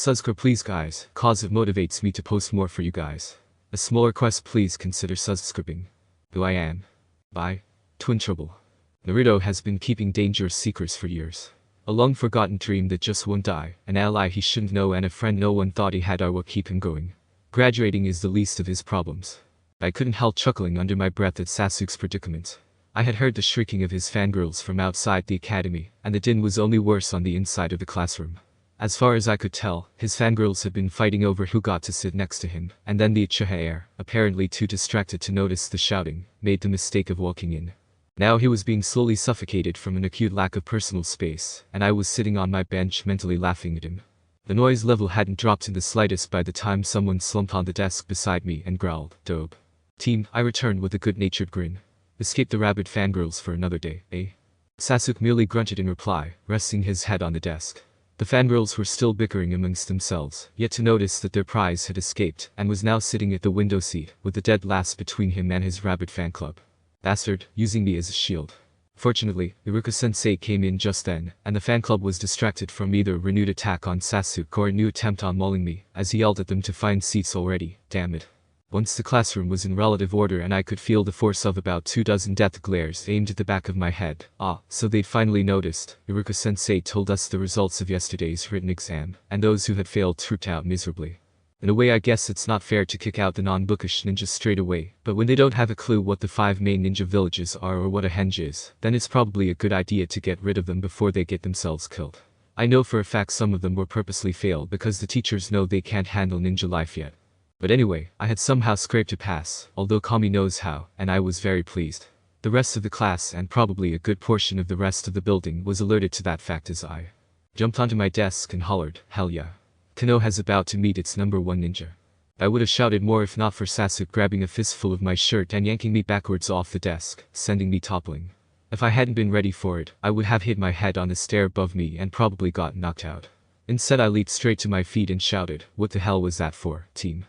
Subscribe please guys, cause it motivates me to post more for you guys. A small request, please consider subscribing. Who I am. Bye. Twin Trouble. Naruto has been keeping dangerous secrets for years. A long forgotten dream that just won't die, an ally he shouldn't know and a friend no one thought he had are what keep him going. Graduating is the least of his problems. I couldn't help chuckling under my breath at Sasuke's predicament. I had heard the shrieking of his fangirls from outside the academy, and the din was only worse on the inside of the classroom. As far as I could tell, his fangirls had been fighting over who got to sit next to him, and then the Uchiha heir, apparently too distracted to notice the shouting, made the mistake of walking in. Now he was being slowly suffocated from an acute lack of personal space, and I was sitting on my bench mentally laughing at him. The noise level hadn't dropped in the slightest by the time someone slumped on the desk beside me and growled, "Dope. Team," I returned with a good-natured grin. "Escape the rabid fangirls for another day, eh?" Sasuke merely grunted in reply, resting his head on the desk. The fangirls were still bickering amongst themselves, yet to notice that their prize had escaped and was now sitting at the window seat, with the dead last between him and his rabid fan club. Bastard, using me as a shield. Fortunately, Iruka-sensei came in just then, and the fan club was distracted from either a renewed attack on Sasuke or a new attempt on mauling me, as he yelled at them to find seats already, damn it. Once the classroom was in relative order and I could feel the force of about 24 death glares aimed at the back of my head. So they'd finally noticed. Iruka-sensei told us the results of yesterday's written exam, and those who had failed trooped out miserably. In a way I guess it's not fair to kick out the non-bookish ninjas straight away, but when they don't have a clue what the 5 main ninja villages are or what a henge is, then it's probably a good idea to get rid of them before they get themselves killed. I know for a fact some of them were purposely failed because the teachers know they can't handle ninja life yet. But anyway, I had somehow scraped a pass, although Kami knows how, and I was very pleased. The rest of the class and probably a good portion of the rest of the building was alerted to that fact as I jumped onto my desk and hollered, "Hell yeah. Konoha's about to meet its #1 ninja." I would have shouted more if not for Sasuke grabbing a fistful of my shirt and yanking me backwards off the desk, sending me toppling. If I hadn't been ready for it, I would have hit my head on the stair above me and probably got knocked out. Instead I leaped straight to my feet and shouted, "What the hell was that for, team?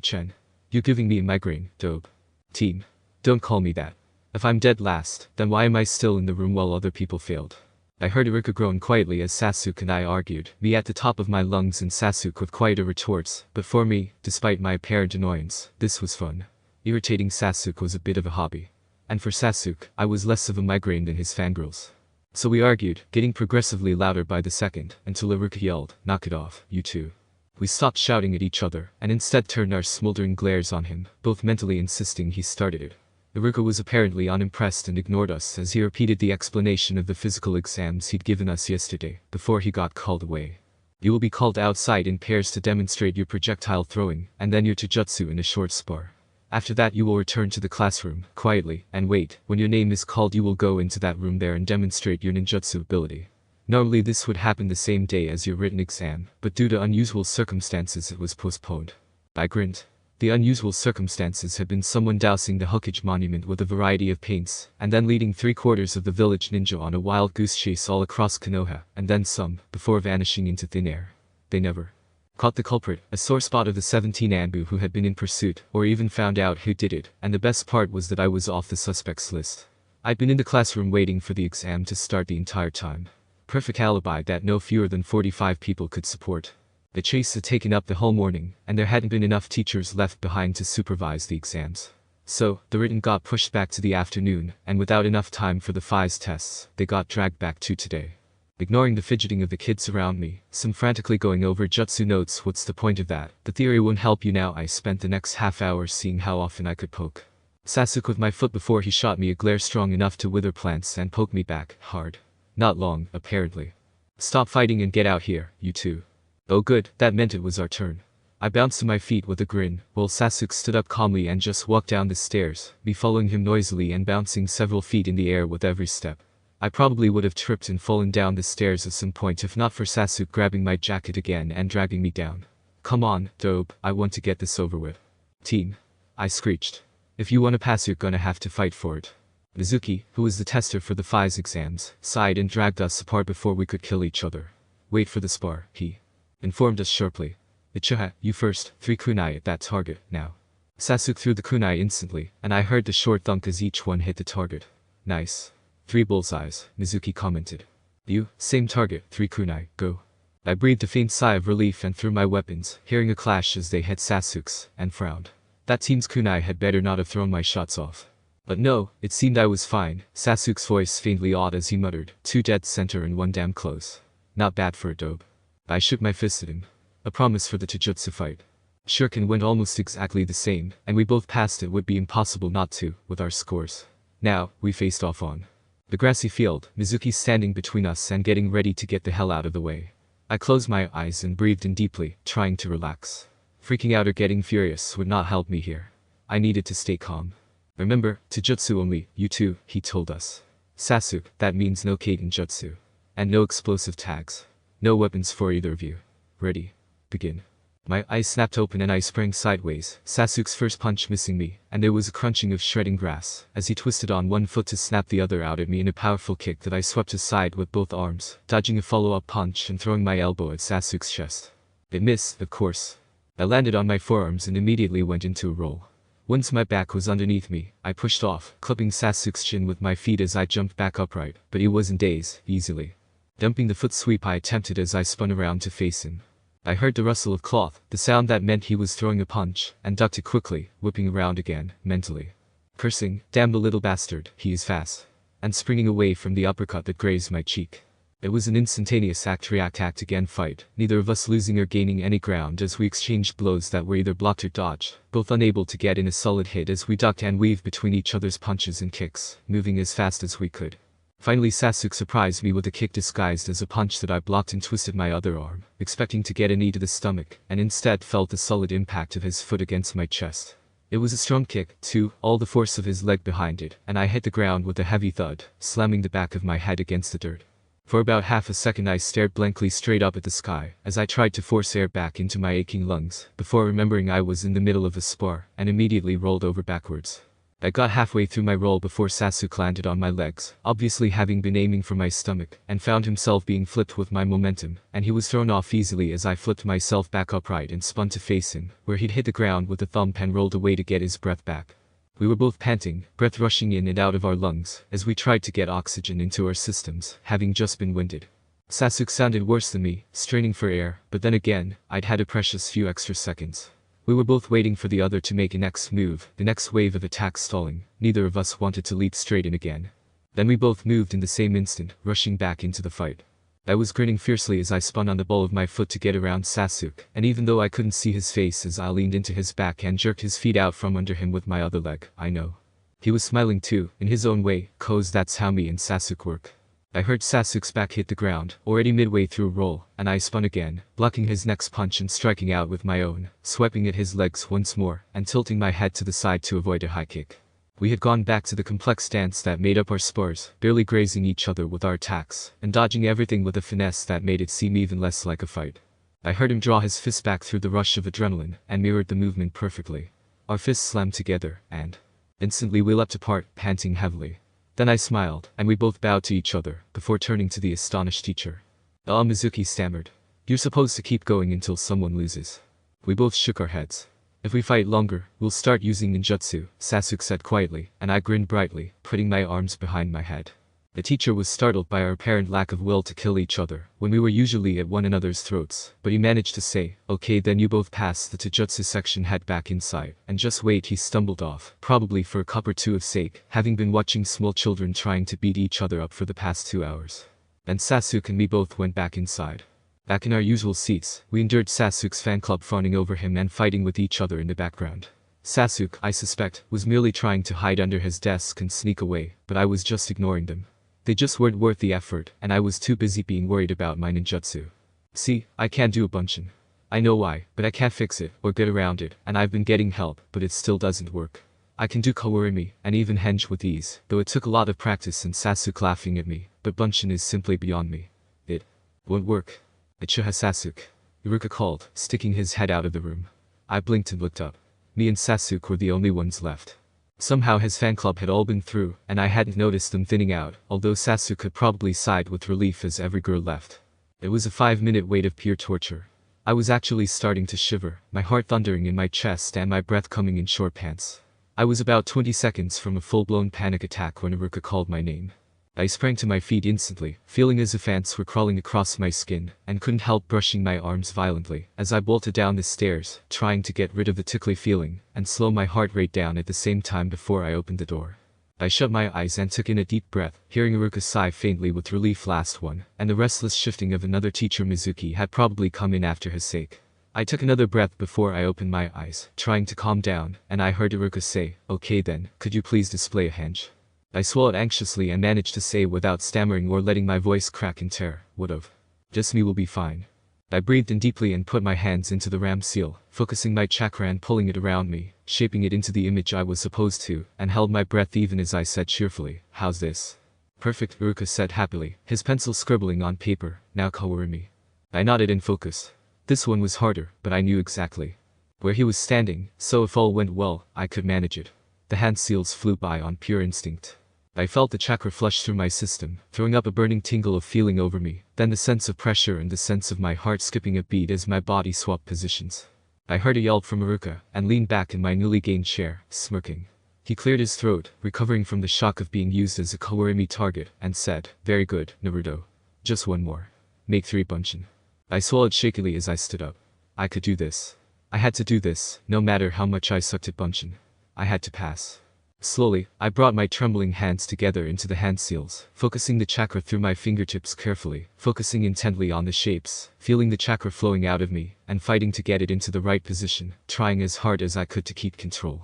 Chen. You giving me a migraine, dope. Team. Don't call me that. If I'm dead last, then why am I still in the room while other people failed?" I heard Iruka groan quietly as Sasuke and I argued, me at the top of my lungs and Sasuke with quieter retorts, but for me, despite my apparent annoyance, this was fun. Irritating Sasuke was a bit of a hobby. And for Sasuke, I was less of a migraine than his fangirls. So we argued, getting progressively louder by the second, until Iruka yelled, "Knock it off, you two." We stopped shouting at each other, and instead turned our smoldering glares on him, both mentally insisting he started it. Iruka was apparently unimpressed and ignored us as he repeated the explanation of the physical exams he'd given us yesterday, before he got called away. "You will be called outside in pairs to demonstrate your projectile throwing, and then your taijutsu in a short spar. After that you will return to the classroom, quietly, and wait. When your name is called you will go into that room there and demonstrate your ninjutsu ability. Normally this would happen the same day as your written exam, but due to unusual circumstances it was postponed." I grinned. The unusual circumstances had been someone dousing the Hokage monument with a variety of paints, and then leading 3/4 of the village ninja on a wild goose chase all across Konoha, and then some, before vanishing into thin air. They never caught the culprit, a sore spot of the 17 Anbu who had been in pursuit, or even found out who did it, and the best part was that I was off the suspects list. I'd been in the classroom waiting for the exam to start the entire time. Perfect alibi that no fewer than 45 people could support. The chase had taken up the whole morning, and there hadn't been enough teachers left behind to supervise the exams. So, the written got pushed back to the afternoon, and without enough time for the FIS tests, they got dragged back to today. Ignoring the fidgeting of the kids around me, some frantically going over jutsu notes. What's the point of that? The theory won't help you now. I spent the next half hour seeing how often I could poke Sasuke with my foot before he shot me a glare strong enough to wither plants and poke me back, hard. Not long, apparently. "Stop fighting and get out here, you two." Oh good, that meant it was our turn. I bounced to my feet with a grin, while Sasuke stood up calmly and just walked down the stairs, me following him noisily and bouncing several feet in the air with every step. I probably would have tripped and fallen down the stairs at some point if not for Sasuke grabbing my jacket again and dragging me down. "Come on, dope, I want to get this over with." "Team," I screeched. "If you want to pass you're gonna have to fight for it." Mizuki, who was the tester for the FIS exams, sighed and dragged us apart before we could kill each other. "Wait for the spar," he informed us sharply. "Uchiha, you first, 3 kunai at that target, now." Sasuke threw the kunai instantly, and I heard the short thunk as each one hit the target. "Nice. 3 bullseyes," Mizuki commented. "You, same target, 3 kunai, go." I breathed a faint sigh of relief and threw my weapons, hearing a clash as they hit Sasuke's, and frowned. That seems kunai had better not have thrown my shots off. But no, it seemed I was fine. Sasuke's voice faintly awed as he muttered, 2 dead center and 1 damn close. Not bad for a dope. I shook my fist at him. A promise for the Taijutsu fight. Shuriken went almost exactly the same, and we both passed it would be impossible not to, with our scores. Now, we faced off on the grassy field, Mizuki standing between us and getting ready to get the hell out of the way. I closed my eyes and breathed in deeply, trying to relax. Freaking out or getting furious would not help me here. I needed to stay calm. Remember, Taijutsu only, you two, he told us. Sasuke, that means no Kaiten Jutsu. And no explosive tags. No weapons for either of you. Ready. Begin. My eyes snapped open and I sprang sideways, Sasuke's first punch missing me, and there was a crunching of shredding grass, as he twisted on one foot to snap the other out at me in a powerful kick that I swept aside with both arms, dodging a follow-up punch and throwing my elbow at Sasuke's chest. It missed, of course. I landed on my forearms and immediately went into a roll. Once my back was underneath me, I pushed off, clipping Sasuke's chin with my feet as I jumped back upright, but he wasn't dazed, easily. Dumping the foot sweep I attempted as I spun around to face him. I heard the rustle of cloth, the sound that meant he was throwing a punch, and ducked it quickly, whipping around again, mentally. Cursing, damn the little bastard, he is fast. And springing away from the uppercut that grazed my cheek. It was an instantaneous act-react again fight, neither of us losing or gaining any ground as we exchanged blows that were either blocked or dodged, both unable to get in a solid hit as we ducked and weaved between each other's punches and kicks, moving as fast as we could. Finally Sasuke surprised me with a kick disguised as a punch that I blocked and twisted my other arm, expecting to get a knee to the stomach, and instead felt the solid impact of his foot against my chest. It was a strong kick, too, all the force of his leg behind it, and I hit the ground with a heavy thud, slamming the back of my head against the dirt. For about half a second I stared blankly straight up at the sky, as I tried to force air back into my aching lungs, before remembering I was in the middle of a spar, and immediately rolled over backwards. I got halfway through my roll before Sasuke landed on my legs, obviously having been aiming for my stomach, and found himself being flipped with my momentum, and he was thrown off easily as I flipped myself back upright and spun to face him, where he'd hit the ground with a thump and rolled away to get his breath back. We were both panting, breath rushing in and out of our lungs, as we tried to get oxygen into our systems, having just been winded. Sasuke sounded worse than me, straining for air, but then again, I'd had a precious few extra seconds. We were both waiting for the other to make a next move, the next wave of attack stalling. Neither of us wanted to leap straight in again. Then we both moved in the same instant, rushing back into the fight. I was grinning fiercely as I spun on the ball of my foot to get around Sasuke, and even though I couldn't see his face as I leaned into his back and jerked his feet out from under him with my other leg, I know. He was smiling too, in his own way, 'cause that's how me and Sasuke work. I heard Sasuke's back hit the ground, already midway through a roll, and I spun again, blocking his next punch and striking out with my own, swiping at his legs once more, and tilting my head to the side to avoid a high kick. We had gone back to the complex dance that made up our spars, barely grazing each other with our attacks, and dodging everything with a finesse that made it seem even less like a fight. I heard him draw his fist back through the rush of adrenaline, and mirrored the movement perfectly. Our fists slammed together, and instantly we leapt apart, panting heavily. Then I smiled, and we both bowed to each other, before turning to the astonished teacher. Mizuki stammered. You're supposed to keep going until someone loses. We both shook our heads. If we fight longer, we'll start using ninjutsu, Sasuke said quietly, and I grinned brightly, putting my arms behind my head. The teacher was startled by our apparent lack of will to kill each other, when we were usually at one another's throats, but he managed to say, okay then you both pass the taijutsu section, head back inside, and just wait. He stumbled off, probably for a cup or two of sake, having been watching small children trying to beat each other up for the past 2 hours. And Sasuke and me both went back inside. Back in our usual seats, we endured Sasuke's fan club fawning over him and fighting with each other in the background. Sasuke, I suspect, was merely trying to hide under his desk and sneak away, but I was just ignoring them. They just weren't worth the effort, and I was too busy being worried about my ninjutsu. See, I can't do a bunchin. I know why, but I can't fix it, or get around it, and I've been getting help, but it still doesn't work. I can do kawarimi, and even henge with ease, though it took a lot of practice and Sasuke laughing at me, but bunchin is simply beyond me. It won't work. Ichiha Sasuke, Iruka called, sticking his head out of the room. I blinked and looked up. Me and Sasuke were the only ones left. Somehow his fan club had all been through, and I hadn't noticed them thinning out, although Sasuke had probably sighed with relief as every girl left. It was a 5-minute wait of pure torture. I was actually starting to shiver, my heart thundering in my chest and my breath coming in short pants. I was about 20 seconds from a full-blown panic attack when Iruka called my name. I sprang to my feet instantly, feeling as if ants were crawling across my skin, and couldn't help brushing my arms violently as I bolted down the stairs, trying to get rid of the tickly feeling, and slow my heart rate down at the same time before I opened the door. I shut my eyes and took in a deep breath, hearing Iruka sigh faintly with relief. Last one, and the restless shifting of another teacher. Mizuki had probably come in after his sake. I took another breath before I opened my eyes, trying to calm down, and I heard Iruka say, "Okay then, could you please display a hand?" I swallowed anxiously and managed to say without stammering or letting my voice crack in terror, "Would've. Just me will be fine." I breathed in deeply and put my hands into the ram seal, focusing my chakra and pulling it around me, shaping it into the image I was supposed to, and held my breath even as I said cheerfully, "How's this?" "Perfect," Iruka said happily, his pencil scribbling on paper. "Now Kawarimi." I nodded in focus. This one was harder, but I knew exactly where he was standing, so if all went well, I could manage it. The hand seals flew by on pure instinct. I felt the chakra flush through my system, throwing up a burning tingle of feeling over me, then the sense of pressure and the sense of my heart skipping a beat as my body swapped positions. I heard a yelp from Iruka, and leaned back in my newly gained chair, smirking. He cleared his throat, recovering from the shock of being used as a Kawarimi target, and said, "Very good, Naruto. Just one more. Make 3 bunshin." I swallowed shakily as I stood up. I could do this. I had to do this, no matter how much I sucked at bunshin. I had to pass. Slowly, I brought my trembling hands together into the hand seals, focusing the chakra through my fingertips carefully, focusing intently on the shapes, feeling the chakra flowing out of me, and fighting to get it into the right position, trying as hard as I could to keep control.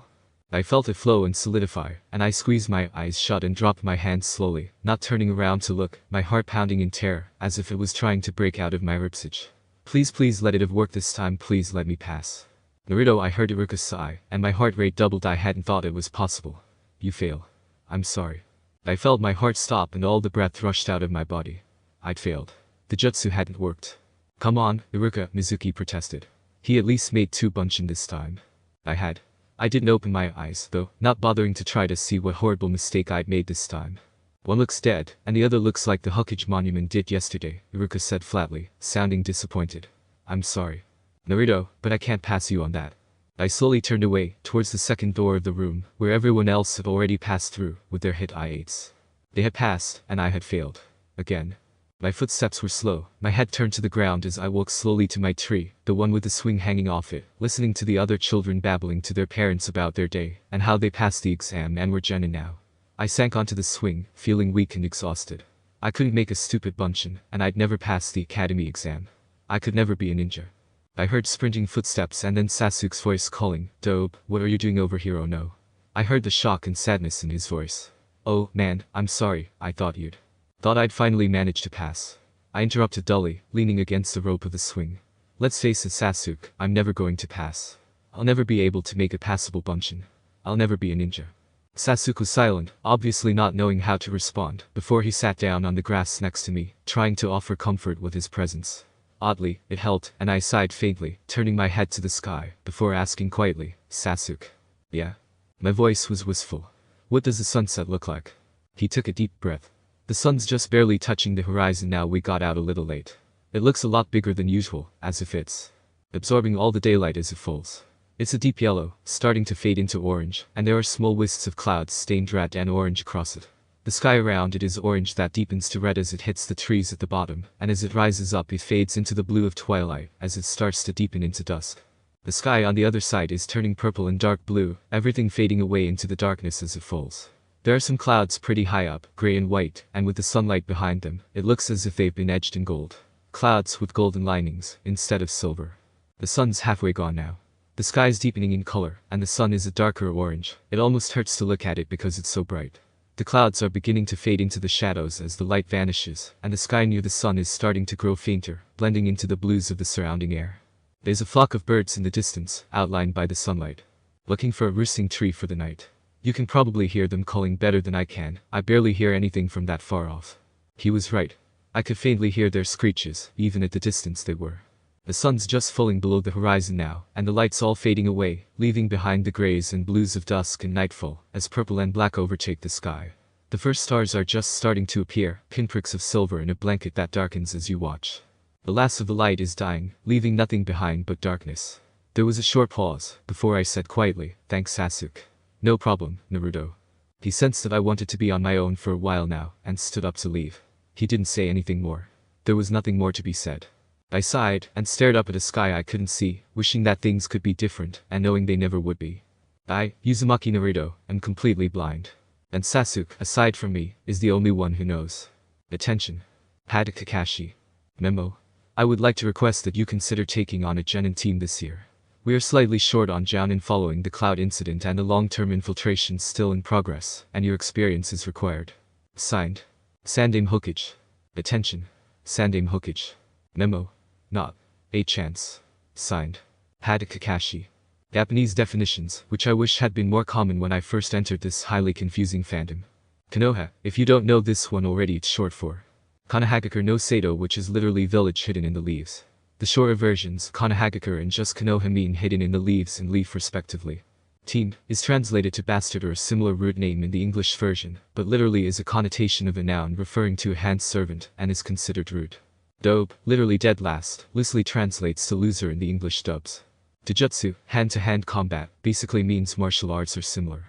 I felt it flow and solidify, and I squeezed my eyes shut and dropped my hands slowly, not turning around to look, my heart pounding in terror, as if it was trying to break out of my ribcage. Please let it have worked this time, please let me pass." "Naruto," I heard Iruka sigh, and my heart rate doubled. I hadn't thought it was possible. "You fail. I'm sorry." I felt my heart stop and all the breath rushed out of my body. I'd failed. The jutsu hadn't worked. "Come on, Iruka," Mizuki protested. He at least made 2 bunshin this time. I had. I didn't open my eyes, though, not bothering to try to see what horrible mistake I'd made this time. "One looks dead, and the other looks like the Hokage monument did yesterday," Iruka said flatly, sounding disappointed. "I'm sorry, Naruto, but I can't pass you on that." I slowly turned away, towards the second door of the room, where everyone else had already passed through, with their hit I-8s. They had passed, and I had failed. Again. My footsteps were slow, my head turned to the ground as I walked slowly to my tree, the one with the swing hanging off it, listening to the other children babbling to their parents about their day, and how they passed the exam and were genin now. I sank onto the swing, feeling weak and exhausted. I couldn't make a stupid bunshin, and I'd never pass the academy exam. I could never be a ninja. I heard sprinting footsteps and then Sasuke's voice calling, "Dobe, what are you doing over here? Oh no." I heard the shock and sadness in his voice. "Oh, man, I'm sorry, I thought I'd finally managed to pass." I interrupted dully, leaning against the rope of the swing. "Let's face it, Sasuke, I'm never going to pass. I'll never be able to make a passable bunshin. I'll never be a ninja." Sasuke was silent, obviously not knowing how to respond, before he sat down on the grass next to me, trying to offer comfort with his presence. Oddly, it helped, and I sighed faintly, turning my head to the sky, before asking quietly, "Sasuke." "Yeah?" My voice was wistful. "What does the sunset look like?" He took a deep breath. "The sun's just barely touching the horizon now. We got out a little late. It looks a lot bigger than usual, as if it's absorbing all the daylight as it falls. It's a deep yellow, starting to fade into orange, and there are small wisps of clouds stained red and orange across it. The sky around it is orange that deepens to red as it hits the trees at the bottom, and as it rises up it fades into the blue of twilight as it starts to deepen into dusk. The sky on the other side is turning purple and dark blue, everything fading away into the darkness as it falls. There are some clouds pretty high up, gray and white, and with the sunlight behind them, it looks as if they've been edged in gold. Clouds with golden linings, instead of silver. The sun's halfway gone now. The sky's deepening in color, and the sun is a darker orange. It almost hurts to look at it because it's so bright. The clouds are beginning to fade into the shadows as the light vanishes, and the sky near the sun is starting to grow fainter, blending into the blues of the surrounding air. There's a flock of birds in the distance, outlined by the sunlight, looking for a roosting tree for the night. You can probably hear them calling better than I can. I barely hear anything from that far off. He was right. I could faintly hear their screeches, even at the distance they were. The sun's just falling below the horizon now, and the light's all fading away, leaving behind the grays and blues of dusk and nightfall, as purple and black overtake the sky. The first stars are just starting to appear, pinpricks of silver in a blanket that darkens as you watch. The last of the light is dying, leaving nothing behind but darkness. There was a short pause, before I said quietly, "Thanks, Sasuke." "No problem, Naruto." He sensed that I wanted to be on my own for a while now, and stood up to leave. He didn't say anything more. There was nothing more to be said. I sighed, and stared up at a sky I couldn't see, wishing that things could be different, and knowing they never would be. I, Uzumaki Naruto, am completely blind. And Sasuke, aside from me, is the only one who knows. Attention. Had Kakashi. Memo. I would like to request that you consider taking on a Genin team this year. We are slightly short on Jounin following the Cloud incident and the long-term infiltration still in progress, and your experience is required. Signed. Sandame Hokage. Attention. Sandame Hokage. Memo. Not a chance. Signed. Had Kakashi. Japanese definitions, which I wish had been more common when I first entered this highly confusing fandom. Konoha, if you don't know this one already, it's short for Konohagakure no Sato, which is literally village hidden in the leaves. The shorter versions, Konohagakure and just Konoha, mean hidden in the leaves and leaf respectively. Team is translated to bastard or a similar root name in the English version, but literally is a connotation of a noun referring to a hand servant and is considered rude. Dobe, literally dead last, loosely translates to loser in the English dubs. Dojutsu, hand-to-hand combat, basically means martial arts or similar.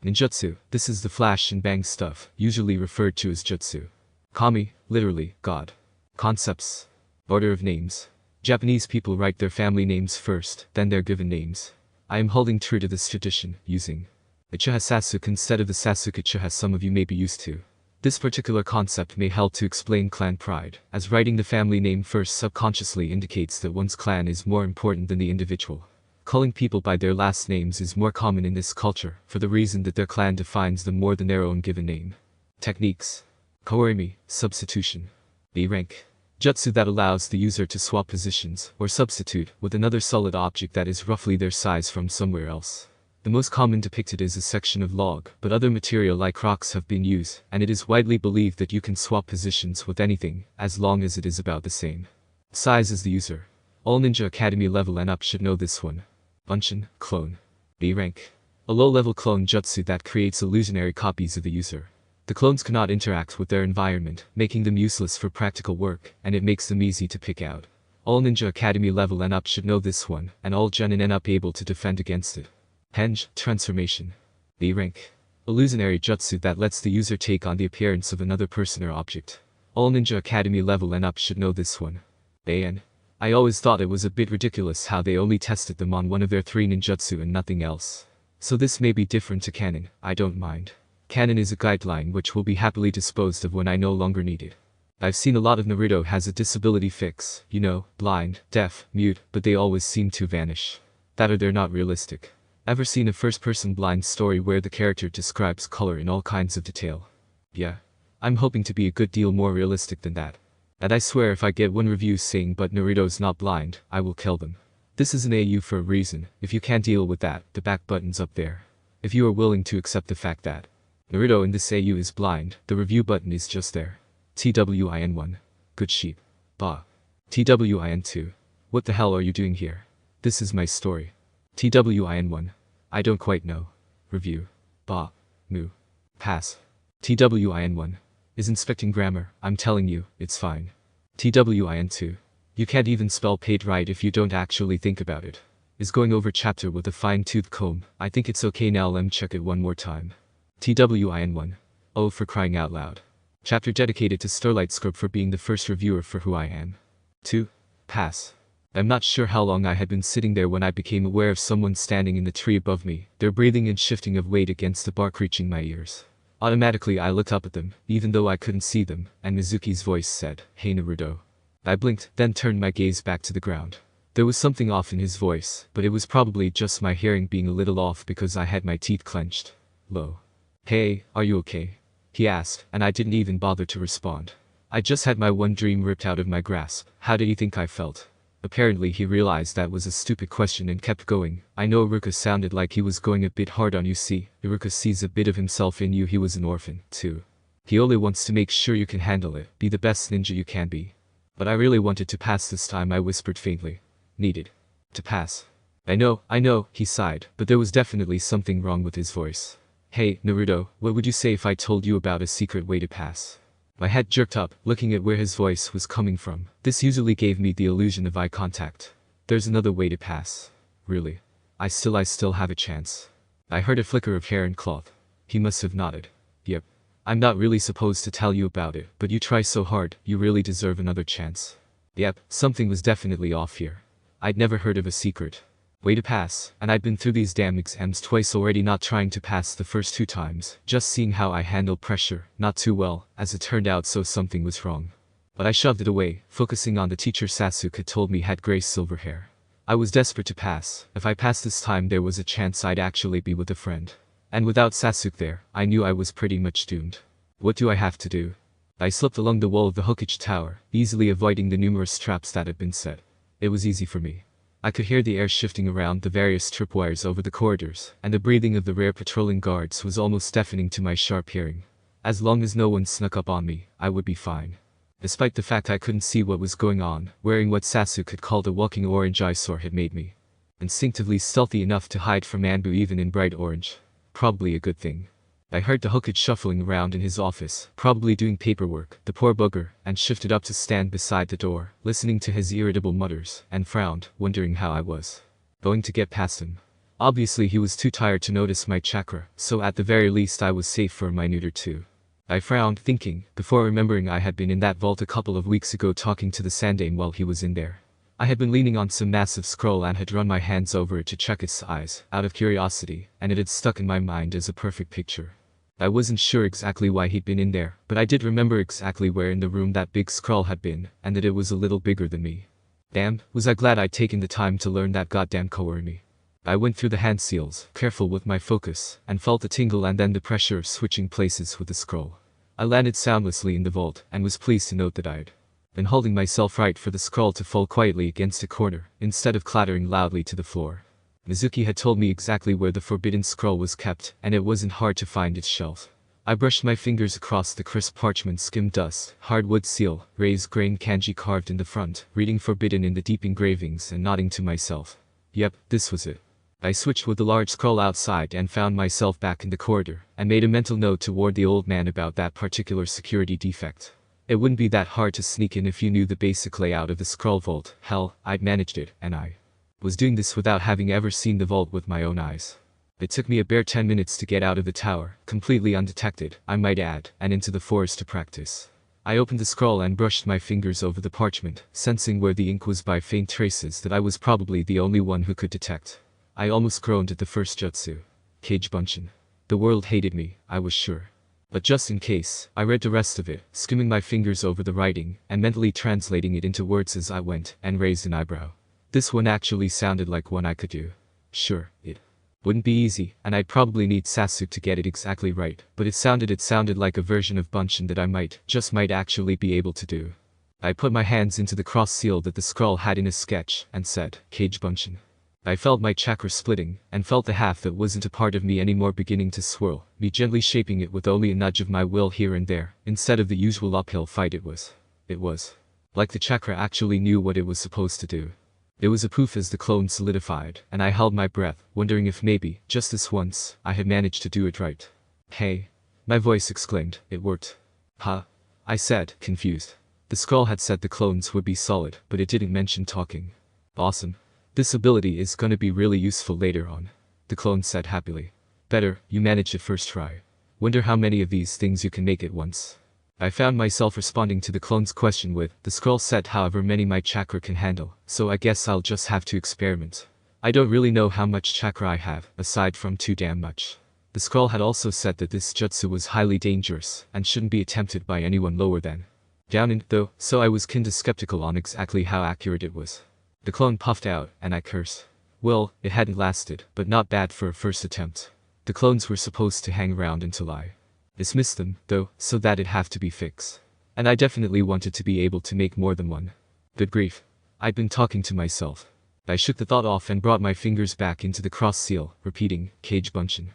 Ninjutsu, this is the flash and bang stuff, usually referred to as jutsu. Kami, literally, God. Concepts. Order of names. Japanese people write their family names first, then their given names. I am holding true to this tradition, using Uchiha Sasuke instead of the Sasuke Uchiha some of you may be used to. This particular concept may help to explain clan pride, as writing the family name first subconsciously indicates that one's clan is more important than the individual. Calling people by their last names is more common in this culture, for the reason that their clan defines them more than their own given name. Techniques. Koorimi, substitution. B rank. Jutsu that allows the user to swap positions, or substitute, with another solid object that is roughly their size from somewhere else. The most common depicted is a section of log, but other material like rocks have been used, and it is widely believed that you can swap positions with anything, as long as it is about the same size as the user. All Ninja Academy level and up should know this one. Bunshin, clone. B rank. A low-level clone jutsu that creates illusionary copies of the user. The clones cannot interact with their environment, making them useless for practical work, and it makes them easy to pick out. All Ninja Academy level and up should know this one, and all Genin and up able to defend against it. Henge, transformation. B rank. Illusionary jutsu that lets the user take on the appearance of another person or object. All Ninja Academy level and up should know this one. An. I always thought it was a bit ridiculous how they only tested them on one of their 3 ninjutsu and nothing else. So this may be different to canon, I don't mind. Canon is a guideline which will be happily disposed of when I no longer need it. I've seen a lot of Naruto has a disability fix, you know, blind, deaf, mute, but they always seem to vanish. That or they're not realistic. Ever seen a first-person blind story where the character describes color in all kinds of detail? Yeah. I'm hoping to be a good deal more realistic than that. And I swear if I get one review saying but Naruto's not blind, I will kill them. This is an AU for a reason. If you can't deal with that, the back button's up there. If you are willing to accept the fact that Naruto in this AU is blind, the review button is just there. TWIN1. Good sheep. Bah. TWIN2. What the hell are you doing here? This is my story. TWIN1. I don't quite know. Review. Bah. Moo. Pass. TWIN1. Is inspecting grammar, I'm telling you, it's fine. TWIN2. You can't even spell paid right if you don't actually think about it. Is going over chapter with a fine-tooth comb, I think it's okay now, let me check it one more time. TWIN1. Oh, for crying out loud. Chapter dedicated to Starlight Scrub for being the first reviewer for who I am. 2. Pass. I'm not sure how long I had been sitting there when I became aware of someone standing in the tree above me, their breathing and shifting of weight against the bark reaching my ears. Automatically I looked up at them, even though I couldn't see them, and Mizuki's voice said, "Hey Naruto." I blinked, then turned my gaze back to the ground. There was something off in his voice, but it was probably just my hearing being a little off because I had my teeth clenched. Low. "Hey, are you okay?" he asked, and I didn't even bother to respond. I just had my one dream ripped out of my grasp. How did he think I felt? Apparently he realized that was a stupid question and kept going. I know Iruka sounded like he was going a bit hard on you. See, Iruka sees a bit of himself in you. He was an orphan, too. He only wants to make sure you can handle it, be the best ninja you can be. But I really wanted to pass this time, I whispered faintly. Needed to pass. I know, he sighed, but there was definitely something wrong with his voice. Hey, Naruto, what would you say if I told you about a secret way to pass? My head jerked up, looking at where his voice was coming from. This usually gave me the illusion of eye contact. There's another way to pass. Really? I still have a chance. I heard a flicker of hair and cloth. He must have nodded. Yep. I'm not really supposed to tell you about it, but you try so hard, you really deserve another chance. Yep, something was definitely off here. I'd never heard of a secret way to pass, and I'd been through these damn exams twice already, not trying to pass the first 2 times, just seeing how I handled pressure, not too well, as it turned out, so something was wrong. But I shoved it away, focusing on the teacher Sasuke had told me had gray silver hair. I was desperate to pass. If I passed this time, there was a chance I'd actually be with a friend. And without Sasuke there, I knew I was pretty much doomed. What do I have to do? I slipped along the wall of the Hokage Tower, easily avoiding the numerous traps that had been set. It was easy for me. I could hear the air shifting around the various tripwires over the corridors, and the breathing of the rare patrolling guards was almost deafening to my sharp hearing. As long as no one snuck up on me, I would be fine. Despite the fact I couldn't see what was going on, wearing what Sasuke had called a walking orange eyesore had made me instinctively stealthy enough to hide from Anbu even in bright orange. Probably a good thing. I heard the Hokage shuffling around in his office, probably doing paperwork, the poor bugger, and shifted up to stand beside the door, listening to his irritable mutters, and frowned, wondering how I was going to get past him. Obviously he was too tired to notice my chakra, so at the very least I was safe for a minute or two. I frowned, thinking, before remembering I had been in that vault a couple of weeks ago talking to the Sandane while he was in there. I had been leaning on some massive scroll and had run my hands over it to check its size, out of curiosity, and it had stuck in my mind as a perfect picture. I wasn't sure exactly why he'd been in there, but I did remember exactly where in the room that big scroll had been, and that it was a little bigger than me. Damn, was I glad I'd taken the time to learn that goddamn Kourimi. I went through the hand seals, careful with my focus, and felt the tingle and then the pressure of switching places with the scroll. I landed soundlessly in the vault, and was pleased to note that I'd been holding myself right for the scroll to fall quietly against a corner, instead of clattering loudly to the floor. Mizuki had told me exactly where the forbidden scroll was kept, and it wasn't hard to find its shelf. I brushed my fingers across the crisp parchment, skimmed dust, hardwood seal, raised grain kanji carved in the front, reading forbidden in the deep engravings and nodding to myself. Yep, this was it. I switched with the large scroll outside and found myself back in the corridor, and made a mental note to warn the old man about that particular security defect. It wouldn't be that hard to sneak in if you knew the basic layout of the scroll vault. Hell, I'd managed it, and I was doing this without having ever seen the vault with my own eyes. It took me a bare 10 minutes to get out of the tower, completely undetected, I might add, and into the forest to practice. I opened the scroll and brushed my fingers over the parchment, sensing where the ink was by faint traces that I was probably the only one who could detect. I almost groaned at the first jutsu. Kage Bunshin. The world hated me, I was sure. But just in case, I read the rest of it, skimming my fingers over the writing, and mentally translating it into words as I went, and raised an eyebrow. This one actually sounded like one I could do. Sure, it wouldn't be easy, and I'd probably need Sasuke to get it exactly right, but it sounded like a version of Bunshin that I might actually be able to do. I put my hands into the cross seal that the scroll had in a sketch, and said, Kage Bunshin. I felt my chakra splitting, and felt the half that wasn't a part of me anymore beginning to swirl, me gently shaping it with only a nudge of my will here and there, instead of the usual uphill fight it was. It was like the chakra actually knew what it was supposed to do. There was a poof as the clone solidified, and I held my breath, wondering if maybe, just this once, I had managed to do it right. Hey! My voice exclaimed, it worked. Huh? I said, confused. The scroll had said the clones would be solid, but it didn't mention talking. Awesome. This ability is gonna be really useful later on. The clone said happily. Better, you managed it first try. Wonder how many of these things you can make at once. I found myself responding to the clone's question with, the scroll said however many my chakra can handle, so I guess I'll just have to experiment. I don't really know how much chakra I have, aside from too damn much. The scroll had also said that this jutsu was highly dangerous, and shouldn't be attempted by anyone lower than Downin, though, so I was kinda skeptical on exactly how accurate it was. The clone puffed out, and I cursed. Well, it hadn't lasted, but not bad for a first attempt. The clones were supposed to hang around until I dismissed them, though, so that it'd have to be fixed. And I definitely wanted to be able to make more than one. Good grief. I'd been talking to myself. I shook the thought off and brought my fingers back into the cross seal, repeating, Kage Bunshin.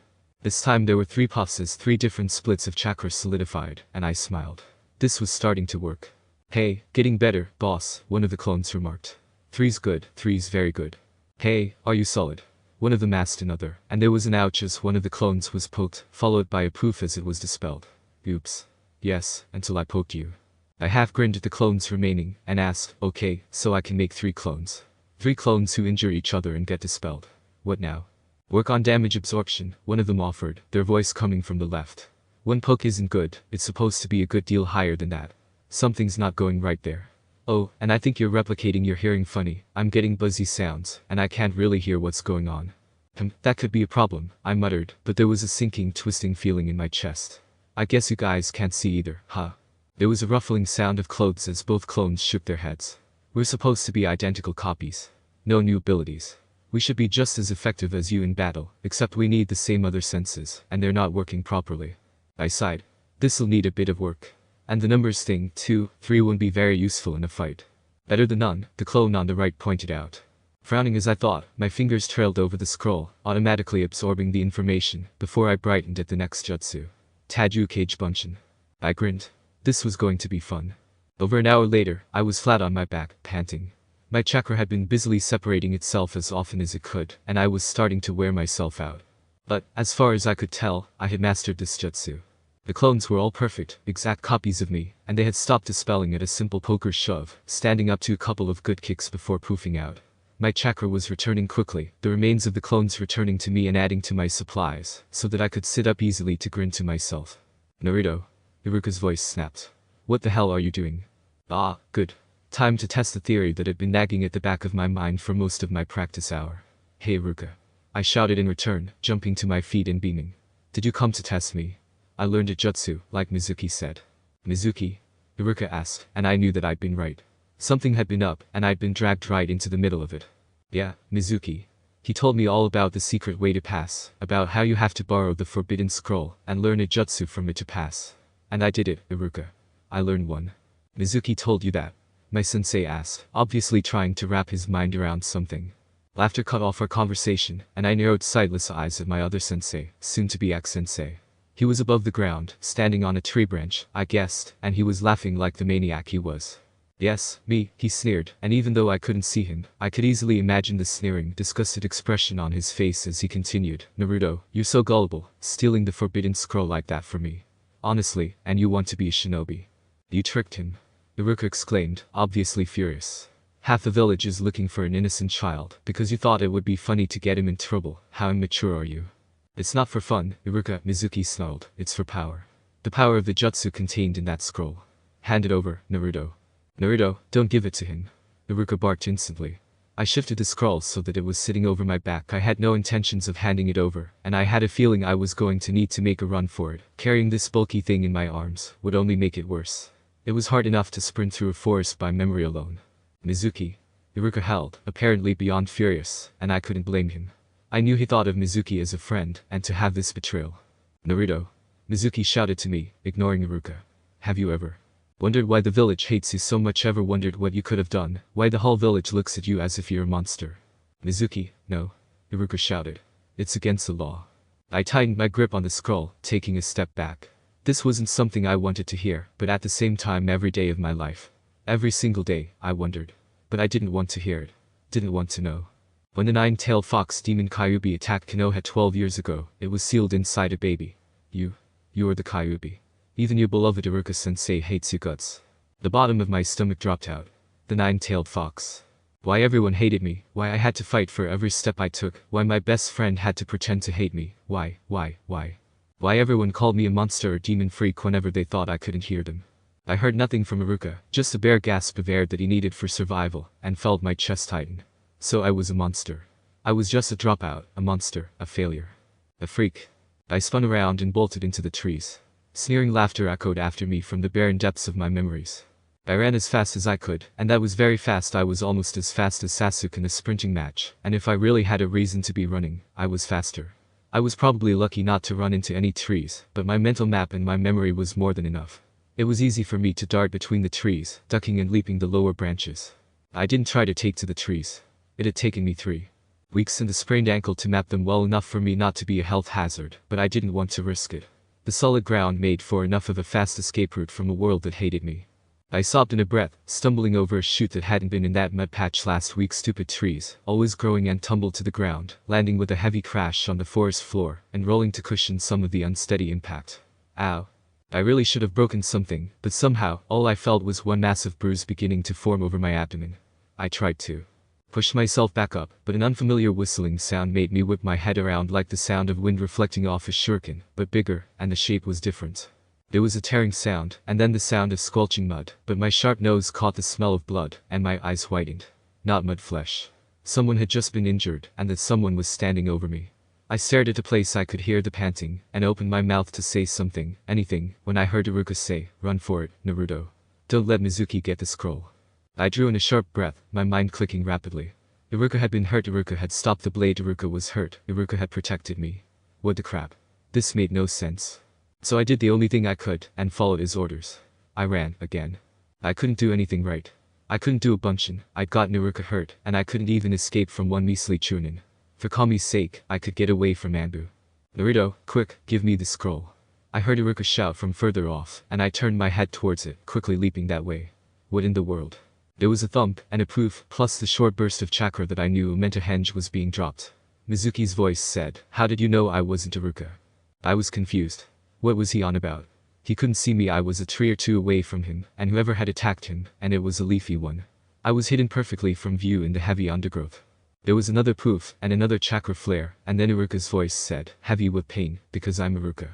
This time there were 3 puffs as 3 different splits of chakra solidified, and I smiled. This was starting to work. Hey, getting better, boss, one of the clones remarked. 3's good, 3's very good. Hey, are you solid? One of them asked another, and there was an ouch as one of the clones was poked, followed by a poof as it was dispelled. Oops. Yes, until I poked you. I half grinned at the clones remaining, and asked, okay, so I can make 3 clones. 3 clones who injure each other and get dispelled. What now? Work on damage absorption, one of them offered, their voice coming from the left. One poke isn't good, it's supposed to be a good deal higher than that. Something's not going right there. Oh, and I think you're replicating your hearing funny, I'm getting buzzy sounds, and I can't really hear what's going on. That could be a problem, I muttered, but there was a sinking, twisting feeling in my chest. I guess you guys can't see either, huh? There was a ruffling sound of clothes as both clones shook their heads. We're supposed to be identical copies. No new abilities. We should be just as effective as you in battle, except we need the same other senses, and they're not working properly. I sighed. This'll need a bit of work. And the numbers thing, 2, 3 won't be very useful in a fight. Better than none, the clone on the right pointed out. Frowning as I thought, my fingers trailed over the scroll, automatically absorbing the information, before I brightened at the next jutsu. Taju Cage Bunshin. I grinned. This was going to be fun. Over an hour later, I was flat on my back, panting. My chakra had been busily separating itself as often as it could, and I was starting to wear myself out. But, as far as I could tell, I had mastered this jutsu. The clones were all perfect, exact copies of me, and they had stopped dispelling at a simple poker shove, standing up to a couple of good kicks before poofing out. My chakra was returning quickly, the remains of the clones returning to me and adding to my supplies, so that I could sit up easily to grin to myself. Naruto. Iruka's voice snapped. What the hell are you doing? Ah, good. Time to test the theory that had been nagging at the back of my mind for most of my practice hour. Hey Iruka. I shouted in return, jumping to my feet and beaming. Did you come to test me? I learned a jutsu, like Mizuki said. Mizuki? Iruka asked, and I knew that I'd been right. Something had been up, and I'd been dragged right into the middle of it. Yeah, Mizuki. He told me all about the secret way to pass, about how you have to borrow the forbidden scroll, and learn a jutsu from it to pass. And I did it, Iruka. I learned one. Mizuki told you that? My sensei asked, obviously trying to wrap his mind around something. Laughter cut off our conversation, and I narrowed sightless eyes at my other sensei, soon-to-be ex-sensei. He was above the ground, standing on a tree branch, I guessed, and he was laughing like the maniac he was. Yes, me, he sneered, and even though I couldn't see him, I could easily imagine the sneering, disgusted expression on his face as he continued, Naruto, you're so gullible, stealing the forbidden scroll like that from me. Honestly, and you want to be a shinobi. You tricked him. Iruka exclaimed, obviously furious. Half the village is looking for an innocent child, because you thought it would be funny to get him in trouble. How immature are you? It's not for fun, Iruka, Mizuki snarled, it's for power. The power of the jutsu contained in that scroll. Hand it over, Naruto. Naruto, don't give it to him. Iruka barked instantly. I shifted the scroll so that it was sitting over my back. I had no intentions of handing it over, and I had a feeling I was going to need to make a run for it. Carrying this bulky thing in my arms would only make it worse. It was hard enough to sprint through a forest by memory alone. Mizuki. Iruka howled, apparently beyond furious, and I couldn't blame him. I knew he thought of Mizuki as a friend, and to have this betrayal. Naruto. Mizuki shouted to me, ignoring Iruka. Have you ever wondered why the village hates you so much? Ever wondered what you could have done? Why the whole village looks at you as if you're a monster? Mizuki, no. Iruka shouted. It's against the law. I tightened my grip on the scroll, taking a step back. This wasn't something I wanted to hear, but at the same time every day of my life. Every single day, I wondered. But I didn't want to hear it. Didn't want to know. When the nine-tailed fox demon Kyuubi attacked Konoha 12 years ago, it was sealed inside a baby. You are the Kyuubi. Even your beloved Iruka-sensei hates you guts. The bottom of my stomach dropped out. The nine-tailed fox. Why everyone hated me, why I had to fight for every step I took, why my best friend had to pretend to hate me, why? Why everyone called me a monster or demon freak whenever they thought I couldn't hear them. I heard nothing from Iruka, just a bare gasp of air that he needed for survival, and felt my chest tighten. So I was a monster. I was just a dropout, a monster, a failure. A freak. I spun around and bolted into the trees. Sneering laughter echoed after me from the barren depths of my memories. I ran as fast as I could, and that was very fast. I was almost as fast as Sasuke in a sprinting match, and if I really had a reason to be running, I was faster. I was probably lucky not to run into any trees, but my mental map and my memory was more than enough. It was easy for me to dart between the trees, ducking and leaping the lower branches. I didn't try to take to the trees. It had taken me 3 weeks and a sprained ankle to map them well enough for me not to be a health hazard, but I didn't want to risk it. The solid ground made for enough of a fast escape route from a world that hated me. I sobbed in a breath, stumbling over a chute that hadn't been in that mud patch last week. Stupid trees, always growing, and tumbled to the ground, landing with a heavy crash on the forest floor, and rolling to cushion some of the unsteady impact. Ow. I really should have broken something, but somehow, all I felt was one massive bruise beginning to form over my abdomen. I tried to Pushed myself back up, but an unfamiliar whistling sound made me whip my head around like the sound of wind reflecting off a shuriken, but bigger, and the shape was different. There was a tearing sound, and then the sound of squelching mud, but my sharp nose caught the smell of blood, and my eyes whitened. Not mud flesh. Someone had just been injured, and that someone was standing over me. I stared at a place I could hear the panting, and opened my mouth to say something, anything, when I heard Iruka say, "Run for it, Naruto. Don't let Mizuki get the scroll." I drew in a sharp breath, my mind clicking rapidly. Iruka had been hurt, Iruka had stopped the blade, Iruka was hurt, Iruka had protected me. What the crap? This made no sense. So I did the only thing I could, and followed his orders. I ran, again. I couldn't do anything right. I couldn't do a bunchin, I'd gotten Iruka hurt, and I couldn't even escape from one measly chunin. For Kami's sake, I could get away from Anbu. "Naruto, quick, give me the scroll." I heard Iruka shout from further off, and I turned my head towards it, quickly leaping that way. What in the world? There was a thump, and a poof, plus the short burst of chakra that I knew meant a henge was being dropped. Mizuki's voice said, "How did you know I wasn't Iruka?" I was confused. What was he on about? He couldn't see me, I was a tree or two away from him, and whoever had attacked him, and it was a leafy one. I was hidden perfectly from view in the heavy undergrowth. There was another poof, and another chakra flare, and then Iruka's voice said, "Heavy with pain, because I'm Iruka."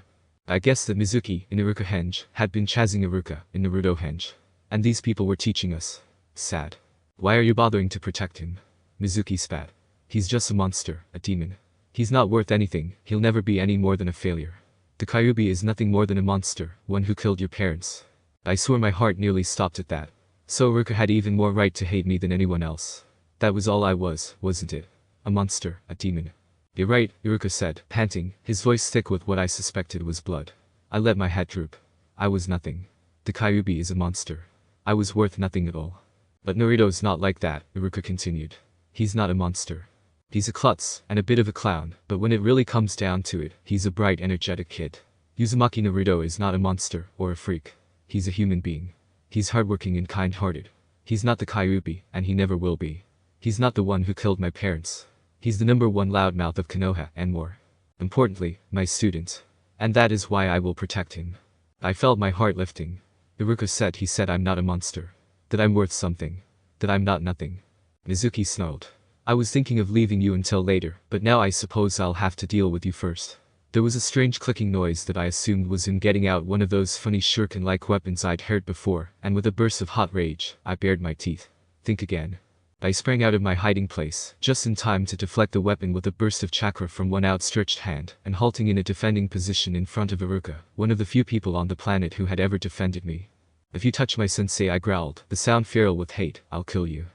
I guessed that Mizuki, in Iruka henge, had been chasing Iruka, in Naruto henge. And these people were teaching us. Sad. Why are you bothering to protect him? Mizuki spat. He's just a monster, a demon. He's not worth anything, he'll never be any more than a failure. The Kyuubi is nothing more than a monster, one who killed your parents. I swore my heart nearly stopped at that. So Iruka had even more right to hate me than anyone else. That was all I was, wasn't it? A monster, a demon. You're right, Iruka said, panting, his voice thick with what I suspected was blood. I let my head droop. I was nothing. The Kyuubi is a monster. I was worth nothing at all. But Naruto's not like that, Iruka continued. He's not a monster. He's a klutz, and a bit of a clown, but when it really comes down to it, he's a bright, energetic kid. Uzumaki Naruto is not a monster, or a freak. He's a human being. He's hardworking and kind-hearted. He's not the Kyuubi, and he never will be. He's not the one who killed my parents. He's the #1 loudmouth of Konoha, and more. Importantly, my student. And that is why I will protect him. I felt my heart lifting. Iruka said he said I'm not a monster. That I'm worth something. That I'm not nothing. Mizuki snarled. I was thinking of leaving you until later, but now I suppose I'll have to deal with you first. There was a strange clicking noise that I assumed was him getting out one of those funny shuriken-like weapons I'd heard before, and with a burst of hot rage, I bared my teeth. Think again. I sprang out of my hiding place, just in time to deflect the weapon with a burst of chakra from one outstretched hand, and halting in a defending position in front of Iruka, one of the few people on the planet who had ever defended me. If you touch my sensei, I growled, the sound feral with hate, I'll kill you.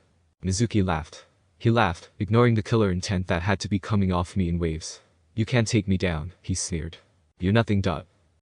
Mizuki laughed. He laughed, ignoring the killer intent that had to be coming off me in waves. You can't take me down, he sneered. You're nothing.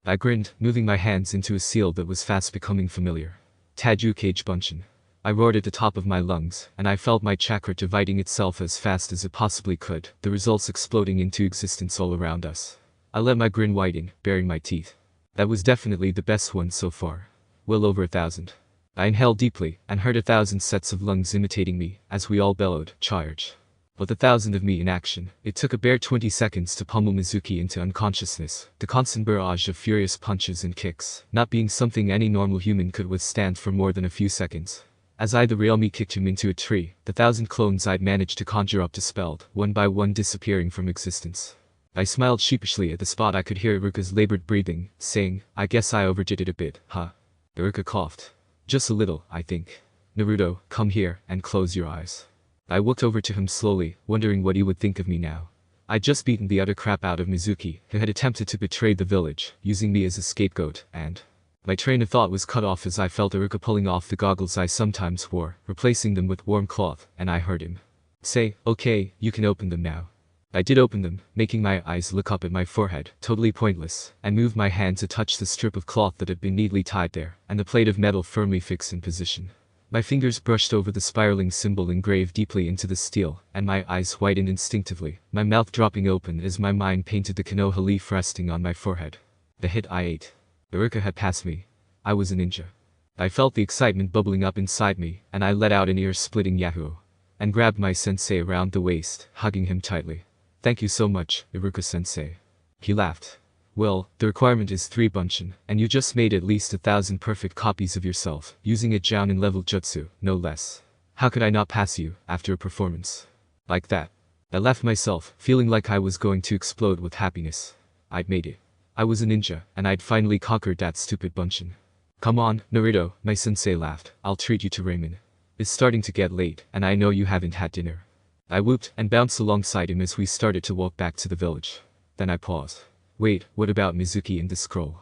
I grinned, moving my hands into a seal that was fast becoming familiar. Taju Kage Bunshin. I roared at the top of my lungs, and I felt my chakra dividing itself as fast as it possibly could, the results exploding into existence all around us. I let my grin widen, baring my teeth. That was definitely the best one so far. Well over 1,000. I inhaled deeply, and heard 1,000 sets of lungs imitating me, as we all bellowed, charge. With 1,000 of me in action, it took a bare 20 seconds to pummel Mizuki into unconsciousness, the constant barrage of furious punches and kicks, not being something any normal human could withstand for more than a few seconds. As the real me kicked him into a tree, the 1,000 clones I'd managed to conjure up dispelled, one by one disappearing from existence. I smiled sheepishly at the spot I could hear Iruka's labored breathing, saying, I guess I overdid it a bit, huh? Iruka coughed. Just a little, I think. Naruto, come here, and close your eyes. I walked over to him slowly, wondering what he would think of me now. I'd just beaten the utter crap out of Mizuki, who had attempted to betray the village, using me as a scapegoat, and... My train of thought was cut off as I felt Iruka pulling off the goggles I sometimes wore, replacing them with warm cloth, and I heard him say, okay, you can open them now. I did open them, making my eyes look up at my forehead, totally pointless, and moved my hand to touch the strip of cloth that had been neatly tied there, and the plate of metal firmly fixed in position. My fingers brushed over the spiraling symbol engraved deeply into the steel, and my eyes whitened instinctively, my mouth dropping open as my mind painted the Konoha leaf resting on my forehead. The hit I ate. Iruka had passed me. I was a ninja. I felt the excitement bubbling up inside me, and I let out an ear-splitting yahoo! And grabbed my sensei around the waist, hugging him tightly. Thank you so much, Iruka-sensei. He laughed. Well, the requirement is 3 bunshin, and you just made at least 1,000 perfect copies of yourself, using a Jounin level jutsu, no less. How could I not pass you, after a performance like that? I laughed myself, feeling like I was going to explode with happiness. I'd made it. I was a ninja, and I'd finally conquered that stupid bunchin. Come on, Naruto, my sensei laughed. I'll treat you to ramen. It's starting to get late, and I know you haven't had dinner. I whooped and bounced alongside him as we started to walk back to the village. Then I paused. Wait, what about Mizuki and the scroll?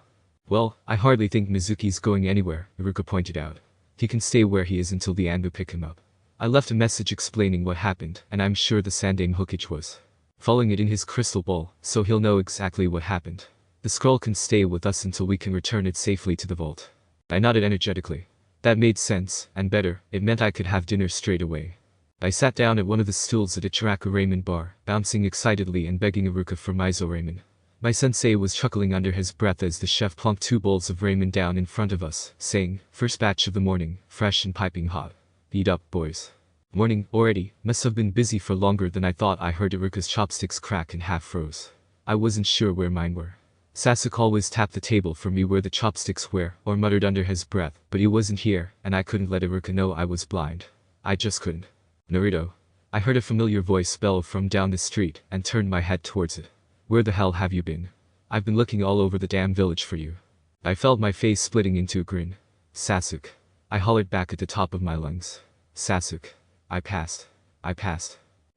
Well, I hardly think Mizuki's going anywhere, Iruka pointed out. He can stay where he is until the Anbu pick him up. I left a message explaining what happened, and I'm sure the Sandame Hokage was following it in his crystal ball, so he'll know exactly what happened. The scroll can stay with us until we can return it safely to the vault. I nodded energetically. That made sense, and better, it meant I could have dinner straight away. I sat down at one of the stools at a Chiraku ramen bar, bouncing excitedly and begging Iruka for miso ramen. My sensei was chuckling under his breath as the chef plonked 2 bowls of ramen down in front of us, saying, "First batch of the morning, fresh and piping hot. Eat up, boys." Morning, already, must have been busy for longer than I thought. I heard Iruka's chopsticks crack and half froze. I wasn't sure where mine were. Sasuke always tapped the table for me where the chopsticks were, or muttered under his breath, but he wasn't here, and I couldn't let Iruka know I was blind. I just couldn't. Naruto. I heard a familiar voice bellow from down the street, and turned my head towards it. Where the hell have you been? I've been looking all over the damn village for you. I felt my face splitting into a grin. Sasuke. I hollered back at the top of my lungs. Sasuke. I passed.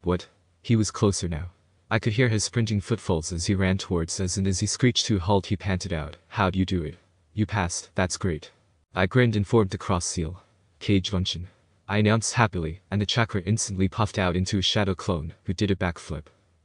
What? He was closer now. I could hear his sprinting footfalls as he ran towards us, and as he screeched to a halt he panted out, "How'd you do it? You passed, that's great." I grinned and formed the cross seal. Cage Bunshin. I announced happily, and the chakra instantly puffed out into a shadow clone, who did a backflip.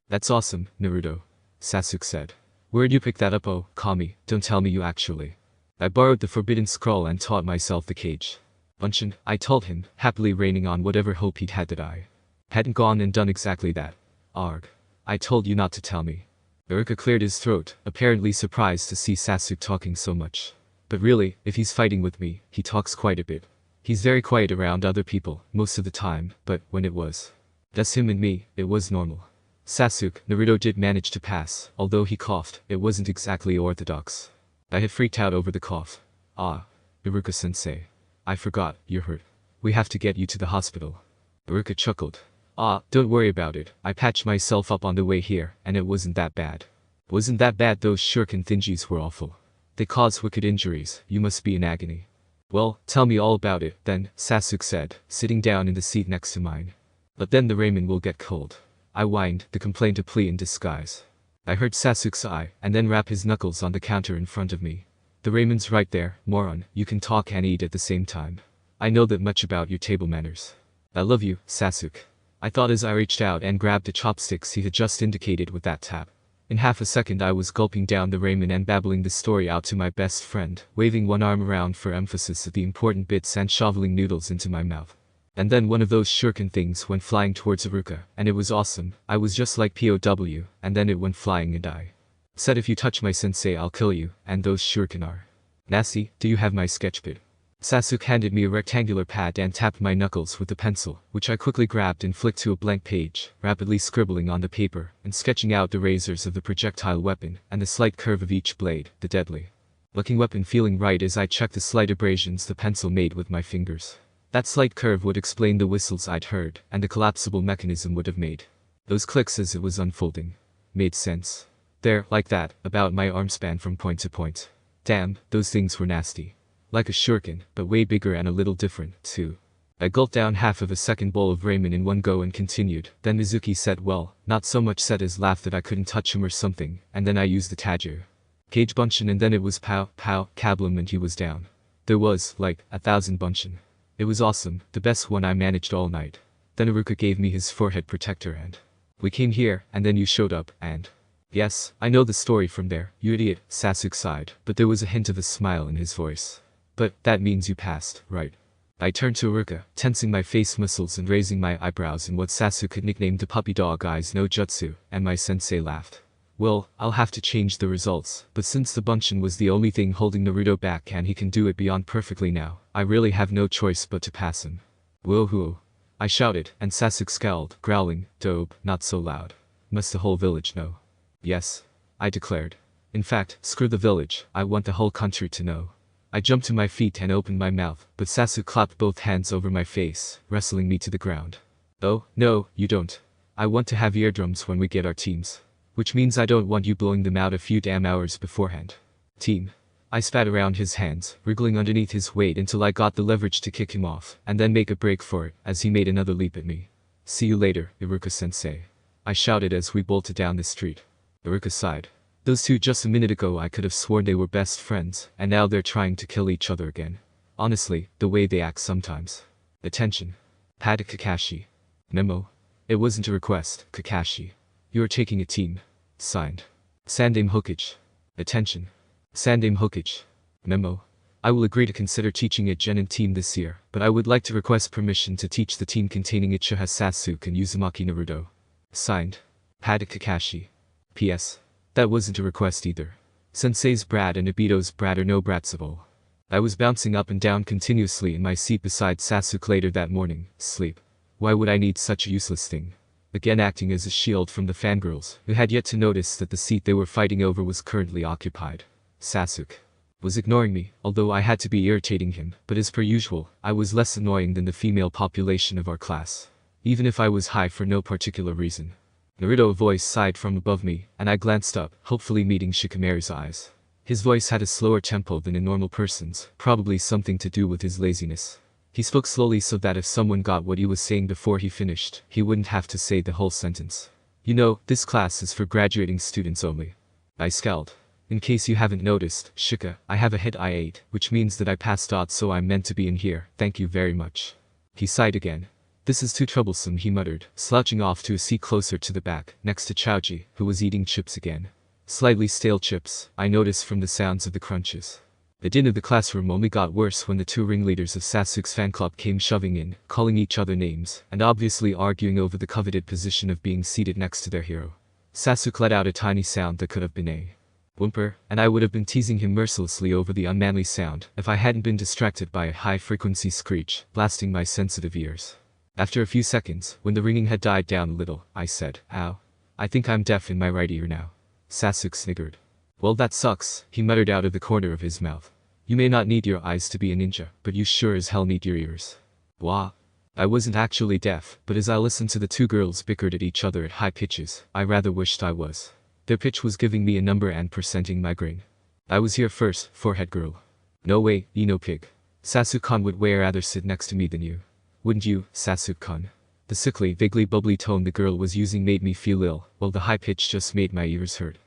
That's awesome, Naruto. Sasuke said. Where'd you pick that up? Oh, Kami, don't tell me you actually. I borrowed the forbidden scroll and taught myself the cage Bunshin, I told him, happily raining on whatever hope he'd had that I hadn't gone and done exactly that. Arg. I told you not to tell me. Iruka cleared his throat, apparently surprised to see Sasuke talking so much. But really, if he's fighting with me, he talks quite a bit. He's very quiet around other people, most of the time, but when it was just him and me, it was normal. Sasuke, Naruto did manage to pass, although he coughed, it wasn't exactly orthodox. I had freaked out over the cough. Ah. Iruka-sensei. I forgot, you're hurt. We have to get you to the hospital. Iruka chuckled. Ah, don't worry about it, I patched myself up on the way here, and it wasn't that bad. Wasn't that bad? Those shuriken thingies were awful. They cause wicked injuries, you must be in agony. Well, tell me all about it, then, Sasuke said, sitting down in the seat next to mine. But then the ramen will get cold. I whined, the complaint a plea in disguise. I heard Sasuke sigh, and then rap his knuckles on the counter in front of me. The ramen's right there, moron, you can talk and eat at the same time. I know that much about your table manners. I love you, Sasuke. I thought as I reached out and grabbed the chopsticks he had just indicated with that tap. In half a second I was gulping down the ramen and babbling the story out to my best friend, waving one arm around for emphasis at the important bits and shoveling noodles into my mouth. And then one of those shuriken things went flying towards Iruka, and it was awesome. I was just like POW, and then it went flying and I said, if you touch my sensei I'll kill you, and those shuriken are nasty. Do you have my sketch pad? Sasuke handed me a rectangular pad and tapped my knuckles with the pencil, which I quickly grabbed and flicked to a blank page, rapidly scribbling on the paper, and sketching out the razors of the projectile weapon, and the slight curve of each blade, the deadly looking weapon feeling right as I checked the slight abrasions the pencil made with my fingers. That slight curve would explain the whistles I'd heard, and the collapsible mechanism would have made those clicks as it was unfolding. Made sense. There, like that, about my arm span from point to point. Damn, those things were nasty. Like a shuriken, but way bigger and a little different, too. I gulped down half of a second bowl of ramen in one go and continued. Then Mizuki said, well, not so much said as laughed that I couldn't touch him or something, and then I used the Taju Cage Bunshin, and then it was pow, pow, kablum, and he was down. There was, like, 1,000 Bunshin. It was awesome, the best one I managed all night. Then Iruka gave me his forehead protector and we came here, and then you showed up, and yes, I know the story from there, you idiot, Sasuke sighed, but there was a hint of a smile in his voice. But that means you passed, right? I turned to Iruka, tensing my face muscles and raising my eyebrows in what Sasuke had nicknamed the puppy dog eyes no jutsu, and my sensei laughed. Well, I'll have to change the results, but since the Bunshin was the only thing holding Naruto back and he can do it beyond perfectly now, I really have no choice but to pass him. Woohoo! I shouted, and Sasuke scowled, growling, "Dope, not so loud. Must the whole village know?" Yes, I declared. In fact, screw the village, I want the whole country to know. I jumped to my feet and opened my mouth, but Sasuke clapped both hands over my face, wrestling me to the ground. Oh, no, you don't. I want to have eardrums when we get our teams. Which means I don't want you blowing them out a few damn hours beforehand. Team. I spat around his hands, wriggling underneath his weight until I got the leverage to kick him off, and then make a break for it, as he made another leap at me. See you later, Iruka-sensei. I shouted as we bolted down the street. Iruka sighed. Those two just a minute ago I could have sworn they were best friends, and now they're trying to kill each other again. Honestly, the way they act sometimes. Attention. Pad Kakashi. Memo. It wasn't a request, Kakashi. You are taking a team. Signed. Sandame Hokage. Attention. Sandame Hokage. Memo. I will agree to consider teaching a Genin team this year, but I would like to request permission to teach the team containing Uchiha Sasuke and Uzumaki Naruto. Signed. Pad Kakashi. P.S. That wasn't a request either. Sensei's brat and Obito's brat are no brats at all. I was bouncing up and down continuously in my seat beside Sasuke later that morning. Sleep. Why would I need such a useless thing? Again acting as a shield from the fangirls, who had yet to notice that the seat they were fighting over was currently occupied. Sasuke was ignoring me, although I had to be irritating him, but as per usual, I was less annoying than the female population of our class. Even if I was high for no particular reason. Naruto's voice sighed from above me, and I glanced up, hopefully meeting Shikamaru's eyes. His voice had a slower tempo than a normal person's, probably something to do with his laziness. He spoke slowly so that if someone got what he was saying before he finished, he wouldn't have to say the whole sentence. You know, this class is for graduating students only. I scowled. In case you haven't noticed, Shika, I have a hit I-8, which means that I passed out, so I'm meant to be in here, thank you very much. He sighed again. This is too troublesome, he muttered, slouching off to a seat closer to the back, next to Chaoji, who was eating chips again. Slightly stale chips, I noticed from the sounds of the crunches. The din of the classroom only got worse when the two ringleaders of Sasuke's fan club came shoving in, calling each other names, and obviously arguing over the coveted position of being seated next to their hero. Sasuke let out a tiny sound that could have been a whimper, and I would have been teasing him mercilessly over the unmanly sound if I hadn't been distracted by a high-frequency screech, blasting my sensitive ears. After a few seconds, when the ringing had died down a little, I said, "Ow. I think I'm deaf in my right ear now." Sasuke sniggered. Well, that sucks, he muttered out of the corner of his mouth. You may not need your eyes to be a ninja, but you sure as hell need your ears. Wah. I wasn't actually deaf, but as I listened to the two girls bickered at each other at high pitches, I rather wished I was. Their pitch was giving me a number and percenting migraine. I was here first, forehead girl. No way, Ino pig. Sasuke-kun would way rather sit next to me than you. Wouldn't you, Sasuke-kun? The sickly, vaguely bubbly tone the girl was using made me feel ill, while the high pitch just made my ears hurt.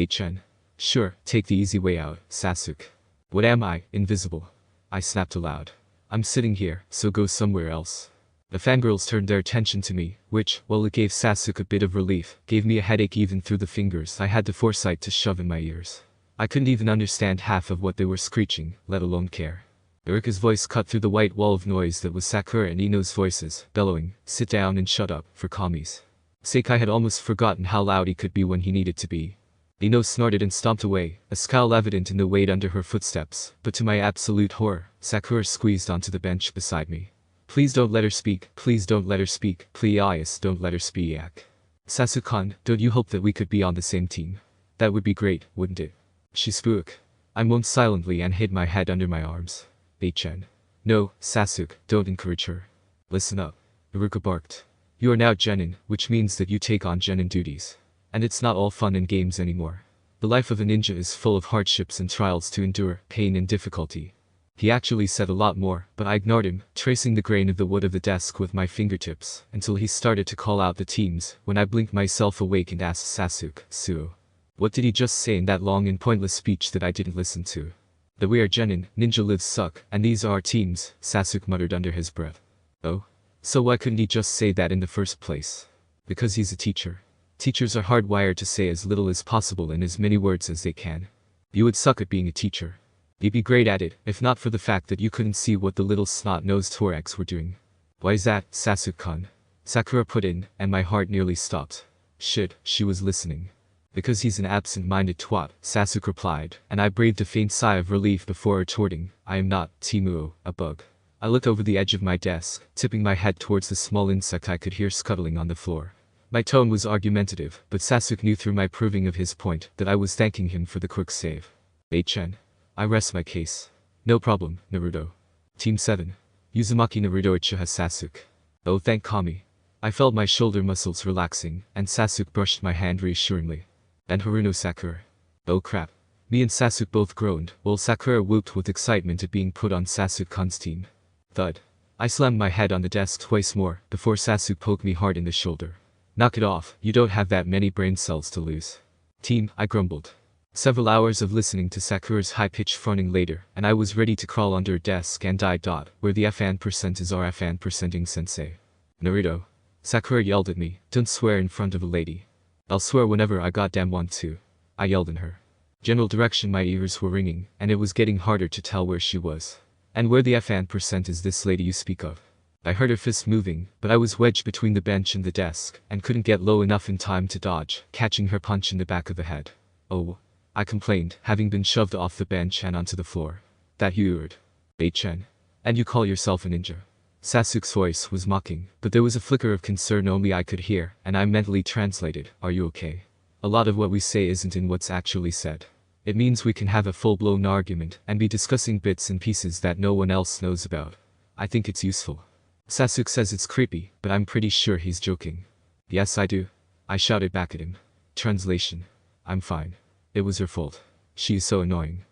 Chen. Sure, take the easy way out, Sasuke. What am I, invisible? I snapped aloud. I'm sitting here, so go somewhere else. The fangirls turned their attention to me, which, while it gave Sasuke a bit of relief, gave me a headache even through the fingers I had the foresight to shove in my ears. I couldn't even understand half of what they were screeching, let alone care. Iruka's voice cut through the white wall of noise that was Sakura and Ino's voices, bellowing, "Sit down and shut up, for commies." Sekai had almost forgotten how loud he could be when he needed to be. Ino snorted and stomped away, a scowl evident in the weight under her footsteps, but to my absolute horror, Sakura squeezed onto the bench beside me. Please don't let her speak, please don't let her speak, please don't let her speak. Sasuke-kun, don't you hope that we could be on the same team? That would be great, wouldn't it? She spoke. I moaned silently and hid my head under my arms. Chen. No, Sasuke, don't encourage her. Listen up. Iruka barked. You are now Genin, which means that you take on Genin duties. And it's not all fun and games anymore. The life of a ninja is full of hardships and trials to endure, pain and difficulty. He actually said a lot more, but I ignored him, tracing the grain of the wood of the desk with my fingertips, until he started to call out the teams, when I blinked myself awake and asked Sasuke, Suo. What did he just say in that long and pointless speech that I didn't listen to? That we are Genin, ninja lives suck, and these are our teams, Sasuke muttered under his breath. Oh? So why couldn't he just say that in the first place? Because he's a teacher. Teachers are hardwired to say as little as possible in as many words as they can. You would suck at being a teacher. You'd be great at it, if not for the fact that you couldn't see what the little snot-nosed Torax were doing. Why is that, Sasuke-kun? Sakura put in, and my heart nearly stopped. Shit, she was listening. Because he's an absent-minded twat, Sasuke replied, and I breathed a faint sigh of relief before retorting, I am not, Timuo, a bug. I looked over the edge of my desk, tipping my head towards the small insect I could hear scuttling on the floor. My tone was argumentative, but Sasuke knew through my proving of his point that I was thanking him for the quick save. Chen. I rest my case. No problem, Naruto. Team 7. Uzumaki Naruto Ichiha Sasuke. Oh, thank Kami. I felt my shoulder muscles relaxing, and Sasuke brushed my hand reassuringly. And Haruno Sakura. Oh crap. Me and Sasuke both groaned, while Sakura whooped with excitement at being put on Sasuke-kun's team. Thud. I slammed my head on the desk twice more, before Sasuke poked me hard in the shoulder. Knock it off, you don't have that many brain cells to lose. Team, I grumbled. Several hours of listening to Sakura's high-pitched fronting later, and I was ready to crawl under a desk and die. Where the FN% is our FN%ing sensei. Naruto. Sakura yelled at me, don't swear in front of a lady. I'll swear whenever I goddamn want to. I yelled in her general direction. My ears were ringing, and it was getting harder to tell where she was. And where the FN% is this lady you speak of? I heard her fist moving, but I was wedged between the bench and the desk, and couldn't get low enough in time to dodge, catching her punch in the back of the head. Oh, I complained, having been shoved off the bench and onto the floor. That you heard. Chen. And you call yourself a ninja? Sasuke's voice was mocking, but there was a flicker of concern only I could hear, and I mentally translated, are you okay? A lot of what we say isn't in what's actually said. It means we can have a full-blown argument and be discussing bits and pieces that no one else knows about. I think it's useful. Sasuke says it's creepy, but I'm pretty sure he's joking. Yes, I do. I shouted back at him. Translation. I'm fine. It was her fault. She is so annoying.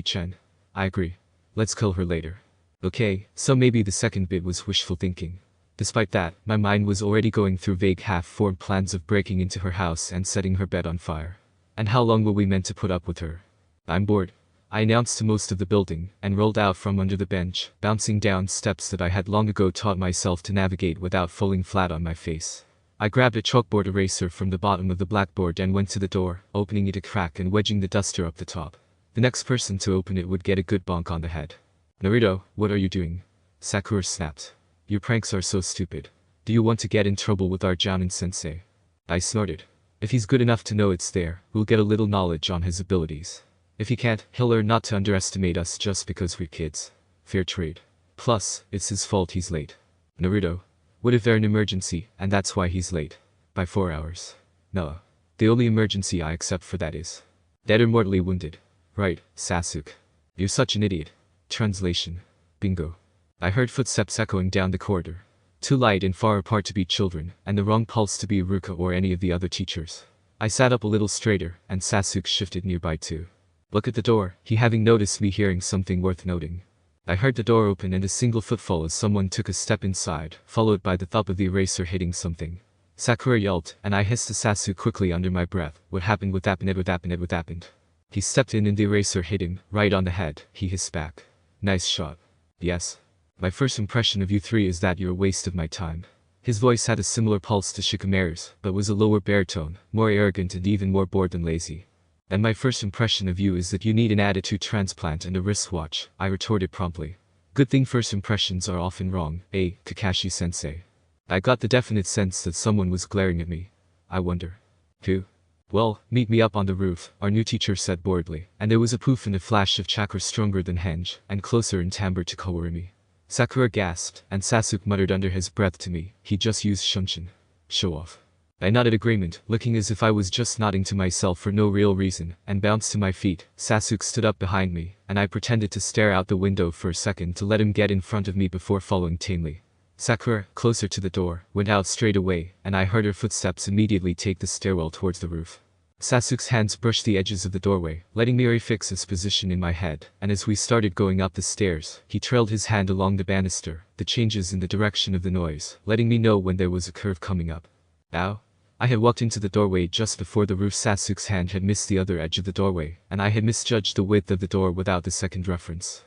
Chen. I agree. Let's kill her later. Okay, so maybe the second bit was wishful thinking. Despite that, my mind was already going through vague half-formed plans of breaking into her house and setting her bed on fire. And how long were we meant to put up with her? I'm bored. I announced to most of the building, and rolled out from under the bench, bouncing down steps that I had long ago taught myself to navigate without falling flat on my face. I grabbed a chalkboard eraser from the bottom of the blackboard and went to the door, opening it a crack and wedging the duster up the top. The next person to open it would get a good bonk on the head. Naruto, what are you doing? Sakura snapped. Your pranks are so stupid. Do you want to get in trouble with our Jounin-sensei? I snorted. If he's good enough to know it's there, we'll get a little knowledge on his abilities. If he can't, he'll learn not to underestimate us just because we're kids. Fair trade. Plus, it's his fault he's late. Naruto. What if there's an emergency, and that's why he's late? By 4 hours. No. The only emergency I accept for that is dead or mortally wounded. Right, Sasuke. You're such an idiot. Translation. Bingo. I heard footsteps echoing down the corridor. Too light and far apart to be children, and the wrong pulse to be Ruka or any of the other teachers. I sat up a little straighter, and Sasuke shifted nearby too. Look at the door, he having noticed me hearing something worth noting. I heard the door open and a single footfall as someone took a step inside, followed by the thump of the eraser hitting something. Sakura yelped, and I hissed to Sasuke quickly under my breath, what happened? What happened? He stepped in and the eraser hit him, right on the head, he hissed back. Nice shot. Yes. My first impression of you three is that you're a waste of my time. His voice had a similar pulse to Shikamaru's, but was a lower baritone, more arrogant and even more bored than lazy. And my first impression of you is that you need an attitude transplant and a wristwatch, I retorted promptly. Good thing first impressions are often wrong, Kakashi-sensei. I got the definite sense that someone was glaring at me. I wonder. Who? Well, meet me up on the roof, our new teacher said boredly, and there was a poof and a flash of chakra stronger than Henge, and closer in timbre to Kawarimi. Sakura gasped, and Sasuke muttered under his breath to me, he just used Shunshin. Show off. I nodded agreement, looking as if I was just nodding to myself for no real reason, and bounced to my feet. Sasuke stood up behind me, and I pretended to stare out the window for a second to let him get in front of me before following tamely. Sakura, closer to the door, went out straight away, and I heard her footsteps immediately take the stairwell towards the roof. Sasuke's hands brushed the edges of the doorway, letting me refix his position in my head, and as we started going up the stairs, he trailed his hand along the banister, the changes in the direction of the noise, letting me know when there was a curve coming up. Ow. I had walked into the doorway just before the roof. Sasuke's hand had missed the other edge of the doorway, and I had misjudged the width of the door without the second reference.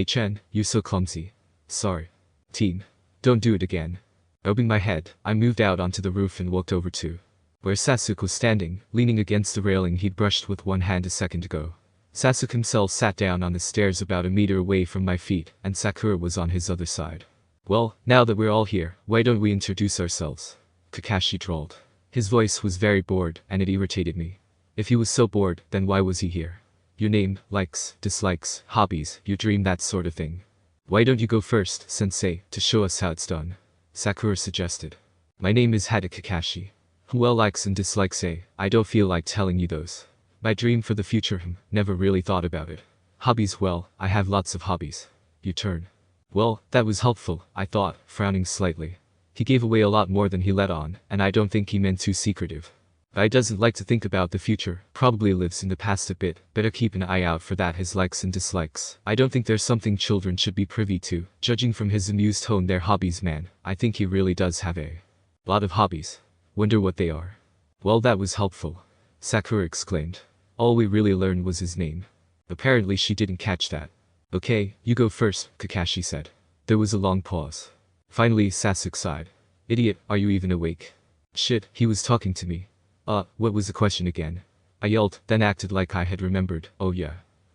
Chen, you're so clumsy. Sorry. Team. Don't do it again. Rubbing my head, I moved out onto the roof and walked over to where Sasuke was standing, leaning against the railing he'd brushed with one hand a second ago. Sasuke himself sat down on the stairs about a meter away from my feet, and Sakura was on his other side. Well, now that we're all here, why don't we introduce ourselves? Kakashi drawled. His voice was very bored, and it irritated me. If he was so bored, then why was he here? Your name, likes, dislikes, hobbies, your dream, that sort of thing. Why don't you go first, sensei, to show us how it's done? Sakura suggested. My name is Hada Kakashi. Well, likes and dislikes, I don't feel like telling you those. My dream for the future, never really thought about it. Hobbies, well, I have lots of hobbies. Your turn. Well, that was helpful, I thought, frowning slightly. He gave away a lot more than he let on, and I don't think he meant too secretive. I doesn't like to think about the future, probably lives in the past a bit, better keep an eye out for that his likes and dislikes. I don't think there's something children should be privy to, judging from his amused tone their hobbies man, I think he really does have a lot of hobbies. Wonder what they are. Well, that was helpful. Sakura exclaimed. All we really learned was his name. Apparently she didn't catch that. Okay, you go first, Kakashi said. There was a long pause. Finally Sasuke sighed. Idiot, are you even awake? Shit, he was talking to me. What was the question again? I yelled, then acted like I had remembered. Oh yeah.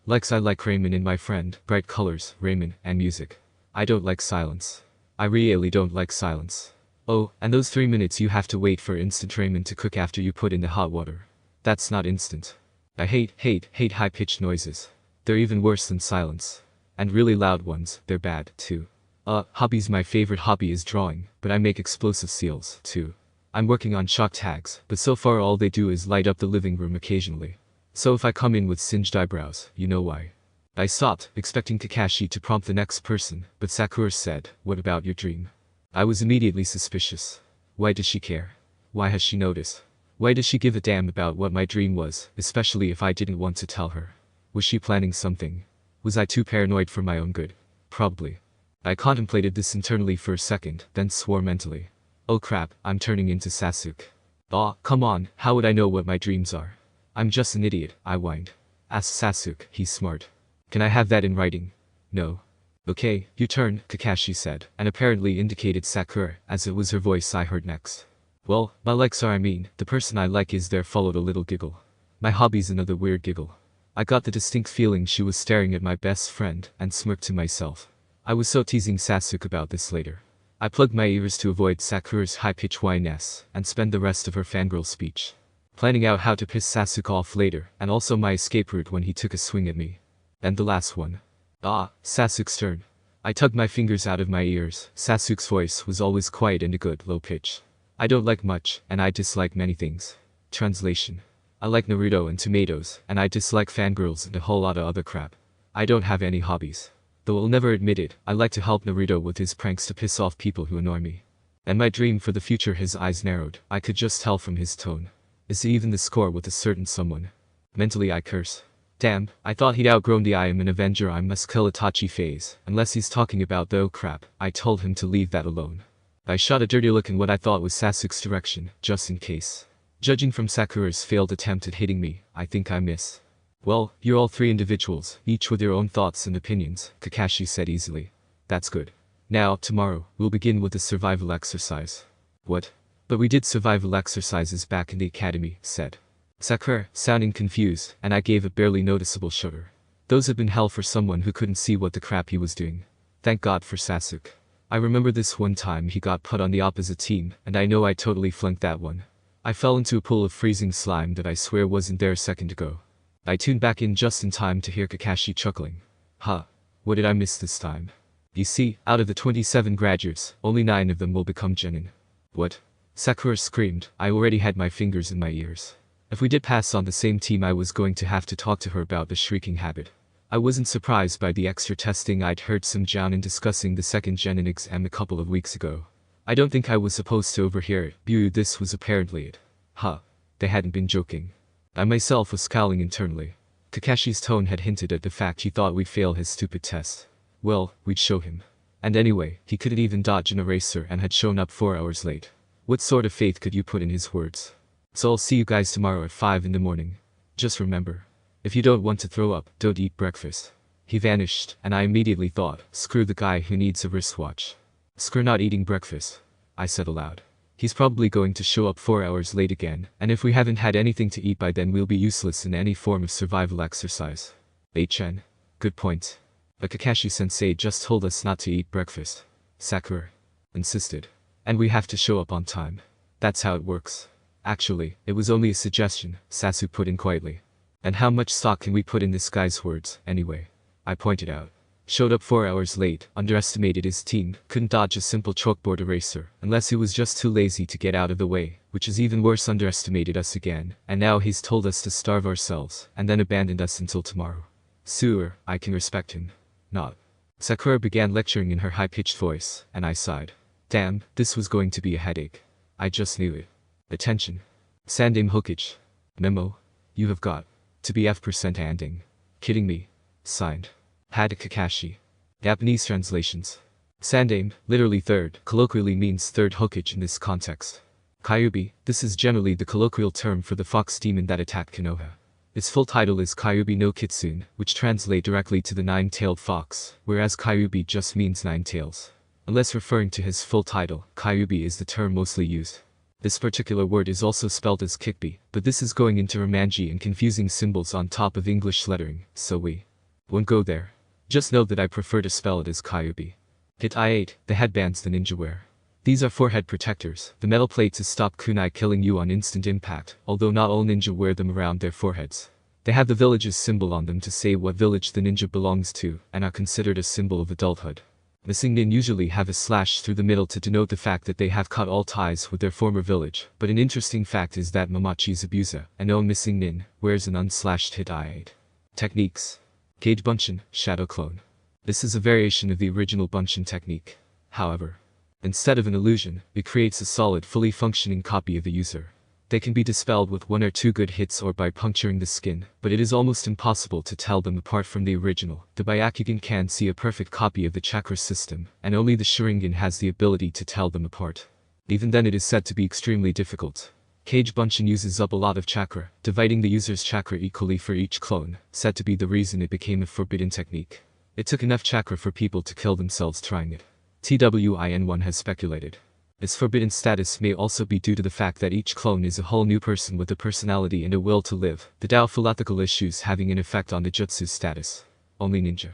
I like Raymond and my friend, bright colors, Raymond, and music. I don't like silence. I really don't like silence. Oh, and those 3 minutes you have to wait for instant ramen to cook after you put in the hot water. That's not instant. I hate high-pitched noises. They're even worse than silence. And really loud ones, they're bad, too. Hobbies. My favorite hobby is drawing, but I make explosive seals, too. I'm working on shock tags, but so far all they do is light up the living room occasionally. So if I come in with singed eyebrows, you know why. I stopped, expecting Kakashi to prompt the next person, but Sakura said, what about your dream? I was immediately suspicious. Why does she care? Why has she noticed? Why does she give a damn about what my dream was, especially if I didn't want to tell her? Was she planning something? Was I too paranoid for my own good? Probably. I contemplated this internally for a second, then swore mentally. Oh crap, I'm turning into Sasuke. Aw, come on, how would I know what my dreams are? I'm just an idiot, I whined. Ask Sasuke, he's smart. Can I have that in writing? No. Okay, your turn, Kakashi said, and apparently indicated Sakura, as it was her voice I heard next. Well, my likes are the person I like is there followed a little giggle. My hobby's another weird giggle. I got the distinct feeling she was staring at my best friend, and smirked to myself. I was so teasing Sasuke about this later. I plugged my ears to avoid Sakura's high-pitched whine-ness, and spent the rest of her fangirl speech planning out how to piss Sasuke off later, and also my escape route when he took a swing at me. And the last one. Sasuke's turn. I tugged my fingers out of my ears. Sasuke's voice was always quiet and a good low pitch. I don't like much, and I dislike many things. Translation. I like Naruto and tomatoes, and I dislike fangirls and a whole lot of other crap. I don't have any hobbies. Though I'll never admit it, I like to help Naruto with his pranks to piss off people who annoy me. And my dream for the future. His eyes narrowed, I could just tell from his tone. Is it even the score with a certain someone? Mentally I curse. Damn, I thought he'd outgrown the I am an Avenger I must kill Itachi phase, unless he's talking about the oh crap, I told him to leave that alone. I shot a dirty look in what I thought was Sasuke's direction, just in case. Judging from Sakura's failed attempt at hitting me, I think I miss. Well, you're all three individuals, each with your own thoughts and opinions, Kakashi said easily. That's good. Now, tomorrow, we'll begin with a survival exercise. What? But we did survival exercises back in the academy, said Sakura, sounding confused, and I gave a barely noticeable shudder. Those had been hell for someone who couldn't see what the crap he was doing. Thank God for Sasuke. I remember this one time he got put on the opposite team, and I know I totally flunked that one. I fell into a pool of freezing slime that I swear wasn't there a second ago. I tuned back in just in time to hear Kakashi chuckling. What did I miss this time? You see, out of the 27 graduates, only 9 of them will become genin. What? Sakura screamed. I already had my fingers in my ears. If we did pass on the same team I was going to have to talk to her about the shrieking habit. I wasn't surprised by the extra testing I'd heard some Jounin discussing the second genin exam a couple of weeks ago. I don't think I was supposed to overhear it. This was apparently it. They hadn't been joking. I myself was scowling internally. Kakashi's tone had hinted at the fact he thought we'd fail his stupid test. Well, we'd show him. And anyway, he couldn't even dodge an eraser and had shown up 4 hours late. What sort of faith could you put in his words? So I'll see you guys tomorrow at 5 in the morning. Just remember. If you don't want to throw up, don't eat breakfast. He vanished, and I immediately thought, screw the guy who needs a wristwatch. Screw not eating breakfast, I said aloud. He's probably going to show up 4 hours late again, and if we haven't had anything to eat by then we'll be useless in any form of survival exercise. Chen. Good point. But Kakashi-sensei just told us not to eat breakfast. Sakura insisted. And we have to show up on time. That's how it works. Actually, it was only a suggestion, Sasuke put in quietly. And how much stock can we put in this guy's words, anyway? I pointed out. Showed up 4 hours late, underestimated his team, couldn't dodge a simple chalkboard eraser, unless he was just too lazy to get out of the way, which is even worse, underestimated us again, and now he's told us to starve ourselves, and then abandoned us until tomorrow. Sewer, I can respect him. Not. Sakura began lecturing in her high-pitched voice, and I sighed. Damn, this was going to be a headache. I just knew it. Attention. Sandame Hokage. Memo. You have got to be F% ending. Kidding me. Signed. Had Kakashi. Japanese translations. Sandame, literally third, colloquially means third Hokage in this context. Kyuubi, this is generally the colloquial term for the fox demon that attacked Konoha. Its full title is Kyuubi no Kitsune, which translate directly to the nine-tailed fox, whereas Kyuubi just means nine tails. Unless referring to his full title, Kyuubi is the term mostly used. This particular word is also spelled as Kikbi, but this is going into Romanji and confusing symbols on top of English lettering, so we won't go there. Just know that I prefer to spell it as Kyuubi. Hit I-8, the headbands the ninja wear. These are forehead protectors, the metal plate to stop kunai killing you on instant impact, although not all ninja wear them around their foreheads. They have the village's symbol on them to say what village the ninja belongs to, and are considered a symbol of adulthood. Missing nin usually have a slash through the middle to denote the fact that they have cut all ties with their former village, but an interesting fact is that Mamachi's abuser, an own missing nin, wears an unslashed hit I-8. Techniques. Gauge Bunshin, Shadow Clone. This is a variation of the original Bunshin technique. However, instead of an illusion, it creates a solid, fully functioning copy of the user. They can be dispelled with one or two good hits or by puncturing the skin, but it is almost impossible to tell them apart from the original. The Byakugan can see a perfect copy of the chakra system, and only the Sharingan has the ability to tell them apart. Even then it is said to be extremely difficult. Kage Bunshin uses up a lot of chakra, dividing the user's chakra equally for each clone, said to be the reason it became a forbidden technique. It took enough chakra for people to kill themselves trying it. TWIN1 has speculated. Its forbidden status may also be due to the fact that each clone is a whole new person with a personality and a will to live, the doubtful ethical issues having an effect on the jutsu's status. Only ninja.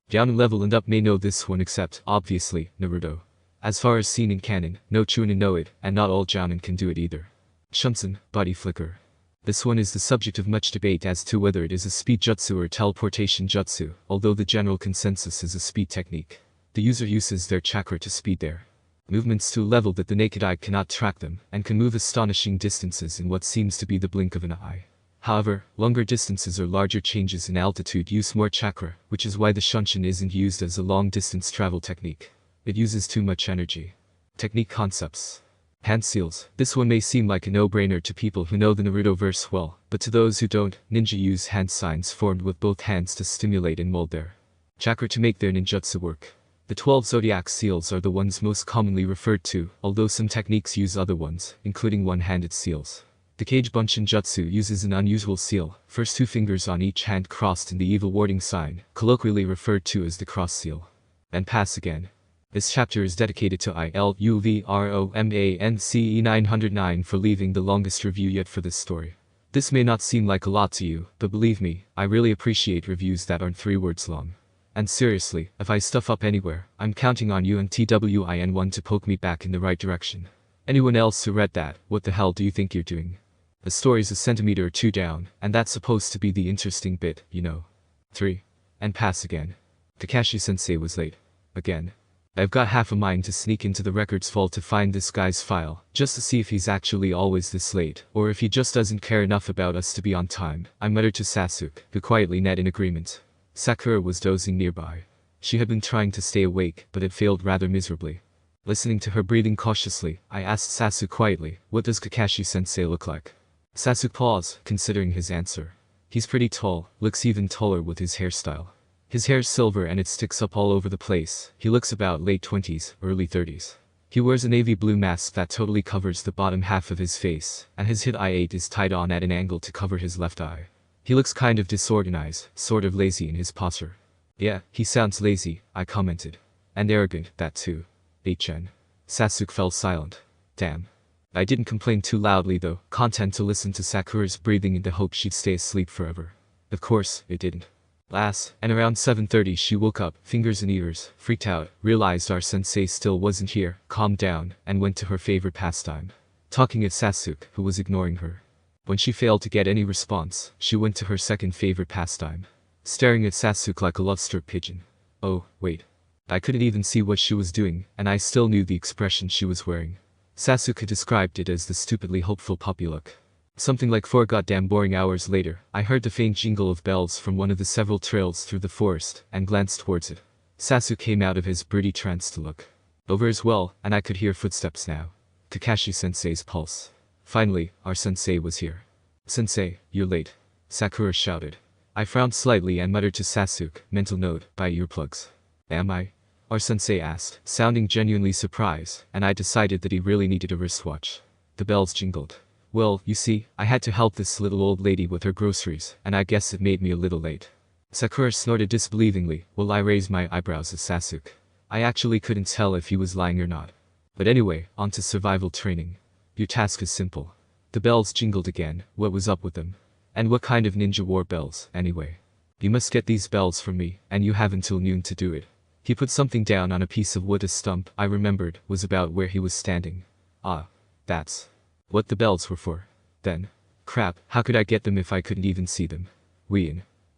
Down level and up may know this one except, obviously, Naruto. As far as seen in canon, no Chunin know it, and not all Jounin can do it either. Shunsen, Body Flicker. This one is the subject of much debate as to whether it is a speed jutsu or teleportation jutsu, although the general consensus is a speed technique. The user uses their chakra to speed their movements to a level that the naked eye cannot track them, and can move astonishing distances in what seems to be the blink of an eye. However, longer distances or larger changes in altitude use more chakra, which is why the Shunshin isn't used as a long-distance travel technique. It uses too much energy. Technique concepts. Hand seals. This one may seem like a no-brainer to people who know the Naruto verse well, but to those who don't, ninja use hand signs formed with both hands to stimulate and mold their chakra to make their ninjutsu work. The 12 zodiac seals are the ones most commonly referred to, although some techniques use other ones, including one-handed seals. The Kage Bunshin Jutsu uses an unusual seal, first two fingers on each hand crossed in the evil warding sign, colloquially referred to as the cross seal. And pass again. This chapter is dedicated to ILUVROMANCE 909 for leaving the longest review yet for this story. This may not seem like a lot to you, but believe me, I really appreciate reviews that aren't 3 words long. And seriously, if I stuff up anywhere, I'm counting on you and TWIN1 to poke me back in the right direction. Anyone else who read that, what the hell do you think you're doing? The story's a centimeter or two down, and that's supposed to be the interesting bit, you know. 3. And pass again. Kakashi-sensei was late. Again. I've got half a mind to sneak into the records vault to find this guy's file, just to see if he's actually always this late, or if he just doesn't care enough about us to be on time, I muttered to Sasuke, who quietly nodded in agreement. Sakura was dozing nearby. She had been trying to stay awake, but had failed rather miserably. Listening to her breathing cautiously, I asked Sasuke quietly, "What does Kakashi-sensei look like?" Sasuke paused, considering his answer. He's pretty tall, looks even taller with his hairstyle. His hair's silver and it sticks up all over the place. He looks about late 20s, early 30s. He wears a navy blue mask that totally covers the bottom half of his face, and his hit I-8 is tied on at an angle to cover his left eye. He looks kind of disorganized, sort of lazy in his posture. Yeah, he sounds lazy, I commented. And arrogant, that too. HN. Sasuke fell silent. Damn. I didn't complain too loudly though, content to listen to Sakura's breathing in the hope she'd stay asleep forever. Of course, it didn't. And around 7:30 she woke up, fingers and ears, freaked out, realized our sensei still wasn't here, calmed down, and went to her favorite pastime. Talking at Sasuke, who was ignoring her. When she failed to get any response, she went to her second favorite pastime. Staring at Sasuke like a love-struck pigeon. Oh, wait. I couldn't even see what she was doing, and I still knew the expression she was wearing. Sasuke described it as the stupidly hopeful puppy look. Something like 4 goddamn boring hours later, I heard the faint jingle of bells from one of the several trails through the forest, and glanced towards it. Sasuke came out of his broody trance to look over as well, and I could hear footsteps now. Kakashi-sensei's pulse. Finally, our sensei was here. Sensei, you're late. Sakura shouted. I frowned slightly and muttered to Sasuke, mental note, buy earplugs. Am I? Our sensei asked, sounding genuinely surprised, and I decided that he really needed a wristwatch. The bells jingled. Well, you see, I had to help this little old lady with her groceries, and I guess it made me a little late. Sakura snorted disbelievingly, while I raised my eyebrows at Sasuke. I actually couldn't tell if he was lying or not. But anyway, on to survival training. Your task is simple. The bells jingled again, what was up with them? And what kind of ninja war bells, anyway? You must get these bells from me, and you have until noon to do it. He put something down on a piece of wood. A stump, I remembered, was about where he was standing. Ah, that's what the bells were for. Then. Crap, how could I get them if I couldn't even see them?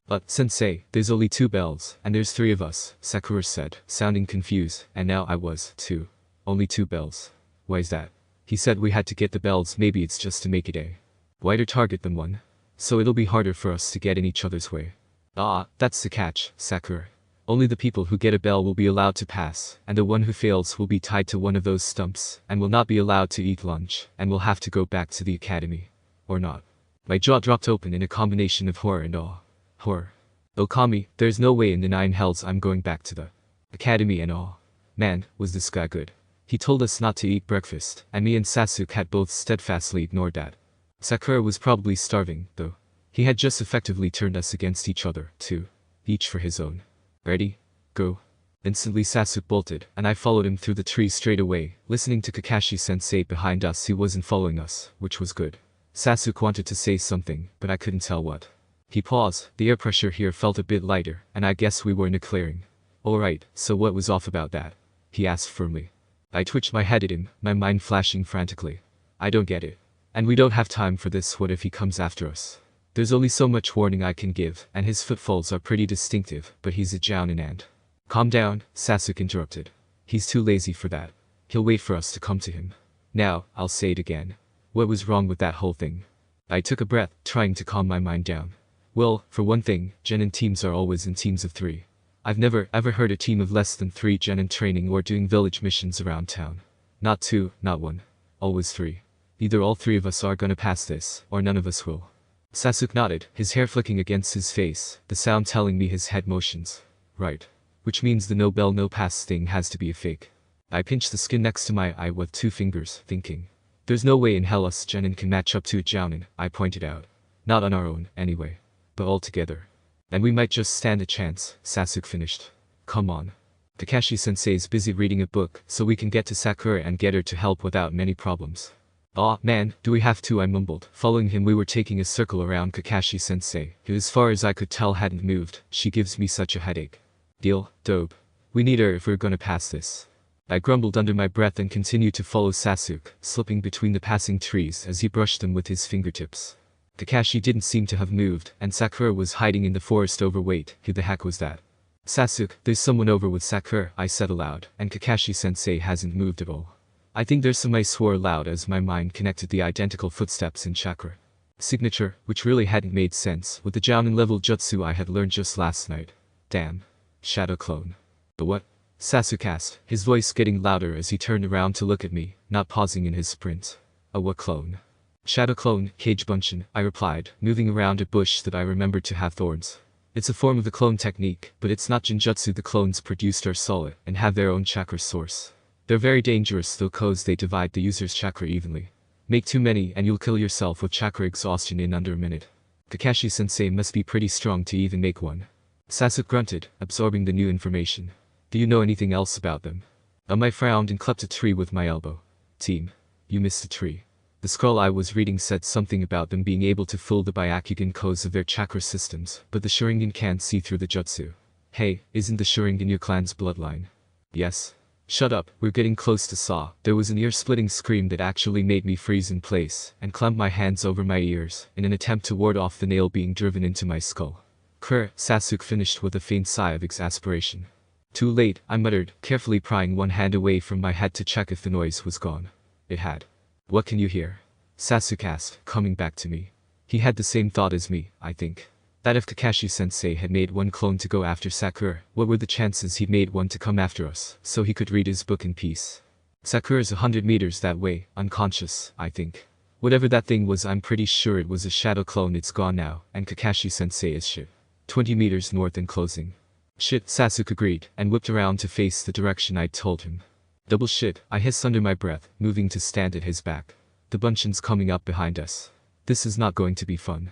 But, sensei, there's only 2 bells, and there's 3 of us, Sakura said, sounding confused, and now I was, too. Only 2 bells. Why is that? He said we had to get the bells. Maybe it's just to make it a wider target than one. So it'll be harder for us to get in each other's way. Ah, that's the catch, Sakura. Only the people who get a bell will be allowed to pass, and the one who fails will be tied to one of those stumps, and will not be allowed to eat lunch, and will have to go back to the academy. Or not. My jaw dropped open in a combination of horror and awe. Horror. Okami, there's no way in the 9 hells I'm going back to the academy and awe. Man, was this guy good. He told us not to eat breakfast, and me and Sasuke had both steadfastly ignored that. Sakura was probably starving, though. He had just effectively turned us against each other, too. Each for his own. Ready? Go. Instantly Sasuke bolted, and I followed him through the trees straight away, listening to Kakashi-sensei behind us. He wasn't following us, which was good. Sasuke wanted to say something, but I couldn't tell what. He paused. The air pressure here felt a bit lighter, and I guess we were in a clearing. Alright, so what was off about that? He asked firmly. I twitched my head at him, my mind flashing frantically. I don't get it. And we don't have time for this. What if he comes after us? There's only so much warning I can give, and his footfalls are pretty distinctive, but he's a jounin and. Calm down, Sasuke interrupted. He's too lazy for that. He'll wait for us to come to him. Now, I'll say it again. What was wrong with that whole thing? I took a breath, trying to calm my mind down. Well, for one thing, genin teams are always in teams of 3. I've never ever heard a team of less than 3 genin training or doing village missions around town. Not 2, not 1. Always 3. Either all 3 of us are gonna pass this, or none of us will. Sasuke nodded, his hair flicking against his face, the sound telling me his head motions. Right. Which means the no bell no pass thing has to be a fake. I pinched the skin next to my eye with 2 fingers, thinking. There's no way in hell us genin can match up to a jounin, I pointed out. Not on our own, anyway. But all together. And we might just stand a chance, Sasuke finished. Come on. Kakashi-sensei's busy reading a book, so we can get to Sakura and get her to help without many problems. Aw, man, do we have to? I mumbled. Following him we were taking a circle around Kakashi-sensei, who as far as I could tell hadn't moved. She gives me such a headache. Deal, dope. We need her if we're gonna pass this. I grumbled under my breath and continued to follow Sasuke, slipping between the passing trees as he brushed them with his fingertips. Kakashi didn't seem to have moved, and Sakura was hiding in the forest overweight. Who the heck was that? Sasuke, there's someone over with Sakura, I said aloud, and Kakashi-sensei hasn't moved at all. I think there's some. I swore aloud as my mind connected the identical footsteps in chakra signature, which really hadn't made sense with the jounin level jutsu I had learned just last night. Damn. Shadow clone. The what? Sasuke asked, his voice getting louder as he turned around to look at me, not pausing in his sprint. A what clone? Shadow clone, Kage Bunshin, I replied, moving around a bush that I remembered to have thorns. It's a form of the clone technique, but it's not Jinjutsu. The clones produced are solid and have their own chakra source. They're very dangerous though cause they divide the user's chakra evenly. Make too many and you'll kill yourself with chakra exhaustion in under a minute. Kakashi-sensei must be pretty strong to even make one. Sasuke grunted, absorbing the new information. Do you know anything else about them? I frowned and clapped a tree with my elbow. Team. You missed a tree. The scroll I was reading said something about them being able to fool the Byakugan codes of their chakra systems, but the Sharingan can't see through the jutsu. Hey, isn't the Sharingan your clan's bloodline? Yes. Shut up, we're getting close to Saw. There was an ear-splitting scream that actually made me freeze in place, and clamp my hands over my ears, in an attempt to ward off the nail being driven into my skull. Krr, Sasuke finished with a faint sigh of exasperation. Too late, I muttered, carefully prying one hand away from my head to check if the noise was gone. It had. What can you hear? Sasuke asked, coming back to me. He had the same thought as me, I think. That if Kakashi-sensei had made one clone to go after Sakura, what were the chances he'd made one to come after us, so he could read his book in peace? Sakura's 100 meters that way, unconscious, I think. Whatever that thing was, I'm pretty sure it was a shadow clone. It's gone now, and Kakashi-sensei is shit. 20 meters north and closing. Shit, Sasuke agreed, and whipped around to face the direction I'd told him. Double shit, I hissed under my breath, moving to stand at his back. The Bunshin's coming up behind us. This is not going to be fun.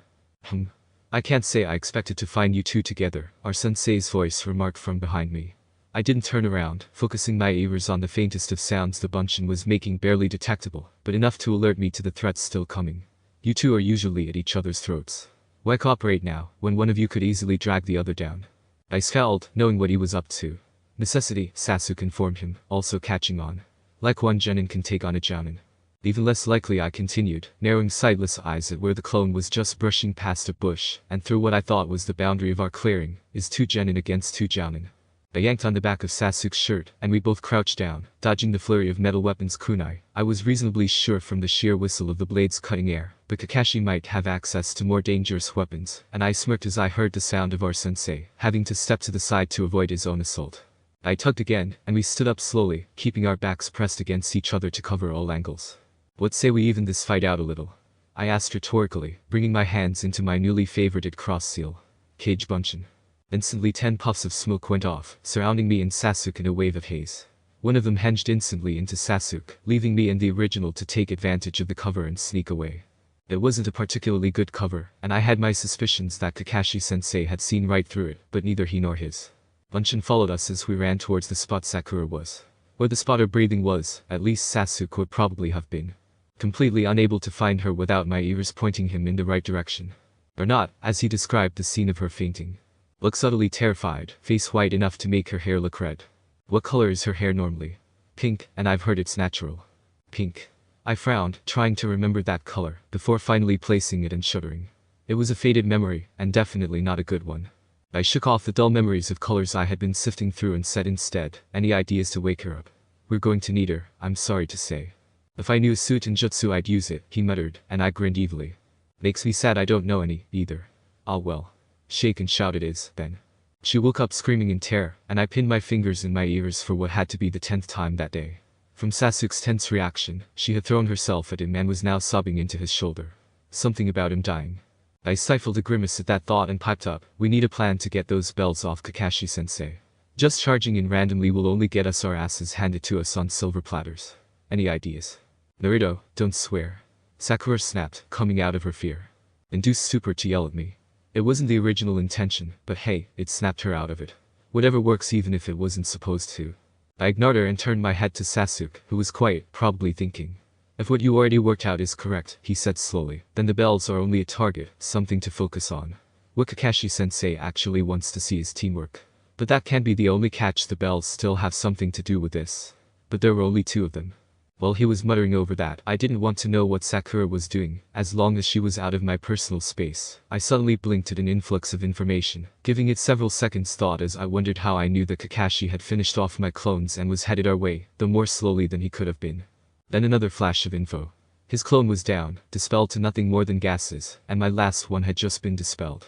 I can't say I expected to find you two together, our sensei's voice remarked from behind me. I didn't turn around, focusing my ears on the faintest of sounds the Bunshin was making, barely detectable, but enough to alert me to the threats still coming. You two are usually at each other's throats. Why cooperate now, when one of you could easily drag the other down? I scowled, knowing what he was up to. Necessity, Sasuke informed him, also catching on. Like one genin can take on a jounin. Even less likely, I continued, narrowing sightless eyes at where the clone was just brushing past a bush, and through what I thought was the boundary of our clearing, is 2 genin against 2 jounin. I yanked on the back of Sasuke's shirt, and we both crouched down, dodging the flurry of metal weapons kunai. I was reasonably sure from the sheer whistle of the blades cutting air, but Kakashi might have access to more dangerous weapons, and I smirked as I heard the sound of our sensei, having to step to the side to avoid his own assault. I tugged again, and we stood up slowly, keeping our backs pressed against each other to cover all angles. What say we even this fight out a little? I asked rhetorically, bringing my hands into my newly favorited cross seal. Cage Bunshin. Instantly 10 puffs of smoke went off, surrounding me and Sasuke in a wave of haze. One of them hinged instantly into Sasuke, leaving me and the original to take advantage of the cover and sneak away. It wasn't a particularly good cover, and I had my suspicions that Kakashi-sensei had seen right through it, but neither he nor his Bunshin followed us as we ran towards the spot Sakura was. Where the spot her breathing was, at least Sasuke would probably have been. Completely unable to find her without my ears pointing him in the right direction. Or not, as he described the scene of her fainting. Looked subtly terrified, face white enough to make her hair look red. What color is her hair normally? Pink, and I've heard it's natural. Pink. I frowned, trying to remember that color, before finally placing it and shuddering. It was a faded memory, and definitely not a good one. I shook off the dull memories of colors I had been sifting through and said instead, any ideas to wake her up? We're going to need her, I'm sorry to say. If I knew a suit and jutsu I'd use it, he muttered, and I grinned evilly. Makes me sad I don't know any, either. Ah well. Shake and shout it is, then. She woke up screaming in terror, and I pinned my fingers in my ears for what had to be the 10th time that day. From Sasuke's tense reaction, she had thrown herself at him and was now sobbing into his shoulder. Something about him dying. I stifled a grimace at that thought and piped up, we need a plan to get those bells off Kakashi-sensei. Just charging in randomly will only get us our asses handed to us on silver platters. Any ideas? Naruto, don't swear. Sakura snapped, coming out of her fear. Induced stupor to yell at me. It wasn't the original intention, but hey, it snapped her out of it. Whatever works even if it wasn't supposed to. I ignored her and turned my head to Sasuke, who was quiet, probably thinking. If what you already worked out is correct, he said slowly, then the bells are only a target, something to focus on. What Kakashi-sensei actually wants to see is teamwork. But that can't be the only catch, the bells still have something to do with this. But there were only 2 of them. While he was muttering over that, I didn't want to know what Sakura was doing, as long as she was out of my personal space. I suddenly blinked at an influx of information, giving it several seconds thought as I wondered how I knew that Kakashi had finished off my clones and was headed our way, though more slowly than he could have been. Then another flash of info. His clone was down, dispelled to nothing more than gases, and my last one had just been dispelled.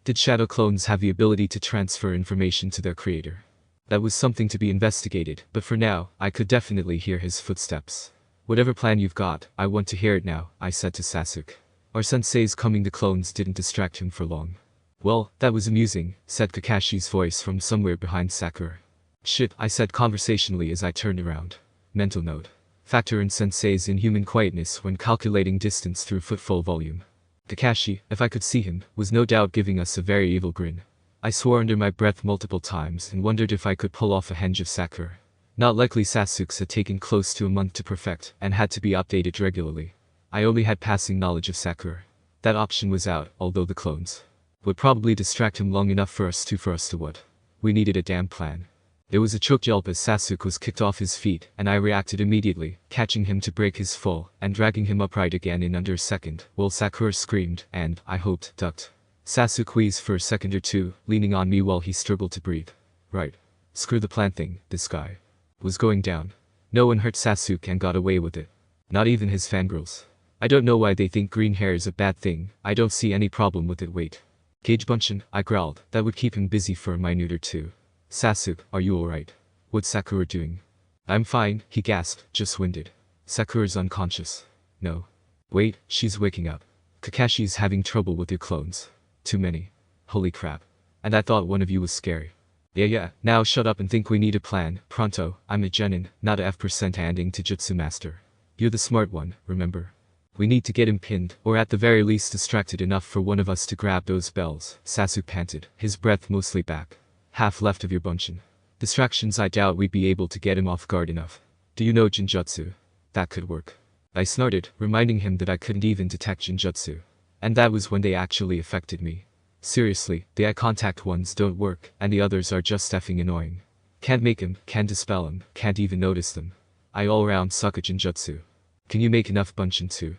Did shadow clones have the ability to transfer information to their creator? That was something to be investigated, but for now, I could definitely hear his footsteps. Whatever plan you've got, I want to hear it now, I said to Sasuke. Our sensei's coming to clones didn't distract him for long. Well, that was amusing, said Kakashi's voice from somewhere behind Sakura. Shit, I said conversationally as I turned around. Mental note. Factor in sensei's inhuman quietness when calculating distance through footfall volume. Kakashi, if I could see him, was no doubt giving us a very evil grin. I swore under my breath multiple times and wondered if I could pull off a henge of Sakura. Not likely. Sasuke's had taken close to a month to perfect and had to be updated regularly. I only had passing knowledge of Sakura. That option was out, although the clones would probably distract him long enough for us to what? We needed a damn plan. There was a choked yelp as Sasuke was kicked off his feet, and I reacted immediately, catching him to break his fall and dragging him upright again in under a second, while Sakura screamed and, I hoped, ducked. Sasuke wheezed for a second or two, leaning on me while he struggled to breathe. Right. Screw the plan thing, this guy was going down. No one hurt Sasuke and got away with it. Not even his fangirls. I don't know why they think green hair is a bad thing. I don't see any problem with it. Wait. Gage Bunchin, I growled. That would keep him busy for a minute or two. Sasuke, are you alright? What's Sakura doing? I'm fine, he gasped, just winded. Sakura's unconscious. No. Wait, she's waking up. Kakashi's having trouble with your clones. Too many. Holy crap. And I thought one of you was scary. Yeah, now shut up and think we need a plan, pronto. I'm a genin, not a F% handing to Jutsu Master. You're the smart one, remember? We need to get him pinned, or at the very least distracted enough for one of us to grab those bells, Sasuke panted, his breath mostly back. Half left of your bunchin. Distractions, I doubt we'd be able to get him off guard enough. Do you know Jinjutsu? That could work. I snorted, reminding him that I couldn't even detect Jinjutsu. And that was when they actually affected me. Seriously, the eye contact ones don't work, and the others are just effing annoying. Can't make him, can't dispel him, can't even notice them. I all around suck at Jinjutsu. Can you make enough bunchin too?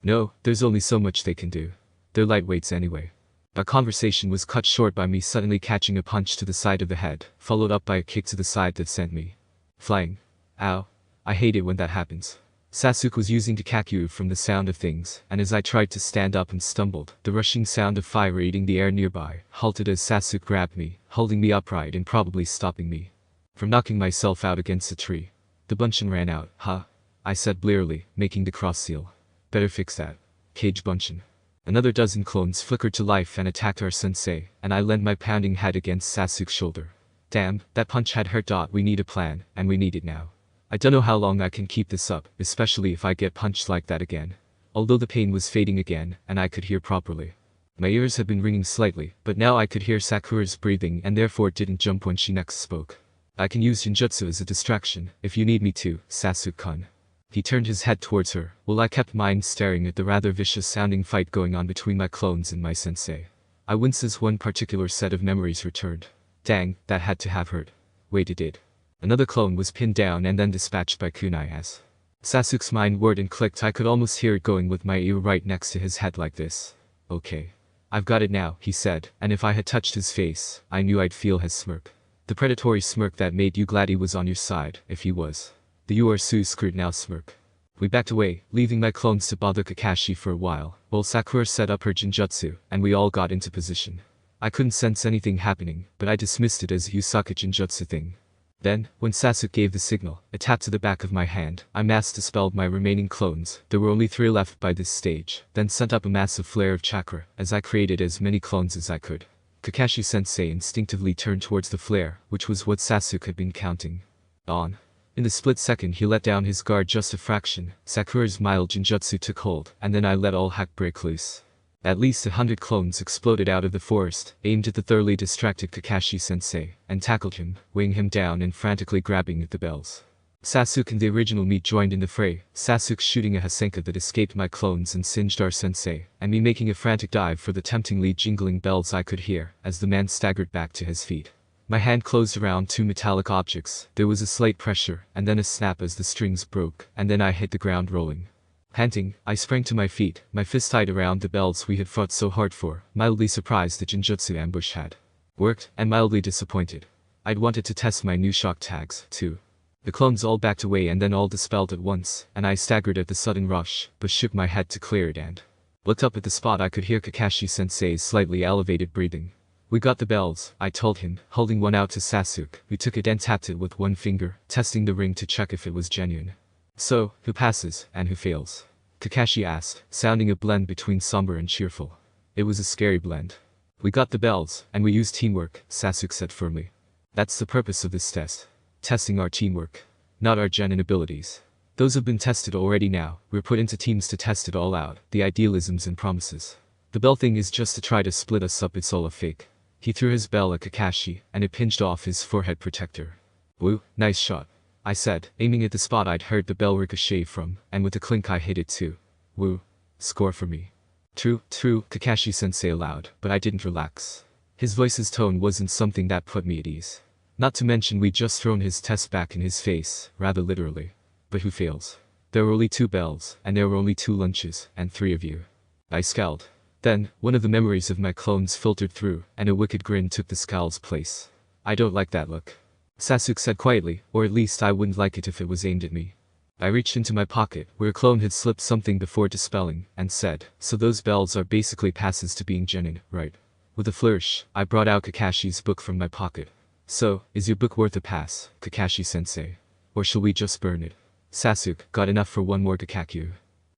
No, there's only so much they can do. They're lightweights anyway. Our conversation was cut short by me suddenly catching a punch to the side of the head, followed up by a kick to the side that sent me flying. Ow. I hate it when that happens. Sasuke was using Kakakyu from the sound of things, and as I tried to stand up and stumbled, the rushing sound of fire eating the air nearby halted as Sasuke grabbed me, holding me upright and probably stopping me from knocking myself out against a tree. The bunchin ran out, huh? I said blearily, making the cross seal. Better fix that. Cage bunchin. Another dozen clones flickered to life and attacked our sensei, and I leaned my pounding head against Sasuke's shoulder. Damn, that punch had hurt. We need a plan, and we need it now. I don't know how long I can keep this up, especially if I get punched like that again. Although the pain was fading again, and I could hear properly. My ears had been ringing slightly, but now I could hear Sakura's breathing and therefore didn't jump when she next spoke. I can use Jinjutsu as a distraction, if you need me to, Sasuke-kun. He turned his head towards her, while I kept mine staring at the rather vicious-sounding fight going on between my clones and my sensei. I winced as one particular set of memories returned. Dang, that had to have hurt. Wait, it did. Another clone was pinned down and then dispatched by kunai as Sasuke's mind whirred and clicked. I could almost hear it going with my ear right next to his head like this. Okay. I've got it now, he said, and if I had touched his face, I knew I'd feel his smirk. The predatory smirk that made you glad he was on your side, if he was. The you are so screwed now smirk. We backed away, leaving my clones to bother Kakashi for a while Sakura set up her Jinjutsu, and we all got into position. I couldn't sense anything happening, but I dismissed it as a you suck at Jinjutsu thing. Then, when Sasuke gave the signal, a tap to the back of my hand, I mass dispelled my remaining clones, there were only 3 left by this stage, then sent up a massive flare of chakra, as I created as many clones as I could. Kakashi-sensei instinctively turned towards the flare, which was what Sasuke had been counting on. In the split second he let down his guard just a fraction, Sakura's mild Jinjutsu took hold, and then I let all heck break loose. At least 100 clones exploded out of the forest, aimed at the thoroughly distracted Kakashi-sensei, and tackled him, weighing him down and frantically grabbing at the bells. Sasuke and the original me joined in the fray, Sasuke shooting a Hasenka that escaped my clones and singed our sensei, and me making a frantic dive for the temptingly jingling bells I could hear, as the man staggered back to his feet. My hand closed around 2 metallic objects, there was a slight pressure, and then a snap as the strings broke, and then I hit the ground rolling. Panting, I sprang to my feet, my fist tight around the bells we had fought so hard for, mildly surprised the Jinjutsu ambush had worked, and mildly disappointed. I'd wanted to test my new shock tags, too. The clones all backed away and then all dispelled at once, and I staggered at the sudden rush, but shook my head to clear it and looked up at the spot. I could hear Kakashi-sensei's slightly elevated breathing. We got the bells, I told him, holding one out to Sasuke, who took it and tapped it with one finger, testing the ring to check if it was genuine. So, who passes, and who fails? Kakashi asked, sounding a blend between somber and cheerful. It was a scary blend. We got the bells, and we used teamwork, Sasuke said firmly. That's the purpose of this test. Testing our teamwork. Not our genin abilities. Those have been tested already now, we're put into teams to test it all out, the idealisms and promises. The bell thing is just to try to split us up, it's all a fake. He threw his bell at Kakashi, and it pinched off his forehead protector. Woo, nice shot. I said, aiming at the spot I'd heard the bell ricochet from, and with a clink I hit it too. Woo. Score for me. True, Kakashi-sensei allowed, but I didn't relax. His voice's tone wasn't something that put me at ease. Not to mention we'd just thrown his test back in his face, rather literally. But who fails? There were only 2 bells, and there were only 2 lunches, and 3 of you. I scowled. Then, one of the memories of my clones filtered through, and a wicked grin took the scowl's place. I don't like that look. Sasuke said quietly, or at least I wouldn't like it if it was aimed at me. I reached into my pocket, where a clone had slipped something before dispelling, and said, "So those bells are basically passes to being genin, right?" With a flourish, I brought out Kakashi's book from my pocket. "So, is your book worth a pass, Kakashi-sensei? Or shall we just burn it?" Sasuke got enough for one more Gakakyu.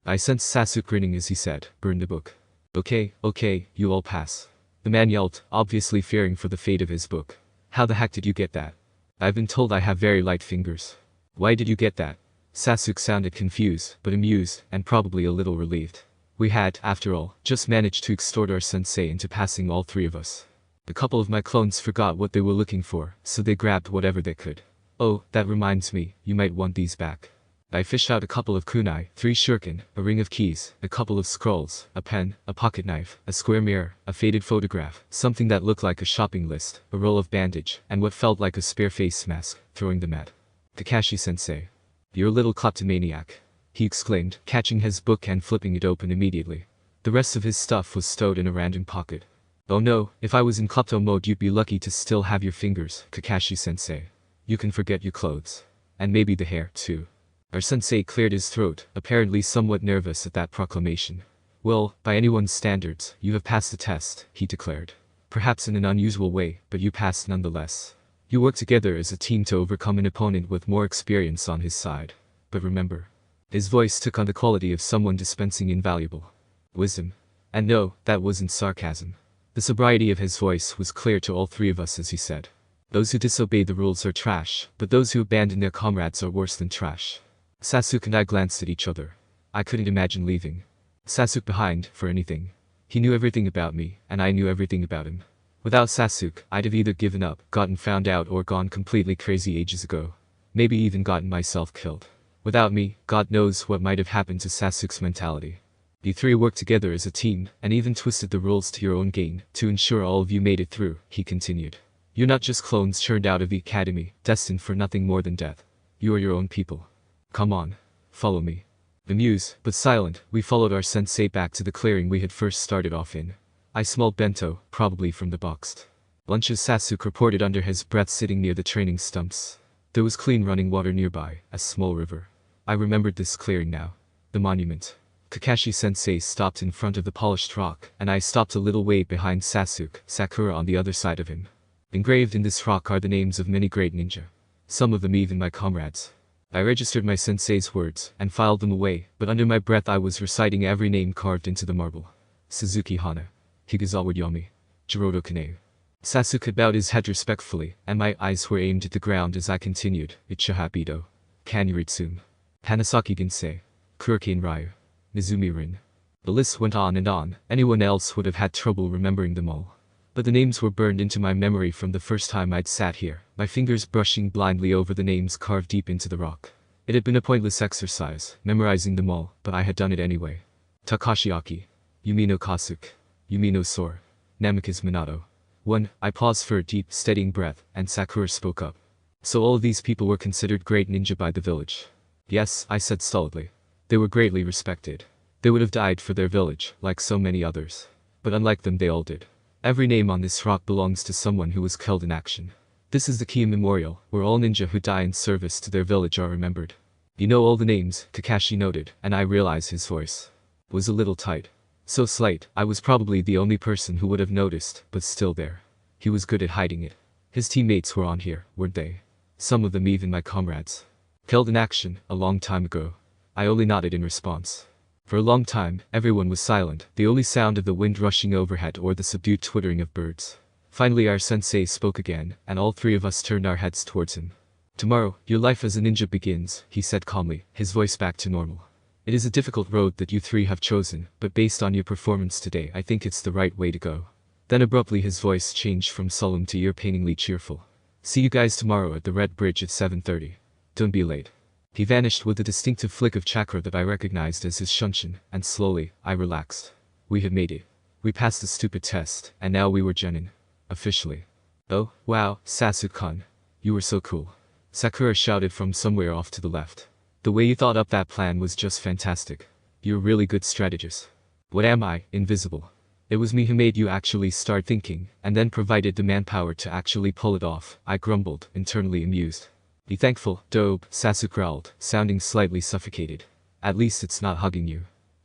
I sensed Sasuke grinning as he said, "Burn the book." Okay, you all pass." The man yelled, obviously fearing for the fate of his book. "How the heck did you get that?" "I've been told I have very light fingers." "Why did you get that?" Sasuke sounded confused, but amused, and probably a little relieved. We had, after all, just managed to extort our sensei into passing all three of us. A couple of my clones forgot what they were looking for, so they grabbed whatever they could. "Oh, that reminds me, you might want these back." I fished out a couple of kunai, 3 shuriken, a ring of keys, a couple of scrolls, a pen, a pocket knife, a square mirror, a faded photograph, something that looked like a shopping list, a roll of bandage, and what felt like a spare face mask, throwing them at Kakashi-sensei. "You're a little kleptomaniac," he exclaimed, catching his book and flipping it open immediately. The rest of his stuff was stowed in a random pocket. "Oh no, if I was in klepto mode you'd be lucky to still have your fingers, Kakashi-sensei. You can forget your clothes. And maybe the hair, too." Our sensei cleared his throat, apparently somewhat nervous at that proclamation. "Well, by anyone's standards, you have passed the test," he declared. "Perhaps in an unusual way, but you passed nonetheless. You work together as a team to overcome an opponent with more experience on his side. But remember." His voice took on the quality of someone dispensing invaluable wisdom. And no, that wasn't sarcasm. The sobriety of his voice was clear to all three of us as he said, "Those who disobey the rules are trash, but those who abandon their comrades are worse than trash." Sasuke and I glanced at each other. I couldn't imagine leaving Sasuke behind for anything. He knew everything about me, and I knew everything about him. Without Sasuke, I'd have either given up, gotten found out, or gone completely crazy ages ago. Maybe even gotten myself killed. Without me, God knows what might have happened to Sasuke's mentality. You three worked together as a team, and even twisted the rules to your own gain, to ensure all of you made it through, he continued. You're not just clones churned out of the academy, destined for nothing more than death. You are your own people. Come on. Follow me. Bemused, but silent, we followed our sensei back to the clearing we had first started off in. I smelled bento, probably from the boxed lunches Sasuke reported under his breath sitting near the training stumps. There was clean running water nearby, a small river. I remembered this clearing now. The monument. Kakashi-sensei stopped in front of the polished rock, and I stopped a little way behind Sasuke, Sakura on the other side of him. Engraved in this rock are the names of many great ninja. Some of them even my comrades. I registered my sensei's words, and filed them away, but under my breath I was reciting every name carved into the marble. Suzuki Hana. Higazawa Yomi. Jiroto Kaneu. Sasuke bowed his head respectfully, and my eyes were aimed at the ground as I continued, Ichiha Bido. Kanuritsum. Hanasaki Ginsei. Kurokin Ryu. Mizumi Rin. The list went on and on, anyone else would have had trouble remembering them all. But the names were burned into my memory from the first time I'd sat here, my fingers brushing blindly over the names carved deep into the rock. It had been a pointless exercise, memorizing them all, but I had done it anyway. Takashi Aki. Yumino Kasuke. Yumino Sor. Namikaze Minato. 1. I paused for a deep, steadying breath, and Sakura spoke up. So all of these people were considered great ninja by the village. Yes, I said stolidly. They were greatly respected. They would have died for their village, like so many others. But unlike them they all did. Every name on this rock belongs to someone who was killed in action. This is the key memorial, where all ninja who die in service to their village are remembered. You know all the names, Kakashi noted, and I realized his voice was a little tight. So slight, I was probably the only person who would have noticed, but still there. He was good at hiding it. His teammates were on here, weren't they? Some of them even my comrades. Killed in action, a long time ago. I only nodded in response. For a long time, everyone was silent, the only sound of the wind rushing overhead or the subdued twittering of birds. Finally our sensei spoke again, and all three of us turned our heads towards him. Tomorrow, your life as a ninja begins, he said calmly, his voice back to normal. It is a difficult road that you three have chosen, but based on your performance today I think it's the right way to go. Then abruptly his voice changed from solemn to ear-painingly cheerful. See you guys tomorrow at the Red Bridge at 7:30. Don't be late. He vanished with a distinctive flick of chakra that I recognized as his shunshin, and slowly, I relaxed. We had made it. We passed the stupid test, and now we were genin. Officially. Oh, wow, Sasuke-kun. You were so cool. Sakura shouted from somewhere off to the left. The way you thought up that plan was just fantastic. You're a really good strategist. What am I, invisible? It was me who made you actually start thinking, and then provided the manpower to actually pull it off, I grumbled, internally amused. Be thankful, dope, Sasuke growled, sounding slightly suffocated. At least it's not hugging you.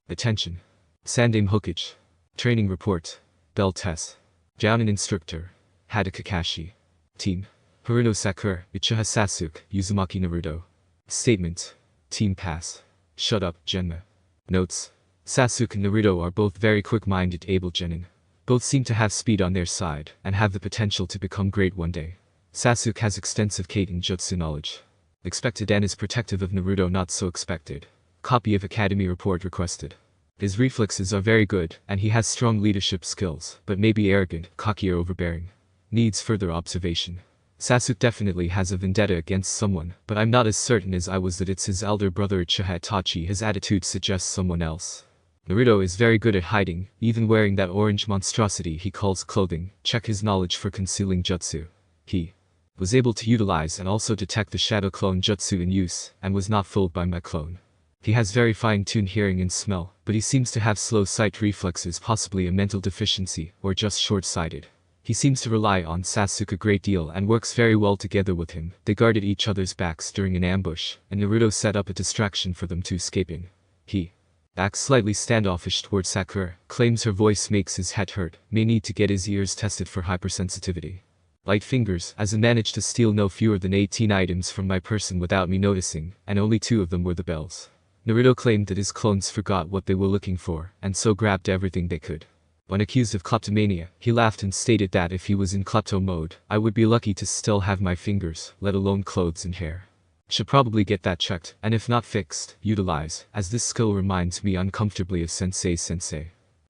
Attention. Sandame Hokage. Training report. Bell test. Jounin instructor. Hada Kakashi. Team. Haruno Sakura, Uchiha Sasuke, Uzumaki Naruto. Statement. Team pass. Shut up, Genma. Notes. Sasuke and Naruto are both very quick-minded able genin. Both seem to have speed on their side, and have the potential to become great one day. Sasuke has extensive Kaiten jutsu knowledge. Expected and is protective of Naruto not so expected. Copy of Academy report requested. His reflexes are very good, and he has strong leadership skills, but may be arrogant, cocky or overbearing. Needs further observation. Sasuke definitely has a vendetta against someone, but I'm not as certain as I was that it's his elder brother Uchiha Itachi. His attitude suggests someone else. Naruto is very good at hiding, even wearing that orange monstrosity he calls clothing. Check his knowledge for concealing jutsu. He was able to utilize and also detect the shadow clone jutsu in use, and was not fooled by my clone. He has very fine-tuned hearing and smell, but he seems to have slow sight reflexes, possibly a mental deficiency, or just short-sighted. He seems to rely on Sasuke a great deal and works very well together with him. They guarded each other's backs during an ambush, and Naruto set up a distraction for them to escape in. He acts slightly standoffish towards Sakura, claims her voice makes his head hurt, may need to get his ears tested for hypersensitivity. Light fingers, as I managed to steal no fewer than 18 items from my person without me noticing, and only 2 of them were the bells. Naruto claimed that his clones forgot what they were looking for, and so grabbed everything they could. When accused of kleptomania, he laughed and stated that if he was in klepto mode, I would be lucky to still have my fingers, let alone clothes and hair. Should probably get that checked, and if not fixed, utilize, as this skill reminds me uncomfortably of Sensei.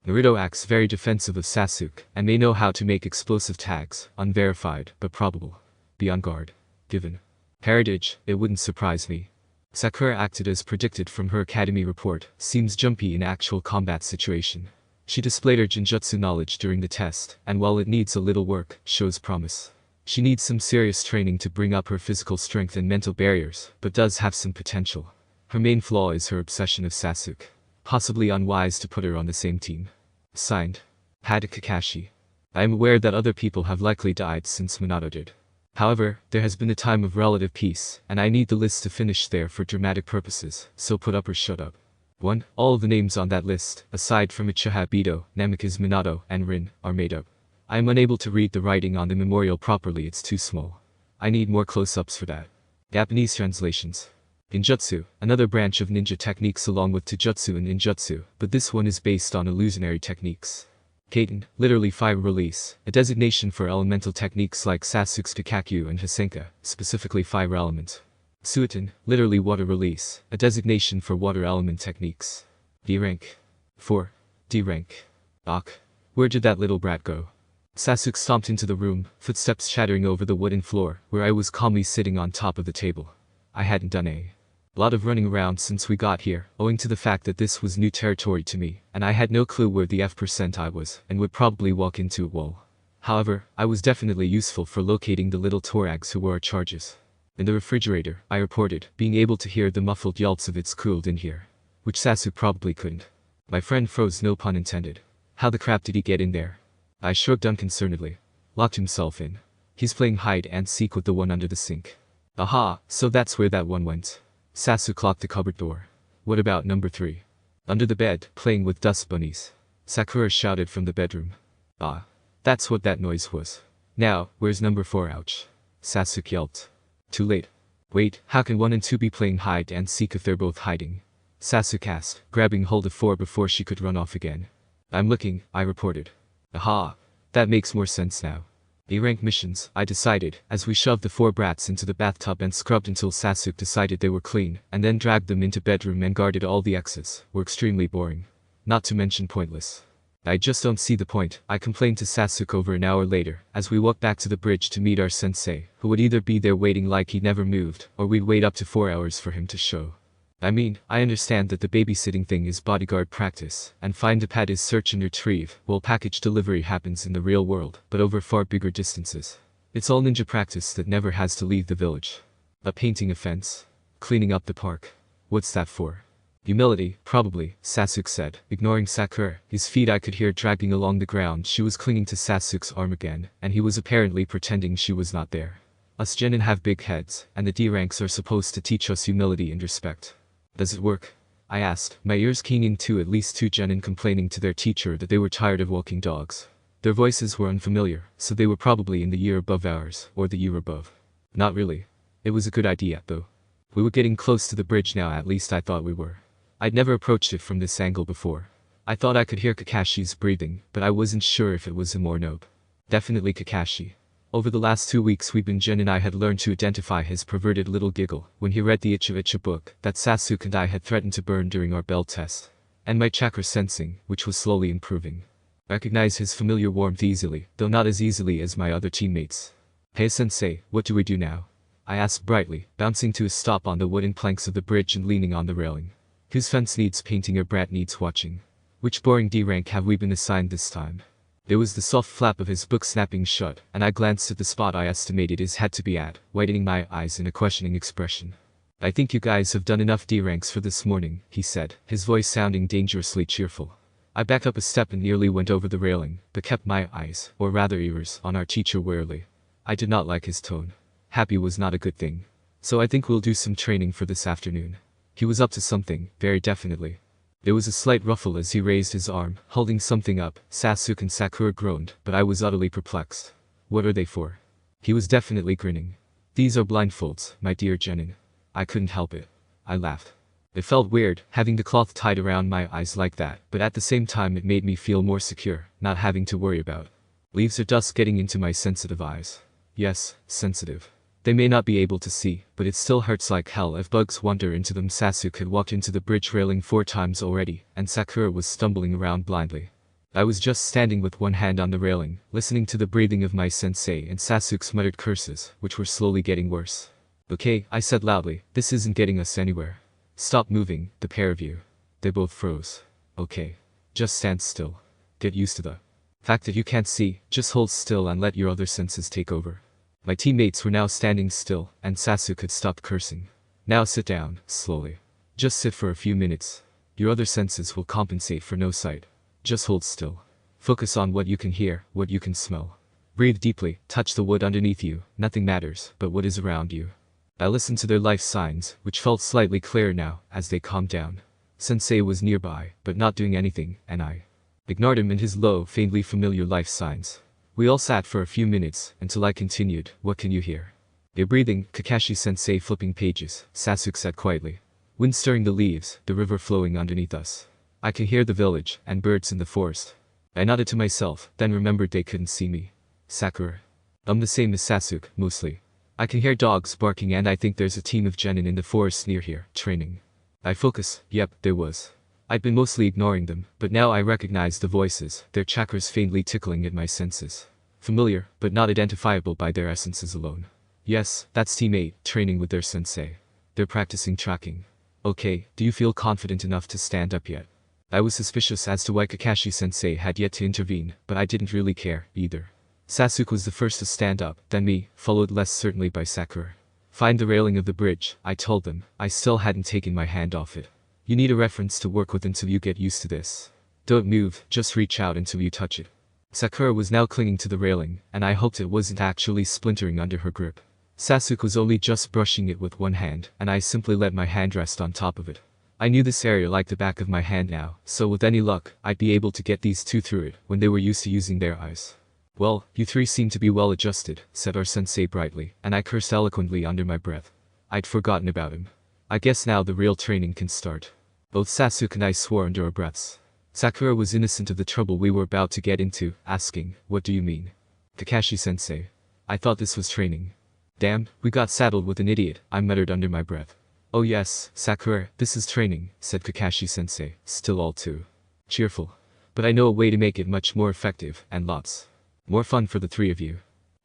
Naruto acts very defensive of Sasuke, and may know how to make explosive tags, unverified, but probable. Be on guard. Given heritage, it wouldn't surprise me. Sakura acted as predicted from her academy report, seems jumpy in actual combat situation. She displayed her Jinjutsu knowledge during the test, and while it needs a little work, shows promise. She needs some serious training to bring up her physical strength and mental barriers, but does have some potential. Her main flaw is her obsession of Sasuke. Possibly unwise to put her on the same team. Signed. Hada Kakashi. I am aware that other people have likely died since Minato did. However, there has been a time of relative peace, and I need the list to finish there for dramatic purposes, so put up or shut up. 1. All of the names on that list, aside from Uchiha Obito, Namikaze Minato, and Rin, are made up. I am unable to read the writing on the memorial properly, it's too small. I need more close-ups for that. Japanese translations. Ninjutsu, another branch of ninja techniques along with Taijutsu and Ninjutsu, but this one is based on illusionary techniques. Kaiten, literally fire release, a designation for elemental techniques like Sasuke's Kakakyu and Hisenka, specifically fire element. Suiton, literally water release, a designation for water element techniques. D rank. 4. D rank. Ok. Where did that little brat go? Sasuke stomped into the room, footsteps shattering over the wooden floor, where I was calmly sitting on top of the table. I hadn't done a lot of running around since we got here, owing to the fact that this was new territory to me, and I had no clue where the F% I was, and would probably walk into a wall. However, I was definitely useful for locating the little Torags who were our charges. In the refrigerator, I reported, being able to hear the muffled yelps of its cooled in here. Which Sasuke probably couldn't. My friend froze, no pun intended. How the crap did he get in there? I shrugged unconcernedly. Locked himself in. He's playing hide and seek with the one under the sink. Aha, so that's where that one went. Sasuke locked the cupboard door. What about number 3? Under the bed, playing with dust bunnies. Sakura shouted from the bedroom. Ah. That's what that noise was. Now, where's number 4? Ouch. Sasuke yelped. Too late. Wait, how can 1 and 2 be playing hide and seek if they're both hiding? Sasuke asked, grabbing hold of 4 before she could run off again. I'm looking, I reported. Aha. That makes more sense now. A-rank missions, I decided, as we shoved the 4 brats into the bathtub and scrubbed until Sasuke decided they were clean, and then dragged them into bedroom and guarded all the exits, were extremely boring. Not to mention pointless. I just don't see the point, I complained to Sasuke over an hour later, as we walked back to the bridge to meet our sensei, who would either be there waiting like he never moved, or we'd wait up to 4 hours for him to show. I mean, I understand that the babysitting thing is bodyguard practice, and find a pet is search and retrieve, while package delivery happens in the real world, but over far bigger distances. It's all ninja practice that never has to leave the village. A painting a fence. Cleaning up the park. What's that for? Humility, probably, Sasuke said, ignoring Sakura. His feet I could hear dragging along the ground. She was clinging to Sasuke's arm again, and he was apparently pretending she was not there. Us genin have big heads, and the D ranks are supposed to teach us humility and respect. Does it work? I asked, my ears keening to at least 2 genin complaining to their teacher that they were tired of walking dogs. Their voices were unfamiliar, so they were probably in the year above ours, or the year above. Not really. It was a good idea, though. We were getting close to the bridge now, at least I thought we were. I'd never approached it from this angle before. I thought I could hear Kakashi's breathing, but I wasn't sure if it was him or Nobe. Definitely Kakashi. Over the last 2 weeks Jen and I had learned to identify his perverted little giggle when he read the Icha book that Sasuke and I had threatened to burn during our bell test. And my chakra sensing, which was slowly improving. Recognize his familiar warmth easily, though not as easily as my other teammates. Hey sensei, what do we do now? I asked brightly, bouncing to a stop on the wooden planks of the bridge and leaning on the railing. Whose fence needs painting or brat needs watching? Which boring D rank have we been assigned this time? There was the soft flap of his book snapping shut, and I glanced at the spot I estimated his head to be at, widening my eyes in a questioning expression. I think you guys have done enough D ranks for this morning, he said, his voice sounding dangerously cheerful. I backed up a step and nearly went over the railing, but kept my eyes, or rather ears, on our teacher warily. I did not like his tone. Happy was not a good thing. So I think we'll do some training for this afternoon. He was up to something, very definitely. There was a slight ruffle as he raised his arm, holding something up. Sasuke and Sakura groaned, but I was utterly perplexed. What are they for? He was definitely grinning. These are blindfolds, my dear Genin. I couldn't help it. I laughed. It felt weird, having the cloth tied around my eyes like that, but at the same time it made me feel more secure, not having to worry about leaves or dust getting into my sensitive eyes. Yes, sensitive. They may not be able to see, but it still hurts like hell if bugs wander into them. Sasuke had walked into the bridge railing 4 times already, and Sakura was stumbling around blindly. I was just standing with one hand on the railing, listening to the breathing of my sensei and Sasuke's muttered curses, which were slowly getting worse. Okay, I said loudly, this isn't getting us anywhere. Stop moving, the pair of you. They both froze. Okay. Just stand still. Get used to the fact that you can't see, just hold still and let your other senses take over. My teammates were now standing still, and Sasuke had stopped cursing. Now sit down, slowly. Just sit for a few minutes. Your other senses will compensate for no sight. Just hold still. Focus on what you can hear, what you can smell. Breathe deeply, touch the wood underneath you, nothing matters but what is around you. I listened to their life signs, which felt slightly clearer now, as they calmed down. Sensei was nearby, but not doing anything, and I ignored him and his low, faintly familiar life signs. We all sat for a few minutes, until I continued, what can you hear? They're breathing, Kakashi-sensei flipping pages, Sasuke said quietly. Wind stirring the leaves, the river flowing underneath us. I can hear the village, and birds in the forest. I nodded to myself, then remembered they couldn't see me. Sakura. I'm the same as Sasuke, mostly. I can hear dogs barking and I think there's a team of genin in the forest near here, training. I focus, yep, there was. I'd been mostly ignoring them, but now I recognized the voices, their chakras faintly tickling at my senses. Familiar, but not identifiable by their essences alone. Yes, that's Team 8, training with their sensei. They're practicing tracking. Okay, do you feel confident enough to stand up yet? I was suspicious as to why Kakashi-sensei had yet to intervene, but I didn't really care, either. Sasuke was the first to stand up, then me, followed less certainly by Sakura. Find the railing of the bridge, I told them. I still hadn't taken my hand off it. You need a reference to work with until you get used to this. Don't move, just reach out until you touch it. Sakura was now clinging to the railing, and I hoped it wasn't actually splintering under her grip. Sasuke was only just brushing it with one hand, and I simply let my hand rest on top of it. I knew this area like the back of my hand now, so with any luck, I'd be able to get these two through it when they were used to using their eyes. Well, you three seem to be well adjusted, said our sensei brightly, and I cursed eloquently under my breath. I'd forgotten about him. I guess now the real training can start. Both Sasuke and I swore under our breaths. Sakura was innocent of the trouble we were about to get into, asking, what do you mean? Kakashi-sensei. I thought this was training. Damn, we got saddled with an idiot, I muttered under my breath. Oh yes, Sakura, this is training, said Kakashi-sensei, still all too cheerful. But I know a way to make it much more effective, and lots more fun for the three of you.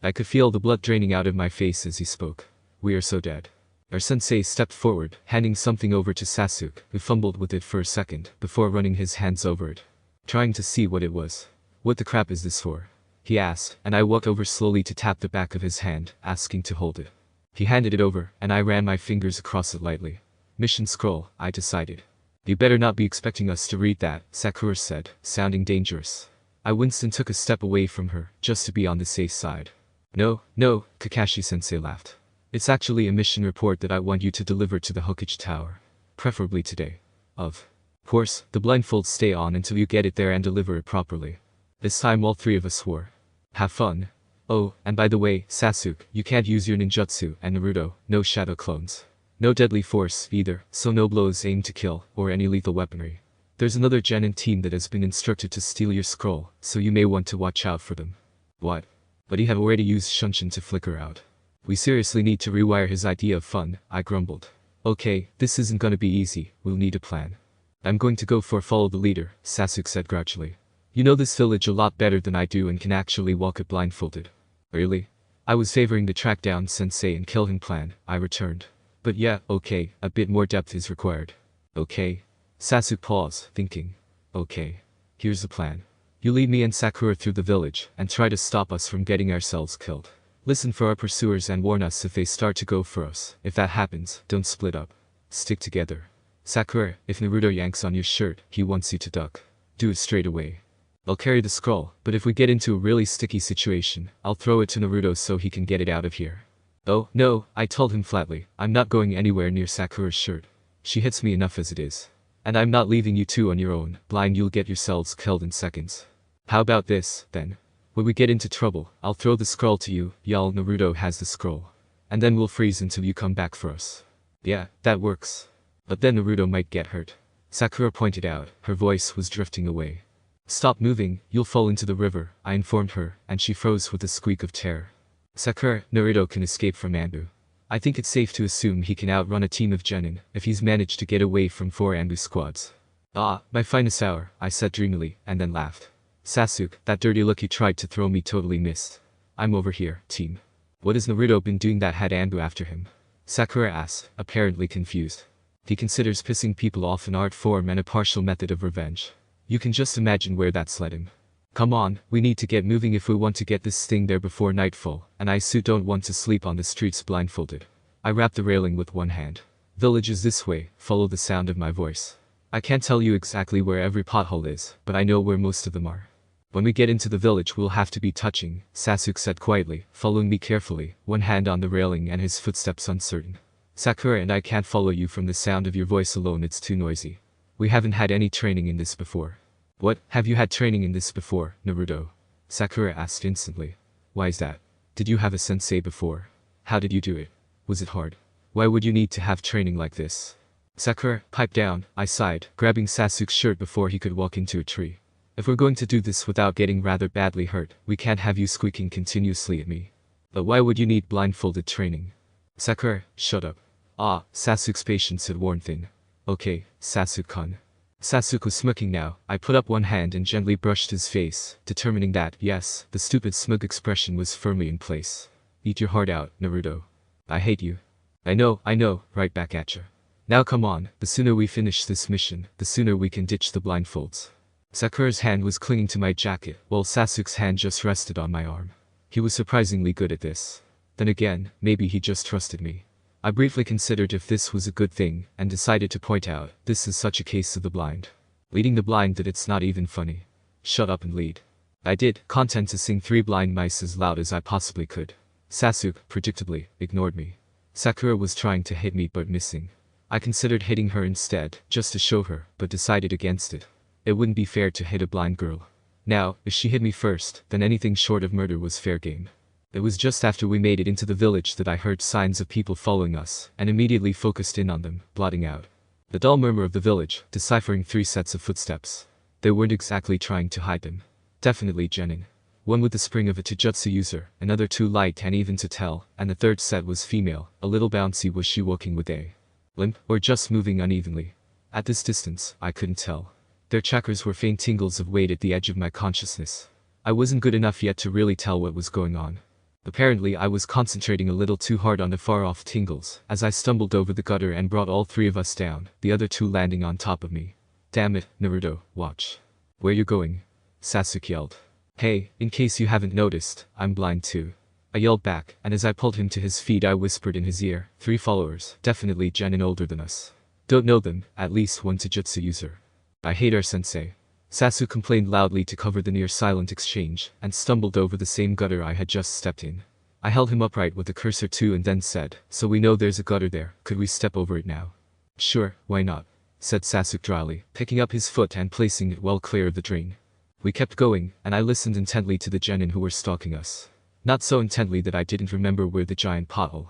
I could feel the blood draining out of my face as he spoke. We are so dead. Our sensei stepped forward, handing something over to Sasuke, who fumbled with it for a second, before running his hands over it, trying to see what it was. What the crap is this for? He asked, and I walked over slowly to tap the back of his hand, asking to hold it. He handed it over, and I ran my fingers across it lightly. Mission scroll, I decided. You better not be expecting us to read that, Sakura said, sounding dangerous. I winced and took a step away from her, just to be on the safe side. No, no, Kakashi-sensei laughed. It's actually a mission report that I want you to deliver to the Hokage Tower. Preferably today. Of course, the blindfolds stay on until you get it there and deliver it properly. This time all three of us swore. Have fun. Oh, and by the way, Sasuke, you can't use your ninjutsu, and Naruto, no shadow clones. No deadly force, either, so no blows aimed to kill, or any lethal weaponry. There's another genin team that has been instructed to steal your scroll, so you may want to watch out for them. What? But he had already used Shunshin to flicker out. We seriously need to rewire his idea of fun, I grumbled. Okay, this isn't gonna be easy, we'll need a plan. I'm going to go for follow the leader, Sasuke said grouchily. You know this village a lot better than I do and can actually walk it blindfolded. Really? I was favoring the track down sensei and kill him plan, I returned. But yeah, okay, a bit more depth is required. Okay. Sasuke paused, thinking. Okay. Here's the plan. You lead me and Sakura through the village, and try to stop us from getting ourselves killed. Listen for our pursuers and warn us if they start to go for us. If that happens, don't split up. Stick together. Sakura, if Naruto yanks on your shirt, he wants you to duck. Do it straight away. I'll carry the scroll, but if we get into a really sticky situation, I'll throw it to Naruto so he can get it out of here. Oh, no, I told him flatly, I'm not going anywhere near Sakura's shirt. She hits me enough as it is. And I'm not leaving you two on your own, blind you'll get yourselves killed in seconds. How about this, then? When we get into trouble, I'll throw the scroll to you, y'all Naruto has the scroll. And then we'll freeze until you come back for us. Yeah, that works. But then Naruto might get hurt. Sakura pointed out, her voice was drifting away. Stop moving, you'll fall into the river, I informed her, and she froze with a squeak of terror. Sakura, Naruto can escape from Anbu. I think it's safe to assume he can outrun a team of genin, if he's managed to get away from 4 Anbu squads. Ah, my finest hour, I said dreamily, and then laughed. Sasuke, that dirty look he tried to throw me totally missed. I'm over here, team. What has Naruto been doing that had Anbu after him? Sakura asked, apparently confused. He considers pissing people off an art form and a partial method of revenge. You can just imagine where that's led him. Come on, we need to get moving if we want to get this thing there before nightfall, and I don't want to sleep on the streets blindfolded. I wrapped the railing with one hand. Village is this way, follow the sound of my voice. I can't tell you exactly where every pothole is, but I know where most of them are. When we get into the village we'll have to be touching, Sasuke said quietly, following me carefully, one hand on the railing and his footsteps uncertain. Sakura and I can't follow you from the sound of your voice alone, it's too noisy. We haven't had any training in this before. What, have you had training in this before, Naruto? Sakura asked instantly. Why is that? Did you have a sensei before? How did you do it? Was it hard? Why would you need to have training like this? Sakura, pipe down, I sighed, grabbing Sasuke's shirt before he could walk into a tree. If we're going to do this without getting rather badly hurt, we can't have you squeaking continuously at me. But why would you need blindfolded training? Sakura, shut up. Ah, Sasuke's patience had worn thin. Okay, Sasuke-kun. Sasuke was smirking now. I put up one hand and gently brushed his face, determining that, yes, the stupid smug expression was firmly in place. Eat your heart out, Naruto. I hate you. I know, right back at ya. Now come on, the sooner we finish this mission, the sooner we can ditch the blindfolds. Sakura's hand was clinging to my jacket, while Sasuke's hand just rested on my arm. He was surprisingly good at this. Then again, maybe he just trusted me. I briefly considered if this was a good thing, and decided to point out, this is such a case of the blind. Leading the blind that it's not even funny. Shut up and lead. I did, content to sing 3 blind mice as loud as I possibly could. Sasuke, predictably, ignored me. Sakura was trying to hit me but missing. I considered hitting her instead, just to show her, but decided against it. It wouldn't be fair to hit a blind girl. Now, if she hit me first, then anything short of murder was fair game. It was just after we made it into the village that I heard signs of people following us, and immediately focused in on them, blotting out the dull murmur of the village, deciphering 3 sets of footsteps. They weren't exactly trying to hide them. Definitely genin. One with the spring of a taijutsu user, another too light and even to tell, and the third set was female, a little bouncy. Was she walking with a limp, or just moving unevenly? At this distance, I couldn't tell. Their chakras were faint tingles of weight at the edge of my consciousness. I wasn't good enough yet to really tell what was going on. Apparently I was concentrating a little too hard on the far-off tingles, as I stumbled over the gutter and brought all 3 of us down, the other 2 landing on top of me. Damn it, Naruto, watch. Where you going? Sasuke yelled. Hey, in case you haven't noticed, I'm blind too. I yelled back, and as I pulled him to his feet I whispered in his ear, 3 followers, definitely genin older than us. Don't know them, at least 1 taijutsu user. I hate our sensei. Sasuke complained loudly to cover the near-silent exchange, and stumbled over the same gutter I had just stepped in. I held him upright with the cursor too and then said, so we know there's a gutter there, could we step over it now? Sure, why not? Said Sasuke dryly, picking up his foot and placing it well clear of the drain. We kept going, and I listened intently to the genin who were stalking us. Not so intently that I didn't remember where the giant pothole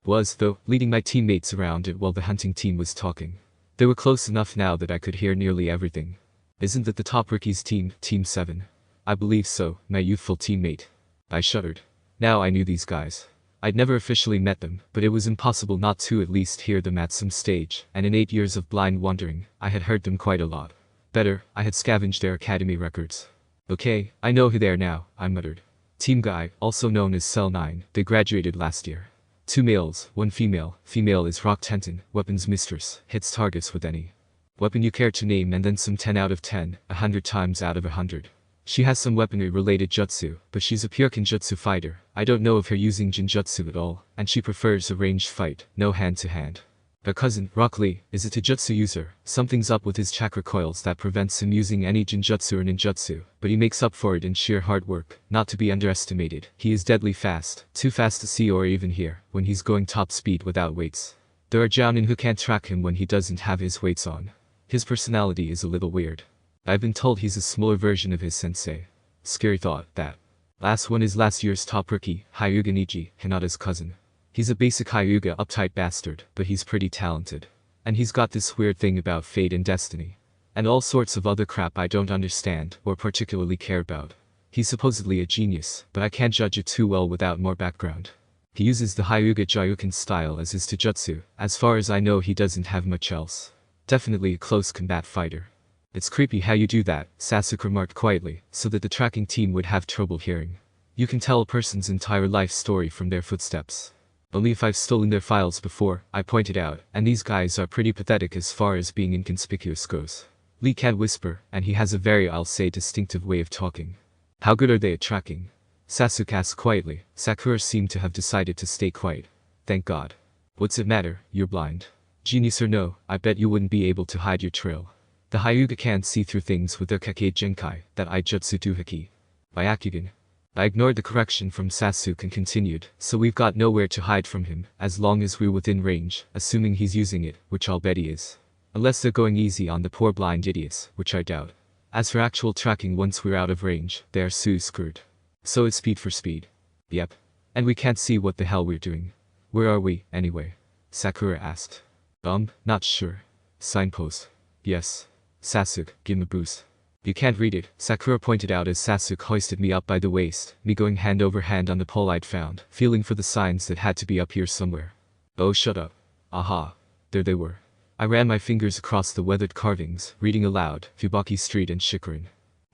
was, though, leading my teammates around it while the hunting team was talking. They were close enough now that I could hear nearly everything. Isn't that the top rookie's team, Team 7? I believe so, my youthful teammate. I shuddered. Now I knew these guys. I'd never officially met them, but it was impossible not to at least hear them at some stage, and in 8 years of blind wandering, I had heard them quite a lot. Better, I had scavenged their academy records. Okay, I know who they are now, I muttered. Team Guy, also known as Cell 9, they graduated last year. 2 males, 1 female. Female is Rock Tenton, weapons mistress, hits targets with any weapon you care to name and then some 10 out of 10, 100 times out of 100. She has some weaponry-related jutsu, but she's a pure kinjutsu fighter. I don't know of her using jinjutsu at all, and she prefers a ranged fight, no hand-to-hand. Her cousin, Rock Lee, is a taijutsu user. Something's up with his chakra coils that prevents him using any jinjutsu or ninjutsu, but he makes up for it in sheer hard work, not to be underestimated. He is deadly fast, too fast to see or even hear, when he's going top speed without weights. There are jounin who can't track him when he doesn't have his weights on. His personality is a little weird. I've been told he's a smaller version of his sensei. Scary thought, that. Last one is last year's top rookie, Hyuga Niji, Hinata's cousin. He's a basic Hyuga uptight bastard, but he's pretty talented. And he's got this weird thing about fate and destiny. And all sorts of other crap I don't understand, or particularly care about. He's supposedly a genius, but I can't judge it too well without more background. He uses the Hyuga Jyoken style as his taijutsu. As far as I know he doesn't have much else. Definitely a close combat fighter. It's creepy how you do that, Sasuke remarked quietly, so that the tracking team would have trouble hearing. You can tell a person's entire life story from their footsteps. Only if I've stolen their files before, I pointed out, and these guys are pretty pathetic as far as being inconspicuous goes. Lee can whisper, and he has a very, I'll say, distinctive way of talking. How good are they at tracking? Sasuke asked quietly. Sakura seemed to have decided to stay quiet. Thank God. What's it matter, you're blind. Genius or no, I bet you wouldn't be able to hide your trail. The Hyuga can't see through things with their Kakei Genkai, that Ijutsu Doohickey. Byakugan. I ignored the correction from Sasuke and continued, so we've got nowhere to hide from him, as long as we're within range, assuming he's using it, which I'll bet he is. Unless they're going easy on the poor blind idiots, which I doubt. As for actual tracking once we're out of range, they're so screwed. So it's speed for speed. Yep. And we can't see what the hell we're doing. Where are we, anyway? Sakura asked. Not sure. Signpost. Yes. Sasuke, give him a boost. You can't read it, Sakura pointed out as Sasuke hoisted me up by the waist, me going hand over hand on the pole I'd found, feeling for the signs that had to be up here somewhere. Oh, shut up. Aha. There they were. I ran my fingers across the weathered carvings, reading aloud, Fubaki Street and Shikurin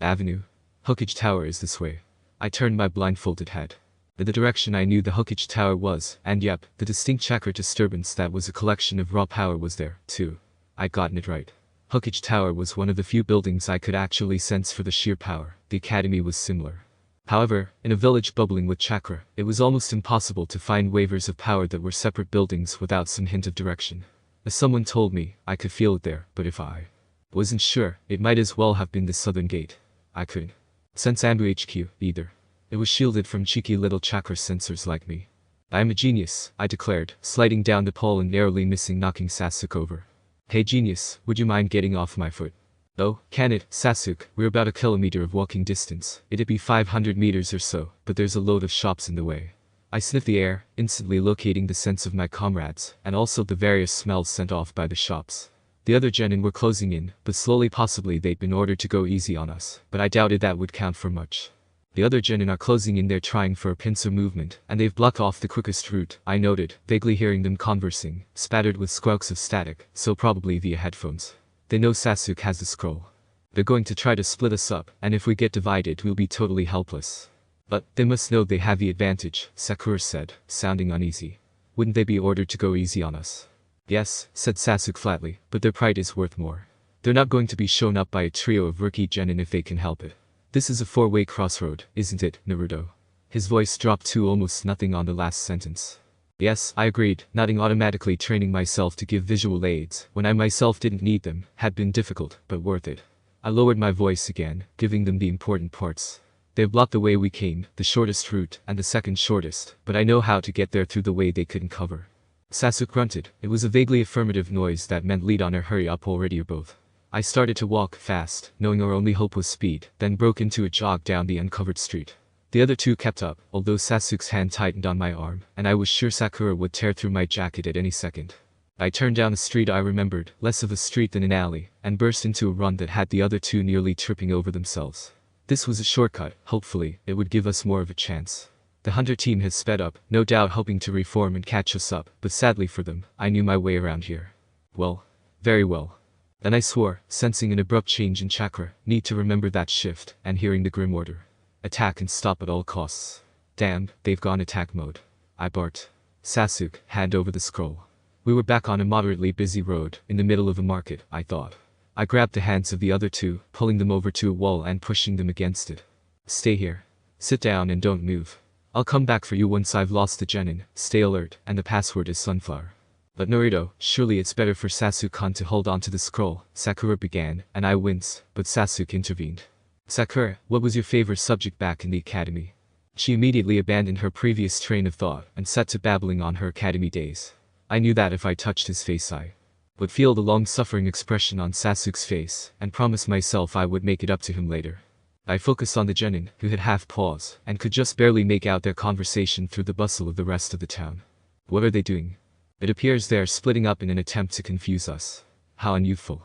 Avenue. Hookage Tower is this way. I turned my blindfolded head. In the direction I knew the Hookage Tower was, and yep, the distinct chakra disturbance that was a collection of raw power was there, too. I'd gotten it right. Hookage Tower was one of the few buildings I could actually sense for the sheer power. The academy was similar. However, in a village bubbling with chakra, it was almost impossible to find wavers of power that were separate buildings without some hint of direction. As someone told me, I could feel it there, but if I wasn't sure, it might as well have been the southern gate. I couldn't sense Ambu HQ, either. It was shielded from cheeky little chakra sensors like me. I am a genius, I declared, sliding down the pole and narrowly missing knocking Sasuke over. Hey genius, would you mind getting off my foot? Oh, can it, Sasuke, we're about a kilometer of walking distance. It'd be 500 meters or so, but there's a load of shops in the way. I sniffed the air, instantly locating the sense of my comrades, and also the various smells sent off by the shops. The other genin were closing in, but slowly possibly they'd been ordered to go easy on us, but I doubted that would count for much. The other genin are closing in there trying for a pincer movement, and they've blocked off the quickest route, I noted, vaguely hearing them conversing, spattered with squawks of static, so probably via headphones. They know Sasuke has the scroll. They're going to try to split us up, and if we get divided we'll be totally helpless. But they must know they have the advantage, Sakura said, sounding uneasy. Wouldn't they be ordered to go easy on us? Yes, said Sasuke flatly, but their pride is worth more. They're not going to be shown up by a trio of rookie genin if they can help it. This is a four-way crossroad, isn't it, Naruto? His voice dropped to almost nothing on the last sentence. Yes, I agreed, nodding automatically. Training myself to give visual aids, when I myself didn't need them, had been difficult, but worth it. I lowered my voice again, giving them the important parts. They've blocked the way we came, the shortest route, and the second shortest, but I know how to get there through the way they couldn't cover. Sasuke grunted. It was a vaguely affirmative noise that meant lead on or hurry up already or both. I started to walk fast, knowing our only hope was speed, then broke into a jog down the uncovered street. The other two kept up, although Sasuke's hand tightened on my arm, and I was sure Sakura would tear through my jacket at any second. I turned down a street I remembered, less of a street than an alley, and burst into a run that had the other two nearly tripping over themselves. This was a shortcut. Hopefully, it would give us more of a chance. The hunter team has sped up, no doubt hoping to reform and catch us up, but sadly for them, I knew my way around here. Well, very well. Then I swore, sensing an abrupt change in chakra, need to remember that shift, and hearing the grim order. Attack and stop at all costs. Damn, they've gone attack mode. I barked. Sasuke, hand over the scroll. We were back on a moderately busy road, in the middle of a market, I thought. I grabbed the hands of the other two, pulling them over to a wall and pushing them against it. Stay here. Sit down and don't move. I'll come back for you once I've lost the genin, stay alert, and the password is sunflower. But Naruto, surely it's better for Sasuke-kun to hold on to the scroll, Sakura began, and I winced, but Sasuke intervened. Sakura, what was your favorite subject back in the academy? She immediately abandoned her previous train of thought and set to babbling on her academy days. I knew that if I touched his face I would feel the long-suffering expression on Sasuke's face, and promised myself I would make it up to him later. I focused on the genin, who had half paused, and could just barely make out their conversation through the bustle of the rest of the town. What are they doing? It appears they're splitting up in an attempt to confuse us. How unyouthful.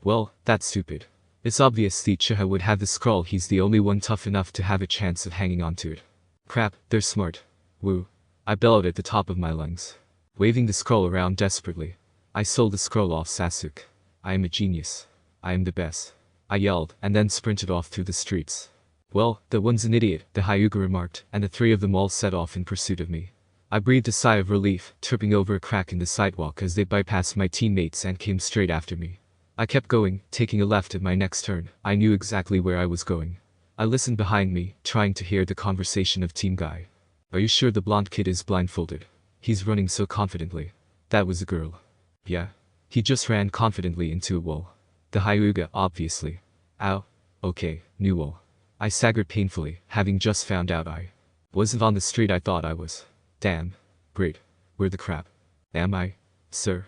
Well, that's stupid. It's obvious the Uchiha would have the scroll. He's the only one tough enough to have a chance of hanging on to it. Crap, they're smart. Woo. I bellowed at the top of my lungs, waving the scroll around desperately. I stole the scroll off Sasuke. I am a genius. I am the best. I yelled, and then sprinted off through the streets. Well, that one's an idiot, the Hyuga remarked, and the three of them all set off in pursuit of me. I breathed a sigh of relief, tripping over a crack in the sidewalk as they bypassed my teammates and came straight after me. I kept going, taking a left at my next turn. I knew exactly where I was going. I listened behind me, trying to hear the conversation of Team Guy. Are you sure the blonde kid is blindfolded? He's running so confidently. That was a girl. Yeah. He just ran confidently into a wall. The Hyuga, obviously. Ow. Okay, new wall. I staggered painfully, having just found out I wasn't on the street I thought I was. Damn. Great. Where the crap am I? Sir.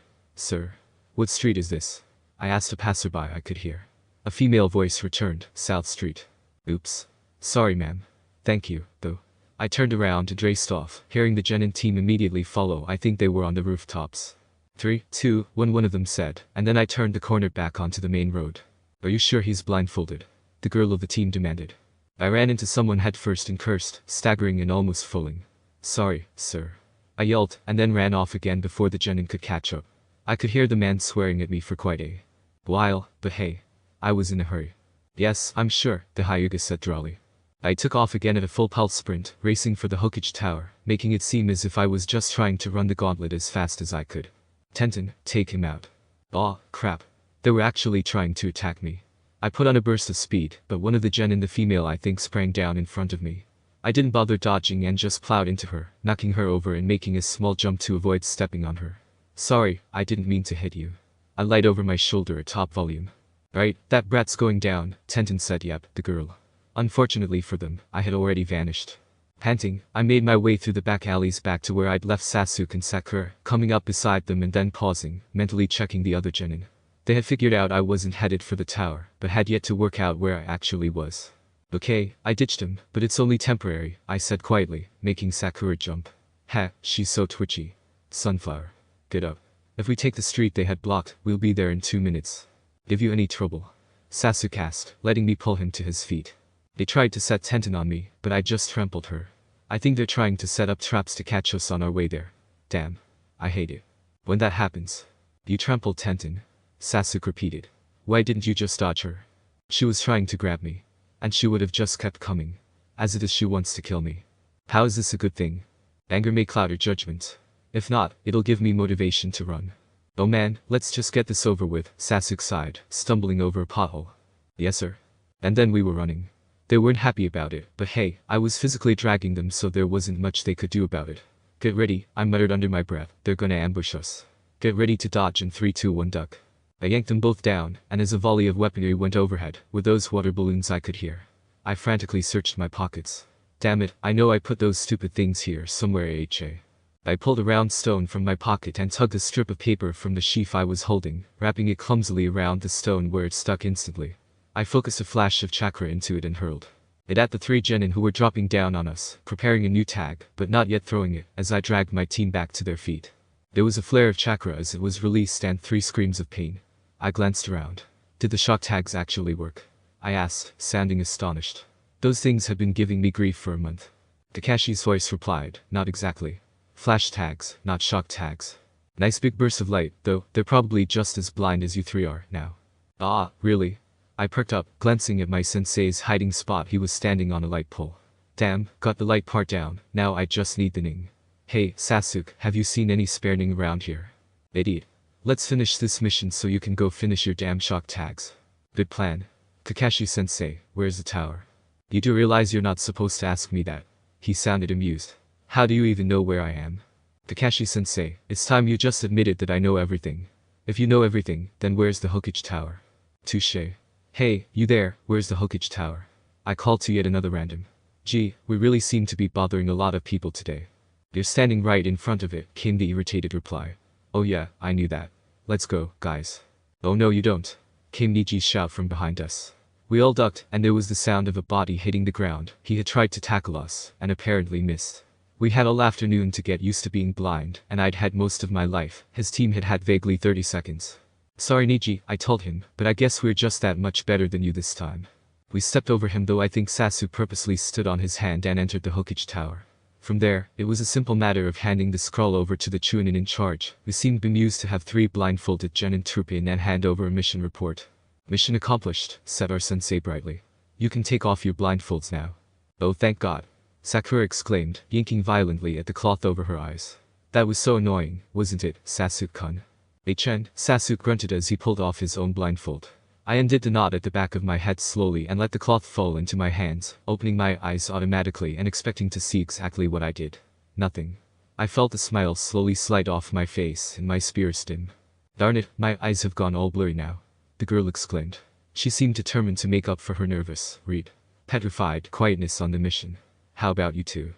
What street is this? I asked a passerby I could hear. A female voice returned, South Street. Oops. Sorry ma'am. Thank you, though. I turned around and raced off, hearing the genin team immediately follow. I think they were on the rooftops. 3, 2, 1 one of them said, and then I turned the corner back onto the main road. Are you sure he's blindfolded? The girl of the team demanded. I ran into someone headfirst and cursed, staggering and almost falling. Sorry, sir. I yelled, and then ran off again before the genin could catch up. I could hear the man swearing at me for quite a while, but hey, I was in a hurry. Yes, I'm sure, the Hyuga said dryly. I took off again at a full pulse sprint, racing for the Hokage Tower, making it seem as if I was just trying to run the gauntlet as fast as I could. Tenten, take him out. Aw, crap. They were actually trying to attack me. I put on a burst of speed, but one of the genin, the female I think, sprang down in front of me. I didn't bother dodging and just plowed into her, knocking her over and making a small jump to avoid stepping on her. Sorry, I didn't mean to hit you. I lied over my shoulder at top volume. Right, that brat's going down, Tenten said. Yep, the girl. Unfortunately for them, I had already vanished. Panting, I made my way through the back alleys back to where I'd left Sasuke and Sakura, coming up beside them and then pausing, mentally checking the other genin. They had figured out I wasn't headed for the tower, but had yet to work out where I actually was. Okay, I ditched him, but it's only temporary, I said quietly, making Sakura jump. Ha, she's so twitchy. Sunflower. Get up. If we take the street they had blocked, we'll be there in 2 minutes. Give you any trouble? Sasuke asked, letting me pull him to his feet. They tried to set Tenten on me, but I just trampled her. I think they're trying to set up traps to catch us on our way there. Damn. I hate it. When that happens. You trampled Tenten. Sasuke repeated. Why didn't you just dodge her? She was trying to grab me. And she would have just kept coming. As it is, she wants to kill me. How is this a good thing? Anger may cloud her judgment. If not, it'll give me motivation to run. Oh man, let's just get this over with, Sasuke sighed, stumbling over a pothole. Yes sir. And then we were running. They weren't happy about it, but hey, I was physically dragging them so there wasn't much they could do about it. Get ready, I muttered under my breath, they're gonna ambush us. Get ready to dodge in 3, 2, 1 duck. I yanked them both down, and as a volley of weaponry went overhead, with those water balloons I could hear. I frantically searched my pockets. Damn it, I know I put those stupid things here somewhere. I pulled a round stone from my pocket and tugged a strip of paper from the sheaf I was holding, wrapping it clumsily around the stone where it stuck instantly. I focused a flash of chakra into it and hurled it at the 3 genin who were dropping down on us, preparing a new tag, but not yet throwing it, as I dragged my team back to their feet. There was a flare of chakra as it was released and 3 screams of pain. I glanced around. Did the shock tags actually work? I asked, sounding astonished. Those things had been giving me grief for a month. Kakashi's voice replied, not exactly. Flash tags, not shock tags. Nice big bursts of light, though they're probably just as blind as you 3 are now. Ah, really? I perked up, glancing at my sensei's hiding spot. He was standing on a light pole. Damn, got the light part down, now I just need the ning. Hey, Sasuke, have you seen any spare ning around here? Idiot. Let's finish this mission so you can go finish your damn shock tags. Good plan. Kakashi-sensei, where's the tower? You do realize you're not supposed to ask me that. He sounded amused. How do you even know where I am? Kakashi-sensei, it's time you just admitted that I know everything. If you know everything, then where's the Hokage Tower? Touché. Hey, you there, where's the Hokage Tower? I called to yet another random. Gee, we really seem to be bothering a lot of people today. You're standing right in front of it, came the irritated reply. Oh yeah, I knew that. Let's go, guys. Oh no you don't, came Niji's shout from behind us. We all ducked, and there was the sound of a body hitting the ground. He had tried to tackle us, and apparently missed. We had all afternoon to get used to being blind, and I'd had most of my life. His team had had vaguely 30 seconds. Sorry Niji, I told him, but I guess we're just that much better than you this time. We stepped over him, though I think Sasuke purposely stood on his hand and entered the Hokage Tower. From there, it was a simple matter of handing the scroll over to the Chunin in charge, who seemed bemused to have 3 blindfolded genin troop in and hand over a mission report. Mission accomplished, said our sensei brightly. You can take off your blindfolds now. Oh thank God. Sakura exclaimed, yanking violently at the cloth over her eyes. That was so annoying, wasn't it, Sasuke-kun? Chen, Sasuke grunted as he pulled off his own blindfold. I undid the knot at the back of my head slowly and let the cloth fall into my hands, opening my eyes automatically and expecting to see exactly what I did. Nothing. I felt the smile slowly slide off my face and my spirits dim. Darn it, my eyes have gone all blurry now. The girl exclaimed. She seemed determined to make up for her nervous, petrified quietness on the mission. How about you two?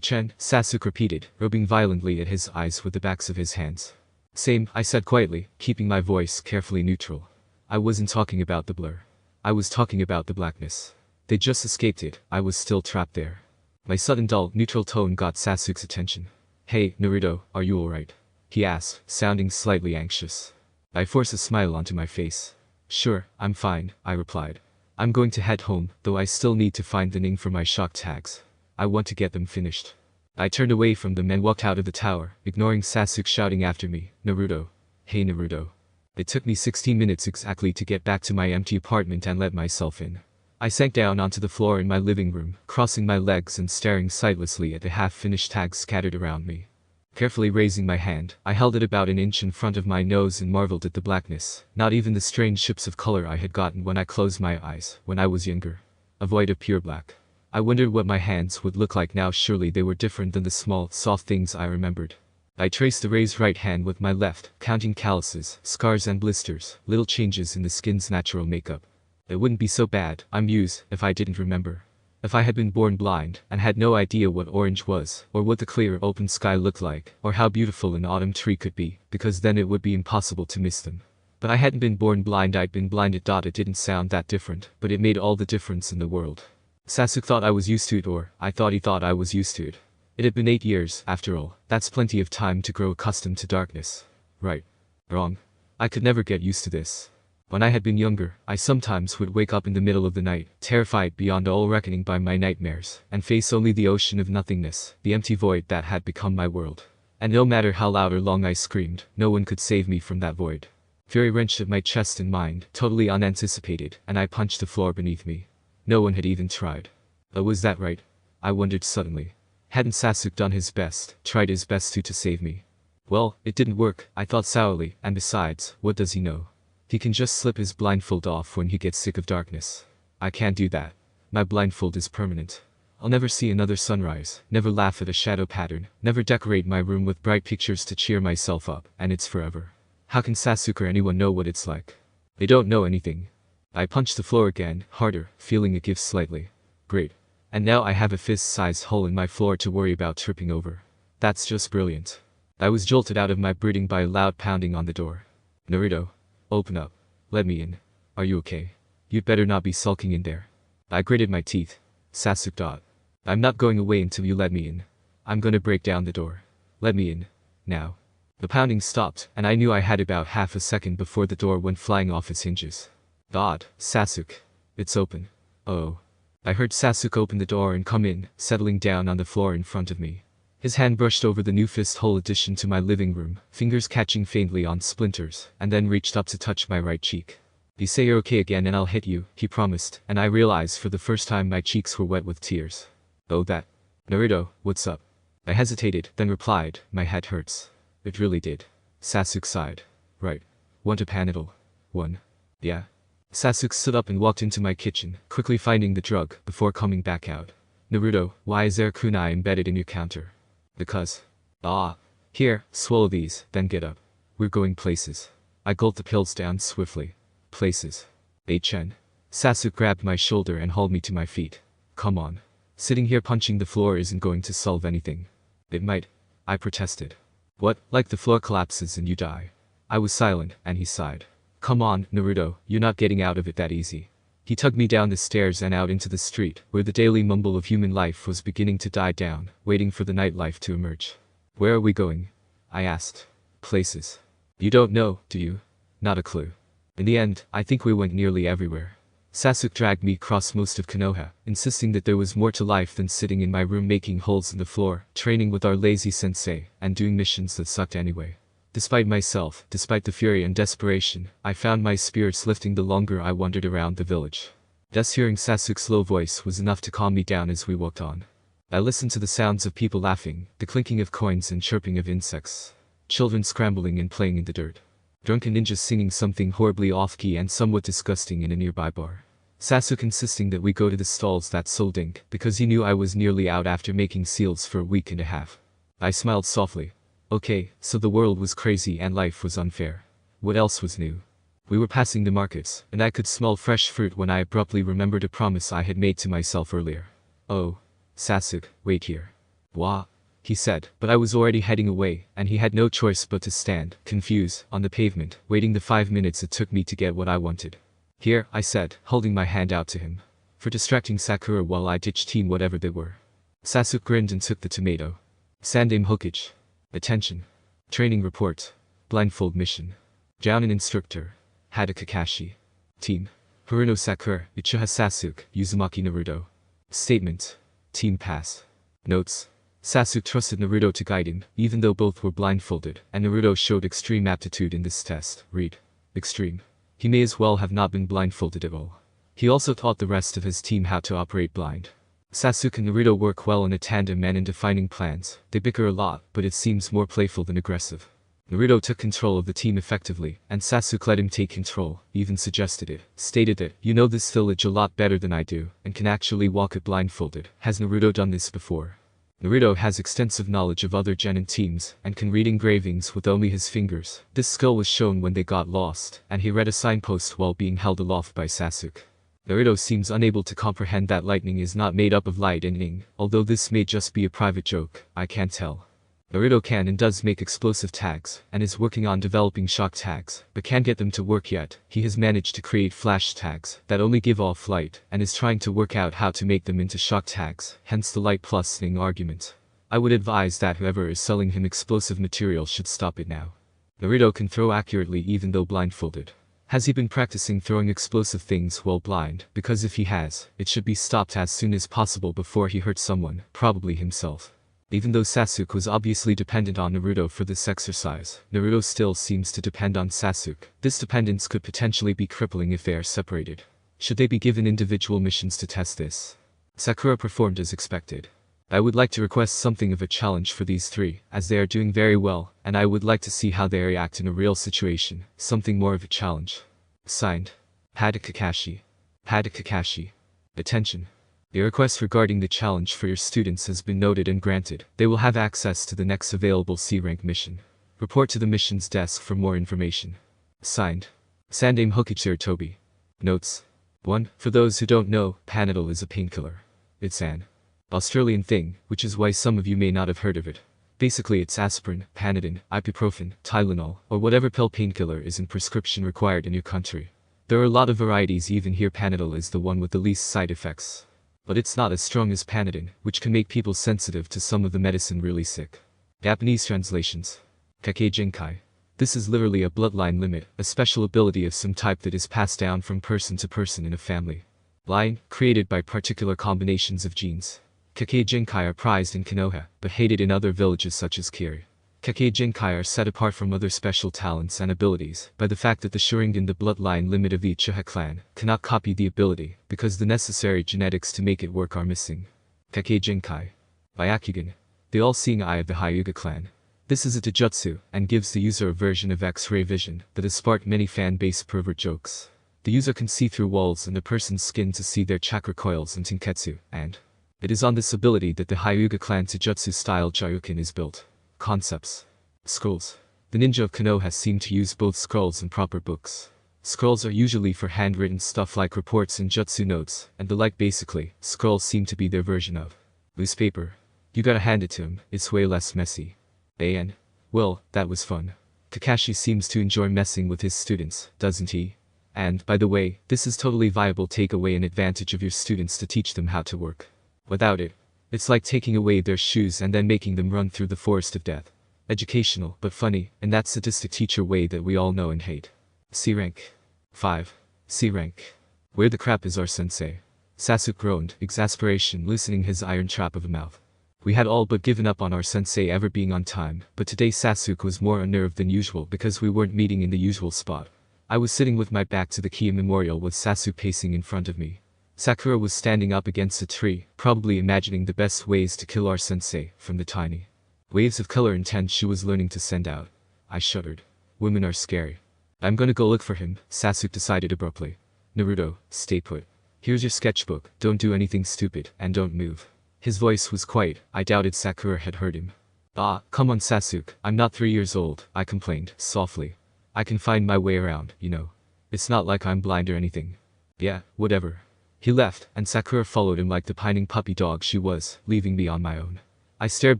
Chen, Sasuke repeated, rubbing violently at his eyes with the backs of his hands. Same, I said quietly, keeping my voice carefully neutral. I wasn't talking about the blur. I was talking about the blackness. They just escaped it, I was still trapped there. My sudden dull, neutral tone got Sasuke's attention. Hey, Naruto, are you alright? He asked, sounding slightly anxious. I forced a smile onto my face. Sure, I'm fine, I replied. I'm going to head home, though I still need to find the ning for my shock tags. I want to get them finished. I turned away from them and walked out of the tower, ignoring Sasuke shouting after me, Naruto. Hey Naruto. It took me 16 minutes exactly to get back to my empty apartment and let myself in. I sank down onto the floor in my living room, crossing my legs and staring sightlessly at the half-finished tags scattered around me. Carefully raising my hand, I held it about an inch in front of my nose and marveled at the blackness, not even the strange ships of color I had gotten when I closed my eyes, when I was younger. A void of pure black. I wondered what my hands would look like now. Surely they were different than the small, soft things I remembered. I traced the raised right hand with my left, counting calluses, scars and blisters, little changes in the skin's natural makeup. It wouldn't be so bad, I mused, if I didn't remember. If I had been born blind, and had no idea what orange was, or what the clear open sky looked like, or how beautiful an autumn tree could be, because then it would be impossible to miss them. But I hadn't been born blind, I'd been blinded. It didn't sound that different, but it made all the difference in the world. Sasuke thought I was used to it, or I thought he thought I was used to it. It had been 8 years, after all. That's plenty of time to grow accustomed to darkness. Right. Wrong. I could never get used to this. When I had been younger, I sometimes would wake up in the middle of the night, terrified beyond all reckoning by my nightmares, and face only the ocean of nothingness, the empty void that had become my world. And no matter how loud or long I screamed, no one could save me from that void. Fury wrenched at my chest and mind, totally unanticipated, and I punched the floor beneath me. No one had even tried. Oh, was that right? I wondered suddenly. Hadn't Sasuke done his best, tried his best to save me? Well, it didn't work, I thought sourly, and besides, what does he know? He can just slip his blindfold off when he gets sick of darkness. I can't do that. My blindfold is permanent. I'll never see another sunrise, never laugh at a shadow pattern, never decorate my room with bright pictures to cheer myself up, and it's forever. How can Sasuke or anyone know what it's like? They don't know anything. I punched the floor again, harder, feeling it give slightly. Great. And now I have a fist-sized hole in my floor to worry about tripping over. That's just brilliant. I was jolted out of my brooding by a loud pounding on the door. Naruto. Open up. Let me in. Are you okay? You'd better not be sulking in there. I gritted my teeth. Sasuke. I'm not going away until you let me in. I'm gonna break down the door. Let me in. Now. The pounding stopped, and I knew I had about half a second before the door went flying off its hinges. God, Sasuke. It's open. Oh. I heard Sasuke open the door and come in, settling down on the floor in front of me. His hand brushed over the new fist-hole addition to my living room, fingers catching faintly on splinters, and then reached up to touch my right cheek. You say you're okay again and I'll hit you, he promised, and I realized for the first time my cheeks were wet with tears. Oh that. Naruto, what's up? I hesitated, then replied, my head hurts. It really did. Sasuke sighed. Right. Want a Panadol? One. Yeah. Sasuke stood up and walked into my kitchen, quickly finding the drug, before coming back out. Naruto, why is there kunai embedded in your counter? Because. Ah. Here, swallow these, then get up. We're going places. I gulped the pills down swiftly. Places. HN. Sasuke grabbed my shoulder and hauled me to my feet. Come on. Sitting here punching the floor isn't going to solve anything. It might. I protested. What, like the floor collapses and you die? I was silent, and he sighed. Come on, Naruto, you're not getting out of it that easy. He tugged me down the stairs and out into the street, where the daily mumble of human life was beginning to die down, waiting for the nightlife to emerge. Where are we going? I asked. Places. You don't know, do you? Not a clue. In the end, I think we went nearly everywhere. Sasuke dragged me across most of Konoha, insisting that there was more to life than sitting in my room making holes in the floor, training with our lazy sensei, and doing missions that sucked anyway. Despite myself, despite the fury and desperation, I found my spirits lifting the longer I wandered around the village. Just hearing Sasuke's low voice was enough to calm me down as we walked on. I listened to the sounds of people laughing, the clinking of coins and chirping of insects. Children scrambling and playing in the dirt. Drunken ninjas singing something horribly off-key and somewhat disgusting in a nearby bar. Sasuke insisting that we go to the stalls that sold ink, because he knew I was nearly out after making seals for a week and a half. I smiled softly. Okay, so the world was crazy and life was unfair. What else was new? We were passing the markets, and I could smell fresh fruit when I abruptly remembered a promise I had made to myself earlier. Oh. Sasuke, wait here. Wah. He said, but I was already heading away, and he had no choice but to stand, confused, on the pavement, waiting the 5 minutes it took me to get what I wanted. Here, I said, holding my hand out to him. For distracting Sakura while I ditched team whatever they were. Sasuke grinned and took the tomato. Sandame Hokage. Attention. Training report. Blindfold mission. Jounin instructor. Hada Kakashi. Team. Haruno Sakura, Uchiha Sasuke, Uzumaki Naruto. Statement. Team pass. Notes. Sasuke trusted Naruto to guide him, even though both were blindfolded, and Naruto showed extreme aptitude in this test. Read. Extreme. He may as well have not been blindfolded at all. He also taught the rest of his team how to operate blind. Sasuke and Naruto work well in a tandem and in defining plans. They bicker a lot, but it seems more playful than aggressive. Naruto took control of the team effectively, and Sasuke let him take control, even suggested it, stated that, you know this village a lot better than I do, and can actually walk it blindfolded. Has Naruto done this before? Naruto has extensive knowledge of other genin teams, and can read engravings with only his fingers. This skill was shown when they got lost, and he read a signpost while being held aloft by Sasuke. Naruto seems unable to comprehend that lightning is not made up of light and ing, although this may just be a private joke, I can't tell. Naruto can and does make explosive tags, and is working on developing shock tags, but can't get them to work yet. He has managed to create flash tags that only give off light, and is trying to work out how to make them into shock tags, hence the light plus thing argument. I would advise that whoever is selling him explosive material should stop it now. Naruto can throw accurately even though blindfolded. Has he been practicing throwing explosive things while blind? Because if he has, it should be stopped as soon as possible before he hurts someone, probably himself. Even though Sasuke was obviously dependent on Naruto for this exercise, Naruto still seems to depend on Sasuke. This dependence could potentially be crippling if they are separated. Should they be given individual missions to test this? Sakura performed as expected. I would like to request something of a challenge for these three, as they are doing very well, and I would like to see how they react in a real situation, something more of a challenge. Signed. Hada Kakashi. Hada Kakashi. Attention. The request regarding the challenge for your students has been noted and granted. They will have access to the next available C-rank mission. Report to the missions desk for more information. Signed. Sandame Hokage Toby. Notes. 1. For those who don't know, Panadol is a painkiller. It's an Australian thing, which is why some of you may not have heard of it. Basically it's aspirin, Panadol, ibuprofen, Tylenol, or whatever pill painkiller is in prescription required in your country. There are a lot of varieties, even here Panadol is the one with the least side effects. But it's not as strong as Panadol, which can make people sensitive to some of the medicine really sick. Japanese translations. Kakei Jinkai. This is literally a bloodline limit, a special ability of some type that is passed down from person to person in a family line, created by particular combinations of genes. Kakei Jinkai are prized in Konoha, but hated in other villages such as Kiri. Kakei Jinkai are set apart from other special talents and abilities by the fact that the Sharingan, the bloodline limit of each Uchiha clan, cannot copy the ability because the necessary genetics to make it work are missing. Kakei Jinkai. Byakugan. The all-seeing eye of the Hyuga clan. This is a taijutsu, and gives the user a version of X-ray vision that has sparked many fan-based pervert jokes. The user can see through walls and a person's skin to see their chakra coils and tenketsu, and it is on this ability that the Hyuga clan taijutsu-style Jyoken is built. Concepts. Scrolls. The ninja of Konoha seem to use both scrolls and proper books. Scrolls are usually for handwritten stuff like reports and jutsu notes, and the like. Basically, scrolls seem to be their version of newspaper. You gotta hand it to him, it's way less messy. And, well, that was fun. Kakashi seems to enjoy messing with his students, doesn't he? And, by the way, this is totally viable. Take away an advantage of your students to teach them how to work. Without it, it's like taking away their shoes and then making them run through the forest of death. Educational, but funny, in that sadistic teacher way that we all know and hate. C rank. 5. C rank. Where the crap is our sensei? Sasuke groaned, exasperation loosening his iron trap of a mouth. We had all but given up on our sensei ever being on time, but today Sasuke was more unnerved than usual because we weren't meeting in the usual spot. I was sitting with my back to the Kiya Memorial with Sasuke pacing in front of me. Sakura was standing up against a tree, probably imagining the best ways to kill our sensei from the tiny waves of color intent she was learning to send out. I shuddered. Women are scary. I'm gonna go look for him, Sasuke decided abruptly. Naruto, stay put. Here's your sketchbook, don't do anything stupid, and don't move. His voice was quiet. I doubted Sakura had heard him. Ah, come on Sasuke, I'm not 3 years old, I complained, softly. I can find my way around, you know. It's not like I'm blind or anything. Yeah, whatever. He left, and Sakura followed him like the pining puppy dog she was, leaving me on my own. I stared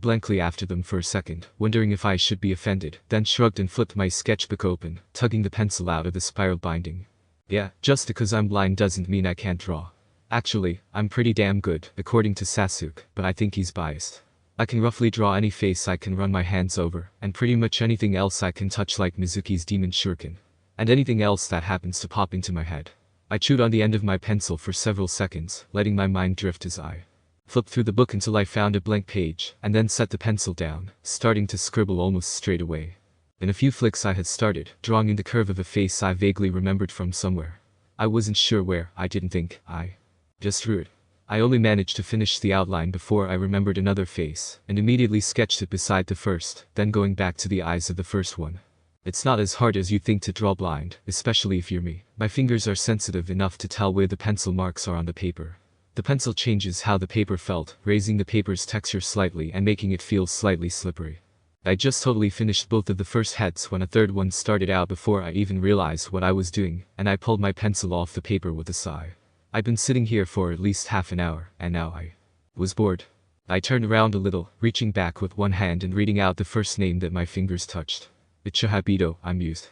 blankly after them for a second, wondering if I should be offended, then shrugged and flipped my sketchbook open, tugging the pencil out of the spiral binding. Yeah, just because I'm blind doesn't mean I can't draw. Actually, I'm pretty damn good, according to Sasuke, but I think he's biased. I can roughly draw any face I can run my hands over, and pretty much anything else I can touch like Mizuki's demon shuriken. And anything else that happens to pop into my head. I chewed on the end of my pencil for several seconds, letting my mind drift as I flipped through the book until I found a blank page, and then set the pencil down, starting to scribble almost straight away. In a few flicks I had started, drawing in the curve of a face I vaguely remembered from somewhere. I wasn't sure where, I didn't think, I just drew it. I only managed to finish the outline before I remembered another face, and immediately sketched it beside the first, then going back to the eyes of the first one. It's not as hard as you think to draw blind, especially if you're me. My fingers are sensitive enough to tell where the pencil marks are on the paper. The pencil changes how the paper felt, raising the paper's texture slightly and making it feel slightly slippery. I just totally finished both of the first heads when a third one started out before I even realized what I was doing, and I pulled my pencil off the paper with a sigh. I'd been sitting here for at least half an hour, and now I was bored. I turned around a little, reaching back with one hand and reading out the first name that my fingers touched. Ichihabito, I mused.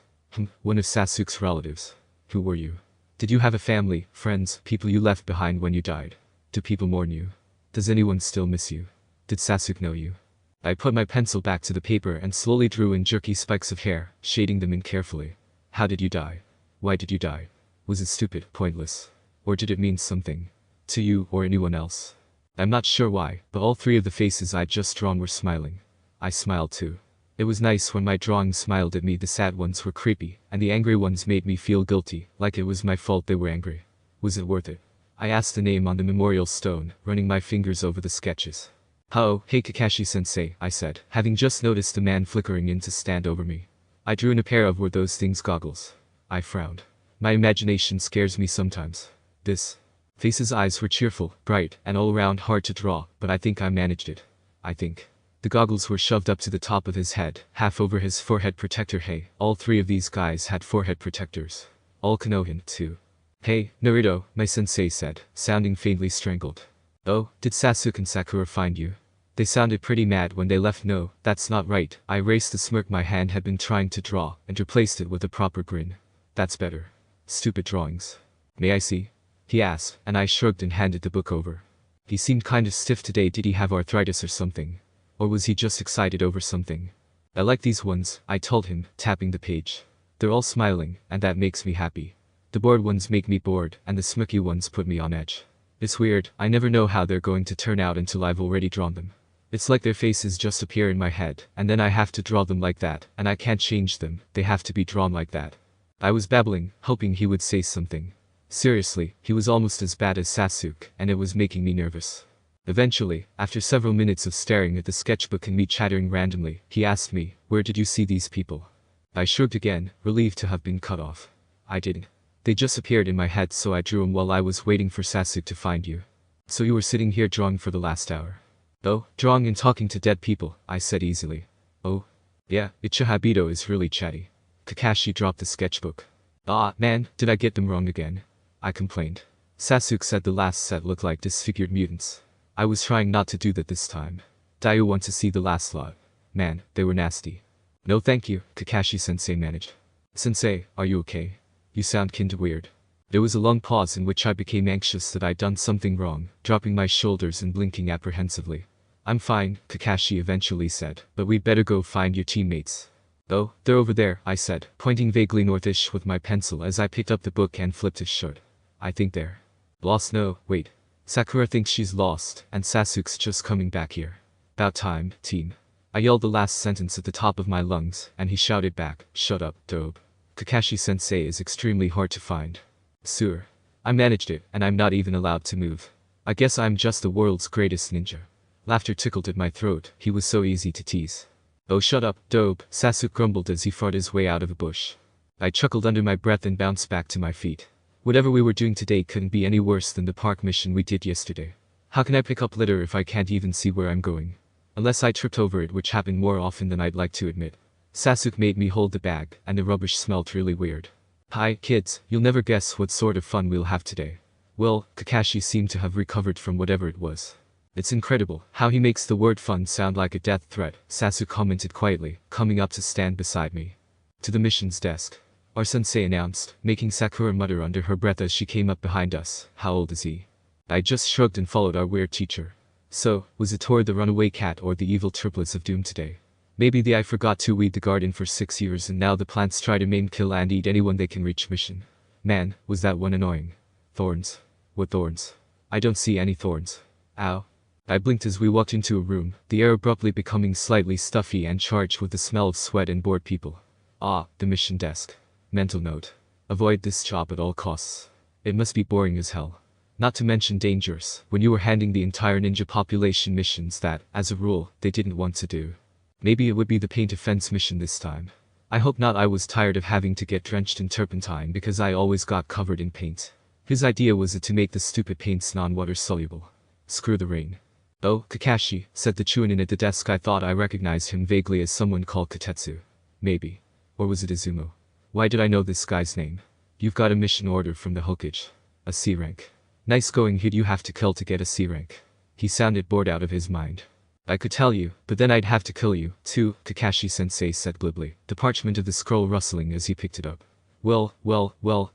One of Sasuke's relatives. Who were you? Did you have a family, friends, people you left behind when you died? Do people mourn you? Does anyone still miss you? Did Sasuke know you? I put my pencil back to the paper and slowly drew in jerky spikes of hair, shading them in carefully. How did you die? Why did you die? Was it stupid, pointless? Or did it mean something? To you or anyone else? I'm not sure why, but all three of the faces I'd just drawn were smiling. I smiled too. It was nice when my drawing smiled at me. The sad ones were creepy, and the angry ones made me feel guilty, like it was my fault they were angry. Was it worth it? I asked the name on the memorial stone, running my fingers over the sketches. Oh, hey Kakashi-sensei, I said, having just noticed the man flickering in to stand over me. I drew in a pair of were those things goggles. I frowned. My imagination scares me sometimes. This face's eyes were cheerful, bright, and all around hard to draw, but I think I managed it. I think. The goggles were shoved up to the top of his head, half over his forehead protector. Hey, all three of these guys had forehead protectors. All Konohan, too. Hey, Naruto, my sensei said, sounding faintly strangled. Oh, did Sasuke and Sakura find you? They sounded pretty mad when they left. No, that's not right. I erased the smirk my hand had been trying to draw and replaced it with a proper grin. That's better. Stupid drawings. May I see? He asked, and I shrugged and handed the book over. He seemed kind of stiff today. Did he have arthritis or something? Or was he just excited over something? I like these ones, I told him, tapping the page. They're all smiling, and that makes me happy. The bored ones make me bored, and the smirky ones put me on edge. It's weird, I never know how they're going to turn out until I've already drawn them. It's like their faces just appear in my head, and then I have to draw them like that, and I can't change them, they have to be drawn like that. I was babbling, hoping he would say something. Seriously, he was almost as bad as Sasuke, and it was making me nervous. Eventually, after several minutes of staring at the sketchbook and me chattering randomly, he asked me, "Where did you see these people?" I shrugged again, relieved to have been cut off. I didn't. They just appeared in my head, so I drew them while I was waiting for Sasuke to find you. So you were sitting here drawing for the last hour? Oh, drawing and talking to dead people, I said easily. Oh? Yeah, Ichihabito is really chatty. Kakashi dropped the sketchbook. Ah, man, did I get them wrong again? I complained. Sasuke said the last set looked like disfigured mutants. I was trying not to do that this time. Do you want to see the last lot? Man, they were nasty. No thank you, Kakashi-sensei managed. Sensei, are you okay? You sound kinda weird. There was a long pause in which I became anxious that I'd done something wrong, dropping my shoulders and blinking apprehensively. I'm fine, Kakashi eventually said, but we'd better go find your teammates. Oh, they're over there, I said, pointing vaguely northish with my pencil as I picked up the book and flipped it shut. I think they're lost. No, wait. Sakura thinks she's lost, and Sasuke's just coming back here. About time, team. I yelled the last sentence at the top of my lungs, and he shouted back, "Shut up, dope. Kakashi-sensei is extremely hard to find." Sure. I managed it, and I'm not even allowed to move. I guess I'm just the world's greatest ninja. Laughter tickled at my throat, he was so easy to tease. Oh shut up, dope, Sasuke grumbled as he farted his way out of a bush. I chuckled under my breath and bounced back to my feet. Whatever we were doing today couldn't be any worse than the park mission we did yesterday. How can I pick up litter if I can't even see where I'm going? Unless I tripped over it, which happened more often than I'd like to admit. Sasuke made me hold the bag, and the rubbish smelled really weird. Hi, kids, you'll never guess what sort of fun we'll have today. Well, Kakashi seemed to have recovered from whatever it was. It's incredible how he makes the word fun sound like a death threat, Sasuke commented quietly, coming up to stand beside me. To the mission's desk. Our sensei announced, making Sakura mutter under her breath as she came up behind us. How old is he? I just shrugged and followed our weird teacher. So, was it Tor the runaway cat or the evil triplets of doom today? Maybe the I forgot to weed the garden for 6 years and now the plants try to maim, kill and eat anyone they can reach mission. Man, was that one annoying. Thorns. What thorns? I don't see any thorns. Ow. I blinked as we walked into a room, the air abruptly becoming slightly stuffy and charged with the smell of sweat and bored people. Ah, the mission desk. Mental note. Avoid this job at all costs. It must be boring as hell. Not to mention dangerous, when you were handing the entire ninja population missions that, as a rule, they didn't want to do. Maybe it would be the paint offense mission this time. I hope not. I was tired of having to get drenched in turpentine because I always got covered in paint. His idea was to make the stupid paints non-water soluble. Screw the rain. Oh, Kakashi, said the Chunin at the desk. I thought I recognized him vaguely as someone called Katetsu. Maybe. Or was it Izumo? Why did I know this guy's name? You've got a mission order from the Hokage. A C rank. Nice going. Who'd you have to kill to get a C rank? He sounded bored out of his mind. I could tell you, but then I'd have to kill you, too, Kakashi-sensei said glibly, the parchment of the scroll rustling as he picked it up. Well,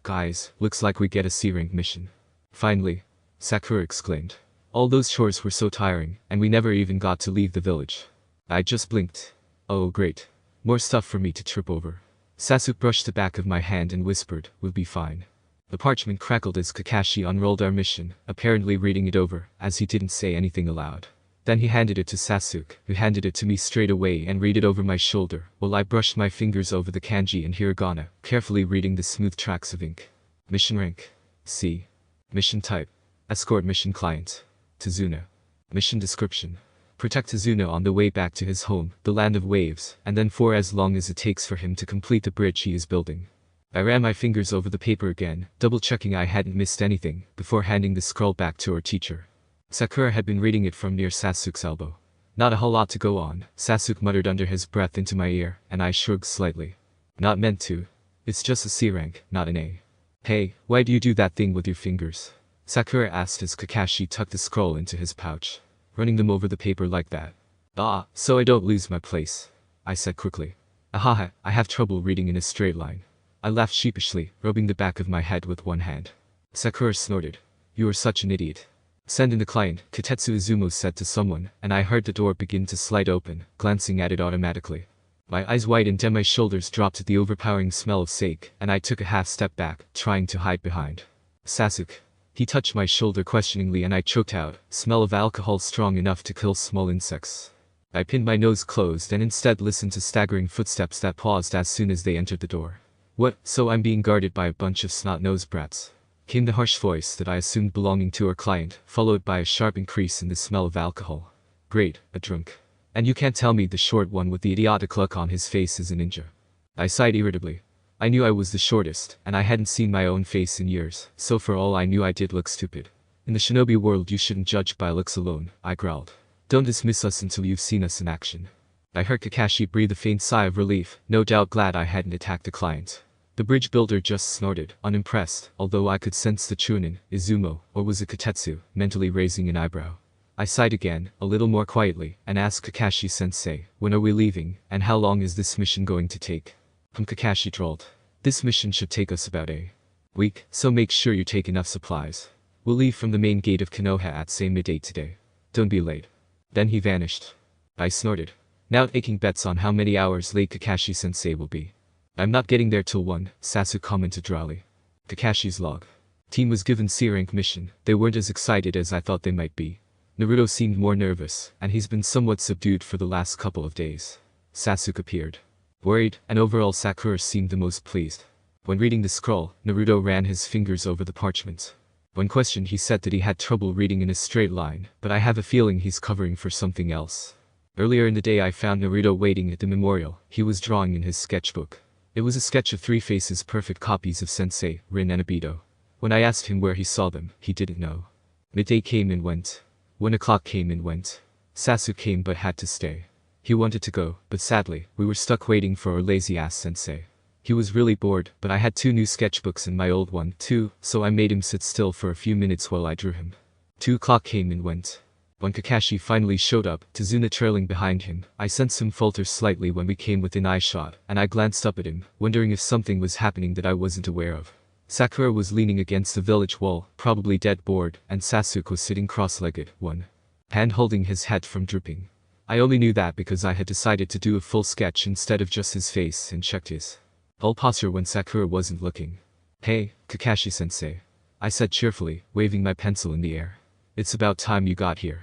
guys, looks like we get a C rank mission. Finally, Sakura exclaimed. All those chores were so tiring, and we never even got to leave the village. I just blinked. Oh great. More stuff for me to trip over. Sasuke brushed the back of my hand and whispered, "We'll be fine." The parchment crackled as Kakashi unrolled our mission, apparently reading it over, as he didn't say anything aloud. Then he handed it to Sasuke, who handed it to me straight away and read it over my shoulder, while I brushed my fingers over the kanji and hiragana, carefully reading the smooth tracks of ink. Mission rank. C. Mission type. Escort mission client. Tazuna. Mission description. Protect Tazuna on the way back to his home, the land of waves, and then for as long as it takes for him to complete the bridge he is building. I ran my fingers over the paper again, double-checking I hadn't missed anything, before handing the scroll back to our teacher. Sakura had been reading it from near Sasuke's elbow. Not a whole lot to go on, Sasuke muttered under his breath into my ear, and I shrugged slightly. Not meant to. It's just a C rank, not an A. Hey, why do you do that thing with your fingers? Sakura asked as Kakashi tucked the scroll into his pouch. Running them over the paper like that. Ah, so I don't lose my place, I said quickly. Ahaha, I have trouble reading in a straight line. I laughed sheepishly, rubbing the back of my head with one hand. Sakura snorted. You are such an idiot. Send in the client, Katetsu Izumo said to someone, and I heard the door begin to slide open, glancing at it automatically. My eyes widened and my shoulders dropped at the overpowering smell of sake, and I took a half step back, trying to hide behind Sasuke. He touched my shoulder questioningly and I choked out, smell of alcohol strong enough to kill small insects. I pinned my nose closed and instead listened to staggering footsteps that paused as soon as they entered the door. What, so I'm being guarded by a bunch of snot-nosed brats? Came the harsh voice that I assumed belonging to our client, followed by a sharp increase in the smell of alcohol. Great, a drunk. And you can't tell me the short one with the idiotic look on his face is a ninja. I sighed irritably. I knew I was the shortest, and I hadn't seen my own face in years, so for all I knew I did look stupid. In the shinobi world you shouldn't judge by looks alone, I growled. Don't dismiss us until you've seen us in action. I heard Kakashi breathe a faint sigh of relief, no doubt glad I hadn't attacked the client. The bridge builder just snorted, unimpressed, although I could sense the Chunin, Izumo, or was it Katetsu, mentally raising an eyebrow. I sighed again, a little more quietly, and asked Kakashi-sensei, when are we leaving, and how long is this mission going to take? Kakashi drawled. This mission should take us about a week, so make sure you take enough supplies. We'll leave from the main gate of Konoha at say midday today. Don't be late. Then he vanished. I snorted. Now taking bets on how many hours late Kakashi-sensei will be. I'm not getting there till 1, Sasuke commented dryly. Kakashi's log. Team was given C-rank mission, they weren't as excited as I thought they might be. Naruto seemed more nervous, and he's been somewhat subdued for the last couple of days. Sasuke appeared. Worried, and overall Sakura seemed the most pleased. When reading the scroll, Naruto ran his fingers over the parchment. When questioned he said that he had trouble reading in a straight line, but I have a feeling he's covering for something else. Earlier in the day I found Naruto waiting at the memorial, he was drawing in his sketchbook. It was a sketch of 3 faces perfect copies of Sensei, Rin and Obito. When I asked him where he saw them, he didn't know. Midday came and went. 1 o'clock came and went. Sasuke came but had to stay. He wanted to go, but sadly, we were stuck waiting for our lazy-ass sensei. He was really bored, but I had 2 new sketchbooks and my old one, too, so I made him sit still for a few minutes while I drew him. 2 o'clock came and went. When Kakashi finally showed up, Tazuna trailing behind him, I sensed him falter slightly when we came within eyeshot, and I glanced up at him, wondering if something was happening that I wasn't aware of. Sakura was leaning against the village wall, probably dead bored, and Sasuke was sitting cross-legged, one hand holding his head from drooping. I only knew that because I had decided to do a full sketch instead of just his face and checked his whole posture when Sakura wasn't looking. Hey, Kakashi-sensei, I said cheerfully, waving my pencil in the air. It's about time you got here.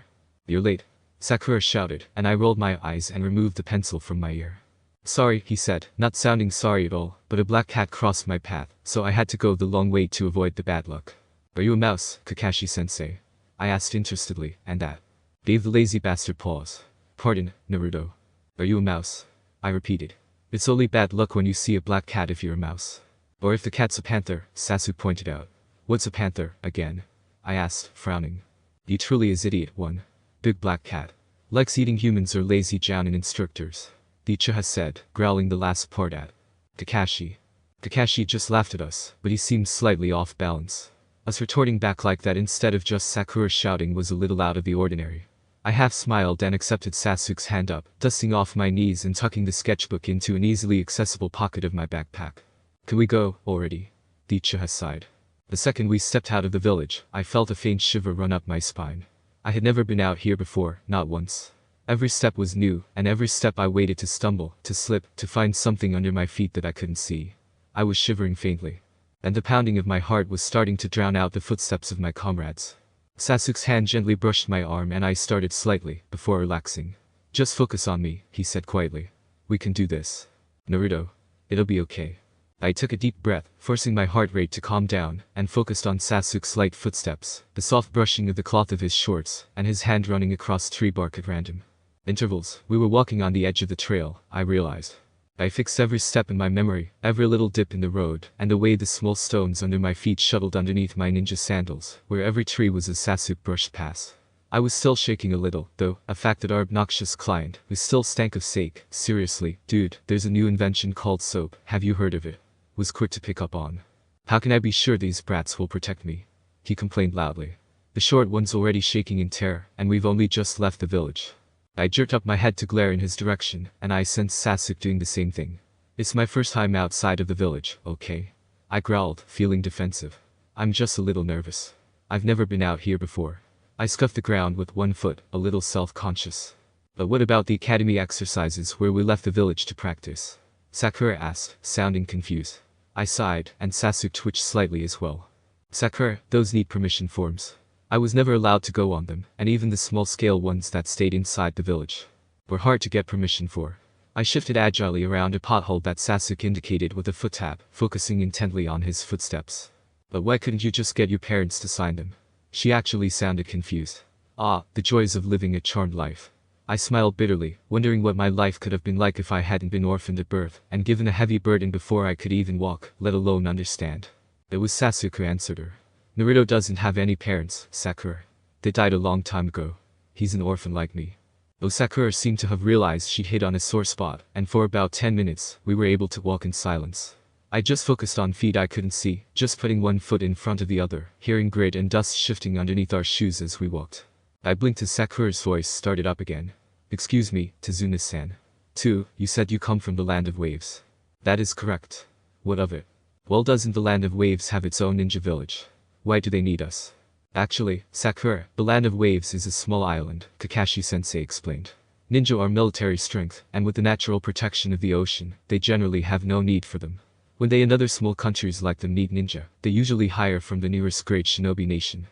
You're late, Sakura shouted, and I rolled my eyes and removed the pencil from my ear. Sorry, he said, not sounding sorry at all, but a black cat crossed my path, so I had to go the long way to avoid the bad luck. Are you a mouse, Kakashi-sensei? I asked interestedly, and that gave the lazy bastard pause. Pardon, Naruto. Are you a mouse? I repeated. It's only bad luck when you see a black cat if you're a mouse. Or if the cat's a panther, Sasuke pointed out. What's a panther, again? I asked, frowning. He truly is idiot one. Big black cat. Likes eating humans or lazy jounin instructors. The Uchiha said, growling the last part at Kakashi. Kakashi just laughed at us, but he seemed slightly off balance. Us retorting back like that instead of just Sakura shouting was a little out of the ordinary. I half smiled and accepted Sasuke's hand up, dusting off my knees and tucking the sketchbook into an easily accessible pocket of my backpack. Can we go, already? The Uchiha sighed. The second we stepped out of the village, I felt a faint shiver run up my spine. I had never been out here before, not once. Every step was new, and every step I waited to stumble, to slip, to find something under my feet that I couldn't see. I was shivering faintly. And the pounding of my heart was starting to drown out the footsteps of my comrades. Sasuke's hand gently brushed my arm and I started slightly, before relaxing. Just focus on me, he said quietly. We can do this. Naruto. It'll be okay. I took a deep breath, forcing my heart rate to calm down, and focused on Sasuke's light footsteps, the soft brushing of the cloth of his shorts, and his hand running across tree bark at random intervals. We were walking on the edge of the trail, I realized. I fixed every step in my memory, every little dip in the road, and the way the small stones under my feet shuttled underneath my ninja sandals, where every tree was as Sasuke brushed past. I was still shaking a little, though, a fact that our obnoxious client, who still stank of sake, seriously, dude, there's a new invention called soap, have you heard of it? Was quick to pick up on. How can I be sure these brats will protect me? he complained loudly. The short one's already shaking in terror, and we've only just left the village. I jerked up my head to glare in his direction, and I sensed Sasuke doing the same thing. It's my first time outside of the village, okay? I growled, feeling defensive. I'm just a little nervous. I've never been out here before. I scuffed the ground with one foot, a little self-conscious. But what about the academy exercises where we left the village to practice? Sakura asked, sounding confused. I sighed, and Sasuke twitched slightly as well. Sakura, those need permission forms. I was never allowed to go on them, and even the small-scale ones that stayed inside the village were hard to get permission for. I shifted agilely around a pothole that Sasuke indicated with a foot tap, focusing intently on his footsteps. But why couldn't you just get your parents to sign them? She actually sounded confused. Ah, the joys of living a charmed life. I smiled bitterly, wondering what my life could have been like if I hadn't been orphaned at birth, and given a heavy burden before I could even walk, let alone understand. It was Sasuke who answered her. Naruto doesn't have any parents, Sakura. They died a long time ago. He's an orphan like me. Though Sakura seemed to have realized she'd hit on a sore spot, and for about 10 minutes, we were able to walk in silence. I just focused on feet I couldn't see, just putting one foot in front of the other, hearing grit and dust shifting underneath our shoes as we walked. I blinked as Sakura's voice started up again. Excuse me, Tazuna-san. You said you come from the Land of Waves. That is correct. What of it? Well, doesn't the Land of Waves have its own ninja village? Why do they need us? Actually, Sakura, the Land of Waves is a small island, Kakashi-sensei explained. Ninja are military strength, and with the natural protection of the ocean, they generally have no need for them. When they and other small countries like them need ninja, they usually hire from the nearest great shinobi nation.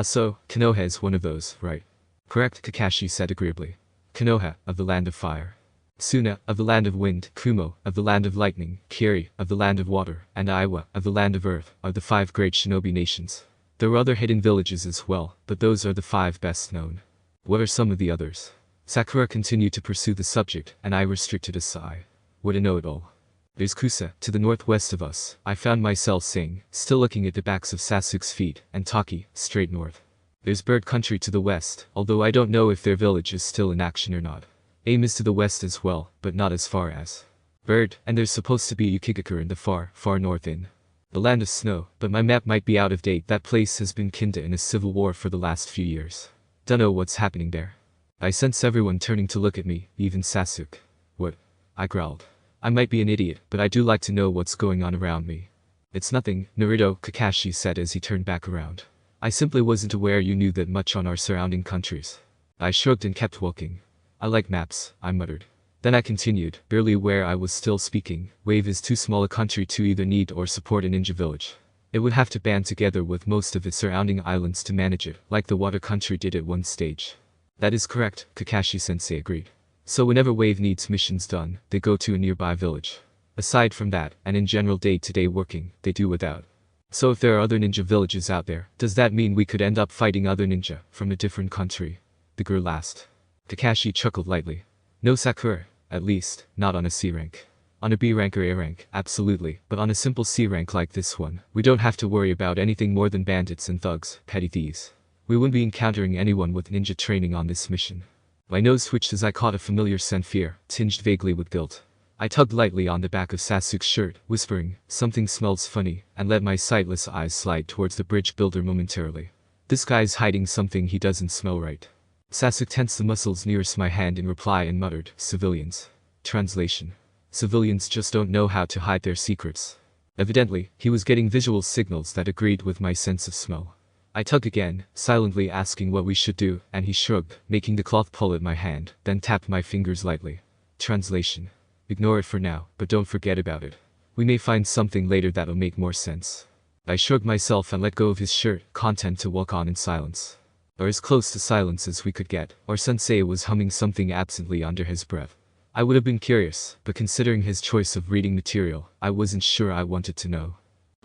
So, Konoha is one of those, right? Correct, Kakashi said agreeably. Konoha, of the Land of Fire. Suna, of the Land of Wind, Kumo, of the Land of Lightning, Kiri, of the Land of Water, and Aiwa, of the Land of Earth, are the 5 great shinobi nations. There are other hidden villages as well, but those are the 5 best known. What are some of the others? Sakura continued to pursue the subject, and I restricted a sigh. What a know-it-all. There's Kusa, to the northwest of us, I found myself saying, still looking at the backs of Sasuke's feet, and Taki, straight north. There's Bird Country to the west, although I don't know if their village is still in action or not. Aim is to the west as well, but not as far as Bird, and there's supposed to be Yukigakure in the far north in the Land of Snow, but my map might be out of date. That place has been kinda in a civil war for the last few years. Dunno what's happening there. I sense everyone turning to look at me, even Sasuke. What? I growled. I might be an idiot, but I do like to know what's going on around me. It's nothing, Naruto, Kakashi said as he turned back around. I simply wasn't aware you knew that much on our surrounding countries. I shrugged and kept walking. I like maps, I muttered. Then I continued, barely aware I was still speaking. Wave is too small a country to either need or support a ninja village. It would have to band together with most of its surrounding islands to manage it, like the Water Country did at one stage. That is correct, Kakashi-sensei agreed. So whenever Wave needs missions done, they go to a nearby village. Aside from that, and in general day-to-day working, they do without. So if there are other ninja villages out there, does that mean we could end up fighting other ninja from a different country? The girl asked. Kakashi chuckled lightly. No, Sakura, at least, not on a C rank. On a B rank or A rank, absolutely, but on a simple C rank like this one, we don't have to worry about anything more than bandits and thugs, petty thieves. We wouldn't be encountering anyone with ninja training on this mission. My nose twitched as I caught a familiar scent, fear, tinged vaguely with guilt. I tugged lightly on the back of Sasuke's shirt, whispering, something smells funny, and let my sightless eyes slide towards the bridge builder momentarily. This guy's hiding something, he doesn't smell right. Sasuke tensed the muscles nearest my hand in reply and muttered, civilians. Translation. Civilians just don't know how to hide their secrets. Evidently, he was getting visual signals that agreed with my sense of smell. I tugged again, silently asking what we should do, and he shrugged, making the cloth pull at my hand, then tapped my fingers lightly. Translation. Ignore it for now, but don't forget about it. We may find something later that'll make more sense. I shrugged myself and let go of his shirt, content to walk on in silence. Or as close to silence as we could get, or sensei was humming something absently under his breath. I would have been curious, but considering his choice of reading material, I wasn't sure I wanted to know.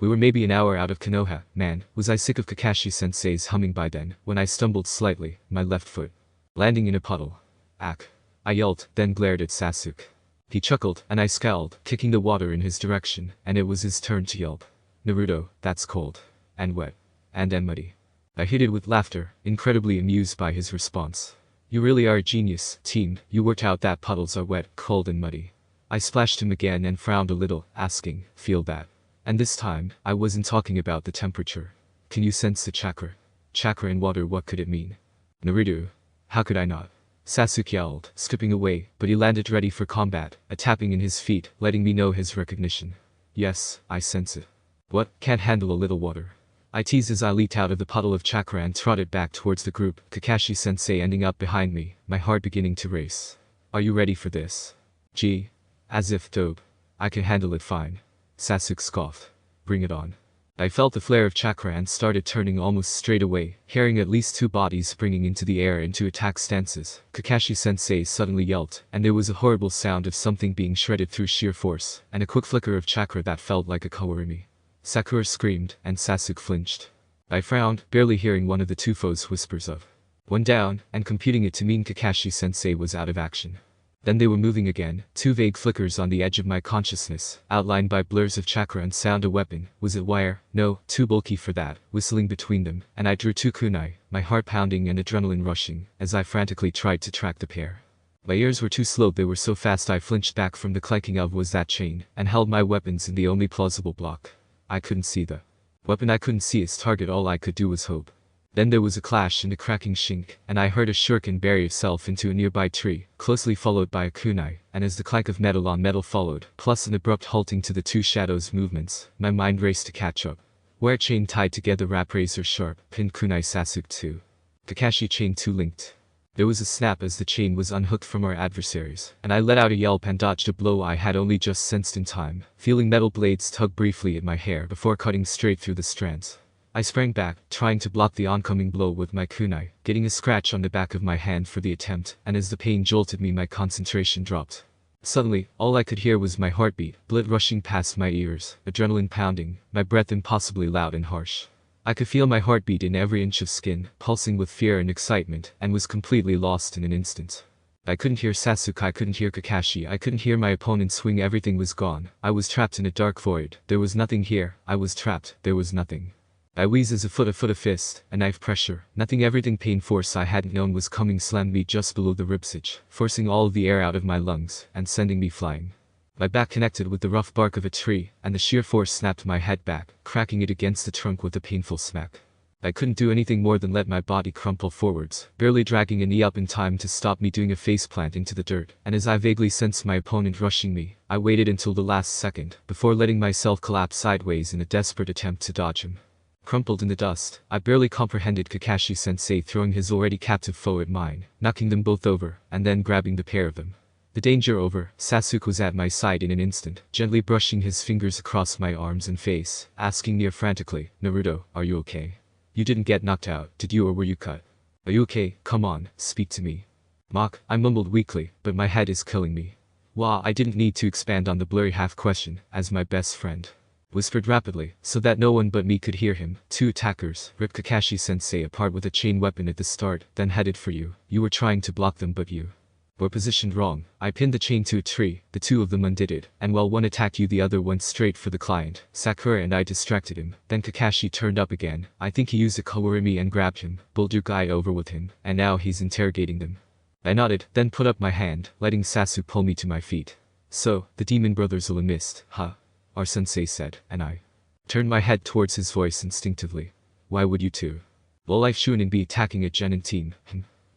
We were maybe an hour out of Konoha. Man, was I sick of Kakashi-sensei's humming by then, when I stumbled slightly, my left foot landing in a puddle. Ack. I yelled, then glared at Sasuke. He chuckled, and I scowled, kicking the water in his direction, and it was his turn to yelp. Naruto, that's cold. And wet. And muddy. I hit it with laughter, incredibly amused by his response. You really are a genius, team. You worked out that puddles are wet, cold and muddy. I splashed him again and frowned a little, asking, feel that? And this time, I wasn't talking about the temperature. Can you sense the chakra? Chakra in water, what could it mean? Naruto. How could I not? Sasuke yelled, skipping away, but he landed ready for combat, a tapping in his feet, letting me know his recognition. Yes, I sense it. What? Can't handle a little water. I teased as I leaped out of the puddle of chakra and trotted back towards the group, Kakashi-sensei ending up behind me, my heart beginning to race. Are you ready for this? Gee. As if dope. I can handle it fine. Sasuke scoffed. Bring it on. I felt the flare of chakra and started turning almost straight away, hearing at least two bodies springing into the air into attack stances. Kakashi-sensei suddenly yelped, and there was a horrible sound of something being shredded through sheer force, and a quick flicker of chakra that felt like a kawarimi. Sakura screamed, and Sasuke flinched. I frowned, barely hearing one of the two foes' whispers of one down, and computing it to mean Kakashi-sensei was out of action. Then they were moving again, two vague flickers on the edge of my consciousness, outlined by blurs of chakra and sound a weapon. Was it wire? No, too bulky for that, whistling between them, and I drew two kunai, my heart pounding and adrenaline rushing, as I frantically tried to track the pair. My ears were too slow, they were so fast I flinched back from the clanking of was that chain, and held my weapons in the only plausible block. I couldn't see the weapon, I couldn't see its target, all I could do was hope. Then there was a clash and a cracking shink, and I heard a shuriken bury itself into a nearby tree, closely followed by a kunai, and as the clank of metal on metal followed, plus an abrupt halting to the two shadows' movements, my mind raced to catch up. Wire chain tied together, wrap razor sharp, pinned kunai Sasuke 2. Kakashi chain 2 linked. There was a snap as the chain was unhooked from our adversaries, and I let out a yelp and dodged a blow I had only just sensed in time, feeling metal blades tug briefly at my hair before cutting straight through the strands. I sprang back, trying to block the oncoming blow with my kunai, getting a scratch on the back of my hand for the attempt, and as the pain jolted me my concentration dropped. Suddenly, all I could hear was my heartbeat, blood rushing past my ears, adrenaline pounding, my breath impossibly loud and harsh. I could feel my heartbeat in every inch of skin, pulsing with fear and excitement, and was completely lost in an instant. I couldn't hear Sasuke, I couldn't hear Kakashi, I couldn't hear my opponent swing, everything was gone. I was trapped in a dark void, there was nothing here, I was trapped, there was nothing. I wheezed as a foot, a fist, a knife pressure, nothing, everything. Pain force I hadn't known was coming, slammed me just below the ribcage, forcing all of the air out of my lungs, and sending me flying. My back connected with the rough bark of a tree, and the sheer force snapped my head back, cracking it against the trunk with a painful smack. I couldn't do anything more than let my body crumple forwards, barely dragging a knee up in time to stop me doing a faceplant into the dirt, and as I vaguely sensed my opponent rushing me, I waited until the last second, before letting myself collapse sideways in a desperate attempt to dodge him. Crumpled in the dust, I barely comprehended Kakashi-sensei throwing his already captive foe at mine, knocking them both over, and then grabbing the pair of them. The danger over, Sasuke was at my side in an instant, gently brushing his fingers across my arms and face, asking near frantically, Naruto, are you okay? You didn't get knocked out, did you, or were you cut? Are you okay? Come on, speak to me. Mock, I mumbled weakly, but my head is killing me. Wah, I didn't need to expand on the blurry half-question, as my best friend whispered rapidly, so that no one but me could hear him. Two attackers ripped Kakashi-sensei apart with a chain weapon at the start, then headed for you. You were trying to block them, but you were positioned wrong. I pinned the chain to a tree, the two of them undid it, and while one attacked you the other went straight for the client. Sakura and I distracted him, then Kakashi turned up again. I think he used a kawarimi and grabbed him, bowled your guy over with him, and now he's interrogating them. I nodded, then put up my hand, letting Sasuke pull me to my feet. So, the demon brothers will enlist, huh? Our sensei said, and I turned my head towards his voice instinctively. Why would you two? Will life shouldn't be attacking a genin team?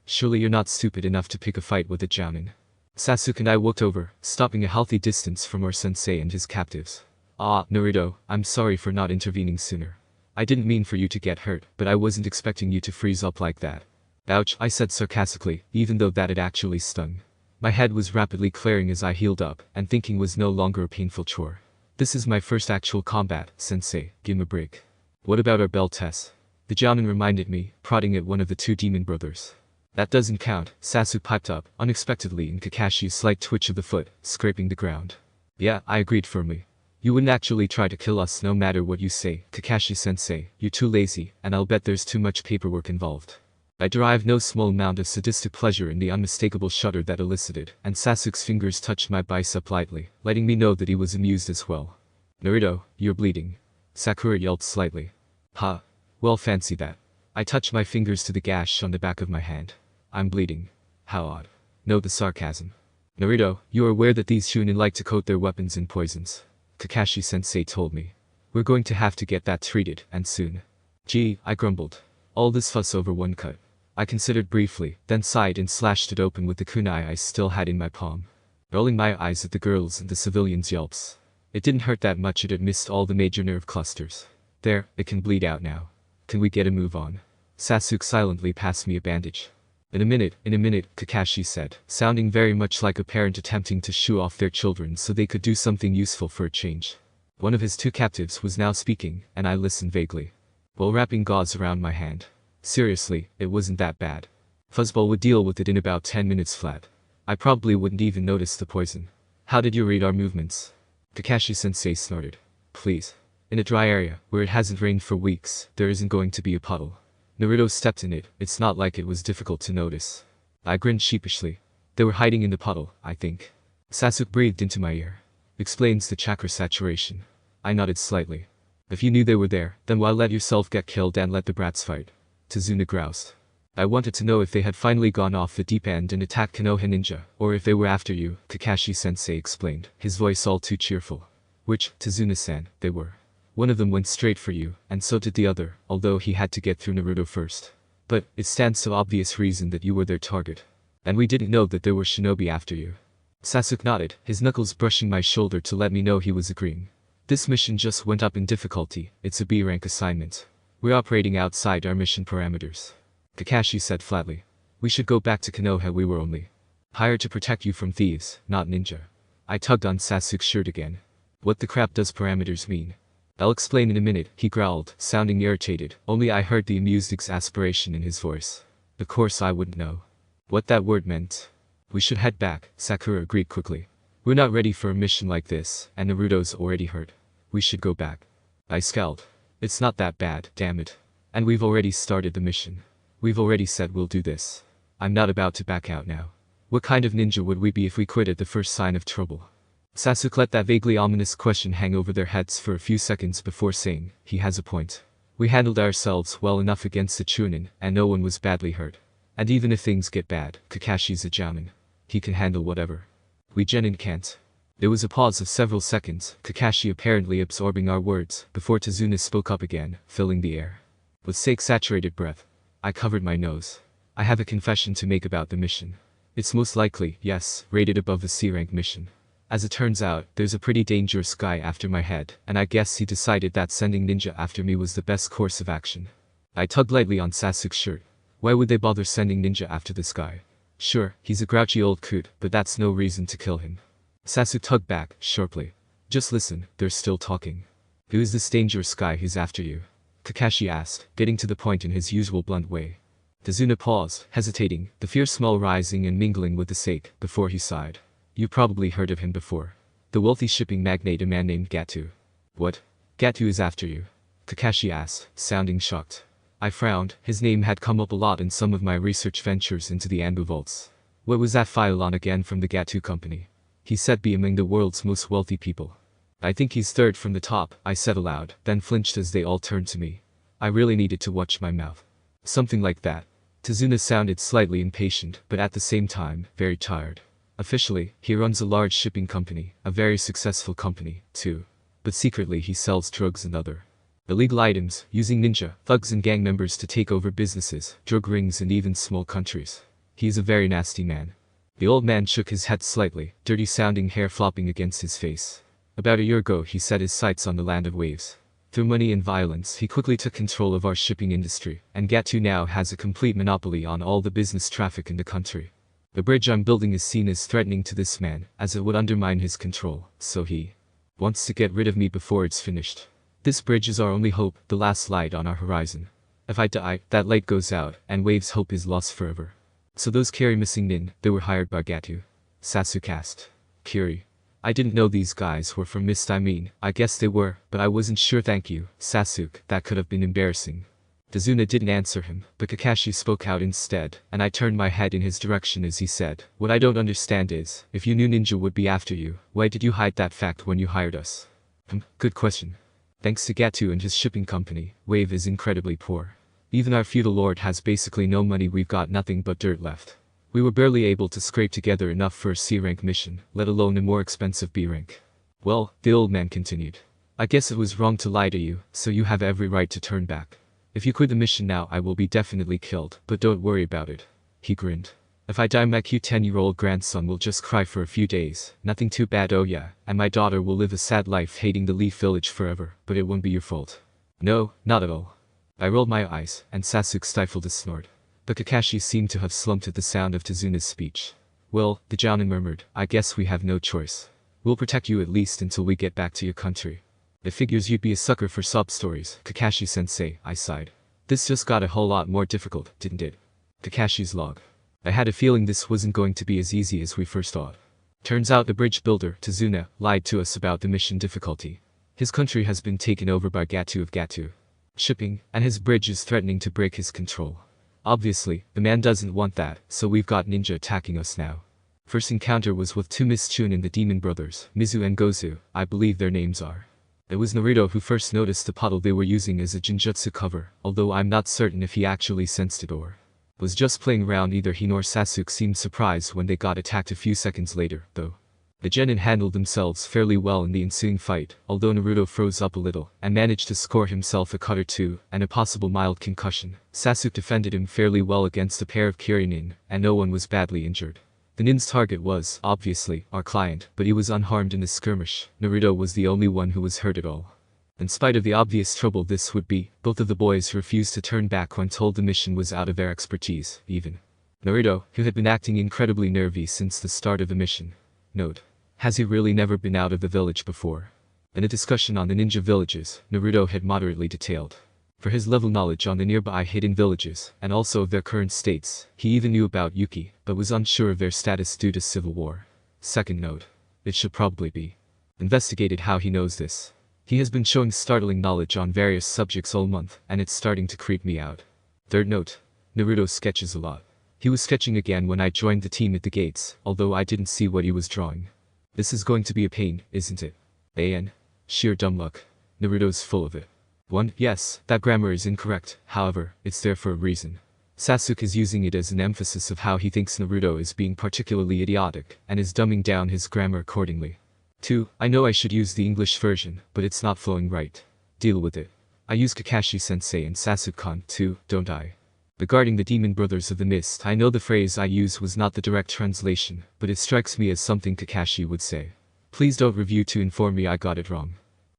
Surely you're not stupid enough to pick a fight with a jounin. Sasuke and I walked over, stopping a healthy distance from our sensei and his captives. Ah, Naruto, I'm sorry for not intervening sooner. I didn't mean for you to get hurt, but I wasn't expecting you to freeze up like that. Ouch, I said sarcastically, even though that had actually stung. My head was rapidly clearing as I healed up, and thinking was no longer a painful chore. This is my first actual combat, sensei, give me a break. What about our belt test? The jounin reminded me, prodding at one of the two demon brothers. That doesn't count, Sasuke piped up, unexpectedly in Kakashi's slight twitch of the foot, scraping the ground. Yeah, I agreed firmly. You wouldn't actually try to kill us no matter what you say, Kakashi-sensei, you're too lazy, and I'll bet there's too much paperwork involved. I derived no small amount of sadistic pleasure in the unmistakable shudder that elicited, and Sasuke's fingers touched my bicep lightly, letting me know that he was amused as well. Naruto, you're bleeding. Sakura yelled slightly. Huh? Well, fancy that. I touched my fingers to the gash on the back of my hand. I'm bleeding. How odd. Note the sarcasm. Naruto, you are aware that these Chunin like to coat their weapons in poisons. Kakashi-sensei told me. We're going to have to get that treated, and soon. Gee, I grumbled. All this fuss over one cut. I considered briefly, then sighed and slashed it open with the kunai I still had in my palm. Rolling my eyes at the girls and the civilians' yelps. It didn't hurt that much, it had missed all the major nerve clusters. There, it can bleed out now. Can we get a move on? Sasuke silently passed me a bandage. In a minute, Kakashi said, sounding very much like a parent attempting to shoo off their children so they could do something useful for a change. One of his two captives was now speaking, and I listened vaguely, while wrapping gauze around my hand. Seriously, it wasn't that bad. Fuzzball would deal with it in about 10 minutes flat. I probably wouldn't even notice the poison. How did you read our movements? Kakashi-sensei snorted. Please. In a dry area, where it hasn't rained for weeks, there isn't going to be a puddle. Naruto stepped in it, it's not like it was difficult to notice. I grinned sheepishly. They were hiding in the puddle, I think. Sasuke breathed into my ear. Explains the chakra saturation. I nodded slightly. If you knew they were there, then why let yourself get killed and let the brats fight? Tazuna groused. I wanted to know if they had finally gone off the deep end and attacked Konoha ninja, or if they were after you, Kakashi-sensei explained, his voice all too cheerful. Which, Tazuna-san, they were. One of them went straight for you, and so did the other, although he had to get through Naruto first. But, it stands to obvious reason that you were their target. And we didn't know that there were shinobi after you. Sasuke nodded, his knuckles brushing my shoulder to let me know he was agreeing. This mission just went up in difficulty, it's a B rank assignment. We're operating outside our mission parameters. Kakashi said flatly. We should go back to Konoha, we were only hired to protect you from thieves, not ninja. I tugged on Sasuke's shirt again. What the crap does parameters mean? I'll explain in a minute, he growled, sounding irritated, only I heard the amused exasperation in his voice. Of course I wouldn't know what that word meant. We should head back, Sakura agreed quickly. We're not ready for a mission like this, and Naruto's already hurt. We should go back. I scowled. It's not that bad, damn it. And we've already started the mission. We've already said we'll do this. I'm not about to back out now. What kind of ninja would we be if we quit at the first sign of trouble? Sasuke let that vaguely ominous question hang over their heads for a few seconds before saying, he has a point. We handled ourselves well enough against the Chunin, and no one was badly hurt. And even if things get bad, Kakashi's a Jounin. He can handle whatever. We genin can't. There was a pause of several seconds, Kakashi apparently absorbing our words, before Tazuna spoke up again, filling the air with saturated breath. I covered my nose. I have a confession to make about the mission. It's most likely, yes, rated above the C-rank mission. As it turns out, there's a pretty dangerous guy after my head, and I guess he decided that sending ninja after me was the best course of action. I tugged lightly on Sasuke's shirt. Why would they bother sending ninja after this guy? Sure, he's a grouchy old coot, but that's no reason to kill him. Sasuke tugged back, sharply. Just listen, they're still talking. Who is this dangerous guy who's after you? Kakashi asked, getting to the point in his usual blunt way. Tazuna paused, hesitating, the fierce smile rising and mingling with the sake, before he sighed. You probably heard of him before. The wealthy shipping magnate, a man named Gatu. What? Gatu is after you? Kakashi asked, sounding shocked. I frowned, his name had come up a lot in some of my research ventures into the Anbu vaults. What was that file on again from the Gatu company? He said be among the world's most wealthy people. I think he's third from the top, I said aloud, then flinched as they all turned to me. I really needed to watch my mouth. Something like that. Tazuna sounded slightly impatient, but at the same time, very tired. Officially, he runs a large shipping company, a very successful company, too. But secretly he sells drugs and other illegal items, using ninja, thugs and gang members to take over businesses, drug rings and even small countries. He is a very nasty man. The old man shook his head slightly, dirty-sounding hair flopping against his face. About a year ago he set his sights on the land of waves. Through money and violence he quickly took control of our shipping industry, and Gatu now has a complete monopoly on all the business traffic in the country. The bridge I'm building is seen as threatening to this man, as it would undermine his control, so he wants to get rid of me before it's finished. This bridge is our only hope, the last light on our horizon. If I die, that light goes out, and Wave's hope is lost forever. So those Kiri missing nin, they were hired by Gatu. Sasuke asked. Kiri. I didn't know these guys were from Mist. I guess they were, but I wasn't sure. Thank you, Sasuke, that could have been embarrassing. Tazuna didn't answer him, but Kakashi spoke out instead, and I turned my head in his direction as he said, what I don't understand is, if you knew ninja would be after you, why did you hide that fact when you hired us? Good question. Thanks to Gatu and his shipping company, Wave is incredibly poor. Even our feudal lord has basically no money. We've got nothing but dirt left. We were barely able to scrape together enough for a C-rank mission, let alone a more expensive B-rank. Well, the old man continued. I guess it was wrong to lie to you, so you have every right to turn back. If you quit the mission now I will be definitely killed, but don't worry about it. He grinned. If I die my cute 10-year-old grandson will just cry for a few days, nothing too bad, oh yeah, and my daughter will live a sad life hating the Leaf Village forever, but it won't be your fault. No, not at all. I rolled my eyes, and Sasuke stifled a snort. But Kakashi seemed to have slumped at the sound of Tazuna's speech. Well, the Jounin murmured, I guess we have no choice. We'll protect you at least until we get back to your country. It figures you'd be a sucker for sob stories, Kakashi-sensei, I sighed. This just got a whole lot more difficult, didn't it? Kakashi's log. I had a feeling this wasn't going to be as easy as we first thought. Turns out the bridge builder, Tazuna, lied to us about the mission difficulty. His country has been taken over by Gatu of Gatu. Shipping, and his bridge is threatening to break his control. Obviously, the man doesn't want that, so we've got ninja attacking us now. First encounter was with two Miss Chun and the Demon Brothers, Mizu and Gozu, I believe their names are. It was Naruto who first noticed the puddle they were using as a Jinjutsu cover, although I'm not certain if he actually sensed it or was just playing around. Either he nor Sasuke seemed surprised when they got attacked a few seconds later, though. The genin handled themselves fairly well in the ensuing fight, although Naruto froze up a little, and managed to score himself a cut or two, and a possible mild concussion. Sasuke defended him fairly well against a pair of Kirinin, and no one was badly injured. The nin's target was, obviously, our client, but he was unharmed in the skirmish. Naruto was the only one who was hurt at all. In spite of the obvious trouble this would be, both of the boys refused to turn back when told the mission was out of their expertise, even Naruto, who had been acting incredibly nervy since the start of the mission. Note. Has he really never been out of the village before? In a discussion on the ninja villages, Naruto had moderately detailed. For his level knowledge on the nearby hidden villages, and also of their current states, he even knew about Yuki, but was unsure of their status due to civil war. Second note. It should probably be investigated how he knows this. He has been showing startling knowledge on various subjects all month, and it's starting to creep me out. Third note. Naruto sketches a lot. He was sketching again when I joined the team at the gates, although I didn't see what he was drawing. This is going to be a pain, isn't it? Sheer dumb luck. Naruto's full of it. 1. Yes, that grammar is incorrect, however, it's there for a reason. Sasuke is using it as an emphasis of how he thinks Naruto is being particularly idiotic, and is dumbing down his grammar accordingly. 2. I know I should use the English version, but it's not flowing right. Deal with it. I use Kakashi-sensei and Sasuke-kan too, don't I? Regarding the Demon Brothers of the Mist, I know the phrase I used was not the direct translation, but it strikes me as something Kakashi would say. Please don't review to inform me I got it wrong.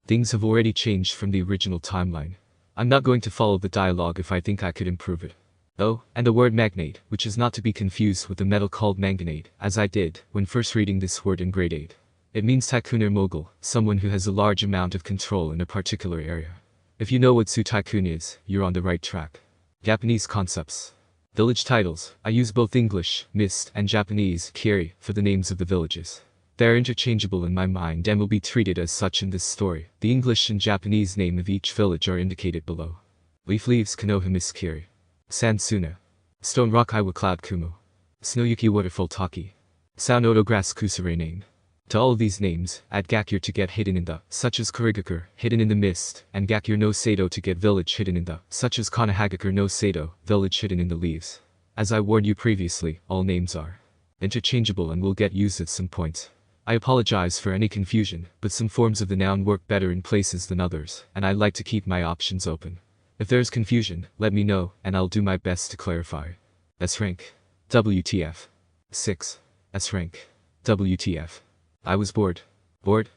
Things have already changed from the original timeline. I'm not going to follow the dialogue if I think I could improve it. Oh, and the word magnate, which is not to be confused with the metal called manganate, as I did when first reading this word in grade 8. It means tycoon or mogul, someone who has a large amount of control in a particular area. If you know what Su Tycoon is, you're on the right track. Japanese concepts. Village titles. I use both English, Mist, and Japanese, Kiri, for the names of the villages. They are interchangeable in my mind and will be treated as such in this story. The English and Japanese name of each village are indicated below. Leaf Leaves Konoha Miss Kiri. Sansuna. Stone Rock Iwa Cloud Kumo. Snowyuki Waterfall Taki. Saunoto Grass Kusare name. To all of these names, add Gakyur to get hidden in the, such as Kurigakure, hidden in the mist, and Gakyur no Sato to get village hidden in the, such as Konohagakure no Sato, village hidden in the leaves. As I warned you previously, all names are interchangeable and will get used at some point. I apologize for any confusion, but some forms of the noun work better in places than others, and I like to keep my options open. If there's confusion, let me know, and I'll do my best to clarify. S rank. WTF. 6. S rank. WTF. I was bored. Bored.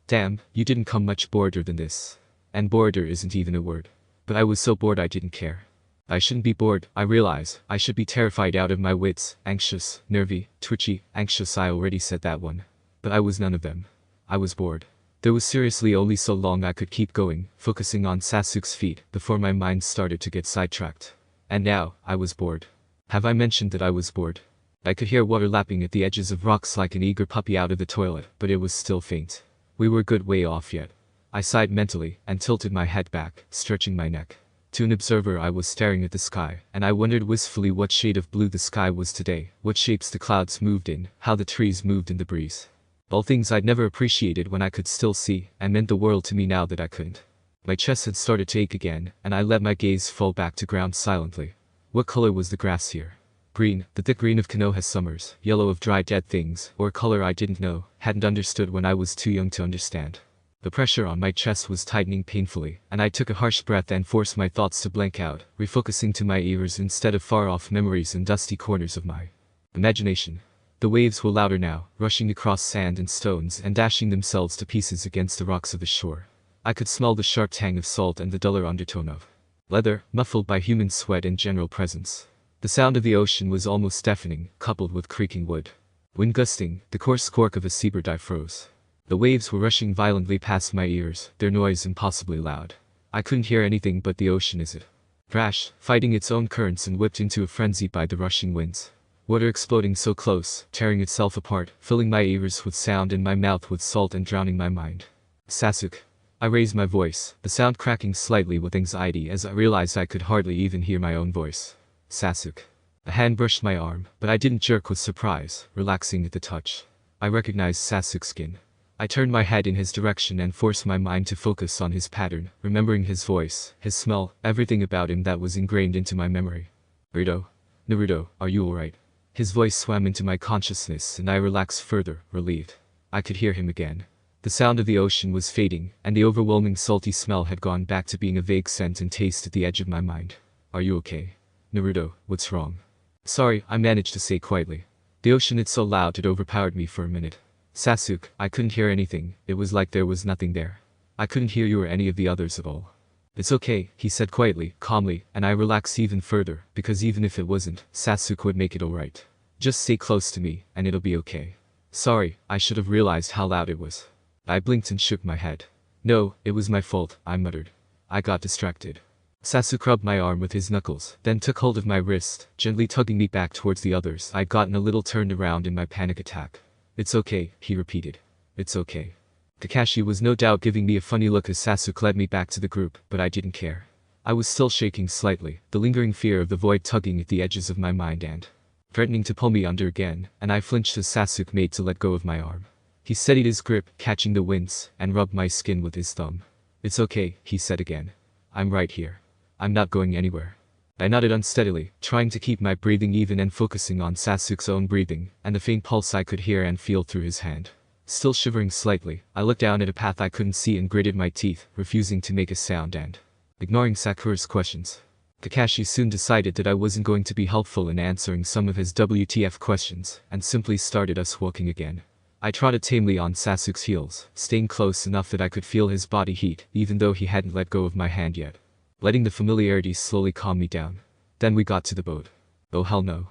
Damn, you didn't come much boarder than this. And boarder isn't even a word. But I was so bored I didn't care. I shouldn't be bored, I realize. I should be terrified out of my wits, anxious, nervy, twitchy, anxious. I already said that one. But I was none of them. I was bored. There was seriously only so long I could keep going, focusing on Sasuke's feet, before my mind started to get sidetracked. And now, I was bored. Have I mentioned that I was bored? I could hear water lapping at the edges of rocks like an eager puppy out of the toilet, but it was still faint. We were a good way off yet. I sighed mentally, and tilted my head back, stretching my neck. To an observer I was staring at the sky, and I wondered wistfully what shade of blue the sky was today, what shapes the clouds moved in, how the trees moved in the breeze. All things I'd never appreciated when I could still see, and meant the world to me now that I couldn't. My chest had started to ache again, and I let my gaze fall back to ground silently. What color was the grass here? Green, the thick green of Konoha summers, yellow of dry dead things, or a color I didn't know, hadn't understood when I was too young to understand. The pressure on my chest was tightening painfully, and I took a harsh breath and forced my thoughts to blank out, refocusing to my ears instead of far-off memories and dusty corners of my imagination. The waves were louder now, rushing across sand and stones and dashing themselves to pieces against the rocks of the shore. I could smell the sharp tang of salt and the duller undertone of leather, muffled by human sweat and general presence. The sound of the ocean was almost deafening, coupled with creaking wood. Wind gusting, the coarse squawk of a seabird I froze. The waves were rushing violently past my ears, their noise impossibly loud. I couldn't hear anything but the ocean as it crashed, fighting its own currents and whipped into a frenzy by the rushing winds. Water exploding so close, tearing itself apart, filling my ears with sound and my mouth with salt and drowning my mind. Sasuke. I raised my voice, the sound cracking slightly with anxiety as I realized I could hardly even hear my own voice. Sasuke. A hand brushed my arm, but I didn't jerk with surprise, relaxing at the touch. I recognized Sasuke's skin. I turned my head in his direction and forced my mind to focus on his pattern, remembering his voice, his smell, everything about him that was ingrained into my memory. Naruto, are you alright? His voice swam into my consciousness and I relaxed further, relieved. I could hear him again. The sound of the ocean was fading, and the overwhelming salty smell had gone back to being a vague scent and taste at the edge of my mind. Are you okay? Naruto, what's wrong? Sorry, I managed to say quietly. The ocean is so loud it overpowered me for a minute. Sasuke, I couldn't hear anything, it was like there was nothing there. I couldn't hear you or any of the others at all. It's okay, he said quietly, calmly, and I relaxed even further, because even if it wasn't, Sasuke would make it alright. Just stay close to me, and it'll be okay. Sorry, I should have realized how loud it was. I blinked and shook my head. No, it was my fault, I muttered. I got distracted. Sasuke rubbed my arm with his knuckles, then took hold of my wrist, gently tugging me back towards the others. I'd gotten a little turned around in my panic attack. It's okay, he repeated. It's okay. Kakashi was no doubt giving me a funny look as Sasuke led me back to the group, but I didn't care. I was still shaking slightly, the lingering fear of the void tugging at the edges of my mind and threatening to pull me under again, and I flinched as Sasuke made to let go of my arm. He steadied his grip, catching the winds, and rubbed my skin with his thumb. It's okay, he said again. I'm right here. I'm not going anywhere. I nodded unsteadily, trying to keep my breathing even and focusing on Sasuke's own breathing, and the faint pulse I could hear and feel through his hand. Still shivering slightly, I looked down at a path I couldn't see and gritted my teeth, refusing to make a sound and ignoring Sakura's questions. Kakashi soon decided that I wasn't going to be helpful in answering some of his WTF questions, and simply started us walking again. I trotted tamely on Sasuke's heels, staying close enough that I could feel his body heat, even though he hadn't let go of my hand yet. Letting the familiarity slowly calm me down. Then we got to the boat. Oh hell no.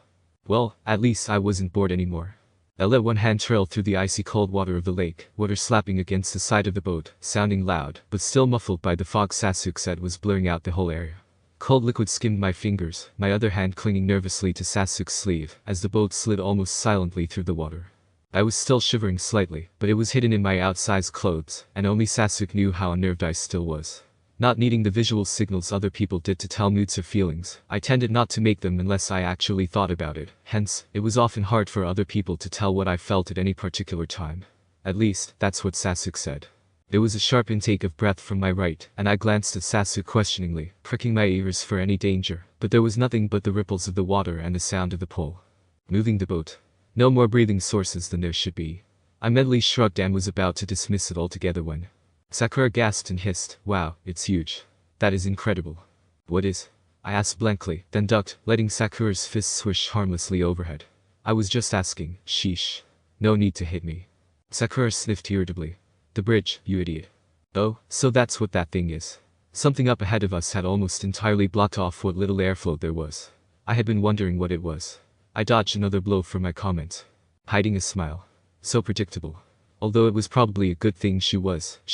Well, at least I wasn't bored anymore. I let one hand trail through the icy cold water of the lake, water slapping against the side of the boat, sounding loud, but still muffled by the fog Sasuke said was blurring out the whole area. Cold liquid skimmed my fingers, my other hand clinging nervously to Sasuke's sleeve, as the boat slid almost silently through the water. I was still shivering slightly, but it was hidden in my outsized clothes, and only Sasuke knew how unnerved I still was. Not needing the visual signals other people did to tell moods or feelings, I tended not to make them unless I actually thought about it. Hence, it was often hard for other people to tell what I felt at any particular time. At least, that's what Sasuke said. There was a sharp intake of breath from my right, and I glanced at Sasuke questioningly, pricking my ears for any danger, but there was nothing but the ripples of the water and the sound of the pull. Moving the boat. No more breathing sources than there should be. I mentally shrugged and was about to dismiss it altogether when Sakura gasped and hissed, "Wow, it's huge. That is incredible." "What is?" I asked blankly, then ducked, letting Sakura's fist swish harmlessly overhead. "I was just asking, sheesh. No need to hit me." Sakura sniffed irritably. "The bridge, you idiot." "Oh, so that's what that thing is." Something up ahead of us had almost entirely blocked off what little airflow there was. I had been wondering what it was. I dodged another blow for my comment, hiding a smile. So predictable. Although it was probably a good thing she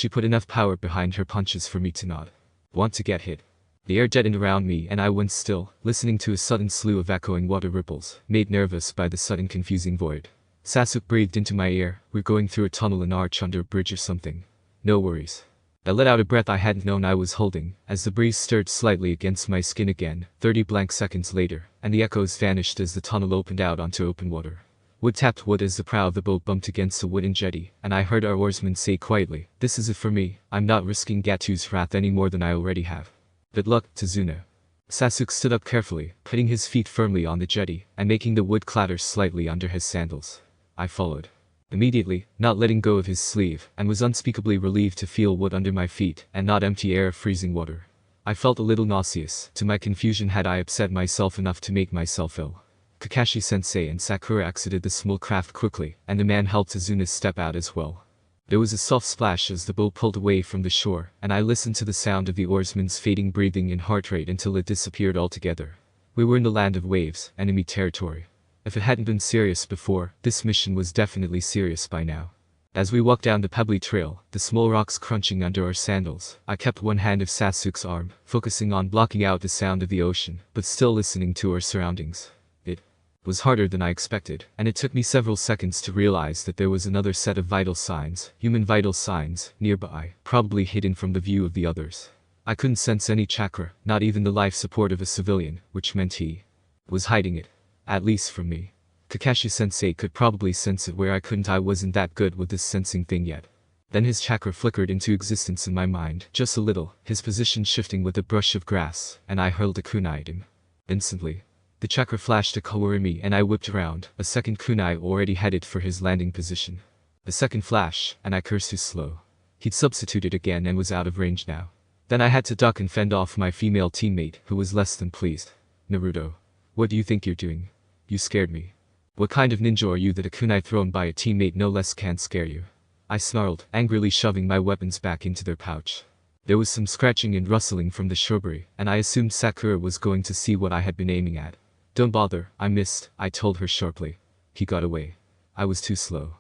put enough power behind her punches for me to not want to get hit. The air deadened around me and I went still, listening to a sudden slew of echoing water ripples, made nervous by the sudden confusing void. Sasuke breathed into my ear, "We're going through a tunnel and arch under a bridge or something. No worries." I let out a breath I hadn't known I was holding, as the breeze stirred slightly against my skin again, 30 blank seconds later, and the echoes vanished as the tunnel opened out onto open water. Wood tapped wood as the prow of the boat bumped against a wooden jetty, and I heard our oarsman say quietly, "This is it for me, I'm not risking Gatu's wrath any more than I already have. Good luck, Tazuna." Sasuke stood up carefully, putting his feet firmly on the jetty, and making the wood clatter slightly under his sandals. I followed. Immediately, not letting go of his sleeve, and was unspeakably relieved to feel wood under my feet, and not empty air of freezing water. I felt a little nauseous. To my confusion, had I upset myself enough to make myself ill? Kakashi-sensei and Sakura exited the small craft quickly, and the man helped Azuna step out as well. There was a soft splash as the boat pulled away from the shore, and I listened to the sound of the oarsman's fading breathing and heart rate until it disappeared altogether. We were in the land of waves, enemy territory. If it hadn't been serious before, this mission was definitely serious by now. As we walked down the pebbly trail, the small rocks crunching under our sandals, I kept one hand of Sasuke's arm, focusing on blocking out the sound of the ocean, but still listening to our surroundings. It was harder than I expected, and it took me several seconds to realize that there was another set of vital signs, human vital signs, nearby, probably hidden from the view of the others. I couldn't sense any chakra, not even the life support of a civilian, which meant he was hiding it. At least from me. Kakashi-sensei could probably sense it where I couldn't. I wasn't that good with this sensing thing yet. Then his chakra flickered into existence in my mind, just a little, his position shifting with a brush of grass, and I hurled a kunai at him. Instantly, the chakra flashed a Kawarimi and I whipped around, a second kunai already headed for his landing position. A second flash, and I cursed too slow. He'd substituted again and was out of range now. Then I had to duck and fend off my female teammate, who was less than pleased. Naruto. What do you think you're doing? You scared me. What kind of ninja are you that a kunai thrown by a teammate no less can't scare you? I snarled, angrily shoving my weapons back into their pouch. There was some scratching and rustling from the shrubbery, and I assumed Sakura was going to see what I had been aiming at. Don't bother, I missed, I told her sharply. He got away. I was too slow.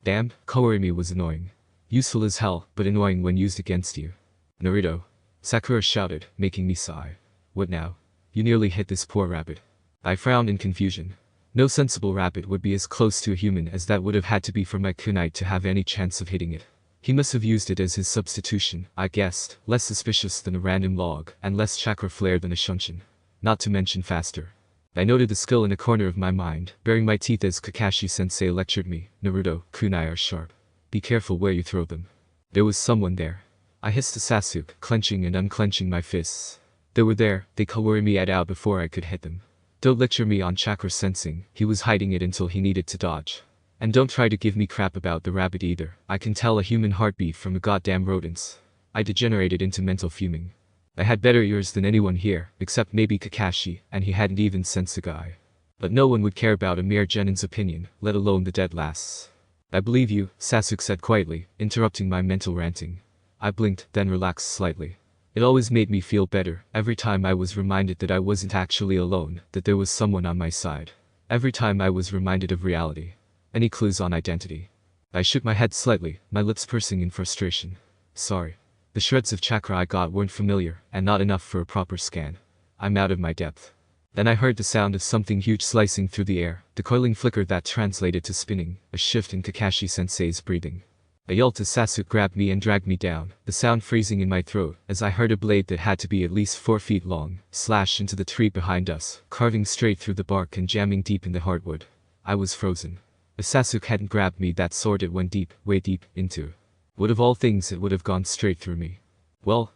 Damn, Kawarimi was annoying. Useful as hell, but annoying when used against you. Naruto. Sakura shouted, making me sigh. What now? You nearly hit this poor rabbit. I frowned in confusion. No sensible rabbit would be as close to a human as that would have had to be for my kunai to have any chance of hitting it. He must have used it as his substitution, I guessed, less suspicious than a random log, and less chakra flare than a shunshin. Not to mention faster. I noted the skill in a corner of my mind, baring my teeth as Kakashi-sensei lectured me. Naruto, kunai are sharp. Be careful where you throw them. There was someone there. I hissed to Sasuke, clenching and unclenching my fists. They were there, they Kawarimi out before I could hit them. Don't lecture me on chakra sensing, he was hiding it until he needed to dodge. And don't try to give me crap about the rabbit either, I can tell a human heartbeat from a goddamn rodent's. I degenerated into mental fuming. I had better ears than anyone here, except maybe Kakashi, and he hadn't even sensed the guy. But no one would care about a mere genin's opinion, let alone the dead last's. I believe you, Sasuke said quietly, interrupting my mental ranting. I blinked, then relaxed slightly. It always made me feel better, every time I was reminded that I wasn't actually alone, that there was someone on my side. Every time I was reminded of reality. Any clues on identity? I shook my head slightly, my lips pursing in frustration. Sorry. The shreds of chakra I got weren't familiar, and not enough for a proper scan. I'm out of my depth. Then I heard the sound of something huge slicing through the air, the coiling flicker that translated to spinning, a shift in Kakashi-sensei's breathing. I yelled as Sasuke grabbed me and dragged me down, the sound freezing in my throat, as I heard a blade that had to be at least 4 feet long, slash into the tree behind us, carving straight through the bark and jamming deep in the hardwood. I was frozen. If Sasuke hadn't grabbed me, that sword it went deep, way deep, into. Would of all things it would have gone straight through me. Well,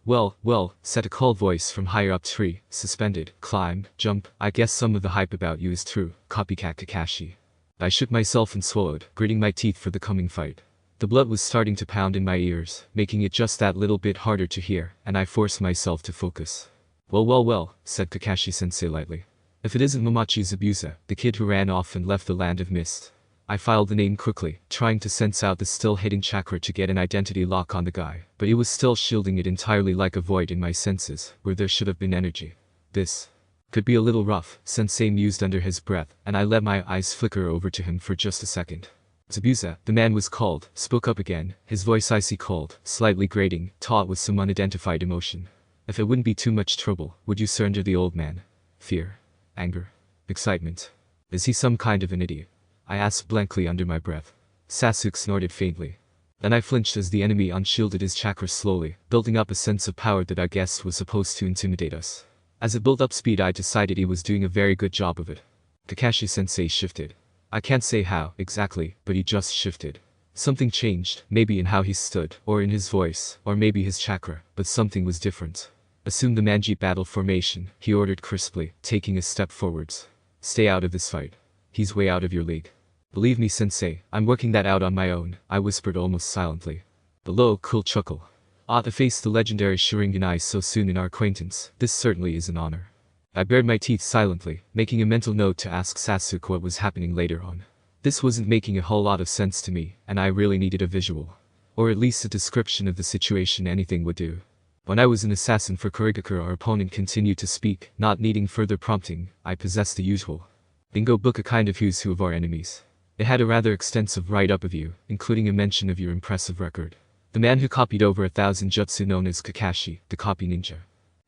said a cold voice from higher up tree, suspended, climb, jump, I guess some of the hype about you is true, copycat Kakashi. I shook myself and swallowed, gritting my teeth for the coming fight. The blood was starting to pound in my ears, making it just that little bit harder to hear, and I forced myself to focus. Well, said Kakashi-sensei lightly. If it isn't Momochi Zabuza, the kid who ran off and left the land of mist. I filed the name quickly, trying to sense out the still hidden chakra to get an identity lock on the guy, but he was still shielding it entirely like a void in my senses, where there should have been energy. This could be a little rough, Sensei mused under his breath, and I let my eyes flicker over to him for just a second. Zabuza, the man was called, spoke up again, his voice icy cold, slightly grating, taut with some unidentified emotion. If it wouldn't be too much trouble, would you surrender the old man? Fear? Anger? Excitement? Is he some kind of an idiot? I asked blankly under my breath. Sasuke snorted faintly. Then I flinched as the enemy unshielded his chakra slowly, building up a sense of power that I guessed was supposed to intimidate us. As it built up speed, I decided he was doing a very good job of it. Kakashi-sensei shifted. I can't say how, exactly, but he just shifted. Something changed, maybe in how he stood, or in his voice, or maybe his chakra, but something was different. Assume the Manji battle formation, he ordered crisply, taking a step forwards. Stay out of this fight. He's way out of your league. Believe me, sensei, I'm working that out on my own, I whispered almost silently. Below, cool chuckle. Ah, to face the legendary Sharingan eyes so soon in our acquaintance, this certainly is an honor. I bared my teeth silently, making a mental note to ask Sasuke what was happening later on. This wasn't making a whole lot of sense to me, and I really needed a visual. Or at least a description of the situation. Anything would do. When I was an assassin for Kurigakure, our opponent continued to speak, not needing further prompting. I possessed the usual bingo book, a kind of who's who of our enemies. It had a rather extensive write-up of you, including a mention of your impressive record. The man who copied over 1,000 jutsu, known as Kakashi, the copy ninja.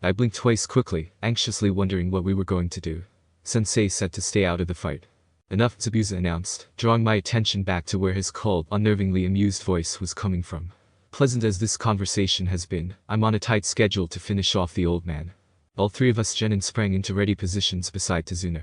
I blinked twice quickly, anxiously wondering what we were going to do. Sensei said to stay out of the fight. Enough, Zabuza announced, drawing my attention back to where his cold, unnervingly amused voice was coming from. Pleasant as this conversation has been, I'm on a tight schedule to finish off the old man. All three of us Genin sprang into ready positions beside Tazuna.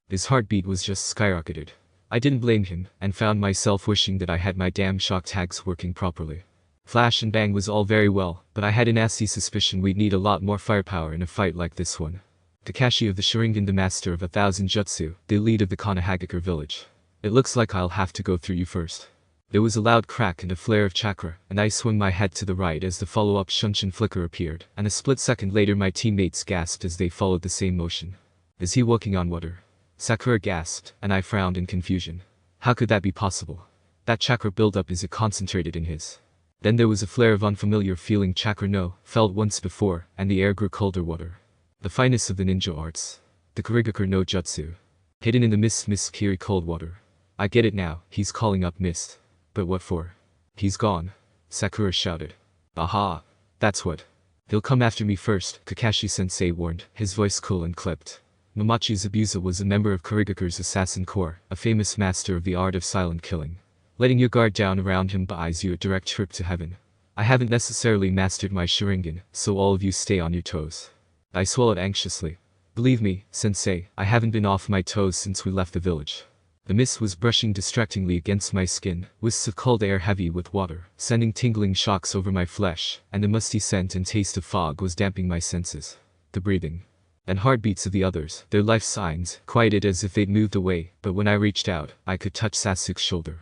His heartbeat was just skyrocketed. I didn't blame him, and found myself wishing that I had my damn shock tags working properly. Flash and bang was all very well, but I had a nasty suspicion we'd need a lot more firepower in a fight like this one. Kakashi of the Sharingan, the master of 1,000 jutsu, the elite of the Konohagakure village. It looks like I'll have to go through you first. There was a loud crack and a flare of chakra, and I swung my head to the right as the follow-up Shunshin flicker appeared, and a split second later my teammates gasped as they followed the same motion. Is he walking on water? Sakura gasped, and I frowned in confusion. How could that be possible? That chakra buildup, is it concentrated in his? Then there was a flare of unfamiliar feeling, chakra no, felt once before, and the air grew colder water. The finest of the ninja arts. The Kurigakure no Jutsu. Hidden in the mist, Kiri, cold water. I get it now, he's calling up mist. But what for? He's gone. Sakura shouted. Aha! That's what. He'll come after me first, Kakashi-sensei warned, his voice cool and clipped. Momochi Zabuza was a member of Kurigakure's assassin corps, a famous master of the art of silent killing. Letting your guard down around him buys you a direct trip to heaven. I haven't necessarily mastered my Sharingan, so all of you stay on your toes. I swallowed anxiously. Believe me, sensei, I haven't been off my toes since we left the village. The mist was brushing distractingly against my skin, wisps of cold air heavy with water, sending tingling shocks over my flesh, and the musty scent and taste of fog was damping my senses. The breathing and heartbeats of the others, their life signs, quieted as if they'd moved away, but when I reached out, I could touch Sasuke's shoulder.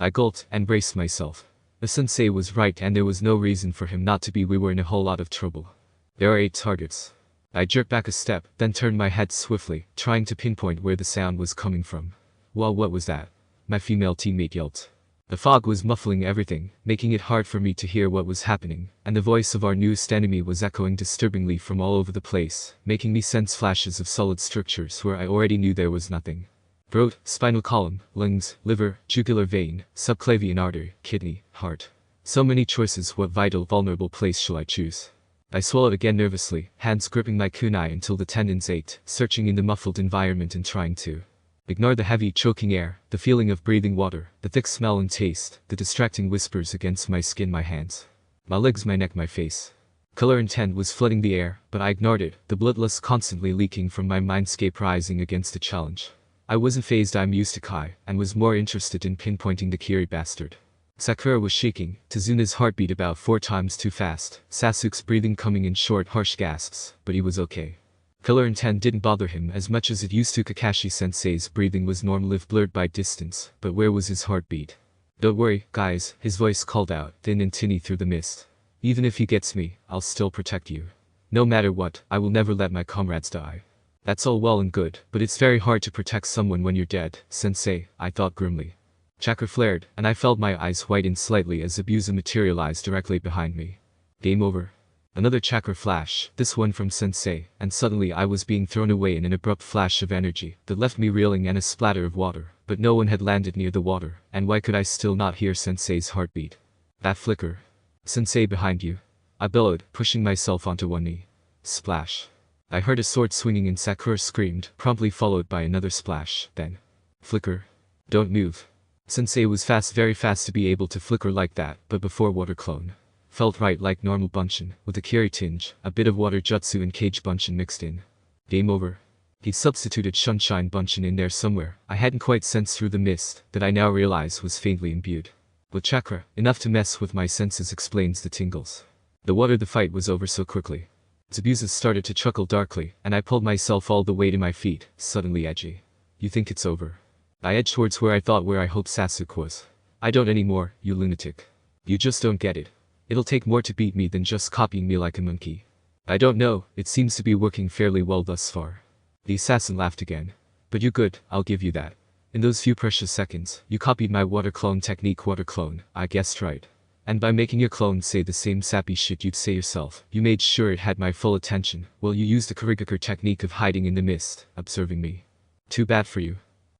I gulped and braced myself. The sensei was right, and there was no reason for him not to be. We were in a whole lot of trouble. There are 8 targets. I jerked back a step, then turned my head swiftly, trying to pinpoint where the sound was coming from. Well, what was that? My female teammate yelped. The fog was muffling everything, making it hard for me to hear what was happening, and the voice of our newest enemy was echoing disturbingly from all over the place, making me sense flashes of solid structures where I already knew there was nothing. Throat, spinal column, lungs, liver, jugular vein, subclavian artery, kidney, heart. So many choices. What vital, vulnerable place shall I choose? I swallowed again nervously, hands gripping my kunai until the tendons ached, searching in the muffled environment and trying to ignore the heavy, choking air, the feeling of breathing water, the thick smell and taste, the distracting whispers against my skin, my hands, my legs, my neck, my face. Color intent was flooding the air, but I ignored it, the bloodlust constantly leaking from my mindscape, rising against the challenge. I wasn't phased. I'm used to Kai, and was more interested in pinpointing the Kiri bastard. Sakura was shaking, Tazuna's heartbeat about 4 times too fast, Sasuke's breathing coming in short, harsh gasps, but he was okay. Color intent didn't bother him as much as it used to. Kakashi-sensei's breathing was normal if blurred by distance, but where was his heartbeat? Don't worry, guys, his voice called out, thin and tinny through the mist. Even if he gets me, I'll still protect you. No matter what, I will never let my comrades die. That's all well and good, but it's very hard to protect someone when you're dead, sensei, I thought grimly. Chakra flared, and I felt my eyes whiten slightly as Zabuza materialized directly behind me. Game over. Another chakra flash, this one from sensei, and suddenly I was being thrown away in an abrupt flash of energy that left me reeling and a splatter of water, but no one had landed near the water, and why could I still not hear sensei's heartbeat? That flicker. Sensei behind you. I bellowed, pushing myself onto one knee. Splash. I heard a sword swinging and Sakura screamed, promptly followed by another splash, then flicker. Don't move. Sensei was fast, very fast to be able to flicker like that, but before water clone. Felt right, like normal Bunshin, with a Kiri tinge, a bit of water jutsu and cage Bunshin mixed in. Game over. He'd substituted Sunshine Bunshin in there somewhere. I hadn't quite sensed through the mist, that I now realize was faintly imbued with chakra, enough to mess with my senses. Explains the tingles. The water. The fight was over so quickly. Zabuza started to chuckle darkly, and I pulled myself all the way to my feet, suddenly edgy. You think it's over? I edged towards where I hoped Sasuke was. I don't anymore, you lunatic. You just don't get it. It'll take more to beat me than just copying me like a monkey. I don't know, it seems to be working fairly well thus far. The assassin laughed again. But you good, I'll give you that. In those few precious seconds, you copied my water clone technique. Water clone, I guessed right. And by making your clone say the same sappy shit you'd say yourself, you made sure it had my full attention. Well, you used the Kurigakure technique of hiding in the mist, observing me. Too bad for you.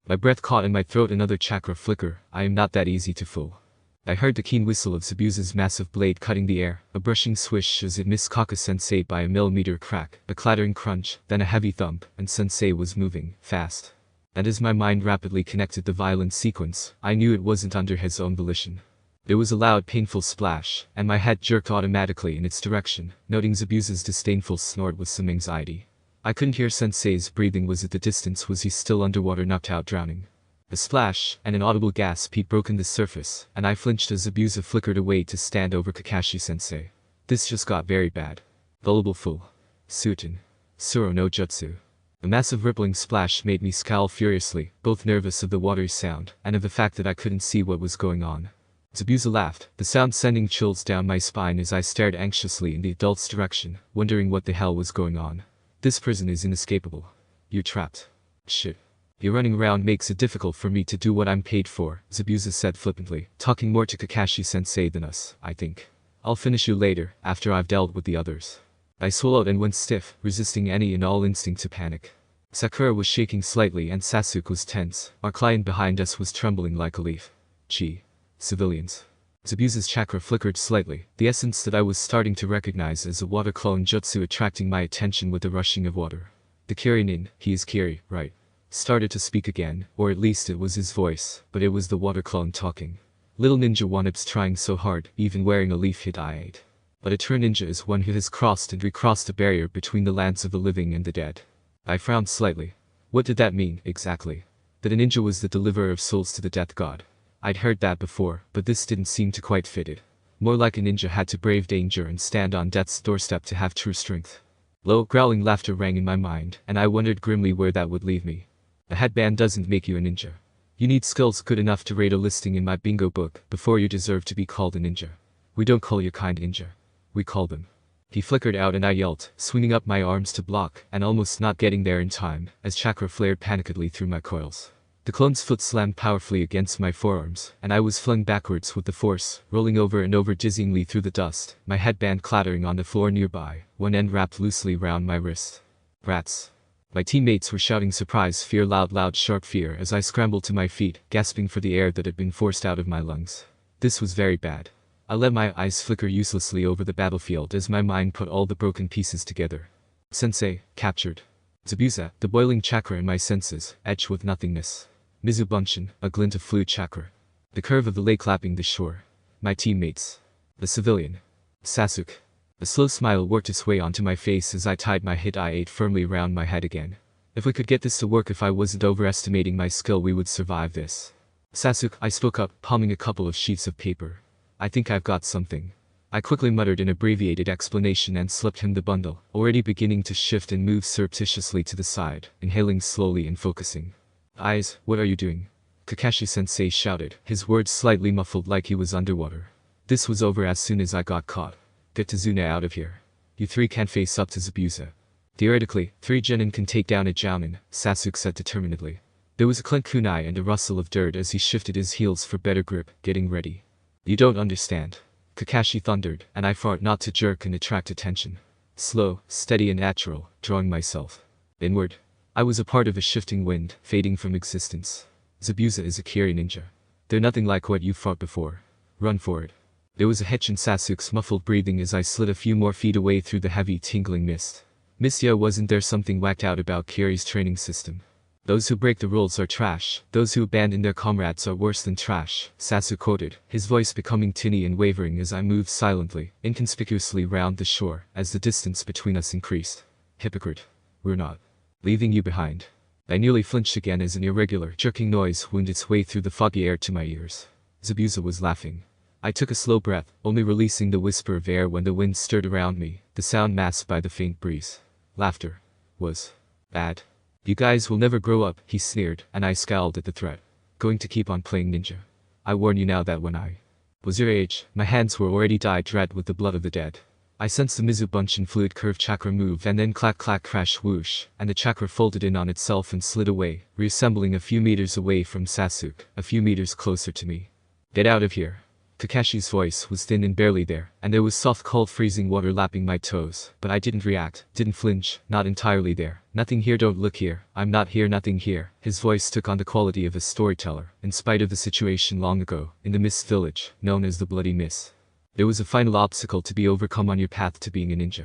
My breath caught in my throat, another chakra flicker. I am not that easy to fool. I heard the keen whistle of Zabuza's massive blade cutting the air, a brushing swish as it missed Kaka-sensei by a millimeter, crack, a clattering crunch, then a heavy thump, and sensei was moving, fast. And as my mind rapidly connected the violent sequence, I knew it wasn't under his own volition. There was a loud painful splash, and my head jerked automatically in its direction, noting Zabuza's disdainful snort with some anxiety. I couldn't hear sensei's breathing. Was at the distance? Was he still underwater, knocked out, drowning? A splash, and an audible gasp had broken the surface, and I flinched as Zabuza flickered away to stand over Kakashi-sensei. This just got very bad. Gullible fool. Suitin. Suro no Jutsu. A massive rippling splash made me scowl furiously, both nervous of the water's sound, and of the fact that I couldn't see what was going on. Zabuza laughed, the sound sending chills down my spine as I stared anxiously in the adult's direction, wondering what the hell was going on. This prison is inescapable. You're trapped. Shit. Your running around makes it difficult for me to do what I'm paid for, Zabuza said flippantly, talking more to Kakashi-sensei than us, I think. I'll finish you later, after I've dealt with the others. I swallowed and went stiff, resisting any and all instinct to panic. Sakura was shaking slightly and Sasuke was tense. Our client behind us was trembling like a leaf. Gee. Civilians. Zabuza's chakra flickered slightly, the essence that I was starting to recognize as a water clone jutsu attracting my attention with the rushing of water. The Kirinin, he is Kiri, right? Started to speak again, or at least it was his voice, but it was the water clone talking. Little ninja one-ups trying so hard, even wearing a leaf hit I ate. But a true ninja is one who has crossed and recrossed the barrier between the lands of the living and the dead. I frowned slightly. What did that mean, exactly? That a ninja was the deliverer of souls to the death god. I'd heard that before, but this didn't seem to quite fit it. More like a ninja had to brave danger and stand on death's doorstep to have true strength. Low, growling laughter rang in my mind, and I wondered grimly where that would leave me. A headband doesn't make you a ninja. You need skills good enough to rate a listing in my bingo book before you deserve to be called a ninja. We don't call your kind ninja. We call them. He flickered out and I yelped, swinging up my arms to block, and almost not getting there in time, as chakra flared panickedly through my coils. The clone's foot slammed powerfully against my forearms, and I was flung backwards with the force, rolling over and over dizzyingly through the dust, my headband clattering on the floor nearby, one end wrapped loosely round my wrist. Rats. My teammates were shouting surprise, fear, loud sharp fear as I scrambled to my feet, gasping for the air that had been forced out of my lungs. This was very bad. I let my eyes flicker uselessly over the battlefield as my mind put all the broken pieces together. Sensei, captured. Zabuza, the boiling chakra in my senses, etched with nothingness. Mizubunshin, a glint of fluid chakra. The curve of the lake lapping the shore. My teammates. The civilian. Sasuke. A slow smile worked its way onto my face as I tied my hit I ate firmly around my head again. If we could get this to work, if I wasn't overestimating my skill, we would survive this. Sasuke, I spoke up, palming a couple of sheets of paper. I think I've got something. I quickly muttered an abbreviated explanation and slipped him the bundle, already beginning to shift and move surreptitiously to the side, inhaling slowly and focusing. Eyes, what are you doing? Kakashi-sensei shouted, his words slightly muffled like he was underwater. This was over as soon as I got caught. Get Tazuna out of here. You three can't face up to Zabuza. Theoretically, 3 genin can take down a Jounin, Sasuke said determinedly. There was a clink kunai and a rustle of dirt as he shifted his heels for better grip, getting ready. You don't understand. Kakashi thundered, and I fought not to jerk and attract attention. Slow, steady and natural, drawing myself inward. I was a part of a shifting wind, fading from existence. Zabuza is a Kiri ninja. They're nothing like what you fought before. Run for it. There was a hitch in Sasuke's muffled breathing as I slid a few more feet away through the heavy tingling mist. Mistia, wasn't there something whacked out about Kiri's training system? Those who break the rules are trash, those who abandon their comrades are worse than trash, Sasuke quoted, his voice becoming tinny and wavering as I moved silently, inconspicuously round the shore, as the distance between us increased. Hypocrite. We're not leaving you behind. I nearly flinched again as an irregular, jerking noise wound its way through the foggy air to my ears. Zabuza was laughing. I took a slow breath, only releasing the whisper of air when the wind stirred around me, the sound masked by the faint breeze. Laughter was bad. You guys will never grow up, he sneered, and I scowled at the threat. going to keep on playing ninja. I warn you now that when I was your age, my hands were already dyed red with the blood of the dead. I sensed the Mizu bunch and fluid curve chakra move and then clack clack crash whoosh, and the chakra folded in on itself and slid away, reassembling a few meters away from Sasuke, a few meters closer to me. Get out of here. Kakashi's voice was thin and barely there, and there was soft cold freezing water lapping my toes, but I didn't react, didn't flinch, not entirely there. Nothing here, don't look here, I'm not here, nothing here. His voice took on the quality of a storyteller, in spite of the situation long ago, in the Mist Village, known as the Bloody Mist. There was a final obstacle to be overcome on your path to being a ninja.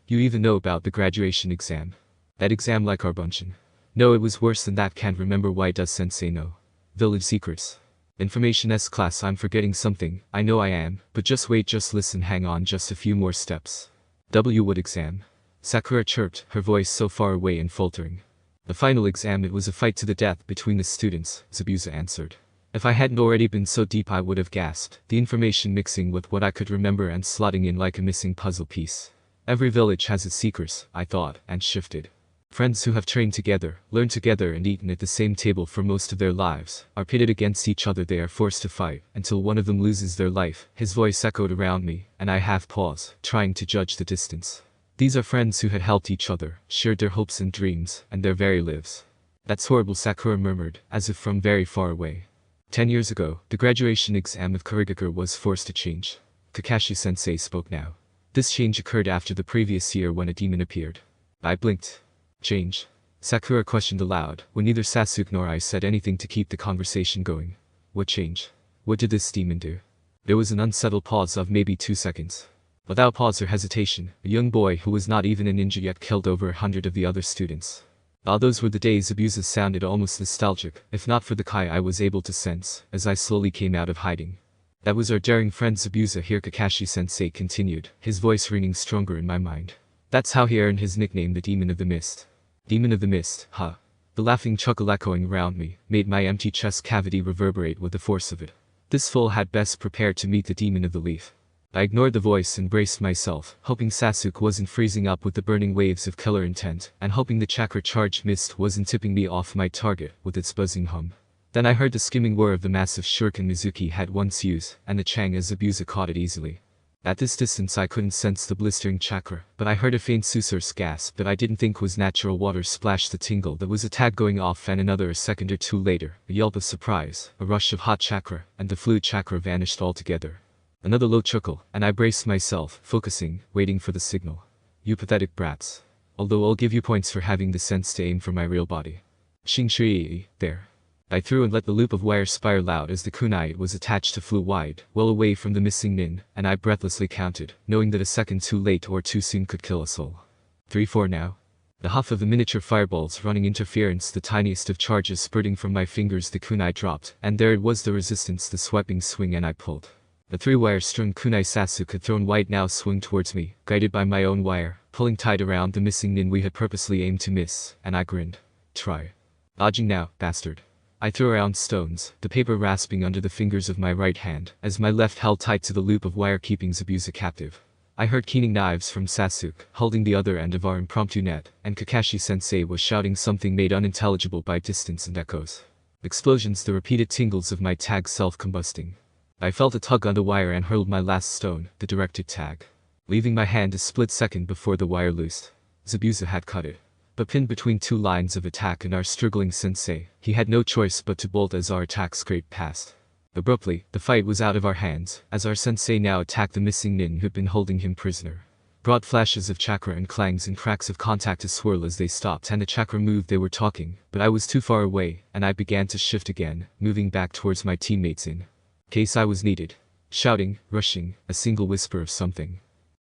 You even know about the graduation exam. That exam like our bunchin'. No, it was worse than that, can't remember, why does sensei know? Village secrets. Information S class, I'm forgetting something, I know I am, but just wait, just listen, hang on just a few more steps. What exam? Sakura chirped, her voice so far away and faltering. The final exam, it was a fight to the death between the students, Zabuza answered. If I hadn't already been so deep I would have gasped, the information mixing with what I could remember and slotting in like a missing puzzle piece. Every village has its secrets, I thought, and shifted. Friends who have trained together, learned together and eaten at the same table for most of their lives, are pitted against each other, they are forced to fight, until one of them loses their life. His voice echoed around me, and I half paused, trying to judge the distance. These are friends who had helped each other, shared their hopes and dreams, and their very lives. That's horrible, Sakura murmured, as if from very far away. 10 years ago, the graduation exam of Kurigakure was forced to change. Kakashi-sensei spoke now. This change occurred after the previous year when a demon appeared. I blinked. Change? Sakura questioned aloud, when neither Sasuke nor I said anything to keep the conversation going. What change? What did this demon do? There was an unsettled pause of maybe 2 seconds. Without pause or hesitation, a young boy who was not even a ninja yet killed over 100 of the other students. Ah, those were the days. Zabuza sounded almost nostalgic, if not for the kai I was able to sense, as I slowly came out of hiding. That was our daring friend Zabuza here, Kakashi-sensei continued, his voice ringing stronger in my mind. That's how he earned his nickname, the Demon of the Mist. Demon of the Mist, huh? The laughing chuckle echoing around me, made my empty chest cavity reverberate with the force of it. This fool had best prepared to meet the Demon of the Leaf. I ignored the voice and braced myself, hoping Sasuke wasn't freezing up with the burning waves of killer intent, and hoping the chakra-charged mist wasn't tipping me off my target with its buzzing hum. Then I heard the skimming whir of the massive shuriken Mizuki had once used, and the chang as Zabuza caught it easily. At this distance I couldn't sense the blistering chakra, but I heard a faint susurrus gasp that I didn't think was natural water splash the tingle that was a tag going off, and another a second or two later, a yelp of surprise, a rush of hot chakra, and the fluid chakra vanished altogether. Another low chuckle, and I braced myself, focusing, waiting for the signal. You pathetic brats. Although I'll give you points for having the sense to aim for my real body. Xing shui, there. I threw and let the loop of wire spiral out as the kunai it was attached to flew wide, well away from the missing nin, and I breathlessly counted, knowing that a second too late or too soon could kill us all. 3-4 now. The huff of the miniature fireballs running interference, the tiniest of charges spurting from my fingers, the kunai dropped, and there it was, the resistance, the swiping swing, and I pulled. The 3-wire strung kunai Sasuke had thrown wide now swung towards me, guided by my own wire, pulling tight around the missing nin we had purposely aimed to miss, and I grinned. Try. Dodging now, bastard. I threw around stones, the paper rasping under the fingers of my right hand, as my left held tight to the loop of wire keeping Zabuza captive. I heard keening knives from Sasuke, holding the other end of our impromptu net, and Kakashi-sensei was shouting something made unintelligible by distance and echoes. Explosions, the repeated tingles of my tag self-combusting. I felt a tug on the wire and hurled my last stone, the directed tag, leaving my hand a split second before the wire loosed. Zabuza had cut it. But pinned between two lines of attack and our struggling sensei, he had no choice but to bolt as our attack scraped past. Abruptly, the fight was out of our hands, as our sensei now attacked the missing nin who'd been holding him prisoner. Broad flashes of chakra and clangs and cracks of contact to swirl as they stopped and the chakra moved. They were talking, but I was too far away, and I began to shift again, moving back towards my teammates in case I was needed. Shouting, rushing, a single whisper of something.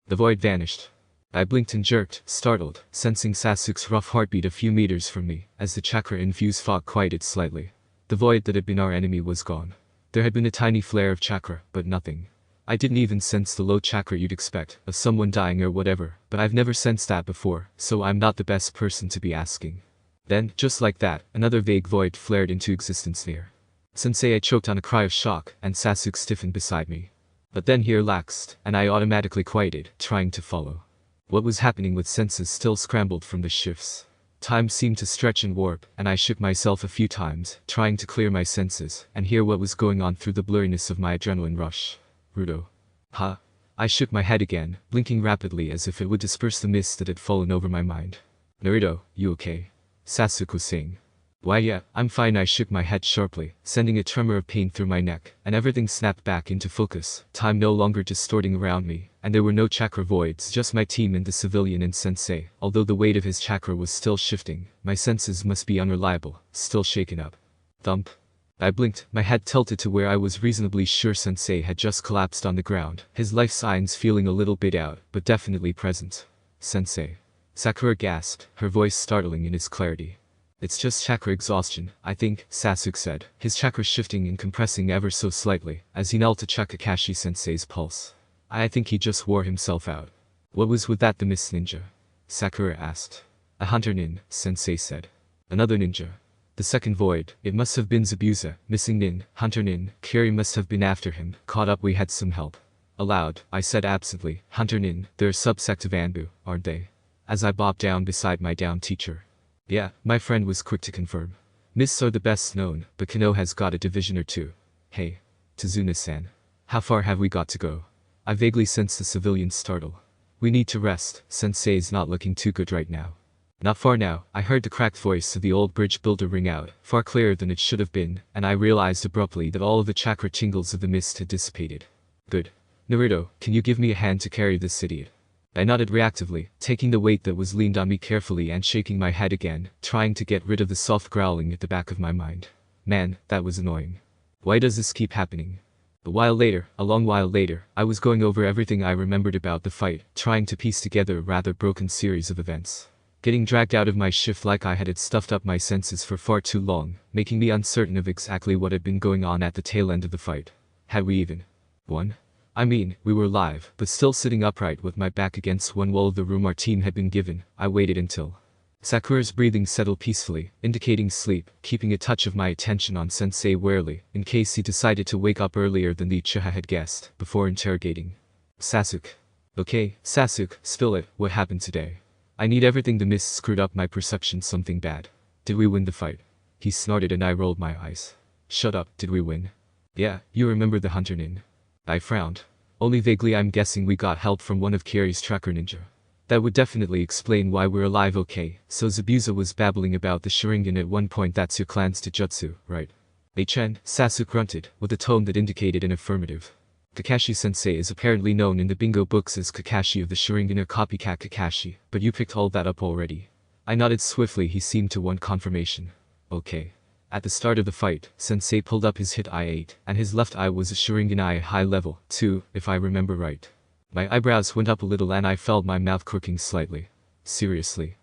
The void vanished. I blinked and jerked, startled, sensing Sasuke's rough heartbeat a few meters from me, as the chakra-infused fog quieted slightly. The void that had been our enemy was gone. There had been a tiny flare of chakra, but nothing. I didn't even sense the low chakra you'd expect, of someone dying or whatever, but I've never sensed that before, so I'm not the best person to be asking. Then, just like that, another vague void flared into existence near. Sensei, I choked on a cry of shock, and Sasuke stiffened beside me. But then he relaxed, and I automatically quieted, trying to follow. What was happening with senses still scrambled from the shifts. Time seemed to stretch and warp, and I shook myself a few times, trying to clear my senses and hear what was going on through the blurriness of my adrenaline rush. Naruto. Huh? I shook my head again, blinking rapidly as if it would disperse the mist that had fallen over my mind. Naruto, you okay? Sasuke was saying. Why yeah, I'm fine. I shook my head sharply, sending a tremor of pain through my neck, and everything snapped back into focus, time no longer distorting around me, and there were no chakra voids, just my team and the civilian and sensei. Although the weight of his chakra was still shifting, my senses must be unreliable, still shaken up. Thump. I blinked, my head tilted to where I was reasonably sure sensei had just collapsed on the ground, his life signs feeling a little bit out, but definitely present. Sensei. Sakura gasped, her voice startling in its clarity. It's just chakra exhaustion, I think, Sasuke said, his chakra shifting and compressing ever so slightly, as he knelt to check Kakashi-sensei's pulse. I think he just wore himself out. What was with that, the Mist Ninja? Sakura asked. A hunter nin, sensei said. Another ninja. The second void, it must have been Zabuza, missing nin, hunter nin, Kiri must have been after him, caught up. We had some help. Aloud, I said absently, hunter nin, they're a subsect of Anbu, aren't they? As I bobbed down beside my down teacher. Yeah, my friend was quick to confirm. Mists are the best known, but Kano has got a division or two. Hey. Tazuna-san. How far have we got to go? I vaguely sensed the civilian's startle. We need to rest, sensei's not looking too good right now. Not far now, I heard the cracked voice of the old bridge builder ring out, far clearer than it should have been, and I realized abruptly that all of the chakra tingles of the mist had dissipated. Good. Naruto, can you give me a hand to carry this idiot? I nodded reactively, taking the weight that was leaned on me carefully and shaking my head again, trying to get rid of the soft growling at the back of my mind. Man, that was annoying. Why does this keep happening? A long while later, I was going over everything I remembered about the fight, trying to piece together a rather broken series of events. Getting dragged out of my shift like I had stuffed up my senses for far too long, making me uncertain of exactly what had been going on at the tail end of the fight. Had we even won? I mean, we were alive, but still sitting upright with my back against one wall of the room our team had been given. I waited until Sakura's breathing settled peacefully, indicating sleep, keeping a touch of my attention on sensei warily, in case he decided to wake up earlier than the Uchiha had guessed, before interrogating. Sasuke. Okay, Sasuke, spill it, what happened today? I need everything. The mist screwed up my perception. Something bad. Did we win the fight? He snorted and I rolled my eyes. Shut up, did we win? Yeah, you remember the hunter nin? I frowned. Only vaguely. I'm guessing we got help from one of Kiri's tracker ninja. That would definitely explain why we're alive. Okay, so Zabuza was babbling about the Sharingan at one point. That's your clan's Taijutsu, right? Chen, Sasuke grunted, with a tone that indicated an affirmative. Kakashi-sensei is apparently known in the bingo books as Kakashi of the Sharingan or copycat Kakashi, but you picked all that up already. I nodded swiftly. He seemed to want confirmation. Okay. At the start of the fight, Sensei pulled up his hit I-8, and his left eye was a Sharingan eye high level, too, if I remember right. My eyebrows went up a little and I felt my mouth crooking slightly. Seriously?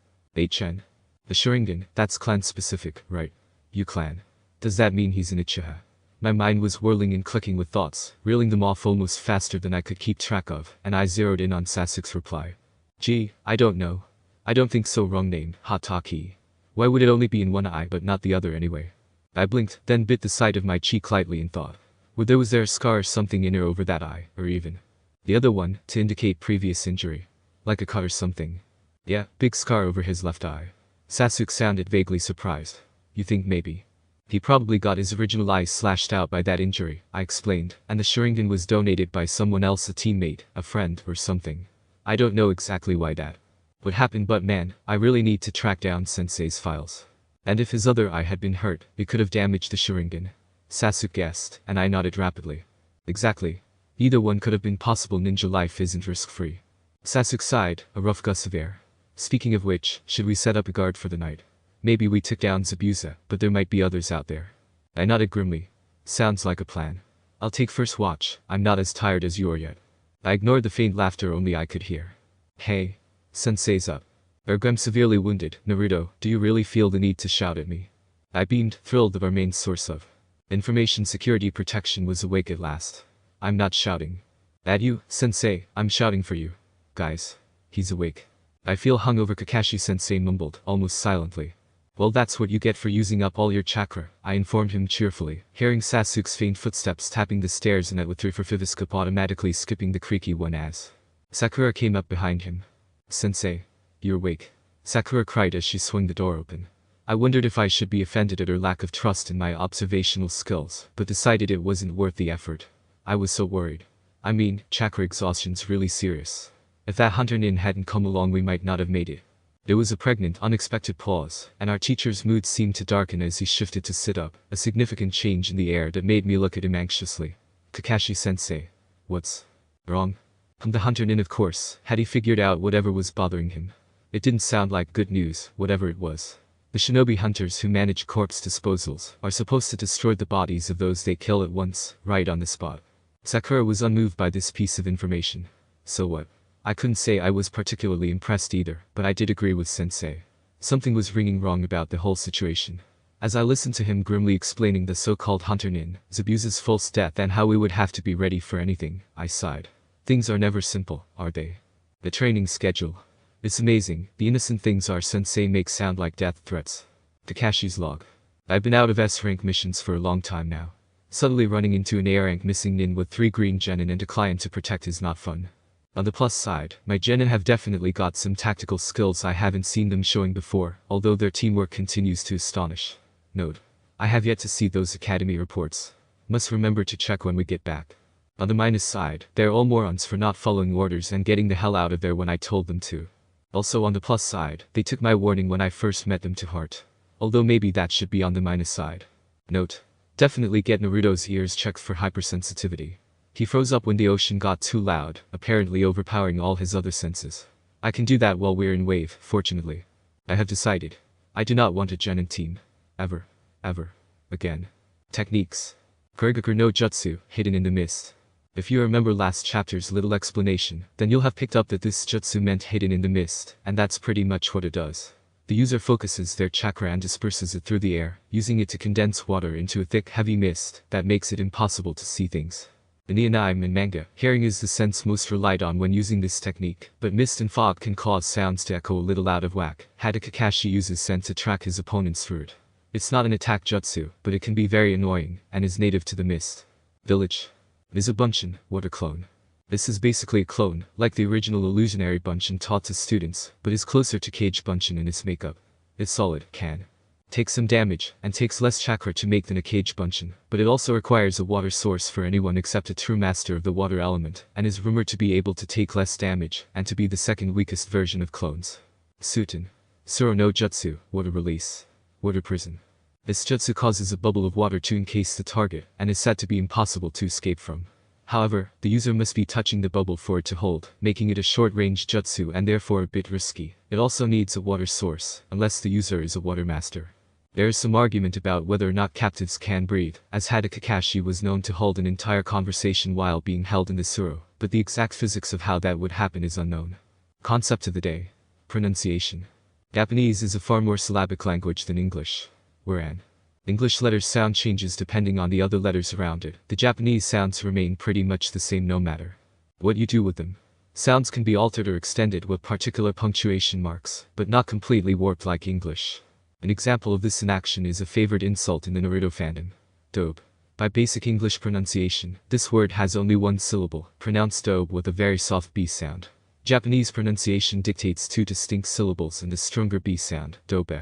Chen? The Sharingan, that's clan specific, right? You clan. Does that mean he's an Uchiha? My mind was whirling and clicking with thoughts, reeling them off almost faster than I could keep track of, and I zeroed in on Sasuke's reply. Gee, I don't know. I don't think so. Wrong name, Hataki. Why would it only be in one eye but not the other anyway? I blinked, then bit the side of my cheek lightly and thought. Was there a scar or something in or over that eye, or even the other one, to indicate previous injury? Like a cut or something? Yeah, big scar over his left eye. Sasuke sounded vaguely surprised. You think maybe he probably got his original eye slashed out by that injury, I explained, and the Sharingan was donated by someone else, a teammate, a friend, or something. I don't know exactly why that would happen, but man, I really need to track down Sensei's files. And if his other eye had been hurt, it could have damaged the Sharingan. Sasuke guessed, and I nodded rapidly. Exactly. Either one could have been possible. Ninja life isn't risk-free. Sasuke sighed, a rough gust of air. Speaking of which, should we set up a guard for the night? Maybe we took down Zabuza, but there might be others out there. I nodded grimly. Sounds like a plan. I'll take first watch. I'm not as tired as you are yet. I ignored the faint laughter only I could hear. Hey. Sensei's up. I'm severely wounded. Naruto, do you really feel the need to shout at me? I beamed, thrilled that our main source of information security protection was awake at last. I'm not shouting at you, Sensei, I'm shouting for you. Guys. He's awake. I feel hungover, Kakashi-sensei mumbled, almost silently. Well, that's what you get for using up all your chakra, I informed him cheerfully, hearing Sasuke's faint footsteps tapping the stairs and with 3 for Fiviscup automatically skipping the creaky one as Sakura came up behind him. Sensei. You're awake. Sakura cried as she swung the door open. I wondered if I should be offended at her lack of trust in my observational skills, but decided it wasn't worth the effort. I was so worried. I mean, chakra exhaustion's really serious. If that hunter nin hadn't come along, we might not have made it. There was a pregnant, unexpected pause, and our teacher's mood seemed to darken as he shifted to sit up, a significant change in the air that made me look at him anxiously. Kakashi-sensei. What's wrong? The hunter nin, of course. Had he figured out whatever was bothering him? It didn't sound like good news, whatever it was. The shinobi hunters who manage corpse disposals are supposed to destroy the bodies of those they kill at once, right on the spot. Sakura was unmoved by this piece of information. So what? I couldn't say I was particularly impressed either, but I did agree with sensei. Something was ringing wrong about the whole situation. As I listened to him grimly explaining the so-called hunter nin, Zabuza's false death and how we would have to be ready for anything, I sighed. Things are never simple, are they? The training schedule. It's amazing, the innocent things our sensei makes sound like death threats. Kakashi's log. I've been out of S-rank missions for a long time now. Suddenly running into an A-rank missing nin with 3 green genin and a client to protect is not fun. On the plus side, my genin have definitely got some tactical skills I haven't seen them showing before, although their teamwork continues to astonish. Note. I have yet to see those academy reports. Must remember to check when we get back. On the minus side, they're all morons for not following orders and getting the hell out of there when I told them to. Also on the plus side, they took my warning when I first met them to heart. Although maybe that should be on the minus side. Note. Definitely get Naruto's ears checked for hypersensitivity. He froze up when the ocean got too loud, apparently overpowering all his other senses. I can do that while we're in wave, fortunately. I have decided. I do not want a genin team. Ever. Ever. Again. Techniques. Kurigaku no Jutsu, hidden in the mist. If you remember last chapter's little explanation, then you'll have picked up that this jutsu meant hidden in the mist, and that's pretty much what it does. The user focuses their chakra and disperses it through the air, using it to condense water into a thick, heavy mist that makes it impossible to see things. In the anime and manga, hearing is the sense most relied on when using this technique, but mist and fog can cause sounds to echo a little out of whack. Kakashi uses scent to track his opponents through it. It's not an attack jutsu, but it can be very annoying, and is native to the mist. Village. It is a bunshin, water clone. This is basically a clone, like the original illusionary bunshin taught to students, but is closer to cage bunshin in its makeup. It's solid, can take some damage, and takes less chakra to make than a cage bunshin, but it also requires a water source for anyone except a true master of the water element, and is rumored to be able to take less damage, and to be the second weakest version of clones. Suiten. Suro no Jutsu, water release. Water prison. This jutsu causes a bubble of water to encase the target, and is said to be impossible to escape from. However, the user must be touching the bubble for it to hold, making it a short-range jutsu and therefore a bit risky. It also needs a water source, unless the user is a water master. There is some argument about whether or not captives can breathe, as Kakashi was known to hold an entire conversation while being held in the Suro, but the exact physics of how that would happen is unknown. Concept of the day. Pronunciation. Japanese is a far more syllabic language than English. Wherein English letters sound changes depending on the other letters around it, the Japanese sounds remain pretty much the same no matter what you do with them. Sounds can be altered or extended with particular punctuation marks, but not completely warped like English. An example of this in action is a favored insult in the Naruto fandom. Dobe. By basic English pronunciation, this word has only one syllable, pronounced dobe with a very soft B sound. Japanese pronunciation dictates 2 distinct syllables and a stronger B sound, dobe.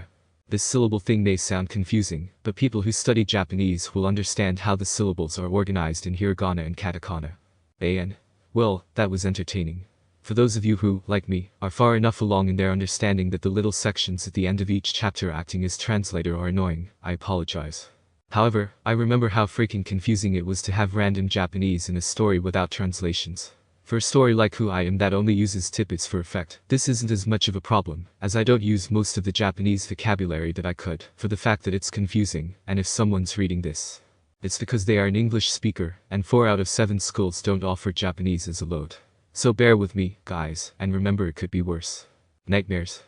This syllable thing may sound confusing, but people who study Japanese will understand how the syllables are organized in hiragana and katakana. Well, that was entertaining. For those of you who, like me, are far enough along in their understanding that the little sections at the end of each chapter acting as translator are annoying, I apologize. However, I remember how freaking confusing it was to have random Japanese in a story without translations. For a story like Who I Am that only uses tidbits for effect, this isn't as much of a problem, as I don't use most of the Japanese vocabulary that I could, for the fact that it's confusing, and if someone's reading this, it's because they are an English speaker, and 4 out of 7 schools don't offer Japanese as a load. So bear with me, guys, and remember it could be worse. Nightmares.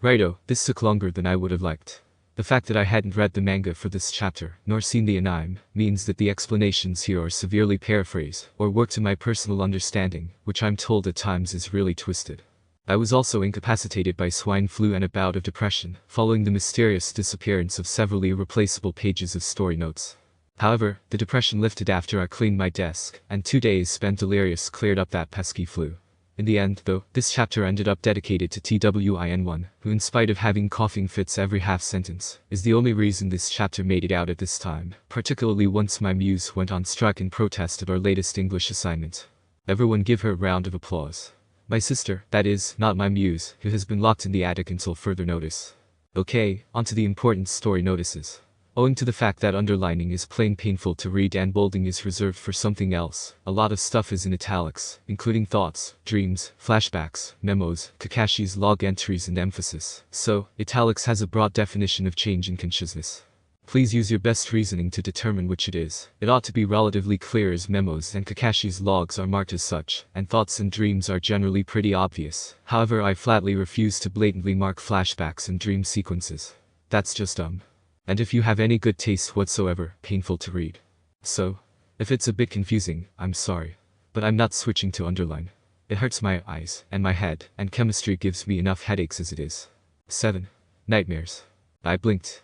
Righto, this took longer than I would have liked. The fact that I hadn't read the manga for this chapter, nor seen the anime, means that the explanations here are severely paraphrased, or work to my personal understanding, which I'm told at times is really twisted. I was also incapacitated by swine flu and a bout of depression, following the mysterious disappearance of several irreplaceable pages of story notes. However, the depression lifted after I cleaned my desk, and 2 days spent delirious cleared up that pesky flu. In the end, though, this chapter ended up dedicated to TWIN1, who in spite of having coughing fits every half sentence, is the only reason this chapter made it out at this time, particularly once my muse went on strike in protest of our latest English assignment. Everyone give her a round of applause. My sister, that is, not my muse, who has been locked in the attic until further notice. Okay, onto the important story notices. Owing to the fact that underlining is plain painful to read and bolding is reserved for something else, a lot of stuff is in italics, including thoughts, dreams, flashbacks, memos, Kakashi's log entries and emphasis. So, italics has a broad definition of change in consciousness. Please use your best reasoning to determine which it is. It ought to be relatively clear as memos and Kakashi's logs are marked as such, and thoughts and dreams are generally pretty obvious. However, I flatly refuse to blatantly mark flashbacks and dream sequences. That's just dumb. And if you have any good taste whatsoever, painful to read. So, if it's a bit confusing, I'm sorry. But I'm not switching to underline. It hurts my eyes, and my head, and chemistry gives me enough headaches as it is. 7. Nightmares. I blinked.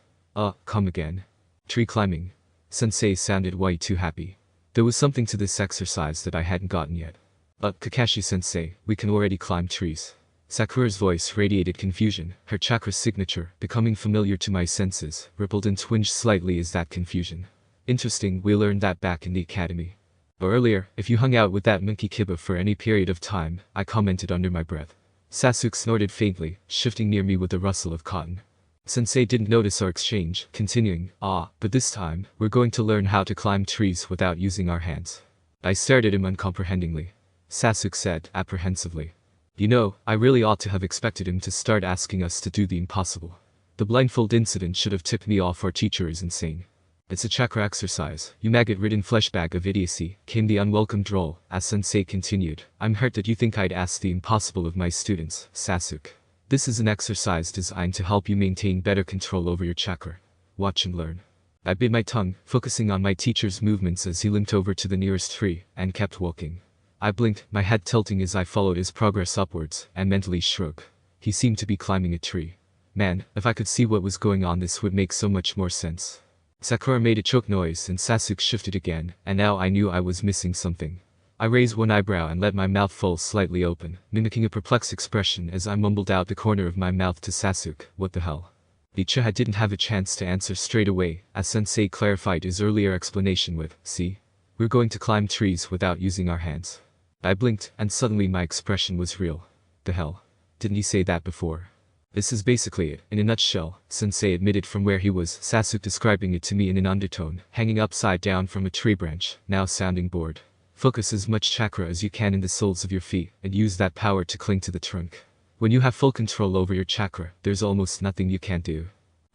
Come again. Tree climbing. Sensei sounded way too happy. There was something to this exercise that I hadn't gotten yet. Kakashi-sensei, we can already climb trees. Sakura's voice radiated confusion, her chakra signature, becoming familiar to my senses, rippled and twinged slightly as that confusion. Interesting, we learned that back in the academy. Or earlier, if you hung out with that monkey Kiba for any period of time, I commented under my breath. Sasuke snorted faintly, shifting near me with a rustle of cotton. Sensei didn't notice our exchange, continuing, but this time, we're going to learn how to climb trees without using our hands. I stared at him uncomprehendingly. Sasuke said, apprehensively. You know, I really ought to have expected him to start asking us to do the impossible. The blindfold incident should have tipped me off our teacher is insane. It's a chakra exercise, you maggot-ridden fleshbag of idiocy, came the unwelcome droll, as Sensei continued. I'm hurt that you think I'd ask the impossible of my students, Sasuke. This is an exercise designed to help you maintain better control over your chakra. Watch and learn. I bit my tongue, focusing on my teacher's movements as he limped over to the nearest tree, and kept walking. I blinked, my head tilting as I followed his progress upwards, and mentally shrugged. He seemed to be climbing a tree. Man, if I could see what was going on, this would make so much more sense. Sakura made a choke noise and Sasuke shifted again, and now I knew I was missing something. I raised one eyebrow and let my mouth fall slightly open, mimicking a perplexed expression as I mumbled out the corner of my mouth to Sasuke, what the hell? Ichiha didn't have a chance to answer straight away, as Sensei clarified his earlier explanation with, see? We're going to climb trees without using our hands. I blinked, and suddenly my expression was real. The hell? Didn't he say that before? This is basically it, in a nutshell, Sensei admitted from where he was, Sasuke describing it to me in an undertone, hanging upside down from a tree branch, now sounding bored. Focus as much chakra as you can in the soles of your feet, and use that power to cling to the trunk. When you have full control over your chakra, there's almost nothing you can't do.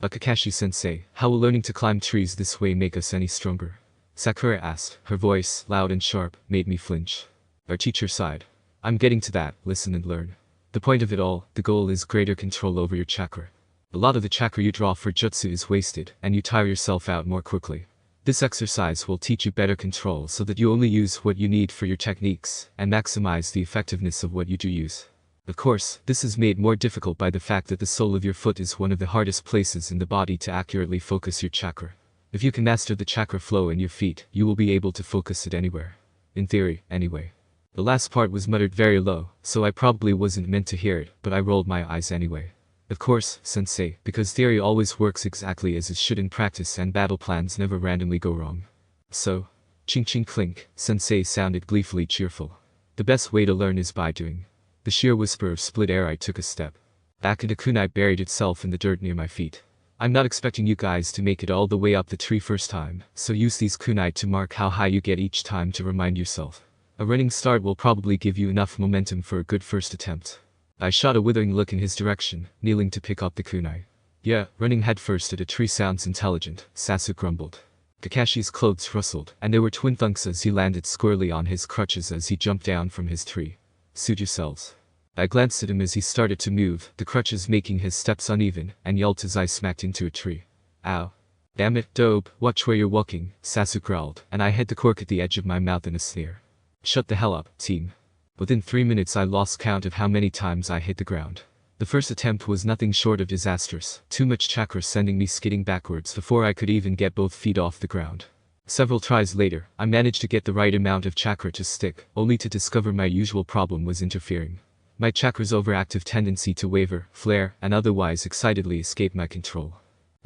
Kakashi-sensei, how will learning to climb trees this way make us any stronger? Sakura asked, her voice, loud and sharp, made me flinch. Our teacher sighed. I'm getting to that, listen and learn. The point of it all, the goal is greater control over your chakra. A lot of the chakra you draw for jutsu is wasted, and you tire yourself out more quickly. This exercise will teach you better control so that you only use what you need for your techniques, and maximize the effectiveness of what you do use. Of course, this is made more difficult by the fact that the sole of your foot is one of the hardest places in the body to accurately focus your chakra. If you can master the chakra flow in your feet, you will be able to focus it anywhere. In theory, anyway. The last part was muttered very low, so I probably wasn't meant to hear it, but I rolled my eyes anyway. Of course, Sensei, because theory always works exactly as it should in practice and battle plans never randomly go wrong. So, ching ching clink, Sensei sounded gleefully cheerful. The best way to learn is by doing. The sheer whisper of split air I took a step. Back and a kunai buried itself in the dirt near my feet. I'm not expecting you guys to make it all the way up the tree first time, so use these kunai to mark how high you get each time to remind yourself. A running start will probably give you enough momentum for a good first attempt. I shot a withering look in his direction, kneeling to pick up the kunai. Yeah, running headfirst at a tree sounds intelligent, Sasuke grumbled. Kakashi's clothes rustled, and there were twin thunks as he landed squarely on his crutches as he jumped down from his tree. Suit yourselves. I glanced at him as he started to move, the crutches making his steps uneven, and yelped as I smacked into a tree. Ow. Damn it, dope, watch where you're walking, Sasuke growled, and I had the cork at the edge of my mouth in a sneer. Shut the hell up, team. Within 3 minutes I lost count of how many times I hit the ground. The first attempt was nothing short of disastrous, too much chakra sending me skidding backwards before I could even get both feet off the ground. Several tries later, I managed to get the right amount of chakra to stick, only to discover my usual problem was interfering. My chakra's overactive tendency to waver, flare, and otherwise excitedly escape my control.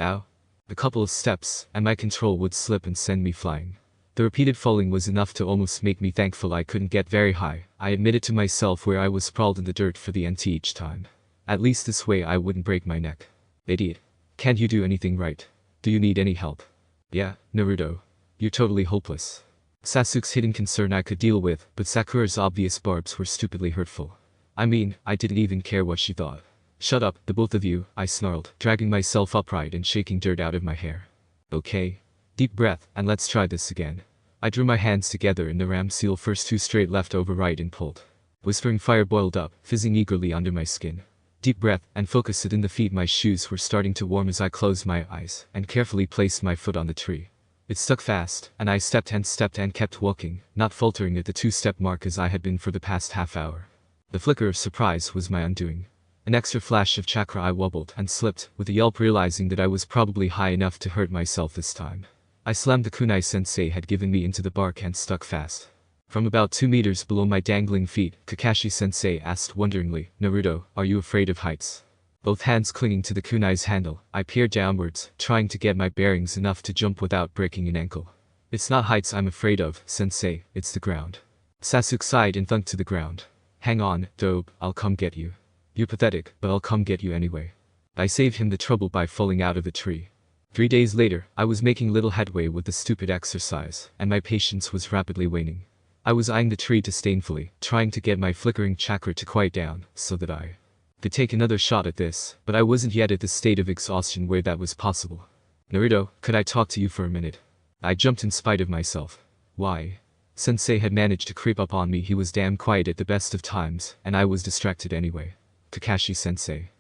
Ow. A couple of steps, and my control would slip and send me flying. The repeated falling was enough to almost make me thankful I couldn't get very high. I admitted to myself where I was sprawled in the dirt for the NT each time. At least this way I wouldn't break my neck. Idiot. Can't you do anything right? Do you need any help? Yeah, Naruto. You're totally hopeless. Sasuke's hidden concern I could deal with, but Sakura's obvious barbs were stupidly hurtful. I mean, I didn't even care what she thought. Shut up, the both of you, I snarled, dragging myself upright and shaking dirt out of my hair. Okay. Deep breath, and let's try this again. I drew my hands together in the ram seal first 2 straight left over right and pulled. Whispering fire boiled up, fizzing eagerly under my skin. Deep breath, and focused it in the feet. My shoes were starting to warm as I closed my eyes, and carefully placed my foot on the tree. It stuck fast, and I stepped and kept walking, not faltering at the 2-step mark as I had been for the past half hour. The flicker of surprise was my undoing. An extra flash of chakra, I wobbled and slipped, with a yelp realizing that I was probably high enough to hurt myself this time. I slammed the kunai sensei had given me into the bark and stuck fast. From about 2 meters below my dangling feet, Kakashi sensei asked wonderingly, Naruto, are you afraid of heights? Both hands clinging to the kunai's handle, I peered downwards, trying to get my bearings enough to jump without breaking an ankle. It's not heights I'm afraid of, sensei, it's the ground. Sasuke sighed and thunked to the ground. Hang on, dope, I'll come get you. You're pathetic, but I'll come get you anyway. I saved him the trouble by falling out of the tree. 3 days later, I was making little headway with the stupid exercise, and my patience was rapidly waning. I was eyeing the tree disdainfully, trying to get my flickering chakra to quiet down, so that I could take another shot at this, but I wasn't yet at the state of exhaustion where that was possible. Naruto, could I talk to you for a minute? I jumped in spite of myself. Why? Sensei had managed to creep up on me. He was damn quiet at the best of times, and I was distracted anyway. Kakashi sensei.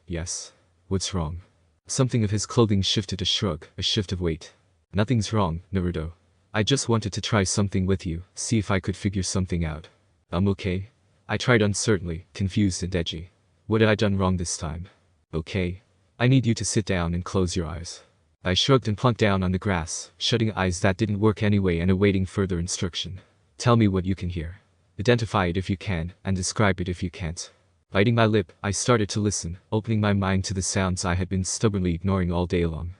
Yes. What's wrong? Something of his clothing shifted a shrug, a shift of weight. Nothing's wrong, Naruto. I just wanted to try something with you, see if I could figure something out. Okay? I tried uncertainly, confused and edgy. What had I done wrong this time? Okay. I need you to sit down and close your eyes. I shrugged and plunked down on the grass, shutting eyes that didn't work anyway and awaiting further instruction. Tell me what you can hear. Identify it if you can, and describe it if you can't. Biting my lip, I started to listen, opening my mind to the sounds I had been stubbornly ignoring all day long.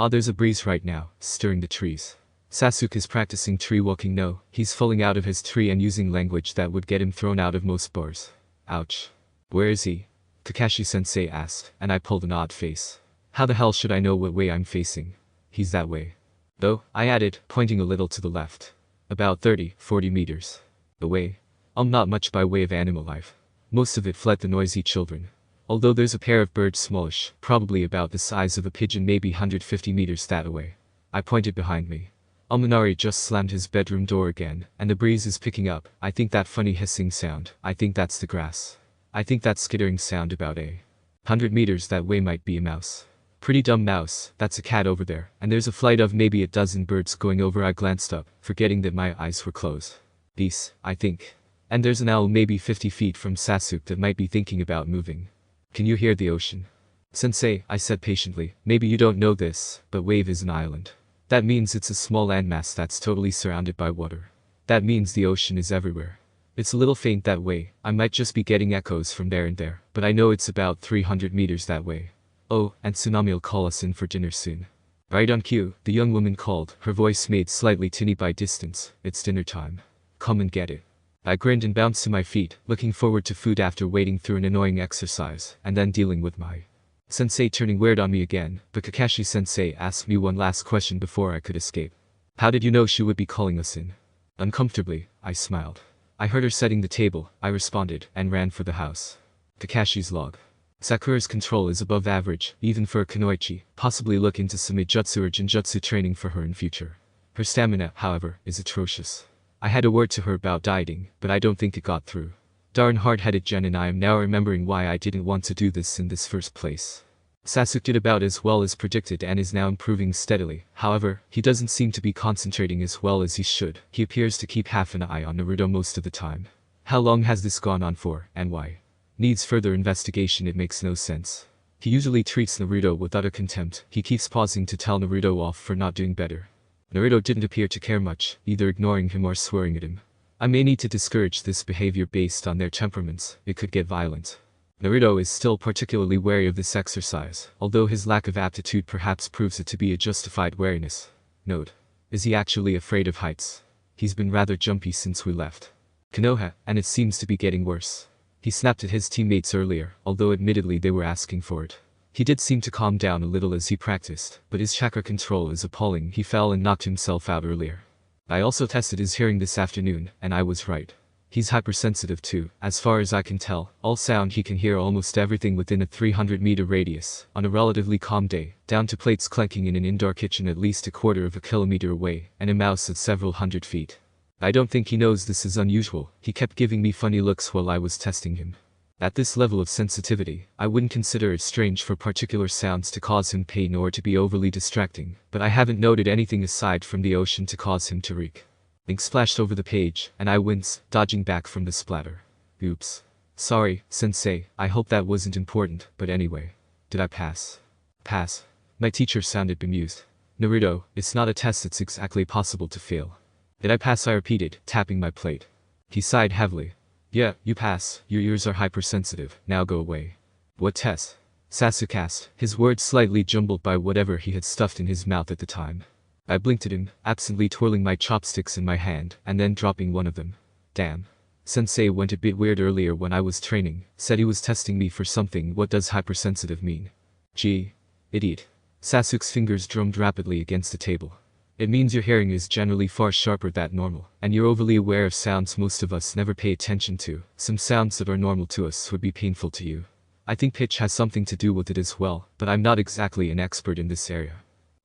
There's a breeze right now, stirring the trees. Sasuke is practicing tree walking. No, he's falling out of his tree and using language that would get him thrown out of most bars. Ouch. Where is he? Kakashi sensei asked, and I pulled an odd face. How the hell should I know what way I'm facing? He's that way. Though, I added, pointing a little to the left. About 30-40 meters away. Not much by way of animal life. Most of it fled the noisy children. Although there's a pair of birds smallish, probably about the size of a pigeon, maybe 150 meters that away. I pointed behind me. Minari just slammed his bedroom door again, and the breeze is picking up. I think that funny hissing sound, I think that's the grass. I think that skittering sound about 100 meters that way might be a mouse. Pretty dumb mouse, that's a cat over there, and there's a flight of maybe a dozen birds going over. I glanced up, forgetting that my eyes were closed. Peace, I think. And there's an owl maybe 50 feet from Sasuke that might be thinking about moving. Can you hear the ocean? Sensei, I said patiently, maybe you don't know this, but Wave is an island. That means it's a small landmass that's totally surrounded by water. That means the ocean is everywhere. It's a little faint that way, I might just be getting echoes from there and there, but I know it's about 300 meters that way. Oh, and Tsunami'll call us in for dinner soon. Right on cue, the young woman called, her voice made slightly tinny by distance. It's dinner time. Come and get it. I grinned and bounced to my feet, looking forward to food after wading through an annoying exercise, and then dealing with my sensei turning weird on me again, but Kakashi sensei asked me one last question before I could escape. How did you know she would be calling us in? Uncomfortably, I smiled. I heard her setting the table, I responded, and ran for the house. Kakashi's log. Sakura's control is above average, even for a kunoichi, possibly look into some ijutsu or genjutsu training for her in future. Her stamina, however, is atrocious. I had a word to her about dieting, but I don't think it got through. Darn hard-headed Jen, and I am now remembering why I didn't want to do this in this first place. Sasuke did about as well as predicted and is now improving steadily. However, he doesn't seem to be concentrating as well as he should. He appears to keep half an eye on Naruto most of the time. How long has this gone on for, and why? Needs further investigation. It makes no sense. He usually treats Naruto with utter contempt. He keeps pausing to tell Naruto off for not doing better. Naruto didn't appear to care much, either ignoring him or swearing at him. I may need to discourage this behavior based on their temperaments, it could get violent. Naruto is still particularly wary of this exercise, although his lack of aptitude perhaps proves it to be a justified wariness. Note. Is he actually afraid of heights? He's been rather jumpy since we left Konoha, and it seems to be getting worse. He snapped at his teammates earlier, although admittedly they were asking for it. He did seem to calm down a little as he practiced, but his chakra control is appalling. He fell and knocked himself out earlier. I also tested his hearing this afternoon, and I was right. He's hypersensitive too. As far as I can tell, all sound he can hear almost everything within a 300-meter radius, on a relatively calm day, down to plates clanking in an indoor kitchen at least a quarter of a kilometer away, and a mouse at several hundred feet. I don't think he knows this is unusual. He kept giving me funny looks while I was testing him. At this level of sensitivity, I wouldn't consider it strange for particular sounds to cause him pain or to be overly distracting, but I haven't noted anything aside from the ocean to cause him to reek. Ink splashed over the page, and I winced, dodging back from the splatter. Oops. Sorry, sensei, I hope that wasn't important, but anyway. Did I pass? Pass. My teacher sounded bemused. Naruto, it's not a test it's exactly possible to fail. Did I pass? I repeated, tapping my plate. He sighed heavily. Yeah, you pass, your ears are hypersensitive, now go away. What test? Sasuke asked, his words slightly jumbled by whatever he had stuffed in his mouth at the time. I blinked at him, absently twirling my chopsticks in my hand, and then dropping one of them. Damn. Sensei went a bit weird earlier when I was training, said he was testing me for something. What does hypersensitive mean? Gee. Idiot. Sasuke's fingers drummed rapidly against the table. It means your hearing is generally far sharper than normal, and you're overly aware of sounds most of us never pay attention to. Some sounds that are normal to us would be painful to you. I think pitch has something to do with it as well, but I'm not exactly an expert in this area.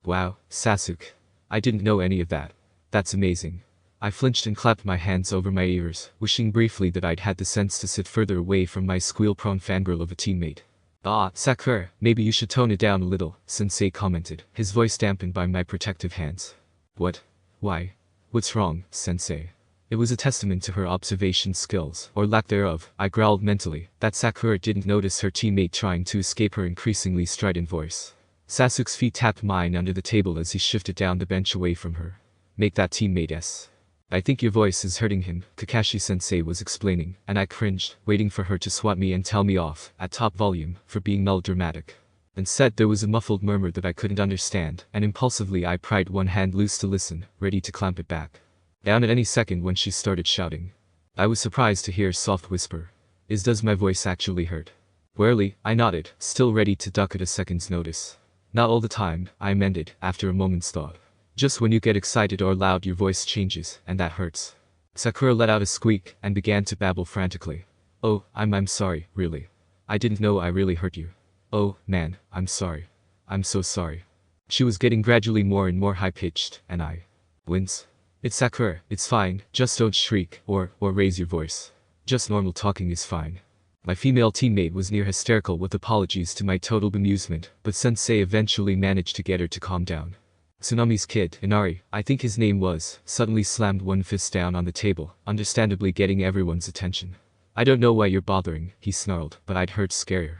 Wow, Sasuke. I didn't know any of that. That's amazing. I flinched and clapped my hands over my ears, wishing briefly that I'd had the sense to sit further away from my squeal-prone fangirl of a teammate. Ah, Sakura, maybe you should tone it down a little, Sensei commented, his voice dampened by my protective hands. What? Why? What's wrong, Sensei? It was a testament to her observation skills, or lack thereof, I growled mentally, that Sakura didn't notice her teammate trying to escape her increasingly strident voice. Sasuke's feet tapped mine under the table as he shifted down the bench away from her. Make that teammate S. I think your voice is hurting him, Kakashi-sensei was explaining, and I cringed, waiting for her to swat me and tell me off, at top volume, for being melodramatic. Instead there was a muffled murmur that I couldn't understand, and impulsively I pried one hand loose to listen, ready to clamp it back. Down at any second when she started shouting. I was surprised to hear a soft whisper. Does my voice actually hurt? Warily, I nodded, still ready to duck at a second's notice. Not all the time, I amended, after a moment's thought. Just when you get excited or loud your voice changes, and that hurts. Sakura let out a squeak, and began to babble frantically. Oh, I'm sorry, really. I didn't know I really hurt you. Oh, man, I'm sorry. I'm so sorry. She was getting gradually more and more high-pitched, and I winced. It's Sakura, it's fine, just don't shriek, or raise your voice. Just normal talking is fine. My female teammate was near hysterical with apologies to my total bemusement, but Sensei eventually managed to get her to calm down. Tsunami's kid, Inari, I think his name was, suddenly slammed one fist down on the table, understandably getting everyone's attention. I don't know why you're bothering, he snarled, but I'd heard scarier.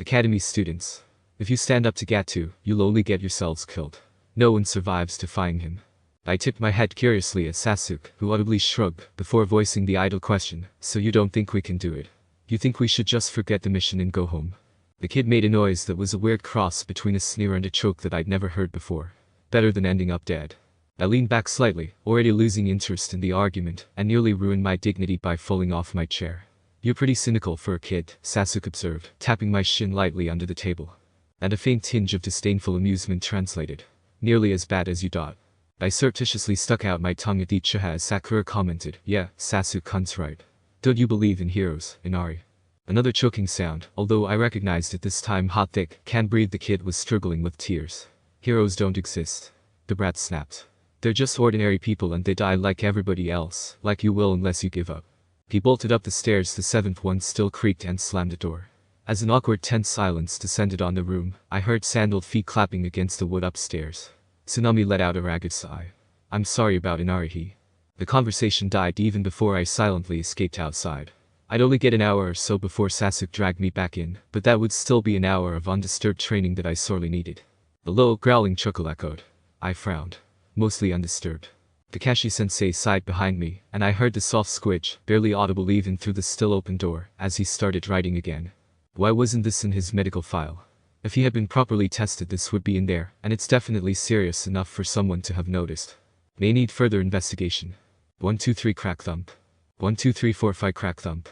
Academy students. If you stand up to Gatu, you'll only get yourselves killed. No one survives defying him. I tipped my head curiously at Sasuke, who audibly shrugged, before voicing the idle question, so you don't think we can do it? You think we should just forget the mission and go home? The kid made a noise that was a weird cross between a sneer and a choke that I'd never heard before. Better than ending up dead. I leaned back slightly, already losing interest in the argument, and nearly ruined my dignity by falling off my chair. You're pretty cynical for a kid, Sasuke observed, tapping my shin lightly under the table. And a faint tinge of disdainful amusement translated. Nearly as bad as you thought. I surreptitiously stuck out my tongue at Ichiha as Sakura commented, yeah, Sasuke-kun's right. Don't you believe in heroes, Inari? Another choking sound, although I recognized it this time hot thick, can't breathe the kid was struggling with tears. Heroes don't exist. The brat snapped. They're just ordinary people and they die like everybody else, like you will unless you give up. He bolted up the stairs, the seventh one still creaked and slammed the door. As an awkward tense silence descended on the room, I heard sandaled feet clapping against the wood upstairs. Tsunami let out a ragged sigh. I'm sorry about Inari. The conversation died even before I silently escaped outside. I'd only get an hour or so before Sasuke dragged me back in, but that would still be an hour of undisturbed training that I sorely needed. A low, growling chuckle echoed. I frowned. mostly undisturbed. Kakashi-sensei sighed behind me, and I heard the soft squidge, barely audible even through the still open door, as he started writing again. Why wasn't this in his medical file? If he had been properly tested, this would be in there, and it's definitely serious enough for someone to have noticed. May need further investigation. 1 2 3 crack thump. 1 2 3 4 5 crack thump.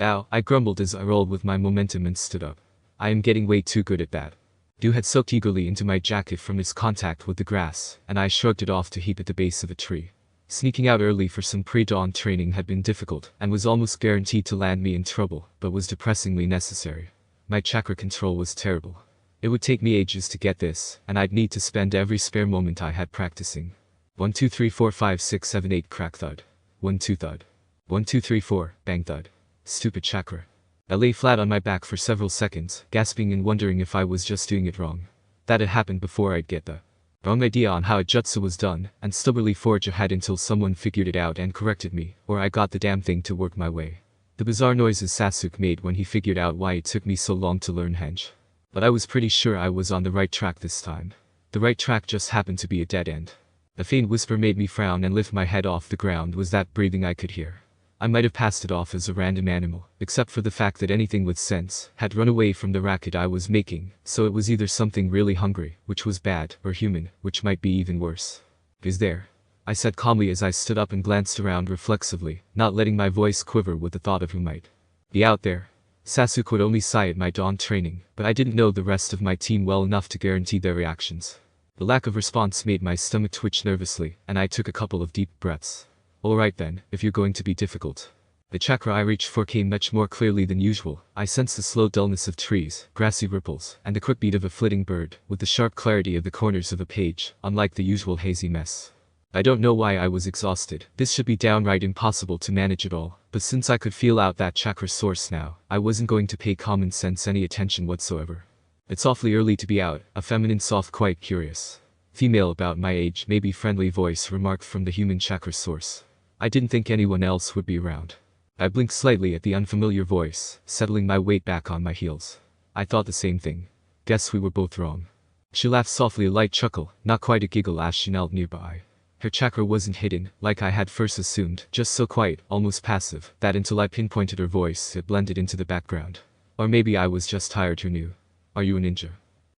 Ow, I grumbled as I rolled with my momentum and stood up. I am getting way too good at that. Dew had soaked eagerly into my jacket from its contact with the grass, and I shrugged it off to heap at the base of a tree. Sneaking out early for some pre-dawn training had been difficult, and was almost guaranteed to land me in trouble, but was depressingly necessary. My chakra control was terrible. It would take me ages to get this, and I'd need to spend every spare moment I had practicing. 1 2 3 4 5 6 7 8 crack thud. 1 2 thud. 1 2 3 4 bang thud. Stupid chakra. I lay flat on my back for several seconds, gasping and wondering if I was just doing it wrong. That had happened before I'd get the wrong idea on how a jutsu was done, and stubbornly forge ahead until someone figured it out and corrected me, or I got the damn thing to work my way. The bizarre noises Sasuke made when he figured out why it took me so long to learn henge. But I was pretty sure I was on the right track this time. The right track just happened to be a dead end. A faint whisper made me frown and lift my head off the ground. Was that breathing I could hear? I might have passed it off as a random animal, except for the fact that anything with sense had run away from the racket I was making, so it was either something really hungry, which was bad, or human, which might be even worse. Is there? I said calmly as I stood up and glanced around reflexively, not letting my voice quiver with the thought of who might be out there. Sasuke would only sigh at my dawn training, but I didn't know the rest of my team well enough to guarantee their reactions. The lack of response made my stomach twitch nervously, and I took a couple of deep breaths. Alright then, if you're going to be difficult. The chakra I reached for came much more clearly than usual. I sensed the slow dullness of trees, grassy ripples, and the quick beat of a flitting bird, with the sharp clarity of the corners of a page, unlike the usual hazy mess. I don't know why I was exhausted. This should be downright impossible to manage at all, but since I could feel out that chakra source now, I wasn't going to pay common sense any attention whatsoever. It's awfully early to be out, a feminine soft quite curious female about my age, maybe friendly voice remarked from the human chakra source. I didn't think anyone else would be around. I blinked slightly at the unfamiliar voice, settling my weight back on my heels. I thought the same thing. Guess we were both wrong. She laughed softly, a light chuckle, not quite a giggle, as she knelt nearby. Her chakra wasn't hidden, like I had first assumed, just so quiet, almost passive, that until I pinpointed her voice, it blended into the background. Or maybe I was just tired. Who knew? Are you a ninja?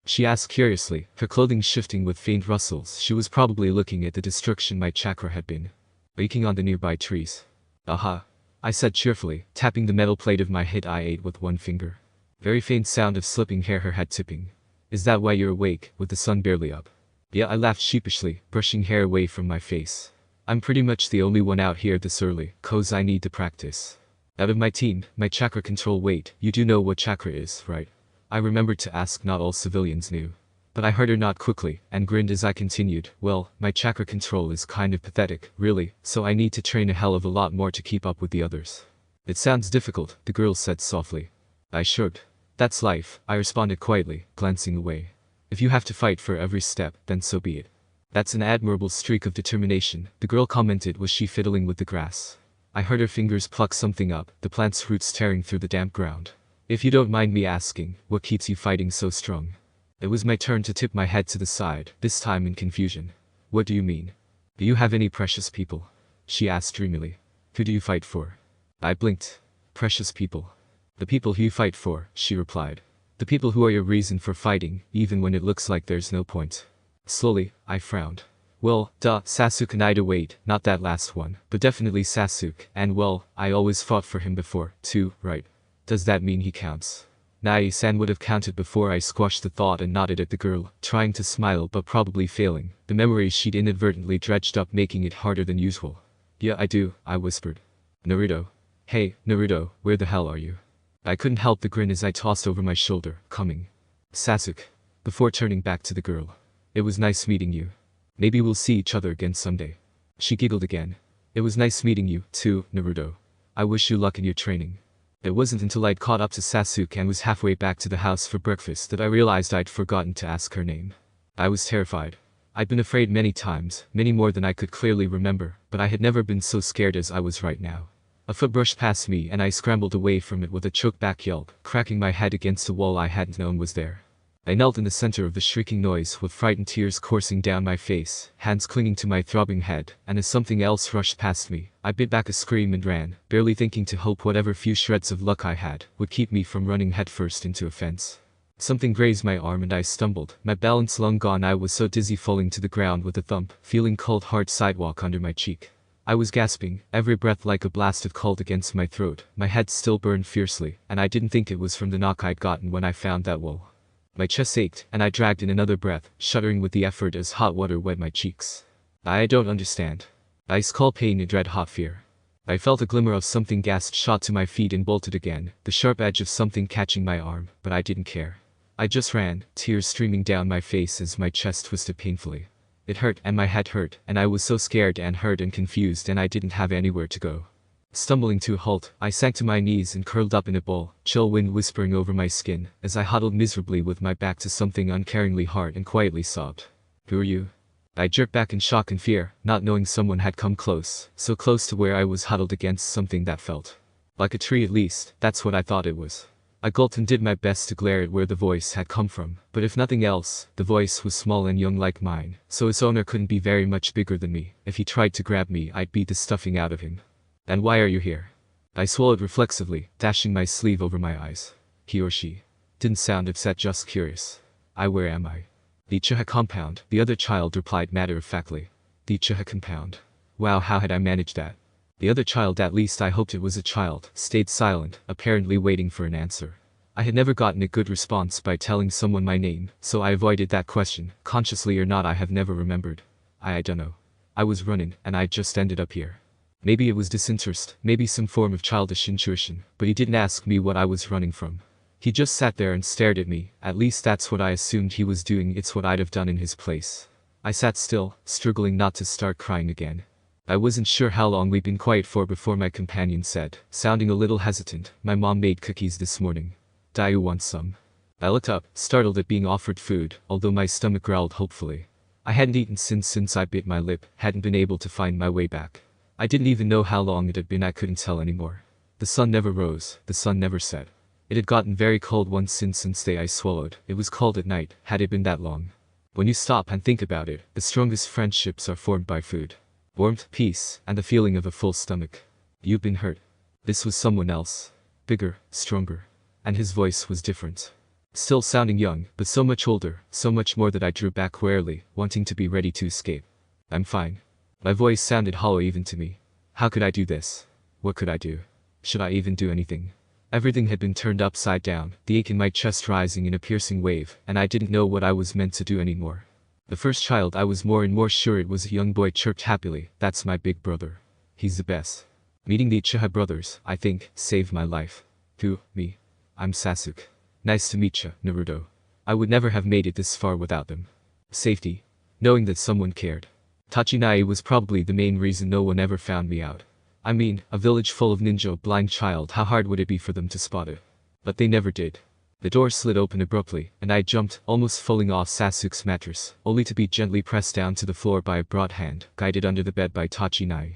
She asked curiously, her clothing shifting with faint rustles. She was probably looking at the destruction my chakra had been baking on the nearby trees. Aha! I said cheerfully, tapping the metal plate of my hit I ate with one finger. Very faint sound of slipping hair, her head tipping. Is that why you're awake, with the sun barely up? Yeah, I laughed sheepishly, brushing hair away from my face. I'm pretty much the only one out here this early, 'cause I need to practice. Out of my team, my chakra control. Wait, you do know what chakra is, right? I remembered to ask. Not all civilians knew. But I heard her nod quickly, and grinned as I continued. Well, my chakra control is kind of pathetic, really, so I need to train a hell of a lot more to keep up with the others. It sounds difficult, the girl said softly. I shrugged. That's life, I responded quietly, glancing away. If you have to fight for every step, then so be it. That's an admirable streak of determination, the girl commented. Was she fiddling with the grass? I heard her fingers pluck something up, the plant's roots tearing through the damp ground. If you don't mind me asking, what keeps you fighting so strong? It was my turn to tip my head to the side, this time in confusion. What do you mean? Do you have any precious people? She asked dreamily. Who do you fight for? I blinked. Precious people. The people who you fight for, she replied. The people who are your reason for fighting, even when it looks like there's no point. Slowly, I frowned. Well, duh, Sasuke and Ida. Wait, not that last one, but definitely Sasuke, and well, I always fought for him before, too, right? Does that mean he counts? Nai-san would have counted before. I squashed the thought and nodded at the girl, trying to smile but probably failing, the memories she'd inadvertently dredged up making it harder than usual. Yeah, I do, I whispered. Naruto. Hey, Naruto, where the hell are you? I couldn't help the grin as I tossed over my shoulder, coming. Sasuke. Before turning back to the girl. It was nice meeting you. Maybe we'll see each other again someday. She giggled again. It was nice meeting you, too, Naruto. I wish you luck in your training. It wasn't until I'd caught up to Sasuke and was halfway back to the house for breakfast that I realized I'd forgotten to ask her name. I was terrified. I'd been afraid many times, many more than I could clearly remember, but I had never been so scared as I was right now. A foot brushed past me and I scrambled away from it with a choked back yelp, cracking my head against a wall I hadn't known was there. I knelt in the center of the shrieking noise with frightened tears coursing down my face, hands clinging to my throbbing head, and as something else rushed past me, I bit back a scream and ran, barely thinking to hope whatever few shreds of luck I had would keep me from running headfirst into a fence. Something grazed my arm and I stumbled, my balance long gone. I was so dizzy falling to the ground with a thump, feeling cold hard sidewalk under my cheek. I was gasping, every breath like a blast of cold against my throat, my head still burned fiercely, and I didn't think it was from the knock I'd gotten when I found that wall. My chest ached, and I dragged in another breath, shuddering with the effort as hot water wet my cheeks. I don't understand. Ice cold pain and dread hot fear. I felt a glimmer of something gasped shot to my feet and bolted again, the sharp edge of something catching my arm, but I didn't care. I just ran, tears streaming down my face as my chest twisted painfully. It hurt and my head hurt, and I was so scared and hurt and confused and I didn't have anywhere to go. Stumbling to a halt, I sank to my knees and curled up in a ball, chill wind whispering over my skin, as I huddled miserably with my back to something uncaringly hard and quietly sobbed. Who are you? I jerked back in shock and fear, not knowing someone had come close, so close to where I was huddled against something that felt like a tree. At least, that's what I thought it was. I gulped and did my best to glare at where the voice had come from, but if nothing else, the voice was small and young like mine, so its owner couldn't be very much bigger than me. If he tried to grab me, I'd beat the stuffing out of him. And why are you here? I swallowed reflexively, dashing my sleeve over my eyes. He or she didn't sound upset, just curious. Where am I? The Uchiha compound, the other child replied matter-of-factly. The Uchiha compound. Wow, how had I managed that? The other child, at least I hoped it was a child, stayed silent, apparently waiting for an answer. I had never gotten a good response by telling someone my name, so I avoided that question, consciously or not. I have never remembered. I don't know. I was running, and I just ended up here. Maybe it was disinterest, maybe some form of childish intuition, but he didn't ask me what I was running from. He just sat there and stared at me, at least that's what I assumed he was doing. It's what I'd have done in his place. I sat still, struggling not to start crying again. I wasn't sure how long we'd been quiet for before my companion said, sounding a little hesitant, "My mom made cookies this morning. Do you want some?" I looked up, startled at being offered food, although my stomach growled hopefully. I hadn't eaten since I bit my lip, hadn't been able to find my way back. I didn't even know how long it had been. I couldn't tell anymore. The sun never rose, the sun never set. It had gotten very cold once since the day I swallowed. It was cold at night, had it been that long. When you stop and think about it, the strongest friendships are formed by food. Warmth, peace, and the feeling of a full stomach. You've been hurt. This was someone else. Bigger, stronger. And his voice was different. Still sounding young, but so much older, so much more that I drew back warily, wanting to be ready to escape. I'm fine. My voice sounded hollow even to me. How could I do this? What could I do? Should I even do anything? Everything had been turned upside down, the ache in my chest rising in a piercing wave, and I didn't know what I was meant to do anymore. The first child, I was more and more sure it was a young boy, chirped happily. That's my big brother. He's the best. Meeting the Uchiha brothers, I think, saved my life. Who, me? I'm Sasuke. Nice to meet you, Naruto. I would never have made it this far without them. Safety. Knowing that someone cared. Tachinai was probably the main reason no one ever found me out. I mean, a village full of ninja, blind child, how hard would it be for them to spot it? But they never did. The door slid open abruptly, and I jumped, almost falling off Sasuke's mattress, only to be gently pressed down to the floor by a broad hand, guided under the bed by Tachinai.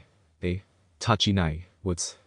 Tachinai, what's...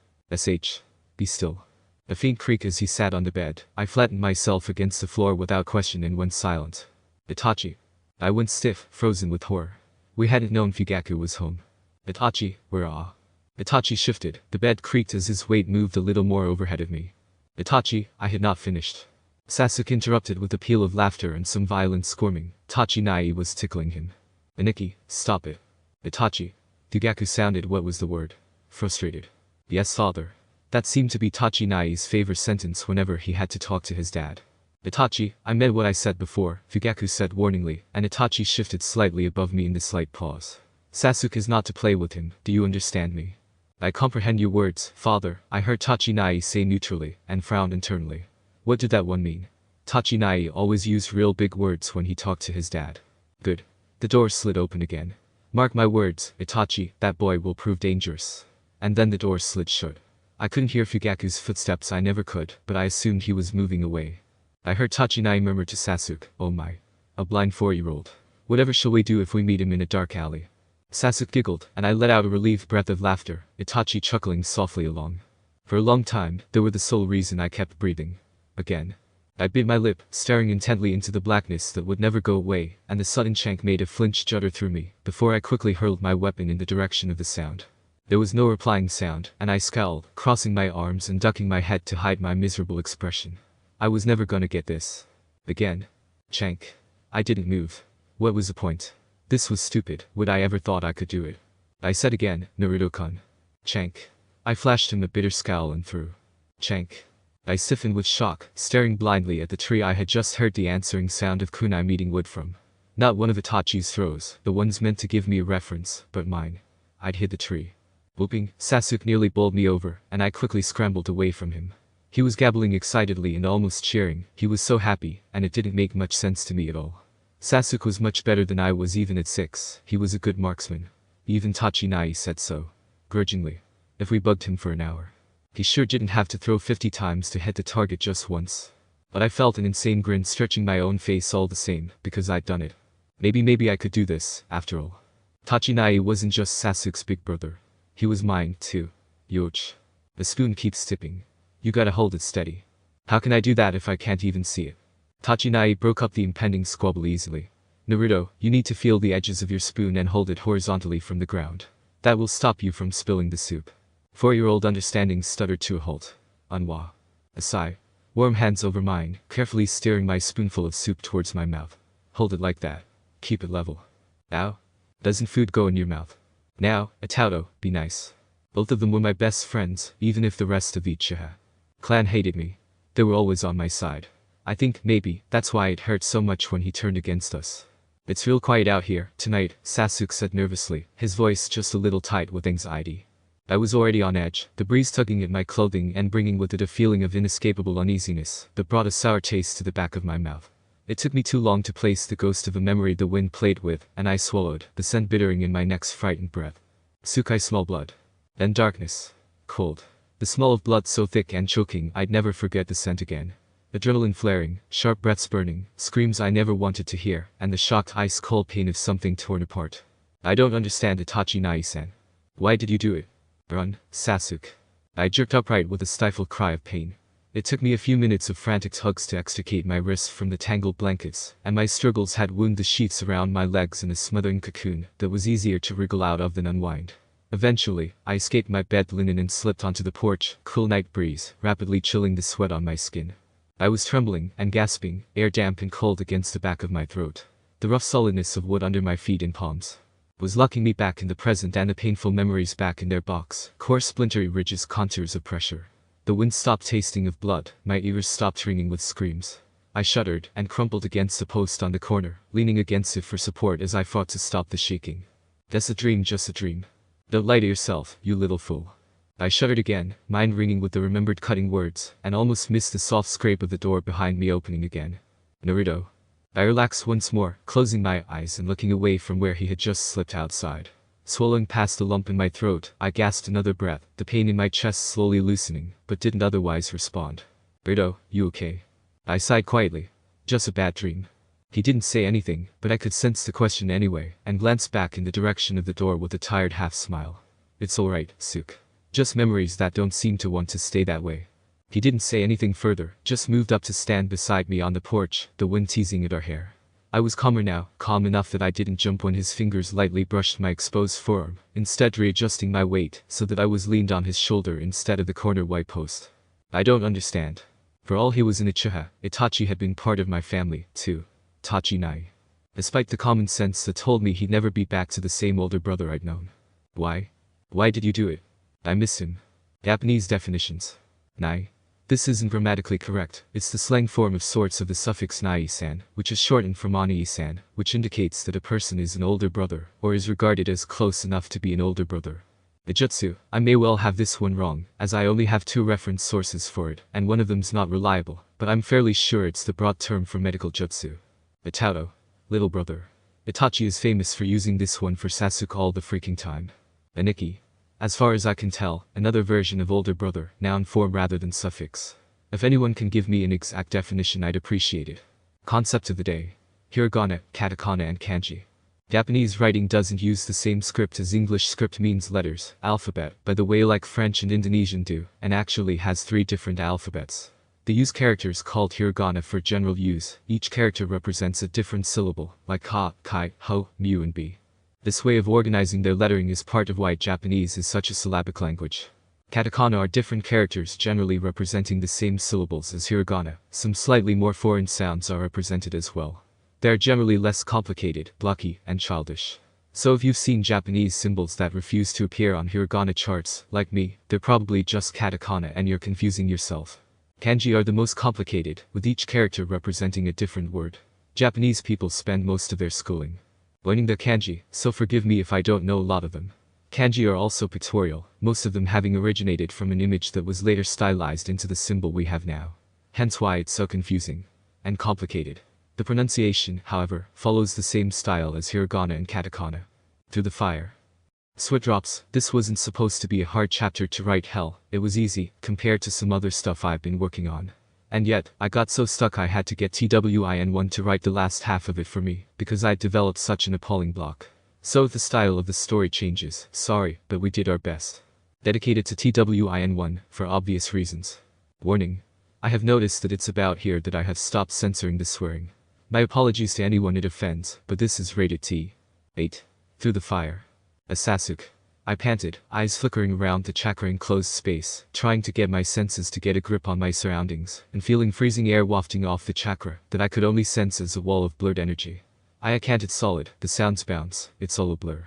Be still. A faint creak as he sat on the bed. I flattened myself against the floor without question and went silent. Itachi. I went stiff, frozen with horror. We hadn't known Fugaku was home. Itachi, where are? Itachi shifted, the bed creaked as his weight moved a little more overhead of me. Itachi, I had not finished. Sasuke interrupted with a peal of laughter and some violent squirming. Tachinai was tickling him. Aniki, stop it. Itachi. Fugaku sounded, what was the word? Frustrated. Yes, father. That seemed to be Tachinai's favorite sentence whenever he had to talk to his dad. Itachi, I meant what I said before, Fugaku said warningly, and Itachi shifted slightly above me in the slight pause. Sasuke is not to play with him, do you understand me? I comprehend your words, father, I heard Tachinai say neutrally, and frowned internally. What did that one mean? Tachinai always used real big words when he talked to his dad. Good. The door slid open again. Mark my words, Itachi, that boy will prove dangerous. And then the door slid shut. I couldn't hear Fugaku's footsteps, I never could, but I assumed he was moving away. I heard Tachinai murmur to Sasuke, oh my. A blind 4-year-old. Whatever shall we do if we meet him in a dark alley? Sasuke giggled, and I let out a relieved breath of laughter, Itachi chuckling softly along. For a long time, they were the sole reason I kept breathing. Again. I bit my lip, staring intently into the blackness that would never go away, and the sudden chank made a flinch judder through me, before I quickly hurled my weapon in the direction of the sound. There was no replying sound, and I scowled, crossing my arms and ducking my head to hide my miserable expression. I was never gonna get this. Again. Chank. I didn't move. What was the point? This was stupid. Would I ever thought I could do it? I said again, Naruto-kun. Chank. I flashed him a bitter scowl and threw. Chank. I stiffened with shock, staring blindly at the tree I had just heard the answering sound of kunai meeting wood from. Not one of Itachi's throws, the ones meant to give me a reference, but mine. I'd hit the tree. Whooping, Sasuke nearly bowled me over, and I quickly scrambled away from him. He was gabbling excitedly and almost cheering. He was so happy, and it didn't make much sense to me at all. Sasuke was much better than I was even at 6, he was a good marksman. Even Tachinai said so. Grudgingly. If we bugged him for an hour. He sure didn't have to throw 50 times to hit the target just once. But I felt an insane grin stretching my own face all the same, because I'd done it. Maybe I could do this, after all. Tachinai wasn't just Sasuke's big brother. He was mine, too. Yoch. The spoon keeps tipping. You gotta hold it steady. How can I do that if I can't even see it? Tachinai broke up the impending squabble easily. Naruto, you need to feel the edges of your spoon and hold it horizontally from the ground. That will stop you from spilling the soup. 4-year-old understanding stuttered to a halt. Unwa. A sigh. Warm hands over mine, carefully steering my spoonful of soup towards my mouth. Hold it like that. Keep it level. Ow. Doesn't food go in your mouth? Now, Atauto, be nice. Both of them were my best friends, even if the rest of the Uchiha clan hated me. They were always on my side. I think, maybe, that's why it hurt so much when he turned against us. It's real quiet out here, tonight, Sasuke said nervously, his voice just a little tight with anxiety. I was already on edge, the breeze tugging at my clothing and bringing with it a feeling of inescapable uneasiness that brought a sour taste to the back of my mouth. It took me too long to place the ghost of a memory the wind played with, and I swallowed, the scent bittering in my neck's frightened breath. Suke, I smell blood. Then darkness. Cold. The smell of blood so thick and choking I'd never forget the scent again. Adrenaline flaring, sharp breaths burning, screams I never wanted to hear, and the shocked ice-cold pain of something torn apart. I don't understand Itachi Nai-san. Why did you do it? Run, Sasuke. I jerked upright with a stifled cry of pain. It took me a few minutes of frantic tugs to extricate my wrists from the tangled blankets, and my struggles had wound the sheets around my legs in a smothering cocoon that was easier to wriggle out of than unwind. Eventually, I escaped my bed linen and slipped onto the porch, cool night breeze, rapidly chilling the sweat on my skin. I was trembling and gasping, air damp and cold against the back of my throat. The rough solidness of wood under my feet and palms was locking me back in the present, and the painful memories back in their box, coarse splintery ridges, contours of pressure. The wind stopped tasting of blood, my ears stopped ringing with screams. I shuddered and crumpled against the post on the corner, leaning against it for support as I fought to stop the shaking. That's a dream, just a dream. Don't lie to yourself, you little fool. I shuddered again, mind ringing with the remembered cutting words, and almost missed the soft scrape of the door behind me opening again. Naruto. I relaxed once more, closing my eyes and looking away from where he had just slipped outside. Swallowing past the lump in my throat, I gasped another breath, the pain in my chest slowly loosening, but didn't otherwise respond. Naruto, you okay? I sighed quietly. Just a bad dream. He didn't say anything, but I could sense the question anyway, and glanced back in the direction of the door with a tired half-smile. It's alright, Suke. Just memories that don't seem to want to stay that way. He didn't say anything further, just moved up to stand beside me on the porch, the wind teasing at our hair. I was calmer now, calm enough that I didn't jump when his fingers lightly brushed my exposed forearm, instead readjusting my weight so that I was leaned on his shoulder instead of the corner white post. I don't understand. For all he was an Uchiha, Itachi had been part of my family, too. Tachinai. Despite the common sense that told me he'd never be back to the same older brother I'd known. Why? Why did you do it? I miss him. Japanese definitions. Nai. This isn't grammatically correct, it's the slang form of sorts of the suffix nai-san, which is shortened from ani-san, which indicates that a person is an older brother, or is regarded as close enough to be an older brother. The jutsu, I may well have this one wrong, as I only have 2 reference sources for it, and one of them's not reliable, but I'm fairly sure it's the broad term for medical jutsu. Itato. Little brother. Itachi is famous for using this one for Sasuke all the freaking time. Aniki. As far as I can tell, another version of older brother, noun form rather than suffix. If anyone can give me an exact definition, I'd appreciate it. Concept of the day. Hiragana, katakana and kanji. Japanese writing doesn't use the same script as English script, means letters, alphabet, by the way, like French and Indonesian do, and actually has 3 different alphabets. They use characters called hiragana for general use. Each character represents a different syllable, like ha, kai, ho, mu and bi. This way of organizing their lettering is part of why Japanese is such a syllabic language. Katakana are different characters generally representing the same syllables as hiragana. Some slightly more foreign sounds are represented as well. They are generally less complicated, blocky, and childish. So if you've seen Japanese symbols that refuse to appear on hiragana charts, like me, they're probably just katakana and you're confusing yourself. Kanji are the most complicated, with each character representing a different word. Japanese people spend most of their schooling learning the kanji, so forgive me if I don't know a lot of them. Kanji are also pictorial, most of them having originated from an image that was later stylized into the symbol we have now. Hence why it's so confusing and complicated. The pronunciation, however, follows the same style as hiragana and katakana. Through the fire. Sweat drops. This wasn't supposed to be a hard chapter to write. Hell, it was easy, compared to some other stuff I've been working on. And yet, I got so stuck I had to get TWIN1 to write the last half of it for me, because I'd developed such an appalling block. So the style of the story changes. Sorry, but we did our best. Dedicated to TWIN1, for obvious reasons. Warning. I have noticed that it's about here that I have stopped censoring the swearing. My apologies to anyone it offends, but this is rated T. 8. Through the fire. A Sasuke. I panted, eyes flickering around the chakra-enclosed space, trying to get my senses to get a grip on my surroundings, and feeling freezing air wafting off the chakra that I could only sense as a wall of blurred energy. I canted solid, the sounds bounce, it's all a blur.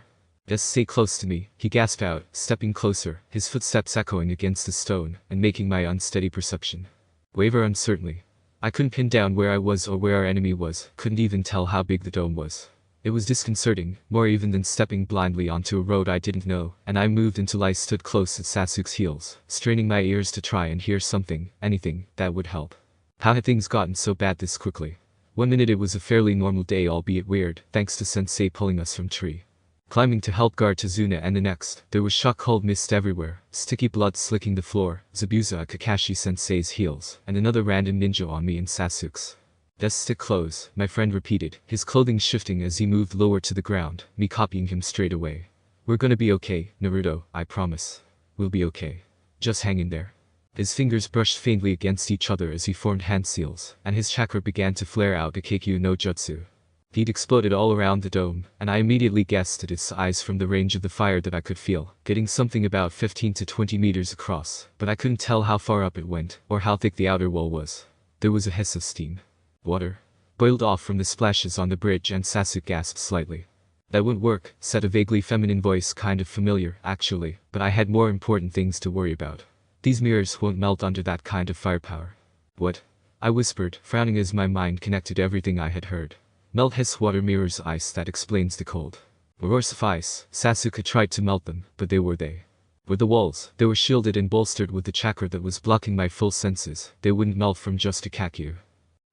Just stay close to me, he gasped out, stepping closer, his footsteps echoing against the stone, and making my unsteady perception waver uncertainly. I couldn't pin down where I was or where our enemy was, couldn't even tell how big the dome was. It was disconcerting, more even than stepping blindly onto a road I didn't know, and I moved until I stood close at Sasuke's heels, straining my ears to try and hear something, anything, that would help. How had things gotten so bad this quickly? One minute it was a fairly normal day, albeit weird, thanks to Sensei pulling us from tree climbing to help guard Tazuna, and the next, there was shock-cold mist everywhere, sticky blood slicking the floor, Zabuza at Kakashi Sensei's heels, and another random ninja on me and Sasuke's. Just stick close, my friend repeated, his clothing shifting as he moved lower to the ground, me copying him straight away. We're gonna be okay, Naruto, I promise. We'll be okay. Just hang in there. His fingers brushed faintly against each other as he formed hand seals, and his chakra began to flare out a Keikyu no Jutsu. He'd exploded all around the dome, and I immediately guessed at its size from the range of the fire that I could feel, getting something about 15 to 20 meters across, but I couldn't tell how far up it went, or how thick the outer wall was. There was a hiss of steam. Water boiled off from the splashes on the bridge, and Sasuke gasped slightly. That wouldn't work, said a vaguely feminine voice, kind of familiar, actually, but I had more important things to worry about. These mirrors won't melt under that kind of firepower. What? I whispered, frowning as my mind connected everything I had heard. Melt his water mirrors ice, that explains the cold. Or suffice, Sasuke tried to melt them, but they were they. With the walls, they were shielded and bolstered with the chakra that was blocking my full senses, they wouldn't melt from just a Kakyu.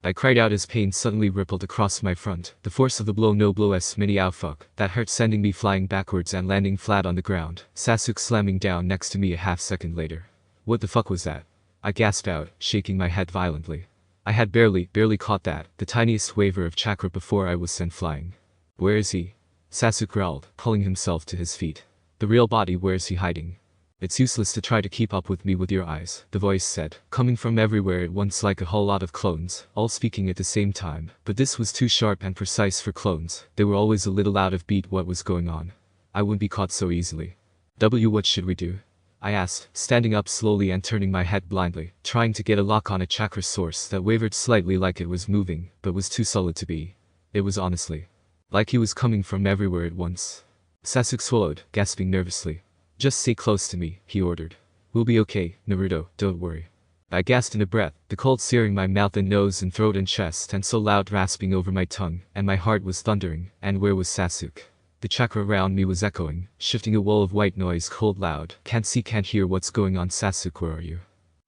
I cried out as pain suddenly rippled across my front, the force of the blow, no blow s mini fuck, that hurt, sending me flying backwards and landing flat on the ground, Sasuke slamming down next to me a half second later. What the fuck was that? I gasped out, shaking my head violently. I had barely caught that, the tiniest waver of chakra before I was sent flying. Where is he? Sasuke growled, pulling himself to his feet. The real body, where is he hiding? It's useless to try to keep up with me with your eyes, the voice said, coming from everywhere at once like a whole lot of clones, all speaking at the same time, but this was too sharp and precise for clones, they were always a little out of beat what was going on. I wouldn't be caught so easily. What should we do? I asked, standing up slowly and turning my head blindly, trying to get a lock on a chakra source that wavered slightly like it was moving, but was too solid to be. It was honestly like he was coming from everywhere at once. Sasuke swallowed, gasping nervously. Just stay close to me, he ordered. We'll be okay, Naruto, don't worry. I gasped in a breath, the cold searing my mouth and nose and throat and chest, and so loud rasping over my tongue, and my heart was thundering, and where was Sasuke? The chakra around me was echoing, shifting a wall of white noise, cold loud. Can't see, can't hear, what's going on? Sasuke, where are you?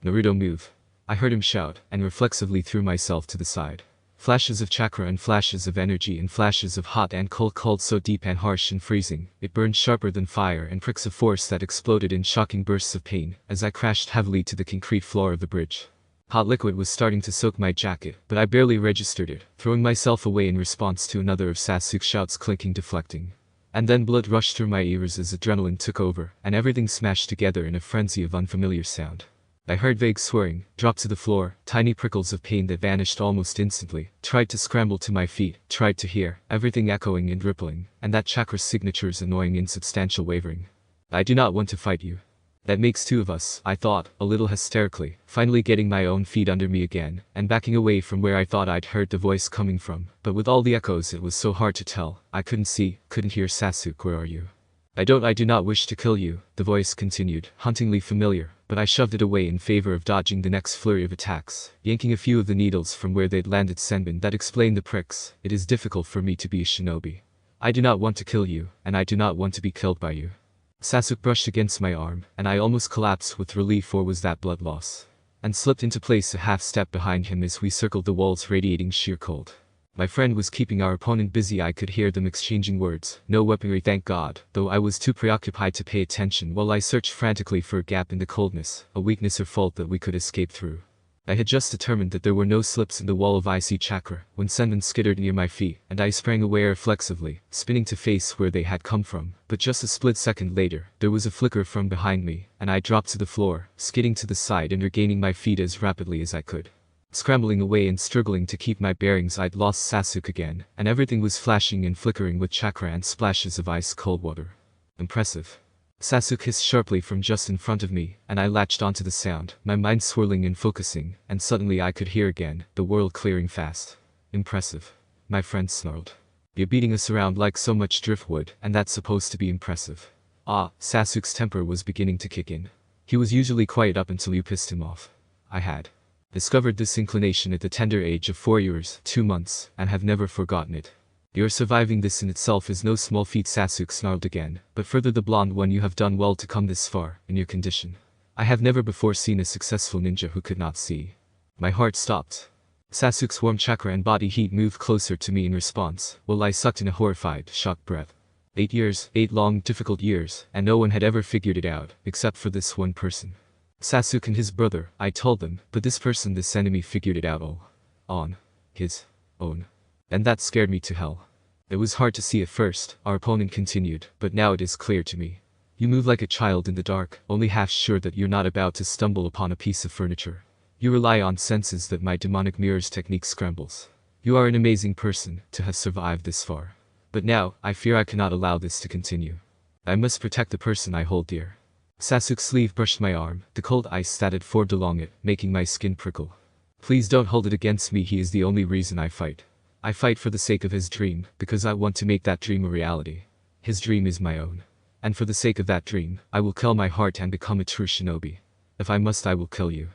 Naruto, move. I heard him shout, and reflexively threw myself to the side. Flashes of chakra and flashes of energy and flashes of hot and cold, so deep and harsh and freezing, it burned sharper than fire, and pricks of force that exploded in shocking bursts of pain, as I crashed heavily to the concrete floor of the bridge. Hot liquid was starting to soak my jacket, but I barely registered it, throwing myself away in response to another of Sasuke's shouts, clinking, deflecting. And then blood rushed through my ears as adrenaline took over, and everything smashed together in a frenzy of unfamiliar sound. I heard vague swearing, dropped to the floor, tiny prickles of pain that vanished almost instantly, tried to scramble to my feet, tried to hear, everything echoing and rippling, and that chakra's signature's annoying insubstantial wavering. I do not want to fight you. That makes two of us, I thought, a little hysterically, finally getting my own feet under me again, and backing away from where I thought I'd heard the voice coming from, but with all the echoes it was so hard to tell. I couldn't see, couldn't hear. Sasuke, where are you? I do not wish to kill you, the voice continued, hauntingly familiar, but I shoved it away in favor of dodging the next flurry of attacks, yanking a few of the needles from where they'd landed. Senbin, that explained the pricks. It is difficult for me to be a shinobi. I do not want to kill you, and I do not want to be killed by you. Sasuke brushed against my arm, and I almost collapsed with relief, or was that blood loss? And slipped into place a half step behind him as we circled the walls, radiating sheer cold. My friend was keeping our opponent busy. I could hear them exchanging words. No weaponry, thank God, though I was too preoccupied to pay attention while I searched frantically for a gap in the coldness, a weakness or fault that we could escape through. I had just determined that there were no slips in the wall of icy chakra, when Senbin skittered near my feet, and I sprang away reflexively, spinning to face where they had come from. But just a split second later, there was a flicker from behind me, and I dropped to the floor, skidding to the side and regaining my feet as rapidly as I could. Scrambling away and struggling to keep my bearings, I'd lost Sasuke again, and everything was flashing and flickering with chakra and splashes of ice-cold water. Impressive. Sasuke hissed sharply from just in front of me, and I latched onto the sound, my mind swirling and focusing, and suddenly I could hear again, the world clearing fast. Impressive. My friend snarled. You're beating us around like so much driftwood, and that's supposed to be impressive. Sasuke's temper was beginning to kick in. He was usually quiet up until you pissed him off. I had discovered this inclination at the tender age of 4 years, 2 months, and have never forgotten it. Your surviving this in itself is no small feat, Sasuke snarled again, but further the blonde one, you have done well to come this far, in your condition. I have never before seen a successful ninja who could not see. My heart stopped. Sasuke's warm chakra and body heat moved closer to me in response, while I sucked in a horrified, shocked breath. 8 years, 8 long, difficult years, and no one had ever figured it out, except for this one person. Sasuke and his brother, I told them, but this person, this enemy, figured it out all on his own. And that scared me to hell. It was hard to see at first, our opponent continued, but now it is clear to me. You move like a child in the dark, only half sure that you're not about to stumble upon a piece of furniture. You rely on senses that my demonic mirror's technique scrambles. You are an amazing person, to have survived this far. But now, I fear I cannot allow this to continue. I must protect the person I hold dear. Sasuke's sleeve brushed my arm, the cold ice that had formed along it, making my skin prickle. Please don't hold it against me. He is the only reason I fight. I fight for the sake of his dream, because I want to make that dream a reality. His dream is my own. And for the sake of that dream, I will kill my heart and become a true shinobi. If I must, I will kill you.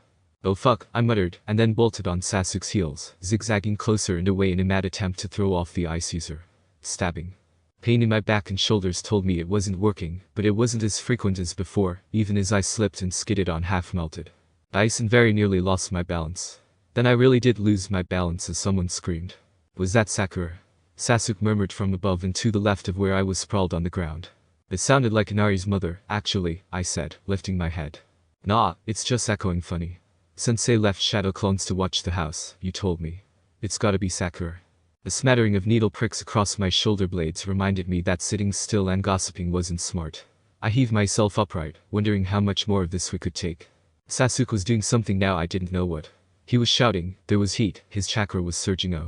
Oh fuck, I muttered, and then bolted on Sasuke's heels, zigzagging closer and away in a mad attempt to throw off the ice user. Stabbing. Pain in my back and shoulders told me it wasn't working, but it wasn't as frequent as before, even as I slipped and skidded on half-melted ice and very nearly lost my balance. Then I really did lose my balance as someone screamed. Was that Sakura? Sasuke murmured from above and to the left of where I was sprawled on the ground. It sounded like Inari's mother, actually, I said, lifting my head. Nah, it's just echoing funny. Sensei left shadow clones to watch the house, you told me. It's gotta be Sakura. A smattering of needle pricks across my shoulder blades reminded me that sitting still and gossiping wasn't smart. I heaved myself upright, wondering how much more of this we could take. Sasuke was doing something now, I didn't know what. He was shouting, there was heat, his chakra was surging.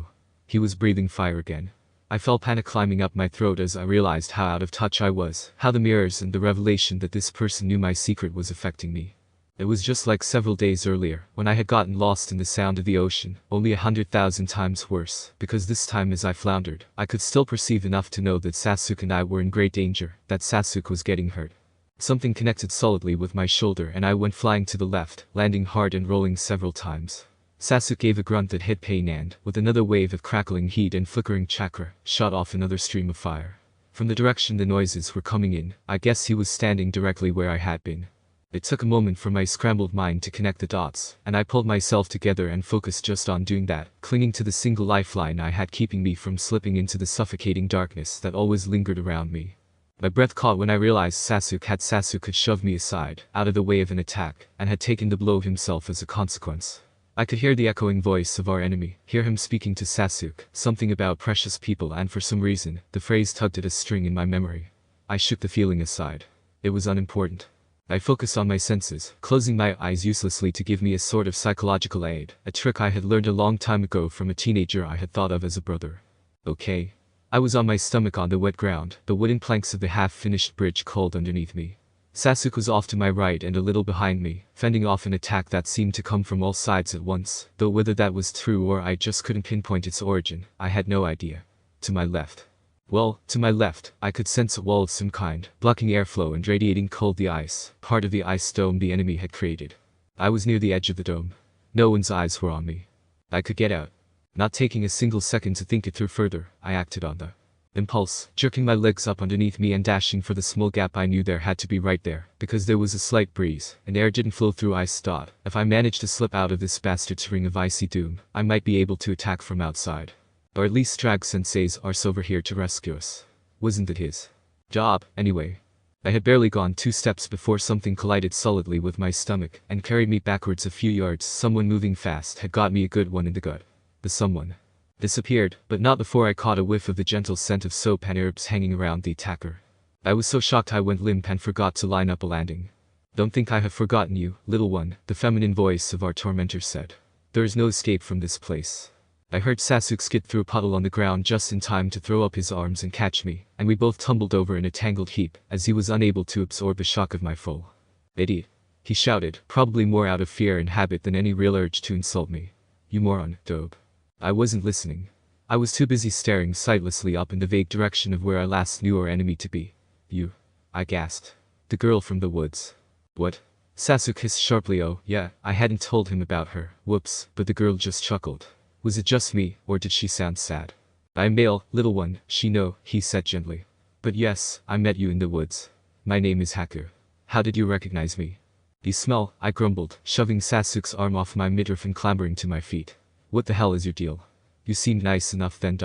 He was breathing fire again. I felt panic climbing up my throat as I realized how out of touch I was, how the mirrors and the revelation that this person knew my secret was affecting me. It was just like several days earlier, when I had gotten lost in the sound of the ocean, only 100,000 times worse, because this time as I floundered, I could still perceive enough to know that Sasuke and I were in great danger, that Sasuke was getting hurt. Something connected solidly with my shoulder and I went flying to the left, landing hard and rolling several times. Sasuke gave a grunt that hid pain and, with another wave of crackling heat and flickering chakra, shot off another stream of fire. From the direction the noises were coming in, I guess he was standing directly where I had been. It took a moment for my scrambled mind to connect the dots, and I pulled myself together and focused just on doing that, clinging to the single lifeline I had keeping me from slipping into the suffocating darkness that always lingered around me. My breath caught when I realized Sasuke had shoved me aside, out of the way of an attack, and had taken the blow himself as a consequence. I could hear the echoing voice of our enemy, hear him speaking to Sasuke, something about precious people, and for some reason, the phrase tugged at a string in my memory. I shook the feeling aside. It was unimportant. I focused on my senses, closing my eyes uselessly to give me a sort of psychological aid, a trick I had learned a long time ago from a teenager I had thought of as a brother. Okay. I was on my stomach on the wet ground, the wooden planks of the half-finished bridge cold underneath me. Sasuke was off to my right and a little behind me, fending off an attack that seemed to come from all sides at once, though whether that was true or I just couldn't pinpoint its origin, I had no idea. To my left. Well, to my left, I could sense a wall of some kind, blocking airflow and radiating cold the ice, part of the ice dome the enemy had created. I was near the edge of the dome. No one's eyes were on me. I could get out. Not taking a single second to think it through further, I acted on the impulse, jerking my legs up underneath me and dashing for the small gap I knew there had to be right there, because there was a slight breeze, and air didn't flow through ice. If I managed to slip out of this bastard's ring of icy doom, I might be able to attack from outside. Or at least drag Sensei's arse over here to rescue us. Wasn't it his job, anyway? I had barely gone 2 steps before something collided solidly with my stomach and carried me backwards a few yards. Someone moving fast had got me a good one in the gut. The someone disappeared, but not before I caught a whiff of the gentle scent of soap and herbs hanging around the attacker. I was so shocked I went limp and forgot to line up a landing. Don't think I have forgotten you, little one, the feminine voice of our tormentor said. There is no escape from this place. I heard Sasuke skid through a puddle on the ground just in time to throw up his arms and catch me, and we both tumbled over in a tangled heap, as he was unable to absorb the shock of my fall. Idiot. He shouted, probably more out of fear and habit than any real urge to insult me. You moron, dope. I wasn't listening. I was too busy staring sightlessly up in the vague direction of where I last knew our enemy to be. You. I gasped. The girl from the woods. What? Sasuke hissed sharply. Oh, yeah, I hadn't told him about her. Whoops, but the girl just chuckled. Was it just me, or did she sound sad? I'm male, little one, he said gently. But yes, I met you in the woods. My name is Haku. How did you recognize me? You smell, I grumbled, shoving Sasuke's arm off my midriff and clambering to my feet. What the hell is your deal? You seemed nice enough then.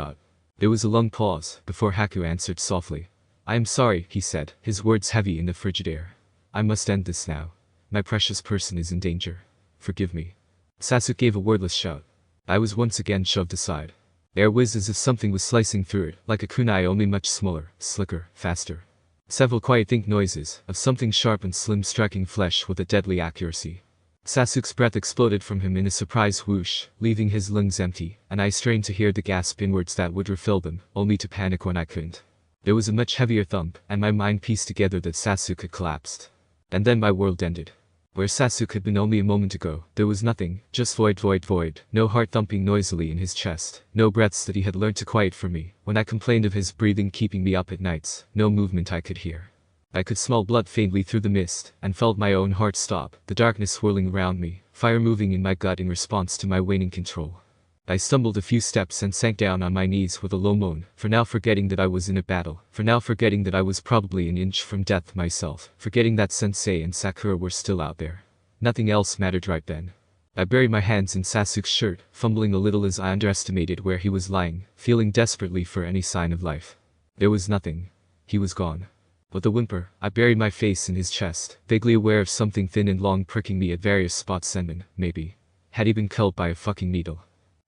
There was a long pause, before Haku answered softly. I am sorry, he said, his words heavy in the frigid air. I must end this now. My precious person is in danger. Forgive me. Sasuke gave a wordless shout. I was once again shoved aside. Air whizzed as if something was slicing through it, like a kunai only much smaller, slicker, faster. Several quiet think noises, of something sharp and slim striking flesh with a deadly accuracy. Sasuke's breath exploded from him in a surprise whoosh, leaving his lungs empty, and I strained to hear the gasp inwards that would refill them, only to panic when I couldn't. There was a much heavier thump, and my mind pieced together that Sasuke had collapsed. And then my world ended. Where Sasuke had been only a moment ago, there was nothing, just void, no heart thumping noisily in his chest, no breaths that he had learned to quiet for me, when I complained of his breathing keeping me up at nights, no movement I could hear. I could smell blood faintly through the mist, and felt my own heart stop, the darkness swirling around me, fire moving in my gut in response to my waning control. I stumbled a few steps and sank down on my knees with a low moan, for now forgetting that I was in a battle, for now forgetting that I was probably an inch from death myself, forgetting that Sensei and Sakura were still out there. Nothing else mattered right then. I buried my hands in Sasuke's shirt, fumbling a little as I underestimated where he was lying, feeling desperately for any sign of life. There was nothing. He was gone. With a whimper, I buried my face in his chest, vaguely aware of something thin and long pricking me at various spots. And maybe. Had he been killed by a fucking needle?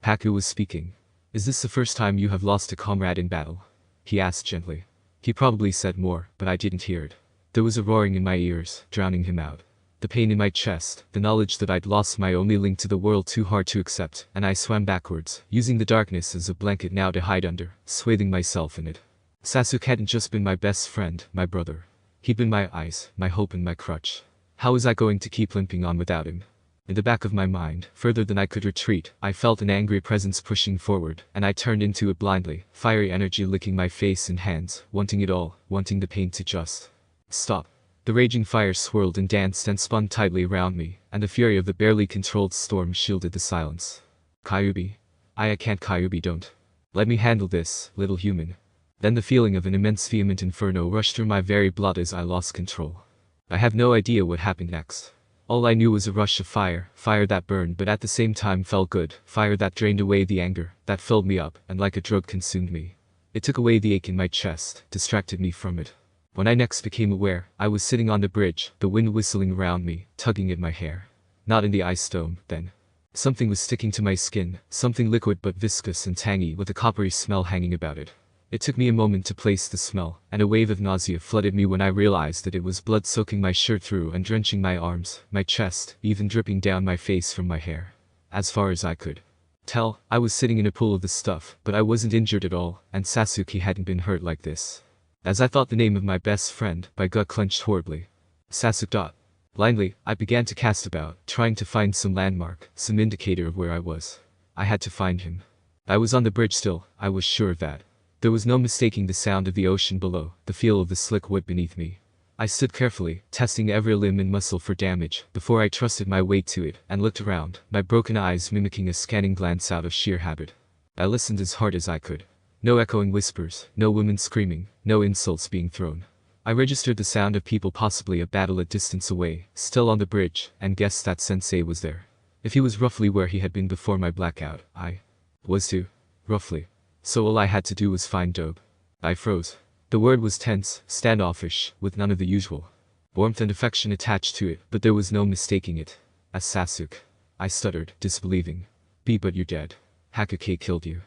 Haku was speaking. Is this the first time you have lost a comrade in battle? He asked gently. He probably said more, but I didn't hear it. There was a roaring in my ears, drowning him out. The pain in my chest, the knowledge that I'd lost my only link to the world too hard to accept, and I swam backwards, using the darkness as a blanket now to hide under, swathing myself in it. Sasuke hadn't just been my best friend, my brother. He'd been my eyes, my hope and my crutch. How was I going to keep limping on without him? In the back of my mind, further than I could retreat, I felt an angry presence pushing forward, and I turned into it blindly, fiery energy licking my face and hands, wanting it all, wanting the pain to just stop. The raging fire swirled and danced and spun tightly around me, and the fury of the barely controlled storm shielded the silence. Kyuubi. I can't Kyuubi, don't. Let me handle this, little human. Then the feeling of an immense vehement inferno rushed through my very blood as I lost control. I have no idea what happened next. All I knew was a rush of fire, fire that burned but at the same time felt good, fire that drained away the anger, that filled me up, and like a drug consumed me. It took away the ache in my chest, distracted me from it. When I next became aware, I was sitting on the bridge, the wind whistling around me, tugging at my hair. Not in the ice dome, then. Something was sticking to my skin, something liquid but viscous and tangy with a coppery smell hanging about it. It took me a moment to place the smell, and a wave of nausea flooded me when I realized that it was blood soaking my shirt through and drenching my arms, my chest, even dripping down my face from my hair. As far as I could tell, I was sitting in a pool of the stuff, but I wasn't injured at all, and Sasuke hadn't been hurt like this. As I thought the name of my best friend, my gut clenched horribly. Sasuke. Blindly, I began to cast about, trying to find some landmark, some indicator of where I was. I had to find him. I was on the bridge still, I was sure of that. There was no mistaking the sound of the ocean below, the feel of the slick wood beneath me. I stood carefully, testing every limb and muscle for damage, before I trusted my weight to it, and looked around, my broken eyes mimicking a scanning glance out of sheer habit. I listened as hard as I could. No echoing whispers, no women screaming, no insults being thrown. I registered the sound of people possibly a battle at distance away, still on the bridge, and guessed that Sensei was there. If he was roughly where he had been before my blackout, I was too. Roughly. So all I had to do was find Dobe. I froze. The word was tense, standoffish, with none of the usual warmth and affection attached to it, but there was no mistaking it. As Sasuke. I stuttered, disbelieving. But you're dead. Hakuke killed you.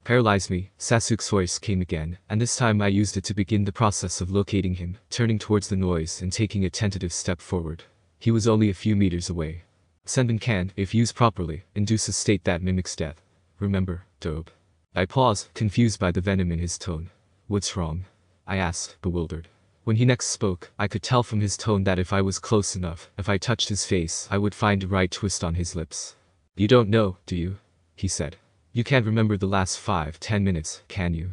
Paralyzed me, Sasuke's voice came again, and this time I used it to begin the process of locating him, turning towards the noise and taking a tentative step forward. He was only a few meters away. Senbon can, if used properly, induce a state that mimics death. Remember, Dobe. I paused, confused by the venom in his tone. What's wrong? I asked, bewildered. When he next spoke, I could tell from his tone that if I was close enough, if I touched his face, I would find a right twist on his lips. You don't know, do you? He said. You can't remember the last 5-10 minutes, can you?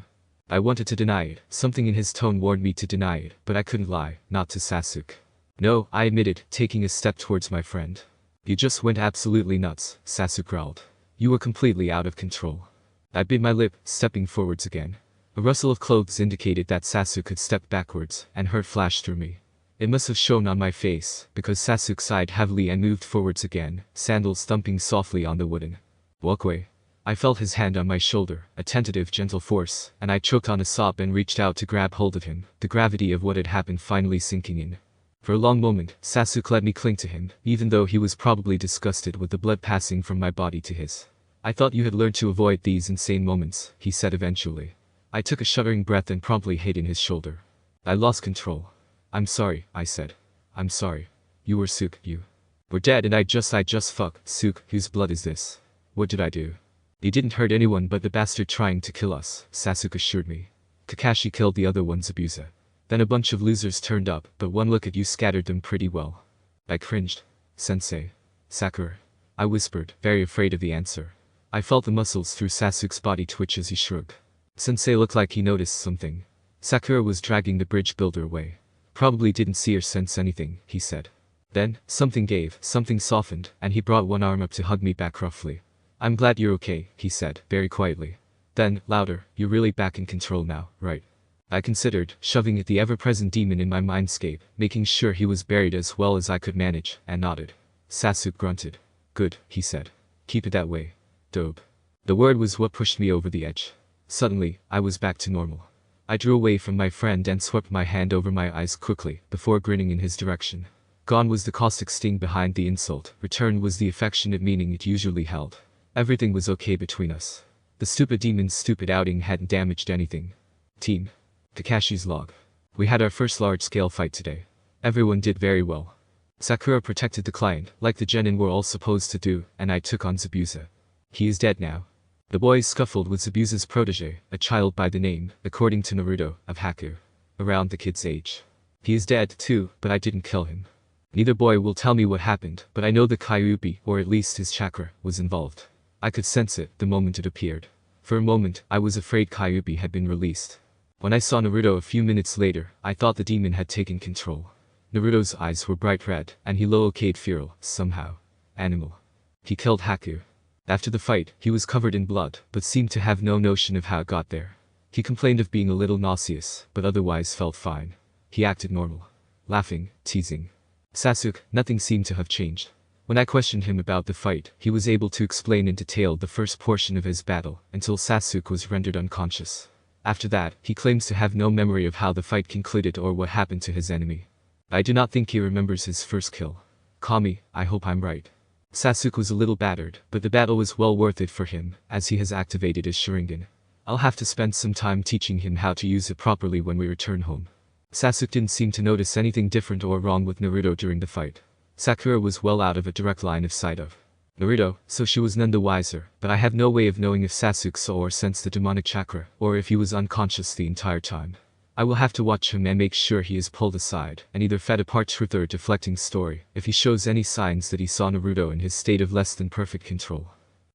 I wanted to deny it, something in his tone warned me to deny it, but I couldn't lie, not to Sasuke. No, I admitted, taking a step towards my friend. You just went absolutely nuts, Sasuke growled. You were completely out of control. I bit my lip, stepping forwards again. A rustle of clothes indicated that Sasuke had stepped backwards, and hurt flashed through me. It must have shown on my face, because Sasuke sighed heavily and moved forwards again, sandals thumping softly on the wooden walkway. I felt his hand on my shoulder, a tentative gentle force, and I choked on a sob and reached out to grab hold of him, the gravity of what had happened finally sinking in. For a long moment, Sasuke let me cling to him, even though he was probably disgusted with the blood passing from my body to his. I thought you had learned to avoid these insane moments, he said eventually. I took a shuddering breath and promptly hid in his shoulder. I lost control. I'm sorry, I said. I'm sorry. You were Suke, you were dead and I just fuck, Suke, whose blood is this? What did I do? You didn't hurt anyone but the bastard trying to kill us, Sasuke assured me. Kakashi killed the other one's abuser. Then a bunch of losers turned up, but one look at you scattered them pretty well. I cringed. Sensei. Sakura. I whispered, very afraid of the answer. I felt the muscles through Sasuke's body twitch as he shrugged. Sensei looked like he noticed something. Sakura was dragging the bridge builder away. Probably didn't see or sense anything, he said. Then, something gave, something softened, and he brought one arm up to hug me back roughly. I'm glad you're okay, he said, very quietly. Then, louder, you're really back in control now, right? I considered, shoving at the ever-present demon in my mindscape, making sure he was buried as well as I could manage, and nodded. Sasuke grunted. Good, he said. Keep it that way. Dobe. The word was what pushed me over the edge. Suddenly, I was back to normal. I drew away from my friend and swept my hand over my eyes quickly, before grinning in his direction. Gone was the caustic sting behind the insult, returned was the affectionate meaning it usually held. Everything was okay between us. The stupid demon's stupid outing hadn't damaged anything. Team. Kakashi's log. We had our first large-scale fight today. Everyone did very well. Sakura protected the client, like the genin were all supposed to do, and I took on Zabuza. He is dead now. The boys scuffled with Zabuza's protege, a child by the name, according to Naruto, of Haku. Around the kid's age. He is dead, too, but I didn't kill him. Neither boy will tell me what happened, but I know the Kyuubi, or at least his chakra, was involved. I could sense it the moment it appeared. For a moment, I was afraid Kyuubi had been released. When I saw Naruto a few minutes later, I thought the demon had taken control. Naruto's eyes were bright red, and he low-okayed feral, somehow. Animal. He killed Haku. After the fight, he was covered in blood, but seemed to have no notion of how it got there. He complained of being a little nauseous, but otherwise felt fine. He acted normal. Laughing, teasing. Sasuke, nothing seemed to have changed. When I questioned him about the fight, he was able to explain in detail the first portion of his battle, until Sasuke was rendered unconscious. After that, he claims to have no memory of how the fight concluded or what happened to his enemy. I do not think he remembers his first kill. Kami, I hope I'm right. Sasuke was a little battered, but the battle was well worth it for him, as he has activated his Sharingan. I'll have to spend some time teaching him how to use it properly when we return home. Sasuke didn't seem to notice anything different or wrong with Naruto during the fight. Sakura was well out of a direct line of sight of Naruto, so she was none the wiser, but I have no way of knowing if Sasuke saw or sensed the demonic chakra, or if he was unconscious the entire time. I will have to watch him and make sure he is pulled aside, and either fed apart truth or a deflecting story, if he shows any signs that he saw Naruto in his state of less than perfect control.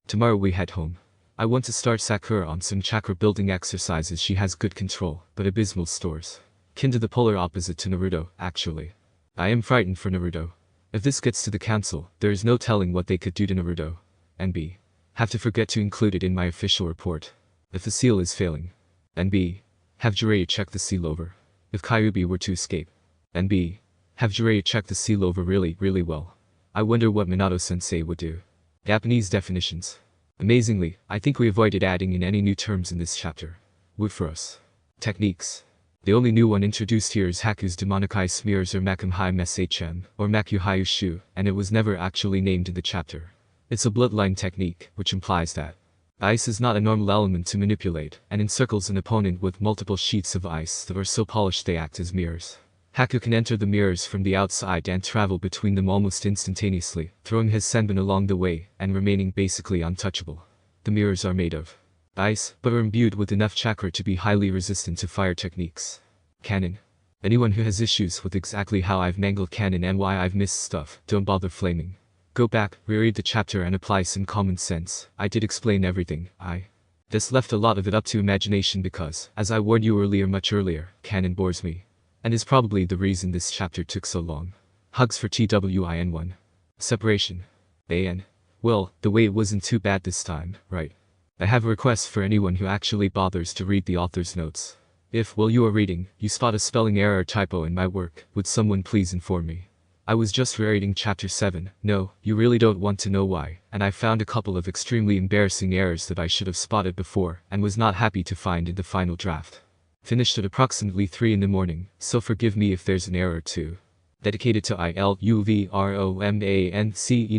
Tomorrow we head home. I want to start Sakura on some chakra building exercises. She has good control, but abysmal stores. Kin to the polar opposite to Naruto, actually. I am frightened for Naruto. If this gets to the council, there is no telling what they could do to Naruto. And B. Have to forget to include it in my official report. If the seal is failing. And B. Have Jiraiya check the seal over. If Kyuubi were to escape. And B. Have Jiraiya check the seal over really well. I wonder what Minato-sensei would do. Japanese definitions. Amazingly, I think we avoided adding in any new terms in this chapter. Wood for us. Techniques. The only new one introduced here is Haku's demonic eye smears or Makumhai Mesachem, or Makuhayu Shu, and it was never actually named in the chapter. It's a bloodline technique, which implies that ice is not a normal element to manipulate, and encircles an opponent with multiple sheets of ice that are so polished they act as mirrors. Haku can enter the mirrors from the outside and travel between them almost instantaneously, throwing his senbon along the way, and remaining basically untouchable. The mirrors are made of ice, but are imbued with enough chakra to be highly resistant to fire techniques. Canon. Anyone who has issues with exactly how I've mangled canon and why I've missed stuff, don't bother flaming. Go back, reread the chapter and apply some common sense. I did explain everything. I just left a lot of it up to imagination because, as I warned you much earlier, canon bores me. And is probably the reason this chapter took so long. Hugs for TWIN1. Separation. AN. Well, the way it wasn't too bad this time, right? I have a request for anyone who actually bothers to read the author's notes. If, while you are reading, you spot a spelling error or typo in my work, would someone please inform me? I was just rereading chapter 7, no, you really don't want to know why, and I found a couple of extremely embarrassing errors that I should have spotted before, and was not happy to find in the final draft. Finished at approximately 3 in the morning, so forgive me if there's an error or two. Dedicated to ILUVROMANCE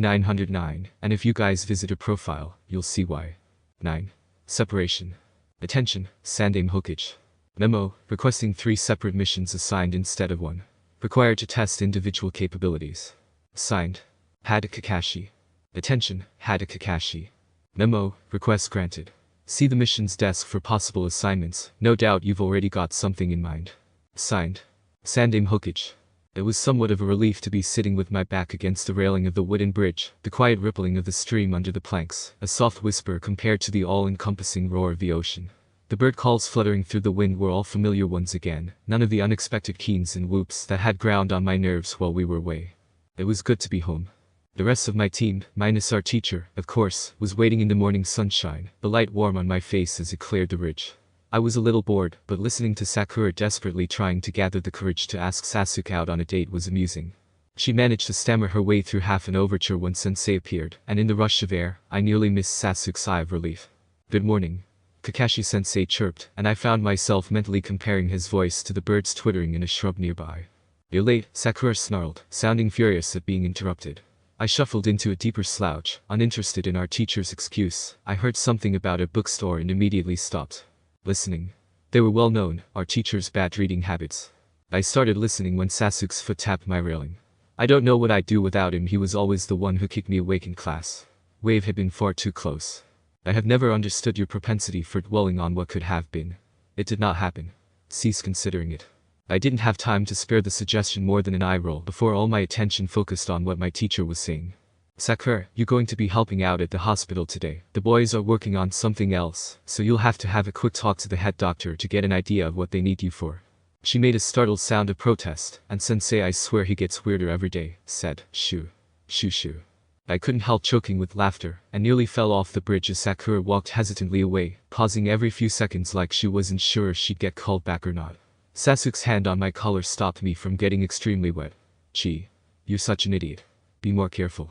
909, and if you guys visit her profile, you'll see why. 9. Separation. Attention, Sandaime Hokage. Memo, requesting 3 separate missions assigned instead of 1. Required to test individual capabilities. Signed. Hada Kakashi. Attention, Hada Kakashi. Memo, request granted. See the missions desk for possible assignments, no doubt you've already got something in mind. Signed. Sandaime Hokage. It was somewhat of a relief to be sitting with my back against the railing of the wooden bridge, the quiet rippling of the stream under the planks, a soft whisper compared to the all-encompassing roar of the ocean. The bird calls fluttering through the wind were all familiar ones again, none of the unexpected keens and whoops that had ground on my nerves while we were away. It was good to be home. The rest of my team, minus our teacher, of course, was waiting in the morning sunshine, the light warm on my face as it cleared the ridge. I was a little bored, but listening to Sakura desperately trying to gather the courage to ask Sasuke out on a date was amusing. She managed to stammer her way through half an overture when Sensei appeared, and in the rush of air, I nearly missed Sasuke's sigh of relief. Good morning. Kakashi-sensei chirped, and I found myself mentally comparing his voice to the birds twittering in a shrub nearby. You're late, Sakura snarled, sounding furious at being interrupted. I shuffled into a deeper slouch, uninterested in our teacher's excuse. I heard something about a bookstore and immediately stopped. Listening. They were well known, our teacher's bad reading habits. I started listening when Sasuke's foot tapped my railing. I don't know what I'd do without him, he was always the one who kicked me awake in class. Wave had been far too close. I have never understood your propensity for dwelling on what could have been. It did not happen. Cease considering it. I didn't have time to spare the suggestion more than an eye roll before all my attention focused on what my teacher was saying. Sakura, you're going to be helping out at the hospital today. The boys are working on something else, so you'll have to have a quick talk to the head doctor to get an idea of what they need you for. She made a startled sound of protest, and Sensei, I swear he gets weirder every day, said, shoo. Shoo shoo. I couldn't help choking with laughter, and nearly fell off the bridge as Sakura walked hesitantly away, pausing every few seconds like she wasn't sure if she'd get called back or not. Sasuke's hand on my collar stopped me from getting extremely wet. Gee. You're such an idiot. Be more careful.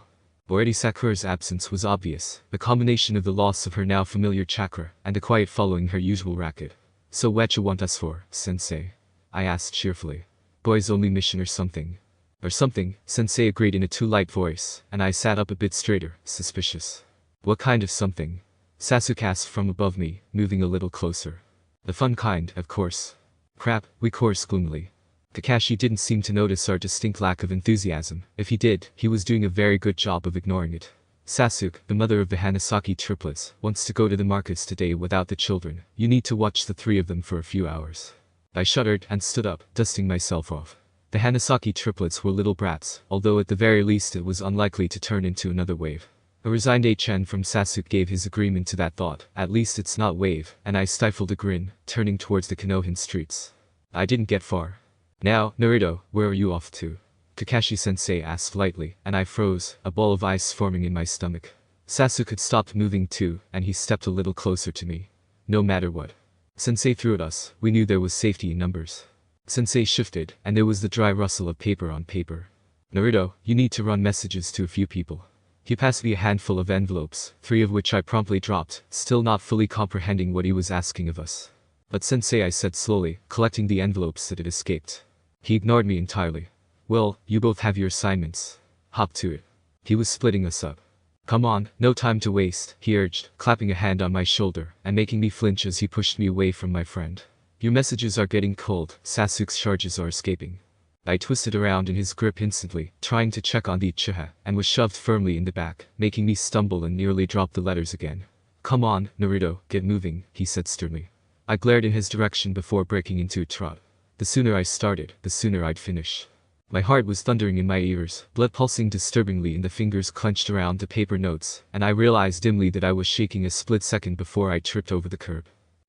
Already Sakura's absence was obvious, the combination of the loss of her now familiar chakra, and the quiet following her usual racket. So what you want us for, Sensei? I asked cheerfully. Boys only mission or something. Or something, Sensei agreed in a too light voice, and I sat up a bit straighter, suspicious. What kind of something? Sasuke asked from above me, moving a little closer. The fun kind, of course. Crap, we chorused gloomily. Kakashi didn't seem to notice our distinct lack of enthusiasm. If he did, he was doing a very good job of ignoring it. Sasuke, the mother of the Hanasaki triplets, wants to go to the markets today without the children. You need to watch the three of them for a few hours. I shuddered and stood up, dusting myself off. The Hanasaki triplets were little brats, although at the very least it was unlikely to turn into another wave. A resigned HN from Sasuke gave his agreement to that thought. At least it's not wave, and I stifled a grin, turning towards the Konohan streets. I didn't get far. Now, Naruto, where are you off to? Kakashi-sensei asked lightly, and I froze, a ball of ice forming in my stomach. Sasuke had stopped moving too, and he stepped a little closer to me. No matter what Sensei threw at us, we knew there was safety in numbers. Sensei shifted, and there was the dry rustle of paper on paper. Naruto, you need to run messages to a few people. He passed me a handful of envelopes, 3 of which I promptly dropped, still not fully comprehending what he was asking of us. But Sensei, I said slowly, collecting the envelopes that had escaped. He ignored me entirely. Well, you both have your assignments. Hop to it. He was splitting us up. Come on, no time to waste, he urged, clapping a hand on my shoulder, and making me flinch as he pushed me away from my friend. Your messages are getting cold, Sasuke's charges are escaping. I twisted around in his grip instantly, trying to check on the Uchiha, and was shoved firmly in the back, making me stumble and nearly drop the letters again. Come on, Naruto, get moving, he said sternly. I glared in his direction before breaking into a trot. The sooner I started, the sooner I'd finish. My heart was thundering in my ears, blood pulsing disturbingly in the fingers clenched around the paper notes, and I realized dimly that I was shaking a split second before I tripped over the curb.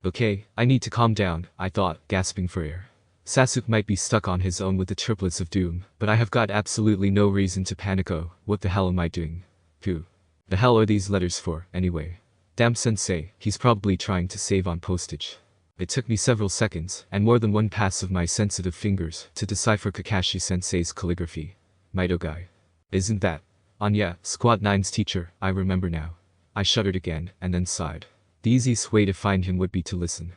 Okay, I need to calm down, I thought, gasping for air. Sasuke might be stuck on his own with the triplets of doom, but I have got absolutely no reason to panic. Oh, what the hell am I doing? Who the hell are these letters for, anyway? Damn Sensei, he's probably trying to save on postage. It took me several seconds, and more than one pass of my sensitive fingers, to decipher Kakashi-sensei's calligraphy. Mito guy. Isn't that Anya, Squad 9's teacher? I remember now. I shuddered again, and then sighed. The easiest way to find him would be to listen.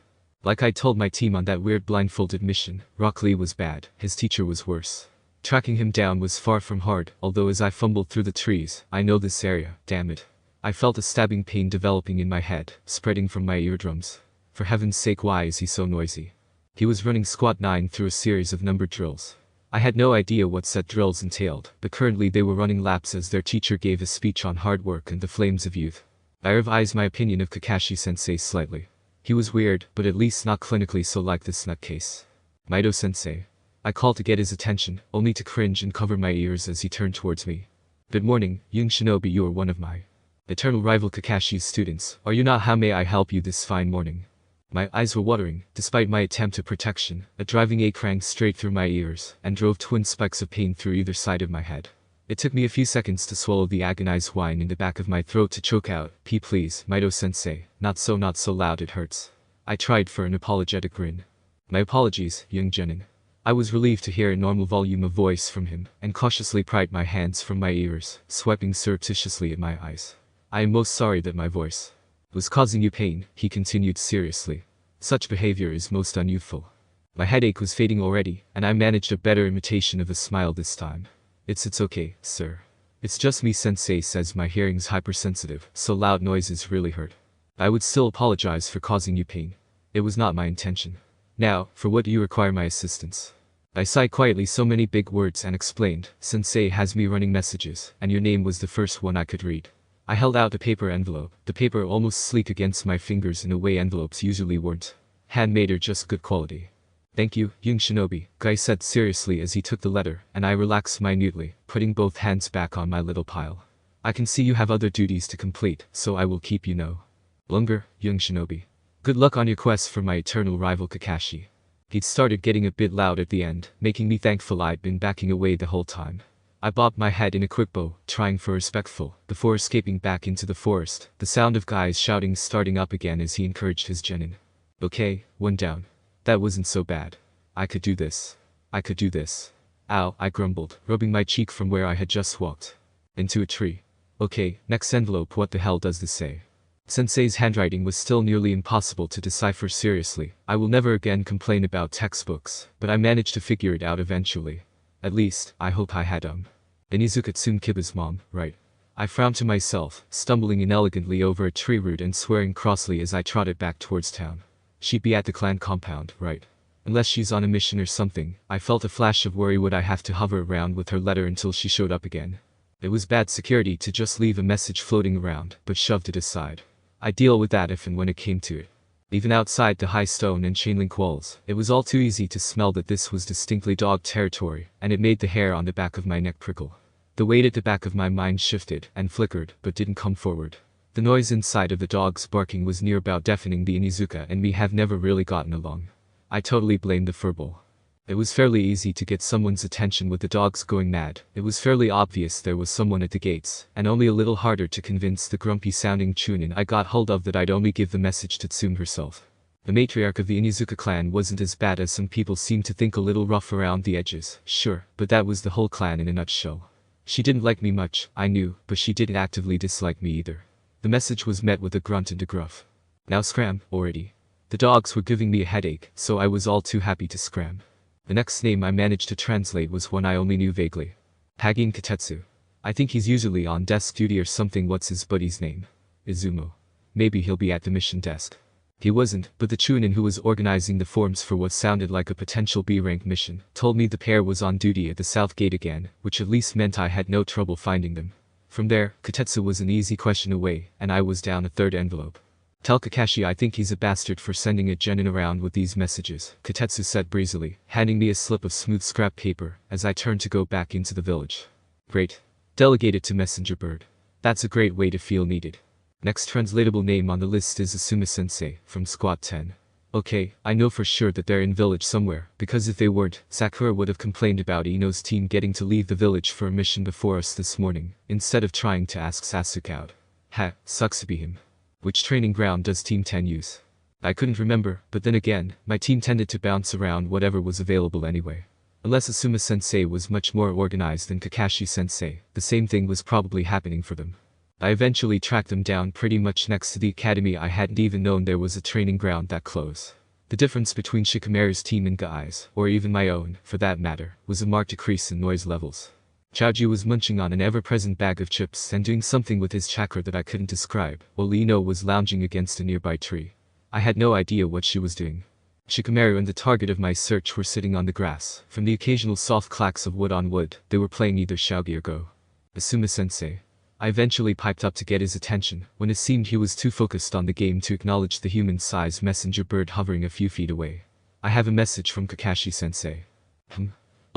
Like I told my team on that weird blindfolded mission, Rock Lee was bad, his teacher was worse. Tracking him down was far from hard, although as I fumbled through the trees, I know this area, damn it. I felt a stabbing pain developing in my head, spreading from my eardrums. For heaven's sake, why is he so noisy? He was running Squad 9 through a series of numbered drills. I had no idea what set drills entailed, but currently they were running laps as their teacher gave a speech on hard work and the flames of youth. I revised my opinion of Kakashi-sensei slightly. He was weird, but at least not clinically so like this nutcase. Mito-sensei. I called to get his attention, only to cringe and cover my ears as he turned towards me. Good morning, young shinobi, you are one of my eternal rival Kakashi's students, are you not? How may I help you this fine morning? My eyes were watering, despite my attempt at protection. A driving ache rang straight through my ears, and drove twin spikes of pain through either side of my head. It took me a few seconds to swallow the agonized whine in the back of my throat to choke out, Please, Mito-sensei, not so loud, it hurts. I tried for an apologetic grin. My apologies, young genin. I was relieved to hear a normal volume of voice from him, and cautiously pried my hands from my ears, swiping surreptitiously at my eyes. I am most sorry that my voice was causing you pain, he continued seriously. Such behavior is most unyouthful. My headache was fading already, and I managed a better imitation of a smile this time. It's okay, sir. It's just me. Sensei says my hearing's hypersensitive, so loud noises really hurt. I would still apologize for causing you pain. It was not my intention. Now, for what do you require my assistance? I sighed quietly, so many big words, and explained, Sensei has me running messages, and your name was the first one I could read. I held out a paper envelope, the paper almost sleek against my fingers in a way envelopes usually weren't. Handmade or just good quality. Thank you, young shinobi, Guy said seriously as he took the letter, and I relaxed minutely, putting both hands back on my little pile. I can see you have other duties to complete, so I will keep you no longer, young shinobi. Good luck on your quest for my eternal rival Kakashi. He'd started getting a bit loud at the end, making me thankful I'd been backing away the whole time. I bobbed my head in a quick bow, trying for respectful, before escaping back into the forest, the sound of Guy's shouting starting up again as he encouraged his genin. Okay, one down. That wasn't so bad. I could do this. I could do this. Ow, I grumbled, rubbing my cheek from where I had just walked into a tree. Okay, next envelope, what the hell does this say? Sensei's handwriting was still nearly impossible to decipher. Seriously, I will never again complain about textbooks, but I managed to figure it out eventually. At least, I hope I had Inizuka Tsunkiba's mom, right? I frowned to myself, stumbling inelegantly over a tree root and swearing crossly as I trotted back towards town. She'd be at the clan compound, right? Unless she's on a mission or something. I felt a flash of worry. Would I have to hover around with her letter until she showed up again? It was bad security to just leave a message floating around, but shoved it aside. I'd deal with that if and when it came to it. Even outside the high stone and chain-link walls, it was all too easy to smell that this was distinctly dog territory, and it made the hair on the back of my neck prickle. The weight at the back of my mind shifted and flickered, but didn't come forward. The noise inside of the dogs barking was near about deafening. The Inizuka and me have never really gotten along. I totally blamed the furball. It was fairly easy to get someone's attention with the dogs going mad. It was fairly obvious there was someone at the gates, and only a little harder to convince the grumpy-sounding Chunin I got hold of that I'd only give the message to Tsume herself. The matriarch of the Inizuka clan wasn't as bad as some people seem to think. A little rough around the edges, sure, but that was the whole clan in a nutshell. She didn't like me much, I knew, but she didn't actively dislike me either. The message was met with a grunt and a gruff. Now scram, already. The dogs were giving me a headache, so I was all too happy to scram. The next name I managed to translate was one I only knew vaguely. Hagin Katetsu. I think he's usually on desk duty or something. What's his buddy's name? Izumo. Maybe he'll be at the mission desk. He wasn't, but the Chunin who was organizing the forms for what sounded like a potential B-rank mission told me the pair was on duty at the south gate again, which at least meant I had no trouble finding them. From there, Katetsu was an easy question away, and I was down a third envelope. Tell Kakashi I think he's a bastard for sending a genin around with these messages, Katetsu said breezily, handing me a slip of smooth scrap paper as I turned to go back into the village. Great. Delegate it to Messenger Bird. That's a great way to feel needed. Next translatable name on the list is Asuma-sensei, from Squad 10. Okay, I know for sure that they're in village somewhere, because if they weren't, Sakura would have complained about Ino's team getting to leave the village for a mission before us this morning, instead of trying to ask Sasuke out. Ha, sucks to be him. Which training ground does Team 10 use? I couldn't remember, but then again, my team tended to bounce around whatever was available anyway. Unless Asuma-sensei was much more organized than Kakashi-sensei, the same thing was probably happening for them. I eventually tracked them down pretty much next to the academy. I hadn't even known there was a training ground that close. The difference between Shikamaru's team and Gai's, or even my own, for that matter, was a marked decrease in noise levels. Chaoji was munching on an ever-present bag of chips and doing something with his chakra that I couldn't describe, while Ino was lounging against a nearby tree. I had no idea what she was doing. Shikamaru and the target of my search were sitting on the grass. From the occasional soft clacks of wood on wood, they were playing either Shogi or Go. Asuma-sensei. I eventually piped up to get his attention, when it seemed he was too focused on the game to acknowledge the human-sized messenger bird hovering a few feet away. I have a message from Kakashi-sensei.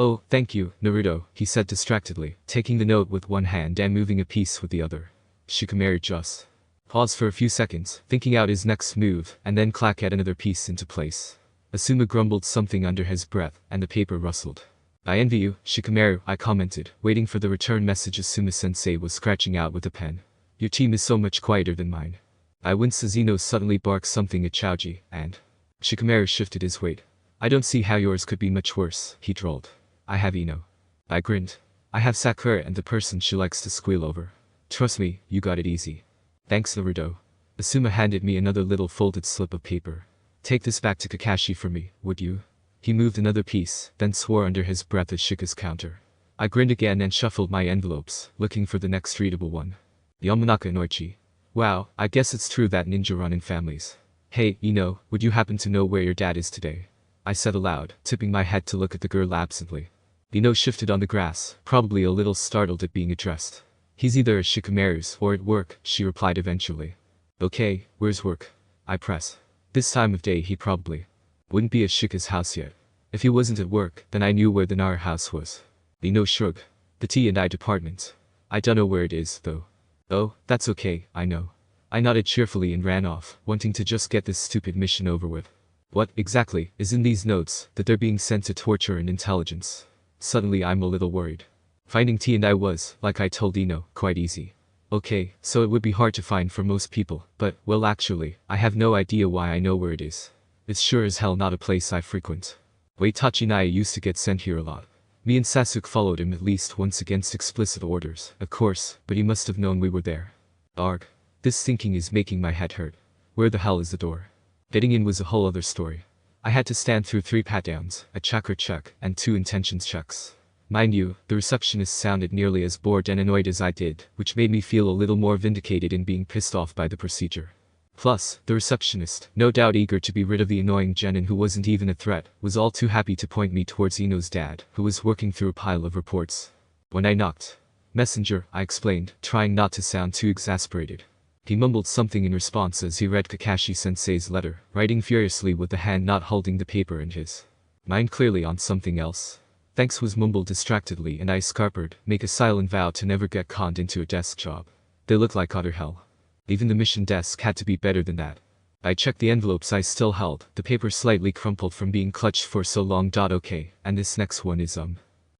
Oh, thank you, Naruto, he said distractedly, taking the note with one hand and moving a piece with the other. Shikamaru just paused for a few seconds, thinking out his next move, and then clack at another piece into place. Asuma grumbled something under his breath, and the paper rustled. I envy you, Shikamaru, I commented, waiting for the return message Asuma-sensei was scratching out with a pen. Your team is so much quieter than mine. I winced as Ino suddenly barked something at Chaoji, and Shikamaru shifted his weight. I don't see how yours could be much worse, he drawled. I have Ino. I grinned. I have Sakura and the person she likes to squeal over. Trust me, you got it easy. Thanks, Naruto. Asuma handed me another little folded slip of paper. Take this back to Kakashi for me, would you? He moved another piece, then swore under his breath at Shika's counter. I grinned again and shuffled my envelopes, looking for the next readable one. Yamanaka Noichi. Wow, I guess it's true that ninja run in families. Hey, Ino, would you happen to know where your dad is today? I said aloud, tipping my head to look at the girl absently. Ino shifted on the grass, probably a little startled at being addressed. He's either at Shikamaru's or at work, she replied eventually. Okay, where's work? I press. This time of day he probably wouldn't be at Shika's house yet. If he wasn't at work, then I knew where the Nara house was. Ino shrugged. The T&I department. I don't know where it is, though. Oh, that's okay, I know. I nodded cheerfully and ran off, wanting to just get this stupid mission over with. What, exactly, is in these notes, that they're being sent to torture and intelligence? Suddenly I'm a little worried. Finding T&I was, like I told Ino, quite easy. Okay, so it would be hard to find for most people, but, well actually, I have no idea why I know where it is. It's sure as hell not a place I frequent. Waitachi Naya used to get sent here a lot. Me and Sasuke followed him at least once against explicit orders, of course, but he must have known we were there. Arg. This thinking is making my head hurt. Where the hell is the door? Getting in was a whole other story. I had to stand through 3 pat-downs, a chakra check, and 2 intentions checks. Mind you, the receptionist sounded nearly as bored and annoyed as I did, which made me feel a little more vindicated in being pissed off by the procedure. Plus, the receptionist, no doubt eager to be rid of the annoying Jenin who wasn't even a threat, was all too happy to point me towards Ino's dad, who was working through a pile of reports. When I knocked, "Messenger," I explained, trying not to sound too exasperated. He mumbled something in response as he read Kakashi-sensei's letter, writing furiously with the hand not holding the paper in his mind clearly on something else. "Thanks" was mumbled distractedly, and I scarpered, make a silent vow to never get conned into a desk job. They looked like utter hell. Even the mission desk had to be better than that. I checked the envelopes I still held, the paper slightly crumpled from being clutched for so long. Okay, and this next one is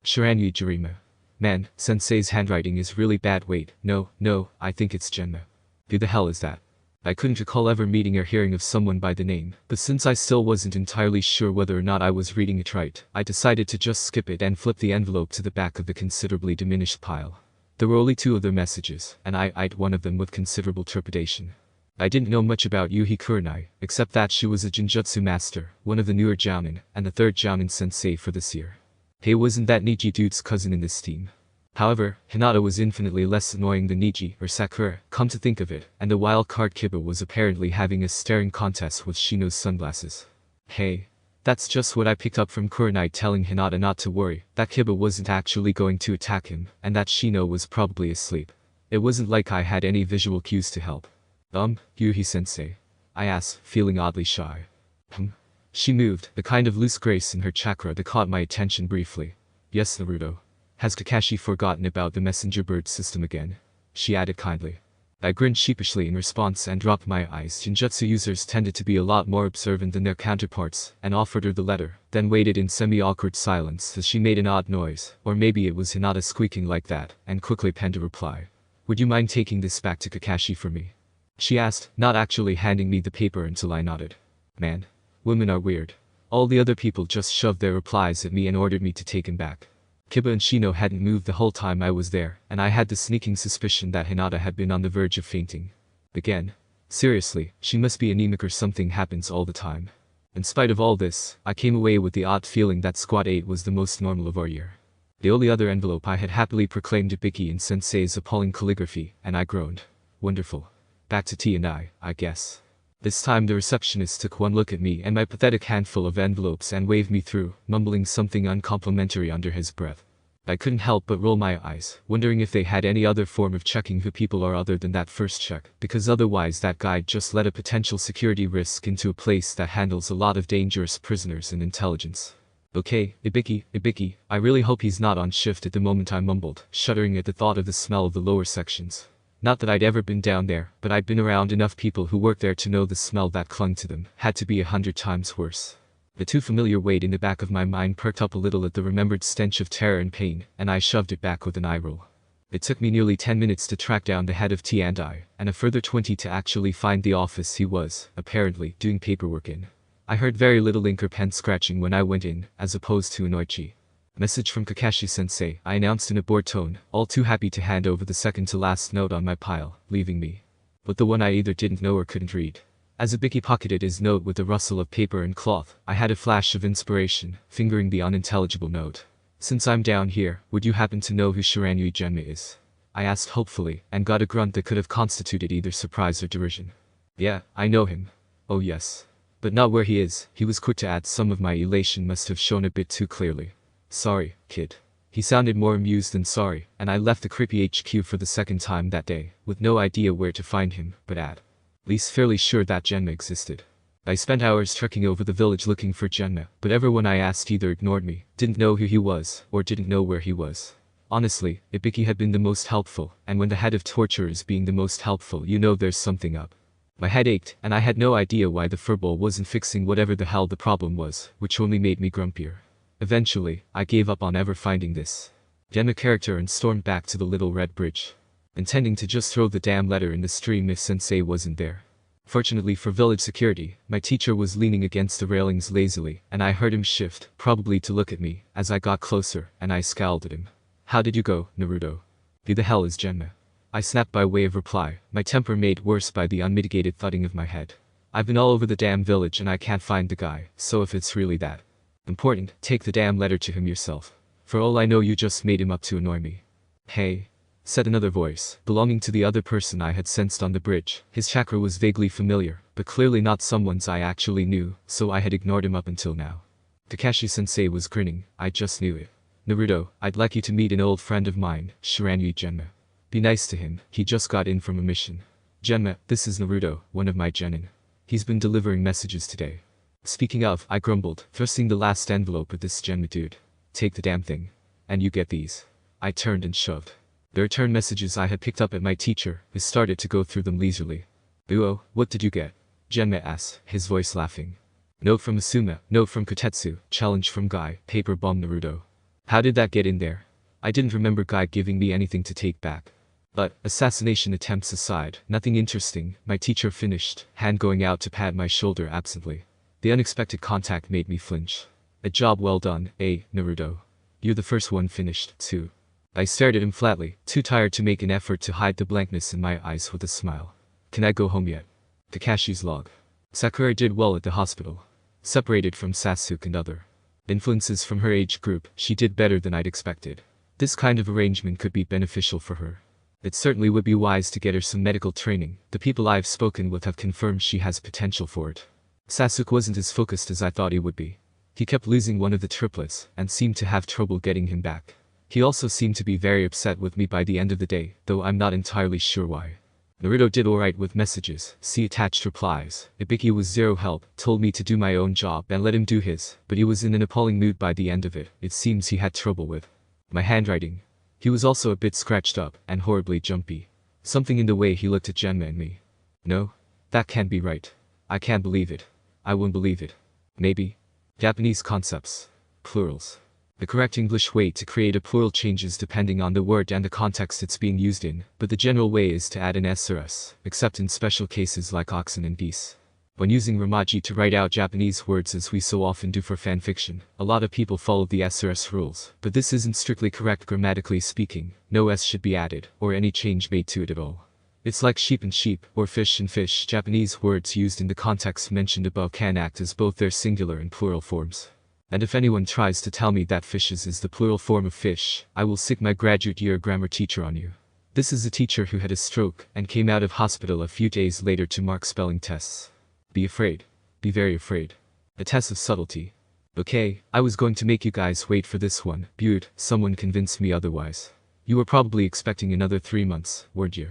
Shiranui Jirima. Man, sensei's handwriting is really bad. Wait, no, I think it's Genma. Who the hell is that? I couldn't recall ever meeting or hearing of someone by the name, but since I still wasn't entirely sure whether or not I was reading it right, I decided to just skip it and flip the envelope to the back of the considerably diminished pile. There were only 2 other messages, and I eyed one of them with considerable trepidation. I didn't know much about Yuhi Kurenai, except that she was a Jinjutsu master, one of the newer Jounin, and the 3rd Jounin sensei for this year. Hey, wasn't that Niji dude's cousin in this team? However, Hinata was infinitely less annoying than Niji or Sakura, come to think of it, and the wild card Kiba was apparently having a staring contest with Shino's sunglasses. Hey. That's just what I picked up from Kurenai telling Hinata not to worry, that Kiba wasn't actually going to attack him, and that Shino was probably asleep. It wasn't like I had any visual cues to help. Yuhi-sensei? I asked, feeling oddly shy. She moved, the kind of loose grace in her chakra that caught my attention briefly. Yes, Naruto. Has Kakashi forgotten about the messenger bird system again? She added kindly. I grinned sheepishly in response and dropped my eyes. Jinjutsu users tended to be a lot more observant than their counterparts, and offered her the letter, then waited in semi-awkward silence as she made an odd noise, or maybe it was Hinata squeaking like that, and quickly penned a reply. Would you mind taking this back to Kakashi for me? She asked, not actually handing me the paper until I nodded. Man. Women are weird. All the other people just shoved their replies at me and ordered me to take him back. Kiba and Shino hadn't moved the whole time I was there, and I had the sneaking suspicion that Hinata had been on the verge of fainting. Again. Seriously, she must be anemic or something happens all the time. In spite of all this, I came away with the odd feeling that Squad 8 was the most normal of our year. The only other envelope I had happily proclaimed Ibiki in Sensei's appalling calligraphy, and I groaned. Wonderful. Back to T and I guess. This time the receptionist took one look at me and my pathetic handful of envelopes and waved me through, mumbling something uncomplimentary under his breath. I couldn't help but roll my eyes, wondering if they had any other form of checking who people are other than that first check, because otherwise that guy just let a potential security risk into a place that handles a lot of dangerous prisoners and intelligence. Okay, Ibiki, I really hope he's not on shift at the moment, I mumbled, shuddering at the thought of the smell of the lower sections. Not that I'd ever been down there, but I'd been around enough people who worked there to know the smell that clung to them had to be 100 times worse. The too familiar weight in the back of my mind perked up a little at the remembered stench of terror and pain, and I shoved it back with an eye roll. It took me nearly 10 minutes to track down the head of T&I, and a further 20 to actually find the office he was, apparently, doing paperwork in. I heard very little ink or pen scratching when I went in, as opposed to Inoichi. Message from Kakashi-sensei, I announced in a bored tone, all too happy to hand over the second-to-last note on my pile, leaving me. But the one I either didn't know or couldn't read. As Ibiki pocketed his note with a rustle of paper and cloth, I had a flash of inspiration, fingering the unintelligible note. Since I'm down here, would you happen to know who Shiranui Genma is? I asked hopefully, and got a grunt that could have constituted either surprise or derision. Yeah, I know him. Oh yes. But not where he is, he was quick to add. Some of my elation must have shown a bit too clearly. Sorry, kid. He sounded more amused than sorry, and I left the creepy HQ for the second time that day, with no idea where to find him, but at least fairly sure that Genma existed. I spent hours trekking over the village looking for Genma, but everyone I asked either ignored me, didn't know who he was, or didn't know where he was. Honestly, Ibiki had been the most helpful, and when the head of torture is being the most helpful, you know there's something up. My head ached, and I had no idea why the furball wasn't fixing whatever the hell the problem was, which only made me grumpier. Eventually, I gave up on ever finding this Genma character and stormed back to the little red bridge, intending to just throw the damn letter in the stream if Sensei wasn't there. Fortunately for village security, my teacher was leaning against the railings lazily, and I heard him shift, probably to look at me, as I got closer, and I scowled at him. How did you go, Naruto? Who the hell is Genma? I snapped by way of reply, my temper made worse by the unmitigated thudding of my head. I've been all over the damn village and I can't find the guy, so if it's really that important, take the damn letter to him yourself. For all I know, you just made him up to annoy me. Hey, said another voice, belonging to the other person I had sensed on the bridge. His chakra was vaguely familiar, but clearly not someone's I actually knew, so I had ignored him up until now. Kakashi-sensei was grinning. I just knew it. Naruto, I'd like you to meet an old friend of mine, Shiranui Genma. Be nice to him, he just got in from a mission. Genma, this is Naruto, one of my genin. He's been delivering messages today. Speaking of, I grumbled, thrusting the last envelope at this Genma dude. Take the damn thing. And you get these. I turned and shoved. The return messages I had picked up at my teacher, who started to go through them leisurely. Uo, what did you get? Genma asked, his voice laughing. Note from Asuma, note from Kotetsu, challenge from Guy, paper bomb Naruto. How did that get in there? I didn't remember Guy giving me anything to take back. But, assassination attempts aside, nothing interesting, my teacher finished, hand going out to pat my shoulder absently. The unexpected contact made me flinch. A job well done, eh, Naruto? You're the first one finished, too. I stared at him flatly, too tired to make an effort to hide the blankness in my eyes with a smile. Can I go home yet? Kakashi's log. Sakura did well at the hospital. Separated from Sasuke and other influences from her age group, she did better than I'd expected. This kind of arrangement could be beneficial for her. It certainly would be wise to get her some medical training. The people I've spoken with have confirmed she has potential for it. Sasuke wasn't as focused as I thought he would be. He kept losing one of the triplets, and seemed to have trouble getting him back. He also seemed to be very upset with me by the end of the day, though I'm not entirely sure why. Naruto did alright with messages, see attached replies. Ibiki was zero help, told me to do my own job and let him do his, but he was in an appalling mood by the end of it. It seems he had trouble with my handwriting. He was also a bit scratched up, and horribly jumpy. Something in the way he looked at Genma and me. No? That can't be right. I can't believe it. I won't believe it. Maybe. Japanese concepts. Plurals. The correct English way to create a plural changes depending on the word and the context it's being used in, but the general way is to add an s or s, except in special cases like oxen and geese. When using Romaji to write out Japanese words as we so often do for fanfiction, a lot of people follow the s or s rules, but this isn't strictly correct grammatically speaking. No s should be added, or any change made to it at all. It's like sheep and sheep, or fish and fish. Japanese words used in the context mentioned above can act as both their singular and plural forms. And if anyone tries to tell me that fishes is the plural form of fish, I will sick my graduate year grammar teacher on you. This is a teacher who had a stroke and came out of hospital a few days later to mark spelling tests. Be afraid. Be very afraid. A test of subtlety. Okay, I was going to make you guys wait for this one, but someone convinced me otherwise. You were probably expecting another 3 months, weren't you?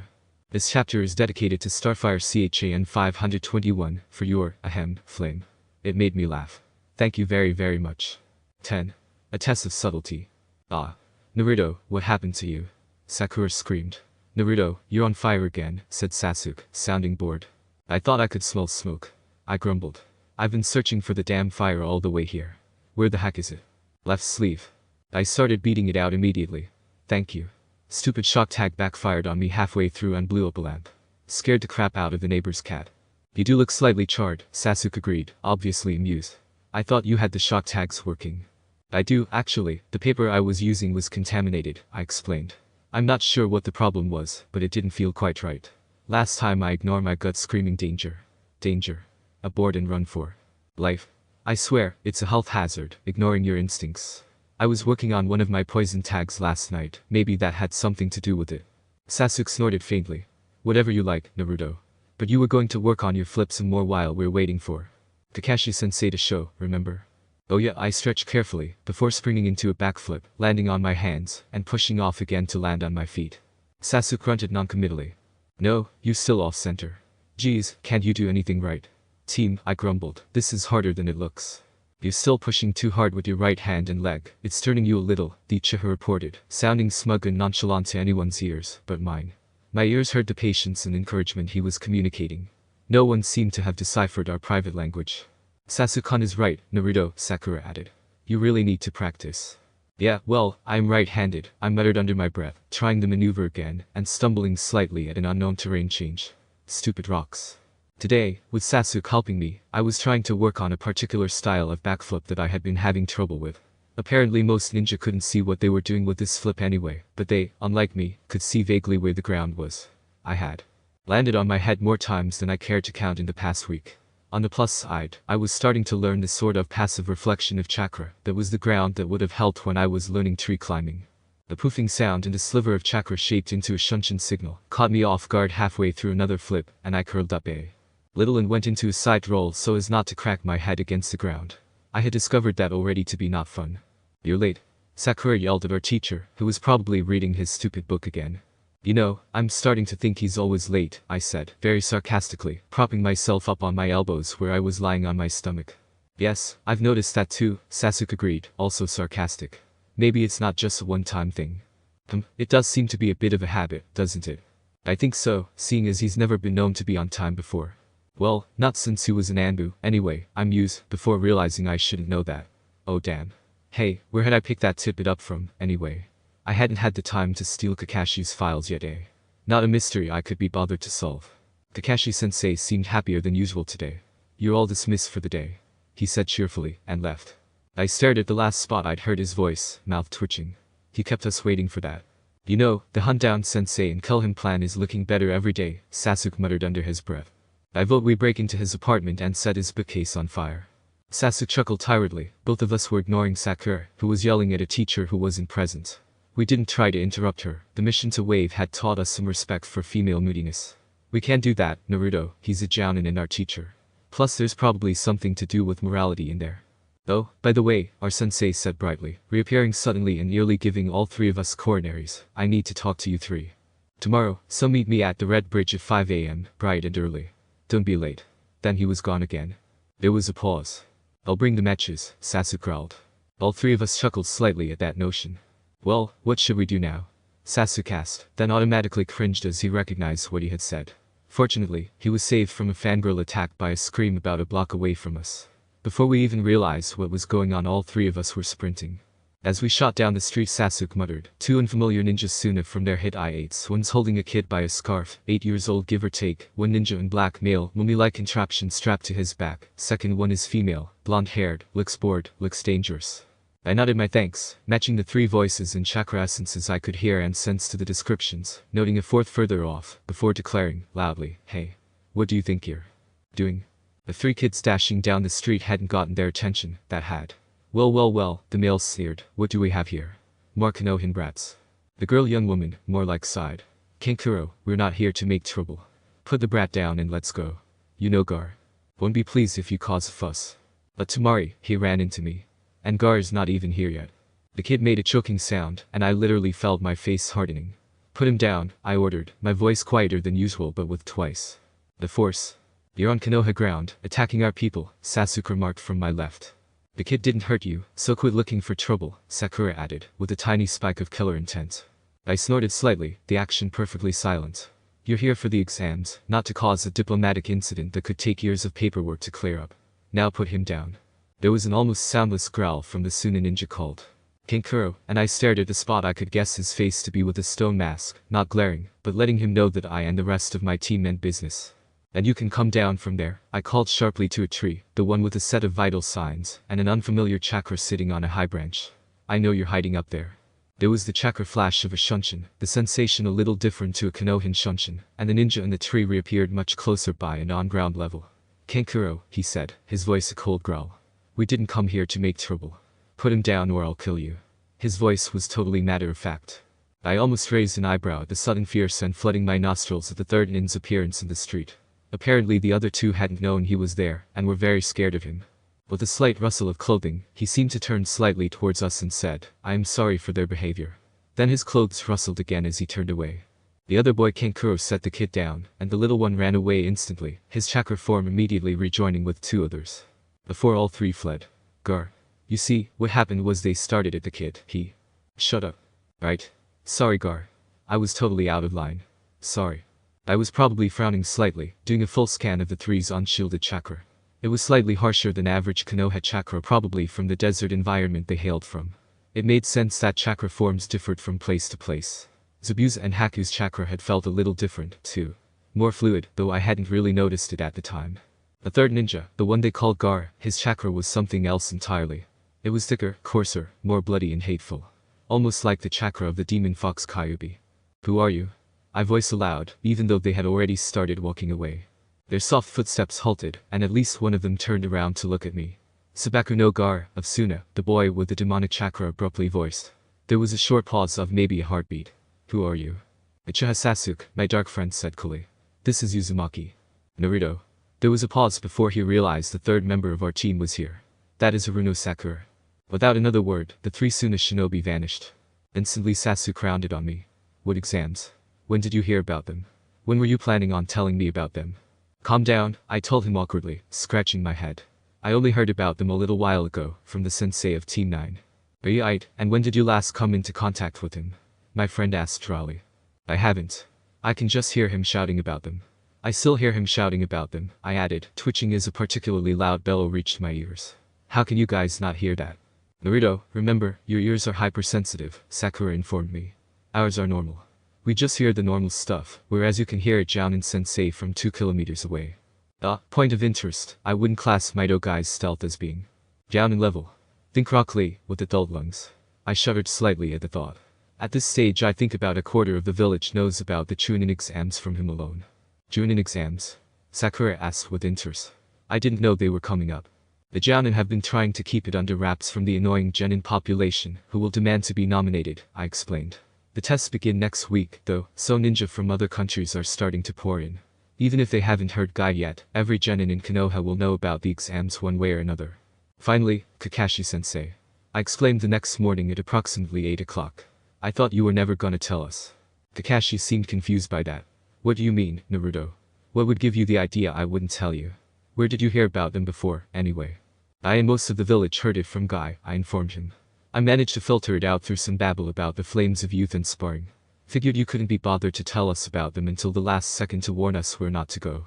This chapter is dedicated to Starfire CHAN 521, for your, flame. It made me laugh. Thank you very very much. 10. A test of subtlety. Ah. Naruto, what happened to you? Sakura screamed. Naruto, you're on fire again, said Sasuke, sounding bored. I thought I could smell smoke. I grumbled. I've been searching for the damn fire all the way here. Where the heck is it? Left sleeve. I started beating it out immediately. Thank you. Stupid shock tag backfired on me halfway through and blew up a lamp. Scared the crap out of the neighbor's cat. You do look slightly charred, Sasuke agreed, obviously amused. I thought you had the shock tags working. I do, actually. The paper I was using was contaminated, I explained. I'm not sure what the problem was, but it didn't feel quite right. Last time I ignored my gut screaming danger. Danger. Abort and run for life. I swear, it's a health hazard, ignoring your instincts. I was working on one of my poison tags last night, maybe that had something to do with it. Sasuke snorted faintly. Whatever you like, Naruto. But you were going to work on your flip some more while we're waiting for Kakashi-sensei to show, remember? Oh yeah, I stretched carefully, before springing into a backflip, landing on my hands, and pushing off again to land on my feet. Sasuke grunted noncommittally. No, you still off-center. Geez, can't you do anything right? Team, I grumbled, this is harder than it looks. You're still pushing too hard with your right hand and leg, it's turning you a little, the Uchiha reported, sounding smug and nonchalant to anyone's ears, but mine. My ears heard the patience and encouragement he was communicating. No one seemed to have deciphered our private language. Sasuke-kun is right, Naruto, Sakura added. You really need to practice. Yeah, well, I'm right-handed, I muttered under my breath, trying the maneuver again, and stumbling slightly at an unknown terrain change. Stupid rocks. Today, with Sasuke helping me, I was trying to work on a particular style of backflip that I had been having trouble with. Apparently most ninja couldn't see what they were doing with this flip anyway, but they, unlike me, could see vaguely where the ground was. I had landed on my head more times than I cared to count in the past week. On the plus side, I was starting to learn the sort of passive reflection of chakra that was the ground that would have helped when I was learning tree climbing. The poofing sound and a sliver of chakra shaped into a shunshin signal caught me off guard halfway through another flip, and I curled up a little and went into a side roll so as not to crack my head against the ground. I had discovered that already to be not fun. "You're late," Sakura yelled at our teacher, who was probably reading his stupid book again. "You know, I'm starting to think he's always late," I said, very sarcastically, propping myself up on my elbows where I was lying on my stomach. "Yes, I've noticed that too," Sasuke agreed, also sarcastic. "Maybe it's not just a one-time thing." It does seem to be a bit of a habit, doesn't it?" "I think so, seeing as he's never been known to be on time before." "Well, not since he was an Anbu, anyway," I mused, before realizing I shouldn't know that. Oh damn. Hey, where had I picked that tidbit up from, anyway? I hadn't had the time to steal Kakashi's files yet, eh? Not a mystery I could be bothered to solve. Kakashi-sensei seemed happier than usual today. "You're all dismissed for the day," he said cheerfully, and left. I stared at the last spot I'd heard his voice, mouth twitching. He kept us waiting for that. "You know, the hunt-down sensei and kill him plan is looking better every day," Sasuke muttered under his breath. "I vote we break into his apartment and set his bookcase on fire." Sasuke chuckled tiredly. Both of us were ignoring Sakura, who was yelling at a teacher who wasn't present. We didn't try to interrupt her. The mission to Wave had taught us some respect for female moodiness. "We can't do that, Naruto, he's a jounin and our teacher. Plus there's probably something to do with morality in there." "Oh, by the way," our sensei said brightly, reappearing suddenly and nearly giving all three of us coronaries, "I need to talk to you three. Tomorrow, so meet me at the Red Bridge at 5 a.m., bright and early. Don't be late." Then he was gone again. There was a pause. "I'll bring the matches," Sasuke growled. All three of us chuckled slightly at that notion. "Well, what should we do now?" Sasuke asked, then automatically cringed as he recognized what he had said. Fortunately, he was saved from a fangirl attack by a scream about a block away from us. Before we even realized what was going on, all three of us were sprinting. As we shot down the street, Sasuke muttered, "Two unfamiliar ninjas Suna from their hit I-8s. One's holding a kid by a scarf, 8 years old give or take, one ninja in black male, mummy-like contraption strapped to his back. Second one is female, blonde-haired, looks bored, looks dangerous." I nodded my thanks, matching the three voices and chakra essences I could hear and sense to the descriptions, noting a fourth further off, before declaring, loudly, "Hey, what do you think you're doing?" The three kids dashing down the street hadn't gotten their attention, that had. Well, the male sneered, "What do we have here? More Konohan brats." The girl young woman, more like sighed. "Kankuro, we're not here to make trouble. Put the brat down and let's go. You know Gar won't be pleased if you cause a fuss." But Tamari, he ran into me. "And Gar's not even here yet." The kid made a choking sound, and I literally felt my face hardening. "Put him down," I ordered, my voice quieter than usual but with twice the force. "You're on Konoha ground, attacking our people," Sasuke remarked from my left. "The kid didn't hurt you, so quit looking for trouble," Sakura added, with a tiny spike of killer intent. I snorted slightly, the action perfectly silent. "You're here for the exams, not to cause a diplomatic incident that could take years of paperwork to clear up. Now put him down." There was an almost soundless growl from the Suna ninja called Kankuro, and I stared at the spot I could guess his face to be with a stone mask, not glaring, but letting him know that I and the rest of my team meant business. "And you can come down from there," I called sharply to a tree, the one with a set of vital signs, and an unfamiliar chakra sitting on a high branch. "I know you're hiding up there." There was the chakra flash of a shunshin, the sensation a little different to a Konohan shunshin, and the ninja in the tree reappeared much closer by and on ground level. "Kankuro," he said, his voice a cold growl. "We didn't come here to make trouble. Put him down or I'll kill you." His voice was totally matter-of-fact. I almost raised an eyebrow at the sudden fear scent flooding my nostrils at the third nin's appearance in the street. Apparently the other two hadn't known he was there, and were very scared of him. With a slight rustle of clothing, he seemed to turn slightly towards us and said, "I am sorry for their behavior." Then his clothes rustled again as he turned away. The other boy Kankuro set the kid down, and the little one ran away instantly, his chakra form immediately rejoining with two others. Before all three fled. "Gar. You see, what happened was they started at the kid, he." "Shut up." "Right. Sorry Gar. I was totally out of line. Sorry." I was probably frowning slightly, doing a full scan of the three's unshielded chakra. It was slightly harsher than average Konoha chakra, probably from the desert environment they hailed from. It made sense that chakra forms differed from place to place. Zabuza and Haku's chakra had felt a little different, too. More fluid, though I hadn't really noticed it at the time. The third ninja, the one they called Gar, his chakra was something else entirely. It was thicker, coarser, more bloody and hateful. Almost like the chakra of the demon fox Kyubi. "Who are you?" I voiced aloud, even though they had already started walking away. Their soft footsteps halted, and at least one of them turned around to look at me. Sabaku no Gar, of Suna, the boy with the demonic chakra abruptly voiced. There was a short pause of maybe a heartbeat. Who are you? Uchiha Sasuke, my dark friend said coolly. This is Uzumaki. Naruto. There was a pause before he realized the third member of our team was here. That is Haruno Sakura. Without another word, the 3 Suna shinobi vanished. Instantly Sasuke rounded on me. What exams? When did you hear about them? When were you planning on telling me about them? Calm down, I told him awkwardly, scratching my head. I only heard about them a little while ago, from the sensei of Team 9. Right, and when did you last come into contact with him? My friend asked dryly. I haven't. I can just hear him shouting about them. I still hear him shouting about them, I added, twitching as a particularly loud bellow reached my ears. How can you guys not hear that? Naruto, remember, your ears are hypersensitive, Sakura informed me. Ours are normal. We just hear the normal stuff, whereas you can hear it Jounin sensei from 2 kilometers away. Point of interest, I wouldn't class Mido Guy's stealth as being Jounin level. Think Rock Lee, with adult lungs. I shuddered slightly at the thought. At this stage I think about a quarter of the village knows about the Chunin exams from him alone. Chunin exams? Sakura asked with interest. I didn't know they were coming up. The Jounin have been trying to keep it under wraps from the annoying genin population, who will demand to be nominated, I explained. The tests begin next week, though, so ninja from other countries are starting to pour in. Even if they haven't heard Guy yet, every genin in Konoha will know about the exams one way or another. Finally, Kakashi-sensei. I exclaimed the next morning at approximately 8 o'clock. I thought you were never gonna tell us. Kakashi seemed confused by that. What do you mean, Naruto? What would give you the idea I wouldn't tell you? Where did you hear about them before, anyway? I and most of the village heard it from Guy, I informed him. I managed to filter it out through some babble about the flames of youth and sparring. Figured you couldn't be bothered to tell us about them until the last second to warn us where not to go.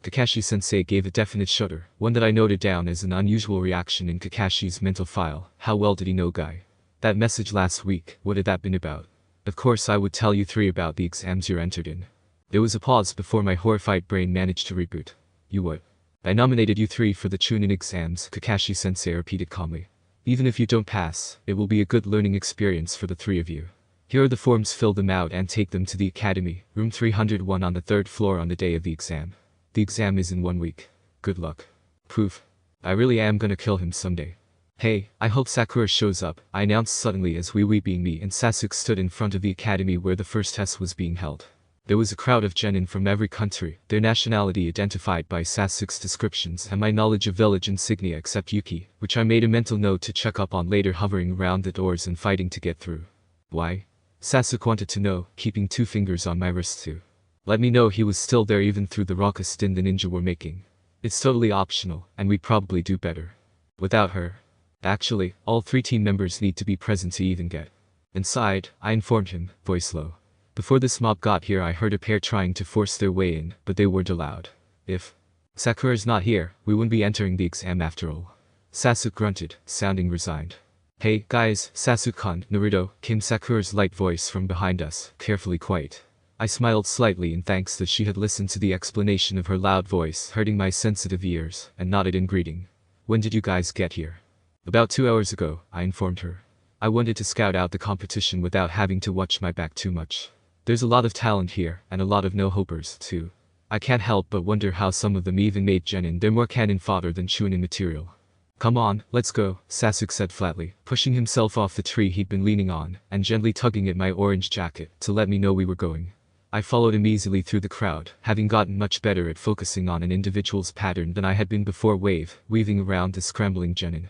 Kakashi-sensei gave a definite shudder, one that I noted down as an unusual reaction in Kakashi's mental file. How well did he know Guy? That message last week, what had that been about? Of course I would tell you 3 about the exams you're entered in. There was a pause before my horrified brain managed to reboot. You what? I nominated you 3 for the Chunin exams, Kakashi-sensei repeated calmly. Even if you don't pass, it will be a good learning experience for the 3 of you. Here are the forms, fill them out and take them to the academy, room 301 on the 3rd floor on the day of the exam. The exam is in 1 week. Good luck. Proof. I really am gonna kill him someday. Hey, I hope Sakura shows up, I announced suddenly as being me and Sasuke stood in front of the academy where the first test was being held. There was a crowd of genin from every country, their nationality identified by Sasuke's descriptions and my knowledge of village insignia except Yuki, which I made a mental note to check up on later, hovering around the doors and fighting to get through. Why? Sasuke wanted to know, keeping 2 fingers on my wrist too. Let me know he was still there even through the raucous din the ninja were making. It's totally optional, and we'd probably do better without her. Actually, all 3 team members need to be present to even get inside, I informed him, voice low. Before this mob got here I heard a pair trying to force their way in, but they weren't allowed. If Sakura's not here, we wouldn't be entering the exam after all. Sasuke grunted, sounding resigned. Hey, guys, Sasuke-kun, Naruto, came Sakura's light voice from behind us, carefully quiet. I smiled slightly in thanks that she had listened to the explanation of her loud voice hurting my sensitive ears, and nodded in greeting. When did you guys get here? About 2 hours ago, I informed her. I wanted to scout out the competition without having to watch my back too much. There's a lot of talent here, and a lot of no-hopers, too. I can't help but wonder how some of them even made genin. They're more cannon fodder than Chunin material. Come on, let's go, Sasuke said flatly, pushing himself off the tree he'd been leaning on, and gently tugging at my orange jacket, to let me know we were going. I followed him easily through the crowd, having gotten much better at focusing on an individual's pattern than I had been before, weaving around the scrambling genin.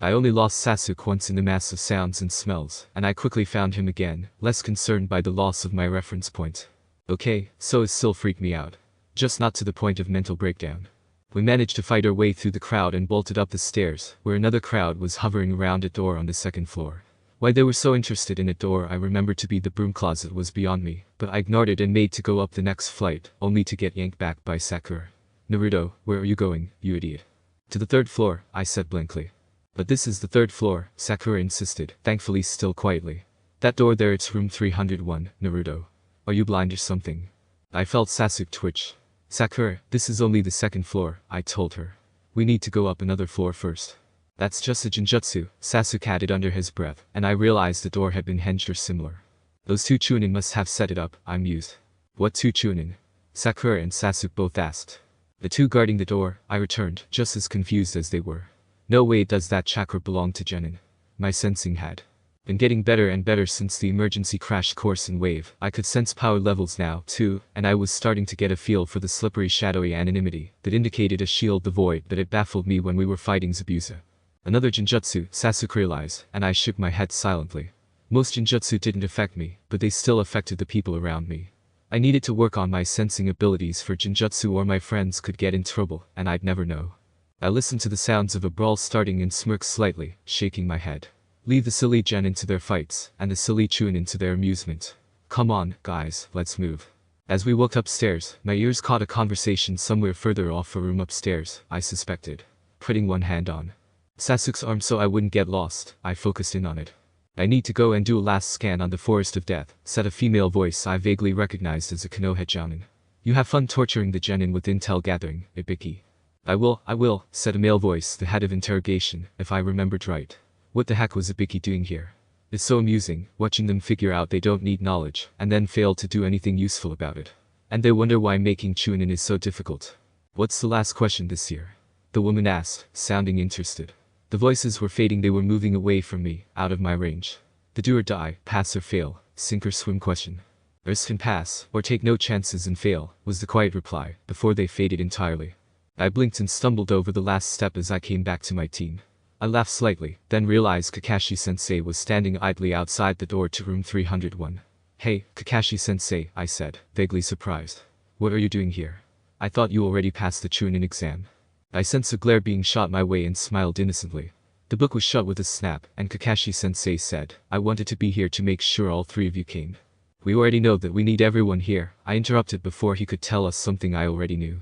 I only lost Sasuke once in the mass of sounds and smells, and I quickly found him again, less concerned by the loss of my reference point. Okay, so it still freaked me out. Just not to the point of mental breakdown. We managed to fight our way through the crowd and bolted up the stairs, where another crowd was hovering around a door on the 2nd floor. Why they were so interested in a door I remembered to be the broom closet was beyond me, but I ignored it and made to go up the next flight, only to get yanked back by Sakura. Naruto, where are you going, you idiot? To the 3rd floor, I said blankly. But this is the 3rd floor, Sakura insisted, thankfully still quietly. That door there, it's room 301, Naruto. Are you blind or something? I felt Sasuke twitch. Sakura, this is only the 2nd floor, I told her. We need to go up another floor first. That's just a genjutsu, Sasuke added under his breath, and I realized the door had been hinged or similar. Those 2 Chunin must have set it up, I mused. What 2 Chunin? Sakura and Sasuke both asked. The two guarding the door, I returned, just as confused as they were. No way does that chakra belong to Genin. My sensing had been getting better and better since the emergency crash course in Wave. I could sense power levels now, too, and I was starting to get a feel for the slippery shadowy anonymity that indicated a shield the void that had baffled me when we were fighting Zabuza. Another Genjutsu, Sasuke realized, and I shook my head silently. Most Genjutsu didn't affect me, but they still affected the people around me. I needed to work on my sensing abilities for Genjutsu or my friends could get in trouble, and I'd never know. I listened to the sounds of a brawl starting and smirked slightly, shaking my head. Leave the silly Genin to their fights, and the silly Chunin to their amusement. Come on, guys, let's move. As we walked upstairs, my ears caught a conversation somewhere further off a room upstairs, I suspected. Putting one hand on Sasuke's arm so I wouldn't get lost, I focused in on it. I need to go and do a last scan on the Forest of Death, said a female voice I vaguely recognized as a Konoha Jounin. You have fun torturing the Genin with intel gathering, Ibiki. I will, said a male voice, the head of interrogation, if I remembered right. What the heck was Ibiki doing here? It's so amusing, watching them figure out they don't need knowledge, and then fail to do anything useful about it. And they wonder why making Chunin is so difficult. What's the last question this year? The woman asked, sounding interested. The voices were fading, they were moving away from me, out of my range. The do or die, pass or fail, sink or swim question. Risk and pass, or take no chances and fail, was the quiet reply, before they faded entirely. I blinked and stumbled over the last step as I came back to my team. I laughed slightly, then realized Kakashi-sensei was standing idly outside the door to room 301. Hey, Kakashi-sensei, I said, vaguely surprised. What are you doing here? I thought you already passed the Chunin exam. I sensed a glare being shot my way and smiled innocently. The book was shut with a snap, and Kakashi-sensei said, I wanted to be here to make sure all three of you came. We already know that we need everyone here, I interrupted before he could tell us something I already knew.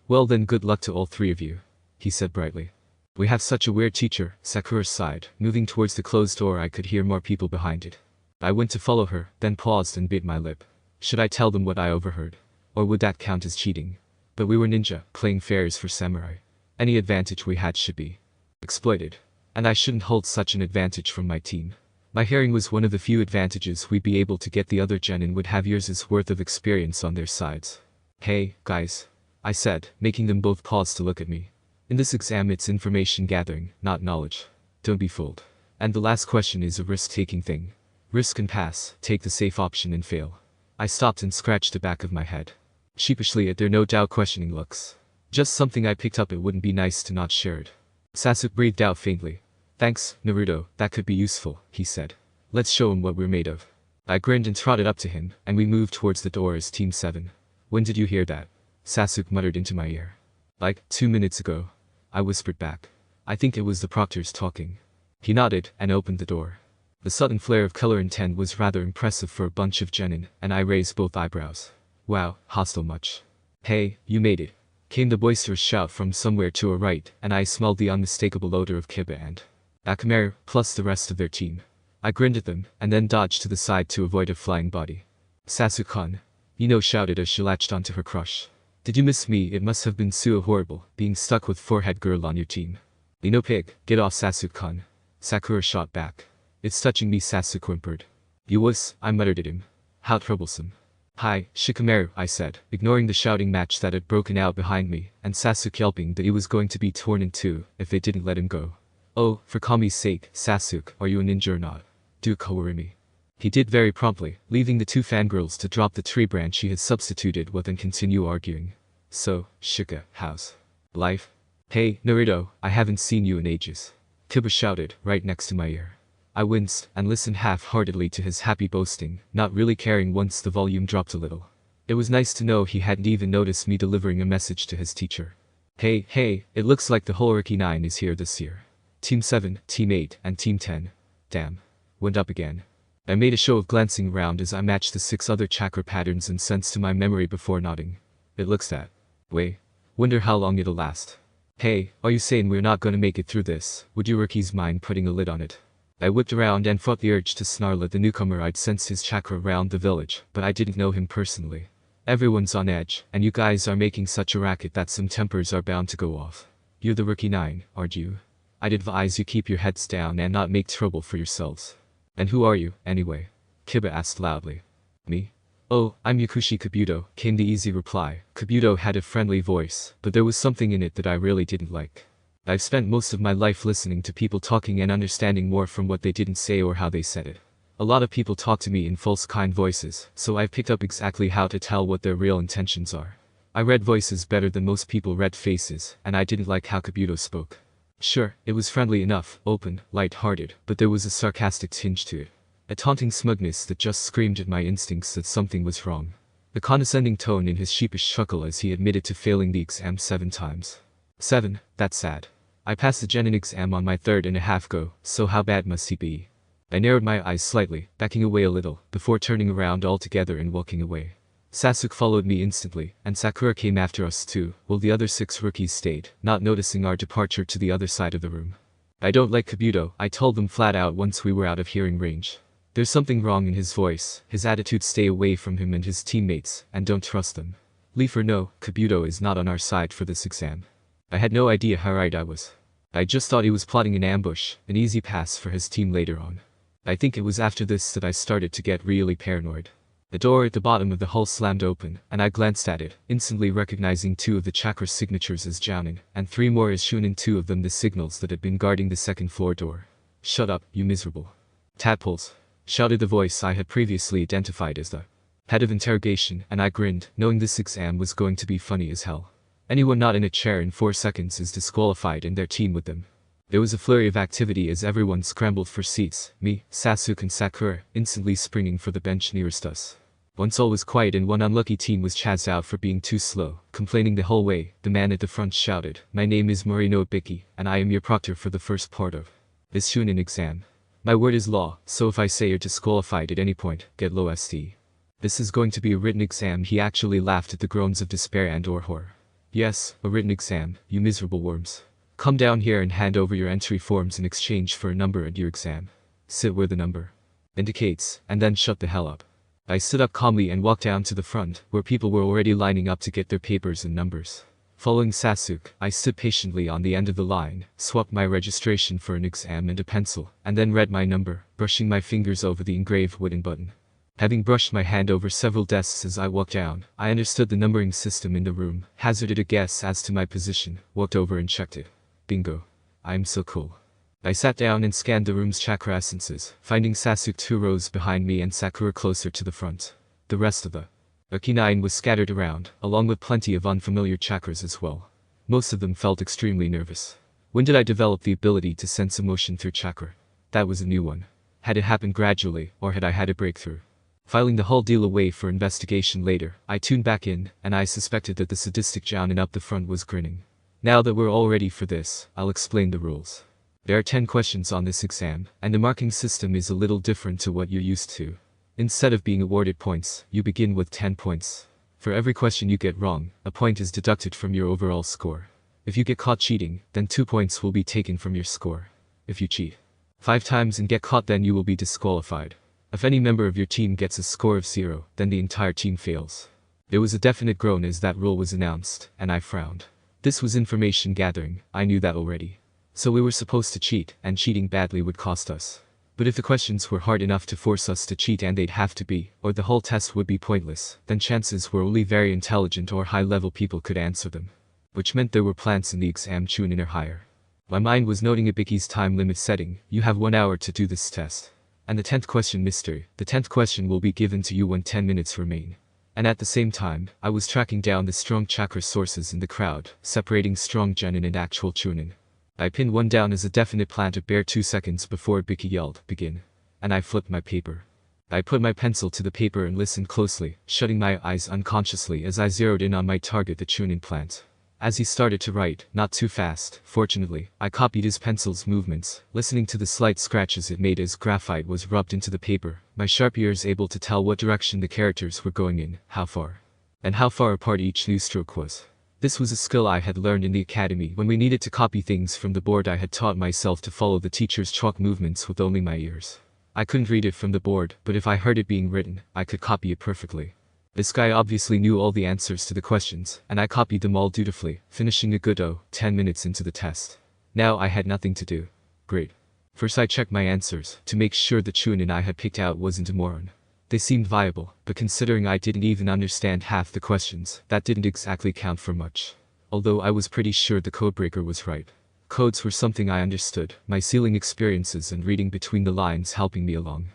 Well then good luck to all three of you, he said brightly. We have such a weird teacher, Sakura sighed, moving towards the closed door. I could hear more people behind it. I went to follow her, then paused and bit my lip. Should I tell them what I overheard? Or would that count as cheating? But we were ninja, playing fairs for samurai. Any advantage we had should be exploited. And I shouldn't hold such an advantage from my team. My hearing was one of the few advantages we'd be able to get. The other genin would have years' worth of experience on their sides. Hey, guys, I said, making them both pause to look at me. In this exam it's information gathering, not knowledge. Don't be fooled. And the last question is a risk-taking thing. Risk and pass, take the safe option and fail. I stopped and scratched the back of my head. Sheepishly at their no doubt questioning looks. Just something I picked up, it wouldn't be nice to not share it. Sasuke breathed out faintly. Thanks, Naruto, that could be useful, he said. Let's show him what we're made of. I grinned and trotted up to him, and we moved towards the door as Team 7. When did you hear that? Sasuke muttered into my ear. Like, 2 minutes ago. I whispered back. I think it was the proctors talking. He nodded and opened the door. The sudden flare of color intent was rather impressive for a bunch of genin, and I raised both eyebrows. Wow, hostile much. Hey, you made it. Came the boisterous shout from somewhere to our right, and I smelled the unmistakable odor of kiba and Akamaru, plus the rest of their team. I grinned at them, and then dodged to the side to avoid a flying body. Sasuke-kun. Ino shouted as she latched onto her crush. Did you miss me? It must have been so horrible, being stuck with forehead girl on your team. Ino pig, get off Sasuke-kun. Sakura shot back. It's touching me, Sasuke whimpered. You wuss, I muttered at him. How troublesome. Hi, Shikamaru, I said, ignoring the shouting match that had broken out behind me, and Sasuke yelping that he was going to be torn in two if they didn't let him go. Oh, for Kami's sake, Sasuke, are you a ninja or not? Do Kawarimi. He did very promptly, leaving the two fangirls to drop the tree branch he had substituted with and continue arguing. So, Shika, how's life? Hey, Naruto, I haven't seen you in ages. Kiba shouted, right next to my ear. I winced, and listened half-heartedly to his happy boasting, not really caring once the volume dropped a little. It was nice to know he hadn't even noticed me delivering a message to his teacher. Hey, it looks like the whole Rookie 9 is here this year. Team 7, Team 8, and Team 10. Damn. Went up again. I made a show of glancing around as I matched the 6 other chakra patterns and sensed to my memory before nodding. It looks that way. Wonder how long it'll last. Hey, are you saying we're not gonna make it through this? Would you Rookie's mind putting a lid on it? I whipped around and fought the urge to snarl at the newcomer. I'd sensed his chakra around the village, but I didn't know him personally. Everyone's on edge, and you guys are making such a racket that some tempers are bound to go off. You're the Rookie 9, aren't you? I'd advise you keep your heads down and not make trouble for yourselves. And who are you, anyway? Kiba asked loudly. Me? "Oh, I'm Yakushi Kabuto," came the easy reply. Kabuto had a friendly voice, but there was something in it that I really didn't like. I've spent most of my life listening to people talking and understanding more from what they didn't say or how they said it. A lot of people talk to me in false kind voices, so I've picked up exactly how to tell what their real intentions are. I read voices better than most people read faces, and I didn't like how Kabuto spoke. Sure, it was friendly enough, open, light-hearted, but there was a sarcastic tinge to it. A taunting smugness that just screamed at my instincts that something was wrong. The condescending tone in his sheepish chuckle as he admitted to failing the exam 7 times. 7, that's sad. I passed the Genin exam on my 3.5 go, so how bad must he be? I narrowed my eyes slightly, backing away a little, before turning around altogether and walking away. Sasuke followed me instantly, and Sakura came after us too, while the other 6 rookies stayed, not noticing our departure to the other side of the room. I don't like Kabuto, I told them flat out once we were out of hearing range. There's something wrong in his voice, his attitude. Stay away from him and his teammates, and don't trust them. Leaf or no, Kabuto is not on our side for this exam. I had no idea how right I was. I just thought he was plotting an ambush, an easy pass for his team later on. I think it was after this that I started to get really paranoid. The door at the bottom of the hall slammed open, and I glanced at it, instantly recognizing 2 of the chakra signatures as Jounin, and 3 more as Shunin, 2 of them the signals that had been guarding the 2nd floor door. "Shut up, you miserable tadpoles," shouted the voice I had previously identified as the head of interrogation, and I grinned, knowing this exam was going to be funny as hell. Anyone not in a chair in 4 seconds is disqualified and their team with them. There was a flurry of activity as everyone scrambled for seats, me, Sasuke and Sakura, instantly springing for the bench nearest us. Once all was quiet and one unlucky team was chazzed out for being too slow, complaining the whole way, the man at the front shouted, "My name is Morino Ibiki, and I am your proctor for the first part of this Shunin exam. My word is law, so if I say you're disqualified at any point, get low ST. This is going to be a written exam." He actually laughed at the groans of despair and or horror. "Yes, a written exam, you miserable worms. Come down here and hand over your entry forms in exchange for a number at your exam. Sit where the number indicates, and then shut the hell up." I stood up calmly and walked down to the front, where people were already lining up to get their papers and numbers. Following Sasuke, I stood patiently on the end of the line, swapped my registration for an exam and a pencil, and then read my number, brushing my fingers over the engraved wooden button. Having brushed my hand over several desks as I walked down, I understood the numbering system in the room, hazarded a guess as to my position, walked over and checked it. Bingo. I'm so cool. I sat down and scanned the room's chakra essences, finding Sasuke 2 rows behind me and Sakura closer to the front. The rest of the Uki-9 was scattered around, along with plenty of unfamiliar chakras as well. Most of them felt extremely nervous. When did I develop the ability to sense emotion through chakra? That was a new one. Had it happened gradually, or had I had a breakthrough? Filing the whole deal away for investigation later, I tuned back in, and I suspected that the sadistic Jounin up the front was grinning. Now that we're all ready for this, I'll explain the rules. There are 10 questions on this exam, and the marking system is a little different to what you're used to. Instead of being awarded points, you begin with 10 points. For every question you get wrong, a point is deducted from your overall score. If you get caught cheating, then 2 points will be taken from your score. If you cheat 5 times and get caught, then you will be disqualified. If any member of your team gets a score of 0, then the entire team fails. There was a definite groan as that rule was announced, and I frowned. This was information gathering, I knew that already. So we were supposed to cheat, and cheating badly would cost us. But if the questions were hard enough to force us to cheat, and they'd have to be, or the whole test would be pointless, then chances were only very intelligent or high-level people could answer them. Which meant there were plants in the exam Chunin or higher. My mind was noting Ibiki's time limit setting. You have 1 hour to do this test. And the 10th question mystery. The 10th question will be given to you when 10 minutes remain. And at the same time, I was tracking down the strong chakra sources in the crowd, separating strong Genin and actual Chunin. I pinned one down as a definite plant of bare 2 seconds before Ibiki yelled, "Begin." And I flipped my paper. I put my pencil to the paper and listened closely, shutting my eyes unconsciously as I zeroed in on my target, the Chunin plant. As he started to write, not too fast, fortunately, I copied his pencil's movements, listening to the slight scratches it made as graphite was rubbed into the paper, my sharp ears able to tell what direction the characters were going in, how far, and how far apart each new stroke was. This was a skill I had learned in the academy when we needed to copy things from the board. I had taught myself to follow the teacher's chalk movements with only my ears. I couldn't read it from the board, but if I heard it being written, I could copy it perfectly. This guy obviously knew all the answers to the questions, and I copied them all dutifully, finishing a good 10 minutes into the test. Now I had nothing to do. Great. First I checked my answers, to make sure the Chunin I had picked out wasn't a moron. They seemed viable, but considering I didn't even understand half the questions, that didn't exactly count for much. Although I was pretty sure the codebreaker was right. Codes were something I understood, my sealing experiences and reading between the lines helping me along.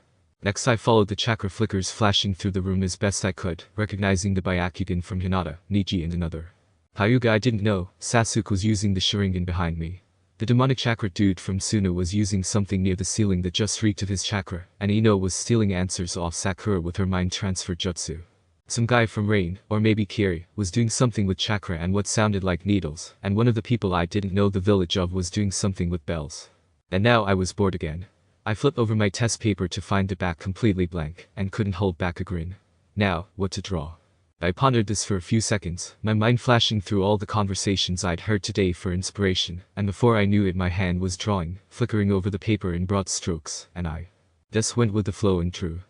Next I followed the chakra flickers flashing through the room as best I could, recognizing the Byakugan from Hinata, Niji and another. Hyuga I didn't know, Sasuke was using the Sharingan behind me. The demonic chakra dude from Suna was using something near the ceiling that just reeked of his chakra, and Ino was stealing answers off Sakura with her mind transfer jutsu. Some guy from Rain, or maybe Kiri, was doing something with chakra and what sounded like needles, and one of the people I didn't know the village of was doing something with bells. And now I was bored again. I flipped over my test paper to find the back completely blank, and couldn't hold back a grin. Now, what to draw? I pondered this for a few seconds, my mind flashing through all the conversations I'd heard today for inspiration, and before I knew it my hand was drawing, flickering over the paper in broad strokes, and I just went with the flow and drew.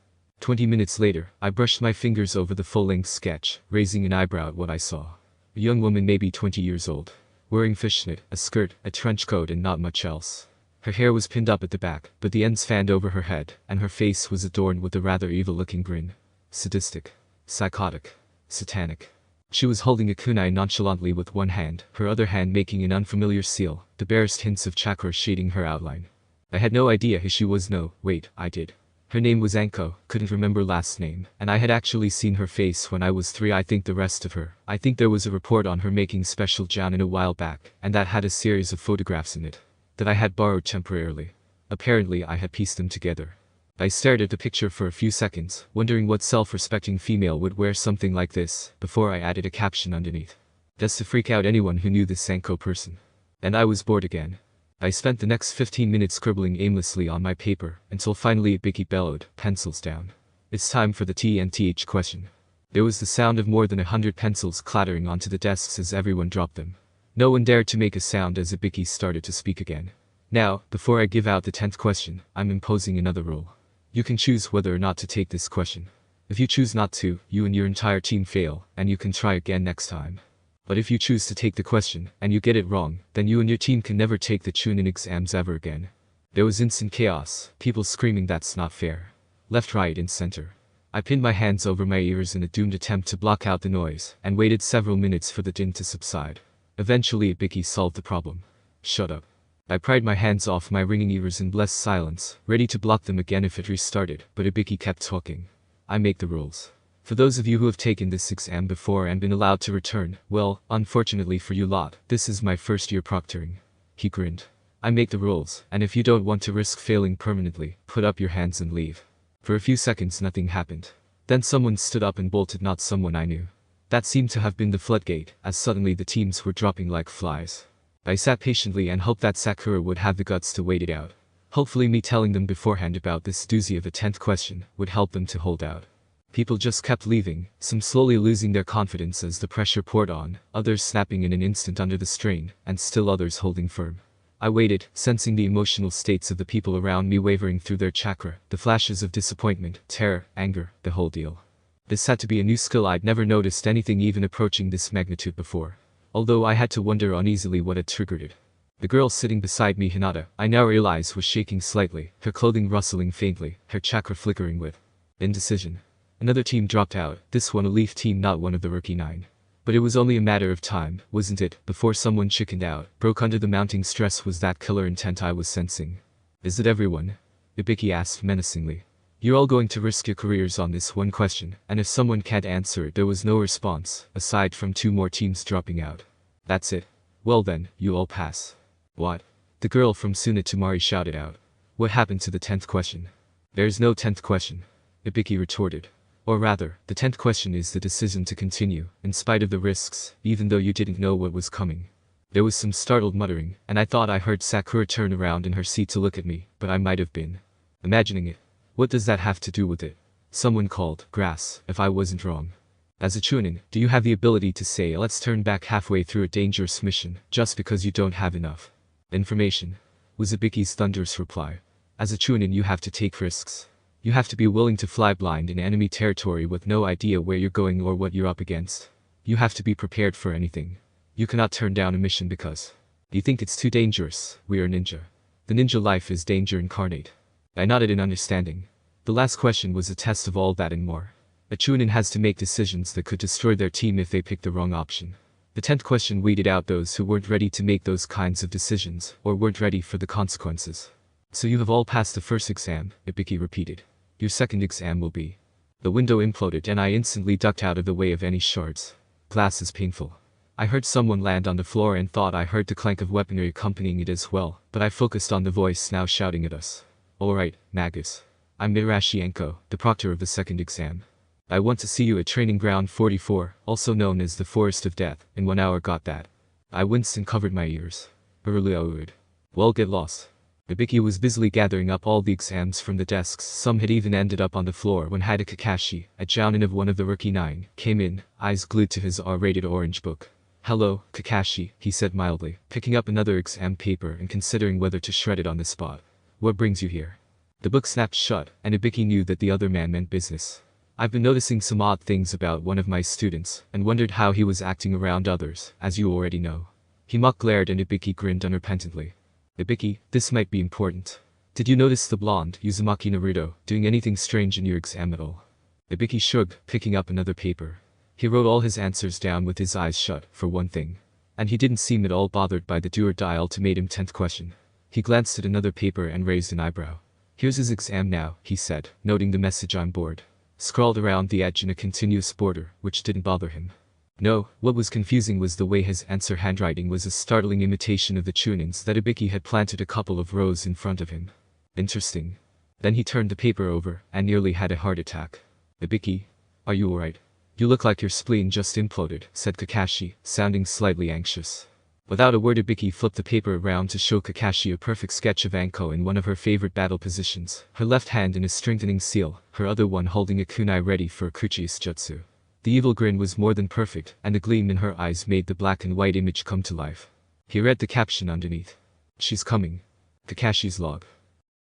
20 minutes later, I brushed my fingers over the full-length sketch, raising an eyebrow at what I saw. A young woman maybe 20 years old, wearing fishnet, a skirt, a trench coat and not much else. Her hair was pinned up at the back, but the ends fanned over her head, and her face was adorned with a rather evil-looking grin. Sadistic. Psychotic. Satanic. She was holding a kunai nonchalantly with one hand, her other hand making an unfamiliar seal, the barest hints of chakra shading her outline. I had no idea who she was. Wait, I did. Her name was Anko, couldn't remember last name, and I had actually seen her face when I was 3. I think the rest of her. I think there was a report on her making special jounin a while back, and that had a series of photographs in it that I had borrowed temporarily. Apparently I had pieced them together. I stared at the picture for a few seconds, wondering what self-respecting female would wear something like this, before I added a caption underneath. Just to freak out anyone who knew this Sanko person. And I was bored again. I spent the next 15 minutes scribbling aimlessly on my paper, until finally Ibiki bellowed, pencils down. It's time for the TNTH question. There was the sound of more than 100 pencils clattering onto the desks as everyone dropped them. No one dared to make a sound as Ibiki started to speak again. Now, before I give out the 10th question, I'm imposing another rule. You can choose whether or not to take this question. If you choose not to, you and your entire team fail, and you can try again next time. But if you choose to take the question, and you get it wrong, then you and your team can never take the Chunin exams ever again. There was instant chaos, people screaming that's not fair. Left, right, and center. I pinned my hands over my ears in a doomed attempt to block out the noise, and waited several minutes for the din to subside. Eventually Ibiki solved the problem. Shut up. I pried my hands off my ringing ears in blessed silence, ready to block them again if it restarted, but Ibiki kept talking. I make the rules. For those of you who have taken this exam before and been allowed to return, well, unfortunately for you lot, this is my first year proctoring. He grinned. I make the rules, and if you don't want to risk failing permanently, put up your hands and leave. For a few seconds nothing happened. Then someone stood up and bolted, not someone I knew. That seemed to have been the floodgate, as suddenly the teams were dropping like flies. I sat patiently and hoped that Sakura would have the guts to wait it out. Hopefully me telling them beforehand about this doozy of a 10th question would help them to hold out. People just kept leaving, some slowly losing their confidence as the pressure poured on, others snapping in an instant under the strain, and still others holding firm. I waited, sensing the emotional states of the people around me wavering through their chakra, the flashes of disappointment, terror, anger, the whole deal. This had to be a new skill. I'd never noticed anything even approaching this magnitude before. Although I had to wonder uneasily what had triggered it. The girl sitting beside me, Hinata, I now realized was shaking slightly, her clothing rustling faintly, her chakra flickering with indecision. Another team dropped out, this one a Leaf team, not one of the rookie 9. But it was only a matter of time, wasn't it, before someone chickened out, broke under the mounting stress. Was that killer intent I was sensing? Is it everyone? Ibiki asked menacingly. You're all going to risk your careers on this one question, and if someone can't answer it. There was no response, aside from 2 more teams dropping out. That's it. Well then, you all pass. What? The girl from Sunatomari shouted out. What happened to the 10th question? There's no 10th question. Ibiki retorted. Or rather, the 10th question is the decision to continue, in spite of the risks, even though you didn't know what was coming. There was some startled muttering, and I thought I heard Sakura turn around in her seat to look at me, but I might have been imagining it. What does that have to do with it? Someone called, grass, if I wasn't wrong. As a Chunin, do you have the ability to say let's turn back halfway through a dangerous mission, just because you don't have enough information? Was Ibiki's thunderous reply. As a Chunin you have to take risks. You have to be willing to fly blind in enemy territory with no idea where you're going or what you're up against. You have to be prepared for anything. You cannot turn down a mission because you think it's too dangerous. We are ninja. The ninja life is danger incarnate. I nodded in understanding. The last question was a test of all that and more. A Chunin has to make decisions that could destroy their team if they pick the wrong option. The 10th question weeded out those who weren't ready to make those kinds of decisions, or weren't ready for the consequences. So you have all passed the first exam, Ibiki repeated. Your second exam will be. The window imploded and I instantly ducked out of the way of any shards. Glass is painful. I heard someone land on the floor and thought I heard the clank of weaponry accompanying it as well, but I focused on the voice now shouting at us. Alright, Magus. I'm Mitarashi Enko, the proctor of the second exam. I want to see you at Training Ground 44, also known as the Forest of Death, in 1 hour. Got that? I winced and covered my ears. Well, get lost. Ibiki was busily gathering up all the exams from the desks. Some had even ended up on the floor when Hida Kakashi, a jounin of one of the rookie 9, came in, eyes glued to his R-rated orange book. Hello, Kakashi, he said mildly, picking up another exam paper and considering whether to shred it on the spot. What brings you here? The book snapped shut, and Ibiki knew that the other man meant business. I've been noticing some odd things about one of my students, and wondered how he was acting around others, as you already know. He mock glared and Ibiki grinned unrepentantly. Ibiki, this might be important. Did you notice the blonde, Uzumaki Naruto, doing anything strange in your exam at all? Ibiki shrugged, picking up another paper. He wrote all his answers down with his eyes shut, for one thing. And he didn't seem at all bothered by the do-or-die ultimatum 10th question. He glanced at another paper and raised an eyebrow. Here's his exam now, he said, noting the message I'm bored. Scrawled around the edge in a continuous border, which didn't bother him. No, what was confusing was the way his answer handwriting was a startling imitation of the Chunins that Ibiki had planted a couple of rows in front of him. Interesting. Then he turned the paper over, and nearly had a heart attack. Ibiki, are you alright? You look like your spleen just imploded, said Kakashi, sounding slightly anxious. Without a word Ibiki flipped the paper around to show Kakashi a perfect sketch of Anko in one of her favorite battle positions, her left hand in a strengthening seal, her other one holding a kunai ready for a Kuchi's jutsu. The evil grin was more than perfect, and the gleam in her eyes made the black and white image come to life. He read the caption underneath. She's coming. Kakashi's log.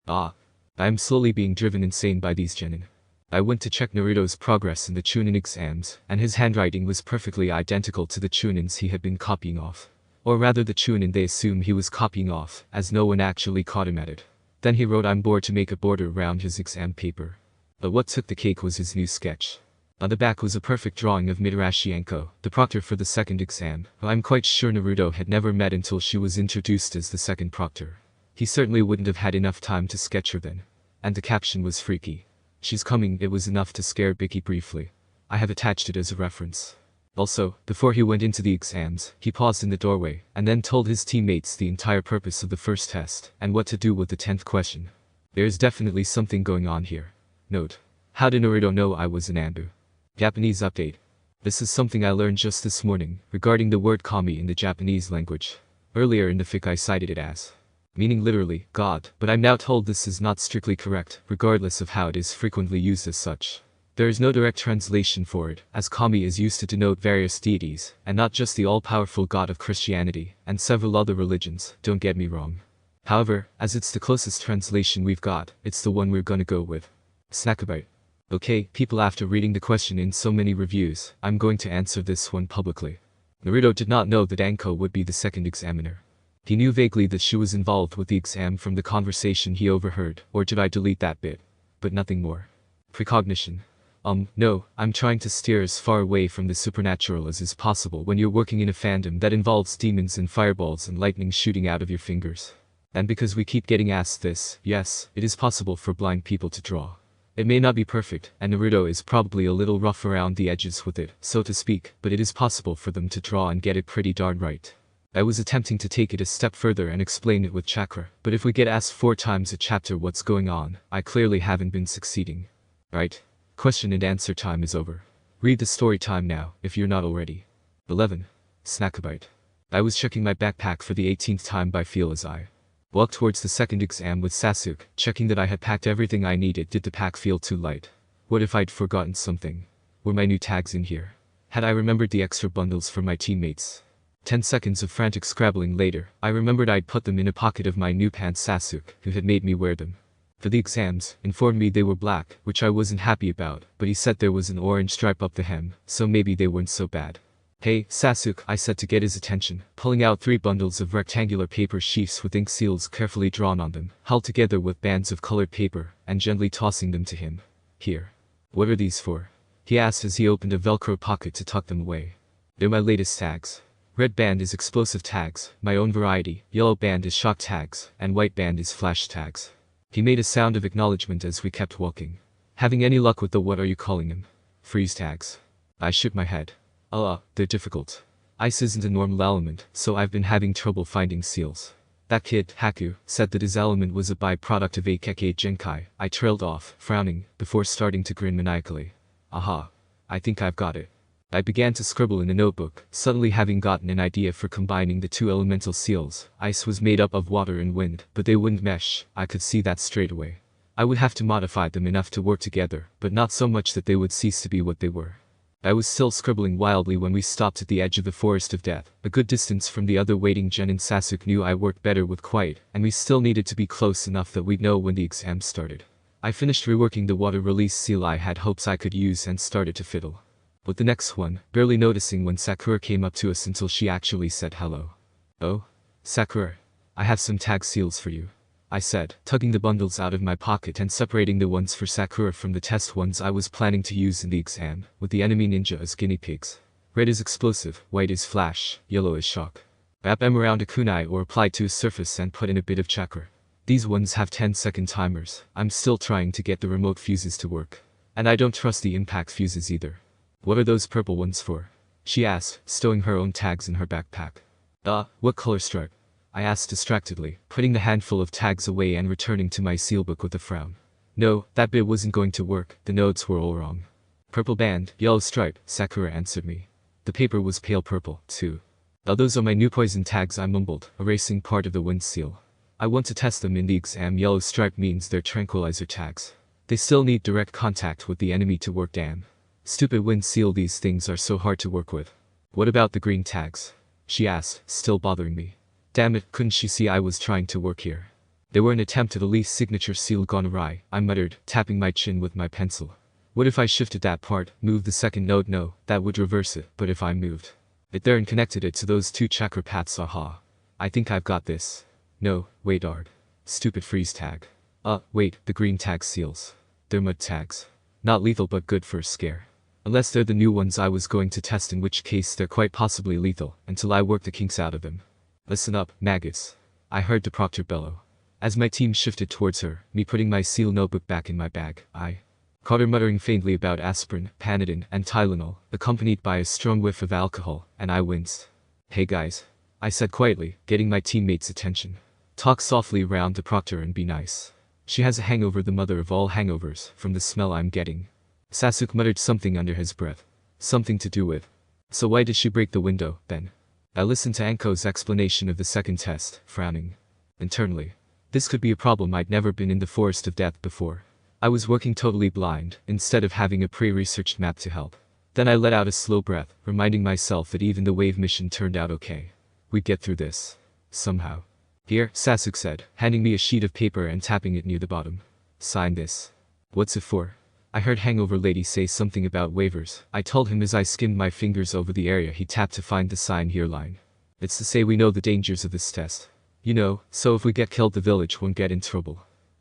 I am slowly being driven insane by these genin. I went to check Naruto's progress in the Chunin exams, and his handwriting was perfectly identical to the Chunins he had been copying off. Or rather the Chunin they assume he was copying off, as no one actually caught him at it. Then he wrote I'm bored to make a border around his exam paper. But what took the cake was his new sketch. On the back was a perfect drawing of Mitarashi Enko, the proctor for the second exam, who I'm quite sure Naruto had never met until she was introduced as the second proctor. He certainly wouldn't have had enough time to sketch her then. And the caption was freaky. She's coming. It was enough to scare Ibiki briefly. I have attached it as a reference. Also, before he went into the exams, he paused in the doorway, and then told his teammates the entire purpose of the first test, and what to do with the 10th question. There is definitely something going on here. Note. How did Naruto know I was an Anbu? Japanese update. This is something I learned just this morning, regarding the word kami in the Japanese language. Earlier in the fic I cited it as meaning literally, God, but I'm now told this is not strictly correct, regardless of how it is frequently used as such. There is no direct translation for it, as kami is used to denote various deities, and not just the all-powerful God of Christianity, and several other religions, don't get me wrong. However, as it's the closest translation we've got, it's the one we're gonna go with. Snackabite. Okay, people, after reading the question in so many reviews, I'm going to answer this one publicly. Naruto did not know that Anko would be the second examiner. He knew vaguely that she was involved with the exam from the conversation he overheard, or did I delete that bit? But nothing more. Precognition. No, I'm trying to steer as far away from the supernatural as is possible when you're working in a fandom that involves demons and fireballs and lightning shooting out of your fingers. And because we keep getting asked this, yes, it is possible for blind people to draw. It may not be perfect, and Naruto is probably a little rough around the edges with it, so to speak, but it is possible for them to draw and get it pretty darn right. I was attempting to take it a step further and explain it with chakra, but if we get asked 4 times a chapter what's going on, I clearly haven't been succeeding. Right? Question and answer time is over. Read the story time now, if you're not already. 11. Snackabite. I was checking my backpack for the 18th time by feel as I walked towards the second exam with Sasuke, checking that I had packed everything I needed. Did the pack feel too light? What if I'd forgotten something? Were my new tags in here? Had I remembered the extra bundles for my teammates? 10 seconds of frantic scrabbling later, I remembered I'd put them in a pocket of my new pants. Sasuke, who had made me wear them for the exams, informed me they were black, which I wasn't happy about, but he said there was an orange stripe up the hem, so maybe they weren't so bad. Hey, Sasuke, I said to get his attention, pulling out 3 bundles of rectangular paper sheafs with ink seals carefully drawn on them, held together with bands of colored paper, and gently tossing them to him. Here. What are these for? He asked as he opened a Velcro pocket to tuck them away. They're my latest tags. Red band is explosive tags, my own variety, yellow band is shock tags, and white band is flash tags. He made a sound of acknowledgement as we kept walking. Having any luck with the what are you calling them? Freeze tags. I shook my head. They're difficult. Ice isn't a normal element, so I've been having trouble finding seals. That kid, Haku, said that his element was a byproduct of Eikeke Genkai. I trailed off, frowning, before starting to grin maniacally. Aha. I think I've got it. I began to scribble in a notebook, suddenly having gotten an idea for combining the 2 elemental seals. Ice was made up of water and wind, but they wouldn't mesh, I could see that straight away. I would have to modify them enough to work together, but not so much that they would cease to be what they were. I was still scribbling wildly when we stopped at the edge of the Forest of Death, a good distance from the other waiting Gen and Sasuke knew I worked better with quiet, and we still needed to be close enough that we'd know when the exam started. I finished reworking the water release seal I had hopes I could use and started to fiddle with the next one, barely noticing when Sakura came up to us until she actually said hello. Oh? Sakura. I have some tag seals for you, I said, tugging the bundles out of my pocket and separating the ones for Sakura from the test ones I was planning to use in the exam, with the enemy ninja as guinea pigs. Red is explosive, white is flash, yellow is shock. Wrap them around a kunai or apply to a surface and put in a bit of chakra. These ones have 10-second timers. I'm still trying to get the remote fuses to work. And I don't trust the impact fuses either. What are those purple ones for? She asked, stowing her own tags in her backpack. What color stripe? I asked distractedly, putting the handful of tags away and returning to my sealbook with a frown. No, that bit wasn't going to work, the notes were all wrong. Purple band, yellow stripe, Sakura answered me. The paper was pale purple, too. Those are my new poison tags, I mumbled, erasing part of the wind seal. I want to test them in the exam. Yellow stripe means they're tranquilizer tags. They still need direct contact with the enemy to work. Damn. Stupid wind seal, these things are so hard to work with. What about the green tags? She asked, still bothering me. Damn it, couldn't she see I was trying to work here? They were an attempt at a least signature seal gone awry, I muttered, tapping my chin with my pencil. What if I shifted that part, moved the second node? No, that would reverse it, but if I moved it there and connected it to those 2 chakra paths, aha. I think I've got this. No, wait, Ard. Stupid freeze tag. Wait, the green tag seals. They're mud tags. Not lethal but good for a scare. Unless they're the new ones I was going to test, in which case they're quite possibly lethal, until I work the kinks out of them. Listen up, maggots. I heard the proctor bellow. As my team shifted towards her, me putting my seal notebook back in my bag, I caught her muttering faintly about aspirin, Panadol, and Tylenol, accompanied by a strong whiff of alcohol, and I winced. Hey guys. I said quietly, getting my teammates' attention. Talk softly around the proctor and be nice. She has a hangover, the mother of all hangovers, from the smell I'm getting. Sasuke muttered something under his breath. Something to do with. So why did she break the window, then? I listened to Anko's explanation of the second test, frowning. Internally. This could be a problem. I'd never been in the Forest of Death before. I was working totally blind, instead of having a pre-researched map to help. Then I let out a slow breath, reminding myself that even the wave mission turned out okay. We'd get through this. Somehow. Here, Sasuke said, handing me a sheet of paper and tapping it near the bottom. Sign this. What's it for? I heard Hangover Lady say something about waivers. I told him as I skimmed my fingers over the area he tapped to find the sign here line. It's to say we know the dangers of this test. You know, so if we get killed the village won't get in trouble.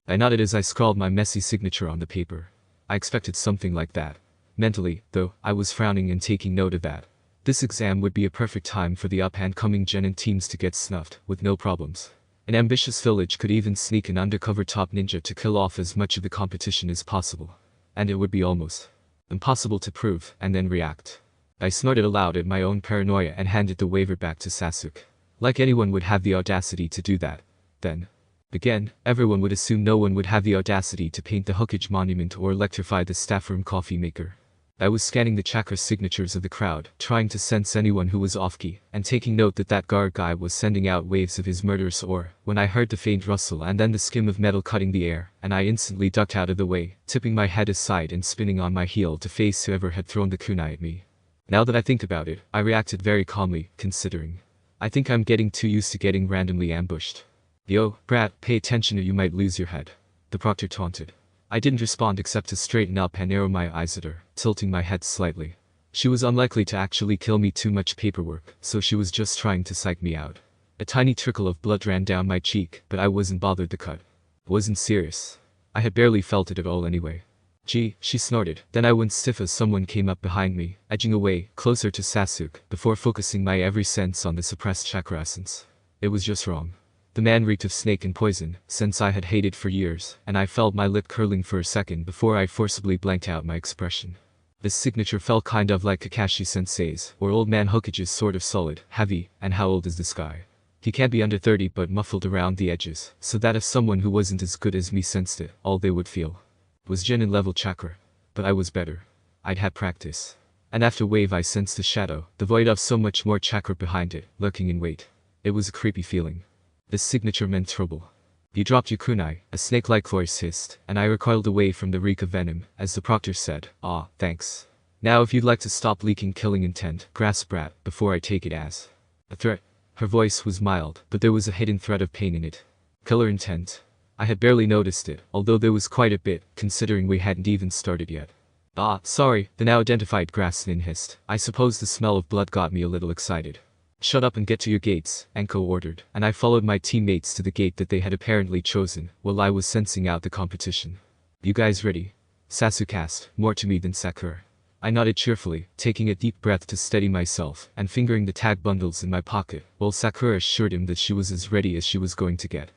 I nodded as I scrawled my messy signature on the paper. I expected something like that. Mentally, though, I was frowning and taking note of that. This exam would be a perfect time for the up-and-coming Gen and teams to get snuffed, with no problems. An ambitious village could even sneak an undercover top ninja to kill off as much of the competition as possible. And it would be almost impossible to prove, and then react. I snorted aloud at my own paranoia and handed the waiver back to Sasuke. Like anyone would have the audacity to do that. Then. Again, everyone would assume no one would have the audacity to paint the Hokage monument or electrify the staff room coffee maker. I was scanning the chakra signatures of the crowd, trying to sense anyone who was off-key, and taking note that that guard guy was sending out waves of his murderous aura, when I heard the faint rustle and then the skim of metal cutting the air, and I instantly ducked out of the way, tipping my head aside and spinning on my heel to face whoever had thrown the kunai at me. Now that I think about it, I reacted very calmly, considering. I think I'm getting too used to getting randomly ambushed. Yo, brat, pay attention or you might lose your head. The proctor taunted. I didn't respond except to straighten up and narrow my eyes at her, tilting my head slightly. She was unlikely to actually kill me, too much paperwork, so she was just trying to psych me out. A tiny trickle of blood ran down my cheek, but I wasn't bothered. The cut wasn't serious. I had barely felt it at all anyway. Gee, she snorted. Then I went stiff as someone came up behind me, edging away, closer to Sasuke, before focusing my every sense on the suppressed chakra essence. It was just wrong. The man reeked of snake and poison, since I had hated for years, and I felt my lip curling for a second before I forcibly blanked out my expression. This signature felt kind of like Kakashi-sensei's, or Old Man Hokage's, sort of solid, heavy, and how old is this guy? He can't be under 30 but muffled around the edges, so that if someone who wasn't as good as me sensed it, all they would feel was genin level chakra. But I was better. I'd had practice. And after wave I sensed a shadow, devoid of so much more chakra behind it, lurking in wait. It was a creepy feeling. This signature meant trouble. You dropped your kunai, a snake-like voice hissed, and I recoiled away from the reek of venom, as the proctor said, "Ah, thanks. Now if you'd like to stop leaking killing intent, grasp brat, before I take it as a threat." Her voice was mild, but there was a hidden threat of pain in it. Killer intent. I had barely noticed it, although there was quite a bit, considering we hadn't even started yet. "Ah, sorry," the now identified Grassnin hissed. "I suppose the smell of blood got me a little excited." "Shut up and get to your gates," Anko ordered, and I followed my teammates to the gate that they had apparently chosen, while I was sensing out the competition. "You guys ready?" Sasuke asked, more to me than Sakura. I nodded cheerfully, taking a deep breath to steady myself, and fingering the tag bundles in my pocket, while Sakura assured him that she was as ready as she was going to get.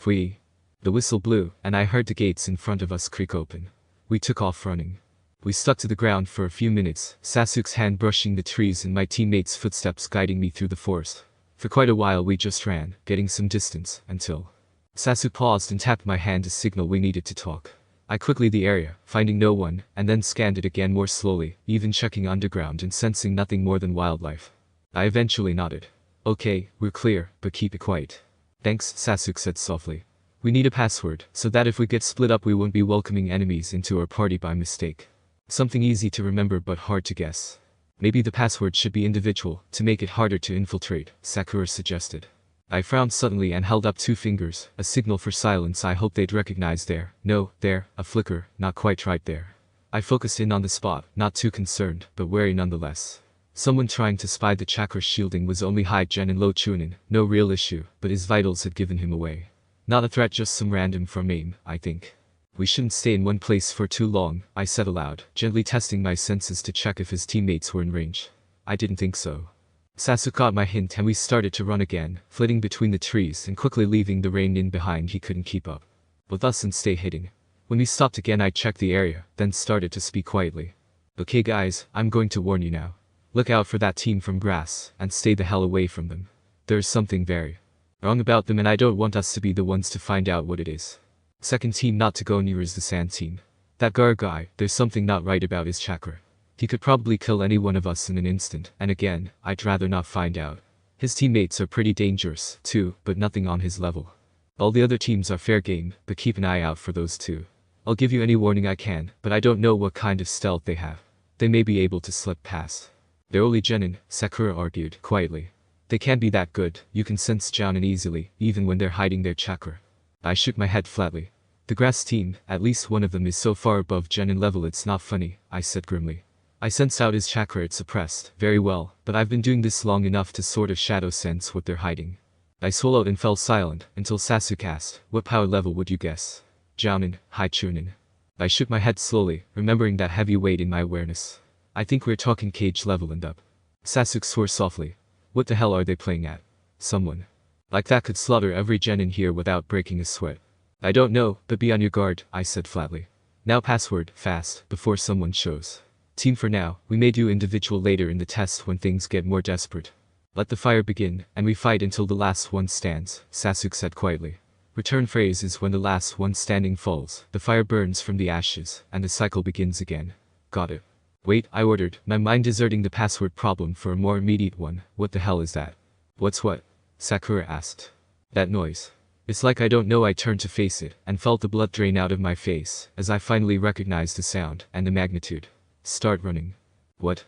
Whee! The whistle blew, and I heard the gates in front of us creak open. We took off running. We stuck to the ground for a few minutes, Sasuke's hand brushing the trees and my teammates' footsteps guiding me through the forest. For quite a while we just ran, getting some distance, until Sasuke paused and tapped my hand to signal we needed to talk. I quickly the area, finding no one, and then scanned it again more slowly, even checking underground and sensing nothing more than wildlife. I eventually nodded. "Okay, we're clear, but keep it quiet." "Thanks," Sasuke said softly. "We need a password, so that if we get split up we won't be welcoming enemies into our party by mistake. Something easy to remember but hard to guess." "Maybe the password should be individual, to make it harder to infiltrate," Sakura suggested. I frowned suddenly and held up 2 fingers, a signal for silence. I hoped they'd recognize there. No, there, a flicker, not quite right there. I focused in on the spot, not too concerned, but wary nonetheless. Someone trying to spy the chakra shielding was only high gen and low chunin, no real issue, but his vitals had given him away. Not a threat, just some random from aim, I think. "We shouldn't stay in one place for too long," I said aloud, gently testing my senses to check if his teammates were in range. I didn't think so. Sasuke got my hint and we started to run again, flitting between the trees and quickly leaving the rain in behind. He couldn't keep up with us and stay hidden. When we stopped again I checked the area, then started to speak quietly. "Okay guys, I'm going to warn you now. Look out for that team from grass, and stay the hell away from them. There's something very wrong about them and I don't want us to be the ones to find out what it is. Second team not to go near is the sand team. That Gar guy, there's something not right about his chakra. He could probably kill any one of us in an instant, and again, I'd rather not find out. His teammates are pretty dangerous, too, but nothing on his level. All the other teams are fair game, but keep an eye out for those two. I'll give you any warning I can, but I don't know what kind of stealth they have. They may be able to slip past. They're only genin," Sakura argued, quietly. "They can't be that good, you can sense jounin easily, even when they're hiding their chakra." I shook my head flatly. "The grass team, at least one of them is so far above genin level it's not funny," I said grimly. "I sense out his chakra, it's suppressed, very well, but I've been doing this long enough to sort of shadow sense what they're hiding." I swallowed and fell silent, until Sasuke asked, "What power level would you guess?" "Jounin, high chunin." I shook my head slowly, remembering that heavy weight in my awareness. "I think we're talking cage level and up." Sasuke swore softly. "What the hell are they playing at? Someone like that could slaughter every genin here without breaking a sweat." "I don't know, but be on your guard," I said flatly. "Now password, fast, before someone shows. Team for now, we may do individual later in the test when things get more desperate. Let the fire begin, and we fight until the last one stands," Sasuke said quietly. Return phrase is when the last one standing falls, the fire burns from the ashes, and the cycle begins again. "Got it." "Wait," I ordered, my mind deserting the password problem for a more immediate one. "What the hell is that?" "What's what?" Sakura asked. "That noise. It's like I don't know." I turned to face it, and felt the blood drain out of my face, as I finally recognized the sound, and the magnitude. "Start running." What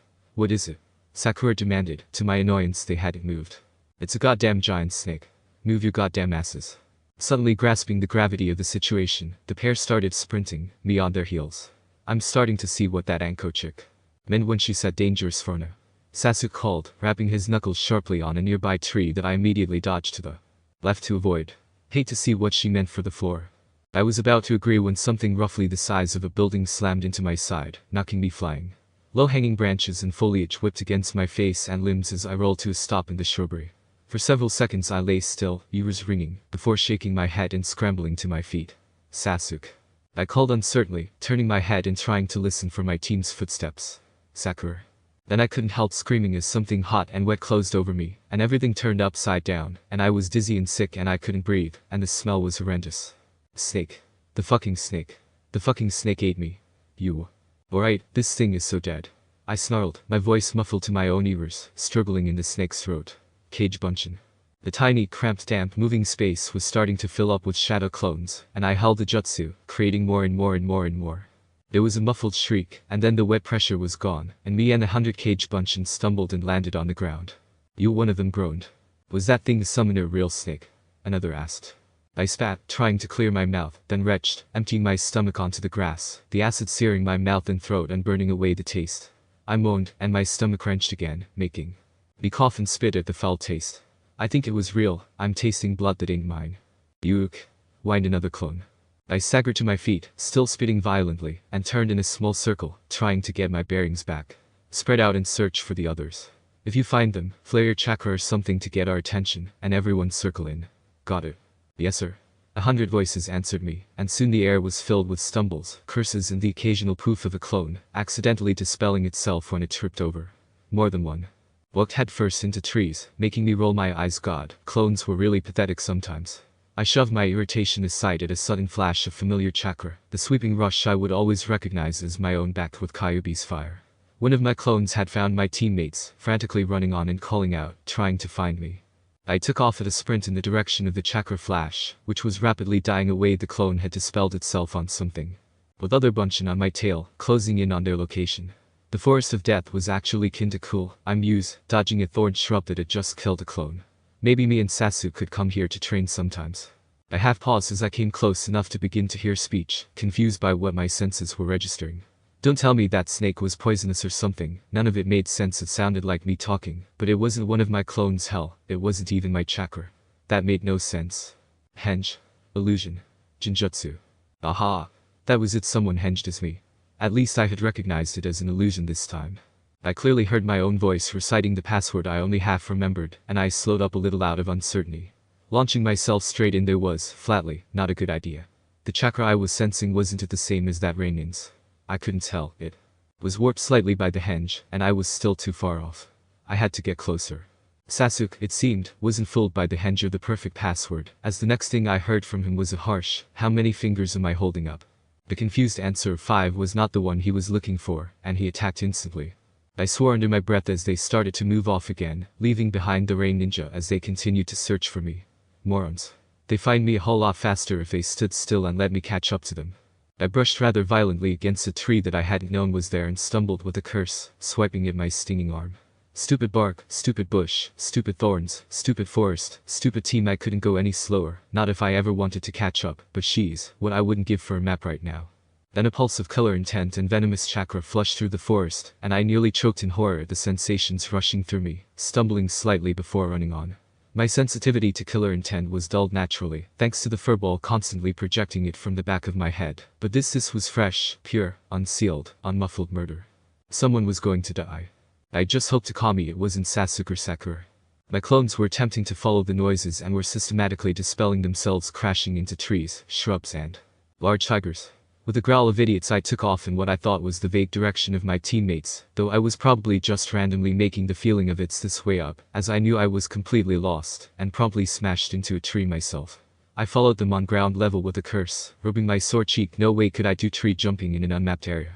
is it?" Sakura demanded. To my annoyance they hadn't moved. "It's a goddamn giant snake. Move your goddamn asses." Suddenly grasping the gravity of the situation, the pair started sprinting, me on their heels. I'm starting to see what that Anko chick meant when she said dangerous Forna. Sasuke called, rapping his knuckles sharply on a nearby tree that I immediately dodged to the left to avoid. Hate to see what she meant for the floor. I was about to agree when something roughly the size of a building slammed into my side, knocking me flying. Low-hanging branches and foliage whipped against my face and limbs as I rolled to a stop in the shrubbery. For several seconds I lay still, ears ringing, before shaking my head and scrambling to my feet. Sasuke. I called uncertainly, turning my head and trying to listen for my team's footsteps. Sakura. Then I couldn't help screaming as something hot and wet closed over me, and everything turned upside down, and I was dizzy and sick and I couldn't breathe, and the smell was horrendous. Snake. The fucking snake. The fucking snake ate me. You. Alright, this thing is so dead. I snarled, my voice muffled to my own ears, struggling in the snake's throat. Cage Bunchin. The tiny, cramped, damp, moving space was starting to fill up with shadow clones, and I held the jutsu, creating more and more and more and more. There was a muffled shriek, and then the wet pressure was gone, and me and 100 Cage Bunchin stumbled and landed on the ground. You, one of them groaned. Was that thing the summoner real snake? Another asked. I spat, trying to clear my mouth, then retched, emptying my stomach onto the grass, the acid searing my mouth and throat and burning away the taste. I moaned, and my stomach wrenched again, making me cough and spit at the foul taste. I think it was real, I'm tasting blood that ain't mine. Yuck, whined another clone. I staggered to my feet, still spitting violently, and turned in a small circle, trying to get my bearings back. Spread out and search for the others. If you find them, flare your chakra or something to get our attention, and everyone circle in. Got it. Yes sir. 100 voices answered me, and soon the air was filled with stumbles, curses and the occasional poof of a clone, accidentally dispelling itself when it tripped over. More than one. Walked headfirst into trees, making me roll my eyes. God, clones were really pathetic sometimes. I shoved my irritation aside at a sudden flash of familiar chakra, the sweeping rush I would always recognize as my own backed with Kyuubi's fire. One of my clones had found my teammates, frantically running on and calling out, trying to find me. I took off at a sprint in the direction of the chakra flash, which was rapidly dying away. The clone had dispelled itself on something. With other Bunchin on my tail, closing in on their location. The forest of death was actually kin to cool, I mused, dodging a thorn shrub that had just killed a clone. Maybe me and Sasuke could come here to train sometimes. I half paused as I came close enough to begin to hear speech, confused by what my senses were registering. Don't tell me that snake was poisonous or something, none of it made sense. It sounded like me talking, but it wasn't one of my clones. Hell, it wasn't even my chakra. That made no sense. Henge. Illusion. Jinjutsu. Aha. That was it, someone henged as me. At least I had recognized it as an illusion this time. I clearly heard my own voice reciting the password I only half remembered, and I slowed up a little out of uncertainty. Launching myself straight in there was, flatly, not a good idea. The chakra I was sensing wasn't the same as that Reinin's. I couldn't tell, it was warped slightly by the henge, and I was still too far off. I had to get closer. Sasuke, it seemed, wasn't fooled by the henge or the perfect password, as the next thing I heard from him was a harsh, "How many fingers am I holding up?" The confused answer of 5 was not the one he was looking for, and he attacked instantly. I swore under my breath as they started to move off again, leaving behind the Rain Ninja as they continued to search for me. Morons. They find me a whole lot faster if they stood still and let me catch up to them. I brushed rather violently against a tree that I hadn't known was there and stumbled with a curse, swiping at my stinging arm. Stupid bark, stupid bush, stupid thorns, stupid forest, stupid team. I couldn't go any slower, not if I ever wanted to catch up, but she's what I wouldn't give for a map right now. Then a pulse of color intent and venomous chakra flushed through the forest, and I nearly choked in horror at the sensations rushing through me, stumbling slightly before running on. My sensitivity to killer intent was dulled naturally, thanks to the furball constantly projecting it from the back of my head, but this was fresh, pure, unsealed, unmuffled murder. Someone was going to die. I just hoped to Kami it wasn't Sasuke or Sakura. My clones were attempting to follow the noises and were systematically dispelling themselves, crashing into trees, shrubs and large tigers. With a growl of idiots I took off in what I thought was the vague direction of my teammates, though I was probably just randomly making the feeling of it's this way up, as I knew I was completely lost, and promptly smashed into a tree myself. I followed them on ground level with a curse, rubbing my sore cheek. No way could I do tree jumping in an unmapped area.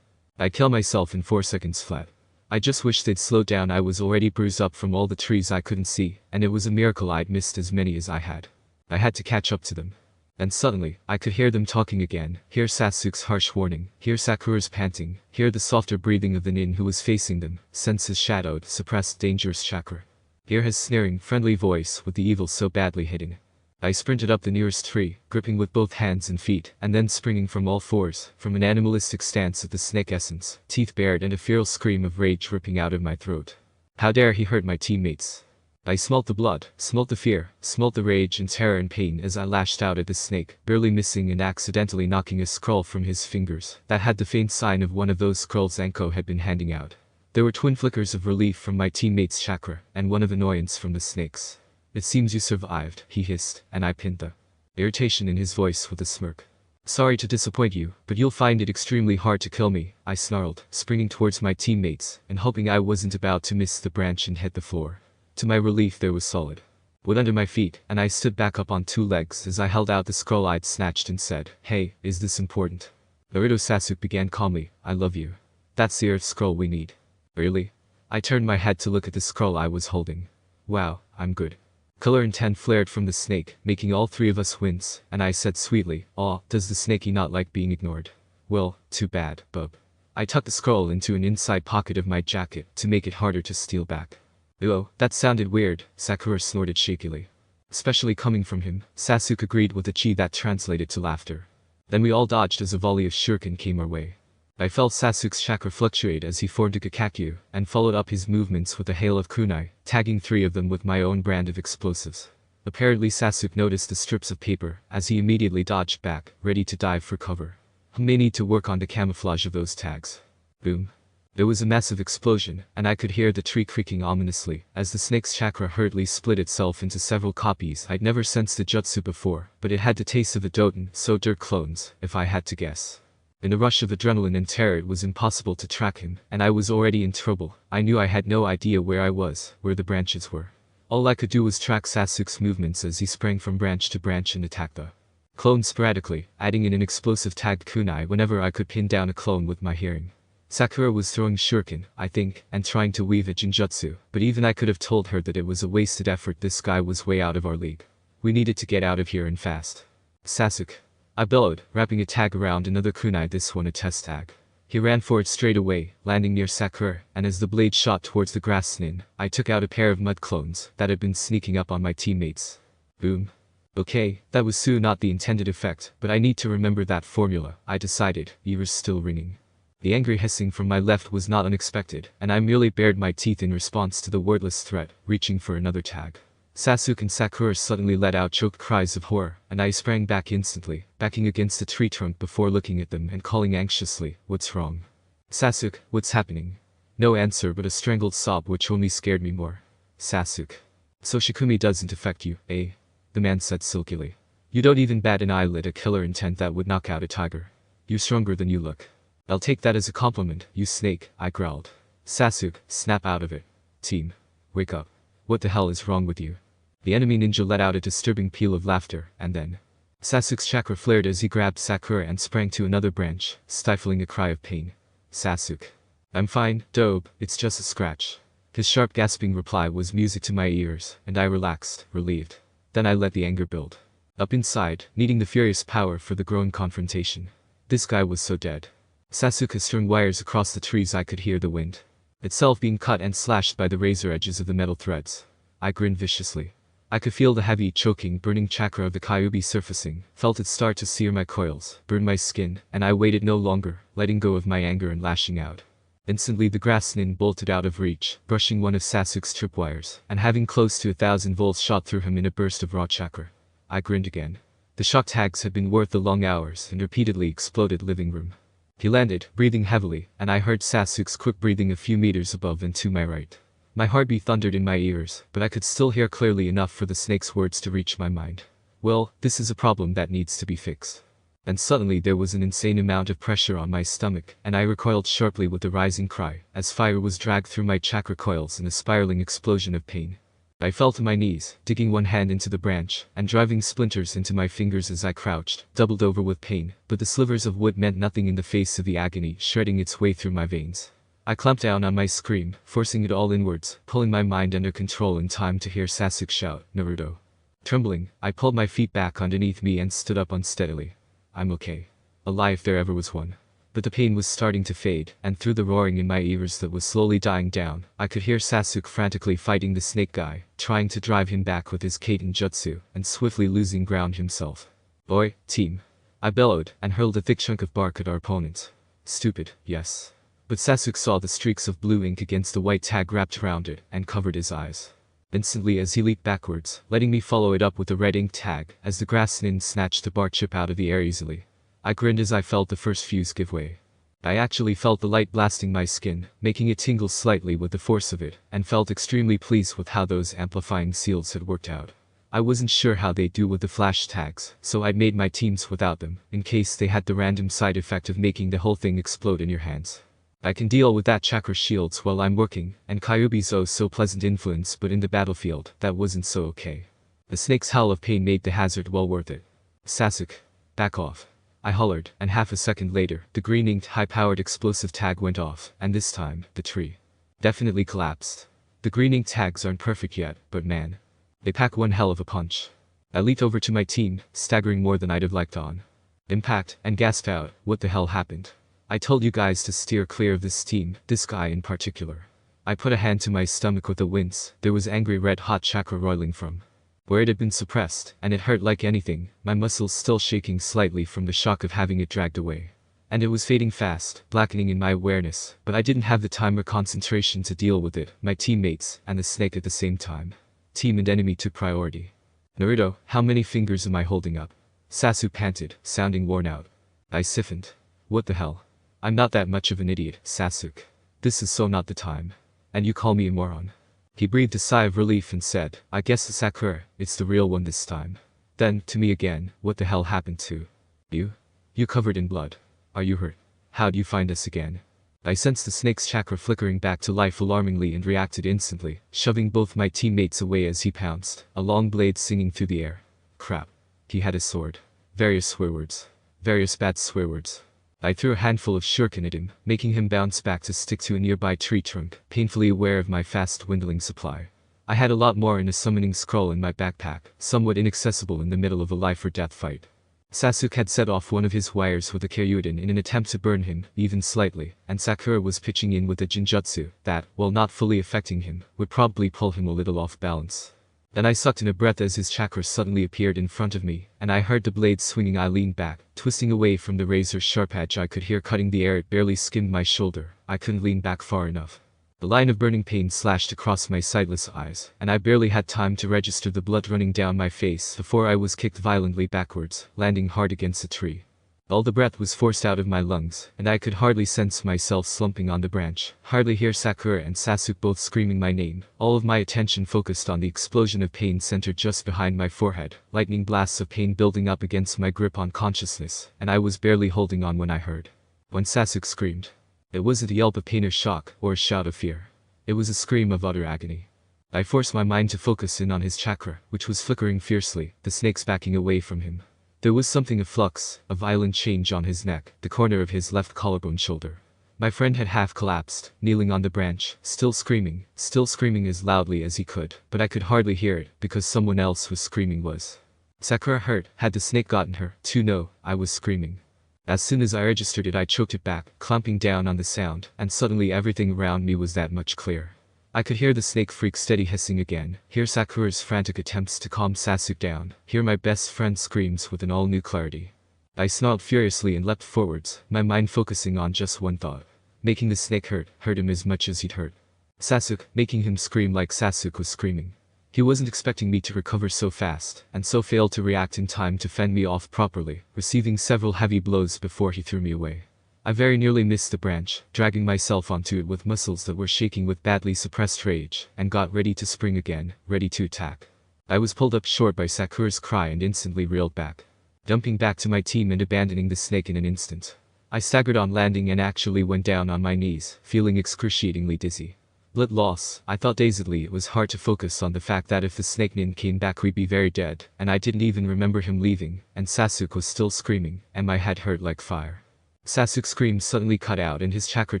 I'd kill myself in 4 seconds flat. I just wished they'd slow down. I was already bruised up from all the trees I couldn't see, and it was a miracle I'd missed as many as I had. I had to catch up to them. And suddenly, I could hear them talking again, hear Sasuke's harsh warning, hear Sakura's panting, hear the softer breathing of the nin who was facing them, sense his shadowed, suppressed dangerous chakra. Hear his sneering, friendly voice with the evil so badly hidden. I sprinted up the nearest tree, gripping with both hands and feet, and then springing from all fours, from an animalistic stance of the snake essence, teeth bared and a feral scream of rage ripping out of my throat. How dare he hurt my teammates? I smelt the blood, smelt the fear, smelt the rage and terror and pain as I lashed out at the snake, barely missing and accidentally knocking a scroll from his fingers that had the faint sign of one of those scrolls Anko had been handing out. There were twin flickers of relief from my teammate's chakra, and one of annoyance from the snake's. "It seems you survived," he hissed, and I pinned the irritation in his voice with a smirk. "Sorry to disappoint you, but you'll find it extremely hard to kill me," I snarled, springing towards my teammates, and hoping I wasn't about to miss the branch and hit the floor. To my relief there was solid wood under my feet, and I stood back up on 2 legs as I held out the scroll I'd snatched and said, "Hey, is this important?" Naruto Sasuke began calmly, "I love you. That's the earth scroll we need." "Really?" I turned my head to look at the scroll I was holding. "Wow, I'm good." Color intent flared from the snake, making all 3 of us wince, and I said sweetly, "Aw, does the snakey not like being ignored? Well, too bad, bub." I tucked the scroll into an inside pocket of my jacket to make it harder to steal back. "Oh, that sounded weird," Sakura snorted shakily. Especially coming from him, Sasuke agreed with a chi that translated to laughter. Then we all dodged as a volley of shuriken came our way. I felt Sasuke's chakra fluctuate as he formed a Kakakyu, and followed up his movements with a hail of kunai, tagging 3 of them with my own brand of explosives. Apparently Sasuke noticed the strips of paper, as he immediately dodged back, ready to dive for cover. I may need to work on the camouflage of those tags. Boom. There was a massive explosion, and I could hear the tree creaking ominously, as the snake's chakra hurriedly split itself into several copies. I'd never sensed the jutsu before, but it had the taste of the Doton, so dirt clones, if I had to guess. In a rush of adrenaline and terror it was impossible to track him, and I was already in trouble. I knew I had no idea where I was, where the branches were. All I could do was track Sasuke's movements as he sprang from branch to branch and attacked the clones sporadically, adding in an explosive tagged kunai whenever I could pin down a clone with my hearing. Sakura was throwing shuriken, I think, and trying to weave a jinjutsu, but even I could have told her that it was a wasted effort. This guy was way out of our league. We needed to get out of here and fast. "Sasuke," I bellowed, wrapping a tag around another kunai, this one a test tag. He ran for it straight away, landing near Sakura, and as the blade shot towards the grass snin, I took out a pair of mud clones that had been sneaking up on my teammates. Boom. Okay, that was not the intended effect, but I need to remember that formula, I decided, ears still ringing. The angry hissing from my left was not unexpected, and I merely bared my teeth in response to the wordless threat, reaching for another tag. Sasuke and Sakura suddenly let out choked cries of horror, and I sprang back instantly, backing against a tree trunk before looking at them and calling anxiously, "What's wrong? Sasuke, what's happening?" No answer but a strangled sob which only scared me more. "Sasuke. So Shikumi doesn't affect you, eh?" the man said silkily. "You don't even bat an eyelid. A killer intent that would knock out a tiger. You're stronger than you look." "I'll take that as a compliment, you snake," I growled. "Sasuke, snap out of it. Team. Wake up. What the hell is wrong with you?" The enemy ninja let out a disturbing peal of laughter, and then Sasuke's chakra flared as he grabbed Sakura and sprang to another branch, stifling a cry of pain. "Sasuke. I'm fine, dope, it's just a scratch." His sharp gasping reply was music to my ears, and I relaxed, relieved. Then I let the anger build up inside, needing the furious power for the growing confrontation. This guy was so dead. Sasuke strung wires across the trees. I could hear the wind itself being cut and slashed by the razor edges of the metal threads. I grinned viciously. I could feel the heavy, choking, burning chakra of the Kyuubi surfacing, felt it start to sear my coils, burn my skin, and I waited no longer, letting go of my anger and lashing out. Instantly the grass nin bolted out of reach, brushing one of Sasuke's tripwires, and having close to 1,000 volts shot through him in a burst of raw chakra. I grinned again. The shock tags had been worth the long hours and repeatedly exploded living room. He landed, breathing heavily, and I heard Sasuke's quick breathing a few meters above and to my right. My heartbeat thundered in my ears, but I could still hear clearly enough for the snake's words to reach my mind. "Well, this is a problem that needs to be fixed." And suddenly there was an insane amount of pressure on my stomach, and I recoiled sharply with a rising cry, as fire was dragged through my chakra coils in a spiraling explosion of pain. I fell to my knees, digging one hand into the branch, and driving splinters into my fingers as I crouched, doubled over with pain, but the slivers of wood meant nothing in the face of the agony shredding its way through my veins. I clamped down on my scream, forcing it all inwards, pulling my mind under control in time to hear Sasuke shout, "Naruto." Trembling, I pulled my feet back underneath me and stood up unsteadily. I'm okay. Alive if there ever was one. But the pain was starting to fade, and through the roaring in my ears that was slowly dying down, I could hear Sasuke frantically fighting the snake guy, trying to drive him back with his Katen jutsu, and swiftly losing ground himself. "Boy, team!" I bellowed, and hurled a thick chunk of bark at our opponent. Stupid, yes. But Sasuke saw the streaks of blue ink against the white tag wrapped around it, and covered his eyes. Instantly as he leaped backwards, letting me follow it up with the red ink tag, as the grass nin snatched the bark chip out of the air easily. I grinned as I felt the first fuse give way. I actually felt the light blasting my skin, making it tingle slightly with the force of it, and felt extremely pleased with how those amplifying seals had worked out. I wasn't sure how they'd do with the flash tags, so I'd made my teams without them, in case they had the random side effect of making the whole thing explode in your hands. I can deal with that chakra shields while I'm working, and Kyuubi's oh so pleasant influence, but in the battlefield, that wasn't so okay. The snake's howl of pain made the hazard well worth it. "Sasuke, back off," I hollered, and half a second later, the green-inked high-powered explosive tag went off, and this time, the tree definitely collapsed. The green-inked tags aren't perfect yet, but man, they pack one hell of a punch. I leaped over to my team, staggering more than I'd have liked on impact, and gasped out, "What the hell happened? I told you guys to steer clear of this team, this guy in particular." I put a hand to my stomach with a wince. There was angry red-hot chakra roiling from where it had been suppressed, and it hurt like anything, my muscles still shaking slightly from the shock of having it dragged away. And it was fading fast, blackening in my awareness, but I didn't have the time or concentration to deal with it, my teammates, and the snake at the same time. Team and enemy took priority. "Naruto, how many fingers am I holding up?" Sasuke panted, sounding worn out. I siphoned. "What the hell? I'm not that much of an idiot, Sasuke. This is so not the time. And you call me a moron." He breathed a sigh of relief and said, "I guess the Sakura, it's the real one this time." Then, to me again, "What the hell happened to you? You covered in blood. Are you hurt? How'd you find us again?" I sensed the snake's chakra flickering back to life alarmingly and reacted instantly, shoving both my teammates away as he pounced, a long blade singing through the air. Crap. He had his sword. Various swear words. Various bad swear words. I threw a handful of shuriken at him, making him bounce back to stick to a nearby tree trunk, painfully aware of my fast dwindling supply. I had a lot more in a summoning scroll in my backpack, somewhat inaccessible in the middle of a life-or-death fight. Sasuke had set off one of his wires with a Kyuuden in an attempt to burn him, even slightly, and Sakura was pitching in with a Jinjutsu that, while not fully affecting him, would probably pull him a little off balance. Then I sucked in a breath as his chakra suddenly appeared in front of me, and I heard the blade swinging. I leaned back, twisting away from the razor's sharp edge I could hear cutting the air. It barely skimmed my shoulder. I couldn't lean back far enough. The line of burning pain slashed across my sightless eyes, and I barely had time to register the blood running down my face before I was kicked violently backwards, landing hard against a tree. All the breath was forced out of my lungs, and I could hardly sense myself slumping on the branch, hardly hear Sakura and Sasuke both screaming my name. All of my attention focused on the explosion of pain centered just behind my forehead, lightning blasts of pain building up against my grip on consciousness, and I was barely holding on when Sasuke screamed. It wasn't a yelp of pain or shock, or a shout of fear. It was a scream of utter agony. I forced my mind to focus in on his chakra, which was flickering fiercely, the snakes backing away from him. There was something of flux, a violent change on his neck, the corner of his left collarbone shoulder. My friend had half collapsed, kneeling on the branch, still screaming as loudly as he could, but I could hardly hear it, because someone else was screaming. Was Sakura hurt? Had the snake gotten her, too? No, I was screaming. As soon as I registered it, I choked it back, clamping down on the sound, and suddenly everything around me was that much clearer. I could hear the snake freak steady hissing again, hear Sakura's frantic attempts to calm Sasuke down, hear my best friend's screams with an all-new clarity. I snarled furiously and leapt forwards, my mind focusing on just one thought. Making the snake hurt him as much as he'd hurt Sasuke, making him scream like Sasuke was screaming. He wasn't expecting me to recover so fast, and so failed to react in time to fend me off properly, receiving several heavy blows before he threw me away. I very nearly missed the branch, dragging myself onto it with muscles that were shaking with badly suppressed rage, and got ready to spring again, ready to attack. I was pulled up short by Sakura's cry and instantly reeled back, dumping back to my team and abandoning the snake in an instant. I staggered on landing and actually went down on my knees, feeling excruciatingly dizzy. Blood loss, I thought dazedly. It was hard to focus on the fact that if the snake nin came back we'd be very dead, and I didn't even remember him leaving, and Sasuke was still screaming, and my head hurt like fire. Sasuke's scream suddenly cut out and his chakra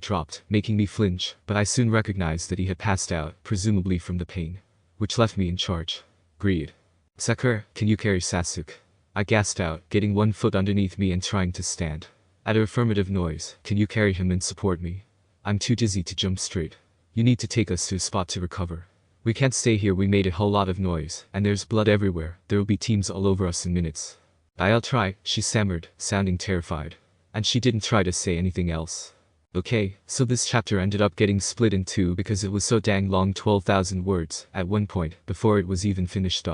dropped, making me flinch, but I soon recognized that he had passed out, presumably from the pain, which left me in charge. Greed. "Sakura, can you carry Sasuke?" I gasped out, getting one foot underneath me and trying to stand. At her affirmative noise, can you carry him and support me? I'm too dizzy to jump straight. You need to take us to a spot to recover. We can't stay here, we made a whole lot of noise, and there's blood everywhere, there will be teams all over us in minutes. I'll try, she stammered, sounding terrified. And she didn't try to say anything else. Okay, so this chapter ended up getting split in two because it was so dang long, 12,000 words, at one point, before it was even finished.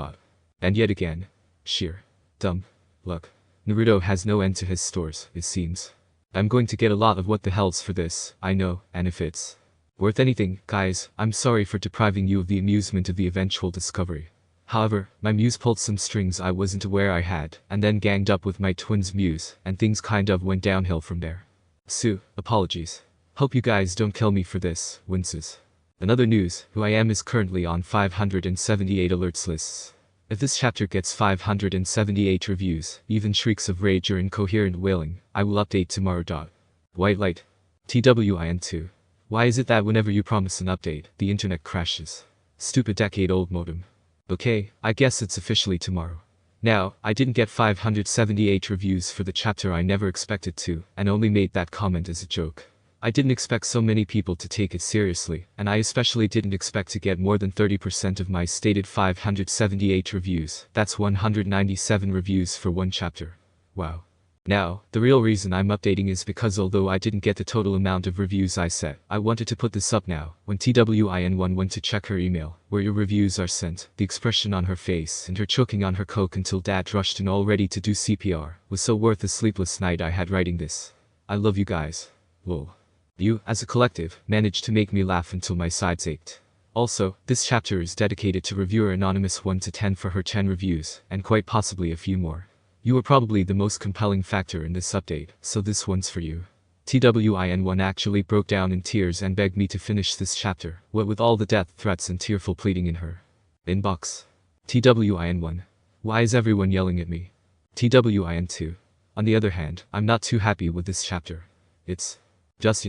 And yet again, sheer dumb luck. Naruto has no end to his stores, it seems. I'm going to get a lot of what the hells for this, I know, and if it's worth anything, guys, I'm sorry for depriving you of the amusement of the eventual discovery. However, my muse pulled some strings I wasn't aware I had, and then ganged up with my twin's muse, and things kind of went downhill from there. Apologies. Hope you guys don't kill me for this, winces. In other news, who I am is currently on 578 alerts lists. If this chapter gets 578 reviews, even shrieks of rage or incoherent wailing, I will update tomorrow. White light. TWIN2. Why is it that whenever you promise an update, the internet crashes? Stupid decade-old modem. Okay, I guess it's officially tomorrow. Now, I didn't get 578 reviews for the chapter I never expected to, and only made that comment as a joke. I didn't expect so many people to take it seriously, and I especially didn't expect to get more than 30% of my stated 578 reviews. That's 197 reviews for one chapter. Wow. Now, the real reason I'm updating is because although I didn't get the total amount of reviews I set, I wanted to put this up now. When TWIN1 went to check her email, where your reviews are sent, the expression on her face and her choking on her coke until dad rushed in all ready to do CPR was so worth the sleepless night I had writing this. I love you guys. Lol. You, as a collective, managed to make me laugh until my sides ached. Also, this chapter is dedicated to reviewer Anonymous 1 to 10 for her 10 reviews, and quite possibly a few more. You were probably the most compelling factor in this update, so this one's for you. TWIN1 actually broke down in tears and begged me to finish this chapter, what with all the death threats and tearful pleading in her inbox. TWIN1. Why is everyone yelling at me? TWIN2. On the other hand, I'm not too happy with this chapter. It's just,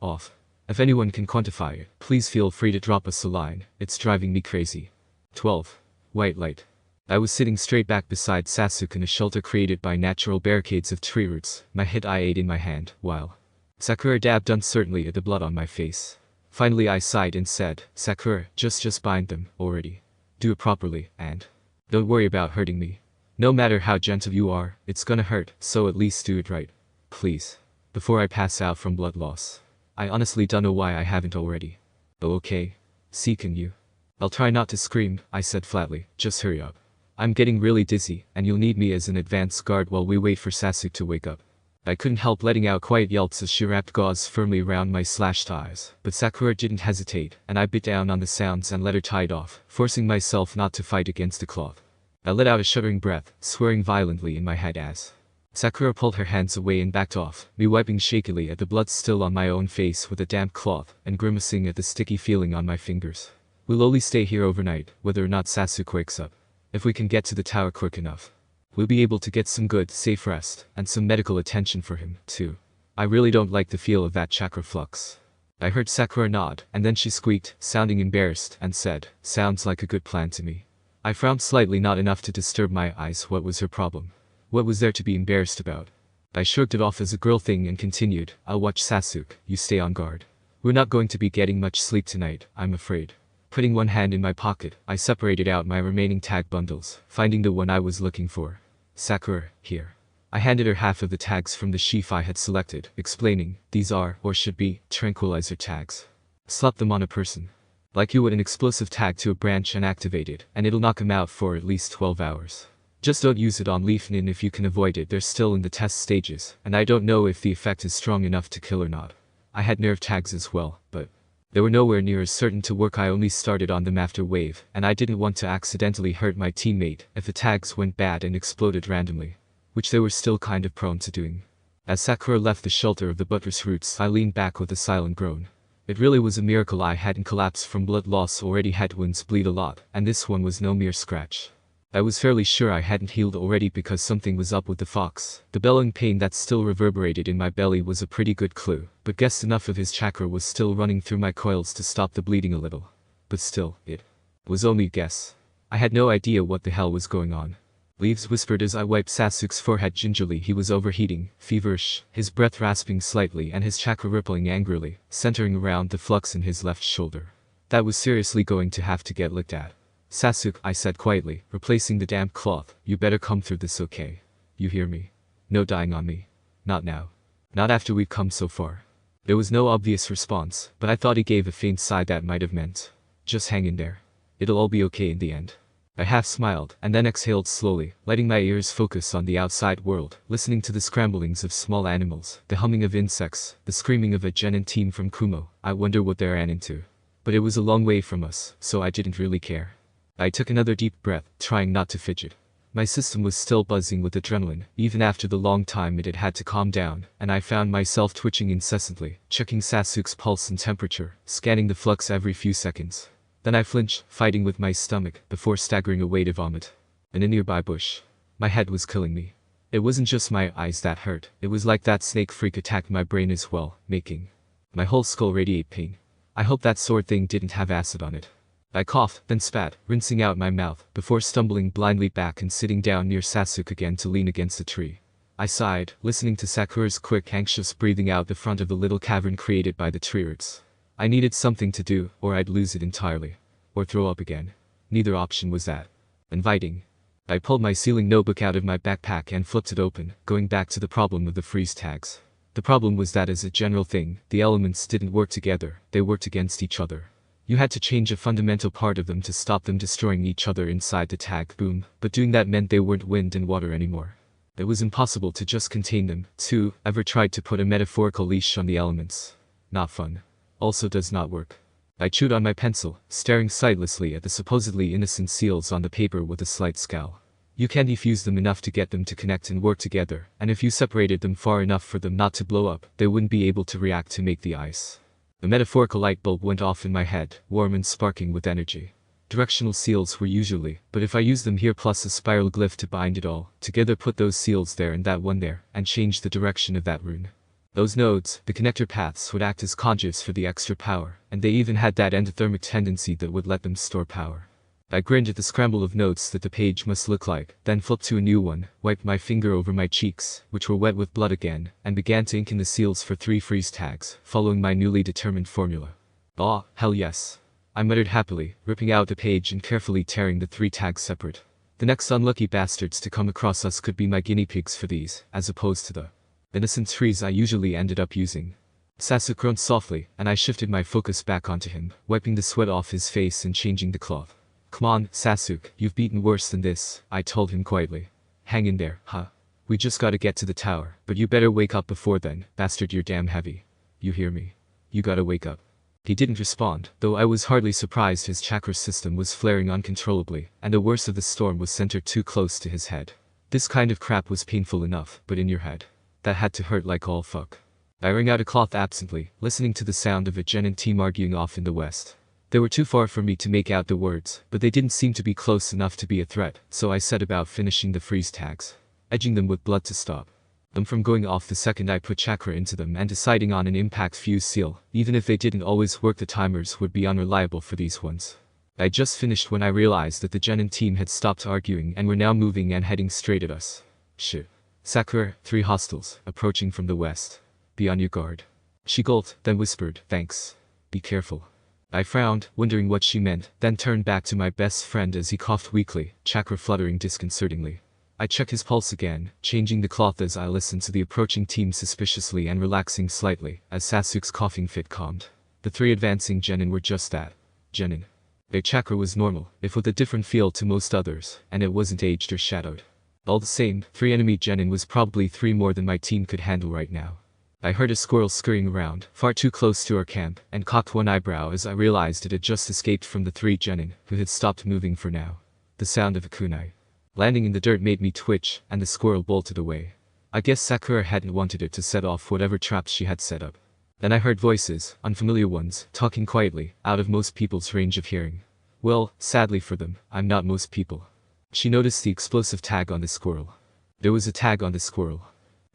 off. If anyone can quantify it, please feel free to drop us a line, it's driving me crazy. 12. White light. I was sitting straight back beside Sasuke in a shelter created by natural barricades of tree roots, my hit I-8 in my hand, while Sakura dabbed uncertainly at the blood on my face. Finally I sighed and said, Sakura, just bind them, already. Do it properly, and don't worry about hurting me. No matter how gentle you are, it's gonna hurt, so at least do it right. Please. Before I pass out from blood loss. I honestly don't know why I haven't already. Oh okay. See, can you? I'll try not to scream, I said flatly, just hurry up. I'm getting really dizzy, and you'll need me as an advance guard while we wait for Sasuke to wake up. I couldn't help letting out quiet yelps as she wrapped gauze firmly around my slashed eyes, but Sakura didn't hesitate, and I bit down on the sounds and let her tie it off, forcing myself not to fight against the cloth. I let out a shuddering breath, swearing violently in my head as Sakura pulled her hands away and backed off, me wiping shakily at the blood still on my own face with a damp cloth, and grimacing at the sticky feeling on my fingers. We'll only stay here overnight, whether or not Sasuke wakes up. If we can get to the tower quick enough, we'll be able to get some good, safe rest, and some medical attention for him, too. I really don't like the feel of that chakra flux. I heard Sakura nod, and then she squeaked, sounding embarrassed, and said, sounds like a good plan to me. I frowned slightly, not enough to disturb my eyes. What was her problem? What was there to be embarrassed about? I shrugged it off as a girl thing and continued, I'll watch Sasuke, you stay on guard. We're not going to be getting much sleep tonight, I'm afraid. Putting one hand in my pocket, I separated out my remaining tag bundles, finding the one I was looking for. Sakura, here. I handed her half of the tags from the sheaf I had selected, explaining, these are, or should be, tranquilizer tags. Slap them on a person. Like you would an explosive tag to a branch and activate it, and it'll knock him out for at least 12 hours. Just don't use it on Leaf Nin if you can avoid it. They're still in the test stages, and I don't know if the effect is strong enough to kill or not. I had nerve tags as well, but they were nowhere near as certain to work. I only started on them after wave, and I didn't want to accidentally hurt my teammate if the tags went bad and exploded randomly, which they were still kind of prone to doing. As Sakura left the shelter of the buttress roots, I leaned back with a silent groan. It really was a miracle I hadn't collapsed from blood loss. Already had wounds bleed a lot, and this one was no mere scratch. I was fairly sure I hadn't healed already because something was up with the fox. The bellowing pain that still reverberated in my belly was a pretty good clue, but guessed enough of his chakra was still running through my coils to stop the bleeding a little. But still, it was only a guess. I had no idea what the hell was going on. Leaves whispered as I wiped Sasuke's forehead gingerly. He was overheating, feverish, his breath rasping slightly and his chakra rippling angrily, centering around the flux in his left shoulder. That was seriously going to have to get looked at. Sasuke, I said quietly, replacing the damp cloth, you better come through this, okay? You hear me? No dying on me. Not now. Not after we've come so far. There was no obvious response, but I thought he gave a faint sigh that might have meant, just hang in there. It'll all be okay in the end. I half smiled, and then exhaled slowly, letting my ears focus on the outside world, listening to the scramblings of small animals, the humming of insects, the screaming of a genin team from Kumo. I wonder what they ran into. But it was a long way from us, so I didn't really care. I took another deep breath, trying not to fidget. My system was still buzzing with adrenaline, even after the long time it had had to calm down, and I found myself twitching incessantly, checking Sasuke's pulse and temperature, scanning the flux every few seconds. Then I flinched, fighting with my stomach, before staggering away to vomit. In a nearby bush. My head was killing me. It wasn't just my eyes that hurt, it was like that snake freak attacked my brain as well, making my whole skull radiate pain. I hope that sword thing didn't have acid on it. I coughed, then spat, rinsing out my mouth, before stumbling blindly back and sitting down near Sasuke again to lean against a tree. I sighed, listening to Sakura's quick, anxious breathing out the front of the little cavern created by the tree roots. I needed something to do, or I'd lose it entirely. Or throw up again. Neither option was that inviting. I pulled my sealing notebook out of my backpack and flipped it open, going back to the problem of the freeze tags. The problem was that as a general thing, the elements didn't work together, they worked against each other. You had to change a fundamental part of them to stop them destroying each other inside the tag boom, but doing that meant they weren't wind and water anymore. It was impossible to just contain them. 2. Ever tried to put a metaphorical leash on the elements? Not fun. Also does not work. I chewed on my pencil, staring sightlessly at the supposedly innocent seals on the paper with a slight scowl. You can't defuse them enough to get them to connect and work together, and if you separated them far enough for them not to blow up, they wouldn't be able to react to make the ice. The metaphorical light bulb went off in my head, warm and sparking with energy. Directional seals were usually, but if I used them here plus a spiral glyph to bind it all, together put those seals there and that one there, and change the direction of that rune. Those nodes, the connector paths, would act as conduits for the extra power, and they even had that endothermic tendency that would let them store power. I grinned at the scramble of notes that the page must look like, then flipped to a new one, wiped my finger over my cheeks, which were wet with blood again, and began to ink in the seals for 3 freeze tags, following my newly determined formula. "Ah, hell yes," I muttered happily, ripping out the page and carefully tearing the 3 tags separate. The next unlucky bastards to come across us could be my guinea pigs for these, as opposed to the innocent trees I usually ended up using. Sasuke groaned softly, and I shifted my focus back onto him, wiping the sweat off his face and changing the cloth. "Come on, Sasuke, you've beaten worse than this," I told him quietly. "Hang in there, huh? We just gotta get to the tower, but you better wake up before then, bastard, you're damn heavy. You hear me? You gotta wake up." He didn't respond, though I was hardly surprised. His chakra system was flaring uncontrollably, and the worst of the storm was centered too close to his head. This kind of crap was painful enough, but in your head, that had to hurt like all fuck. I wring out a cloth absently, listening to the sound of a genin team arguing off in the west. They were too far for me to make out the words, but they didn't seem to be close enough to be a threat, so I set about finishing the freeze tags, edging them with blood to stop them from going off the second I put chakra into them, and deciding on an impact fuse seal. Even if they didn't always work, the timers would be unreliable for these ones. I just finished when I realized that the genin team had stopped arguing and were now moving and heading straight at us. Shit. "Sakura, 3 hostiles, approaching from the west. Be on your guard." She gulped, then whispered, "Thanks. Be careful." I frowned, wondering what she meant, then turned back to my best friend as he coughed weakly, chakra fluttering disconcertingly. I checked his pulse again, changing the cloth as I listened to the approaching team suspiciously and relaxing slightly, as Sasuke's coughing fit calmed. The 3 advancing genin were just that. Genin. Their chakra was normal, if with a different feel to most others, and it wasn't aged or shadowed. All the same, 3 enemy genin was probably 3 more than my team could handle right now. I heard a squirrel scurrying around, far too close to our camp, and cocked one eyebrow as I realized it had just escaped from the 3 genin, who had stopped moving for now. The sound of a kunai landing in the dirt made me twitch, and the squirrel bolted away. I guess Sakura hadn't wanted it to set off whatever traps she had set up. Then I heard voices, unfamiliar ones, talking quietly, out of most people's range of hearing. Well, sadly for them, I'm not most people. She noticed the explosive tag on the squirrel. There was a tag on the squirrel.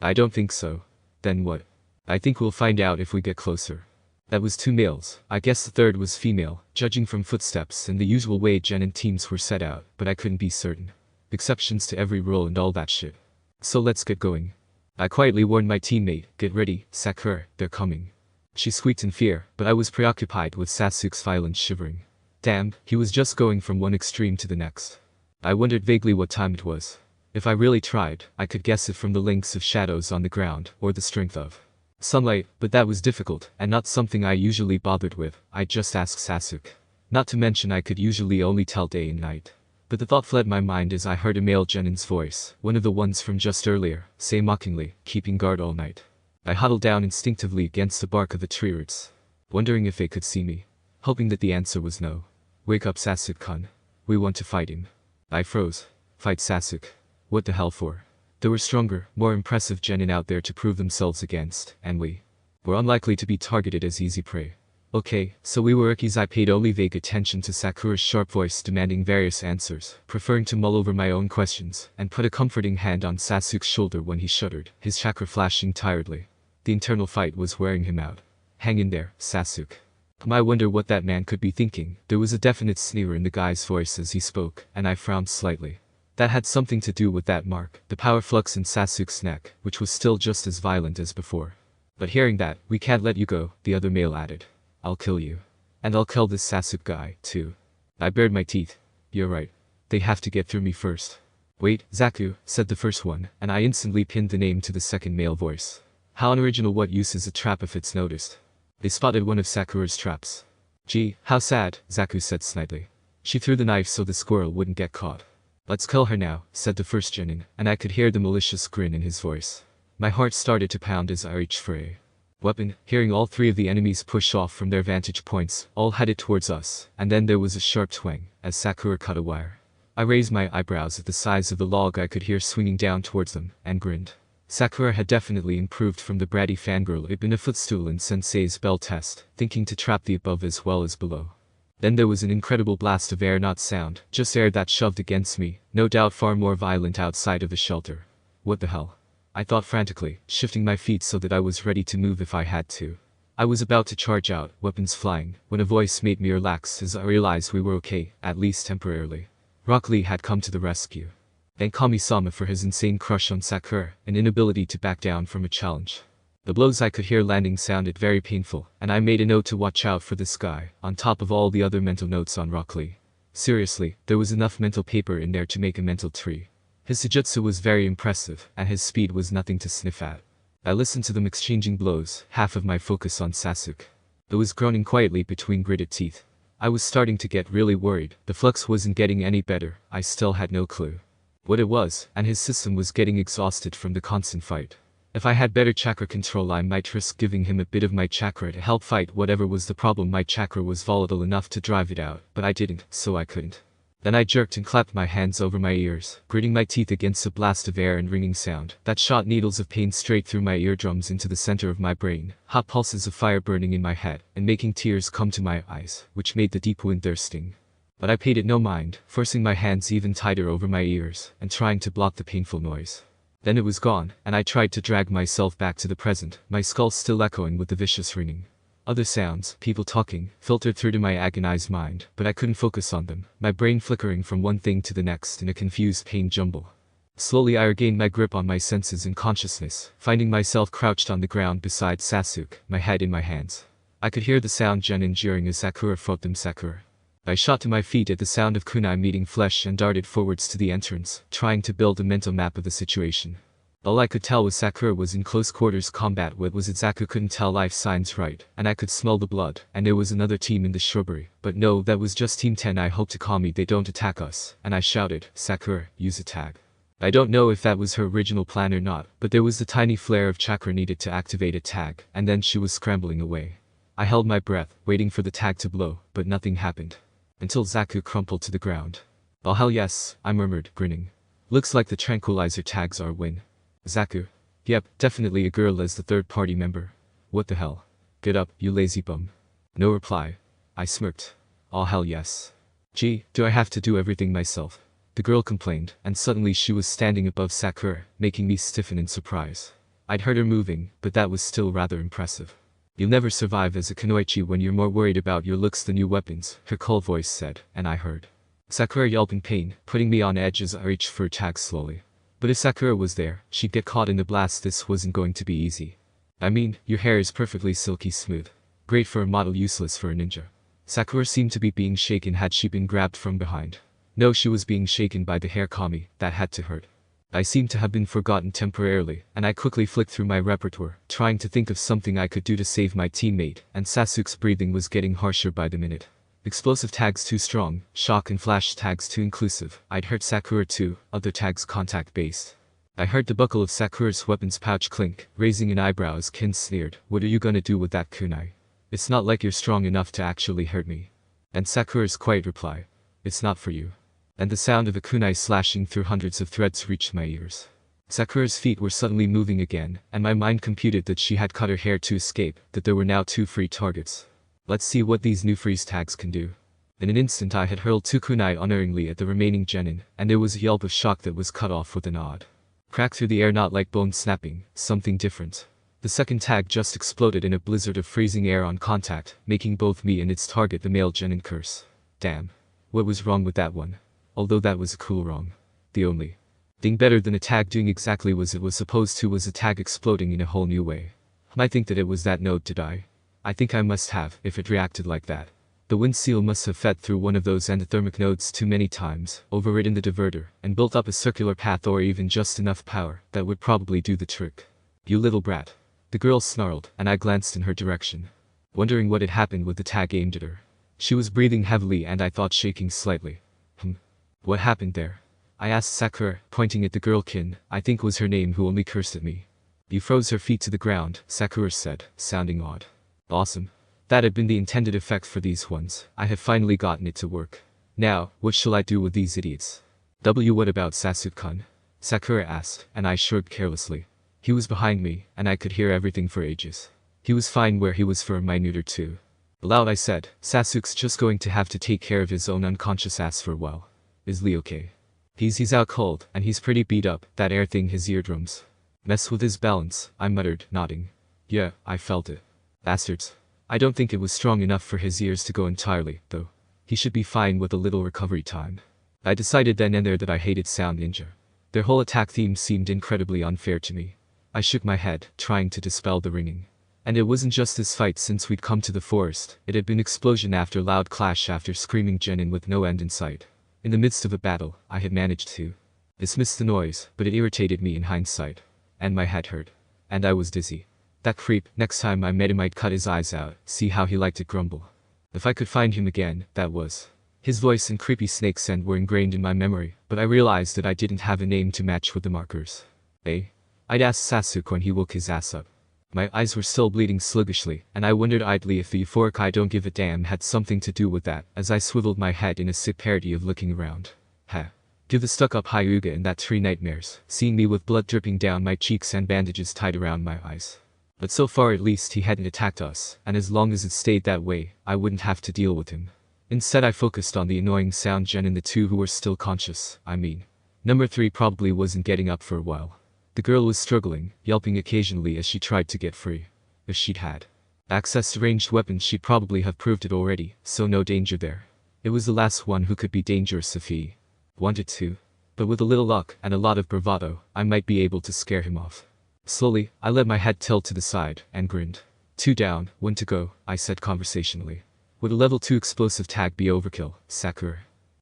I don't think so. Then what? I think we'll find out if we get closer. That was 2 males. I guess the third was female, judging from footsteps and the usual way genin teams were set out, but I couldn't be certain. exceptions to every rule and all that shit. So let's get going. I quietly warned my teammate, get ready, Sakura, they're coming. She squeaked in fear, but I was preoccupied with Sasuke's violent shivering. Damn, he was just going from one extreme to the next. I wondered vaguely what time it was. If I really tried, I could guess it from the lengths of shadows on the ground, or the strength of sunlight, but that was difficult, and not something I usually bothered with. I just asked Sasuke. Not to mention I could usually only tell day and night. But the thought fled my mind as I heard a male genin's voice, one of the ones from just earlier, say mockingly, keeping guard all night. I huddled down instinctively against the bark of the tree roots, wondering if they could see me, hoping that the answer was no. Wake up Sasuke-kun. We want to fight him. I froze. Fight Sasuke? What the hell for? There were stronger, more impressive genin out there to prove themselves against, and we were unlikely to be targeted as easy prey. Okay, so we were rookies. I paid only vague attention to Sakura's sharp voice demanding various answers, preferring to mull over my own questions, and put a comforting hand on Sasuke's shoulder when he shuddered, his chakra flashing tiredly. The internal fight was wearing him out. Hang in there, Sasuke. I wonder what that man could be thinking. There was a definite sneer in the guy's voice as he spoke, and I frowned slightly. That had something to do with that mark, the power flux in Sasuke's neck, which was still just as violent as before. But hearing that, we can't let you go, the other male added. I'll kill you. And I'll kill this Sasuke guy, too. I bared my teeth. You're right. They have to get through me first. Wait, Zaku, said the first one, and I instantly pinned the name to the second male voice. How unoriginal. What use is a trap if it's noticed? They spotted one of Sakura's traps. Gee, how sad, Zaku said snidely. She threw the knife so the squirrel wouldn't get caught. Let's kill her now, said the first genin, and I could hear the malicious grin in his voice. My heart started to pound as I reached for a weapon, hearing all three of the enemies push off from their vantage points, all headed towards us, and then there was a sharp twang, as Sakura cut a wire. I raised my eyebrows at the size of the log I could hear swinging down towards them, and grinned. Sakura had definitely improved from the bratty fangirl who'd been a footstool in Sensei's bell test, thinking to trap the above as well as below. Then there was an incredible blast of air, not sound, just air that shoved against me, no doubt far more violent outside of the shelter. What the hell? I thought frantically, shifting my feet so that I was ready to move if I had to. I was about to charge out, weapons flying, when a voice made me relax as I realized we were okay, at least temporarily. Rock Lee had come to the rescue. Thank Kami-sama for his insane crush on Sakura, an inability to back down from a challenge. The blows I could hear landing sounded very painful, and I made a note to watch out for this guy, on top of all the other mental notes on Rock Lee. Seriously, there was enough mental paper in there to make a mental tree. His Sujutsu was very impressive, and his speed was nothing to sniff at. I listened to them exchanging blows, half of my focus on Sasuke. It was groaning quietly between gritted teeth. I was starting to get really worried. The flux wasn't getting any better. I still had no clue what it was, and his system was getting exhausted from the constant fight. If I had better chakra control, I might risk giving him a bit of my chakra to help fight whatever was the problem. My chakra was volatile enough to drive it out, but I didn't, so I couldn't. Then I jerked and clapped my hands over my ears, gritting my teeth against a blast of air and ringing sound that shot needles of pain straight through my eardrums into the center of my brain, hot pulses of fire burning in my head, and making tears come to my eyes, which made the deep wind there sting. But I paid it no mind, forcing my hands even tighter over my ears, and trying to block the painful noise. Then it was gone, and I tried to drag myself back to the present, my skull still echoing with the vicious ringing. Other sounds, people talking, filtered through to my agonized mind, but I couldn't focus on them, my brain flickering from one thing to the next in a confused pain jumble. Slowly I regained my grip on my senses and consciousness, finding myself crouched on the ground beside Sasuke, my head in my hands. I could hear the sound genin jeering as Sakura fought them. Sakura. I shot to my feet at the sound of kunai meeting flesh and darted forwards to the entrance, trying to build a mental map of the situation. All I could tell was Sakura was in close quarters combat with was it Zaku couldn't tell life signs right, and I could smell the blood, and there was another team in the shrubbery, but no, that was just Team 10. I hope to Kami they don't attack us, and I shouted, Sakura, use a tag. I don't know if that was her original plan or not, but there was the tiny flare of chakra needed to activate a tag, and then she was scrambling away. I held my breath, waiting for the tag to blow, but nothing happened. Until Zaku crumpled to the ground. Oh hell yes, I murmured, grinning. Looks like the tranquilizer tags are a win. Zaku. Yep, definitely a girl as the third-party member. What the hell? Get up, you lazy bum. No reply. I smirked. Oh hell yes. Gee, do I have to do everything myself? The girl complained, and suddenly she was standing above Sakura, making me stiffen in surprise. I'd heard her moving, but that was still rather impressive. You'll never survive as a kunoichi when you're more worried about your looks than your weapons, her cold voice said, and I heard. Sakura yelped in pain, putting me on edge as I reached for a tag slowly. But if Sakura was there, she'd get caught in the blast. This wasn't going to be easy. I mean, your hair is perfectly silky smooth. Great for a model, useless for a ninja. Sakura seemed to be being shaken. Had she been grabbed from behind? No, she was being shaken by the hair kami. That had to hurt. I seemed to have been forgotten temporarily, and I quickly flicked through my repertoire, trying to think of something I could do to save my teammate, and Sasuke's breathing was getting harsher by the minute. Explosive tags too strong, shock and flash tags too inclusive. I'd hurt Sakura too, other tags contact-based. I heard the buckle of Sakura's weapon's pouch clink, raising an eyebrow as Kin sneered, "What are you gonna do with that kunai? It's not like you're strong enough to actually hurt me." And Sakura's quiet reply, "It's not for you." And the sound of a kunai slashing through hundreds of threads reached my ears. Sakura's feet were suddenly moving again, and my mind computed that she had cut her hair to escape, that there were now 2 free targets. Let's see what these new freeze tags can do. In an instant I had hurled 2 kunai unerringly at the remaining genin, and there was a yelp of shock that was cut off with a nod. Crack through the air, not like bone snapping, something different. The second tag just exploded in a blizzard of freezing air on contact, making both me and its target the male genin curse. Damn. What was wrong with that one? Although that was a cool wrong. The only thing better than a tag doing exactly what it was supposed to was a tag exploding in a whole new way. I think that it was that node, did I? I think I must have, if it reacted like that. The wind seal must have fed through one of those endothermic nodes too many times, overridden the diverter, and built up a circular path, or even just enough power that would probably do the trick. You little brat. The girl snarled, and I glanced in her direction, wondering what had happened with the tag aimed at her. She was breathing heavily and I thought shaking slightly. What happened there? I asked Sakura, pointing at the girl Kin, I think was her name, who only cursed at me. You froze her feet to the ground, Sakura said, sounding odd. Awesome. That had been the intended effect for these ones. I have finally gotten it to work. Now, what shall I do with these idiots? What about Sasuke-kun? Sakura asked, and I shrugged carelessly. He was behind me, and I could hear everything for ages. He was fine where he was for a minute or two. Aloud I said, Sasuke's just going to have to take care of his own unconscious ass for a while. Is Lee okay? He's out cold, and he's pretty beat up, that air thing, his eardrums. Mess with his balance, I muttered, nodding. Yeah, I felt it. Bastards. I don't think it was strong enough for his ears to go entirely, though. He should be fine with a little recovery time. I decided then and there that I hated Sound Ninja. Their whole attack theme seemed incredibly unfair to me. I shook my head, trying to dispel the ringing. And it wasn't just this fight since we'd come to the forest, it had been explosion after loud clash after screaming genin with no end in sight. In the midst of a battle, I had managed to dismiss the noise, but it irritated me in hindsight. And my head hurt. And I was dizzy. That creep, next time I met him I'd cut his eyes out, see how he liked it grumble. If I could find him again, that was. His voice and creepy snake scent were ingrained in my memory, but I realized that I didn't have a name to match with the markers. I'd asked Sasuke when he woke his ass up. My eyes were still bleeding sluggishly, and I wondered idly if the euphoric I don't give a damn had something to do with that, as I swiveled my head in a sick parody of looking around. Give the stuck-up Hyuga and that tree nightmares, seeing me with blood dripping down my cheeks and bandages tied around my eyes. But so far at least he hadn't attacked us, and as long as it stayed that way, I wouldn't have to deal with him. Instead I focused on the annoying Sound Gen and the 2 who were still conscious, Number 3 probably wasn't getting up for a while. The girl was struggling, yelping occasionally as she tried to get free. If she'd had access to ranged weapons she'd probably have proved it already, so no danger there. It was the last one who could be dangerous if he wanted to. But with a little luck and a lot of bravado, I might be able to scare him off. Slowly, I let my head tilt to the side, and grinned. 2 down, 1 to go, I said conversationally. Would a level 2 explosive tag be overkill, Sakura?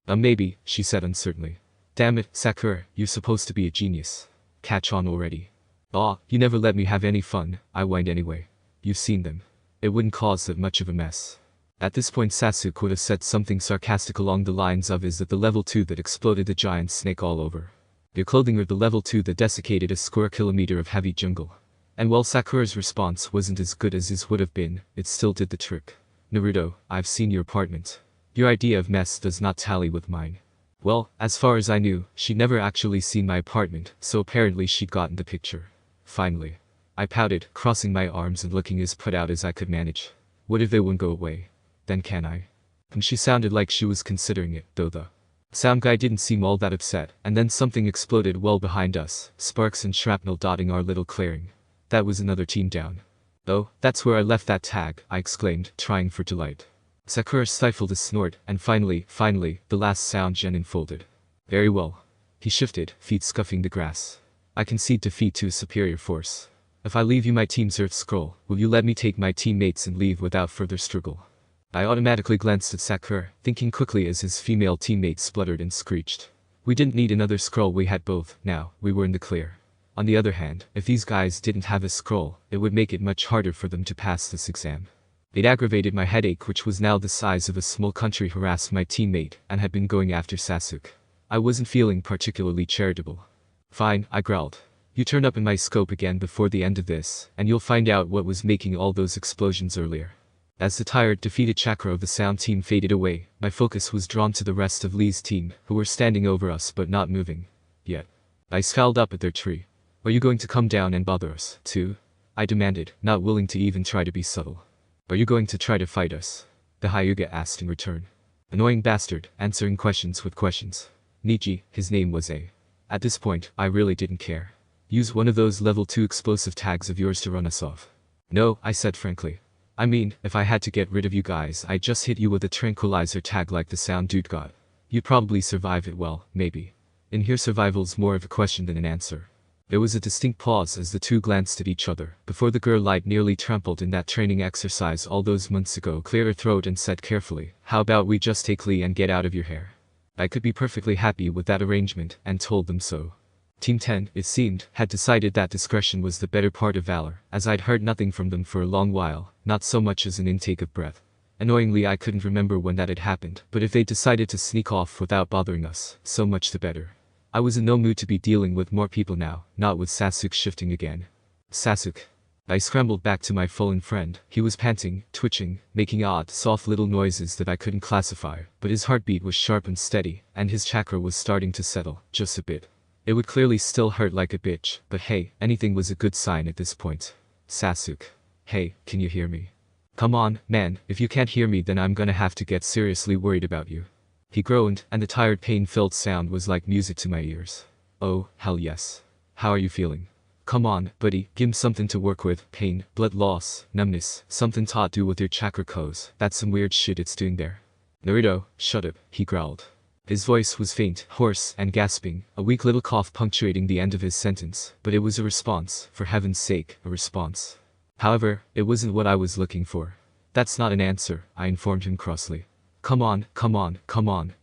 Maybe, she said uncertainly. Damn it, Sakura, you're supposed to be a genius. Catch on already. Aw, you never let me have any fun, I whined anyway. You've seen them. It wouldn't cause that much of a mess. At this point Sasuke would have said something sarcastic along the lines of, is that the level 2 that exploded the giant snake all over your clothing, or the level 2 that desiccated a square kilometer of heavy jungle? And while Sakura's response wasn't as good as his would have been, it still did the trick. Naruto, I've seen your apartment. Your idea of mess does not tally with mine. Well, as far as I knew, she'd never actually seen my apartment, so apparently she'd gotten the picture. Finally. I pouted, crossing my arms and looking as put out as I could manage. What if they wouldn't go away? Then can I? And she sounded like she was considering it, though the sound guy didn't seem all that upset, and then something exploded well behind us, sparks and shrapnel dotting our little clearing. That was another team down. Oh, that's where I left that tag, I exclaimed, trying for delight. Sakura stifled a snort, and finally, the last sound Gen unfolded. Very well. He shifted, feet scuffing the grass. I concede defeat to a superior force. If I leave you my team's Earth Scroll, will you let me take my teammates and leave without further struggle? I automatically glanced at Sakura, thinking quickly as his female teammate spluttered and screeched. We didn't need another scroll, we had both. Now, we were in the clear. On the other hand, if these guys didn't have a scroll, it would make it much harder for them to pass this exam. It aggravated my headache, which was now the size of a small country, harassed my teammate, and had been going after Sasuke. I wasn't feeling particularly charitable. Fine, I growled. You turn up in my scope again before the end of this, and you'll find out what was making all those explosions earlier. As the tired, defeated chakra of the sound team faded away, my focus was drawn to the rest of Lee's team, who were standing over us but not moving. Yet. I scowled up at their tree. Are you going to come down and bother us, too? I demanded, not willing to even try to be subtle. Are you going to try to fight us? The Hyuga asked in return. Annoying bastard, answering questions with questions. Nichi, his name was A. At this point, I really didn't care. Use one of those level 2 explosive tags of yours to run us off. No, I said frankly. I mean, if I had to get rid of you guys, I'd just hit you with a tranquilizer tag like the sound dude got. You'd probably survive it well, maybe. In here survival's more of a question than an answer. There was a distinct pause as the two glanced at each other, before the girl Light nearly trampled in that training exercise all those months ago, cleared her throat and said carefully, how about we just take Lee and get out of your hair? I could be perfectly happy with that arrangement, and told them so. Team 10, it seemed, had decided that discretion was the better part of valor, as I'd heard nothing from them for a long while, not so much as an intake of breath. Annoyingly, I couldn't remember when that had happened, but if they decided to sneak off without bothering us, so much the better. I was in no mood to be dealing with more people now, not with Sasuke shifting again. Sasuke. I scrambled back to my fallen friend. He was panting, twitching, making odd, soft little noises that I couldn't classify, but his heartbeat was sharp and steady, and his chakra was starting to settle, just a bit. It would clearly still hurt like a bitch, but hey, anything was a good sign at this point. Sasuke. Hey, can you hear me? Come on, man, if you can't hear me then I'm gonna have to get seriously worried about you. He groaned, and the tired pain-filled sound was like music to my ears. Oh, hell yes. How are you feeling? Come on, buddy, give him something to work with. Pain, blood loss, numbness, something to do with your chakra codes. That's some weird shit it's doing there. Naruto, shut up, he growled. His voice was faint, hoarse, and gasping, a weak little cough punctuating the end of his sentence, but it was a response, for heaven's sake, a response. However, it wasn't what I was looking for. That's not an answer, I informed him crossly. Come on,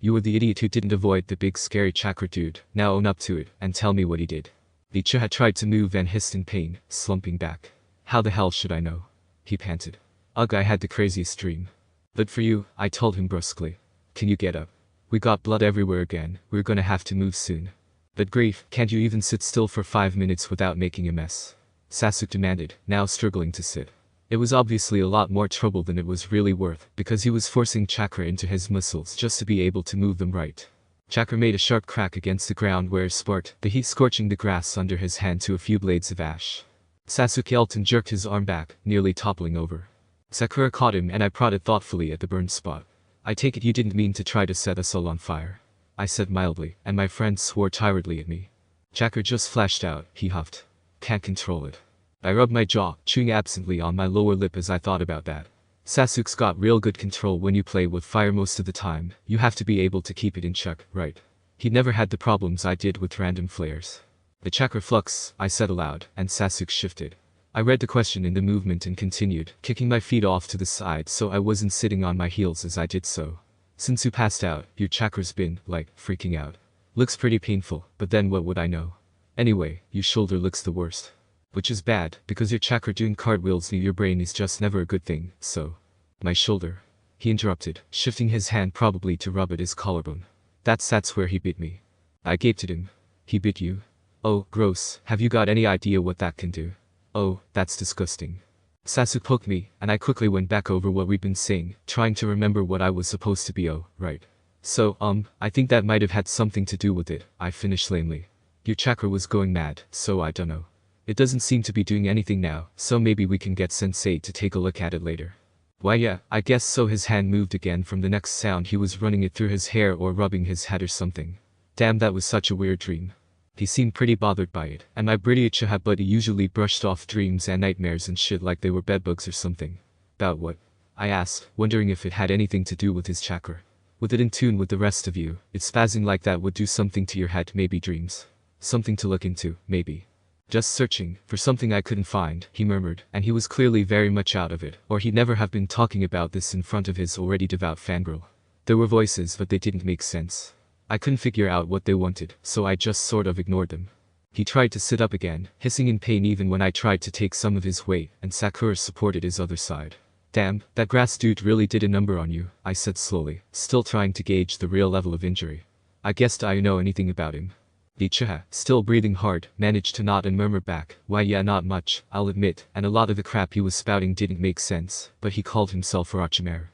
you were the idiot who didn't avoid the big scary chakra dude, now own up to it, and tell me what he did. Licha had tried to move and hissed in pain, slumping back. How the hell should I know? He panted. Ugh, I had the craziest dream. But for you, I told him brusquely. Can you get up? We got blood everywhere again, we're gonna have to move soon. But grief, can't you even sit still for 5 minutes without making a mess? Sasuke demanded, now struggling to sit. It was obviously a lot more trouble than it was really worth, because he was forcing chakra into his muscles just to be able to move them right. Chakra made a sharp crack against the ground where it sparked, the heat scorching the grass under his hand to a few blades of ash. Sasuke yelped and jerked his arm back, nearly toppling over. Sakura caught him and I prodded thoughtfully at the burned spot. I take it you didn't mean to try to set us all on fire. I said mildly, and my friend swore tiredly at me. Chakra just flashed out, he huffed. Can't control it. I rubbed my jaw, chewing absently on my lower lip as I thought about that. Sasuke's got real good control when you play with fire most of the time, you have to be able to keep it in check, right? He never had the problems I did with random flares. The chakra flux, I said aloud, and Sasuke shifted. I read the question in the movement and continued, kicking my feet off to the side so I wasn't sitting on my heels as I did so. Since you passed out, your chakra's been, like, freaking out. Looks pretty painful, but then what would I know? Anyway, your shoulder looks the worst. Which is bad, because your chakra doing cartwheels near your brain is just never a good thing, so. My shoulder. He interrupted, shifting his hand probably to rub at his collarbone. That's where he bit me. I gaped at him. He bit you? Oh, gross, have you got any idea what that can do? Oh, that's disgusting. Sasuke poked me, and I quickly went back over what we'd been saying, trying to remember what I was supposed to be. Oh, right. So, I think that might have had something to do with it, I finished lamely. Your chakra was going mad, so I dunno. It doesn't seem to be doing anything now, so maybe we can get Sensei to take a look at it later. Why yeah, I guess so. His hand moved again from the next sound he was running it through his hair or rubbing his head or something. Damn, that was such a weird dream. He seemed pretty bothered by it, and my pretty Uchiha buddy usually brushed off dreams and nightmares and shit like they were bedbugs or something. About what? I asked, wondering if it had anything to do with his chakra. With it in tune with the rest of you, it's spazzing like that would do something to your head, maybe dreams. Something to look into, maybe. Just searching for something I couldn't find, he murmured, and he was clearly very much out of it, or he'd never have been talking about this in front of his already devout fangirl. There were voices, but they didn't make sense. I couldn't figure out what they wanted, so I just sort of ignored them. He tried to sit up again, hissing in pain even when I tried to take some of his weight, and Sakura supported his other side. Damn, that grass dude really did a number on you, I said slowly, still trying to gauge the real level of injury. I guessed I know anything about him. Ichiha, still breathing hard, managed to nod and murmur back, why yeah, not much, I'll admit, and a lot of the crap he was spouting didn't make sense, but he called himself Orochimaru.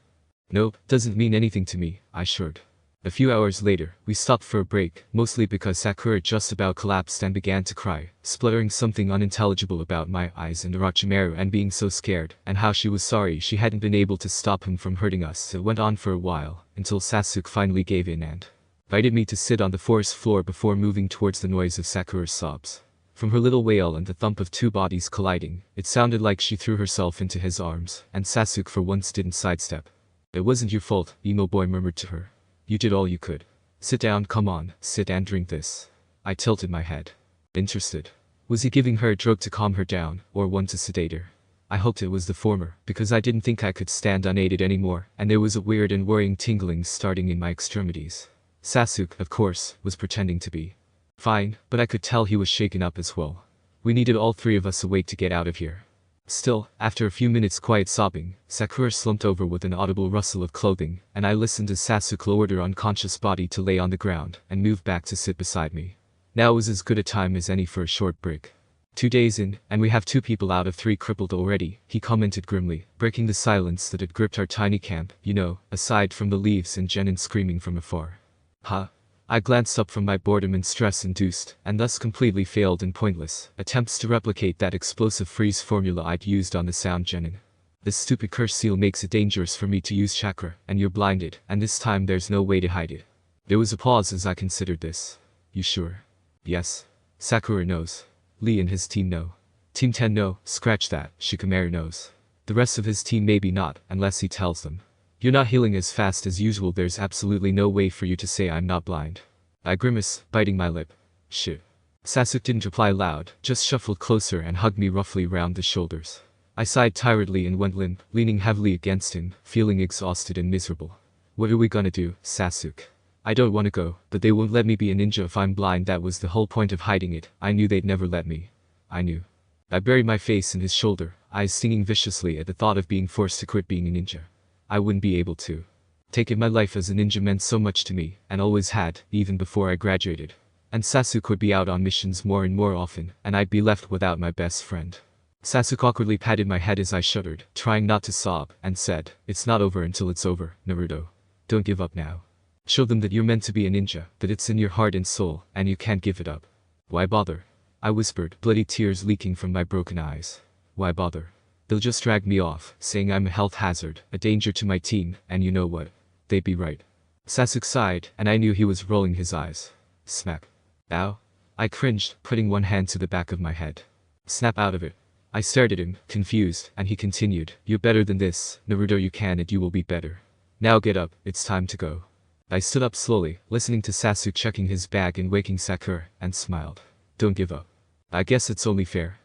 Nope, doesn't mean anything to me, I assured. A few hours later, we stopped for a break, mostly because Sakura just about collapsed and began to cry, spluttering something unintelligible about my eyes and Orochimaru and being so scared, and how she was sorry she hadn't been able to stop him from hurting us. It went on for a while, until Sasuke finally gave in and invited me to sit on the forest floor before moving towards the noise of Sakura's sobs. From her little wail and the thump of two bodies colliding, it sounded like she threw herself into his arms, and Sasuke for once didn't sidestep. It wasn't your fault, emo boy murmured to her. You did all you could. Sit down, come on, sit and drink this. I tilted my head. Interested. Was he giving her a drug to calm her down, or one to sedate her? I hoped it was the former, because I didn't think I could stand unaided anymore, and there was a weird and worrying tingling starting in my extremities. Sasuke, of course, was pretending to be fine, but I could tell he was shaken up as well. We needed all three of us awake to get out of here. Still, after a few minutes quiet sobbing, Sakura slumped over with an audible rustle of clothing, and I listened as Sasuke lowered her unconscious body to lay on the ground, and moved back to sit beside me. Now was as good a time as any for a short break. 2 days in, and we have 2 people out of 3 crippled already, he commented grimly, breaking the silence that had gripped our tiny camp, you know, aside from the leaves and Jenin screaming from afar. Huh? I glanced up from my boredom and stress-induced, and thus completely failed and pointless, attempts to replicate that explosive freeze formula I'd used on the sound Jenin. This stupid curse seal makes it dangerous for me to use chakra, and you're blinded, and this time there's no way to hide it. There was a pause as I considered this. You sure? Yes. Sakura knows. Lee and his team know. Team 10 know, scratch that, Shikamaru knows. The rest of his team maybe not, unless he tells them. You're not healing as fast as usual, there's absolutely no way for you to say I'm not blind. I grimace, biting my lip. Shit. Sasuke didn't reply loud, just shuffled closer and hugged me roughly round the shoulders. I sighed tiredly and went limp, leaning heavily against him, feeling exhausted and miserable. What are we gonna do, Sasuke? I don't wanna go, but they won't let me be a ninja if I'm blind. That was the whole point of hiding it. I knew they'd never let me. I knew. I buried my face in his shoulder, eyes stinging viciously at the thought of being forced to quit being a ninja. I wouldn't be able to. Taking my life as a ninja meant so much to me, and always had, even before I graduated. And Sasuke would be out on missions more and more often, and I'd be left without my best friend. Sasuke awkwardly patted my head as I shuddered, trying not to sob, and said, "It's not over until it's over, Naruto. Don't give up now. Show them that you're meant to be a ninja, that it's in your heart and soul, and you can't give it up." Why bother? I whispered, bloody tears leaking from my broken eyes. Why bother? They'll just drag me off, saying I'm a health hazard, a danger to my team, and you know what? They'd be right. Sasuke sighed, and I knew he was rolling his eyes. Smack. Ow? I cringed, putting one hand to the back of my head. Snap out of it. I stared at him, confused, and he continued, "You're better than this, Naruto, you can and you will be better. Now get up, it's time to go." I stood up slowly, listening to Sasuke checking his bag and waking Sakura, and smiled. "Don't give up. I guess it's only fair."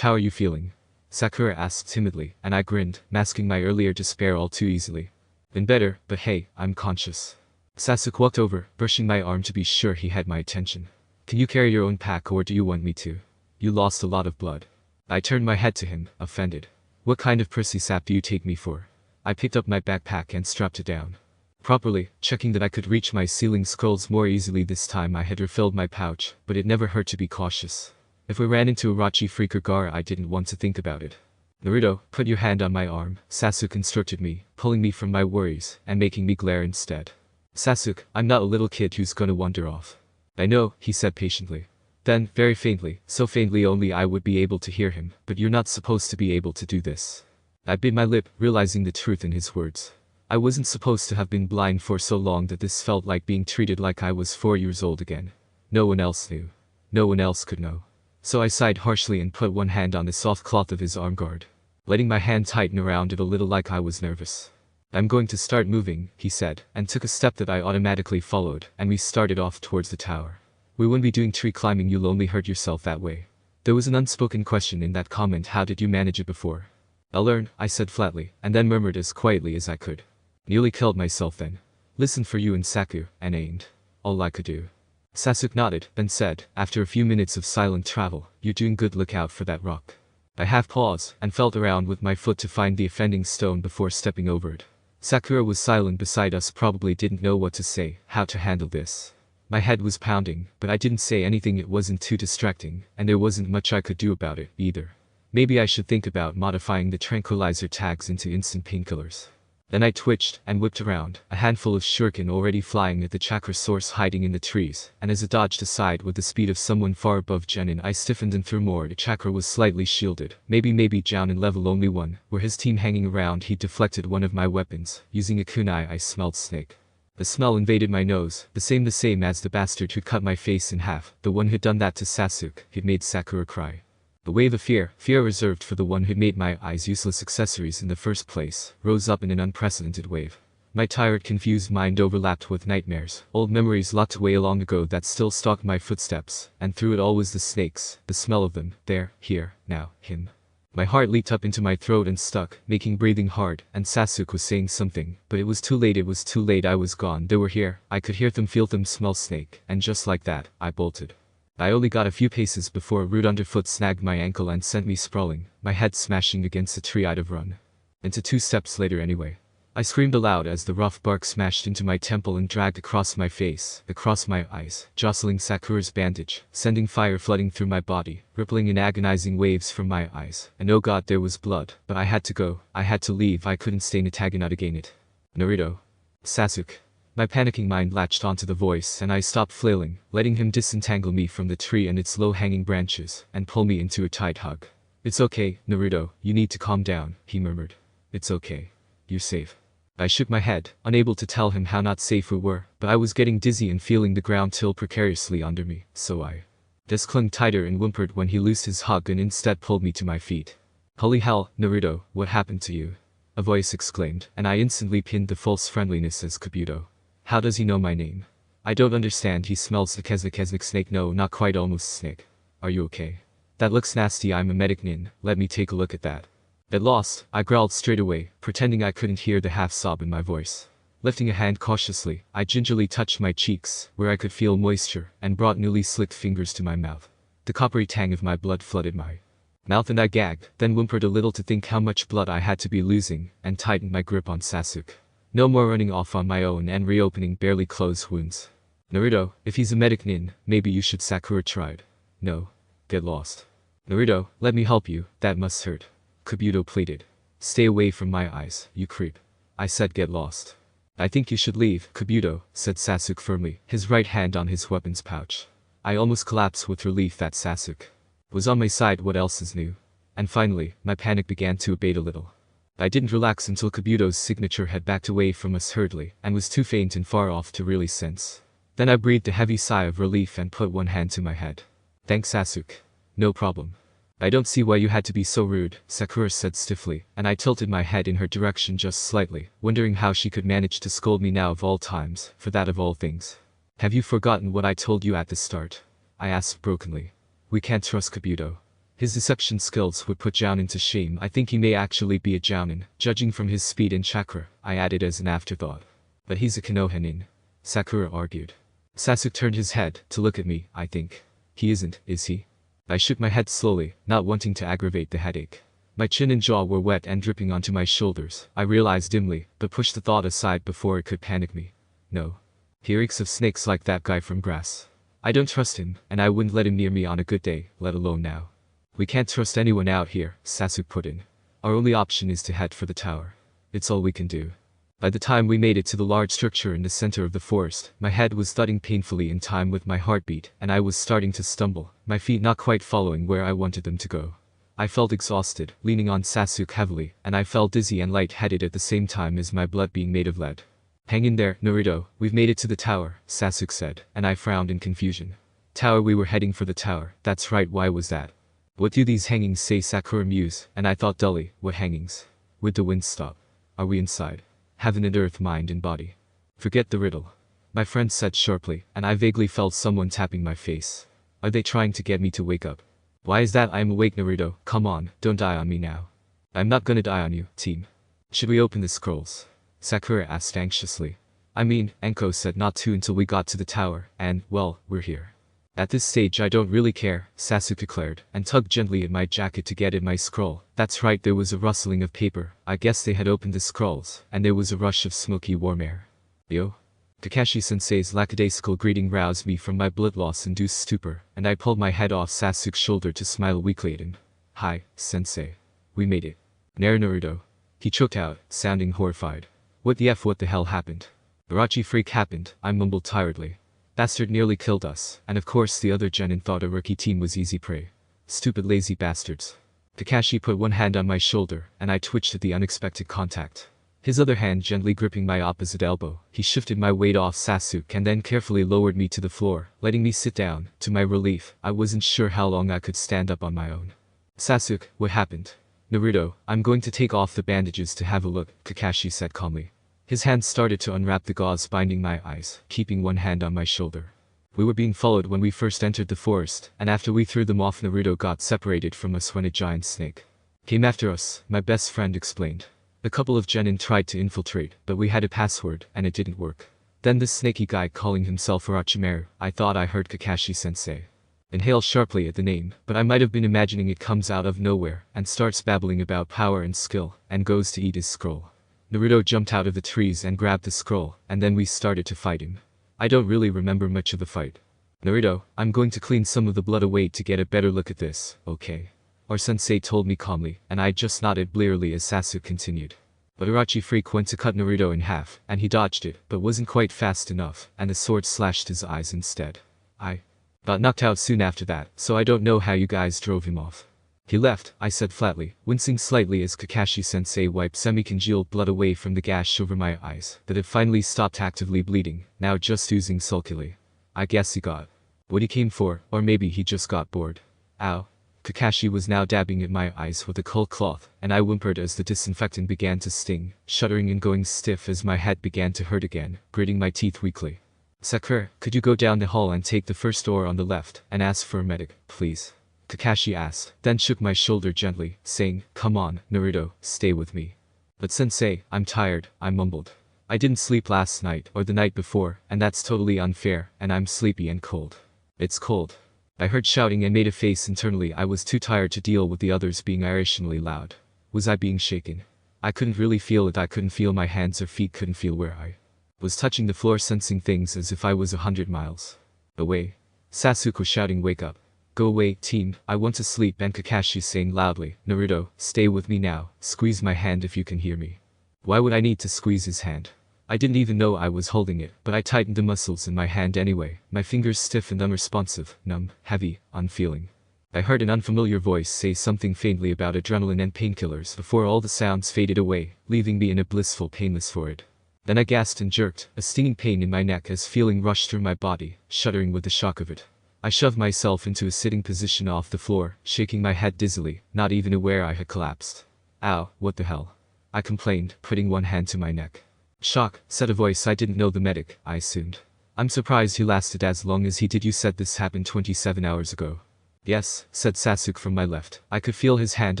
"How are you feeling?" Sakura asked timidly, and I grinned, masking my earlier despair all too easily. "Been better, but hey, I'm conscious." Sasuke walked over, brushing my arm to be sure he had my attention. "Can you carry your own pack or do you want me to? You lost a lot of blood." I turned my head to him, offended. "What kind of prissy sap do you take me for?" I picked up my backpack and strapped it down. Properly, checking that I could reach my ceiling scrolls more easily this time. I had refilled my pouch, but it never hurt to be cautious. If we ran into Orochi Freaker Gar, I didn't want to think about it. "Naruto, put your hand on my arm," Sasuke instructed me, pulling me from my worries, and making me glare instead. "Sasuke, I'm not a little kid who's gonna wander off." "I know," he said patiently. Then, very faintly, so faintly only I would be able to hear him, "But you're not supposed to be able to do this." I bit my lip, realizing the truth in his words. I wasn't supposed to have been blind for so long that this felt like being treated like I was 4 years old again. No one else knew. No one else could know. So I sighed harshly and put one hand on the soft cloth of his arm guard. letting my hand tighten around it a little like I was nervous. I'm going to start moving, he said, and took a step that I automatically followed, and we started off towards the tower. We wouldn't be doing tree climbing, you'll only hurt yourself that way. There was an unspoken question in that comment. How did you manage it before? I'll learn, I said flatly, and then murmured as quietly as I could. Nearly killed myself then. Listen for you and Saku, and ain't all I could do. Sasuke nodded, then said, after a few minutes of silent travel, you're doing good, look out for that rock. I half paused, and felt around with my foot to find the offending stone before stepping over it. Sakura was silent beside us, probably didn't know what to say, how to handle this. My head was pounding, but I didn't say anything, it wasn't too distracting, and there wasn't much I could do about it, either. Maybe I should think about modifying the tranquilizer tags into instant painkillers. Then I twitched and whipped around, a handful of shuriken already flying at the chakra source hiding in the trees, and as it dodged aside with the speed of someone far above Genin, I stiffened and threw more. The chakra was slightly shielded. Maybe Jounin level only 1, were his team hanging around. He deflected one of my weapons. Using a kunai I smelled snake. The smell invaded my nose, the same as the bastard who cut my face in half, the one who'd done that to Sasuke. He'd made Sakura cry. The wave of fear reserved for the one who'd made my eyes useless accessories in the first place, rose up in an unprecedented wave. My tired, confused mind overlapped with nightmares, old memories locked away long ago that still stalked my footsteps, and through it all was the snakes, the smell of them, there, here, now, him. My heart leaped up into my throat and stuck, making breathing hard, and Sasuke was saying something, but it was too late, I was gone. They were here, I could hear them, feel them, smell snake, and just like that, I bolted. I only got a few paces before a rude underfoot snagged my ankle and sent me sprawling, my head smashing against a tree. I'd have run. Into 2 steps later anyway. I screamed aloud as the rough bark smashed into my temple and dragged across my face, across my eyes, jostling Sakura's bandage, sending fire flooding through my body, rippling in agonizing waves from my eyes. And oh god, there was blood, but I had to go, I had to leave, I couldn't stay Nataganot again it. Naruto. Sasuke. My panicking mind latched onto the voice and I stopped flailing, letting him disentangle me from the tree and its low-hanging branches, and pull me into a tight hug. It's okay, Naruto, you need to calm down, he murmured. It's okay. You're safe. I shook my head, unable to tell him how not safe we were, but I was getting dizzy and feeling the ground tilt precariously under me, so I just clung tighter and whimpered when he loosed his hug and instead pulled me to my feet. Holy hell, Naruto, what happened to you? A voice exclaimed, and I instantly pinned the false friendliness as Kabuto. How does he know my name? I don't understand. He smells the Keznik snake. No, not quite, almost snake. Are you okay? That looks nasty. I'm a medic nin, let me take a look at that. At lost, I growled straight away, pretending I couldn't hear the half sob in my voice. Lifting a hand cautiously, I gingerly touched my cheeks, where I could feel moisture, and brought newly slicked fingers to my mouth. The coppery tang of my blood flooded my mouth and I gagged, then whimpered a little to think how much blood I had to be losing, and tightened my grip on Sasuke. No more running off on my own and reopening barely closed wounds. Naruto, if he's a medic nin, maybe you should. Sakura tried. No. Get lost. Naruto, let me help you, that must hurt. Kabuto pleaded. Stay away from my eyes, you creep. I said get lost. I think you should leave, Kabuto, said Sasuke firmly, his right hand on his weapons pouch. I almost collapsed with relief that Sasuke was on my side. What else is new? And finally, my panic began to abate a little. I didn't relax until Kabuto's signature had backed away from us hurriedly, and was too faint and far off to really sense. Then I breathed a heavy sigh of relief and put one hand to my head. Thanks, Sasuke. No problem. I don't see why you had to be so rude, Sakura said stiffly, and I tilted my head in her direction just slightly, wondering how she could manage to scold me now of all times, for that of all things. Have you forgotten what I told you at the start? I asked brokenly. We can't trust Kabuto. His deception skills would put Jounin to shame. I think he may actually be a Jounin, judging from his speed and chakra, I added as an afterthought. But he's a Konoha nin, Sakura argued. Sasuke turned his head to look at me. I think. He isn't, is he? I shook my head slowly, not wanting to aggravate the headache. My chin and jaw were wet and dripping onto my shoulders, I realized dimly, but pushed the thought aside before it could panic me. No. He reeks of snakes like that guy from Grass. I don't trust him, and I wouldn't let him near me on a good day, let alone now. We can't trust anyone out here, Sasuke put in. Our only option is to head for the tower. It's all we can do. By the time we made it to the large structure in the center of the forest, my head was thudding painfully in time with my heartbeat, and I was starting to stumble, my feet not quite following where I wanted them to go. I felt exhausted, leaning on Sasuke heavily, and I felt dizzy and light-headed at the same time as my blood being made of lead. Hang in there, Naruto, we've made it to the tower, Sasuke said, and I frowned in confusion. Tower? We were heading for the tower, that's right, why was that? What do these hangings say? Sakura mused, and I thought dully, what hangings? Would the wind stop? Are we inside? Heaven and earth, mind and body. Forget the riddle. My friend said sharply, and I vaguely felt someone tapping my face. Are they trying to get me to wake up? Why is that? I am awake, Naruto. Come on, don't die on me now. I'm not gonna die on you, team. Should we open the scrolls? Sakura asked anxiously. I mean, Enko said not to until we got to the tower, and, well, we're here. At this stage I don't really care, Sasuke declared, and tugged gently at my jacket to get at my scroll. That's right, there was a rustling of paper. I guess they had opened the scrolls, and there was a rush of smoky warm air. Yo? Kakashi-sensei's lackadaisical greeting roused me from my blood-loss-induced stupor, and I pulled my head off Sasuke's shoulder to smile weakly at him. Hi, sensei. We made it. Naruto. He choked out, sounding horrified. What the hell happened? Orochi freak happened, I mumbled tiredly. Bastard nearly killed us, and of course the other genin thought a rookie team was easy prey. Stupid lazy bastards. Kakashi put one hand on my shoulder, and I twitched at the unexpected contact. His other hand gently gripping my opposite elbow, he shifted my weight off Sasuke and then carefully lowered me to the floor, letting me sit down. To my relief, I wasn't sure how long I could stand up on my own. Sasuke, what happened? Naruto, I'm going to take off the bandages to have a look, Kakashi said calmly. His hand started to unwrap the gauze binding my eyes, keeping one hand on my shoulder. We were being followed when we first entered the forest, and after we threw them off, Naruto got separated from us when a giant snake came after us, my best friend explained. A couple of genin tried to infiltrate, but we had a password, and it didn't work. Then this snaky guy calling himself Orochimaru, I thought I heard Kakashi-sensei inhale sharply at the name, but I might have been imagining it, comes out of nowhere, and starts babbling about power and skill, and goes to eat his scroll. Naruto jumped out of the trees and grabbed the scroll, and then we started to fight him. I don't really remember much of the fight. Naruto, I'm going to clean some of the blood away to get a better look at this, okay? Our sensei told me calmly, and I just nodded blearily as Sasuke continued. But Orochi freak went to cut Naruto in half, and he dodged it, but wasn't quite fast enough, and the sword slashed his eyes instead. I got knocked out soon after that, so I don't know how you guys drove him off. He left, I said flatly, wincing slightly as Kakashi-sensei wiped semi-congealed blood away from the gash over my eyes that had finally stopped actively bleeding, now just oozing sulkily. I guess he got what he came for, or maybe he just got bored. Ow. Kakashi was now dabbing at my eyes with a cold cloth, and I whimpered as the disinfectant began to sting, shuddering and going stiff as my head began to hurt again, gritting my teeth weakly. Sakura, could you go down the hall and take the first door on the left, and ask for a medic, please? Kakashi asked, then shook my shoulder gently, saying, come on, Naruto, stay with me. But sensei, I'm tired, I mumbled. I didn't sleep last night or the night before, and that's totally unfair, and I'm sleepy and cold. It's cold. I heard shouting and made a face internally. I was too tired to deal with the others being irrationally loud. Was I being shaken? I couldn't really feel it. I couldn't feel my hands or feet, couldn't feel where I was touching the floor, sensing things as if I was 100 miles away. Sasuke was shouting, wake up. Go away, team, I want to sleep, and Kakashi saying loudly, Naruto, stay with me now, squeeze my hand if you can hear me. Why would I need to squeeze his hand? I didn't even know I was holding it, but I tightened the muscles in my hand anyway, my fingers stiff and unresponsive, numb, heavy, unfeeling. I heard an unfamiliar voice say something faintly about adrenaline and painkillers before all the sounds faded away, leaving me in a blissful painless void. Then I gasped and jerked, a stinging pain in my neck as feeling rushed through my body, shuddering with the shock of it. I shoved myself into a sitting position off the floor, shaking my head dizzily, not even aware I had collapsed. Ow, what the hell? I complained, putting one hand to my neck. Shock, said a voice. I didn't know the medic, I assumed. I'm surprised he lasted as long as he did. You said this happened 27 hours ago. Yes, said Sasuke from my left. I could feel his hand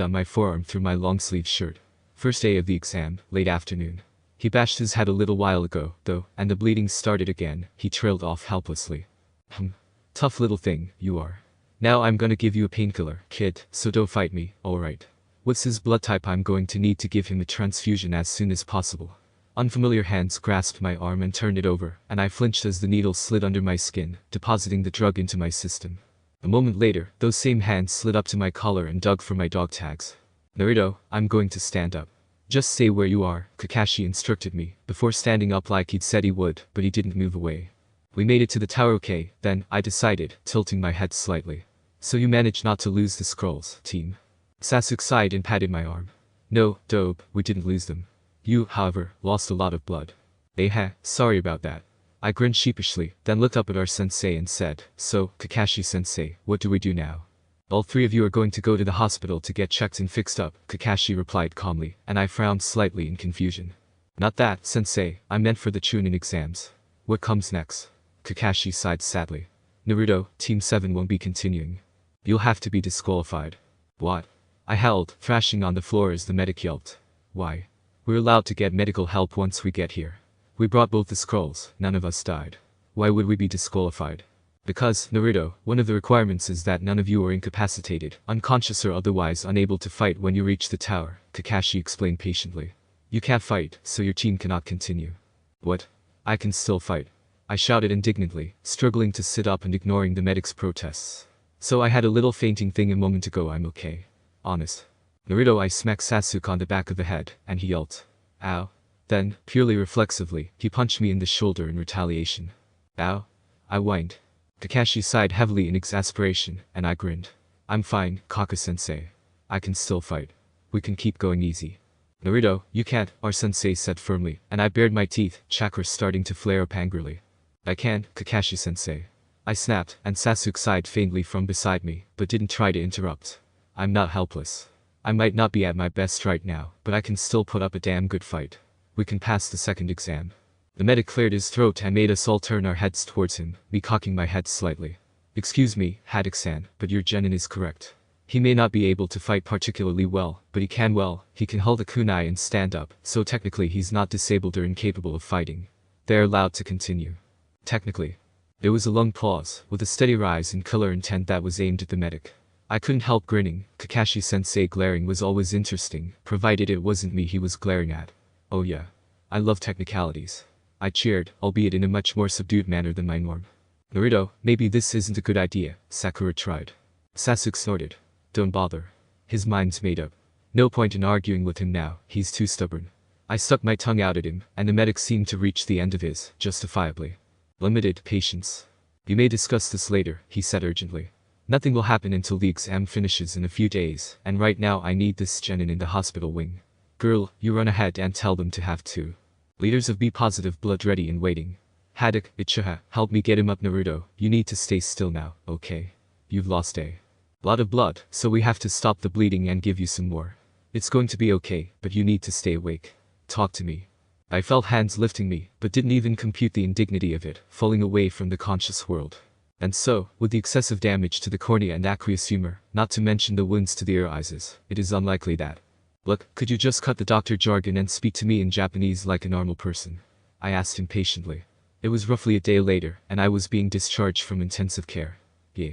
on my forearm through my long-sleeved shirt. First day of the exam, late afternoon. He bashed his head a little while ago, though, and the bleeding started again. He trailed off helplessly. Tough little thing, you are. Now I'm gonna give you a painkiller, kid, so don't fight me, alright? What's his blood type? I'm going to need to give him a transfusion as soon as possible. Unfamiliar hands grasped my arm and turned it over, and I flinched as the needle slid under my skin, depositing the drug into my system. A moment later, those same hands slid up to my collar and dug for my dog tags. Naruto, I'm going to stand up. Just stay where you are, Kakashi instructed me, before standing up like he'd said he would, but he didn't move away. We made it to the tower, okay, then, I decided, tilting my head slightly. So you managed not to lose the scrolls, team. Sasuke sighed and patted my arm. No, Dobe, we didn't lose them. You, however, lost a lot of blood. Sorry about that. I grinned sheepishly, then looked up at our sensei and said, so, Kakashi-sensei, what do we do now? All three of you are going to go to the hospital to get checked and fixed up, Kakashi replied calmly, and I frowned slightly in confusion. Not that, sensei, I meant for the Chunin exams. What comes next? Kakashi sighed sadly. Naruto, Team 7 won't be continuing. You'll have to be disqualified. What? I howled, thrashing on the floor as the medic yelped. Why? We're allowed to get medical help once we get here. We brought both the scrolls, none of us died. Why would we be disqualified? Because, Naruto, one of the requirements is that none of you are incapacitated, unconscious or otherwise unable to fight when you reach the tower, Kakashi explained patiently. You can't fight, so your team cannot continue. What? I can still fight. I shouted indignantly, struggling to sit up and ignoring the medic's protests. So I had a little fainting thing a moment ago. I'm okay. Honest. Naruto, I smacked Sasuke on the back of the head, and he yelped. Ow. Then, purely reflexively, he punched me in the shoulder in retaliation. Ow. I whined. Kakashi sighed heavily in exasperation, and I grinned. I'm fine, Kaka-sensei. I can still fight. We can keep going easy. Naruto, you can't, our sensei said firmly, and I bared my teeth, chakra starting to flare up angrily. I can, Kakashi-sensei. I snapped, and Sasuke sighed faintly from beside me, but didn't try to interrupt. I'm not helpless. I might not be at my best right now, but I can still put up a damn good fight. We can pass the second exam. The medic cleared his throat and made us all turn our heads towards him, me cocking my head slightly. Excuse me, Haddock-san, but your genin is correct. He may not be able to fight particularly well, but he can hold a kunai and stand up, so technically he's not disabled or incapable of fighting. They're allowed to continue. Technically. There was a long pause, with a steady rise in color intent that was aimed at the medic. I couldn't help grinning. Kakashi-sensei glaring was always interesting, provided it wasn't me he was glaring at. Oh yeah. I love technicalities. I cheered, albeit in a much more subdued manner than my norm. Naruto, maybe this isn't a good idea, Sakura tried. Sasuke snorted. Don't bother. His mind's made up. No point in arguing with him now, he's too stubborn. I stuck my tongue out at him, and the medic seemed to reach the end of his, justifiably. Limited patience. You may discuss this later, he said urgently. Nothing will happen until the exam finishes in a few days, and right now I need this genin in the hospital wing. Girl, you run ahead and tell them to have 2 liters of B-positive blood ready and waiting. Haddock, Uchiha, help me get him up. Naruto, you need to stay still now, okay? You've lost a lot of blood, so we have to stop the bleeding and give you some more. It's going to be okay, but you need to stay awake. Talk to me. I felt hands lifting me, but didn't even compute the indignity of it, falling away from the conscious world. And so, with the excessive damage to the cornea and aqueous humor, not to mention the wounds to the ear eyes, it is unlikely that. Look, could you just cut the doctor jargon and speak to me in Japanese like a normal person? I asked impatiently. It was roughly a day later, and I was being discharged from intensive care. Yeah.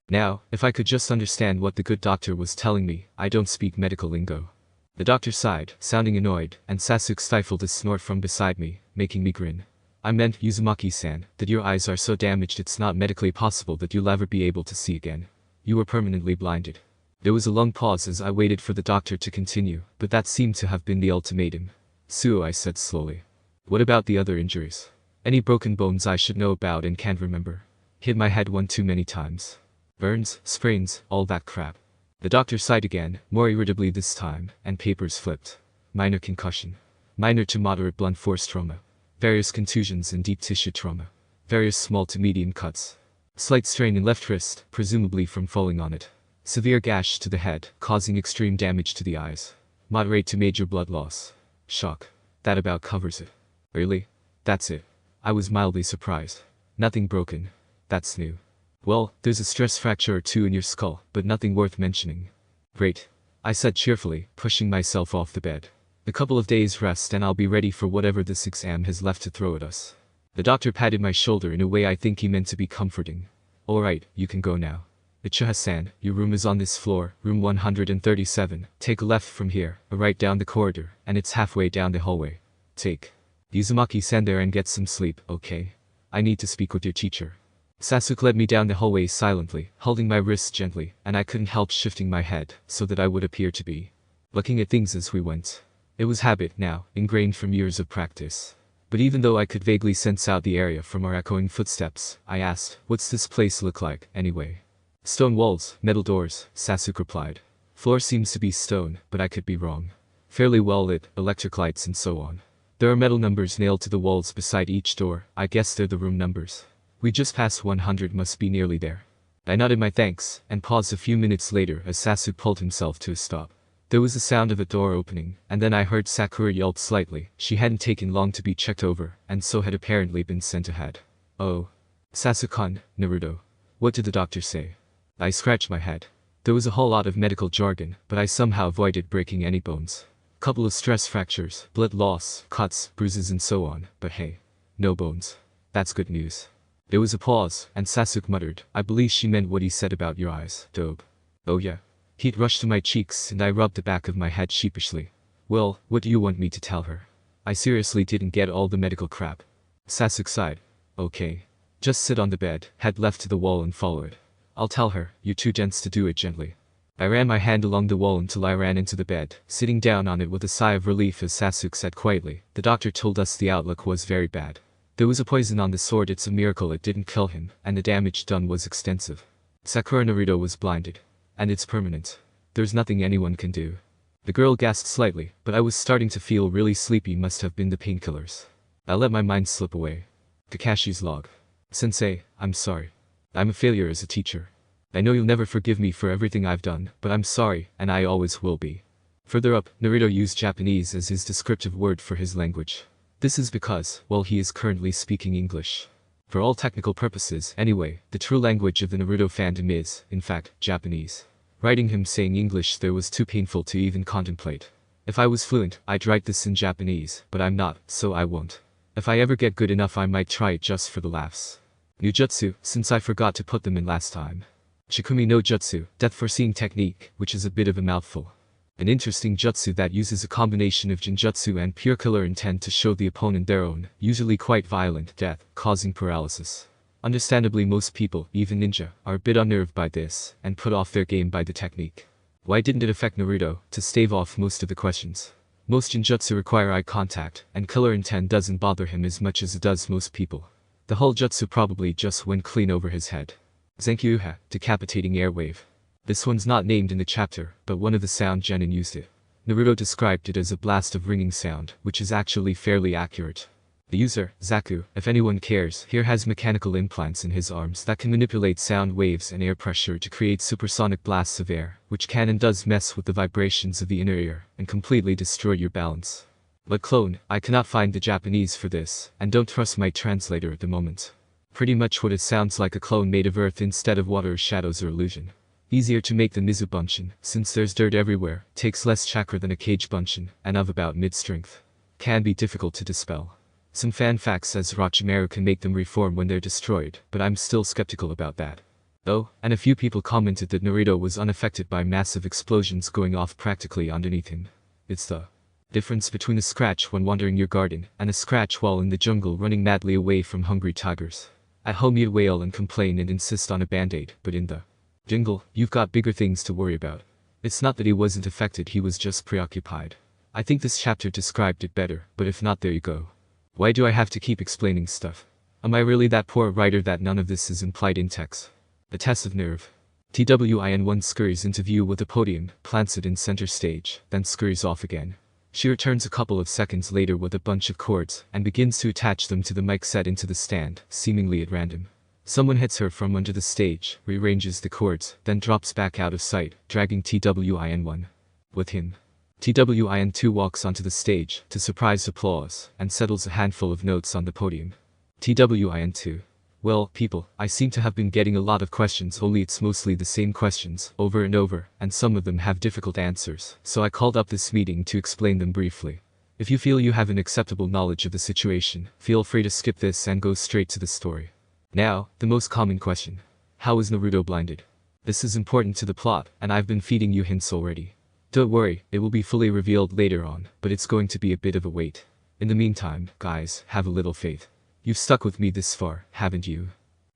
Now, if I could just understand what the good doctor was telling me, I don't speak medical lingo. The doctor sighed, sounding annoyed, and Sasuke stifled a snort from beside me, making me grin. I meant, Uzumaki-san, that your eyes are so damaged it's not medically possible that you'll ever be able to see again. You were permanently blinded. There was a long pause as I waited for the doctor to continue, but that seemed to have been the ultimatum. Suo, I said slowly. What about the other injuries? Any broken bones I should know about and can't remember? Hit my head one too many times. Burns, sprains, all that crap. The doctor sighed again, more irritably this time, and papers flipped. Minor concussion. Minor to moderate blunt force trauma. Various contusions and deep tissue trauma. Various small to medium cuts. Slight strain in left wrist, presumably from falling on it. Severe gash to the head, causing extreme damage to the eyes. Moderate to major blood loss. Shock. That about covers it. Really? That's it. I was mildly surprised. Nothing broken. That's new. Well, there's a stress fracture or 2 in your skull, but nothing worth mentioning. Great. I said cheerfully, pushing myself off the bed. A couple of days rest and I'll be ready for whatever this exam has left to throw at us. The doctor patted my shoulder in a way I think he meant to be comforting. Alright, you can go now. Uchiha-san, your room is on this floor, room 137. Take a left from here, a right down the corridor, and it's halfway down the hallway. Take Uzumaki-san there and get some sleep, okay? I need to speak with your teacher. Sasuke led me down the hallway silently, holding my wrist gently, and I couldn't help shifting my head, so that I would appear to be looking at things as we went. It was habit now, ingrained from years of practice. But even though I could vaguely sense out the area from our echoing footsteps, I asked, what's this place look like, anyway? Stone walls, metal doors, Sasuke replied. Floor seems to be stone, but I could be wrong. Fairly well lit, electric lights and so on. There are metal numbers nailed to the walls beside each door, I guess they're the room numbers. We just passed 100, must be nearly there. I nodded my thanks, and paused a few minutes later as Sasuke pulled himself to a stop. There was the sound of a door opening, and then I heard Sakura yelp slightly. She hadn't taken long to be checked over, and so had apparently been sent ahead. Oh. Sasuke-kun, Naruto. What did the doctor say? I scratched my head. There was a whole lot of medical jargon, but I somehow avoided breaking any bones. Couple of stress fractures, blood loss, cuts, bruises and so on, but hey. No bones. That's good news. There was a pause, and Sasuke muttered, I believe she meant what he said about your eyes, dope. Oh yeah. Heat rushed to my cheeks and I rubbed the back of my head sheepishly. Well, what do you want me to tell her? I seriously didn't get all the medical crap. Sasuke sighed. Okay. Just sit on the bed, head left to the wall and follow it. I'll tell her, you're too dense to do it gently. I ran my hand along the wall until I ran into the bed, sitting down on it with a sigh of relief as Sasuke said quietly, the doctor told us the outlook was very bad. There was a poison on the sword, it's a miracle it didn't kill him, and the damage done was extensive. Sakura Naruto was blinded. And it's permanent. There's nothing anyone can do. The girl gasped slightly, but I was starting to feel really sleepy, must have been the painkillers. I let my mind slip away. Kakashi's log. Sensei, I'm sorry. I'm a failure as a teacher. I know you'll never forgive me for everything I've done, but I'm sorry, and I always will be. Further up, Naruto used Japanese as his descriptive word for his language. This is because, well, he is currently speaking English. For all technical purposes, anyway, the true language of the Naruto fandom is, in fact, Japanese. Writing him saying English there was too painful to even contemplate. If I was fluent, I'd write this in Japanese, but I'm not, so I won't. If I ever get good enough I might try it just for the laughs. Nujutsu, since I forgot to put them in last time. Shikumi no Jutsu, death foreseeing technique, which is a bit of a mouthful. An interesting jutsu that uses a combination of genjutsu and pure killer intent to show the opponent their own, usually quite violent, death, causing paralysis. Understandably most people, even ninja, are a bit unnerved by this, and put off their game by the technique. Why didn't it affect Naruto, to stave off most of the questions? Most genjutsu require eye contact, and killer intent doesn't bother him as much as it does most people. The whole jutsu probably just went clean over his head. Zenkyuha, decapitating airwave. This one's not named in the chapter, but one of the sound genin used it. Naruto described it as a blast of ringing sound, which is actually fairly accurate. The user, Zaku, if anyone cares, here has mechanical implants in his arms that can manipulate sound waves and air pressure to create supersonic blasts of air, which can and does mess with the vibrations of the inner ear, and completely destroy your balance. But clone, I cannot find the Japanese for this, and don't trust my translator at the moment. Pretty much what it sounds like, a clone made of earth instead of water, shadows or illusion. Easier to make than Mizu Bunshin, since there's dirt everywhere, takes less chakra than a Kage Bunshin, and of about mid-strength. Can be difficult to dispel. Some fan facts says Orochimaru can make them reform when they're destroyed, but I'm still skeptical about that. Oh, and a few people commented that Naruto was unaffected by massive explosions going off practically underneath him. It's the difference between a scratch when wandering your garden, and a scratch while in the jungle running madly away from hungry tigers. At home you'd wail and complain and insist on a band-aid, but in the jungle, you've got bigger things to worry about. It's not that he wasn't affected, he was just preoccupied. I think this chapter described it better, but if not, there you go. Why do I have to keep explaining stuff? Am I really that poor writer that none of this is implied in text? The test of nerve. TWIN1 scurries into view with a podium, plants it in center stage, then scurries off again. She returns a couple of seconds later with a bunch of cords, and begins to attach them to the mic set into the stand, seemingly at random. Someone hits her from under the stage, rearranges the cords, then drops back out of sight, dragging TWIN1 with him. TWIN2 walks onto the stage, to surprise applause, and settles a handful of notes on the podium. TWIN2. Well, people, I seem to have been getting a lot of questions, only it's mostly the same questions, over and over, and some of them have difficult answers, so I called up this meeting to explain them briefly. If you feel you have an acceptable knowledge of the situation, feel free to skip this and go straight to the story. Now, the most common question. How is Naruto blinded? This is important to the plot, and I've been feeding you hints already. Don't worry, it will be fully revealed later on, but it's going to be a bit of a wait. In the meantime, guys, have a little faith. You've stuck with me this far, haven't you?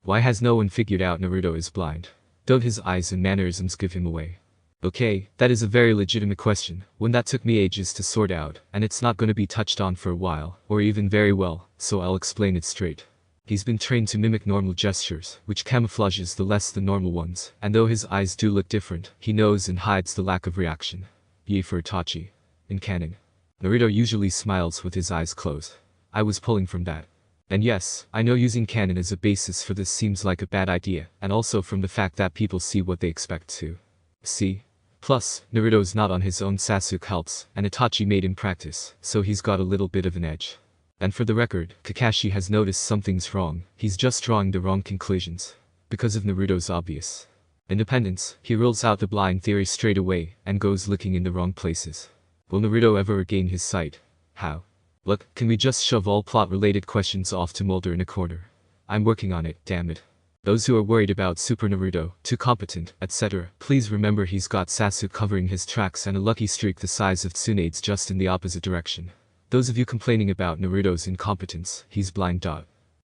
Why has no one figured out Naruto is blind? Don't his eyes and mannerisms give him away? Okay, that is a very legitimate question, one that took me ages to sort out, and it's not going to be touched on for a while, or even very well, so I'll explain it straight. He's been trained to mimic normal gestures, which camouflages the less than normal ones, and though his eyes do look different, he knows and hides the lack of reaction. Ye for Itachi. In canon, Naruto usually smiles with his eyes closed. I was pulling from that. And yes, I know using canon as a basis for this seems like a bad idea, and also from the fact that people see what they expect to see. Plus, Naruto's not on his own, Sasuke helps, and Itachi made him practice, so he's got a little bit of an edge. And for the record, Kakashi has noticed something's wrong, he's just drawing the wrong conclusions. Because of Naruto's obvious independence, he rules out the blind theory straight away, and goes looking in the wrong places. Will Naruto ever regain his sight? How? Look, can we just shove all plot-related questions off to Mulder in a corner? I'm working on it, damn it. Those who are worried about Super Naruto, too competent, etc., please remember he's got Sasuke covering his tracks and a lucky streak the size of Tsunade's just in the opposite direction. Those of you complaining about Naruto's incompetence, he's blind.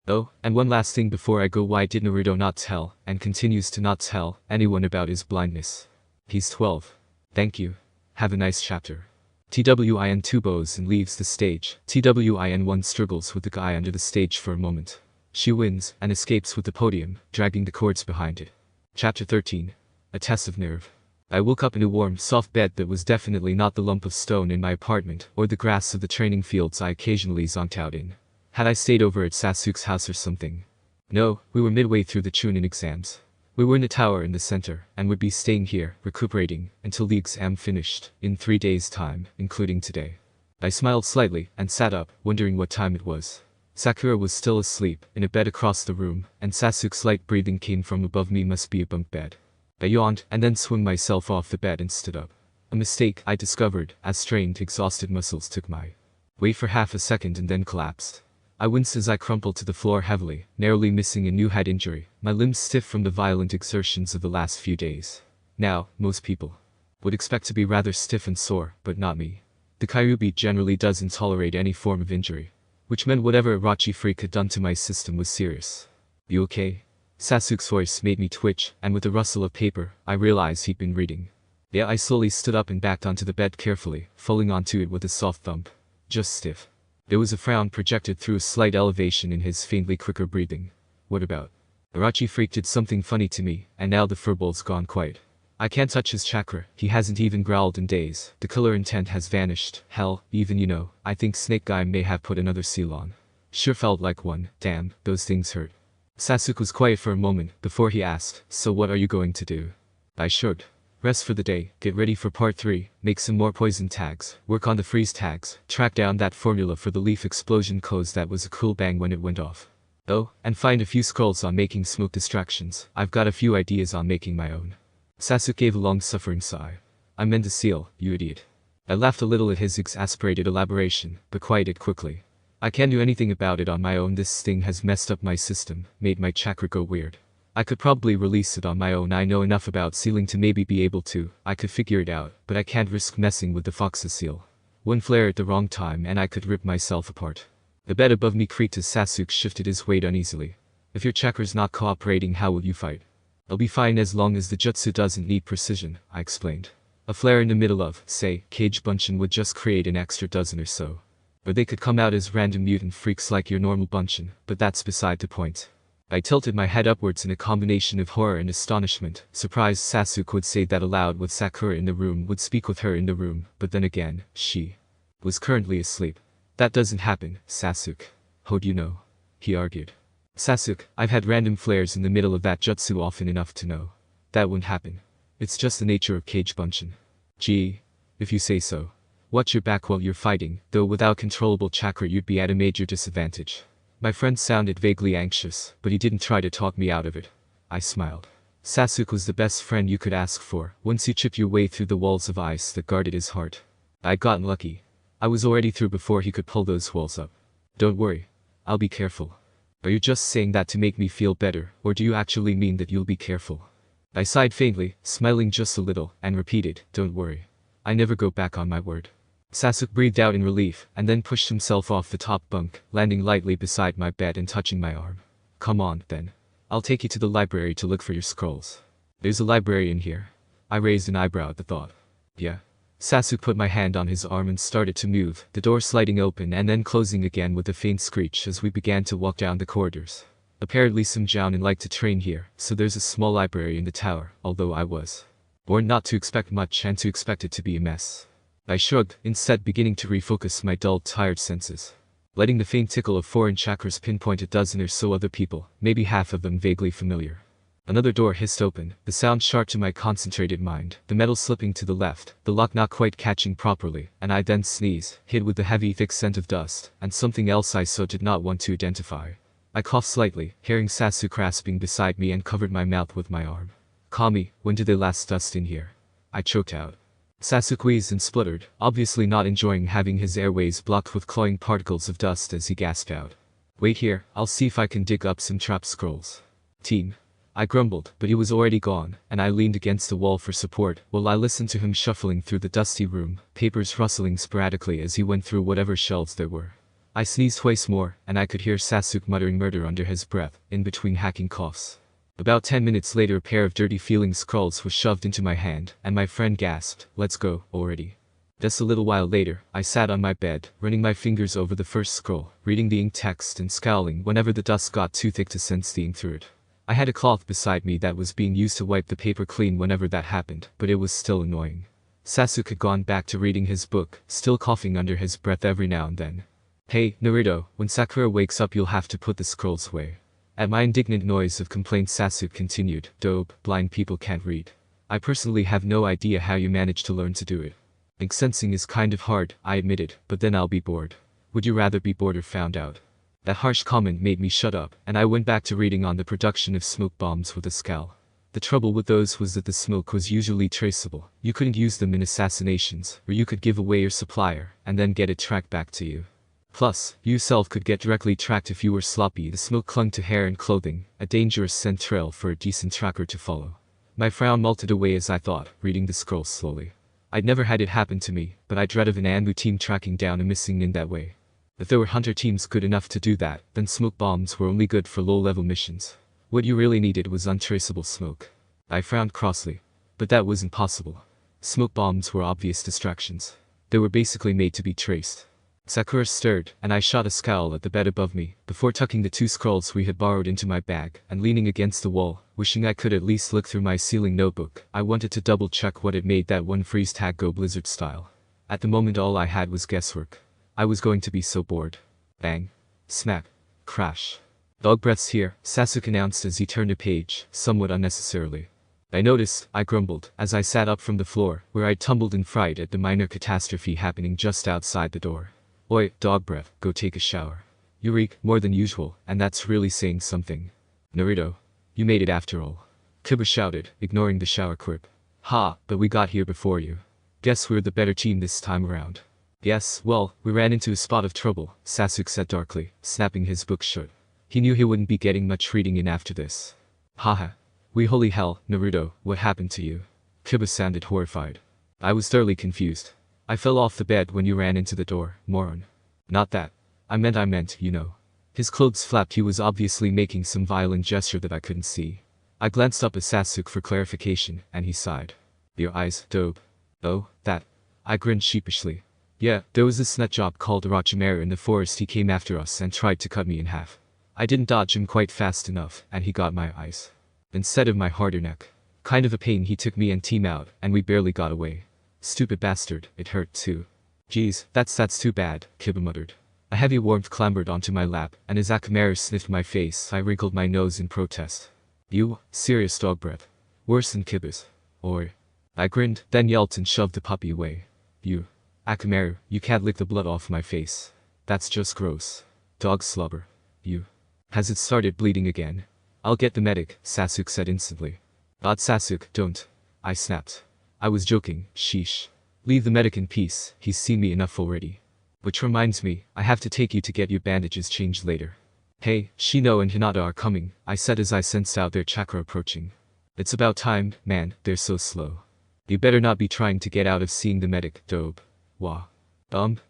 Oh, and one last thing before I go, why did Naruto not tell, and continues to not tell, anyone about his blindness? He's 12. Thank you. Have a nice chapter. TWIN 2 bows and leaves the stage. TWIN 1 struggles with the guy under the stage for a moment. She wins, and escapes with the podium, dragging the cords behind it. Chapter 13. A Test of Nerve. I woke up in a warm, soft bed that was definitely not the lump of stone in my apartment, or the grass of the training fields I occasionally zonked out in. Had I stayed over at Sasuke's house or something? No, we were midway through the Chunin exams. We were in a tower in the center, and would be staying here, recuperating, until the exam finished, in 3 days' time, including today. I smiled slightly, and sat up, wondering what time it was. Sakura was still asleep, in a bed across the room, and Sasuke's light breathing came from above me. Must be a bunk bed. I yawned, and then swung myself off the bed and stood up. A mistake, I discovered, as strained, exhausted muscles took my weight for half a second and then collapsed. I winced as I crumpled to the floor heavily, narrowly missing a new head injury, my limbs stiff from the violent exertions of the last few days. Now, most people would expect to be rather stiff and sore, but not me. The Kyuubi generally doesn't tolerate any form of injury, which meant whatever Orochi freak had done to my system was serious. You okay? Sasuke's voice made me twitch, and with a rustle of paper, I realized he'd been reading. Yeah, I slowly stood up and backed onto the bed carefully, falling onto it with a soft thump. Just stiff. There was a frown projected through a slight elevation in his faintly quicker breathing. What about? Orochi freak did something funny to me, and now the furball's gone quiet. I can't touch his chakra, he hasn't even growled in days, the killer intent has vanished, hell, even I think Snake Guy may have put another seal on. Sure felt like one, damn, those things hurt. Sasuke was quiet for a moment, before he asked, so what are you going to do? I shrugged. Rest for the day, get ready for part 3, make some more poison tags, work on the freeze tags, track down that formula for the leaf explosion cause that was a cool bang when it went off. Oh, and find a few scrolls on making smoke distractions. I've got a few ideas on making my own. Sasuke gave a long-suffering sigh. I meant the seal, you idiot. I laughed a little at his exasperated elaboration, but quieted quickly. I can't do anything about it on my own. This thing has messed up my system, made my chakra go weird. I could probably release it on my own. I know enough about sealing to maybe be able to. I could figure it out, but I can't risk messing with the Fox's seal. One flare at the wrong time and I could rip myself apart. The bed above me creaked as Sasuke shifted his weight uneasily. If your chakra's not cooperating, how will you fight? I'll be fine as long as the jutsu doesn't need precision, I explained. A flare in the middle of, say, Cage Bunshin would just create an extra dozen or so. Or they could come out as random mutant freaks like your normal Bunshin, but that's beside the point. I tilted my head upwards in a combination of horror and astonishment, surprised Sasuke would say that aloud with Sakura in the room, would speak with her in the room, but then again, she was currently asleep. That doesn't happen, Sasuke. How'd you know? He argued. Sasuke, I've had random flares in the middle of that jutsu often enough to know. That wouldn't happen. It's just the nature of Cage Bunshin. Gee, if you say so. Watch your back while you're fighting, though without controllable chakra you'd be at a major disadvantage. My friend sounded vaguely anxious, but he didn't try to talk me out of it. I smiled. Sasuke was the best friend you could ask for, once you chip your way through the walls of ice that guarded his heart. I'd gotten lucky. I was already through before he could pull those walls up. Don't worry. I'll be careful. Are you just saying that to make me feel better, or do you actually mean that you'll be careful? I sighed faintly, smiling just a little, and repeated, don't worry. I never go back on my word. Sasuke breathed out in relief, and then pushed himself off the top bunk, landing lightly beside my bed and touching my arm. Come on, then. I'll take you to the library to look for your scrolls. There's a library in here. I raised an eyebrow at the thought. Yeah. Sasuke put my hand on his arm and started to move, the door sliding open and then closing again with a faint screech as we began to walk down the corridors. Apparently some jounin like to train here, so there's a small library in the tower, although I was warned not to expect much and to expect it to be a mess. I shrugged, instead beginning to refocus my dulled, tired senses. letting the faint tickle of foreign chakras pinpoint a dozen or so other people, maybe half of them vaguely familiar. Another door hissed open, the sound sharp to my concentrated mind, the metal slipping to the left, the lock not quite catching properly, and I then sneezed, hit with the heavy thick scent of dust, and something else I so did not want to identify. I coughed slightly, hearing Sasuke grasping beside me and covered my mouth with my arm. Kami, when did they last dust in here? I choked out. Sasuke wheezed and spluttered, obviously not enjoying having his airways blocked with cloying particles of dust as he gasped out. Wait here, I'll see if I can dig up some trap scrolls. Team. I grumbled, but he was already gone, and I leaned against the wall for support, while I listened to him shuffling through the dusty room, papers rustling sporadically as he went through whatever shelves there were. I sneezed twice more, and I could hear Sasuke muttering murder under his breath, in between hacking coughs. About 10 minutes later a pair of dirty-feeling scrolls was shoved into my hand, and my friend gasped, "Let's go, already." Just a little while later, I sat on my bed, running my fingers over the first scroll, reading the ink text and scowling whenever the dust got too thick to sense the ink through it. I had a cloth beside me that was being used to wipe the paper clean whenever that happened, but it was still annoying. Sasuke had gone back to reading his book, still coughing under his breath every now and then. "Hey, Naruto, when Sakura wakes up you'll have to put the scrolls away." At my indignant noise of complaint Sasuke continued, "Dope, blind people can't read. I personally have no idea how you manage to learn to do it. Ink sensing is kind of hard, I admitted, but then I'll be bored. Would you rather be bored or found out?" That harsh comment made me shut up, and I went back to reading on the production of smoke bombs with a scowl. The trouble with those was that the smoke was usually traceable. You couldn't use them in assassinations, or you could give away your supplier, and then get it tracked back to you. Plus, you yourself could get directly tracked if you were sloppy. The smoke clung to hair and clothing, a dangerous scent trail for a decent tracker to follow. My frown melted away as I thought, reading the scrolls slowly. I'd never had it happen to me, but I dreaded an Anbu team tracking down a missing nin that way. If there were hunter teams good enough to do that, then smoke bombs were only good for low-level missions. What you really needed was untraceable smoke. I frowned crossly. But that wasn't possible. Smoke bombs were obvious distractions. They were basically made to be traced. Sakura stirred, and I shot a scowl at the bed above me, before tucking the 2 scrolls we had borrowed into my bag, and leaning against the wall, wishing I could at least look through my ceiling notebook. I wanted to double-check what had made that one freeze tag go Blizzard style. At the moment all I had was guesswork. I was going to be so bored. Bang. Smack. Crash. "Dog breaths here," Sasuke announced as he turned a page, somewhat unnecessarily. "I noticed," I grumbled, as I sat up from the floor, where I'd tumbled in fright at the minor catastrophe happening just outside the door. "Oi, dog breath, go take a shower. You reek more than usual, and that's really saying something." "Naruto, you made it after all," Kiba shouted, ignoring the shower quip. "Ha, but we got here before you. Guess we're the better team this time around." "Yes, well, we ran into a spot of trouble," Sasuke said darkly, snapping his book shut. He knew he wouldn't be getting much reading in after this. "Haha. We holy hell, Naruto, what happened to you?" Kiba sounded horrified. I was thoroughly confused. "I fell off the bed when you ran into the door, moron." "Not that. I meant, you know." His clothes flapped. He was obviously making some violent gesture that I couldn't see. I glanced up at Sasuke for clarification, and he sighed. "Your eyes, dope." "Oh, that." I grinned sheepishly. "Yeah, there was this nutjob called Orochimaru in the forest. He came after us and tried to cut me in half. I didn't dodge him quite fast enough, and he got my eyes instead of my harder neck. Kind of a pain. He took me and team out, and we barely got away. Stupid bastard, it hurt too." "Geez, that's too bad," Kiba muttered. A heavy warmth clambered onto my lap, and as Akamaru sniffed my face I wrinkled my nose in protest. "You, serious dog breath. Worse than Kiba's." "Oi." I grinned, then yelped and shoved the puppy away. "You. Akamaru, you can't lick the blood off my face. That's just gross. Dog slobber. You." "Has it started bleeding again?" "I'll get the medic," Sasuke said instantly. "God Sasuke, don't." I snapped. I was joking, sheesh. "Leave the medic in peace, he's seen me enough already. Which reminds me, I have to take you to get your bandages changed later." "Hey, Shino and Hinata are coming," I said as I sensed out their chakra approaching. "It's about time, man, they're so slow. You better not be trying to get out of seeing the medic, dope." "Wah.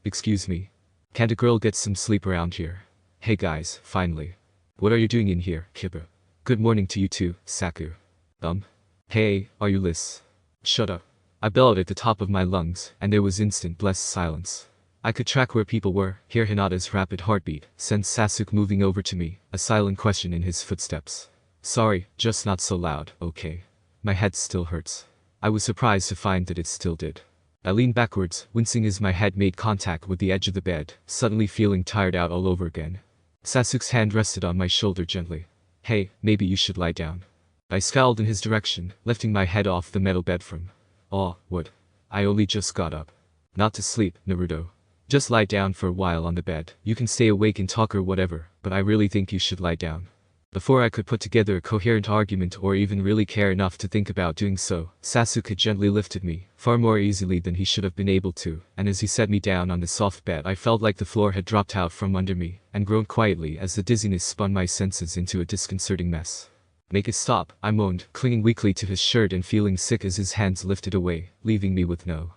Excuse me. Can't a girl get some sleep around here?" "Hey guys, finally. What are you doing in here, Kiba?" "Good morning to you too, Saku." Hey, are you Liz?" "Shut up." I bellowed at the top of my lungs, and there was instant blessed silence. I could track where people were, hear Hinata's rapid heartbeat, sense Sasuke moving over to me, a silent question in his footsteps. "Sorry, just not so loud, okay?" My head still hurts. I was surprised to find that it still did. I leaned backwards, wincing as my head made contact with the edge of the bed, suddenly feeling tired out all over again. Sasuke's hand rested on my shoulder gently. Hey, maybe you should lie down. I scowled in his direction, lifting my head off the metal bed from. Oh, what? I only just got up. Not to sleep, Naruto. Just lie down for a while on the bed. You can stay awake and talk or whatever, but I really think you should lie down. Before I could put together a coherent argument or even really care enough to think about doing so, Sasuke gently lifted me, far more easily than he should have been able to, and as he set me down on the soft bed I felt like the floor had dropped out from under me, and groaned quietly as the dizziness spun my senses into a disconcerting mess. Make it stop, I moaned, clinging weakly to his shirt and feeling sick as his hands lifted away, leaving me with no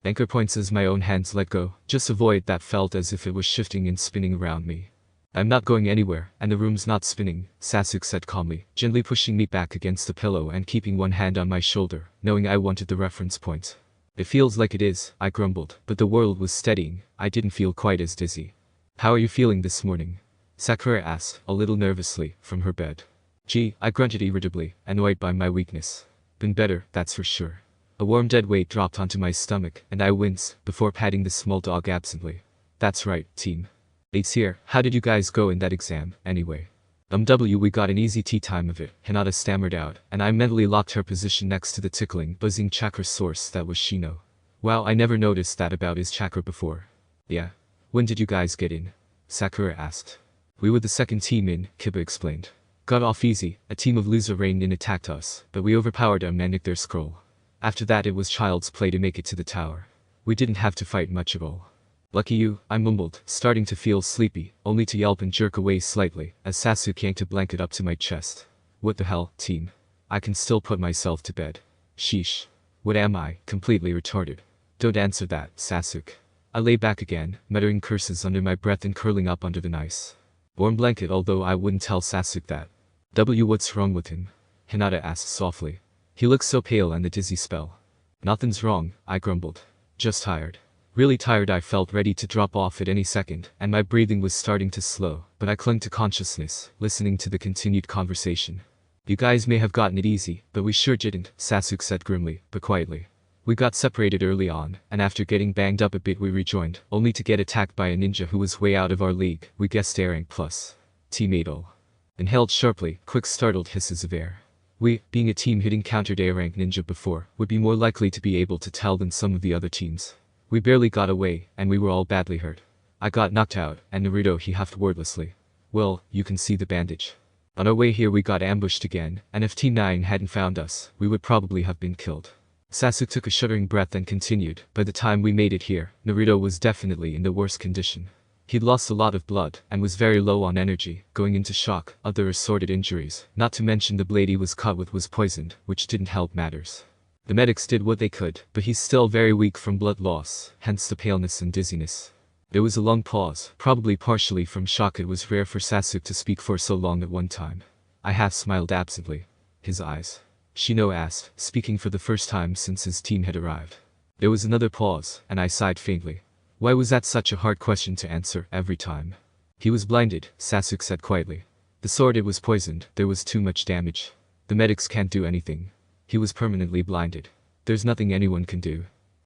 anchor points as my own hands let go, just a void that felt as if it was shifting and spinning around me. I'm not going anywhere, and the room's not spinning, Sasuke said calmly, gently pushing me back against the pillow and keeping one hand on my shoulder, knowing I wanted the reference point. It feels like it is, I grumbled, but the world was steadying. I didn't feel quite as dizzy. How are you feeling this morning? Sakura asked, a little nervously, from her bed. Gee, I grunted irritably, annoyed by my weakness. Been better, that's for sure. A warm dead weight dropped onto my stomach, and I winced, before patting the small dog absently. That's right, team. It's here. How did you guys go in that exam, anyway? We got an easy tea time of it, Hinata stammered out, and I mentally locked her position next to the tickling, buzzing chakra source that was Shino. Wow, I never noticed that about his chakra before. Yeah. When did you guys get in? Sakura asked. We were the second team in, Kiba explained. Got off easy, a team of loser rained in attacked us, but we overpowered them and nicked their scroll. After that it was child's play to make it to the tower. We didn't have to fight much at all. Lucky you, I mumbled, starting to feel sleepy, only to yelp and jerk away slightly, as Sasuke yanked a blanket up to my chest. What the hell, team? I can still put myself to bed. Sheesh. What am I, completely retarded? Don't answer that, Sasuke. I lay back again, muttering curses under my breath and curling up under the nice warm blanket, although I wouldn't tell Sasuke that. What's wrong with him? Hinata asked softly. He looks so pale and the dizzy spell. Nothing's wrong, I grumbled. Just tired. Really tired. I felt ready to drop off at any second, and my breathing was starting to slow, but I clung to consciousness, listening to the continued conversation. You guys may have gotten it easy, but we sure didn't, Sasuke said grimly, but quietly. We got separated early on, and after getting banged up a bit we rejoined, only to get attacked by a ninja who was way out of our league. We guessed daring plus. Teammate all. Inhaled sharply, quick startled hisses of air. We, being a team who'd encountered A-rank ninja before, would be more likely to be able to tell than some of the other teams. We barely got away, and we were all badly hurt. I got knocked out, and Naruto he huffed wordlessly. Well, you can see the bandage. On our way here we got ambushed again, and if Team 9 hadn't found us, we would probably have been killed. Sasuke took a shuddering breath and continued, by the time we made it here, Naruto was definitely in the worst condition. He'd lost a lot of blood, and was very low on energy, going into shock, other assorted injuries, not to mention the blade he was cut with was poisoned, which didn't help matters. The medics did what they could, but he's still very weak from blood loss, hence the paleness and dizziness. There was a long pause, probably partially from shock. It was rare for Sasuke to speak for so long at one time. I half smiled absently. His eyes? Shino asked, speaking for the first time since his team had arrived. There was another pause, and I sighed faintly. Why was that such a hard question to answer every time? He was blinded, Sasuke said quietly. The sword, it was poisoned, there was too much damage. The medics can't do anything. He was permanently blinded. There's nothing anyone can do.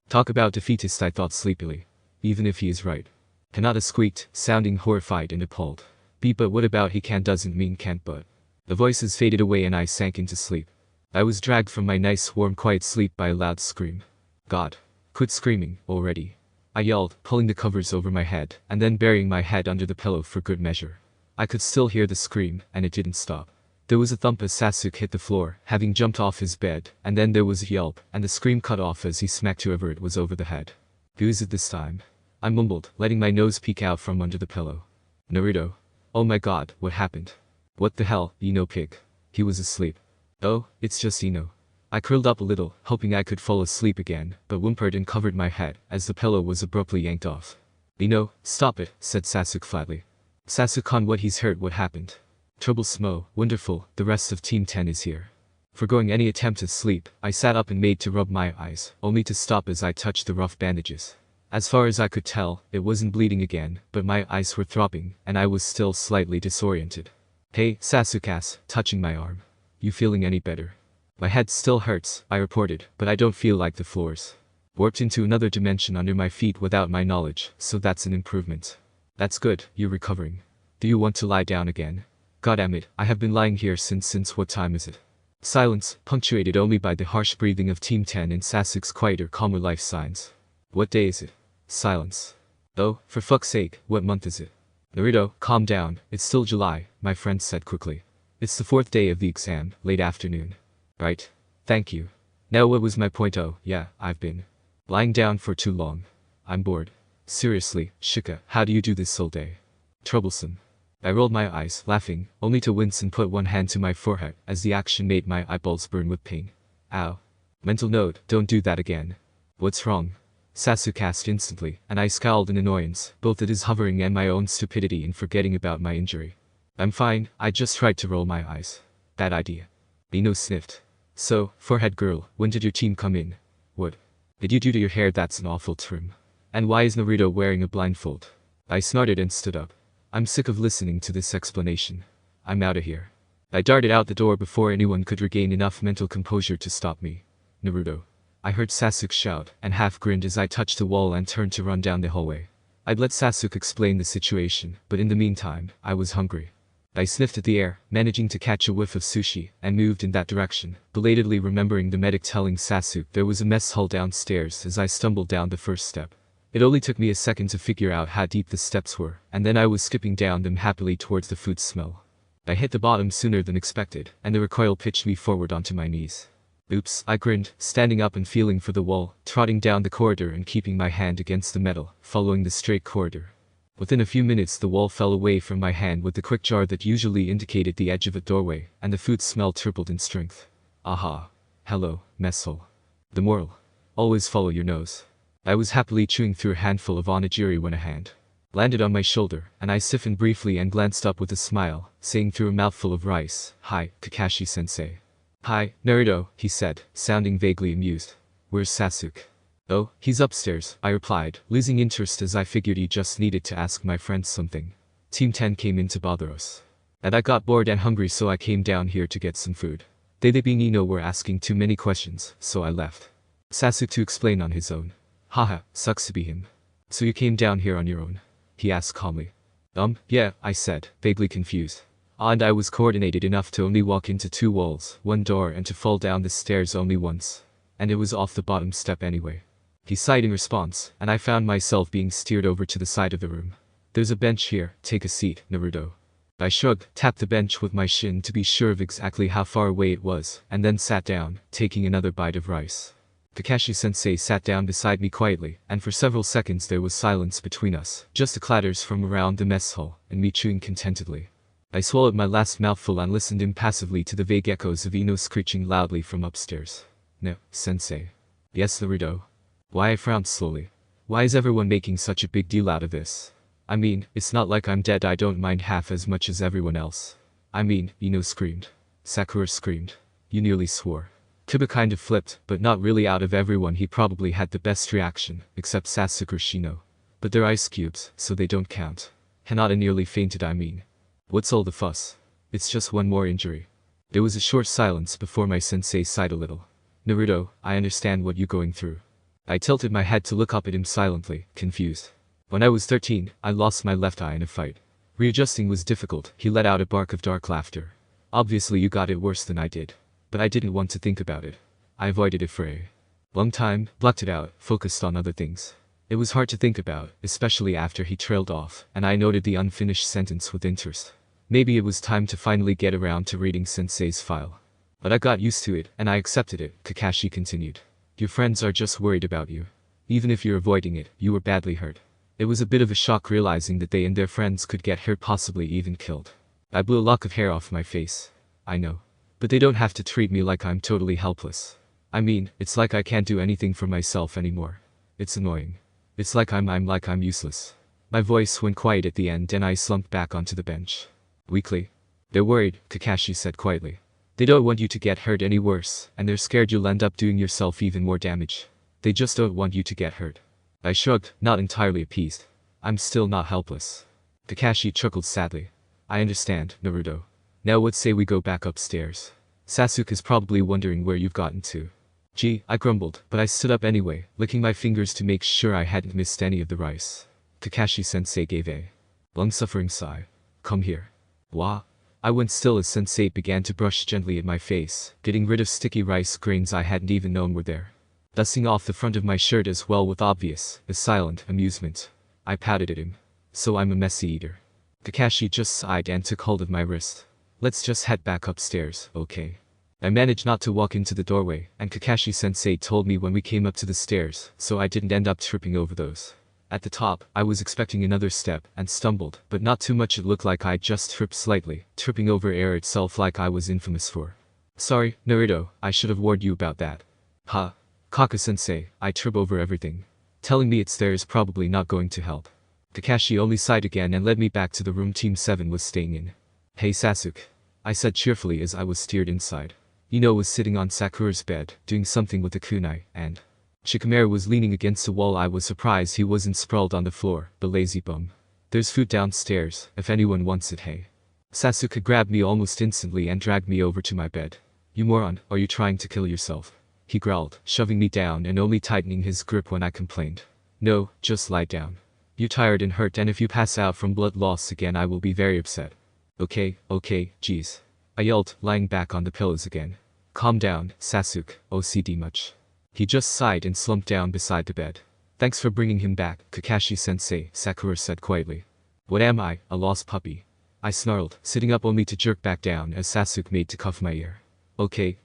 Talk about defeatist, I thought sleepily. Even if he is right. Hinata squeaked, sounding horrified and appalled. But what about he can doesn't mean can't but. The voices faded away and I sank into sleep. I was dragged from my nice warm quiet sleep by a loud scream. God. Quit screaming, already. I yelled, pulling the covers over my head, and then burying my head under the pillow for good measure. I could still hear the scream, and it didn't stop. There was a thump as Sasuke hit the floor, having jumped off his bed, and then there was a yelp, and the scream cut off as he smacked whoever it was over the head. Who is it this time? I mumbled, letting my nose peek out from under the pillow. Naruto. Oh my god, what happened? What the hell, Ino pig? He was asleep. Oh, it's just Ino. I curled up a little, hoping I could fall asleep again, but whimpered and covered my head, as the pillow was abruptly yanked off. Ino, stop it, said Sasuke flatly. Sasuke-kun, what he's hurt, what happened? Trouble Smo, wonderful, the rest of Team 10 is here. Foregoing any attempt at sleep, I sat up and made to rub my eyes, only to stop as I touched the rough bandages. As far as I could tell, it wasn't bleeding again, but my eyes were throbbing, and I was still slightly disoriented. Hey, Sasuke asked, touching my arm. You feeling any better? My head still hurts, I reported, but I don't feel like the floors. Warped into another dimension under my feet without my knowledge, so that's an improvement. That's good, you're recovering. Do you want to lie down again? Goddammit, I have been lying here since what time is it? Silence, punctuated only by the harsh breathing of Team 10 and Sasuke's quieter, calmer life signs. What day is it? Silence. Oh, for fuck's sake, what month is it? Naruto, calm down, it's still July, my friend said quickly. It's the 4th day of the exam, late afternoon. Right. Thank you. Now what was my point? Oh, yeah, I've been lying down for too long. I'm bored. Seriously, Shika, how do you do this all day? Troublesome. I rolled my eyes, laughing, only to wince and put one hand to my forehead, as the action made my eyeballs burn with pain. Ow. Mental note, don't do that again. What's wrong? Sasuke asked instantly, and I scowled in annoyance, both at his hovering and my own stupidity in forgetting about my injury. I'm fine, I just tried to roll my eyes. Bad idea. Ino sniffed. So, forehead girl, when did your team come in? What did you do to your hair? That's an awful trim. And why is Naruto wearing a blindfold? I snorted and stood up. I'm sick of listening to this explanation. I'm out of here. I darted out the door before anyone could regain enough mental composure to stop me. Naruto. I heard Sasuke shout, and half grinned as I touched the wall and turned to run down the hallway. I'd let Sasuke explain the situation, but in the meantime, I was hungry. I sniffed at the air, managing to catch a whiff of sushi, and moved in that direction, belatedly remembering the medic telling Sasuke there was a mess hall downstairs as I stumbled down the first step. It only took me a second to figure out how deep the steps were, and then I was skipping down them happily towards the food smell. I hit the bottom sooner than expected, and the recoil pitched me forward onto my knees. Oops, I grinned, standing up and feeling for the wall, trotting down the corridor and keeping my hand against the metal, following the straight corridor. Within a few minutes the wall fell away from my hand with the quick jar that usually indicated the edge of a doorway, and the food smell tripled in strength. Aha. Hello, mess hall. The moral. Always follow your nose. I was happily chewing through a handful of onigiri when a hand landed on my shoulder, and I stiffened briefly and glanced up with a smile, saying through a mouthful of rice, "Hi, Kakashi-sensei." "Hi, Naruto," he said, sounding vaguely amused. "Where's Sasuke?" "Oh, he's upstairs," I replied, losing interest as I figured he just needed to ask my friends something. Team 10 came in to bother us. And I got bored and hungry, so I came down here to get some food. They being Ino were asking too many questions, so I left Sasuke to explain on his own. "Haha, sucks to be him. So you came down here on your own?" he asked calmly. Yeah, I said, vaguely confused. And I was coordinated enough to only walk into 2 walls, 1 door, and to fall down the stairs only once. And it was off the bottom step anyway. He sighed in response, and I found myself being steered over to the side of the room. "There's a bench here, take a seat, Naruto." I shrugged, tapped the bench with my shin to be sure of exactly how far away it was, and then sat down, taking another bite of rice. Kakashi-sensei sat down beside me quietly, and for several seconds there was silence between us, just the clatters from around the mess hall, and me chewing contentedly. I swallowed my last mouthful and listened impassively to the vague echoes of Ino screeching loudly from upstairs. "No, sensei." "Yes, Naruto." Why? I frowned slowly. Why is everyone making such a big deal out of this? I mean, it's not like I'm dead. I don't mind half as much as everyone else. I mean, Ino screamed. Sakura screamed. You nearly swore. Kiba kind of flipped, but not really. Out of everyone he probably had the best reaction, except Sasuke or Shino. But they're ice cubes, so they don't count. Hinata nearly fainted. I mean, what's all the fuss? It's just one more injury. There was a short silence before my sensei sighed a little. "Naruto, I understand what you're going through." I tilted my head to look up at him silently, confused. "When I was 13, I lost my left eye in a fight. Readjusting was difficult." He let out a bark of dark laughter. "Obviously you got it worse than I did. But I didn't want to think about it. I avoided it for a long time, blocked it out, focused on other things. It was hard to think about, especially after he trailed off, and I noted the unfinished sentence with interest. Maybe it was time to finally get around to reading Sensei's file. But I got used to it, and I accepted it," Kakashi continued. "Your friends are just worried about you. Even if you're avoiding it, you were badly hurt." It was a bit of a shock realizing that they and their friends could get hurt, possibly even killed. I blew a lock of hair off my face. "I know. But they don't have to treat me like I'm totally helpless. I mean, it's like I can't do anything for myself anymore. It's annoying. It's like I'm useless." My voice went quiet at the end and I slumped back onto the bench. Weakly. "They're worried," Kakashi said quietly. "They don't want you to get hurt any worse, and they're scared you'll end up doing yourself even more damage. They just don't want you to get hurt." I shrugged, not entirely appeased. "I'm still not helpless." Kakashi chuckled sadly. "I understand, Naruto. Now what say we go back upstairs? Sasuke is probably wondering where you've gotten to." Gee, I grumbled, but I stood up anyway, licking my fingers to make sure I hadn't missed any of the rice. Kakashi-sensei gave a long-suffering sigh. Come here. Wah. I went still as Sensei began to brush gently at my face, getting rid of sticky rice grains I hadn't even known were there. Dusting off the front of my shirt as well with obvious, silent amusement. I pouted at him. So I'm a messy eater. Kakashi just sighed and took hold of my wrist. Let's just head back upstairs, okay? I managed not to walk into the doorway, and Kakashi-sensei told me when we came up to the stairs, so I didn't end up tripping over those. At the top, I was expecting another step, and stumbled, but not too much. It looked like I just tripped slightly, tripping over air itself like I was infamous for. Sorry, Naruto, I should have warned you about that. Ha. Kaka-sensei, I trip over everything. Telling me it's there is probably not going to help. Kakashi only sighed again and led me back to the room Team 7 was staying in. Hey Sasuke. I said cheerfully as I was steered inside. Ino was sitting on Sakura's bed, doing something with a kunai, and Shikamaru was leaning against the wall. I was surprised he wasn't sprawled on the floor, the lazy bum. There's food downstairs, if anyone wants it. Hey. Sasuke grabbed me almost instantly and dragged me over to my bed. You moron, are you trying to kill yourself? He growled, shoving me down and only tightening his grip when I complained. No, just lie down. You're tired and hurt, and if you pass out from blood loss again I will be very upset. Okay, geez. I yelled, lying back on the pillows again. Calm down, Sasuke, OCD much. He just sighed and slumped down beside the bed. Thanks for bringing him back, Kakashi-sensei, Sakura said quietly. What am I, a lost puppy? I snarled, sitting up only to jerk back down as Sasuke made to cuff my ear. Okay,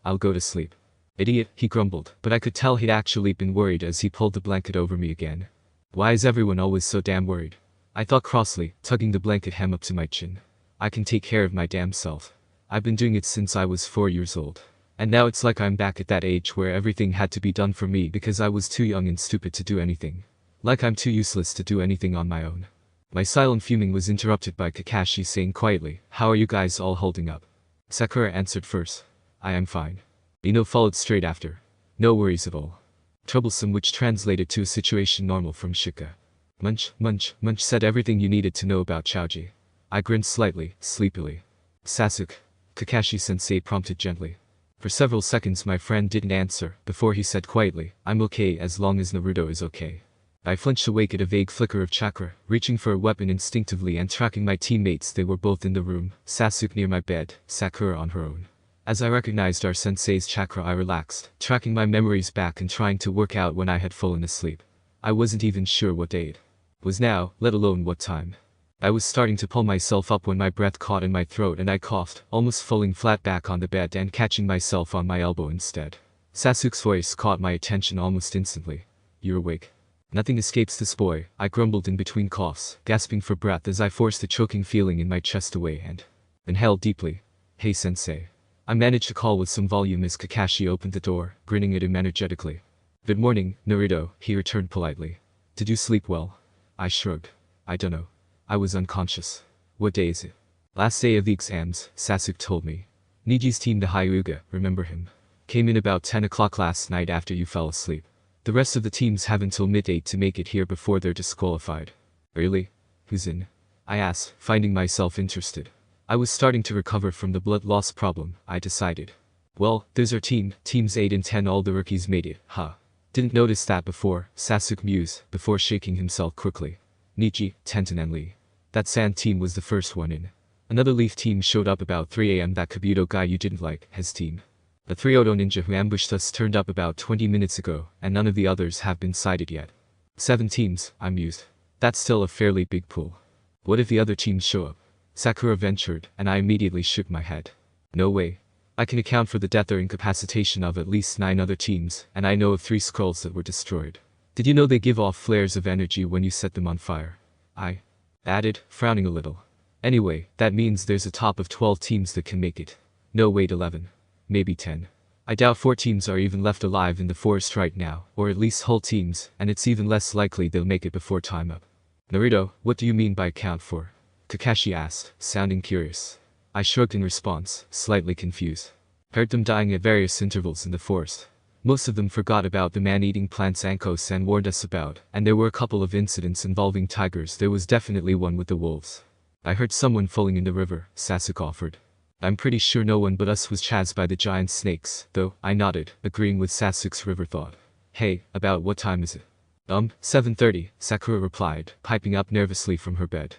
I'll go to sleep. Idiot, he grumbled, but I could tell he'd actually been worried as he pulled the blanket over me again. Why is everyone always so damn worried? I thought crossly, tugging the blanket hem up to my chin. I can take care of my damn self. I've been doing it since I was 4 years old. And now it's like I'm back at that age where everything had to be done for me because I was too young and stupid to do anything. Like I'm too useless to do anything on my own. My silent fuming was interrupted by Kakashi saying quietly, how are you guys all holding up? Sakura answered first. I am fine. Ino followed straight after. No worries at all. Troublesome, which translated to a situation normal from Shika. Munch said everything you needed to know about Chaoji. I grinned slightly, sleepily. Sasuke. Kakashi-sensei prompted gently. For several seconds my friend didn't answer, before he said quietly, I'm okay as long as Naruto is okay. I flinched awake at a vague flicker of chakra, reaching for a weapon instinctively and tracking my teammates. They were both in the room, Sasuke near my bed, Sakura on her own. As I recognized our sensei's chakra I relaxed, tracking my memories back and trying to work out when I had fallen asleep. I wasn't even sure what day it was now, let alone what time. I was starting to pull myself up when my breath caught in my throat and I coughed, almost falling flat back on the bed and catching myself on my elbow instead. Sasuke's voice caught my attention almost instantly. You're awake. Nothing escapes this boy, I grumbled in between coughs, gasping for breath as I forced the choking feeling in my chest away and inhaled deeply. Hey sensei. I managed to call with some volume as Kakashi opened the door, grinning at him energetically. Good morning, Naruto, he returned politely. Did you sleep well? I shrugged. I dunno. I was unconscious. What day is it? Last day of the exams, Sasuke told me. Niji's team, the Hyuga, remember him? Came in about 10 o'clock last night after you fell asleep. The rest of the teams have until midday to make it here before they're disqualified. Really? Who's in? I asked, finding myself interested. I was starting to recover from the blood loss problem, I decided. Well, there's our team, teams 8 and 10, all the rookies made it, huh? Didn't notice that before, Sasuke mused, before shaking himself quickly. Niji, Tenten and Lee. That Sand team was the first one in. Another Leaf team showed up about 3 AM, that Kabuto guy you didn't like, his team. The 3 Odo ninja who ambushed us turned up about 20 minutes ago, and none of the others have been sighted yet. 7 teams, I mused. That's still a fairly big pool. What if the other teams show up? Sakura ventured, and I immediately shook my head. No way. I can account for the death or incapacitation of at least 9 other teams, and I know of 3 scrolls that were destroyed. Did you know they give off flares of energy when you set them on fire? I added, frowning a little. Anyway, that means there's a top of 12 teams that can make it. No, wait, 11. Maybe 10. I doubt 4 teams are even left alive in the forest right now, or at least whole teams, and it's even less likely they'll make it before time up. Naruto, what do you mean by account for? Kakashi asked, sounding curious. I shrugged in response, slightly confused. Heard them dying at various intervals in the forest. Most of them forgot about the man-eating plants Anko-san warned us about, and there were a couple of incidents involving tigers. There was definitely one with the wolves. I heard someone falling in the river, Sasuke offered. I'm pretty sure no one but us was chased by the giant snakes, though, I nodded, agreeing with Sasuke's river thought. Hey, about what time is it? 7:30, Sakura replied, piping up nervously from her bed.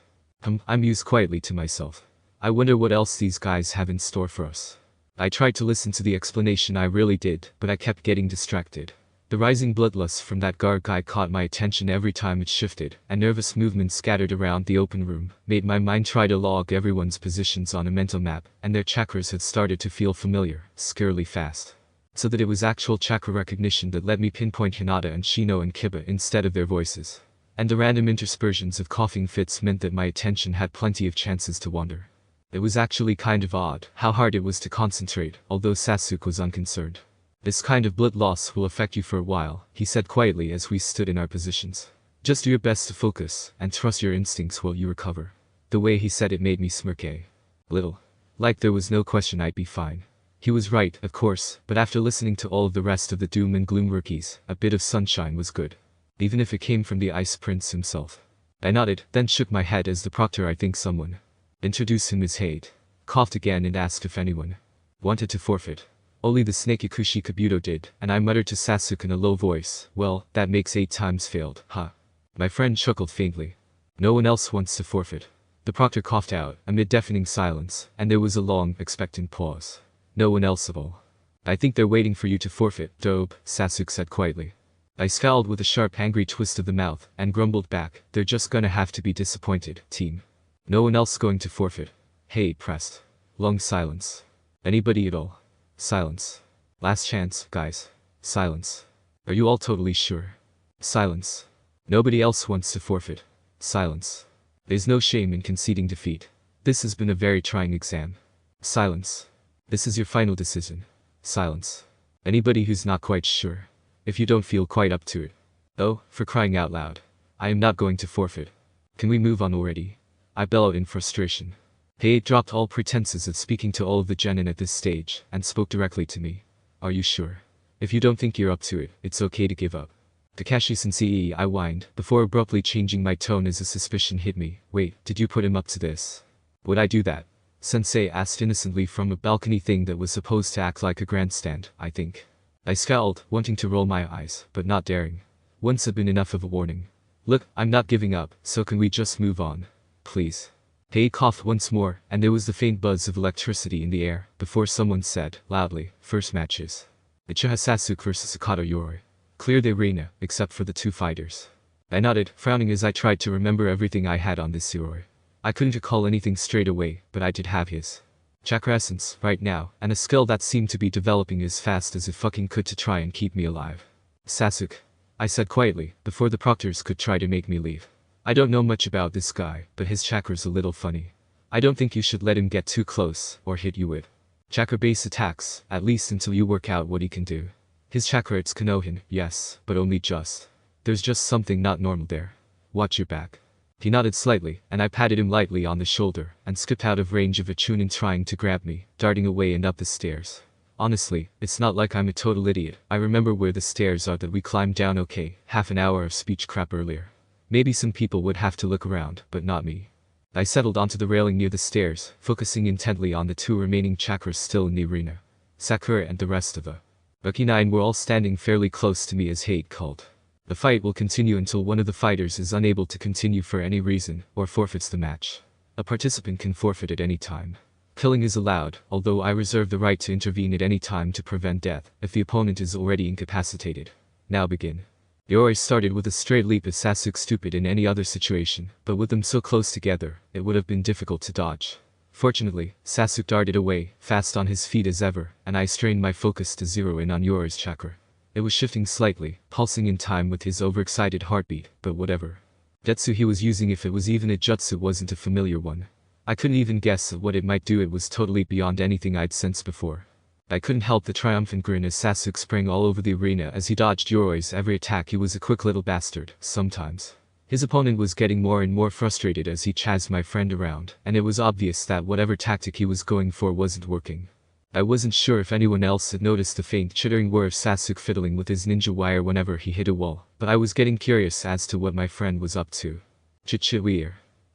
I mused quietly to myself. I wonder what else these guys have in store for us. I tried to listen to the explanation, I really did, but I kept getting distracted. The rising bloodlust from that guard guy caught my attention every time it shifted, and nervous movements scattered around the open room made my mind try to log everyone's positions on a mental map, and their chakras had started to feel familiar, scarily fast. So that it was actual chakra recognition that let me pinpoint Hinata and Shino and Kiba instead of their voices. And the random interspersions of coughing fits meant that my attention had plenty of chances to wander. It was actually kind of odd how hard it was to concentrate, although Sasuke was unconcerned. This kind of blood loss will affect you for a while, he said quietly as we stood in our positions. Just do your best to focus, and trust your instincts while you recover. The way he said it made me smirk a little. Like there was no question I'd be fine. He was right, of course, but after listening to all of the rest of the doom and gloom rookies, a bit of sunshine was good. Even if it came from the Ice Prince himself. I nodded, then shook my head as the proctor, I think someone introduced him as Hade, coughed again and asked if anyone wanted to forfeit. Only the snake Ikushi Kabuto did, and I muttered to Sasuke in a low voice, well, that makes 8 times failed, huh? My friend chuckled faintly. No one else wants to forfeit. The proctor coughed out, amid deafening silence, and there was a long, expectant pause. No one else at all. I think they're waiting for you to forfeit, Dobe, Sasuke said quietly. I scowled with a sharp, angry twist of the mouth, and grumbled back, they're just gonna have to be disappointed, team. No one else going to forfeit. Hey, pressed. Long silence. Anybody at all? Silence. Last chance, guys. Silence. Are you all totally sure? Silence. Nobody else wants to forfeit. Silence. There's no shame in conceding defeat. This has been a very trying exam. Silence. This is your final decision. Silence. Anybody who's not quite sure. If you don't feel quite up to it. Oh, for crying out loud. I am not going to forfeit. Can we move on already? I bellowed in frustration. Hade dropped all pretenses of speaking to all of the genin at this stage, and spoke directly to me. Are you sure? If you don't think you're up to it, it's okay to give up. Kakashi-sensei, I whined, before abruptly changing my tone as a suspicion hit me. Wait, did you put him up to this? Would I do that? Sensei asked innocently from a balcony thing that was supposed to act like a grandstand, I think. I scowled, wanting to roll my eyes, but not daring. Once had been enough of a warning. Look, I'm not giving up, so can we just move on? Please. Hade coughed once more, and there was the faint buzz of electricity in the air, before someone said, loudly, first matches. Uchiha Sasuke vs Sakata Yoroi. Clear the arena, except for the 2 fighters. I nodded, frowning as I tried to remember everything I had on this Yoroi. I couldn't recall anything straight away, but I did have his chakra essence, right now, and a skill that seemed to be developing as fast as it fucking could to try and keep me alive. Sasuke. I said quietly, before the proctors could try to make me leave. I don't know much about this guy, but his chakra's a little funny. I don't think you should let him get too close, or hit you with chakra-based attacks, at least until you work out what he can do. His chakra, it's Konan, yes, but only just. There's just something not normal there. Watch your back. He nodded slightly, and I patted him lightly on the shoulder, and skipped out of range of a Chunin trying to grab me, darting away and up the stairs. Honestly, it's not like I'm a total idiot. I remember where the stairs are that we climbed down. Okay, half an hour of speech crap earlier. Maybe some people would have to look around, but not me. I settled onto the railing near the stairs, focusing intently on the 2 remaining chakras still in the arena. Sakura and the rest of the Rookie 9 were all standing fairly close to me as Hade called. The fight will continue until one of the fighters is unable to continue for any reason, or forfeits the match. A participant can forfeit at any time. Killing is allowed, although I reserve the right to intervene at any time to prevent death, if the opponent is already incapacitated. Now begin. Yoroi started with a straight leap as Sasuke stupid in any other situation, but with them so close together, it would have been difficult to dodge. Fortunately, Sasuke darted away, fast on his feet as ever, and I strained my focus to zero in on Yoroi's chakra. It was shifting slightly, pulsing in time with his overexcited heartbeat, but whatever. Jutsu he was using, if it was even a jutsu, wasn't a familiar one. I couldn't even guess at what it might do. It was totally beyond anything I'd sensed before. I couldn't help the triumphant grin as Sasuke sprang all over the arena as he dodged Yoroi's every attack. He was a quick little bastard, sometimes. His opponent was getting more and more frustrated as he chased my friend around, and it was obvious that whatever tactic he was going for wasn't working. I wasn't sure if anyone else had noticed the faint chittering whir of Sasuke fiddling with his ninja wire whenever he hit a wall, but I was getting curious as to what my friend was up to.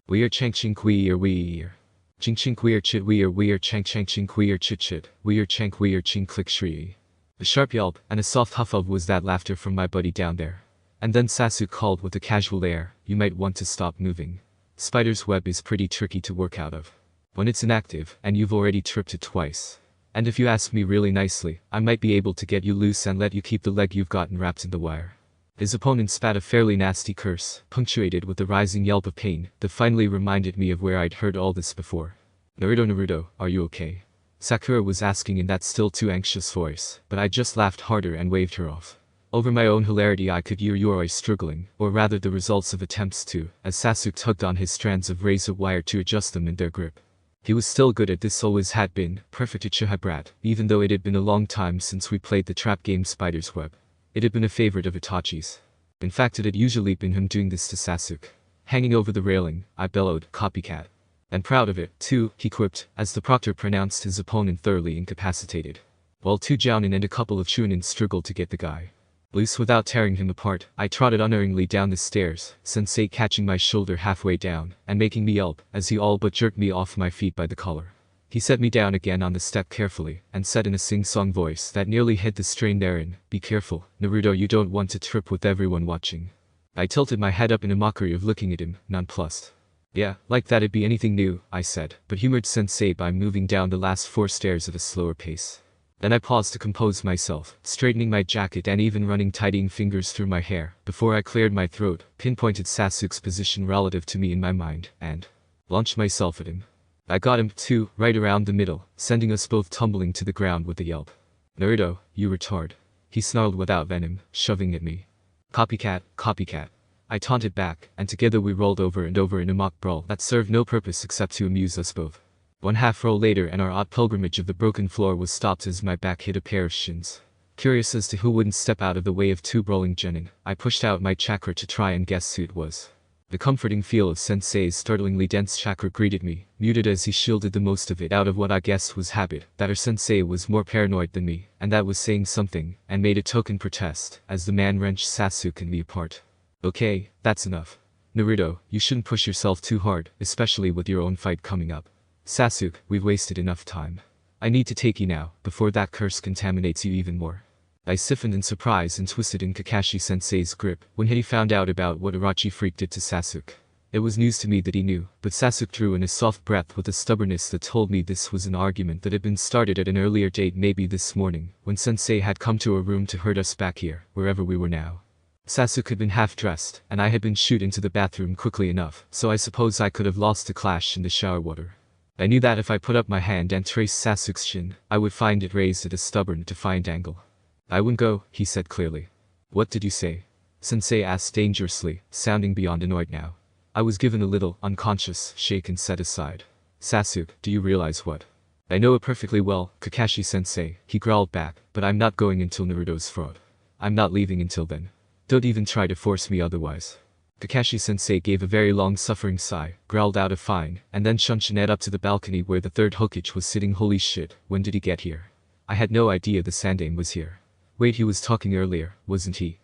We're Changqing Weir. Ching chink weir chit weir chank chank chink weir chit chit, weir chank weir ching click shri. A sharp yelp and a soft huff of was that laughter from my buddy down there. And then Sasuke called with a casual air, "You might want to stop moving. Spider's web is pretty tricky to work out of. When it's inactive, and you've already tripped it twice. And if you ask me really nicely, I might be able to get you loose and let you keep the leg you've gotten wrapped in the wire." His opponent spat a fairly nasty curse, punctuated with a rising yelp of pain, that finally reminded me of where I'd heard all this before. Naruto, are you okay?" Sakura was asking in that still too anxious voice, but I just laughed harder and waved her off. Over my own hilarity I could hear Yoroi struggling, or rather the results of attempts to, as Sasuke tugged on his strands of razor wire to adjust them in their grip. He was still good at this, always had been, perfect Uchiha brat, even though it had been a long time since we played the trap game Spider's Web. It had been a favorite of Itachi's. In fact, it had usually been him doing this to Sasuke. Hanging over the railing, I bellowed, "Copycat." "And proud of it, too," he quipped, as the proctor pronounced his opponent thoroughly incapacitated. While two Jounin and a couple of Chunin struggled to get the guy loose without tearing him apart, I trotted unerringly down the stairs, Sensei catching my shoulder halfway down, and making me yelp, as he all but jerked me off my feet by the collar. He set me down again on the step carefully, and said in a sing-song voice that nearly hid the strain therein, "Be careful, Naruto, you don't want to trip with everyone watching." I tilted my head up in a mockery of looking at him, nonplussed. "Yeah, like that'd be anything new," I said, but humored Sensei by moving down the last 4 stairs at a slower pace. Then I paused to compose myself, straightening my jacket and even running tidying fingers through my hair, before I cleared my throat, pinpointed Sasuke's position relative to me in my mind, and launched myself at him. I got him, too, right around the middle, sending us both tumbling to the ground with a yelp. "Naruto, you retard," he snarled without venom, shoving at me. "Copycat, copycat." I taunted back, and together we rolled over and over in a mock brawl that served no purpose except to amuse us both. One half roll later and our odd pilgrimage of the broken floor was stopped as my back hit a pair of shins. Curious as to who wouldn't step out of the way of 2 brawling genin, I pushed out my chakra to try and guess who it was. The comforting feel of Sensei's startlingly dense chakra greeted me, muted as he shielded the most of it out of what I guessed was habit, that our Sensei was more paranoid than me, and that was saying something, and made a token protest, as the man wrenched Sasuke and me apart. "Okay, that's enough. Naruto, you shouldn't push yourself too hard, especially with your own fight coming up. Sasuke, we've wasted enough time. I need to take you now, before that curse contaminates you even more." I stiffened in surprise and twisted in Kakashi-sensei's grip when he found out about what Orochi Freak did to Sasuke. It was news to me that he knew, but Sasuke drew in a soft breath with a stubbornness that told me this was an argument that had been started at an earlier date, maybe this morning, when Sensei had come to our room to herd us back here, wherever we were now. Sasuke had been half-dressed, and I had been shooed into the bathroom quickly enough, so I suppose I could have lost the clash in the shower water. I knew that if I put up my hand and traced Sasuke's shin, I would find it raised at a stubborn, defiant angle. "I wouldn't go," he said clearly. "What did you say?" Sensei asked dangerously, sounding beyond annoyed now. I was given a little, unconscious, shake and set aside. "Sasuke, do you realize what?" "I know it perfectly well, Kakashi-sensei," he growled back, "but I'm not going until Naruto's fraud. I'm not leaving until then. Don't even try to force me otherwise." Kakashi-sensei gave a very long-suffering sigh, growled out a fine, and then shunshed Ned up to the balcony where the third Hokage was sitting. "Holy shit, when did he get here? I had no idea the Sandaime was here. Wait, he was talking earlier, wasn't he?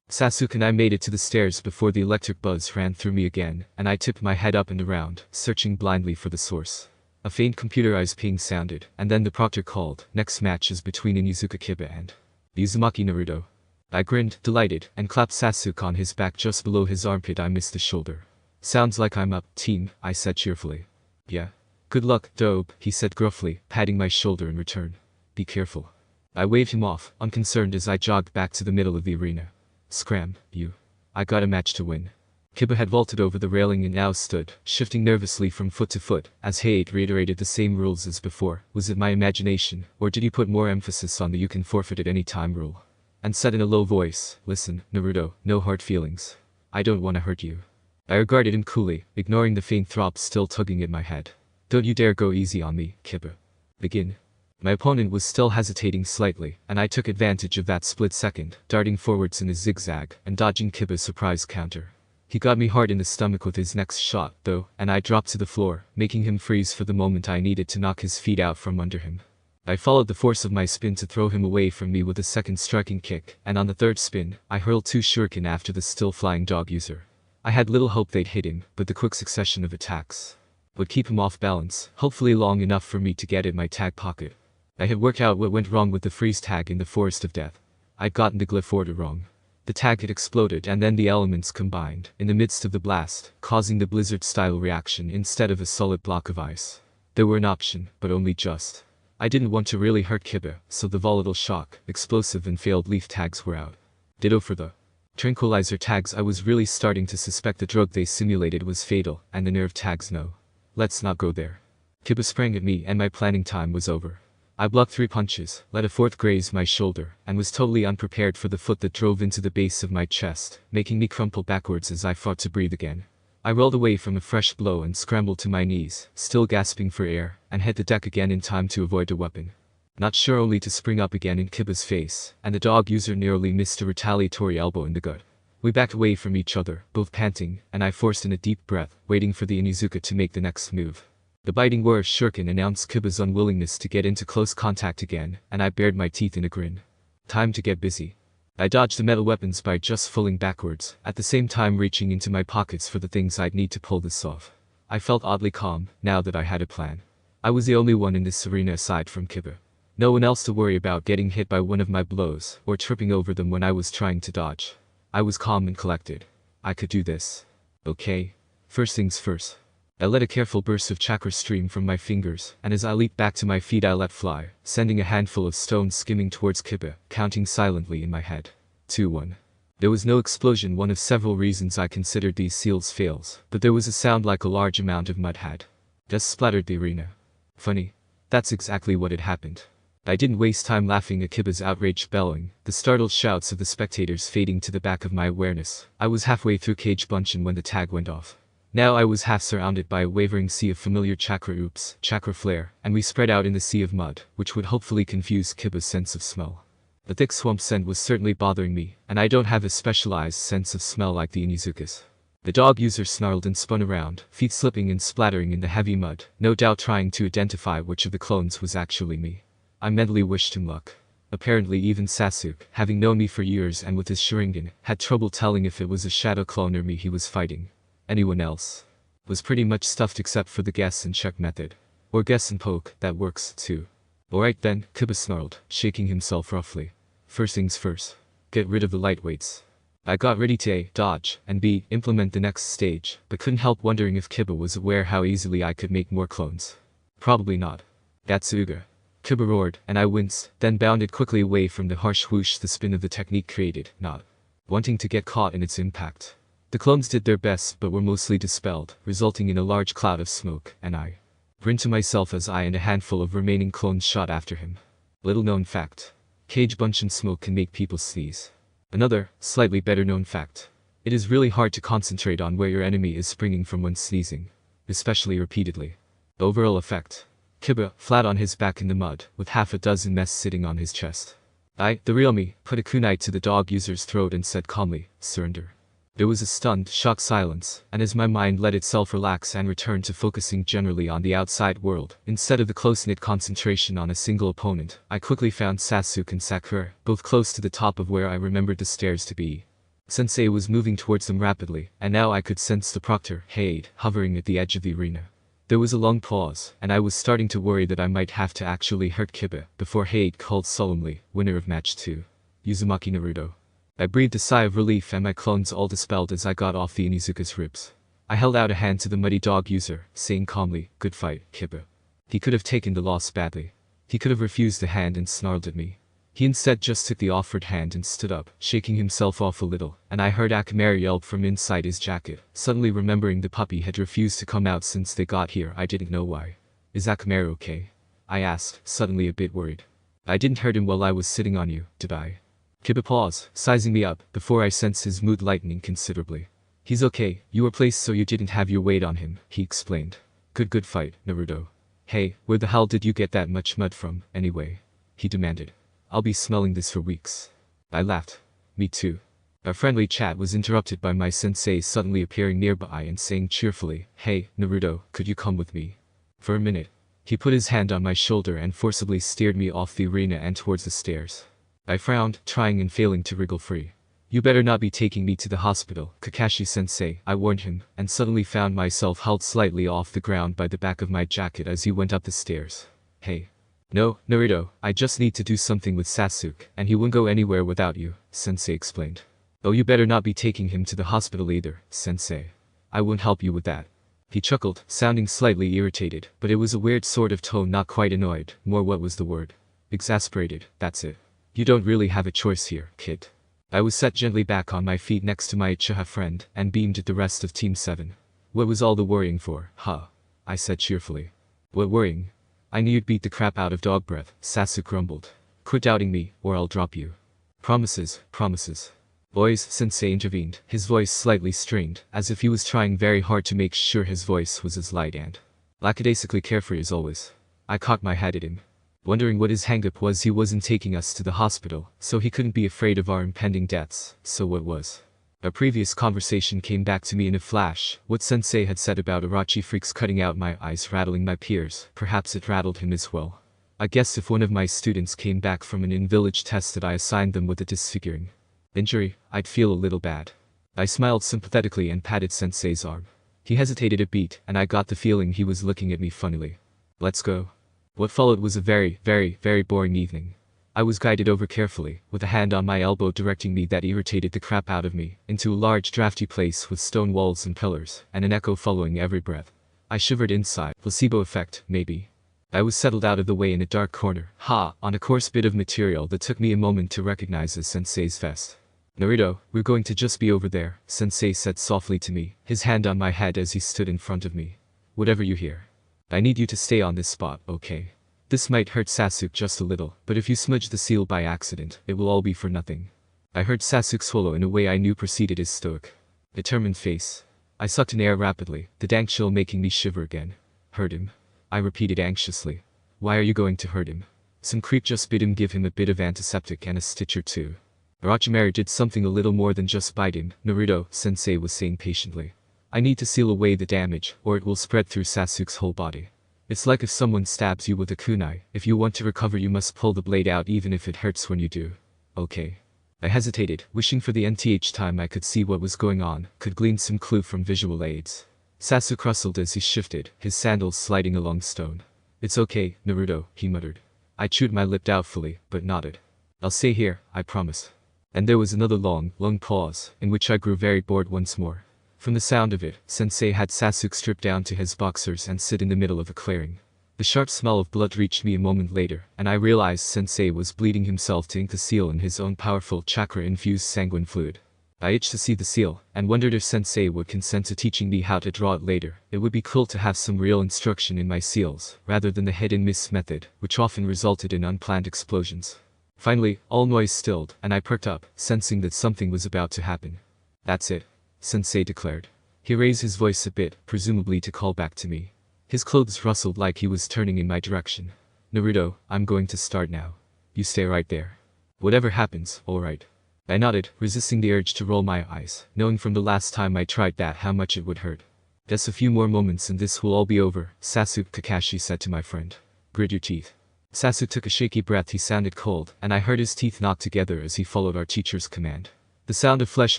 Sasuke and I made it to the stairs before the electric buzz ran through me again, and I tipped my head up and around, searching blindly for the source. A faint computerized ping sounded, and then the proctor called, "Next match is between Inuzuka Kiba and Uzumaki Naruto." I grinned, delighted, and clapped Sasuke on his back just below his armpit. I missed the shoulder. "Sounds like I'm up, team," I said cheerfully. "Yeah. Good luck, dope," he said gruffly, patting my shoulder in return. "Be careful." I waved him off, unconcerned as I jogged back to the middle of the arena. "Scram, you. I got a match to win." Kiba had vaulted over the railing and now stood, shifting nervously from foot to foot, as Hate reiterated the same rules as before. Was it my imagination, or did he put more emphasis on the "you can forfeit at any time" rule? And said in a low voice, "Listen, Naruto, no hard feelings. I don't want to hurt you." I regarded him coolly, ignoring the faint throb still tugging at my head. "Don't you dare go easy on me, Kiba. Begin." My opponent was still hesitating slightly, and I took advantage of that split second, darting forwards in a zigzag, and dodging Kiba's surprise counter. He got me hard in the stomach with his next shot, though, and I dropped to the floor, making him freeze for the moment I needed to knock his feet out from under him. I followed the force of my spin to throw him away from me with a second striking kick, and on the third spin, I hurled 2 shuriken after the still flying dog user. I had little hope they'd hit him, but the quick succession of attacks would keep him off balance, hopefully long enough for me to get at my tag pocket. I had worked out what went wrong with the freeze tag in the Forest of Death. I'd gotten the glyph order wrong. The tag had exploded and then the elements combined, in the midst of the blast, causing the blizzard-style reaction instead of a solid block of ice. They were an option, but only just. I didn't want to really hurt Kiba, so the volatile shock, explosive and failed leaf tags were out. Ditto for the tranquilizer tags. I was really starting to suspect the drug they simulated was fatal, and the nerve tags no. Let's not go there. Kiba sprang at me and my planning time was over. I blocked 3 punches, let a 4th graze my shoulder, and was totally unprepared for the foot that drove into the base of my chest, making me crumple backwards as I fought to breathe again. I rolled away from a fresh blow and scrambled to my knees, still gasping for air, and hit the deck again in time to avoid a weapon. Not sure, only to spring up again in Kiba's face, and the dog user nearly missed a retaliatory elbow in the gut. We backed away from each other, both panting, and I forced in a deep breath, waiting for the Onizuka to make the next move. The biting word shuriken announced Kiba's unwillingness to get into close contact again, and I bared my teeth in a grin. Time to get busy. I dodged the metal weapons by just falling backwards, at the same time reaching into my pockets for the things I'd need to pull this off. I felt oddly calm, now that I had a plan. I was the only one in this arena aside from Kiba. No one else to worry about getting hit by one of my blows, or tripping over them when I was trying to dodge. I was calm and collected. I could do this. Okay. First things first. I let a careful burst of chakra stream from my fingers, and as I leaped back to my feet I let fly, sending a handful of stones skimming towards Kiba, counting silently in my head. 2-1. There was no explosion, one of several reasons I considered these seals fails, but there was a sound like a large amount of mud had dust splattered the arena. Funny. That's exactly what had happened. I didn't waste time laughing at Kiba's outraged bellowing, the startled shouts of the spectators fading to the back of my awareness. I was halfway through Cage Bunshin when the tag went off. Now I was half surrounded by a wavering sea of familiar chakra oops, chakra flare, and we spread out in the sea of mud, which would hopefully confuse Kiba's sense of smell. The thick swamp scent was certainly bothering me, and I don't have a specialized sense of smell like the Onizukas. The dog user snarled and spun around, feet slipping and splattering in the heavy mud, no doubt trying to identify which of the clones was actually me. I mentally wished him luck. Apparently even Sasuke, having known me for years and with his Sharingan, had trouble telling if it was a shadow clone or me he was fighting. Anyone else was pretty much stuffed except for the guess and check method. Or guess and poke, that works too. Alright then, Kiba snarled, shaking himself roughly. First things first. Get rid of the lightweights. I got ready to A. Dodge, and B. Implement the next stage, but couldn't help wondering if Kiba was aware how easily I could make more clones. Probably not. That's Uga. Kiba roared, and I winced, then bounded quickly away from the harsh whoosh the spin of the technique created, not wanting to get caught in its impact. The clones did their best but were mostly dispelled, resulting in a large cloud of smoke, and I grinned to myself as I and a handful of remaining clones shot after him. Little known fact. Cage Bunshin smoke can make people sneeze. Another, slightly better known fact. It is really hard to concentrate on where your enemy is springing from when sneezing. Especially repeatedly. The overall effect. Kiba, flat on his back in the mud, with half a dozen mess sitting on his chest. I, the real me, put a kunai to the dog user's throat and said calmly, surrender. There was a stunned, shocked silence, and as my mind let itself relax and return to focusing generally on the outside world, instead of the close-knit concentration on a single opponent, I quickly found Sasuke and Sakura, both close to the top of where I remembered the stairs to be. Sensei was moving towards them rapidly, and now I could sense the proctor, Hade, hovering at the edge of the arena. There was a long pause, and I was starting to worry that I might have to actually hurt Kiba, before Hade called solemnly, winner of match 2. Uzumaki Naruto. I breathed a sigh of relief and my clones all dispelled as I got off the Onizuka's ribs. I held out a hand to the muddy dog user, saying calmly, good fight, Kiba. He could have taken the loss badly. He could have refused the hand and snarled at me. He instead just took the offered hand and stood up, shaking himself off a little, and I heard Akamaru yelp from inside his jacket, suddenly remembering the puppy had refused to come out since they got here. I didn't know why. Is Akamaru okay? I asked, suddenly a bit worried. I didn't hurt him while I was sitting on you, did I? Kiba paused, sizing me up, before I sensed his mood lightening considerably. He's okay, you were placed so you didn't have your weight on him, he explained. Good fight, Naruto. Hey, where the hell did you get that much mud from, anyway? He demanded. I'll be smelling this for weeks. I laughed. Me too. Our friendly chat was interrupted by my sensei suddenly appearing nearby and saying cheerfully, hey, Naruto, could you come with me? For a minute. He put his hand on my shoulder and forcibly steered me off the arena and towards the stairs. I frowned, trying and failing to wriggle free. You better not be taking me to the hospital, Kakashi-sensei, I warned him, and suddenly found myself held slightly off the ground by the back of my jacket as he went up the stairs. Hey. No, Naruto, I just need to do something with Sasuke, and he won't go anywhere without you, Sensei explained. Oh, you better not be taking him to the hospital either, Sensei. I won't help you with that. He chuckled, sounding slightly irritated, but it was a weird sort of tone, not quite annoyed, more what was the word? Exasperated, that's it. You don't really have a choice here, kid. I was set gently back on my feet next to my Uchiha friend, and beamed at the rest of Team 7. What was all the worrying for, huh? I said cheerfully. What worrying? I knew you'd beat the crap out of dog breath, Sasuke grumbled. Quit doubting me, or I'll drop you. Promises, promises. Boys, Sensei intervened, his voice slightly strained, as if he was trying very hard to make sure his voice was as light and lackadaisically carefree as always. I cocked my head at him, wondering what his hang-up was. He wasn't taking us to the hospital, so he couldn't be afraid of our impending deaths, so what was? A previous conversation came back to me in a flash, what Sensei had said about Orochi freaks cutting out my eyes rattling my peers, perhaps it rattled him as well. I guess if one of my students came back from an in-village test that I assigned them with a disfiguring injury, I'd feel a little bad. I smiled sympathetically and patted Sensei's arm. He hesitated a beat, and I got the feeling he was looking at me funnily. Let's go. What followed was a very, very, very boring evening. I was guided over carefully, with a hand on my elbow directing me that irritated the crap out of me, into a large drafty place with stone walls and pillars, and an echo following every breath. I shivered inside. Placebo effect, maybe. I was settled out of the way in a dark corner, on a coarse bit of material that took me a moment to recognize as Sensei's vest. Naruto, we're going to just be over there, Sensei said softly to me, his hand on my head as he stood in front of me. Whatever you hear. I need you to stay on this spot, okay? This might hurt Sasuke just a little, but if you smudge the seal by accident, it will all be for nothing. I heard Sasuke swallow in a way I knew preceded his stoic, determined face. I sucked in air rapidly, the dank chill making me shiver again. Hurt him? I repeated anxiously. Why are you going to hurt him? Some creep just bit him. Give him a bit of antiseptic and a stitch or two. Orochimaru did something a little more than just bite him, Naruto, Sensei was saying patiently. I need to seal away the damage, or it will spread through Sasuke's whole body. It's like if someone stabs you with a kunai, if you want to recover you must pull the blade out even if it hurts when you do. Okay. I hesitated, wishing for the nth time I could see what was going on, could glean some clue from visual aids. Sasuke rustled as he shifted, his sandals sliding along stone. It's okay, Naruto, he muttered. I chewed my lip doubtfully, but nodded. I'll stay here, I promise. And there was another long pause, in which I grew very bored once more. From the sound of it, Sensei had Sasuke strip down to his boxers and sit in the middle of a clearing. The sharp smell of blood reached me a moment later, and I realized Sensei was bleeding himself to ink the seal in his own powerful chakra-infused sanguine fluid. I itched to see the seal, and wondered if Sensei would consent to teaching me how to draw it later. It would be cool to have some real instruction in my seals, rather than the hit-and-miss method, which often resulted in unplanned explosions. Finally, all noise stilled, and I perked up, sensing that something was about to happen. That's it, Sensei declared. He raised his voice a bit, presumably to call back to me. His clothes rustled like he was turning in my direction. Naruto, I'm going to start now. You stay right there. Whatever happens, alright. I nodded, resisting the urge to roll my eyes, knowing from the last time I tried that how much it would hurt. Just a few more moments and this will all be over, Sasuke, Kakashi said to my friend. Grit your teeth. Sasuke took a shaky breath. He sounded cold, and I heard his teeth knock together as he followed our teacher's command. The sound of flesh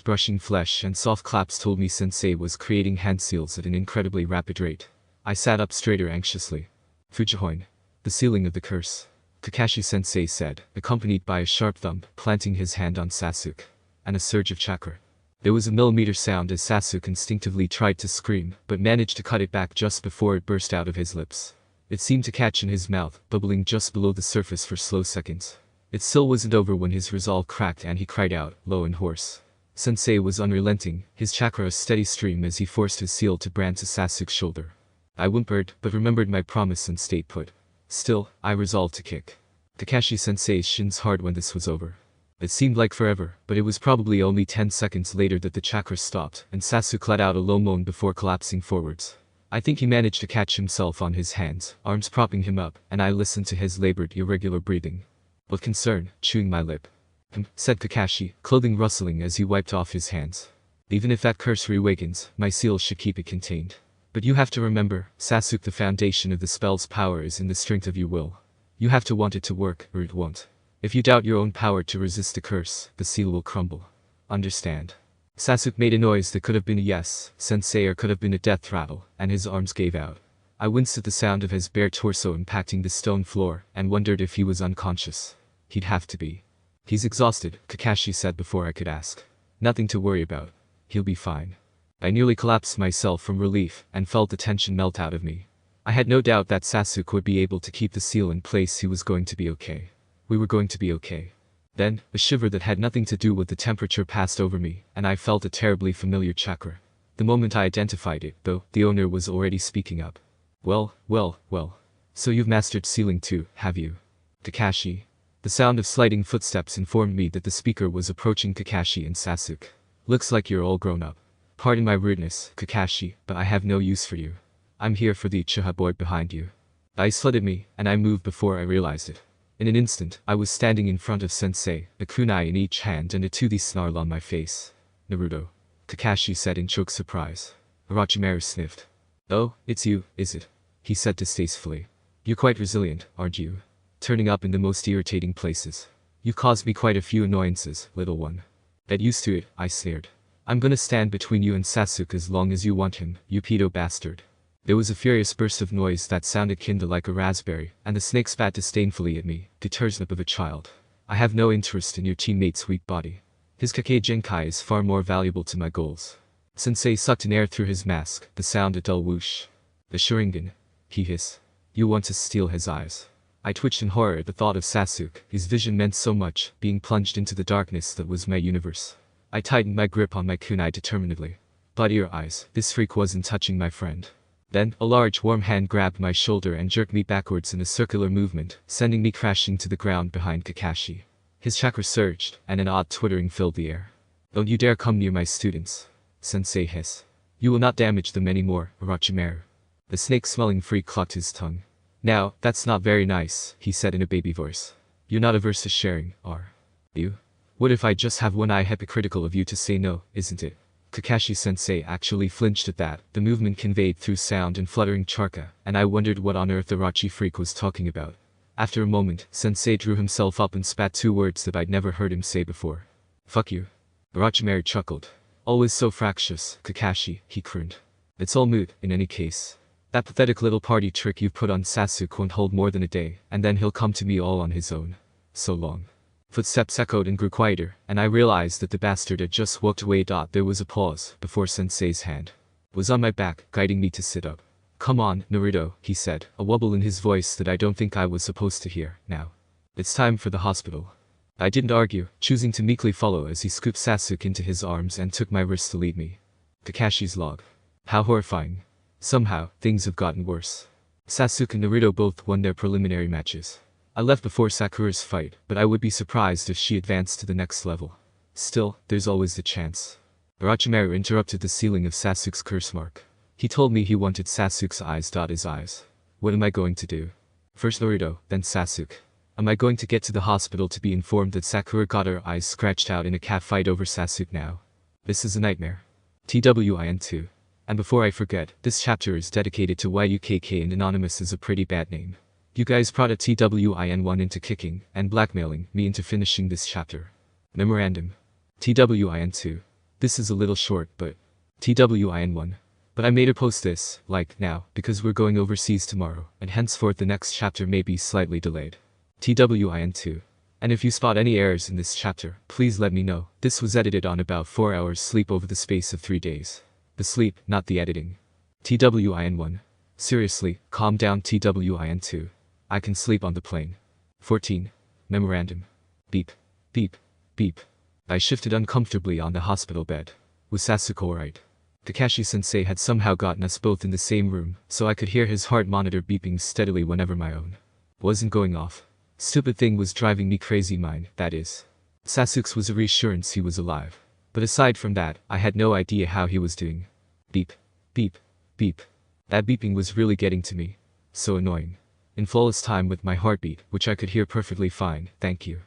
brushing flesh and soft claps told me Sensei was creating hand seals at an incredibly rapid rate. I sat up straighter anxiously. Fujihoin. The sealing of the curse. Kakashi-sensei said, accompanied by a sharp thump, planting his hand on Sasuke. And a surge of chakra. There was a millimeter sound as Sasuke instinctively tried to scream, but managed to cut it back just before it burst out of his lips. It seemed to catch in his mouth, bubbling just below the surface for slow seconds. It still wasn't over when his resolve cracked and he cried out, low and hoarse. Sensei was unrelenting, his chakra a steady stream as he forced his seal to brand to Sasuke's shoulder. I whimpered, but remembered my promise and stayed put. Still, I resolved to kick Kakashi-sensei's shins hard when this was over. It seemed like forever, but it was probably only 10 seconds later that the chakra stopped, and Sasuke let out a low moan before collapsing forwards. I think he managed to catch himself on his hands, arms propping him up, and I listened to his labored, irregular breathing. With concern, chewing my lip. Said Kakashi, clothing rustling as he wiped off his hands. Even if that curse reawakens, my seals should keep it contained. But you have to remember, Sasuke, the foundation of the spell's power is in the strength of your will. You have to want it to work, or it won't. If you doubt your own power to resist the curse, the seal will crumble. understand. Sasuke made a noise that could have been a yes, sensei, or could have been a death rattle, and his arms gave out. I winced at the sound of his bare torso impacting the stone floor, and wondered if he was unconscious. He'd have to be. He's exhausted, Kakashi said before I could ask. Nothing to worry about. He'll be fine. I nearly collapsed myself from relief, and felt the tension melt out of me. I had no doubt that Sasuke would be able to keep the seal in place. He was going to be okay. We were going to be okay. Then, a shiver that had nothing to do with the temperature passed over me, and I felt a terribly familiar chakra. The moment I identified it, though, the owner was already speaking up. Well. So you've mastered sealing too, have you? Kakashi. The sound of sliding footsteps informed me that the speaker was approaching Kakashi and Sasuke. Looks like you're all grown up. Pardon my rudeness, Kakashi, but I have no use for you. I'm here for the Uchiha boy behind you. Ice flooded me, and I moved before I realized it. In an instant, I was standing in front of Sensei, a kunai in each hand and a toothy snarl on my face. Naruto. Kakashi said in choked surprise. Orochimaru sniffed. Oh, it's you, is it? He said distastefully. You're quite resilient, aren't you? Turning up in the most irritating places. You caused me quite a few annoyances, little one. Get used to it, I sneered. I'm gonna stand between you and Sasuke as long as you want him, you pedo bastard. There was a furious burst of noise that sounded kinda like a raspberry, and the snake spat disdainfully at me, detergent of a child. I have no interest in your teammate's weak body. His Kake Genkai is far more valuable to my goals. Sensei sucked in air through his mask, the sound a dull whoosh. The Sharingan. He hissed. You want to steal his eyes. I twitched in horror at the thought of Sasuke. His vision meant so much, being plunged into the darkness that was my universe. I tightened my grip on my kunai determinedly. Bloody your eyes, this freak wasn't touching my friend. Then, a large warm hand grabbed my shoulder and jerked me backwards in a circular movement, sending me crashing to the ground behind Kakashi. His chakra surged, and an odd twittering filled the air. Don't you dare come near my students. Sensei hissed. You will not damage them anymore, Orochimaru. The snake-smelling freak clucked his tongue. Now, that's not very nice, he said in a baby voice. You're not averse to sharing, are you? What if I just have one eye? Hypocritical of you to say no, isn't it? Kakashi-sensei actually flinched at that. The movement conveyed through sound and fluttering chakra, and I wondered what on earth the Orochi freak was talking about. After a moment, Sensei drew himself up and spat two words that I'd never heard him say before. Fuck you. Orochimaru chuckled. Always so fractious, Kakashi, he crooned. It's all moot, in any case. That pathetic little party trick you've put on Sasuke won't hold more than a day, and then he'll come to me all on his own. So long. Footsteps echoed and grew quieter, and I realized that the bastard had just walked away. There was a pause before Sensei's hand was on my back, guiding me to sit up. Come on, Naruto, he said, a wobble in his voice that I don't think I was supposed to hear. Now. It's time for the hospital. I didn't argue, choosing to meekly follow as he scooped Sasuke into his arms and took my wrist to lead me. Kakashi's log. How horrifying. Somehow, things have gotten worse. Sasuke and Naruto both won their preliminary matches. I left before Sakura's fight, but I would be surprised if she advanced to the next level. Still, there's always the chance. Orochimaru interrupted the sealing of Sasuke's curse mark. He told me he wanted Sasuke's eyes. His eyes. What am I going to do? First Naruto, then Sasuke. Am I going to get to the hospital to be informed that Sakura got her eyes scratched out in a cat fight over Sasuke now? This is a nightmare. TWIN2. And before I forget, this chapter is dedicated to YUKK, and Anonymous is a pretty bad name. You guys brought a TWIN1 into kicking and blackmailing me into finishing this chapter. Memorandum. TWIN2. This is a little short, but TWIN1. But I made her post this, like, now, because we're going overseas tomorrow, and henceforth the next chapter may be slightly delayed. TWIN2. And if you spot any errors in this chapter, please let me know. This was edited on about 4 hours sleep over the space of 3 days. The sleep, not the editing. TWIN1. Seriously, calm down. TWIN2. I can sleep on the plane. 14. Memorandum. Beep. Beep. Beep. I shifted uncomfortably on the hospital bed. Was Sasuke alright? Kakashi-sensei had somehow gotten us both in the same room, so I could hear his heart monitor beeping steadily whenever my own wasn't going off. Stupid thing was driving me crazy, mine, that is. Sasuke's was a reassurance he was alive. But aside from that, I had no idea how he was doing. Beep. Beep. Beep. That beeping was really getting to me. So annoying. In flawless time with my heartbeat, which I could hear perfectly fine, thank you.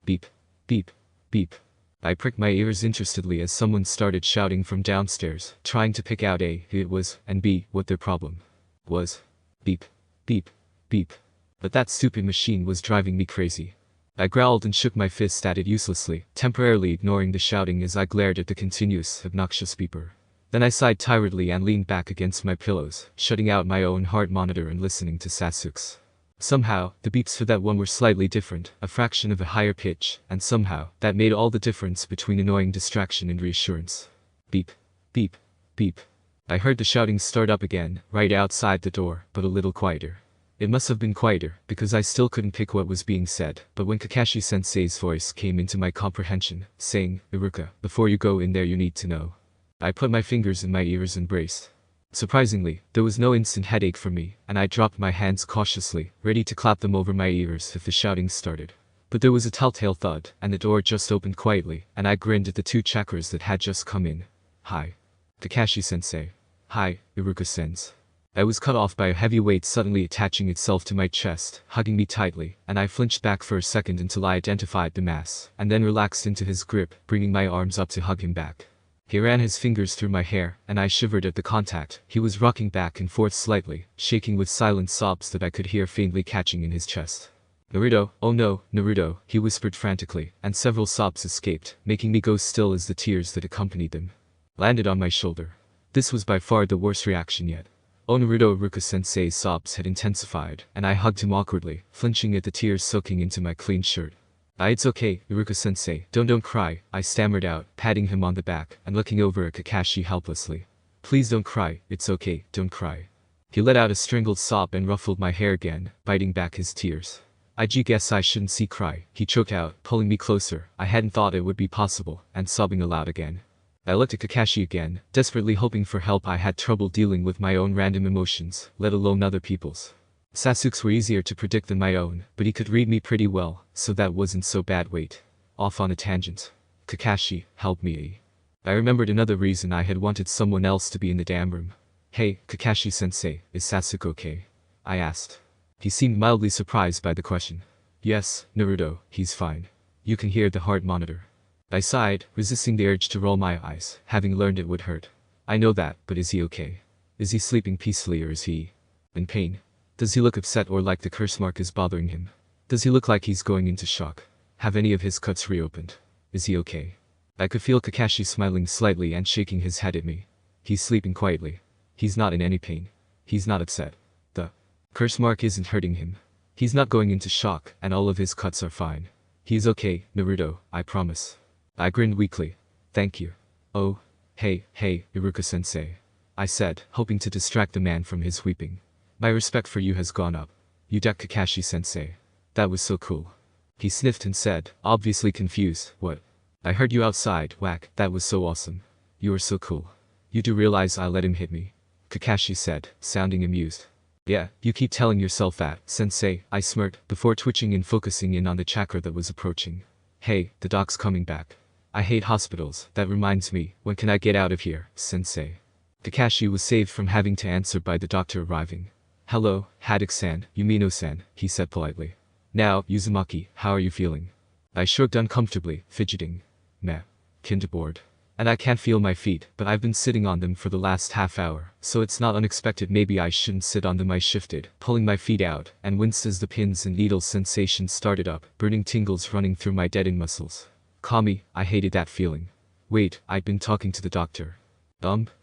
Beep. Beep. Beep. I pricked my ears interestedly as someone started shouting from downstairs, trying to pick out A, who it was, and B, what their problem was. Beep. Beep. Beep. But that stupid machine was driving me crazy. I growled and shook my fist at it uselessly, temporarily ignoring the shouting as I glared at the continuous, obnoxious beeper. Then I sighed tiredly and leaned back against my pillows, shutting out my own heart monitor and listening to Sasuke's. Somehow, the beeps for that one were slightly different, a fraction of a higher pitch, and somehow, that made all the difference between annoying distraction and reassurance. Beep. Beep. Beep. I heard the shouting start up again, right outside the door, but a little quieter. It must have been quieter, because I still couldn't pick what was being said, but when Kakashi-sensei's voice came into my comprehension, saying, "Iruka, before you go in there you need to know." I put my fingers in my ears and braced. Surprisingly, there was no instant headache for me, and I dropped my hands cautiously, ready to clap them over my ears if the shouting started. But there was a telltale thud, and the door just opened quietly, and I grinned at the two chakras that had just come in. "Hi. Kakashi-sensei." "Hi, Iruka-sens." I was cut off by a heavy weight suddenly attaching itself to my chest, hugging me tightly, and I flinched back for a second until I identified the mass, and then relaxed into his grip, bringing my arms up to hug him back. He ran his fingers through my hair, and I shivered at the contact. He was rocking back and forth slightly, shaking with silent sobs that I could hear faintly catching in his chest. "Naruto, oh no, Naruto," he whispered frantically, and several sobs escaped, making me go still as the tears that accompanied them landed on my shoulder. This was by far the worst reaction yet. Oh Naruto, Iruka-sensei's sobs had intensified, and I hugged him awkwardly, flinching at the tears soaking into my clean shirt. It's okay, Iruka-sensei, don't cry," I stammered out, patting him on the back, and looking over at Kakashi helplessly. "Please don't cry, it's okay, don't cry." He let out a strangled sob and ruffled my hair again, biting back his tears. "I guess I shouldn't see cry," he choked out, pulling me closer. I hadn't thought it would be possible, and sobbing aloud again. I looked at Kakashi again, desperately hoping for help. I had trouble dealing with my own random emotions, let alone other people's. Sasuke's were easier to predict than my own, but he could read me pretty well, so that wasn't so bad. Wait. Off on a tangent. Kakashi, help me. I remembered another reason I had wanted someone else to be in the damn room. "Hey, Kakashi-sensei, is Sasuke okay?" I asked. He seemed mildly surprised by the question. "Yes, Naruto, he's fine. You can hear the heart monitor." I sighed, resisting the urge to roll my eyes, having learned it would hurt. "I know that, but is he okay? Is he sleeping peacefully or is he in pain? Does he look upset or like the curse mark is bothering him? Does he look like he's going into shock? Have any of his cuts reopened? Is he okay?" I could feel Kakashi smiling slightly and shaking his head at me. "He's sleeping quietly. He's not in any pain. He's not upset. The curse mark isn't hurting him. He's not going into shock, and all of his cuts are fine. He's okay, Naruto, I promise." I grinned weakly. "Thank you." "Oh, hey, Iruka-sensei," I said, hoping to distract the man from his weeping. "My respect for you has gone up. You decked Kakashi-sensei. That was so cool." He sniffed and said, obviously confused, "What? I heard you outside, whack, that was so awesome. You were so cool. You do realize I let him hit me?" Kakashi said, sounding amused. "Yeah, you keep telling yourself that, sensei," I smirked, before twitching and focusing in on the chakra that was approaching. "Hey, the doc's coming back. I hate hospitals. That reminds me, when can I get out of here, sensei?" Kakashi was saved from having to answer by the doctor arriving. "Hello, Haddock-san, Yumino-san," he said politely. "Now, Uzumaki, how are you feeling?" I shrugged uncomfortably, fidgeting. "Meh. Kinda bored. And I can't feel my feet, but I've been sitting on them for the last half hour, so it's not unexpected. Maybe I shouldn't sit on them." I shifted, pulling my feet out, and winced as the pins and needles sensation started up, burning tingles running through my deadened muscles. Kami, I hated that feeling. Wait, I'd been talking to the doctor.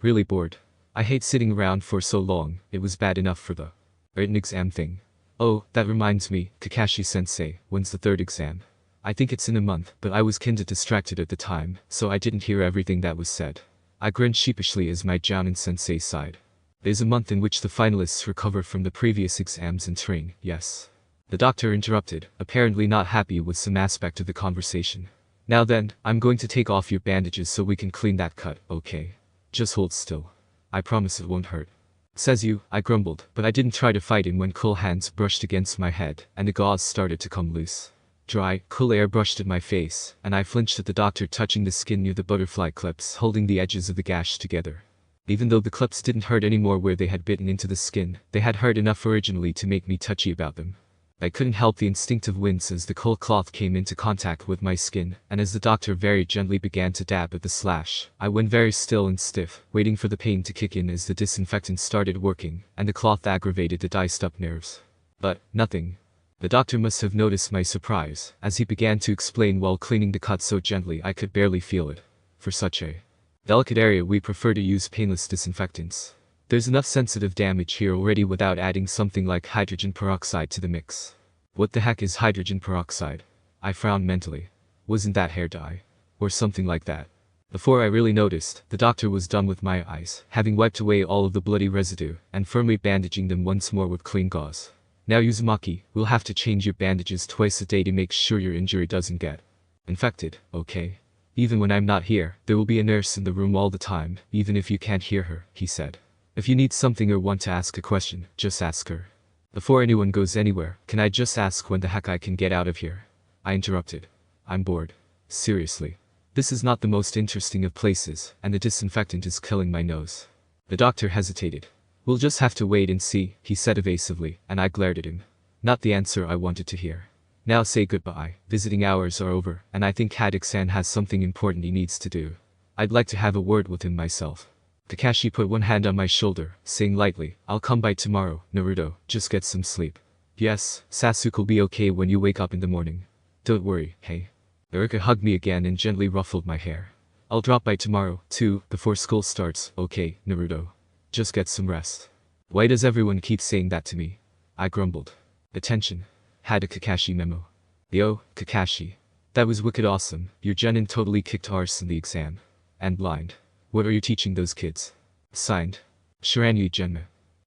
Really bored. I hate sitting around for so long. It was bad enough for the written exam thing. "Oh, that reminds me, Kakashi-sensei, when's the third exam?" "I think it's in a month," but I was kinda distracted at the time, so I didn't hear everything that was said. I grinned sheepishly as my Jounin-sensei sighed. "There's a month in which the finalists recover from the previous exams and train, yes." The doctor interrupted, apparently not happy with some aspect of the conversation. "Now then, I'm going to take off your bandages so we can clean that cut, okay? Just hold still. I promise it won't hurt." "Says you," I grumbled, but I didn't try to fight him when cool hands brushed against my head, and the gauze started to come loose. Dry, cool air brushed at my face, and I flinched at the doctor touching the skin near the butterfly clips holding the edges of the gash together. Even though the clips didn't hurt anymore where they had bitten into the skin, they had hurt enough originally to make me touchy about them. I couldn't help the instinctive wince as the cold cloth came into contact with my skin, and as the doctor very gently began to dab at the slash, I went very still and stiff, waiting for the pain to kick in as the disinfectant started working, and the cloth aggravated the diced up nerves. But, nothing. The doctor must have noticed my surprise, as he began to explain while cleaning the cut so gently I could barely feel it. For such a delicate area, we prefer to use painless disinfectants. There's enough sensitive damage here already without adding something like hydrogen peroxide to the mix. What the heck is hydrogen peroxide? I frowned mentally. Wasn't that hair dye? Or something like that? Before I really noticed, the doctor was done with my eyes, having wiped away all of the bloody residue, and firmly bandaging them once more with clean gauze. Now Uzumaki, we'll have to change your bandages twice a day to make sure your injury doesn't get infected, okay? Even when I'm not here, there will be a nurse in the room all the time, even if you can't hear her, he said. If you need something or want to ask a question, just ask her. Before anyone goes anywhere, can I just ask when the heck I can get out of here? I interrupted. I'm bored. Seriously. This is not the most interesting of places, and the disinfectant is killing my nose. The doctor hesitated. We'll just have to wait and see, he said evasively, and I glared at him. Not the answer I wanted to hear. Now say goodbye, visiting hours are over, and I think Haddock-san has something important he needs to do. I'd like to have a word with him myself. Kakashi put one hand on my shoulder, saying lightly, I'll come by tomorrow, Naruto, just get some sleep. Yes, Sasuke'll be okay when you wake up in the morning. Don't worry, hey. Erika hugged me again and gently ruffled my hair. I'll drop by tomorrow, too, before school starts, okay, Naruto. Just get some rest. Why does everyone keep saying that to me? I grumbled. Attention. Had a Kakashi memo. Yo, Kakashi. That was wicked awesome, your genin totally kicked arse in the exam. And blind. What are you teaching those kids? Signed. Shiranui Genma.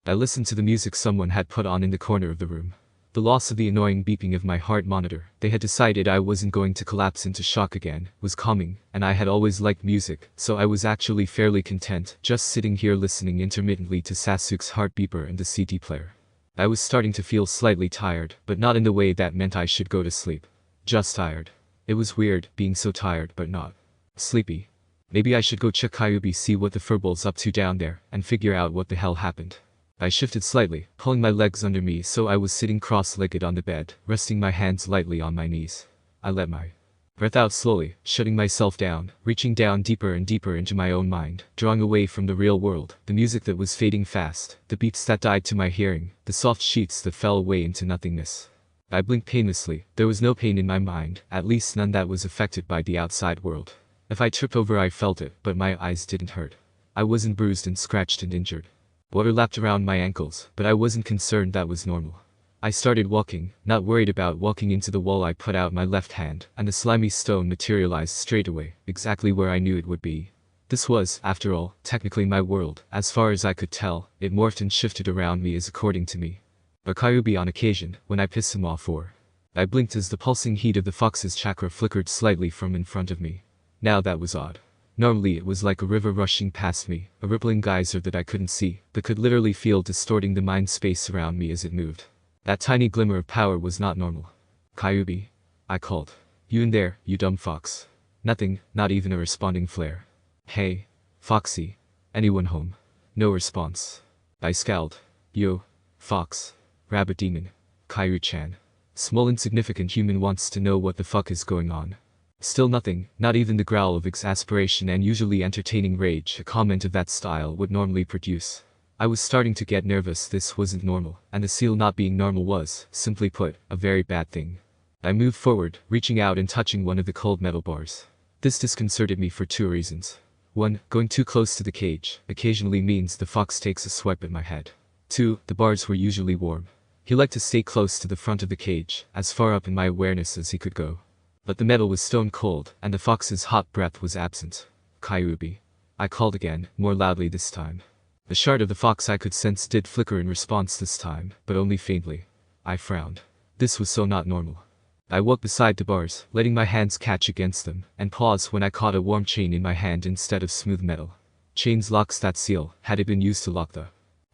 I listened to the music someone had put on in the corner of the room. The loss of the annoying beeping of my heart monitor, they had decided I wasn't going to collapse into shock again, was calming, and I had always liked music, so I was actually fairly content, just sitting here listening intermittently to Sasuke's heart beeper and the CD player. I was starting to feel slightly tired, but not in the way that meant I should go to sleep. Just tired. It was weird, being so tired but not sleepy. Maybe I should go check Kyuubi, see what the furball's up to down there, and figure out what the hell happened. I shifted slightly, pulling my legs under me so I was sitting cross-legged on the bed, resting my hands lightly on my knees. I let my breath out slowly, shutting myself down, reaching down deeper and deeper into my own mind, drawing away from the real world, the music that was fading fast, the beeps that died to my hearing, the soft sheets that fell away into nothingness. I blinked painlessly. There was no pain in my mind, at least none that was affected by the outside world. If I tripped over I felt it, but my eyes didn't hurt. I wasn't bruised and scratched and injured. Water lapped around my ankles, but I wasn't concerned, that was normal. I started walking, not worried about walking into the wall. I put out my left hand, and the slimy stone materialized straight away, exactly where I knew it would be. This was, after all, technically my world. As far as I could tell, it morphed and shifted around me as according to me. But Kyuubi on occasion, when I pissed him off or I blinked as the pulsing heat of the fox's chakra flickered slightly from in front of me. Now that was odd. Normally it was like a river rushing past me, a rippling geyser that I couldn't see, but could literally feel distorting the mind space around me as it moved. That tiny glimmer of power was not normal. Kyuubi. I called. You in there, you dumb fox. Nothing, not even a responding flare. Hey. Foxy. Anyone home? No response. I scowled. Yo. Fox. Rabbit demon. Kairu-chan. Small insignificant human wants to know what the fuck is going on. Still nothing, not even the growl of exasperation and usually entertaining rage a comment of that style would normally produce. I was starting to get nervous. This wasn't normal, and the seal not being normal was, simply put, a very bad thing. I moved forward, reaching out and touching one of the cold metal bars. This disconcerted me for two reasons. 1. Going too close to the cage occasionally means the fox takes a swipe at my head. 2. The bars were usually warm. He liked to stay close to the front of the cage, as far up in my awareness as he could go. But the metal was stone cold, and the fox's hot breath was absent. Kyuubi. I called again, more loudly this time. The shard of the fox I could sense did flicker in response this time, but only faintly. I frowned. This was so not normal. I walked beside the bars, letting my hands catch against them, and paused when I caught a warm chain in my hand instead of smooth metal. Chains locks that seal, had it been used to lock the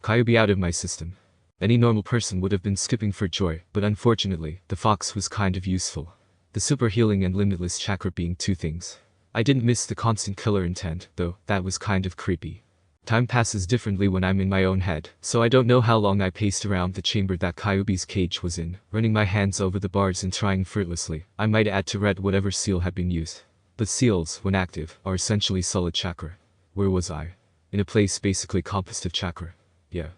Kyuubi out of my system. Any normal person would have been skipping for joy, but unfortunately, the fox was kind of useful. The super healing and limitless chakra being two things. I didn't miss the constant killer intent, though, that was kind of creepy. Time passes differently when I'm in my own head, so I don't know how long I paced around the chamber that Kyuubi's cage was in, running my hands over the bars and trying fruitlessly, I might add, to read whatever seal had been used. But seals, when active, are essentially solid chakra. Where was I? In a place basically composed of chakra. Yeah.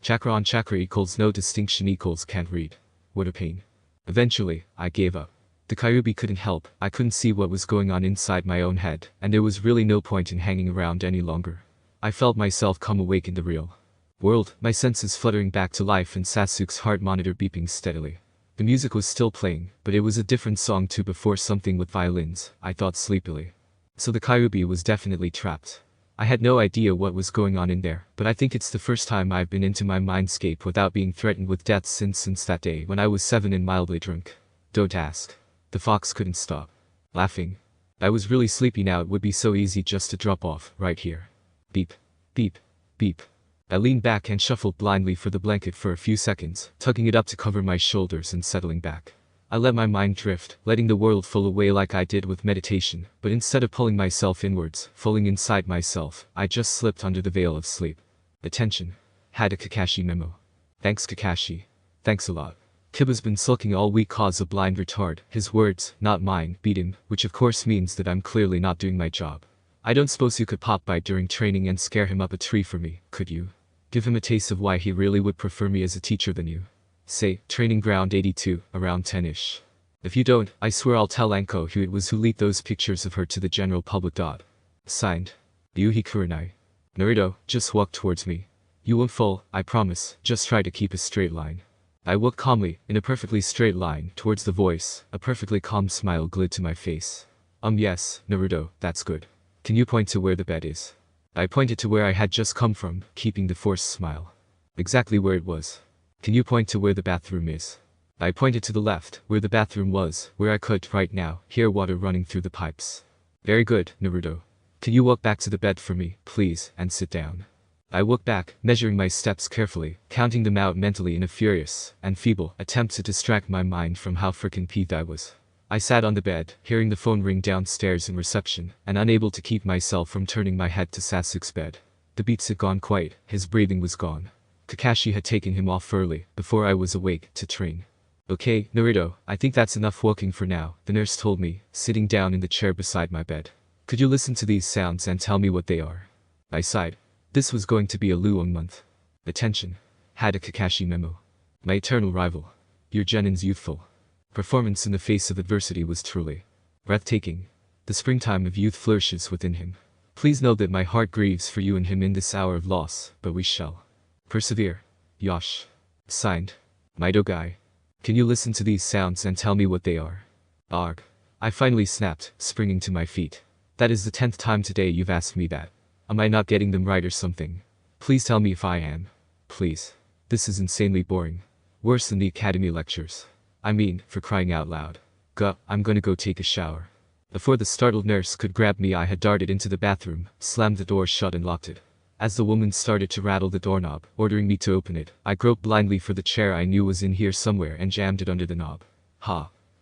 Chakra on chakra equals no distinction equals can't read. What a pain. Eventually, I gave up. The Kyuubi couldn't help, I couldn't see what was going on inside my own head, and there was really no point in hanging around any longer. I felt myself come awake in the real world, my senses fluttering back to life and Sasuke's heart monitor beeping steadily. The music was still playing, but it was a different song too before something with violins, I thought sleepily. So the Kyuubi was definitely trapped. I had no idea what was going on in there, but I think it's the first time I've been into my mindscape without being threatened with death since that day when I was 7 and mildly drunk. Don't ask. The fox couldn't stop laughing. I was really sleepy now, it would be so easy just to drop off, right here. Beep. Beep. Beep. I leaned back and shuffled blindly for the blanket for a few seconds, tugging it up to cover my shoulders and settling back. I let my mind drift, letting the world fall away like I did with meditation, but instead of pulling myself inwards, falling inside myself, I just slipped under the veil of sleep. Attention. Had a Kakashi memo. Thanks Kakashi. Thanks a lot. Kiba's been sulking all week cause a blind retard, his words, not mine, beat him, which of course means that I'm clearly not doing my job. I don't suppose you could pop by during training and scare him up a tree for me, could you? Give him a taste of why he really would prefer me as a teacher than you. Say, training ground 82, around 10ish. If you don't, I swear I'll tell Anko who it was who leaked those pictures of her to the general public. Signed. Ryuhi Kurenai. Naruto, just walk towards me. You won't fall, I promise, just try to keep a straight line. I walked calmly, in a perfectly straight line, towards the voice, a perfectly calm smile glid to my face. Yes, Naruto, that's good. Can you point to where the bed is? I pointed to where I had just come from, keeping the forced smile. Exactly where it was. Can you point to where the bathroom is? I pointed to the left, where the bathroom was, where I could, right now, hear water running through the pipes. Very good, Naruto. Can you walk back to the bed for me, please, and sit down? I walked back, measuring my steps carefully, counting them out mentally in a furious and feeble attempt to distract my mind from how frickin' peeved I was. I sat on the bed, hearing the phone ring downstairs in reception, and unable to keep myself from turning my head to Sasuke's bed. The beats had gone quiet, his breathing was gone. Kakashi had taken him off early, before I was awake, to train. Okay, Naruto, I think that's enough walking for now, the nurse told me, sitting down in the chair beside my bed. Could you listen to these sounds and tell me what they are? I sighed. This was going to be a long month. Attention. Had a Kakashi memo. My eternal rival. Your Genin's youthful performance in the face of adversity was truly breathtaking. The springtime of youth flourishes within him. Please know that my heart grieves for you and him in this hour of loss, but we shall persevere. Yosh. Signed. Maido Guy. Can you listen to these sounds and tell me what they are? Arg. I finally snapped, springing to my feet. That is the 10th time today you've asked me that. Am I not getting them right or something? Please tell me if I am. Please. This is insanely boring. Worse than the academy lectures. I mean, for crying out loud. I'm gonna go take a shower. Before the startled nurse could grab me, I had darted into the bathroom, slammed the door shut and locked it. As the woman started to rattle the doorknob, ordering me to open it, I groped blindly for the chair I knew was in here somewhere and jammed it under the knob.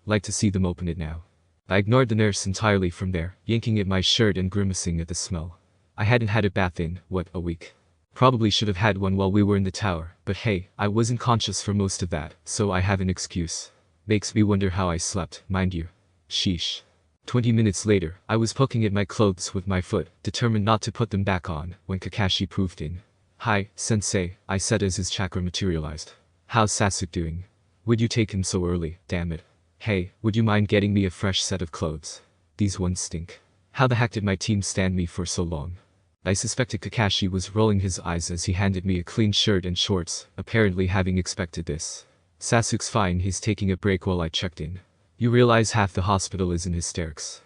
Like to see them open it now. I ignored the nurse entirely from there, yanking at my shirt and grimacing at the smell. I hadn't had a bath in, a week. Probably should have had one while we were in the tower, but hey, I wasn't conscious for most of that, so I have an excuse. Makes me wonder how I slept, mind you. Sheesh. 20 minutes later, I was poking at my clothes with my foot, determined not to put them back on, when Kakashi proved in. Hi, sensei, I said as his chakra materialized. How's Sasuke doing? Would you take him so early, damn it. Hey, would you mind getting me a fresh set of clothes? These ones stink. How the heck did my team stand me for so long? I suspected Kakashi was rolling his eyes as he handed me a clean shirt and shorts, apparently having expected this. Sasuke's fine, he's taking a break while I checked in. You realize half the hospital is in hysterics.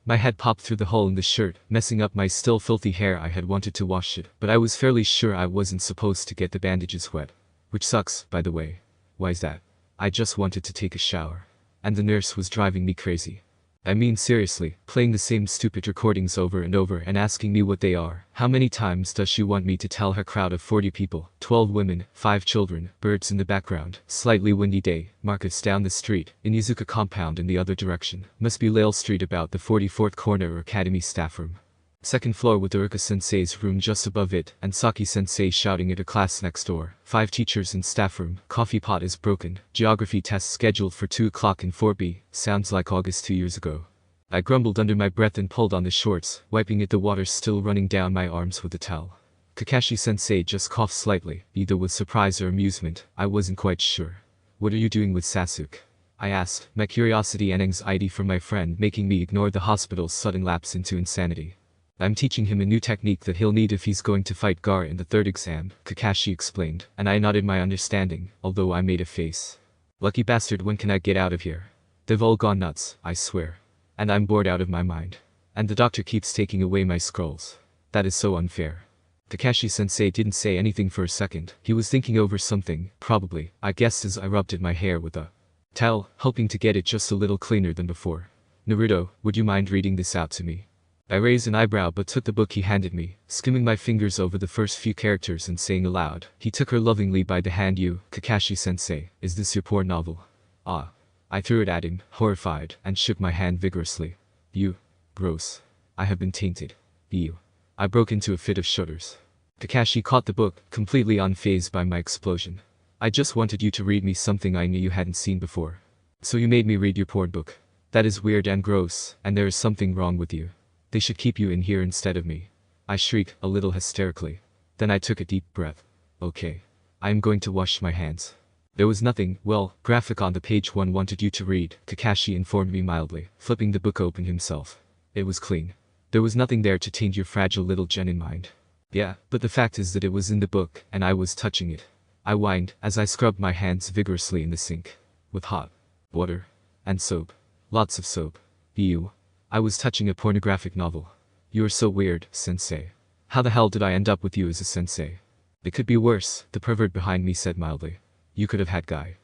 My head popped through the hole in the shirt, messing up my still filthy hair. I had wanted to wash it, but I was fairly sure I wasn't supposed to get the bandages wet. Which sucks, by the way. Why's that? I just wanted to take a shower. And the nurse was driving me crazy. I mean seriously, playing the same stupid recordings over and over and asking me what they are. How many times does she want me to tell her crowd of 40 people, 12 women, 5 children, birds in the background, slightly windy day, Marcus down the street, Inizuka compound in the other direction, must be Lale Street about the 44th corner or academy staff room. Second floor with Uruka-sensei's room just above it, and Saki-sensei shouting at a class next door. 5 teachers in staff room, coffee pot is broken, geography test scheduled for 2 o'clock in 4B, sounds like August 2 years ago. I grumbled under my breath and pulled on the shorts, wiping at the water still running down my arms with a towel. Kakashi-sensei just coughed slightly, either with surprise or amusement, I wasn't quite sure. What are you doing with Sasuke? I asked, my curiosity and anxiety for my friend making me ignore the hospital's sudden lapse into insanity. I'm teaching him a new technique that he'll need if he's going to fight Gaara in the third exam, Kakashi explained, and I nodded my understanding, although I made a face. Lucky bastard, when can I get out of here? They've all gone nuts, I swear. And I'm bored out of my mind. And the doctor keeps taking away my scrolls. That is so unfair. Kakashi-sensei didn't say anything for a second. He was thinking over something, probably, I guessed, as I rubbed at my hair with a towel, hoping to get it just a little cleaner than before. Naruto, would you mind reading this out to me? I raised an eyebrow but took the book he handed me, skimming my fingers over the first few characters and saying aloud. He took her lovingly by the hand. You, Kakashi-sensei, is this your porn novel? Ah. I threw it at him, horrified, and shook my hand vigorously. You. Gross. I have been tainted. Ew. I broke into a fit of shudders. Kakashi caught the book, completely unfazed by my explosion. I just wanted you to read me something I knew you hadn't seen before. So you made me read your porn book. That is weird and gross, and there is something wrong with you. They should keep you in here instead of me. I shrieked, a little hysterically. Then I took a deep breath. Okay. I am going to wash my hands. There was nothing, well, graphic on the page one wanted you to read, Kakashi informed me mildly, flipping the book open himself. It was clean. There was nothing there to taint your fragile little genin mind. Yeah, but the fact is that it was in the book, and I was touching it. I whined, as I scrubbed my hands vigorously in the sink. With hot water. And soap. Lots of soap. Ew. I was touching a pornographic novel. You are so weird, sensei. How the hell did I end up with you as a sensei? It could be worse, the pervert behind me said mildly. You could have had Guy.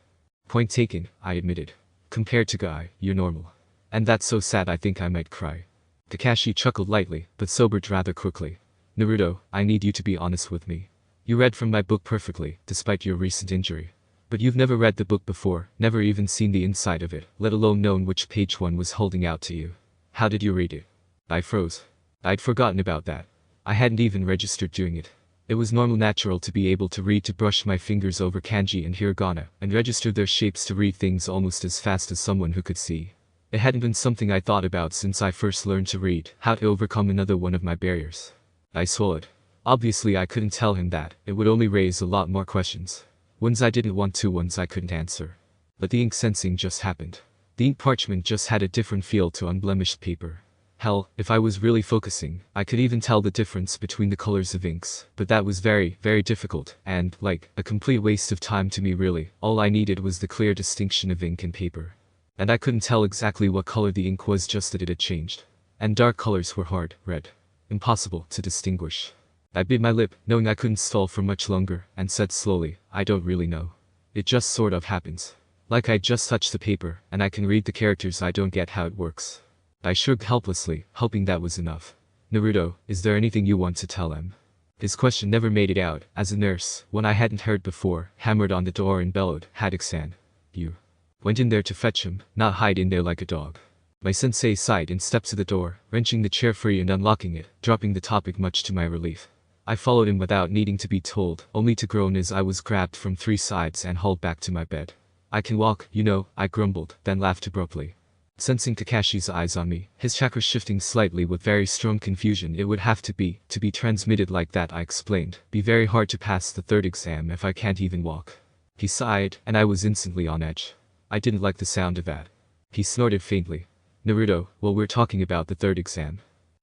Point taken, I admitted. Compared to Guy, you're normal. And that's so sad I think I might cry. Kakashi chuckled lightly, but sobered rather quickly. Naruto, I need you to be honest with me. You read from my book perfectly, despite your recent injury. But you've never read the book before, never even seen the inside of it, let alone known which page one was holding out to you. How did you read it? I froze. I'd forgotten about that. I hadn't even registered doing it. It was normal natural to be able to read, to brush my fingers over kanji and hiragana, and register their shapes, to read things almost as fast as someone who could see. It hadn't been something I thought about since I first learned to read, how to overcome another one of my barriers. I swallowed. Obviously I couldn't tell him that, it would only raise a lot more questions. Ones I didn't want to, ones I couldn't answer. But the ink sensing just happened. The ink parchment just had a different feel to unblemished paper. Hell, if I was really focusing, I could even tell the difference between the colors of inks, but that was very, very difficult, and, like, a complete waste of time to me really. All I needed was the clear distinction of ink and paper. And I couldn't tell exactly what color the ink was, just that it had changed. And dark colors were hard, red. Impossible to distinguish. I bit my lip, knowing I couldn't stall for much longer, and said slowly, I don't really know. It just sort of happens. Like I just touched the paper, and I can read the characters. I don't get how it works. I shrugged helplessly, hoping that was enough. Naruto, is there anything you want to tell them? His question never made it out, as a nurse, one I hadn't heard before, hammered on the door and bellowed, Haddock-san. You went in there to fetch him, not hide in there like a dog. My sensei sighed and stepped to the door, wrenching the chair free and unlocking it, dropping the topic much to my relief. I followed him without needing to be told, only to groan as I was grabbed from 3 sides and hauled back to my bed. I can walk, you know, I grumbled, then laughed abruptly. Sensing Kakashi's eyes on me, his chakras shifting slightly with very strong confusion. It would have to be transmitted like that, I explained. Be very hard to pass the third exam if I can't even walk. He sighed, and I was instantly on edge. I didn't like the sound of that. He snorted faintly. Naruto, well, we're talking about the third exam.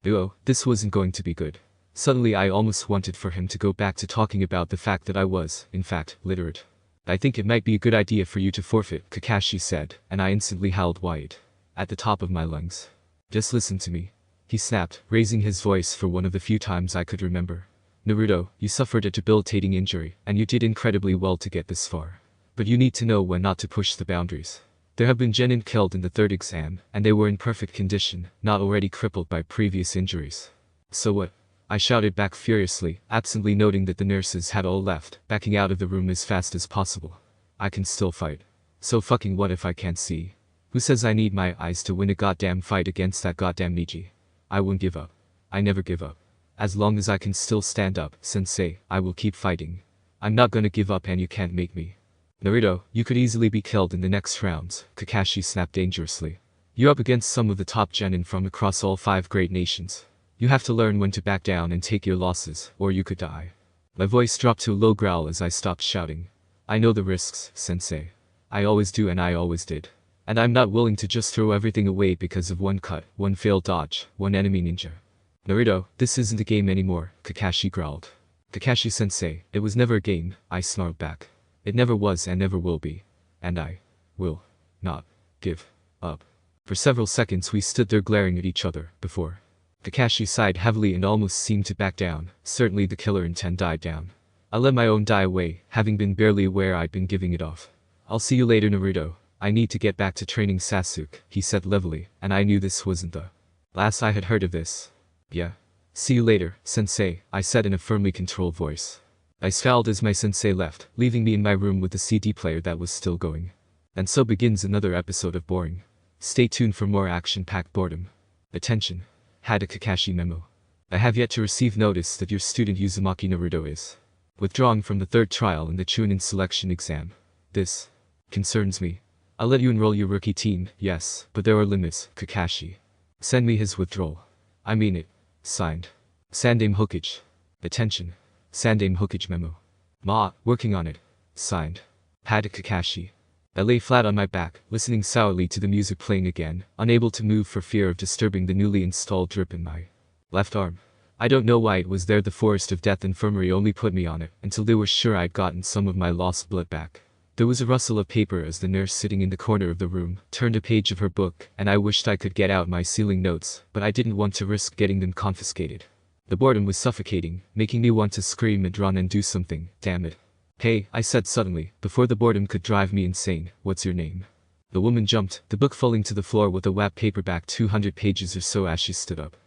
Oh, this wasn't going to be good. Suddenly I almost wanted for him to go back to talking about the fact that I was, in fact, literate. I think it might be a good idea for you to forfeit, Kakashi said, and I instantly howled wide. At the top of my lungs. Just listen to me. He snapped, raising his voice for one of the few times I could remember. Naruto, you suffered a debilitating injury, and you did incredibly well to get this far. But you need to know when not to push the boundaries. There have been genin killed in the third exam, and they were in perfect condition, not already crippled by previous injuries. So what? I shouted back furiously, absently noting that the nurses had all left, backing out of the room as fast as possible. I can still fight. So fucking what if I can't see? Who says I need my eyes to win a goddamn fight against that goddamn Niji? I won't give up. I never give up. As long as I can still stand up, sensei, I will keep fighting. I'm not gonna give up and you can't make me. Naruto, you could easily be killed in the next rounds, Kakashi snapped dangerously. You're up against some of the top genin from across all 5 great nations. You have to learn when to back down and take your losses, or you could die. My voice dropped to a low growl as I stopped shouting. I know the risks, sensei. I always do and I always did. And I'm not willing to just throw everything away because of one cut, one failed dodge, one enemy ninja. Naruto, this isn't a game anymore, Kakashi growled. Kakashi-sensei, it was never a game, I snarled back. It never was and never will be. And I will not give up. For several seconds we stood there glaring at each other, before Kakashi sighed heavily and almost seemed to back down. Certainly the killer intent died down. I let my own die away, having been barely aware I'd been giving it off. I'll see you later, Naruto. I need to get back to training Sasuke, he said levelly, and I knew this wasn't the last I had heard of this. Yeah. See you later, sensei, I said in a firmly controlled voice. I scowled as my sensei left, leaving me in my room with the CD player that was still going. And so begins another episode of Boring. Stay tuned for more action-packed boredom. Attention. Had a Kakashi memo. I have yet to receive notice that your student Uzumaki Naruto is withdrawing from the third trial in the Chunin selection exam. This concerns me. I'll let you enroll your rookie team, yes, but there are limits, Kakashi. Send me his withdrawal. I mean it. Signed. Sandame Hokage. Attention. Sandame Hokage memo. Ma, working on it. Signed. Had a Kakashi. I lay flat on my back, listening sourly to the music playing again, unable to move for fear of disturbing the newly installed drip in my left arm. I don't know why it was there. The Forest of Death Infirmary only put me on it until they were sure I'd gotten some of my lost blood back. There was a rustle of paper as the nurse sitting in the corner of the room turned a page of her book, and I wished I could get out my sealing notes, but I didn't want to risk getting them confiscated. The boredom was suffocating, making me want to scream and run and do something, damn it. Hey, I said suddenly, before the boredom could drive me insane, what's your name? The woman jumped, the book falling to the floor with a wrapped paperback 200 pages or so as she stood up.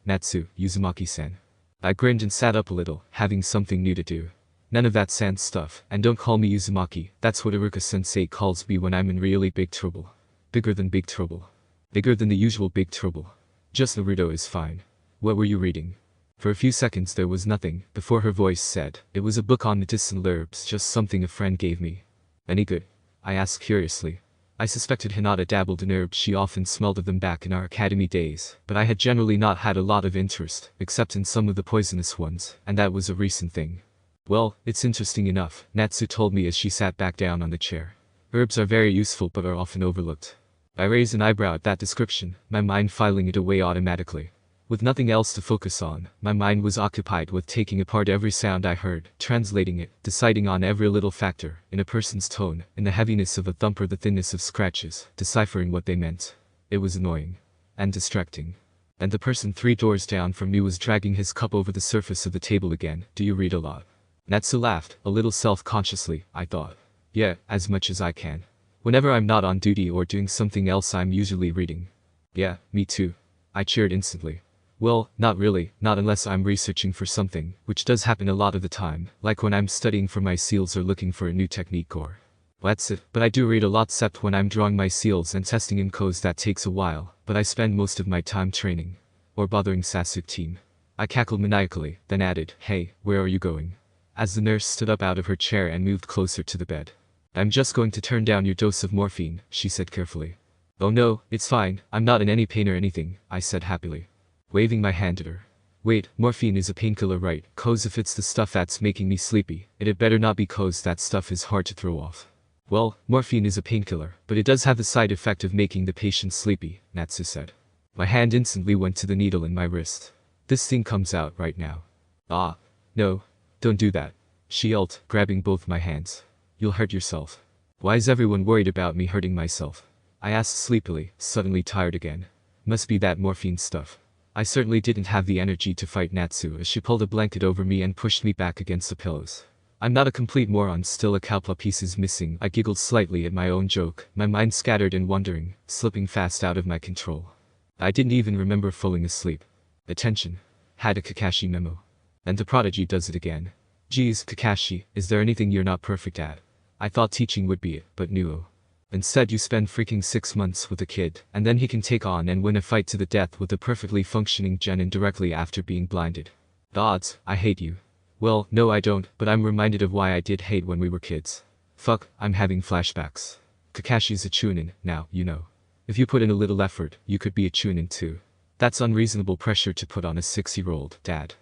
Natsu, Uzumaki-san. I grinned and sat up a little, having something new to do. None of that sand stuff, and don't call me Uzumaki, that's what Iruka-sensei calls me when I'm in really big trouble. Bigger than big trouble. Bigger than the usual big trouble. Just Naruto is fine. What were you reading? For a few seconds there was nothing, before her voice said, it was a book on medicinal herbs, just something a friend gave me. Any good? I asked curiously. I suspected Hinata dabbled in herbs, she often smelled of them back in our academy days, but I had generally not had a lot of interest, except in some of the poisonous ones, and that was a recent thing. Well, it's interesting enough, Natsu told me as she sat back down on the chair. Herbs are very useful but are often overlooked. I raised an eyebrow at that description, my mind filing it away automatically. With nothing else to focus on, my mind was occupied with taking apart every sound I heard, translating it, deciding on every little factor, in a person's tone, in the heaviness of a thump or the thinness of scratches, deciphering what they meant. It was annoying. And distracting. And the person 3 doors down from me was dragging his cup over the surface of the table again. Do you read a lot? Natsu laughed, a little self-consciously, I thought. Yeah, as much as I can. Whenever I'm not on duty or doing something else I'm usually reading. Yeah, me too. I cheered instantly. Well, not really, not unless I'm researching for something, which does happen a lot of the time, like when I'm studying for my seals or looking for a new technique or... That's it, but I do read a lot except when I'm drawing my seals and testing in codes. That takes a while, but I spend most of my time training. Or bothering Sasuke team. I cackled maniacally, then added, hey, where are you going? As the nurse stood up out of her chair and moved closer to the bed. I'm just going to turn down your dose of morphine, she said carefully. Oh no, it's fine, I'm not in any pain or anything, I said happily. Waving my hand at her. Wait, morphine is a painkiller, right? 'Cause if it's the stuff that's making me sleepy, it had better not be 'cause that stuff is hard to throw off. Well, morphine is a painkiller, but it does have the side effect of making the patient sleepy, Natsu said. My hand instantly went to the needle in my wrist. This thing comes out right now. Ah. No. Don't do that. She yelled, grabbing both my hands. You'll hurt yourself. Why is everyone worried about me hurting myself? I asked sleepily, suddenly tired again. Must be that morphine stuff. I certainly didn't have the energy to fight Natsu as she pulled a blanket over me and pushed me back against the pillows. I'm not a complete moron, still a couple of pieces missing. I giggled slightly at my own joke, my mind scattered and wandering, slipping fast out of my control. I didn't even remember falling asleep. Attention. Had a Kakashi memo. And the prodigy does it again. Geez, Kakashi, is there anything you're not perfect at? I thought teaching would be it, but no. Instead you spend freaking 6 months with a kid, and then he can take on and win a fight to the death with a perfectly functioning genin directly after being blinded. The odds, I hate you. Well, no I don't, but I'm reminded of why I did hate when we were kids. Fuck, I'm having flashbacks. Kakashi's a chunin, now, you know. If you put in a little effort, you could be a chunin too. That's unreasonable pressure to put on a 6-year-old, dad.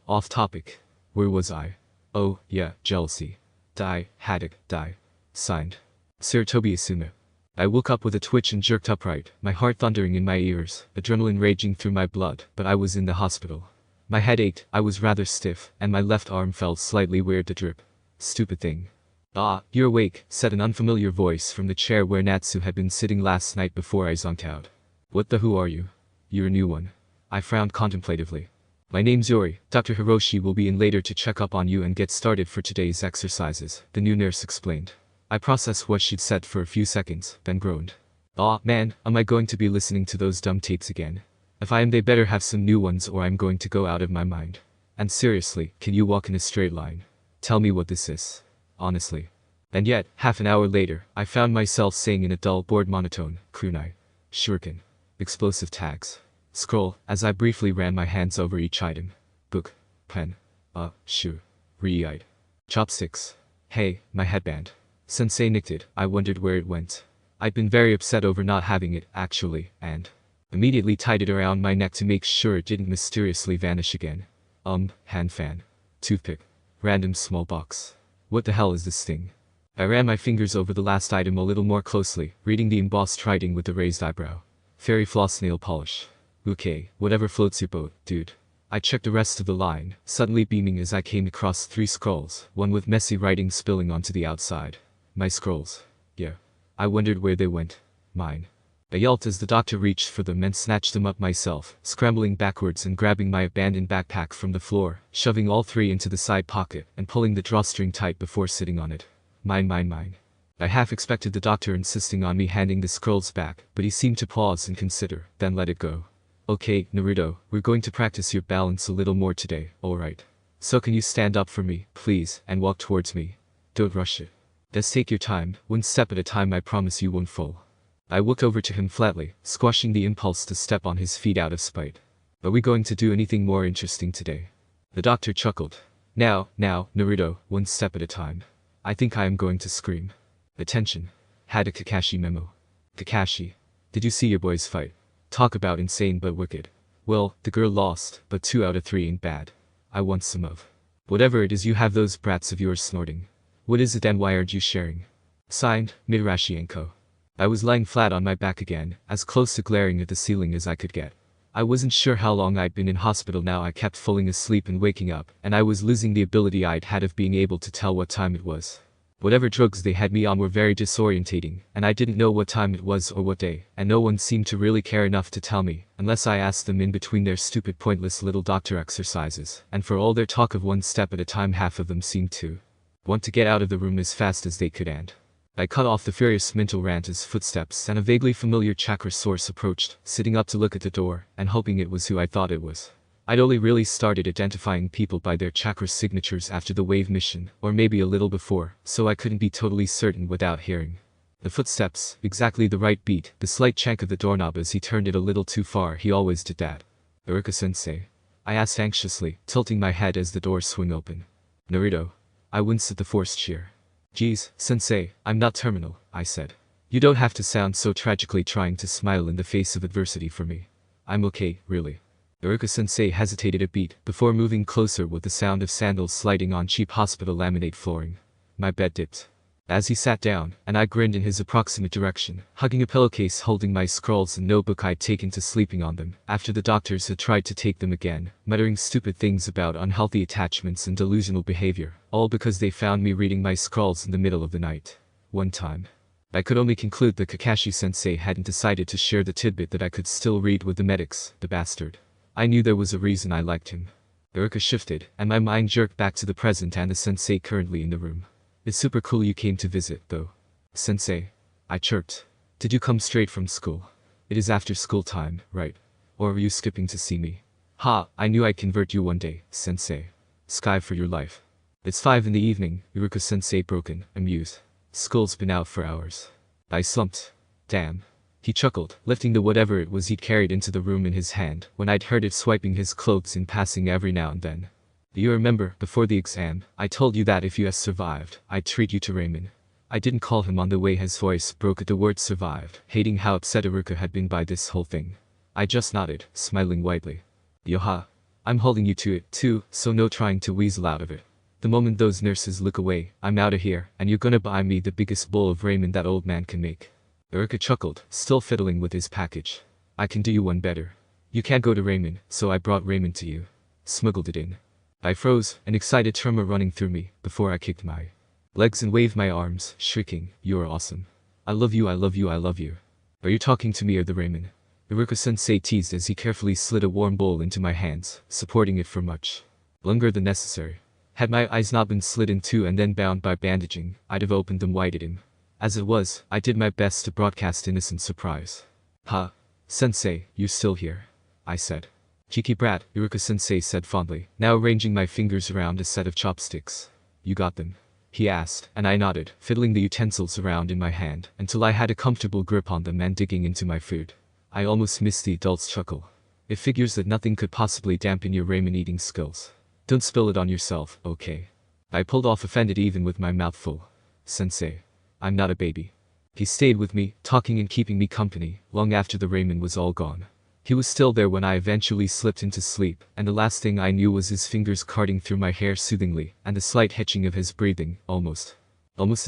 Off topic. Where was I? Oh, yeah, jealousy. Die, haddock, die. Signed. Sir Tobiasuma. I woke up with a twitch and jerked upright, my heart thundering in my ears, adrenaline raging through my blood, but I was in the hospital. My head ached, I was rather stiff, and my left arm felt slightly weird to drip. Stupid thing. Ah, you're awake, said an unfamiliar voice from the chair where Natsu had been sitting last night before I zonked out. What the who are you? You're a new one. I frowned contemplatively. My name's Yori. Dr. Hiroshi will be in later to check up on you and get started for today's exercises, the new nurse explained. I processed what she'd said for a few seconds, then groaned. Aw, man, am I going to be listening to those dumb tapes again? If I am, they better have some new ones or I'm going to go out of my mind. And seriously, can you walk in a straight line? Tell me what this is. Honestly. And yet, half an hour later, I found myself saying in a dull, bored monotone, kunai, shuriken, explosive tags. Scroll, as I briefly ran my hands over each item. Book, pen, shoe, re-eyed. Chopsticks. Hey, my headband. Sensei nicked it, I wondered where it went. I'd been very upset over not having it, actually, and immediately tied it around my neck to make sure it didn't mysteriously vanish again. Hand fan. Toothpick. Random small box. What the hell is this thing? I ran my fingers over the last item a little more closely, reading the embossed writing with the raised eyebrow. Fairy floss nail polish. Okay, whatever floats your boat, dude. I checked the rest of the line, suddenly beaming as I came across 3 scrolls, one with messy writing spilling onto the outside. My scrolls. Yeah. I wondered where they went. Mine. I yelped as the doctor reached for them and snatched them up myself, scrambling backwards and grabbing my abandoned backpack from the floor, shoving all 3 into the side pocket and pulling the drawstring tight before sitting on it. Mine. I half expected the doctor insisting on me handing the scrolls back, but he seemed to pause and consider, then let it go. Okay, Naruto, we're going to practice your balance a little more today, alright? So can you stand up for me, please, and walk towards me? Don't rush it. Just take your time, one step at a time, I promise you won't fall. I walked over to him flatly, squashing the impulse to step on his feet out of spite. Are we going to do anything more interesting today? The doctor chuckled. Now, Naruto, one step at a time. I think I am going to scream. Attention. Had a Kakashi memo. Kakashi. Did you see your boys fight? Talk about insane but wicked. Well, the girl lost, but 2 out of 3 ain't bad. I want some of whatever it is you have those brats of yours snorting. What is it and why aren't you sharing? Signed, Mitarashi & Co. I was lying flat on my back again, as close to glaring at the ceiling as I could get. I wasn't sure how long I'd been in hospital now. I kept falling asleep and waking up, and I was losing the ability I'd had of being able to tell what time it was. Whatever drugs they had me on were very disorientating, and I didn't know what time it was or what day, and no one seemed to really care enough to tell me, unless I asked them in between their stupid pointless little doctor exercises, and for all their talk of one step at a time, half of them seemed to want to get out of the room as fast as they could. And I cut off the furious mental rant as footsteps and a vaguely familiar chakra source approached, sitting up to look at the door, and hoping it was who I thought it was. I'd only really started identifying people by their chakra signatures after the wave mission, or maybe a little before, so I couldn't be totally certain without hearing the footsteps, exactly the right beat, the slight chank of the doorknob as he turned it a little too far. He always did that. Iruka-sensei? I asked anxiously, tilting my head as the door swung open. Naruto. I winced at the forced cheer. Geez, sensei, I'm not terminal, I said. You don't have to sound so tragically trying to smile in the face of adversity for me. I'm okay, really. Iruka-sensei hesitated a beat, before moving closer with the sound of sandals sliding on cheap hospital laminate flooring. My bed dipped. As he sat down, and I grinned in his approximate direction, hugging a pillowcase holding my scrolls and notebook I'd taken to sleeping on them, after the doctors had tried to take them again, muttering stupid things about unhealthy attachments and delusional behavior, all because they found me reading my scrolls in the middle of the night. One time. I could only conclude that Kakashi-sensei hadn't decided to share the tidbit that I could still read with the medics, the bastard. I knew there was a reason I liked him. Iruka shifted, and my mind jerked back to the present and the sensei currently in the room. It's super cool you came to visit, though. Sensei. I chirped. Did you come straight from school? It is after school time, right? Or were you skipping to see me? Ha, I knew I'd convert you one day, sensei. Sky for your life. It's 5 in the evening, Iruka-sensei broken, amused. School's been out for hours. I slumped. Damn. He chuckled, lifting the whatever it was he'd carried into the room in his hand, when I'd heard it swiping his clothes in passing every now and then. Do you remember, before the exam, I told you that if you survived, I'd treat you to ramen? I didn't call him on the way his voice broke at the word survived, hating how upset Iruka had been by this whole thing. I just nodded, smiling widely. Yoha. I'm holding you to it, too, so no trying to weasel out of it. The moment those nurses look away, I'm outta here, and you're gonna buy me the biggest bowl of ramen that old man can make. Iruka chuckled, still fiddling with his package. I can do you one better. You can't go to ramen, so I brought ramen to you. Smuggled it in. I froze, an excited tremor running through me, before I kicked my legs and waved my arms, shrieking, "You're awesome. I love you, I love you, I love you." Are you talking to me or the ramen? Iruka-sensei teased as he carefully slid a warm bowl into my hands, supporting it for much longer than necessary. Had my eyes not been slit in two and then bound by bandaging, I'd have opened them wide at him. As it was, I did my best to broadcast innocent surprise. "Ha. Sensei, you're still here," I said. "Cheeky brat," Iruka-sensei said fondly, now arranging my fingers around a set of chopsticks. "You got them?" he asked, and I nodded, fiddling the utensils around in my hand, until I had a comfortable grip on them and digging into my food. I almost missed the adult's chuckle. It figures that nothing could possibly dampen your ramen eating skills. Don't spill it on yourself, okay? I pulled off, offended even with my mouth full. "Sensei. I'm not a baby." He stayed with me, talking and keeping me company, long after the ramen was all gone. He was still there when I eventually slipped into sleep, and the last thing I knew was his fingers carting through my hair soothingly, and the slight hitching of his breathing, almost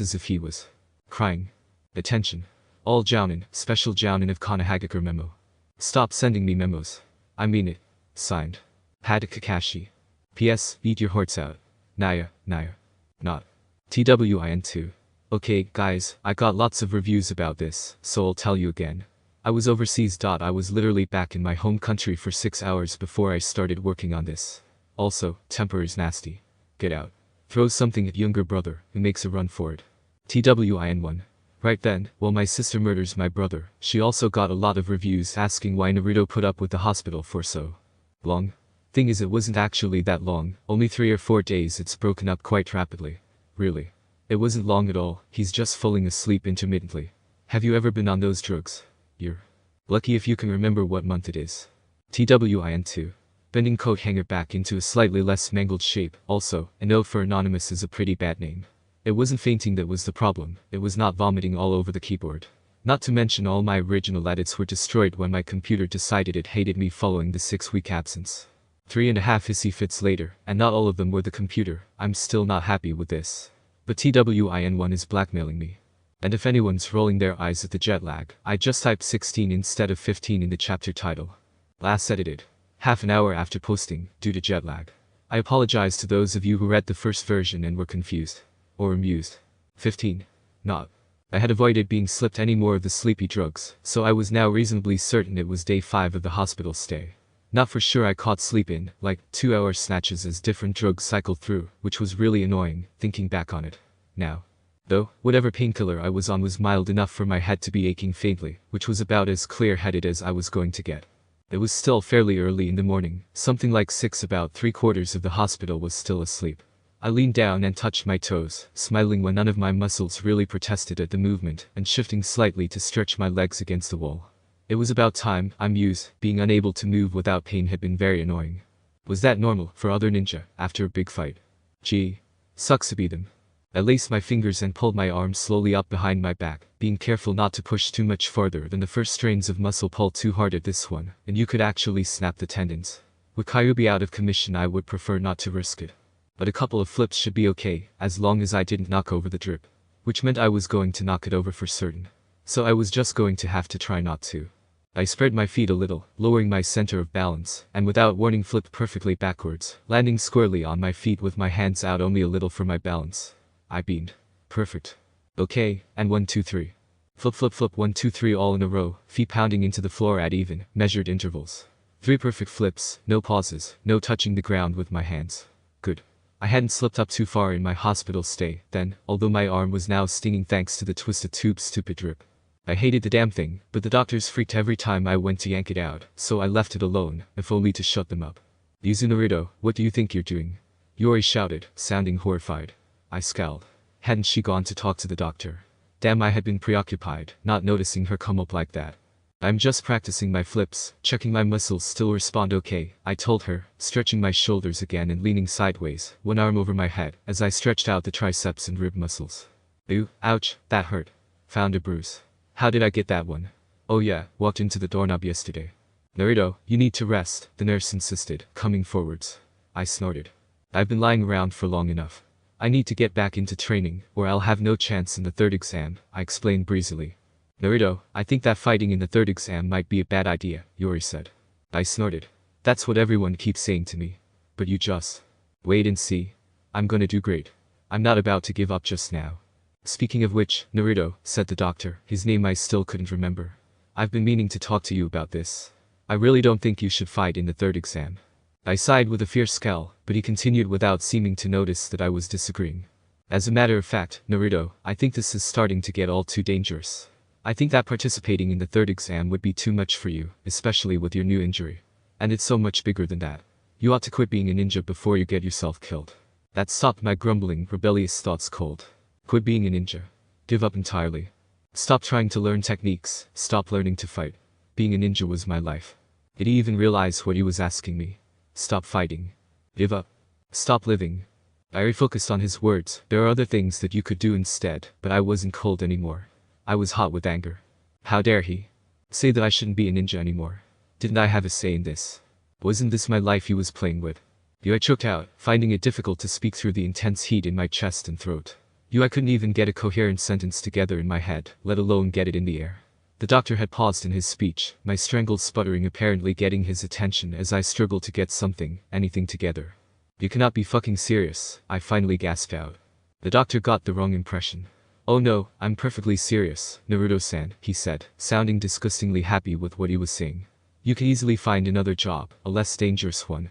as if he was crying. Attention. All jounin, special jounin of Kanahagakure memo. Stop sending me memos. I mean it. Signed. Hada Kakashi. P.S. Eat your hearts out. Naya. Not. TWIN2. Okay, guys, I got lots of reviews about this, so I'll tell you again. I was overseas. I was literally back in my home country for 6 hours before I started working on this. Also, temper is nasty. Get out. Throws something at younger brother, who makes a run for it. TWIN1. Right then, while my sister murders my brother, she also got a lot of reviews asking why Naruto put up with the hospital for so long. Thing is, it wasn't actually that long, only 3 or 4 days. It's broken up quite rapidly. Really. It wasn't long at all, he's just falling asleep intermittently. Have you ever been on those drugs? You're lucky if you can remember what month it is. TWIN2. Bending coat hanger back into a slightly less mangled shape. Also, a note for Anonymous is a pretty bad name. It wasn't fainting that was the problem, it was not vomiting all over the keyboard. Not to mention all my original edits were destroyed when my computer decided it hated me following the 6-week absence. 3.5 hissy fits later, and not all of them were the computer. I'm still not happy with this. But TWIN1 is blackmailing me. And if anyone's rolling their eyes at the jet lag, I just typed 16 instead of 15 in the chapter title. Last edited. Half an hour after posting, due to jet lag. I apologize to those of you who read the first version and were confused. Or amused. 15. Not. I had avoided being slipped any more of the sleepy drugs, so I was now reasonably certain it was day 5 of the hospital stay. Not for sure I caught sleep in, like, 2-hour snatches as different drugs cycled through, which was really annoying, thinking back on it. Now. Though, whatever painkiller I was on was mild enough for my head to be aching faintly, which was about as clear-headed as I was going to get. It was still fairly early in the morning, something like 6. About 3/4 of the hospital was still asleep. I leaned down and touched my toes, smiling when none of my muscles really protested at the movement, and shifting slightly to stretch my legs against the wall. It was about time, I mused. Being unable to move without pain had been very annoying. Was that normal for other ninja, after a big fight? Gee. Sucks to be them. I laced my fingers and pulled my arms slowly up behind my back, being careful not to push too much farther than the first strains of muscle pull too hard at this one, and you could actually snap the tendons. With Kyuubi out of commission, I would prefer not to risk it. But a couple of flips should be okay, as long as I didn't knock over the drip. Which meant I was going to knock it over for certain. So I was just going to have to try not to. I spread my feet a little, lowering my center of balance, and without warning flipped perfectly backwards, landing squarely on my feet with my hands out only a little for my balance. I beamed. Perfect. Okay, and 1 2 3. Flip flip flip 1 2 3 all in a row, feet pounding into the floor at even, measured intervals. 3 perfect flips, no pauses, no touching the ground with my hands. Good. I hadn't slipped up too far in my hospital stay, then, although my arm was now stinging thanks to the twisted tube stupid drip. I hated the damn thing, but the doctors freaked every time I went to yank it out, so I left it alone, if only to shut them up. Yuzu Naruto, what do you think you're doing? Yori shouted, sounding horrified. I scowled. Hadn't she gone to talk to the doctor? Damn, I had been preoccupied, not noticing her come up like that. I'm just practicing my flips, checking my muscles still respond okay, I told her, stretching my shoulders again and leaning sideways, one arm over my head, as I stretched out the triceps and rib muscles. Ew, ouch, that hurt. Found a bruise. How did I get that one? Oh yeah, walked into the doorknob yesterday. Naruto, you need to rest, the nurse insisted, coming forwards. I snorted. I've been lying around for long enough. I need to get back into training, or I'll have no chance in the third exam, I explained breezily. Naruto, I think that fighting in the third exam might be a bad idea, Yori said. I snorted. That's what everyone keeps saying to me. But you just wait and see. I'm gonna do great. I'm not about to give up just now. Speaking of which, Naruto, said the doctor, his name I still couldn't remember. I've been meaning to talk to you about this. I really don't think you should fight in the third exam. I sighed with a fierce scowl, but he continued without seeming to notice that I was disagreeing. As a matter of fact, Naruto, I think this is starting to get all too dangerous. I think that participating in the third exam would be too much for you, especially with your new injury. And it's so much bigger than that. You ought to quit being a ninja before you get yourself killed. That stopped my grumbling, rebellious thoughts cold. Quit being a ninja. Give up entirely. Stop trying to learn techniques, stop learning to fight. Being a ninja was my life. Did he even realize what he was asking me? Stop fighting. Give up. Stop living. I refocused on his words. There are other things that you could do instead, but I wasn't cold anymore. I was hot with anger. How dare he say that I shouldn't be a ninja anymore? Didn't I have a say in this? Wasn't this my life he was playing with? I choked out, finding it difficult to speak through the intense heat in my chest and throat. I couldn't even get a coherent sentence together in my head, let alone get it in the air. The doctor had paused in his speech, my strangled sputtering apparently getting his attention as I struggled to get anything together. You cannot be fucking serious, I finally gasped out. The doctor got the wrong impression. Oh no, I'm perfectly serious, Naruto-san, he said, sounding disgustingly happy with what he was saying. You can easily find another job, a less dangerous one,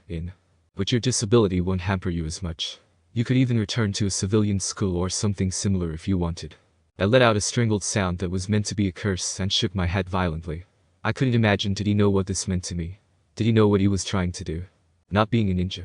but your disability won't hamper you as much. You could even return to a civilian school or something similar if you wanted. I let out a strangled sound that was meant to be a curse and shook my head violently. I couldn't imagine did he know what this meant to me. Did he know what he was trying to do? Not being a ninja.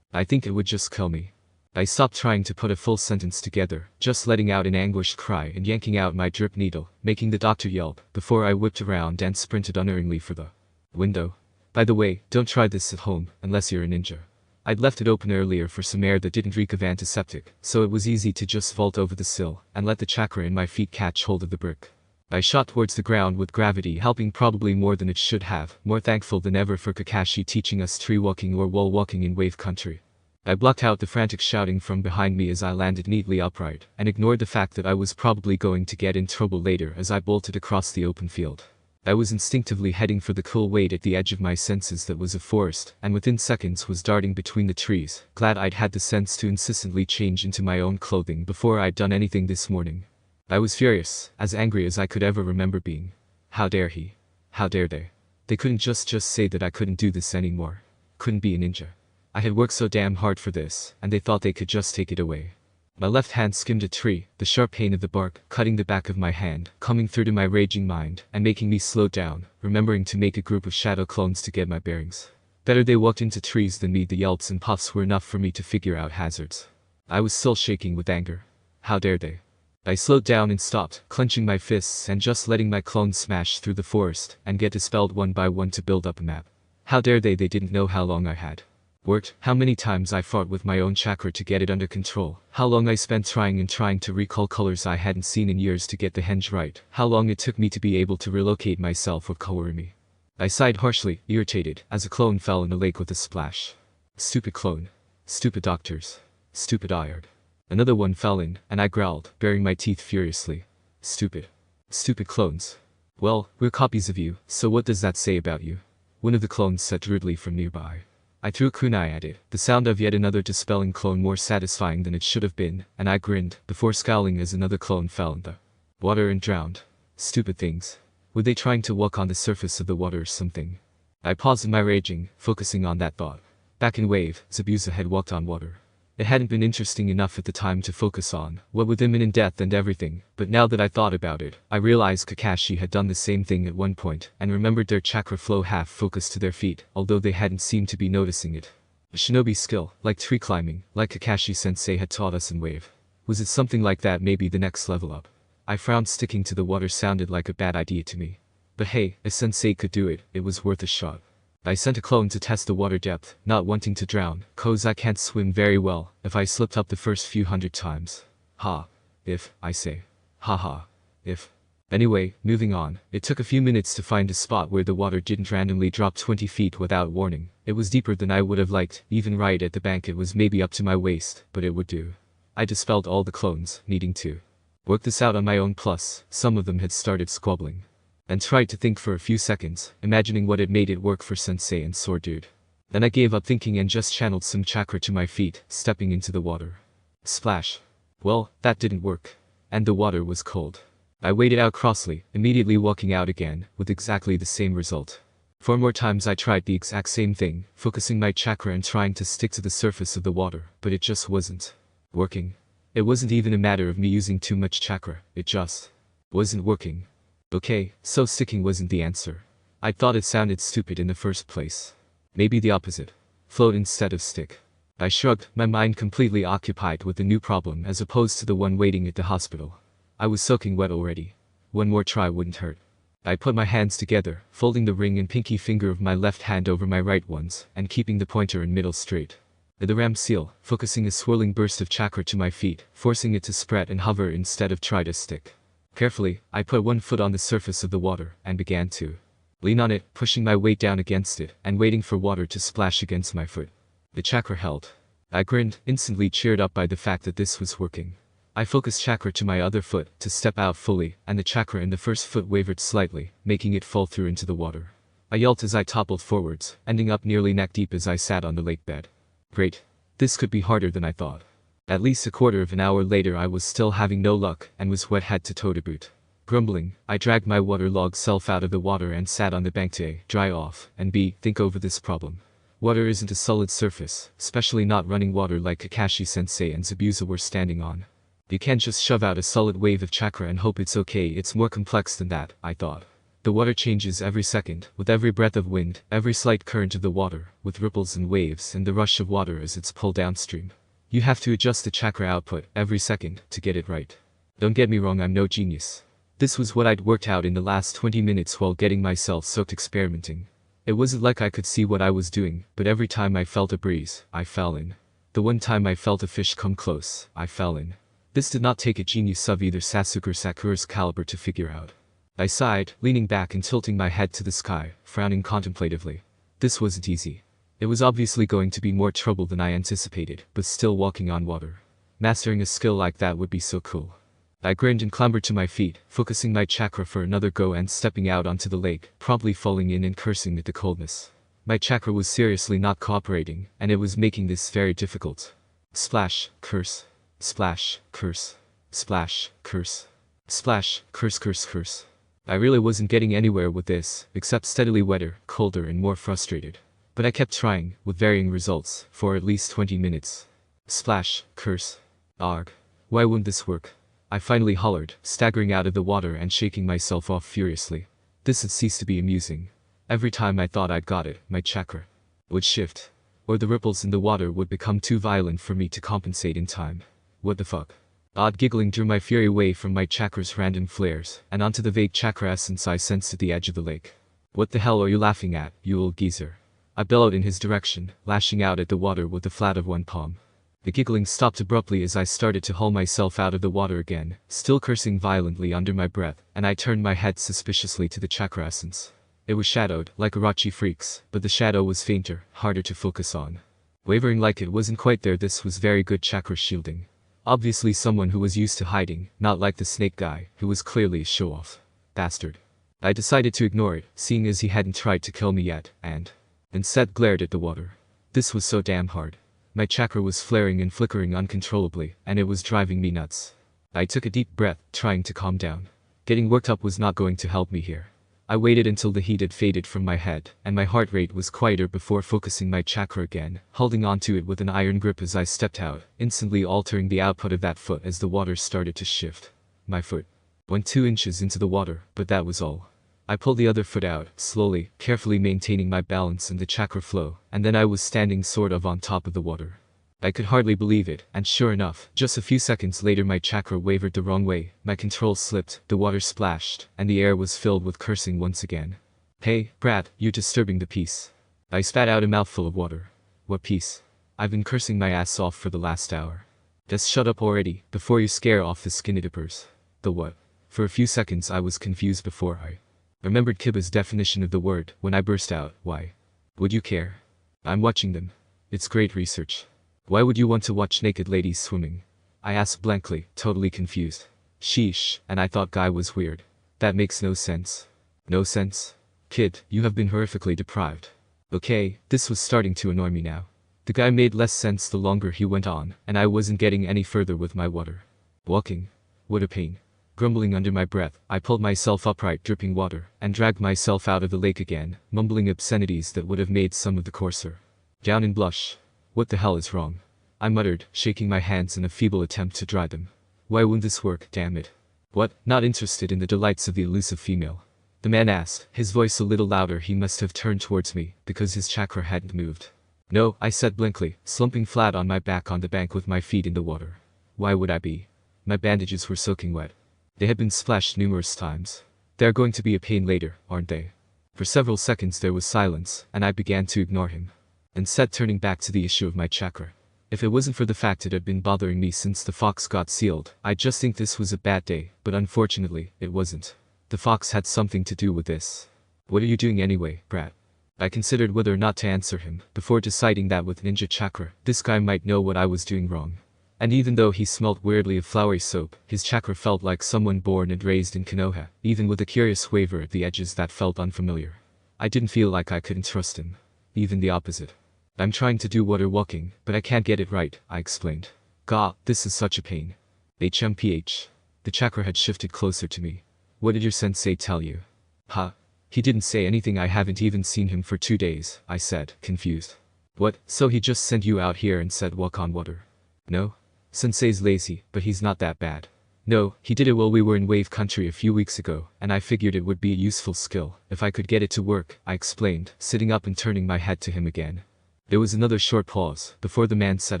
I think it would just kill me. I stopped trying to put a full sentence together, just letting out an anguished cry and yanking out my drip needle, making the doctor yelp, before I whipped around and sprinted unerringly for the window. By the way, don't try this at home, unless you're a ninja. I'd left it open earlier for some air that didn't reek of antiseptic, so it was easy to just vault over the sill and let the chakra in my feet catch hold of the brick. I shot towards the ground with gravity helping probably more than it should have, more thankful than ever for Kakashi teaching us tree walking or wall walking in wave country. I blocked out the frantic shouting from behind me as I landed neatly upright, and ignored the fact that I was probably going to get in trouble later as I bolted across the open field. I was instinctively heading for the cool weight at the edge of my senses that was a forest, and within seconds was darting between the trees, glad I'd had the sense to insistently change into my own clothing before I'd done anything this morning. I was furious, as angry as I could ever remember being. How dare he? How dare they? They couldn't just say that I couldn't do this anymore. Couldn't be a ninja. I had worked so damn hard for this, and they thought they could just take it away. My left hand skimmed a tree, the sharp pain of the bark cutting the back of my hand, coming through to my raging mind, and making me slow down, remembering to make a group of shadow clones to get my bearings. Better they walked into trees than me. The yelps and puffs were enough for me to figure out hazards. I was still shaking with anger. How dare they? I slowed down and stopped, clenching my fists and just letting my clones smash through the forest and get dispelled one by one to build up a map. How dare they didn't know how long I had worked, how many times I fought with my own chakra to get it under control, how long I spent trying to recall colors I hadn't seen in years to get the henge right, how long it took me to be able to relocate myself with Kawarimi. I sighed harshly, irritated, as a clone fell in the lake with a splash. Stupid clone. Stupid doctors. Stupid Iard. Another one fell in, and I growled, baring my teeth furiously. Stupid. Stupid clones. Well, we're copies of you, so what does that say about you? One of the clones said rudely from nearby. I threw a kunai at it, the sound of yet another dispelling clone more satisfying than it should have been, and I grinned, before scowling as another clone fell in the water and drowned. Stupid things. Were they trying to walk on the surface of the water or something? I paused in my raging, focusing on that thought. Back in Wave, Zabuza had walked on water. It hadn't been interesting enough at the time to focus on, what with imminent death and everything, but now that I thought about it, I realized Kakashi had done the same thing at one point, and remembered their chakra flow half-focused to their feet, although they hadn't seemed to be noticing it. A shinobi skill, like tree climbing, like Kakashi-sensei had taught us in Wave. Was it something like that, maybe the next level up? I frowned. Sticking to the water sounded like a bad idea to me. But hey, if sensei could do it, it was worth a shot. I sent a clone to test the water depth, not wanting to drown, 'cause I can't swim very well if I slipped up the first few hundred times. Ha. If, I say. Ha ha. If. Anyway, moving on, it took a few minutes to find a spot where the water didn't randomly drop 20 feet without warning. It was deeper than I would have liked, even right at the bank it was maybe up to my waist, but it would do. I dispelled all the clones, needing to work this out on my own, plus some of them had started squabbling. And tried to think for a few seconds, imagining what had made it work for Sensei and Sword Dude. Then I gave up thinking and just channeled some chakra to my feet, stepping into the water. Splash. Well, that didn't work. And the water was cold. I waded out crossly, immediately walking out again, with exactly the same result. 4 more times I tried the exact same thing, focusing my chakra and trying to stick to the surface of the water, but it just wasn't working. It wasn't even a matter of me using too much chakra, it just wasn't working. Okay, so sticking wasn't the answer. I thought it sounded stupid in the first place. Maybe the opposite. Float instead of stick. I shrugged, my mind completely occupied with the new problem as opposed to the one waiting at the hospital. I was soaking wet already. One more try wouldn't hurt. I put my hands together, folding the ring and pinky finger of my left hand over my right ones, and keeping the pointer and middle straight. The ram seal, focusing a swirling burst of chakra to my feet, forcing it to spread and hover instead of try to stick. Carefully, I put one foot on the surface of the water, and began to lean on it, pushing my weight down against it, and waiting for water to splash against my foot. The chakra held. I grinned, instantly cheered up by the fact that this was working. I focused chakra to my other foot, to step out fully, and the chakra in the first foot wavered slightly, making it fall through into the water. I yelped as I toppled forwards, ending up nearly neck deep as I sat on the lake bed. Great. This could be harder than I thought. At least a quarter of an hour later I was still having no luck, and was wet head to toe to boot. Grumbling, I dragged my waterlogged self out of the water and sat on the bank to A, dry off, and B, think over this problem. Water isn't a solid surface, especially not running water like Kakashi-sensei and Zabuza were standing on. You can't just shove out a solid wave of chakra and hope it's okay. It's more complex than that, I thought. The water changes every second, with every breath of wind, every slight current of the water, with ripples and waves and the rush of water as it's pulled downstream. You have to adjust the chakra output every second to get it right. Don't get me wrong, I'm no genius. This was what I'd worked out in the last 20 minutes while getting myself soaked experimenting. It wasn't like I could see what I was doing, but every time I felt a breeze, I fell in. The one time I felt a fish come close, I fell in. This did not take a genius of either Sasuke or Sakura's caliber to figure out. I sighed, leaning back and tilting my head to the sky, frowning contemplatively. This wasn't easy. It was obviously going to be more trouble than I anticipated, but still walking on water. Mastering a skill like that would be so cool. I grinned and clambered to my feet, focusing my chakra for another go and stepping out onto the lake, promptly falling in and cursing at the coldness. My chakra was seriously not cooperating, and it was making this very difficult. Splash, curse. Splash, curse. Splash, curse. Splash, curse, curse, curse. I really wasn't getting anywhere with this, except steadily wetter, colder and more frustrated. But I kept trying, with varying results, for at least 20 minutes. Splash, curse. Arg. Why wouldn't this work? I finally hollered, staggering out of the water and shaking myself off furiously. This had ceased to be amusing. Every time I thought I'd got it, my chakra would shift. Or the ripples in the water would become too violent for me to compensate in time. What the fuck? Odd giggling drew my fury away from my chakra's random flares, and onto the vague chakra essence I sensed at the edge of the lake. What the hell are you laughing at, you old geezer? I bellowed in his direction, lashing out at the water with the flat of one palm. The giggling stopped abruptly as I started to haul myself out of the water again, still cursing violently under my breath, and I turned my head suspiciously to the chakra essence. It was shadowed, like Orochi Freak's, but the shadow was fainter, harder to focus on. Wavering like it wasn't quite there. This was very good chakra shielding. Obviously someone who was used to hiding, not like the snake guy, who was clearly a show-off bastard. I decided to ignore it, seeing as he hadn't tried to kill me yet, and instead glared at the water. This was so damn hard. My chakra was flaring and flickering uncontrollably, and it was driving me nuts. I took a deep breath, trying to calm down. Getting worked up was not going to help me here. I waited until the heat had faded from my head, and my heart rate was quieter before focusing my chakra again, holding onto it with an iron grip as I stepped out, instantly altering the output of that foot as the water started to shift. My foot went 2 inches into the water, but that was all. I pulled the other foot out, slowly, carefully maintaining my balance and the chakra flow, and then I was standing sort of on top of the water. I could hardly believe it, and sure enough, just a few seconds later my chakra wavered the wrong way, my control slipped, the water splashed, and the air was filled with cursing once again. Hey, brat, you're disturbing the peace. I spat out a mouthful of water. What peace? I've been cursing my ass off for the last hour. Just shut up already, before you scare off the skinny dippers. The what? For a few seconds I was confused before I remembered Kiba's definition of the word, when I burst out, why would you care? I'm watching them. It's great research. Why would you want to watch naked ladies swimming? I asked blankly, totally confused. Sheesh, and I thought guy was weird. That makes no sense. No sense? Kid, you have been horrifically deprived. Okay, this was starting to annoy me now. The guy made less sense the longer he went on, and I wasn't getting any further with my water. Walking? What a pain. Grumbling under my breath, I pulled myself upright dripping water, and dragged myself out of the lake again, mumbling obscenities that would have made some of the coarser. Down in blush. What the hell is wrong? I muttered, shaking my hands in a feeble attempt to dry them. Why wouldn't this work, damn it? What, not interested in the delights of the elusive female? The man asked, his voice a little louder. He must have turned towards me, because his chakra hadn't moved. No, I said blankly, slumping flat on my back on the bank with my feet in the water. Why would I be? My bandages were soaking wet. They had been splashed numerous times. They're going to be a pain later, aren't they? For several seconds there was silence, and I began to ignore him. Instead turning back to the issue of my chakra. If it wasn't for the fact it had been bothering me since the fox got sealed, I'd just think this was a bad day, but unfortunately, it wasn't. The fox had something to do with this. What are you doing anyway, brat? I considered whether or not to answer him, before deciding that with ninja chakra, this guy might know what I was doing wrong. And even though he smelt weirdly of flowery soap, his chakra felt like someone born and raised in Konoha, even with a curious waver at the edges that felt unfamiliar. I didn't feel like I couldn't trust him. Even the opposite. I'm trying to do water walking, but I can't get it right, I explained. Gah, this is such a pain. HMPH. The chakra had shifted closer to me. What did your sensei tell you? Huh? He didn't say anything. I haven't even seen him for 2 days, I said, confused. What, so he just sent you out here and said walk on water? No? Sensei's lazy, but he's not that bad. No, he did it while we were in wave country a few weeks ago, and I figured it would be a useful skill, if I could get it to work, I explained, sitting up and turning my head to him again. There was another short pause, before the man said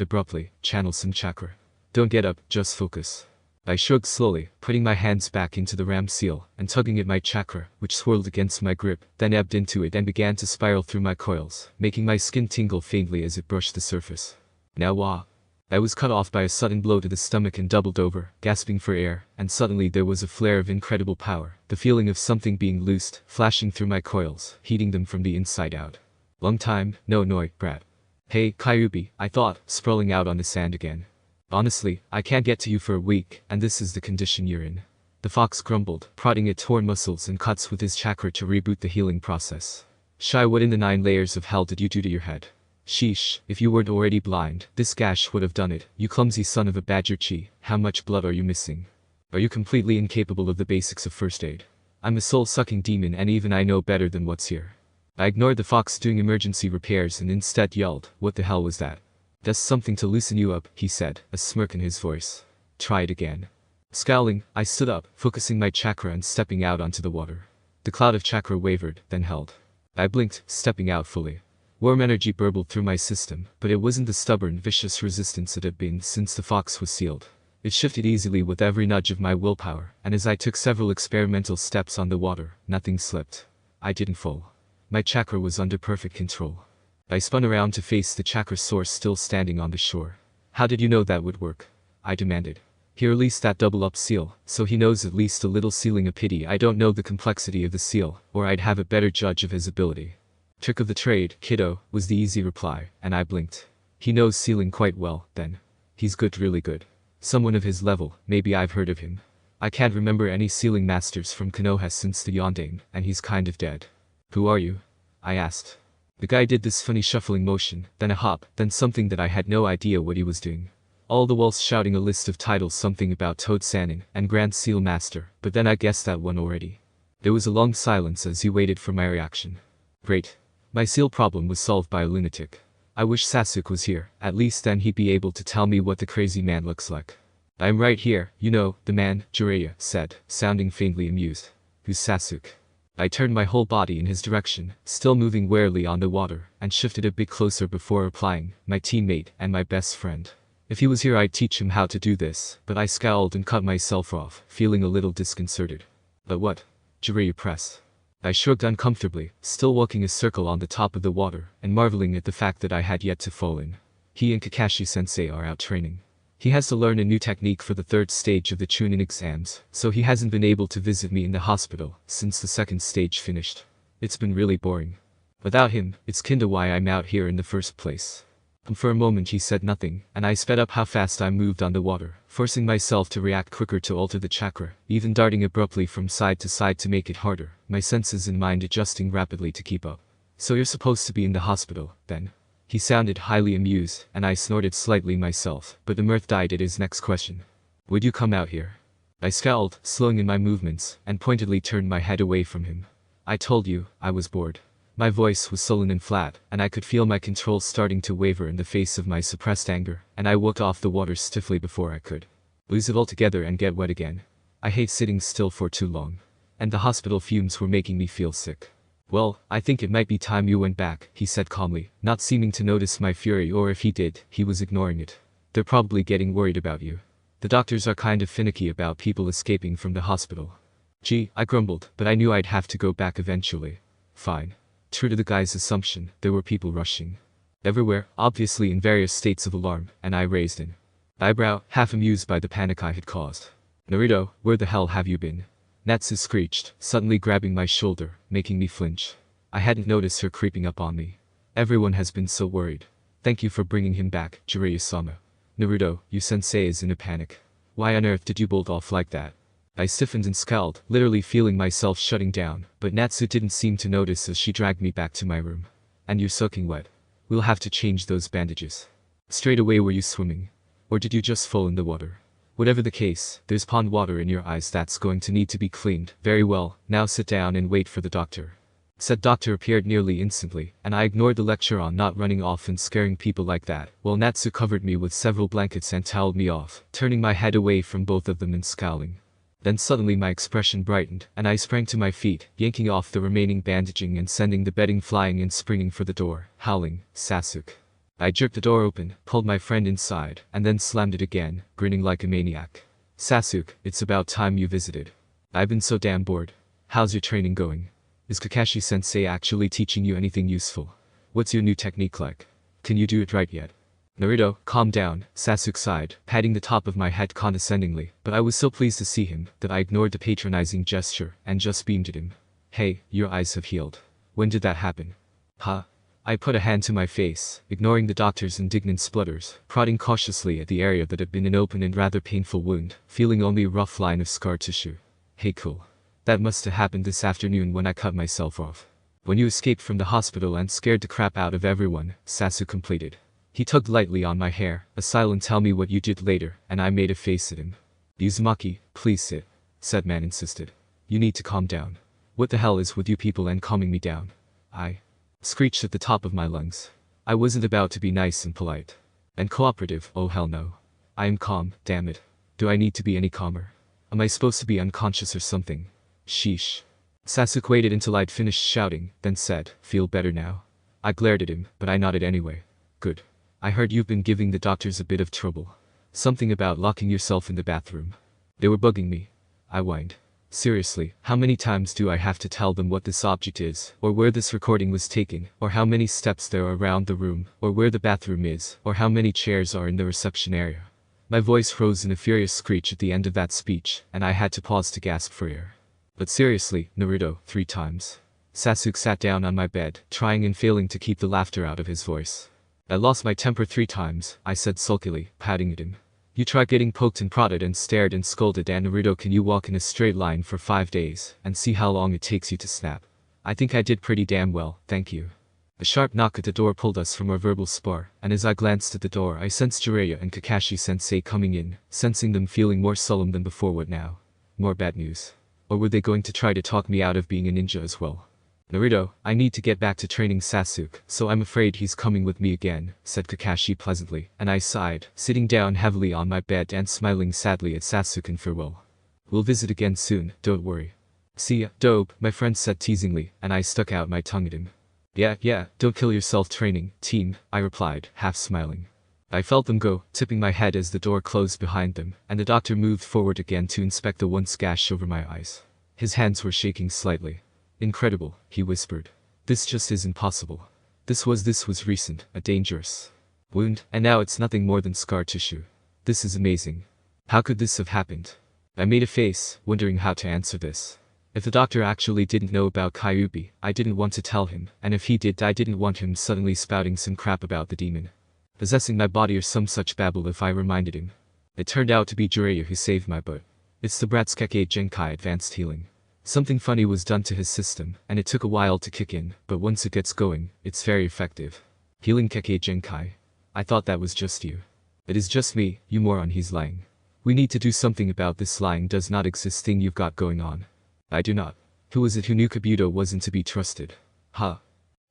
abruptly, channel some chakra. Don't get up, just focus. I shrugged slowly, putting my hands back into the ram seal, and tugging at my chakra, which swirled against my grip, then ebbed into it and began to spiral through my coils, making my skin tingle faintly as it brushed the surface. Now wah. I was cut off by a sudden blow to the stomach and doubled over, gasping for air, and suddenly there was a flare of incredible power, the feeling of something being loosed, flashing through my coils, heating them from the inside out. Long time, no noi, brat. Hey, Kyubi, I thought, sprawling out on the sand again. Honestly, I can't get to you for a week, and this is the condition you're in. The fox grumbled, prodding at torn muscles and cuts with his chakra to reboot the healing process. Shy, what in the 9 layers of hell did you do to your head? Sheesh, if you weren't already blind, this gash would have done it, you clumsy son of a badger chi. How much blood are you missing? Are you completely incapable of the basics of first aid? I'm a soul-sucking demon and even I know better than what's here. I ignored the fox doing emergency repairs and instead yelled, what the hell was that? That's something to loosen you up, he said, a smirk in his voice. Try it again. Scowling, I stood up, focusing my chakra and stepping out onto the water. The cloud of chakra wavered, then held. I blinked, stepping out fully. Warm energy burbled through my system, but it wasn't the stubborn, vicious resistance it had been since the fox was sealed. It shifted easily with every nudge of my willpower, and as I took several experimental steps on the water, nothing slipped. I didn't fall. My chakra was under perfect control. I spun around to face the chakra source still standing on the shore. How did you know that would work? I demanded. He released that double-up seal, so he knows at least a little sealing. A pity I don't know the complexity of the seal, or I'd have a better judge of his ability. Trick of the trade, kiddo, was the easy reply, and I blinked. He knows sealing quite well, then. He's good, really good. Someone of his level, maybe I've heard of him. I can't remember any sealing masters from Konoha since the Yondaime, and he's kind of dead. Who are you? I asked. The guy did this funny shuffling motion, then a hop, then something that I had no idea what he was doing. All the while shouting a list of titles, something about Toad Sannin and Grand Seal Master, but then I guessed that one already. There was a long silence as he waited for my reaction. Great. My seal problem was solved by a lunatic. I wish Sasuke was here, at least then he'd be able to tell me what the crazy man looks like. I'm right here, you know, the man, Jiraiya said, sounding faintly amused. Who's Sasuke? I turned my whole body in his direction, still moving warily on the water, and shifted a bit closer before replying, my teammate and my best friend. If he was here I'd teach him how to do this, but I scowled and cut myself off, feeling a little disconcerted. But what? Jiraiya pressed. I shrugged uncomfortably, still walking a circle on the top of the water, and marveling at the fact that I had yet to fall in. He and Kakashi-sensei are out training. He has to learn a new technique for the 3rd stage of the Chunin exams, so he hasn't been able to visit me in the hospital since the 2nd stage finished. It's been really boring. Without him, it's kinda why I'm out here in the first place. For a moment he said nothing, and I sped up how fast I moved on the water, forcing myself to react quicker to alter the chakra, even darting abruptly from side to side to make it harder, my senses and mind adjusting rapidly to keep up. So you're supposed to be in the hospital, then? He sounded highly amused, and I snorted slightly myself, but the mirth died at his next question. Would you come out here? I scowled, slowing in my movements, and pointedly turned my head away from him. I told you, I was bored. My voice was sullen and flat, and I could feel my control starting to waver in the face of my suppressed anger, and I walked off the water stiffly before I could lose it altogether and get wet again. I hate sitting still for too long. And the hospital fumes were making me feel sick. Well, I think it might be time you went back, he said calmly, not seeming to notice my fury, or if he did, he was ignoring it. They're probably getting worried about you. The doctors are kind of finicky about people escaping from the hospital. Gee, I grumbled, but I knew I'd have to go back eventually. Fine. True to the guy's assumption, there were people rushing everywhere, obviously in various states of alarm, and I raised an eyebrow, half amused by the panic I had caused. Naruto, where the hell have you been? Natsu screeched, suddenly grabbing my shoulder, making me flinch. I hadn't noticed her creeping up on me. Everyone has been so worried. Thank you for bringing him back, Jiraiya-sama. Naruto, your sensei is in a panic. Why on earth did you bolt off like that? I stiffened and scowled, literally feeling myself shutting down, but Natsu didn't seem to notice as she dragged me back to my room. And you're soaking wet. We'll have to change those bandages. Straight away, were you swimming? Or did you just fall in the water? Whatever the case, there's pond water in your eyes that's going to need to be cleaned. Very well, now sit down and wait for the doctor. Said doctor appeared nearly instantly, and I ignored the lecture on not running off and scaring people like that, while Natsu covered me with several blankets and toweled me off, turning my head away from both of them and scowling. Then suddenly my expression brightened, and I sprang to my feet, yanking off the remaining bandaging and sending the bedding flying and springing for the door, howling, Sasuke. I jerked the door open, pulled my friend inside, and then slammed it again, grinning like a maniac. Sasuke, it's about time you visited. I've been so damn bored. How's your training going? Is Kakashi-sensei actually teaching you anything useful? What's your new technique like? Can you do it right yet? Naruto, calm down, Sasuke sighed, patting the top of my head condescendingly, but I was so pleased to see him that I ignored the patronizing gesture and just beamed at him. Hey, your eyes have healed. When did that happen? Huh? I put a hand to my face, ignoring the doctor's indignant splutters, prodding cautiously at the area that had been an open and rather painful wound, feeling only a rough line of scar tissue. Hey cool. That must have happened this afternoon when I cut myself off. When you escaped from the hospital and scared the crap out of everyone, Sasuke completed. He tugged lightly on my hair, a silent tell me what you did later, and I made a face at him. Uzumaki, please sit, said man insisted. You need to calm down. What the hell is with you people and calming me down? I screeched at the top of my lungs. I wasn't about to be nice and polite. And cooperative, oh hell no. I am calm, damn it. Do I need to be any calmer? Am I supposed to be unconscious or something? Sheesh. Sasuke waited until I'd finished shouting, then said, feel better now? I glared at him, but I nodded anyway. Good. I heard you've been giving the doctors a bit of trouble. Something about locking yourself in the bathroom. They were bugging me. I whined. Seriously, how many times do I have to tell them what this object is, or where this recording was taken, or how many steps there are around the room, or where the bathroom is, or how many chairs are in the reception area? My voice rose in a furious screech at the end of that speech, and I had to pause to gasp for air. But seriously, Naruto, 3 times. Sasuke sat down on my bed, trying and failing to keep the laughter out of his voice. I lost my temper 3 times, I said sulkily, patting at him. You try getting poked and prodded and stared and scolded, and Naruto, can you walk in a straight line for 5 days, and see how long it takes you to snap? I think I did pretty damn well, thank you. A sharp knock at the door pulled us from our verbal spar, and as I glanced at the door I sensed Jiraiya and Kakashi-sensei coming in, sensing them feeling more solemn than before. What now? More bad news? Or were they going to try to talk me out of being a ninja as well? Naruto, I need to get back to training Sasuke, so I'm afraid he's coming with me again, said Kakashi pleasantly, and I sighed, sitting down heavily on my bed and smiling sadly at Sasuke in farewell. We'll visit again soon, don't worry. See ya, dope, my friend said teasingly, and I stuck out my tongue at him. Yeah, don't kill yourself training, team, I replied, half smiling. I felt them go, tipping my head as the door closed behind them, and the doctor moved forward again to inspect the once gash over my eyes. His hands were shaking slightly. Incredible, he whispered. This just isn't possible. This was recent, a dangerous wound, and now it's nothing more than scar tissue. This is amazing. How could this have happened? I made a face, wondering how to answer this. If the doctor actually didn't know about Kyuubi, I didn't want to tell him, and if he did, I didn't want him suddenly spouting some crap about the demon. possessing my body or some such babble if I reminded him. It turned out to be Jiraiya who saved my butt. It's the brat's Kekkei Genkai advanced healing. Something funny was done to his system, and it took a while to kick in, but once it gets going, it's very effective. Healing Kekkei Genkai. I thought that was just you. It is just me, you moron. He's lying. We need to do something about this lying does not exist thing you've got going on. I do not. Who was it who knew Kabuto wasn't to be trusted? Ha.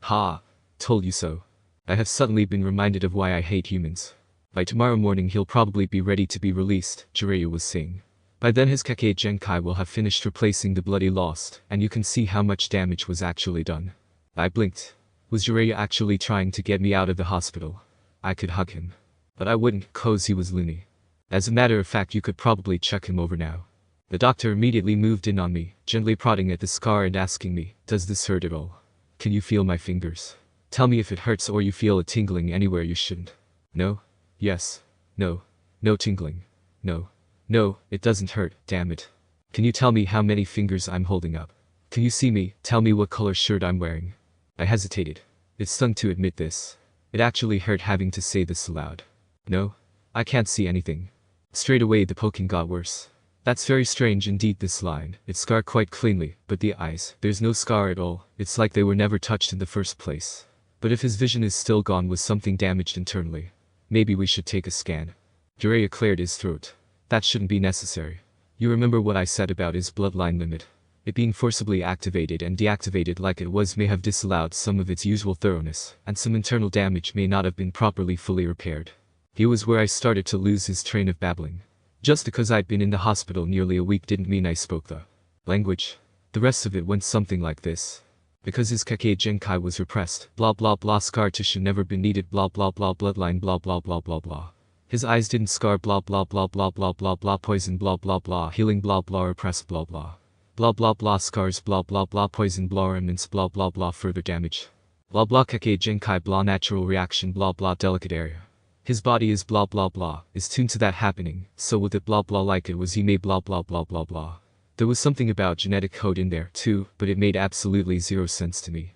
Ha. Told you so. I have suddenly been reminded of why I hate humans. By tomorrow morning he'll probably be ready to be released, Jiraiya was saying. By then his Kekkei Genkai will have finished replacing the blood he lost, and you can see how much damage was actually done. I blinked. Was Jiraiya actually trying to get me out of the hospital? I could hug him. But I wouldn't, 'cause he was loony. As a matter of fact, you could probably check him over now. The doctor immediately moved in on me, gently prodding at the scar and asking me, does this hurt at all? Can you feel my fingers? Tell me if it hurts or you feel a tingling anywhere you shouldn't. No? Yes. No. No tingling. No. No, it doesn't hurt, damn it. Can you tell me how many fingers I'm holding up? Can you see me? Tell me what color shirt I'm wearing. I hesitated. It stung to admit this. It actually hurt having to say this aloud. No? I can't see anything. Straight away the poking got worse. That's very strange indeed. This line, it scarred quite cleanly, but the eyes, there's no scar at all. It's like they were never touched in the first place. But if his vision is still gone, was something damaged internally? Maybe we should take a scan. Jiraiya cleared his throat. That shouldn't be necessary. You remember what I said about his bloodline limit? It being forcibly activated and deactivated like it was may have disallowed some of its usual thoroughness, and some internal damage may not have been properly fully repaired. He was where I started to lose his train of babbling. Just because I'd been in the hospital nearly a week didn't mean I spoke the language. The rest of it went something like this. Because his Kekkei Genkai was repressed, blah blah blah, scar tissue never been needed, blah blah blah, bloodline blah blah blah blah blah. His eyes didn't scar, blah blah blah blah blah blah blah, poison blah blah blah, healing blah blah, repressed blah blah. Blah blah blah, scars blah blah blah, poison blah, remnants blah blah blah, further damage. Blah blah, Kekkei Genkai blah, natural reaction blah blah, delicate area. His body is blah blah blah, is tuned to that happening, so with it blah blah like it was he made blah blah blah blah blah. There was something about genetic code in there too, but it made absolutely zero sense to me.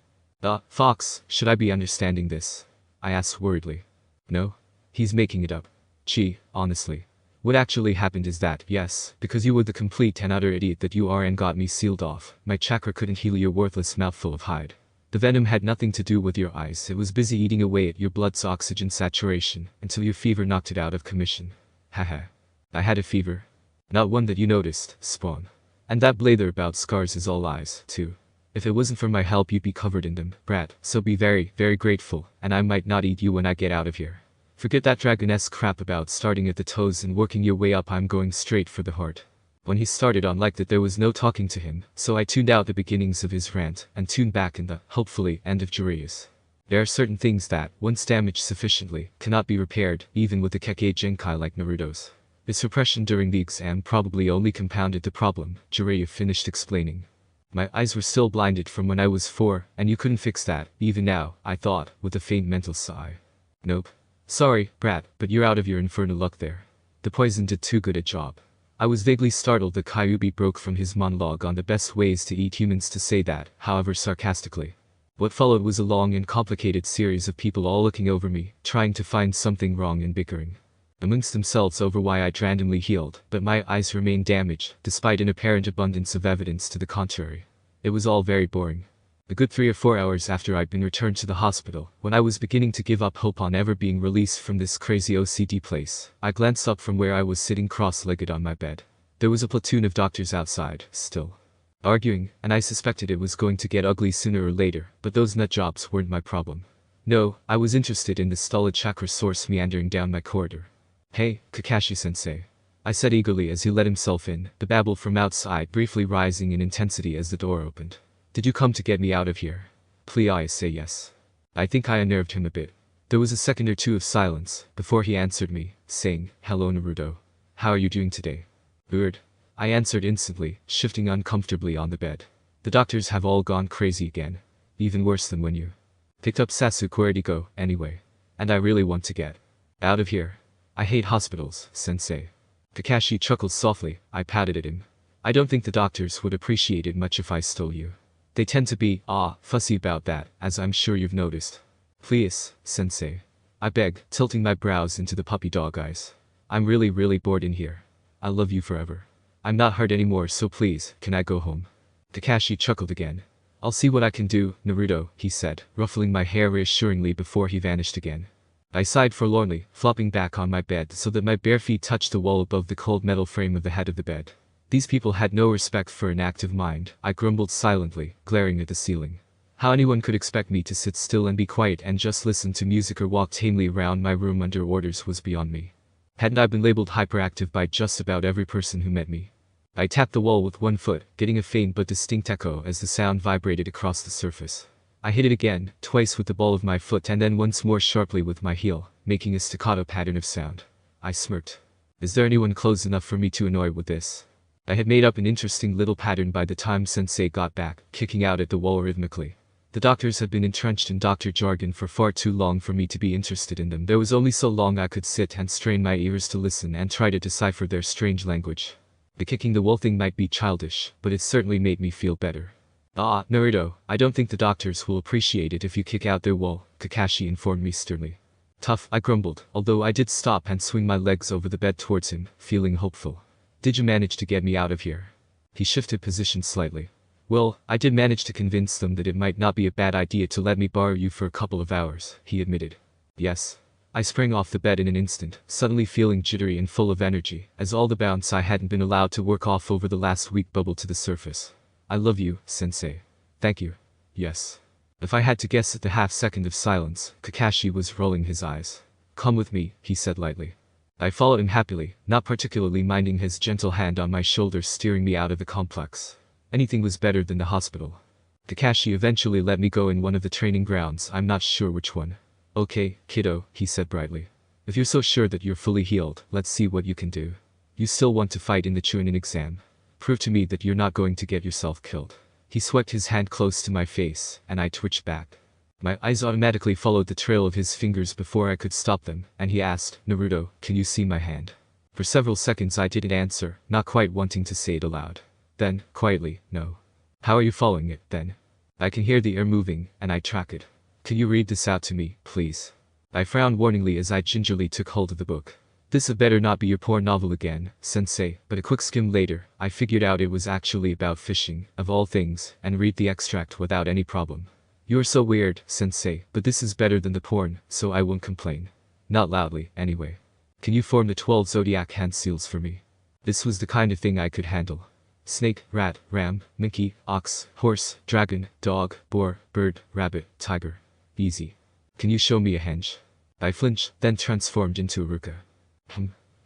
Fox, should I be understanding this? I asked worriedly. No? He's making it up. Gee, honestly. What actually happened is that, yes, because you were the complete and utter idiot that you are and got me sealed off, my chakra couldn't heal your worthless mouthful of hide. The venom had nothing to do with your eyes, it was busy eating away at your blood's oxygen saturation, until your fever knocked it out of commission. Haha. I had a fever. Not one that you noticed, Spawn. And that blather about scars is all lies, too. If it wasn't for my help you'd be covered in them, brat, so be very, very grateful, and I might not eat you when I get out of here. Forget that dragon-esque crap about starting at the toes and working your way up, I'm going straight for the heart. When he started on like that there was no talking to him, so I tuned out the beginnings of his rant, and tuned back in the, hopefully, end of Jiraiya's. There are certain things that, once damaged sufficiently, cannot be repaired, even with the Kekkei Genkai like Naruto's. Its repression during the exam probably only compounded the problem, Jiraiya finished explaining. My eyes were still blinded from when I was 4, and you couldn't fix that, even now, I thought, with a faint mental sigh. Nope. Sorry, brat, but you're out of your infernal luck there. The poison did too good a job. I was vaguely startled that Kyuubi broke from his monologue on the best ways to eat humans to say that, however sarcastically. What followed was a long and complicated series of people all looking over me, trying to find something wrong and bickering amongst themselves over why I'd randomly healed, but my eyes remained damaged, despite an apparent abundance of evidence to the contrary. It was all very boring. A good 3 or 4 hours after I'd been returned to the hospital, when I was beginning to give up hope on ever being released from this crazy OCD place, I glanced up from where I was sitting cross-legged on my bed. There was a platoon of doctors outside, still arguing, and I suspected it was going to get ugly sooner or later, but those nutjobs weren't my problem. No, I was interested in the stolid chakra source meandering down my corridor. Hey, Kakashi-sensei. I said eagerly as he let himself in, the babble from outside briefly rising in intensity as the door opened. Did you come to get me out of here? Please say yes. I think I unnerved him a bit. There was a second or two of silence, before he answered me, saying, Hello Naruto. How are you doing today? Good. I answered instantly, shifting uncomfortably on the bed. The doctors have all gone crazy again. Even worse than when you picked up Sasuke. Where'd he go, anyway? And I really want to get out of here. I hate hospitals, sensei. Kakashi chuckled softly. I patted at him. I don't think the doctors would appreciate it much if I stole you. They tend to be, fussy about that, as I'm sure you've noticed. Please, sensei. I beg, tilting my brows into the puppy dog eyes. I'm really bored in here. I love you forever. I'm not hurt anymore, so please, can I go home? Kakashi chuckled again. I'll see what I can do, Naruto, he said, ruffling my hair reassuringly before he vanished again. I sighed forlornly, flopping back on my bed so that my bare feet touched the wall above the cold metal frame of the head of the bed. These people had no respect for an active mind, I grumbled silently, glaring at the ceiling. How anyone could expect me to sit still and be quiet and just listen to music or walk tamely around my room under orders was beyond me. Hadn't I been labeled hyperactive by just about every person who met me? I tapped the wall with one foot, getting a faint but distinct echo as the sound vibrated across the surface. I hit it again, twice with the ball of my foot and then once more sharply with my heel, making a staccato pattern of sound. I smirked. Is there anyone close enough for me to annoy with this? I had made up an interesting little pattern by the time Sensei got back, kicking out at the wall rhythmically. The doctors had been entrenched in doctor jargon for far too long for me to be interested in them. There was only so long I could sit and strain my ears to listen and try to decipher their strange language. The kicking the wall thing might be childish, but it certainly made me feel better. Ah, Naruto, I don't think the doctors will appreciate it if you kick out their wall, Kakashi informed me sternly. Tough, I grumbled, although I did stop and swing my legs over the bed towards him, feeling hopeful. Did you manage to get me out of here? He shifted position slightly. Well, I did manage to convince them that it might not be a bad idea to let me borrow you for a couple of hours, he admitted. Yes. I sprang off the bed in an instant, suddenly feeling jittery and full of energy, as all the bounce I hadn't been allowed to work off over the last week bubbled to the surface. I love you, Sensei. Thank you. Yes. If I had to guess at the half-second of silence, Kakashi was rolling his eyes. Come with me, he said lightly. I followed him happily, not particularly minding his gentle hand on my shoulder steering me out of the complex. Anything was better than the hospital. Kakashi eventually let me go in one of the training grounds, I'm not sure which one. Okay, kiddo, he said brightly. If you're so sure that you're fully healed, let's see what you can do. You still want to fight in the Chunin exam. Prove to me that you're not going to get yourself killed. He swept his hand close to my face, and I twitched back. My eyes automatically followed the trail of his fingers before I could stop them, and he asked, Naruto, can you see my hand? For several seconds I didn't answer, not quite wanting to say it aloud. Then, quietly, no. How are you following it, then? I can hear the air moving, and I track it. Can you read this out to me, please? I frowned warningly as I gingerly took hold of the book. This had better not be your poor novel again, Sensei, but a quick skim later, I figured out it was actually about fishing, of all things, and read the extract without any problem. You're so weird, Sensei, but this is better than the porn, so I won't complain. Not loudly, anyway. Can you form the 12 zodiac hand seals for me? This was the kind of thing I could handle. Snake, rat, ram, monkey, ox, horse, dragon, dog, boar, bird, rabbit, tiger. Easy. Can you show me a henge? I flinched, then transformed into a Ruka.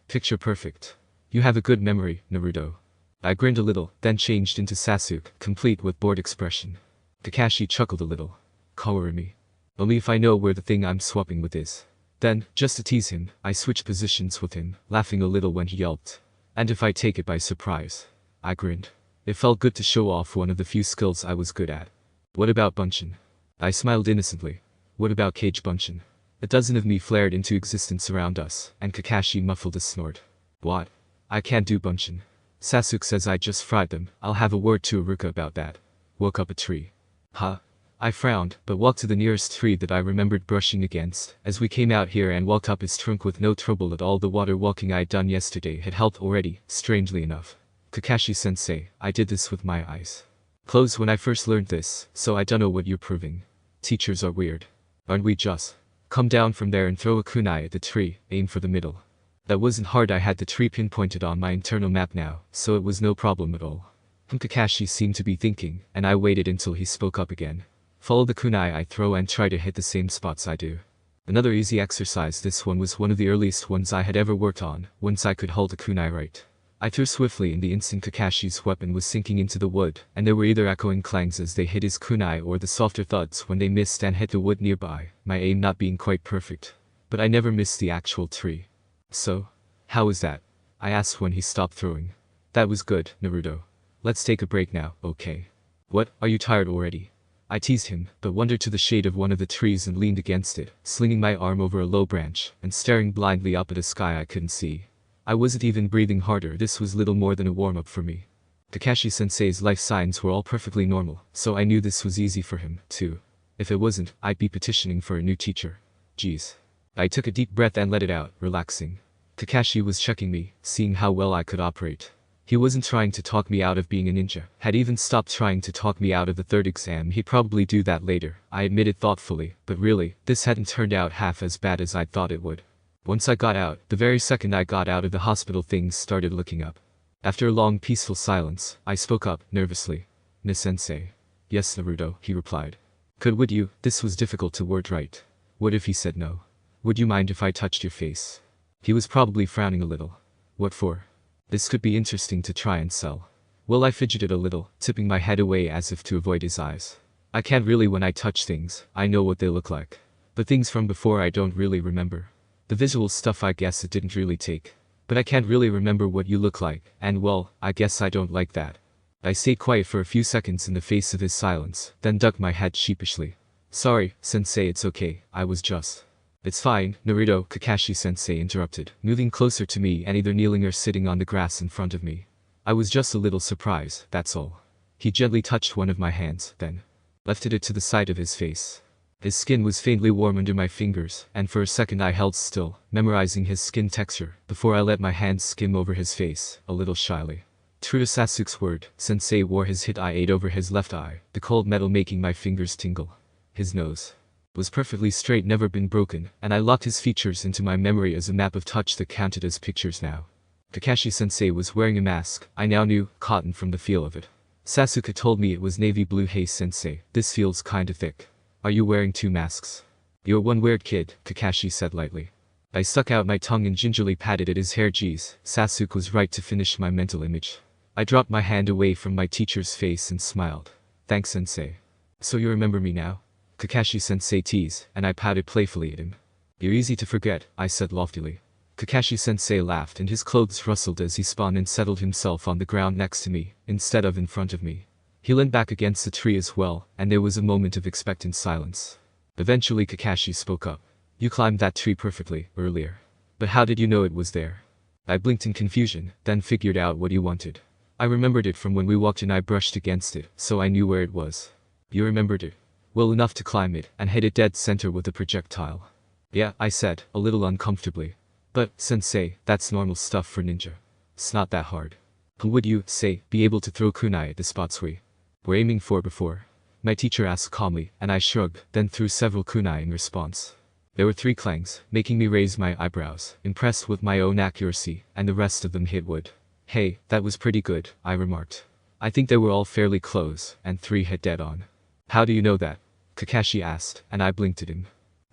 Picture perfect. You have a good memory, Naruto. I grinned a little, then changed into Sasuke, complete with bored expression. Kakashi chuckled a little. Kawarimi. Only if I know where the thing I'm swapping with is. Then, just to tease him, I switched positions with him, laughing a little when he yelped. And if I take it by surprise? I grinned. It felt good to show off one of the few skills I was good at. What about Bunshin? I smiled innocently. What about Cage Bunshin? A dozen of me flared into existence around us, and Kakashi muffled a snort. What? I can't do Bunshin. Sasuke says I just fried them, I'll have a word to Iruka about that. Woke up a tree. Huh? I frowned, but walked to the nearest tree that I remembered brushing against, as we came out here and walked up its trunk with no trouble at all. The water walking I'd done yesterday had helped already, strangely enough. Kakashi-sensei, I did this with my eyes closed when I first learned this, so I don't know what you're proving. Teachers are weird. Aren't we just? Come down from there and throw a kunai at the tree, aim for the middle. That wasn't hard. I had the tree pinpointed on my internal map now, so it was no problem at all. Kakashi seemed to be thinking, and I waited until he spoke up again. Follow the kunai I throw and try to hit the same spots I do. Another easy exercise. This one was one of the earliest ones I had ever worked on, once I could hold the kunai right. I threw swiftly in the instant Kakashi's weapon was sinking into the wood, and there were either echoing clangs as they hit his kunai or the softer thuds when they missed and hit the wood nearby, my aim not being quite perfect. But I never missed the actual tree. So, how was that? I asked when he stopped throwing. That was good, Naruto. Let's take a break now, okay? What, are you tired already? I teased him, but wandered to the shade of one of the trees and leaned against it, slinging my arm over a low branch, and staring blindly up at a sky I couldn't see. I wasn't even breathing harder. This was little more than a warm-up for me. Kakashi-sensei's life signs were all perfectly normal, so I knew this was easy for him, too. If it wasn't, I'd be petitioning for a new teacher. Geez. I took a deep breath and let it out, relaxing. Kakashi was checking me, seeing how well I could operate. He wasn't trying to talk me out of being a ninja. Had even stopped trying to talk me out of the third exam. He'd probably do that later, I admitted thoughtfully, but really, this hadn't turned out half as bad as I thought it would. Once I got out, the very second I got out of the hospital, things started looking up. After a long peaceful silence, I spoke up, nervously. "Ne-sensei." "Yes, Naruto," he replied. Would you? This was difficult to word right. What if he said no? "Would you mind if I touched your face?" He was probably frowning a little. What for? This could be interesting to try and sell. Well, I fidgeted a little, tipping my head away as if to avoid his eyes. I can't really when I touch things, I know what they look like. But things from before I don't really remember. The visual stuff I guess it didn't really take. But I can't really remember what you look like, and well, I guess I don't like that. I stayed quiet for a few seconds in the face of his silence, then ducked my head sheepishly. "Sorry, sensei, it's okay, I was just..." "It's fine, Naruto," Kakashi-sensei interrupted, moving closer to me and either kneeling or sitting on the grass in front of me. I was just a little surprised, that's all. He gently touched one of my hands, then lifted it to the side of his face. His skin was faintly warm under my fingers, and for a second I held still, memorizing his skin texture, before I let my hands skim over his face, a little shyly. True to Sasuke's word, Sensei wore his hit eye aid over his left eye, the cold metal making my fingers tingle. His nose was perfectly straight, never been broken, and I locked his features into my memory as a map of touch that counted as pictures now. Kakashi-sensei was wearing a mask, I now knew, cotton from the feel of it. Sasuke told me it was navy blue. "Hey sensei, this feels kinda thick. Are you wearing two masks?" "You're one weird kid," Kakashi said lightly. I stuck out my tongue and gingerly patted at his hair. Geez, Sasuke was right to finish my mental image. I dropped my hand away from my teacher's face and smiled. "Thanks, sensei. So you remember me now?" Kakashi-sensei teased, and I pouted playfully at him. "You're easy to forget," I said loftily. Kakashi-sensei laughed and his clothes rustled as he spun and settled himself on the ground next to me, instead of in front of me. He leaned back against the tree as well, and there was a moment of expectant silence. Eventually Kakashi spoke up. "You climbed that tree perfectly, earlier. But how did you know it was there?" I blinked in confusion, then figured out what he wanted. I remembered it from when we walked and I brushed against it, so I knew where it was. "You remembered it? Well enough to climb it and hit it dead center with a projectile." "Yeah," I said, a little uncomfortably. "But, sensei, that's normal stuff for ninja. It's not that hard." "Would you, say, be able to throw kunai at the spots we were aiming for before?" My teacher asked calmly, and I shrugged, then threw several kunai in response. There were 3 clangs, making me raise my eyebrows, impressed with my own accuracy, and the rest of them hit wood. "Hey, that was pretty good," I remarked. "I think they were all fairly close, and 3 hit dead on." "How do you know that?" Kakashi asked, and I blinked at him.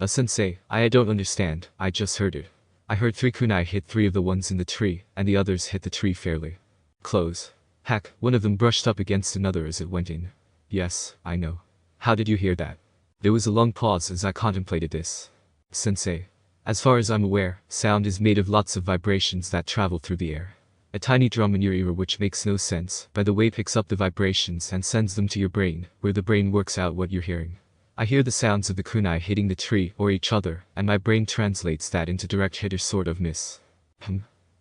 Sensei, I don't understand, I just heard it. I heard 3 kunai hit 3 of the ones in the tree, and the others hit the tree fairly close. Heck, one of them brushed up against another as it went in." "Yes, I know. How did you hear that?" There was a long pause as I contemplated this. "Sensei, as far as I'm aware, sound is made of lots of vibrations that travel through the air. A tiny drum in your ear which makes no sense, by the way, picks up the vibrations and sends them to your brain, where the brain works out what you're hearing. I hear the sounds of the kunai hitting the tree or each other, and my brain translates that into direct hit or sort of miss."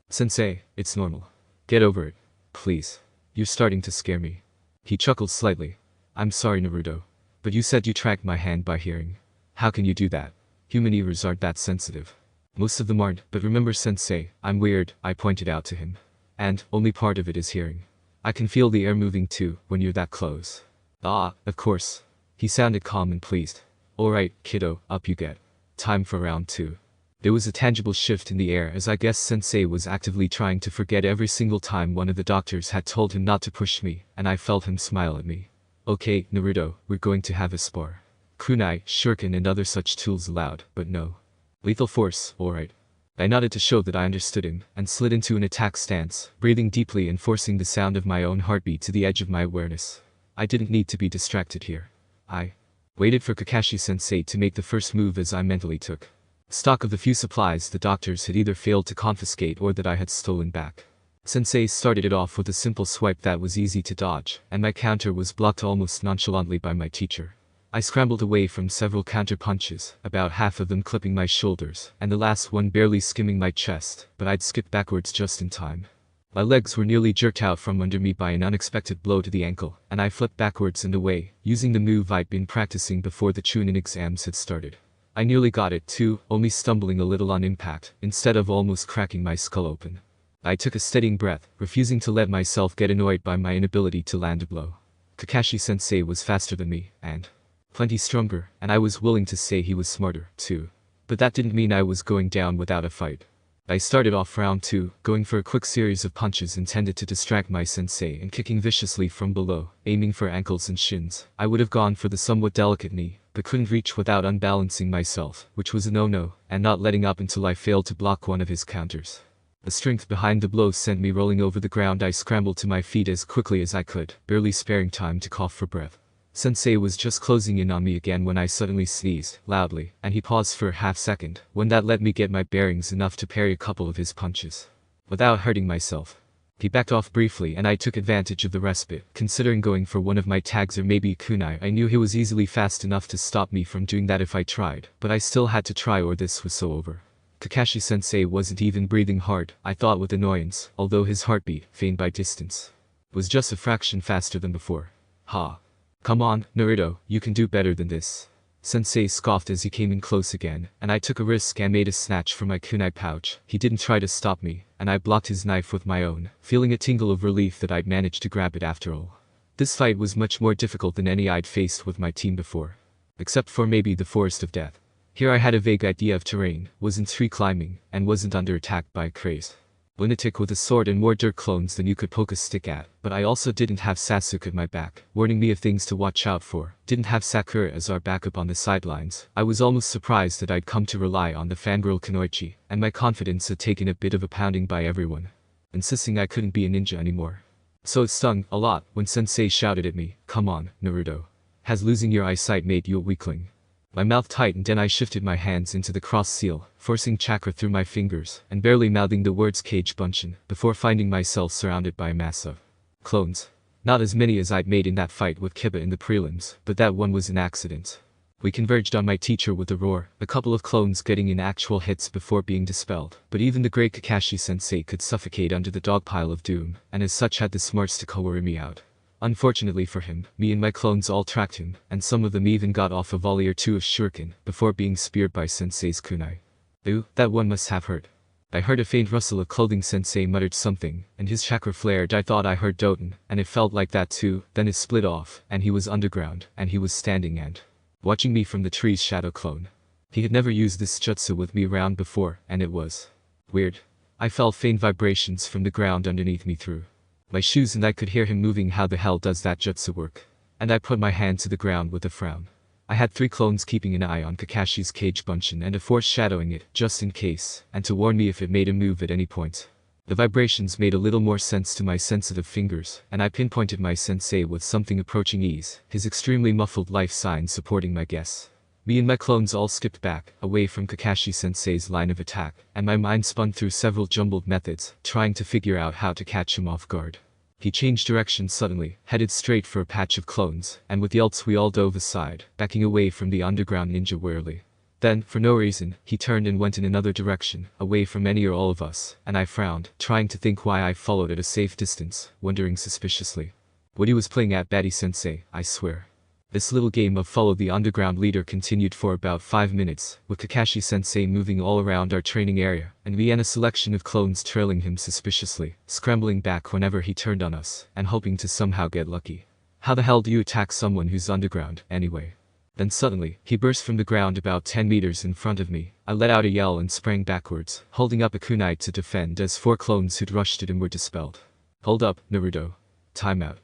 "Sensei, it's normal. Get over it. Please. You're starting to scare me." He chuckled slightly. "I'm sorry, Naruto. But you said you tracked my hand by hearing. How can you do that? Human ears aren't that sensitive." "Most of them aren't, but remember sensei, I'm weird," I pointed out to him. "And, only part of it is hearing. I can feel the air moving too, when you're that close." "Ah, of course." He sounded calm and pleased. "Alright, kiddo, up you get. Time for round 2. There was a tangible shift in the air as I guess sensei was actively trying to forget every single time one of the doctors had told him not to push me, and I felt him smile at me. "Okay, Naruto, we're going to have a spar. Kunai, shuriken and other such tools allowed, but no lethal force, alright." I nodded to show that I understood him, and slid into an attack stance, breathing deeply and forcing the sound of my own heartbeat to the edge of my awareness. I didn't need to be distracted here. I waited for Kakashi-sensei to make the first move as I mentally took stock of the few supplies the doctors had either failed to confiscate or that I had stolen back. Sensei started it off with a simple swipe that was easy to dodge, and my counter was blocked almost nonchalantly by my teacher. I scrambled away from several counter punches, about half of them clipping my shoulders, and the last one barely skimming my chest, but I'd skipped backwards just in time. My legs were nearly jerked out from under me by an unexpected blow to the ankle, and I flipped backwards and away, using the move I'd been practicing before the Chunin exams had started. I nearly got it too, only stumbling a little on impact, instead of almost cracking my skull open. I took a steadying breath, refusing to let myself get annoyed by my inability to land a blow. Kakashi-sensei was faster than me, and plenty stronger, and I was willing to say he was smarter, too. But that didn't mean I was going down without a fight. I started off round 2, going for a quick series of punches intended to distract my sensei and kicking viciously from below, aiming for ankles and shins. I would have gone for the somewhat delicate knee, but couldn't reach without unbalancing myself, which was a no-no, and not letting up until I failed to block one of his counters. The strength behind the blow sent me rolling over the ground. I scrambled to my feet as quickly as I could, barely sparing time to cough for breath. Sensei was just closing in on me again when I suddenly sneezed, loudly, and he paused for a half-second, when that let me get my bearings enough to parry a couple of his punches. Without hurting myself. He backed off briefly and I took advantage of the respite, considering going for one of my tags or maybe a kunai. I knew he was easily fast enough to stop me from doing that if I tried, but I still had to try or this was so over. Kakashi-sensei wasn't even breathing hard, I thought with annoyance, although his heartbeat, faint by distance, was just a fraction faster than before. Ha. Come on, Naruto, you can do better than this. Sensei scoffed as he came in close again, and I took a risk and made a snatch for my kunai pouch. He didn't try to stop me, and I blocked his knife with my own, feeling a tingle of relief that I'd managed to grab it after all. This fight was much more difficult than any I'd faced with my team before. Except for maybe the Forest of Death. Here I had a vague idea of terrain, wasn't tree climbing, and wasn't under attack by a craze lunatic with a sword and more dirt clones than you could poke a stick at, but I also didn't have Sasuke at my back, warning me of things to watch out for, didn't have Sakura as our backup on the sidelines. I was almost surprised that I'd come to rely on the fangirl Kunoichi, and my confidence had taken a bit of a pounding by everyone, insisting I couldn't be a ninja anymore. So it stung a lot when Sensei shouted at me, "Come on, Naruto. Has losing your eyesight made you a weakling?" My mouth tightened and I shifted my hands into the cross seal, forcing chakra through my fingers, and barely mouthing the words Kage Bunshin, before finding myself surrounded by a mass of clones. Not as many as I'd made in that fight with Kiba in the prelims, but that one was an accident. We converged on my teacher with a roar, a couple of clones getting in actual hits before being dispelled, but even the great Kakashi-sensei could suffocate under the dogpile of doom, and as such had the smarts to cower me out. Unfortunately for him, me and my clones all tracked him, and some of them even got off a volley or two of shuriken, before being speared by Sensei's kunai. Ooh, that one must have hurt. I heard a faint rustle of clothing. Sensei muttered something, and his chakra flared. I thought I heard Doton, and it felt like that too, then it split off, and he was underground, and he was standing and watching me from the tree's shadow clone. He had never used this jutsu with me around before, and it was weird. I felt faint vibrations from the ground underneath me through my shoes and I could hear him moving. How the hell does that jutsu work? And I put my hand to the ground with a frown. I had 3 clones keeping an eye on Kakashi's Kage Bunshin and a force shadowing it, just in case, and to warn me if it made a move at any point. The vibrations made a little more sense to my sensitive fingers, and I pinpointed my sensei with something approaching ease, his extremely muffled life sign supporting my guess. Me and my clones all skipped back, away from Kakashi-sensei's line of attack, and my mind spun through several jumbled methods, trying to figure out how to catch him off guard. He changed direction suddenly, headed straight for a patch of clones, and with yelps we all dove aside, backing away from the underground ninja warily. Then, for no reason, he turned and went in another direction, away from any or all of us, and I frowned, trying to think why I followed at a safe distance, wondering suspiciously what he was playing at. Batty-sensei, I swear. This little game of follow the underground leader continued for about 5 minutes, with Kakashi-sensei moving all around our training area, and me and a selection of clones trailing him suspiciously, scrambling back whenever he turned on us, and hoping to somehow get lucky. How the hell do you attack someone who's underground, anyway? Then suddenly, he burst from the ground about 10 meters in front of me. I let out a yell and sprang backwards, holding up a kunai to defend as 4 clones who'd rushed at him were dispelled. Hold up, Naruto. Timeout.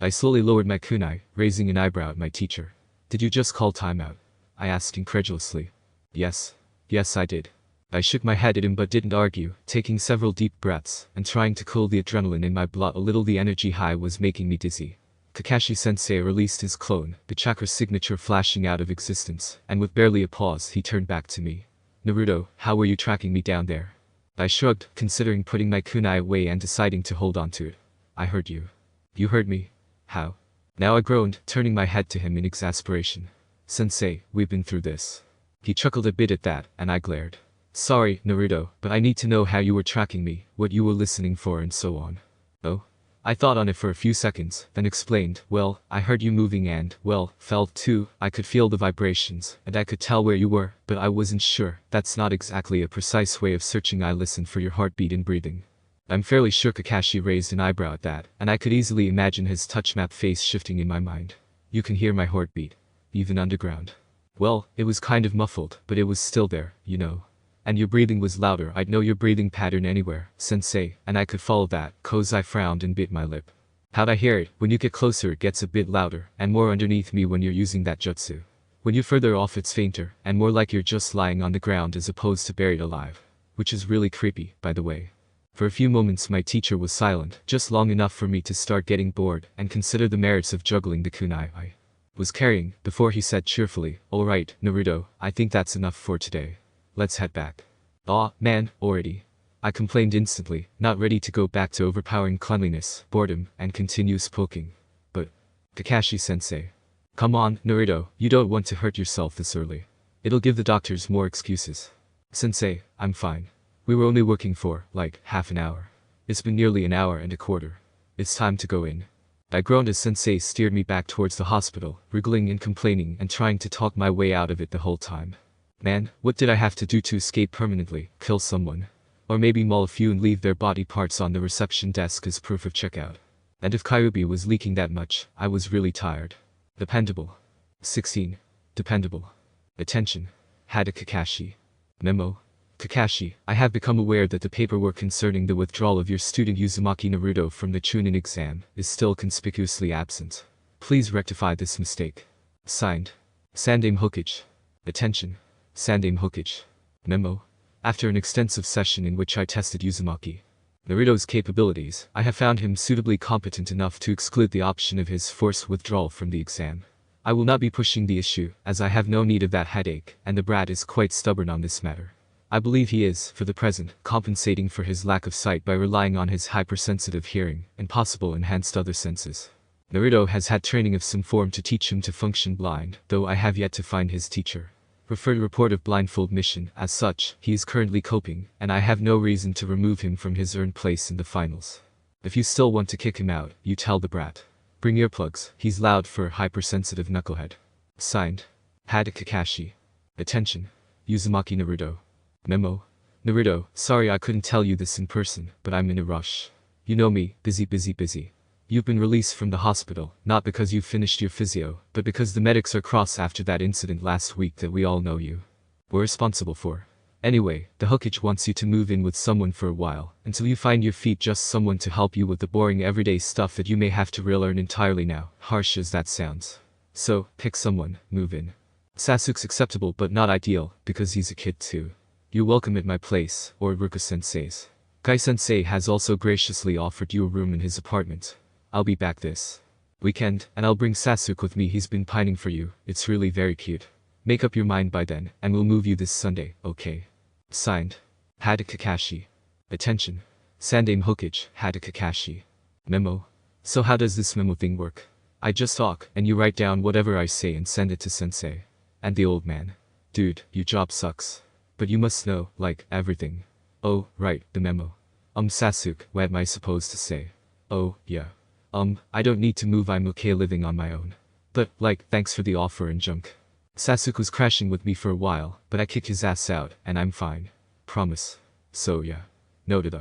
I slowly lowered my kunai, raising an eyebrow at my teacher. Did you just call timeout? I asked incredulously. Yes, I did. I shook my head at him but didn't argue, taking several deep breaths, and trying to cool the adrenaline in my blood a little. The energy high was making me dizzy. Kakashi-sensei released his clone, the chakra signature flashing out of existence, and with barely a pause he turned back to me. Naruto, how were you tracking me down there? I shrugged, considering putting my kunai away and deciding to hold on to it. I heard you. You heard me? How? Now I groaned, turning my head to him in exasperation. Sensei, we've been through this. He chuckled a bit at that, and I glared. Sorry, Naruto, but I need to know how you were tracking me, what you were listening for and so on. Oh? I thought on it for a few seconds, then explained, well, I heard you moving and, well, felt too. I could feel the vibrations, and I could tell where you were, but I wasn't sure. That's not exactly a precise way of searching. I listened for your heartbeat and breathing. I'm fairly sure. Kakashi raised an eyebrow at that, and I could easily imagine his touch map face shifting in my mind. You can hear my heartbeat, even underground. Well, it was kind of muffled, but it was still there, you know. And your breathing was louder. I'd know your breathing pattern anywhere, sensei, and I could follow that. Kozai frowned and bit my lip. How'd I hear it? When you get closer it gets a bit louder, and more underneath me when you're using that jutsu. When you're further off it's fainter, and more like you're just lying on the ground as opposed to buried alive. Which is really creepy, by the way. For a few moments my teacher was silent, just long enough for me to start getting bored and consider the merits of juggling the kunai I was carrying, before he said cheerfully, alright, Naruto, I think that's enough for today. Let's head back. Aw, man, already. I complained instantly, not ready to go back to overpowering cleanliness, boredom, and continuous poking. But, Kakashi-sensei. Come on, Naruto, you don't want to hurt yourself this early. It'll give the doctors more excuses. Sensei, I'm fine. We were only working for, like, half an hour. It's been nearly an hour and a quarter. It's time to go in. I groaned as Sensei steered me back towards the hospital, wriggling and complaining and trying to talk my way out of it the whole time. Man, what did I have to do to escape permanently? Kill someone? Or maybe maul a few and leave their body parts on the reception desk as proof of checkout. And if Kyuubi was leaking that much, I was really tired. Dependable. 16. Dependable. Attention. Hada Kakashi. Memo. Kakashi, I have become aware that the paperwork concerning the withdrawal of your student Uzumaki Naruto from the Chunin exam is still conspicuously absent. Please rectify this mistake. Signed. Sandame Hokage. Attention. Sandame Hokage. Memo. After an extensive session in which I tested Uzumaki Naruto's capabilities, I have found him suitably competent enough to exclude the option of his forced withdrawal from the exam. I will not be pushing the issue, as I have no need of that headache, and the brat is quite stubborn on this matter. I believe he is, for the present, compensating for his lack of sight by relying on his hypersensitive hearing and possible enhanced other senses. Naruto has had training of some form to teach him to function blind, though I have yet to find his teacher. Referred report of blindfold mission. As such, he is currently coping, and I have no reason to remove him from his earned place in the finals. If you still want to kick him out, you tell the brat. Bring earplugs, he's loud for a hypersensitive knucklehead. Signed. Hada Kakashi. Attention. Uzumaki Naruto. Memo. Naruto, sorry I couldn't tell you this in person, but I'm in a rush. You know me, busy. You've been released from the hospital, not because you've finished your physio, but because the medics are cross after that incident last week that we all know you were responsible for. Anyway, the Hokage wants you to move in with someone for a while, until you find your feet, just someone to help you with the boring everyday stuff that you may have to relearn entirely now, harsh as that sounds. So, pick someone, move in. Sasuke's acceptable but not ideal, because he's a kid too. You're welcome at my place, or Ruka-sensei's. Kai-sensei has also graciously offered you a room in his apartment. I'll be back this weekend, and I'll bring Sasuke with me. He's been pining for you, it's really very cute. Make up your mind by then, and we'll move you this Sunday, okay? Signed. Hada Kakashi. Attention. Sandame Hokage, Hada Kakashi. Memo. So how does this memo thing work? I just talk, and you write down whatever I say and send it to sensei. And the old man. Dude, your job sucks. But you must know, like, everything. Oh, right, the memo. Sasuke, what am I supposed to say? Oh, yeah. I don't need to move, I'm okay living on my own. But, like, thanks for the offer and junk. Sasuke was crashing with me for a while, but I kicked his ass out, and I'm fine. Promise. So yeah. Noted.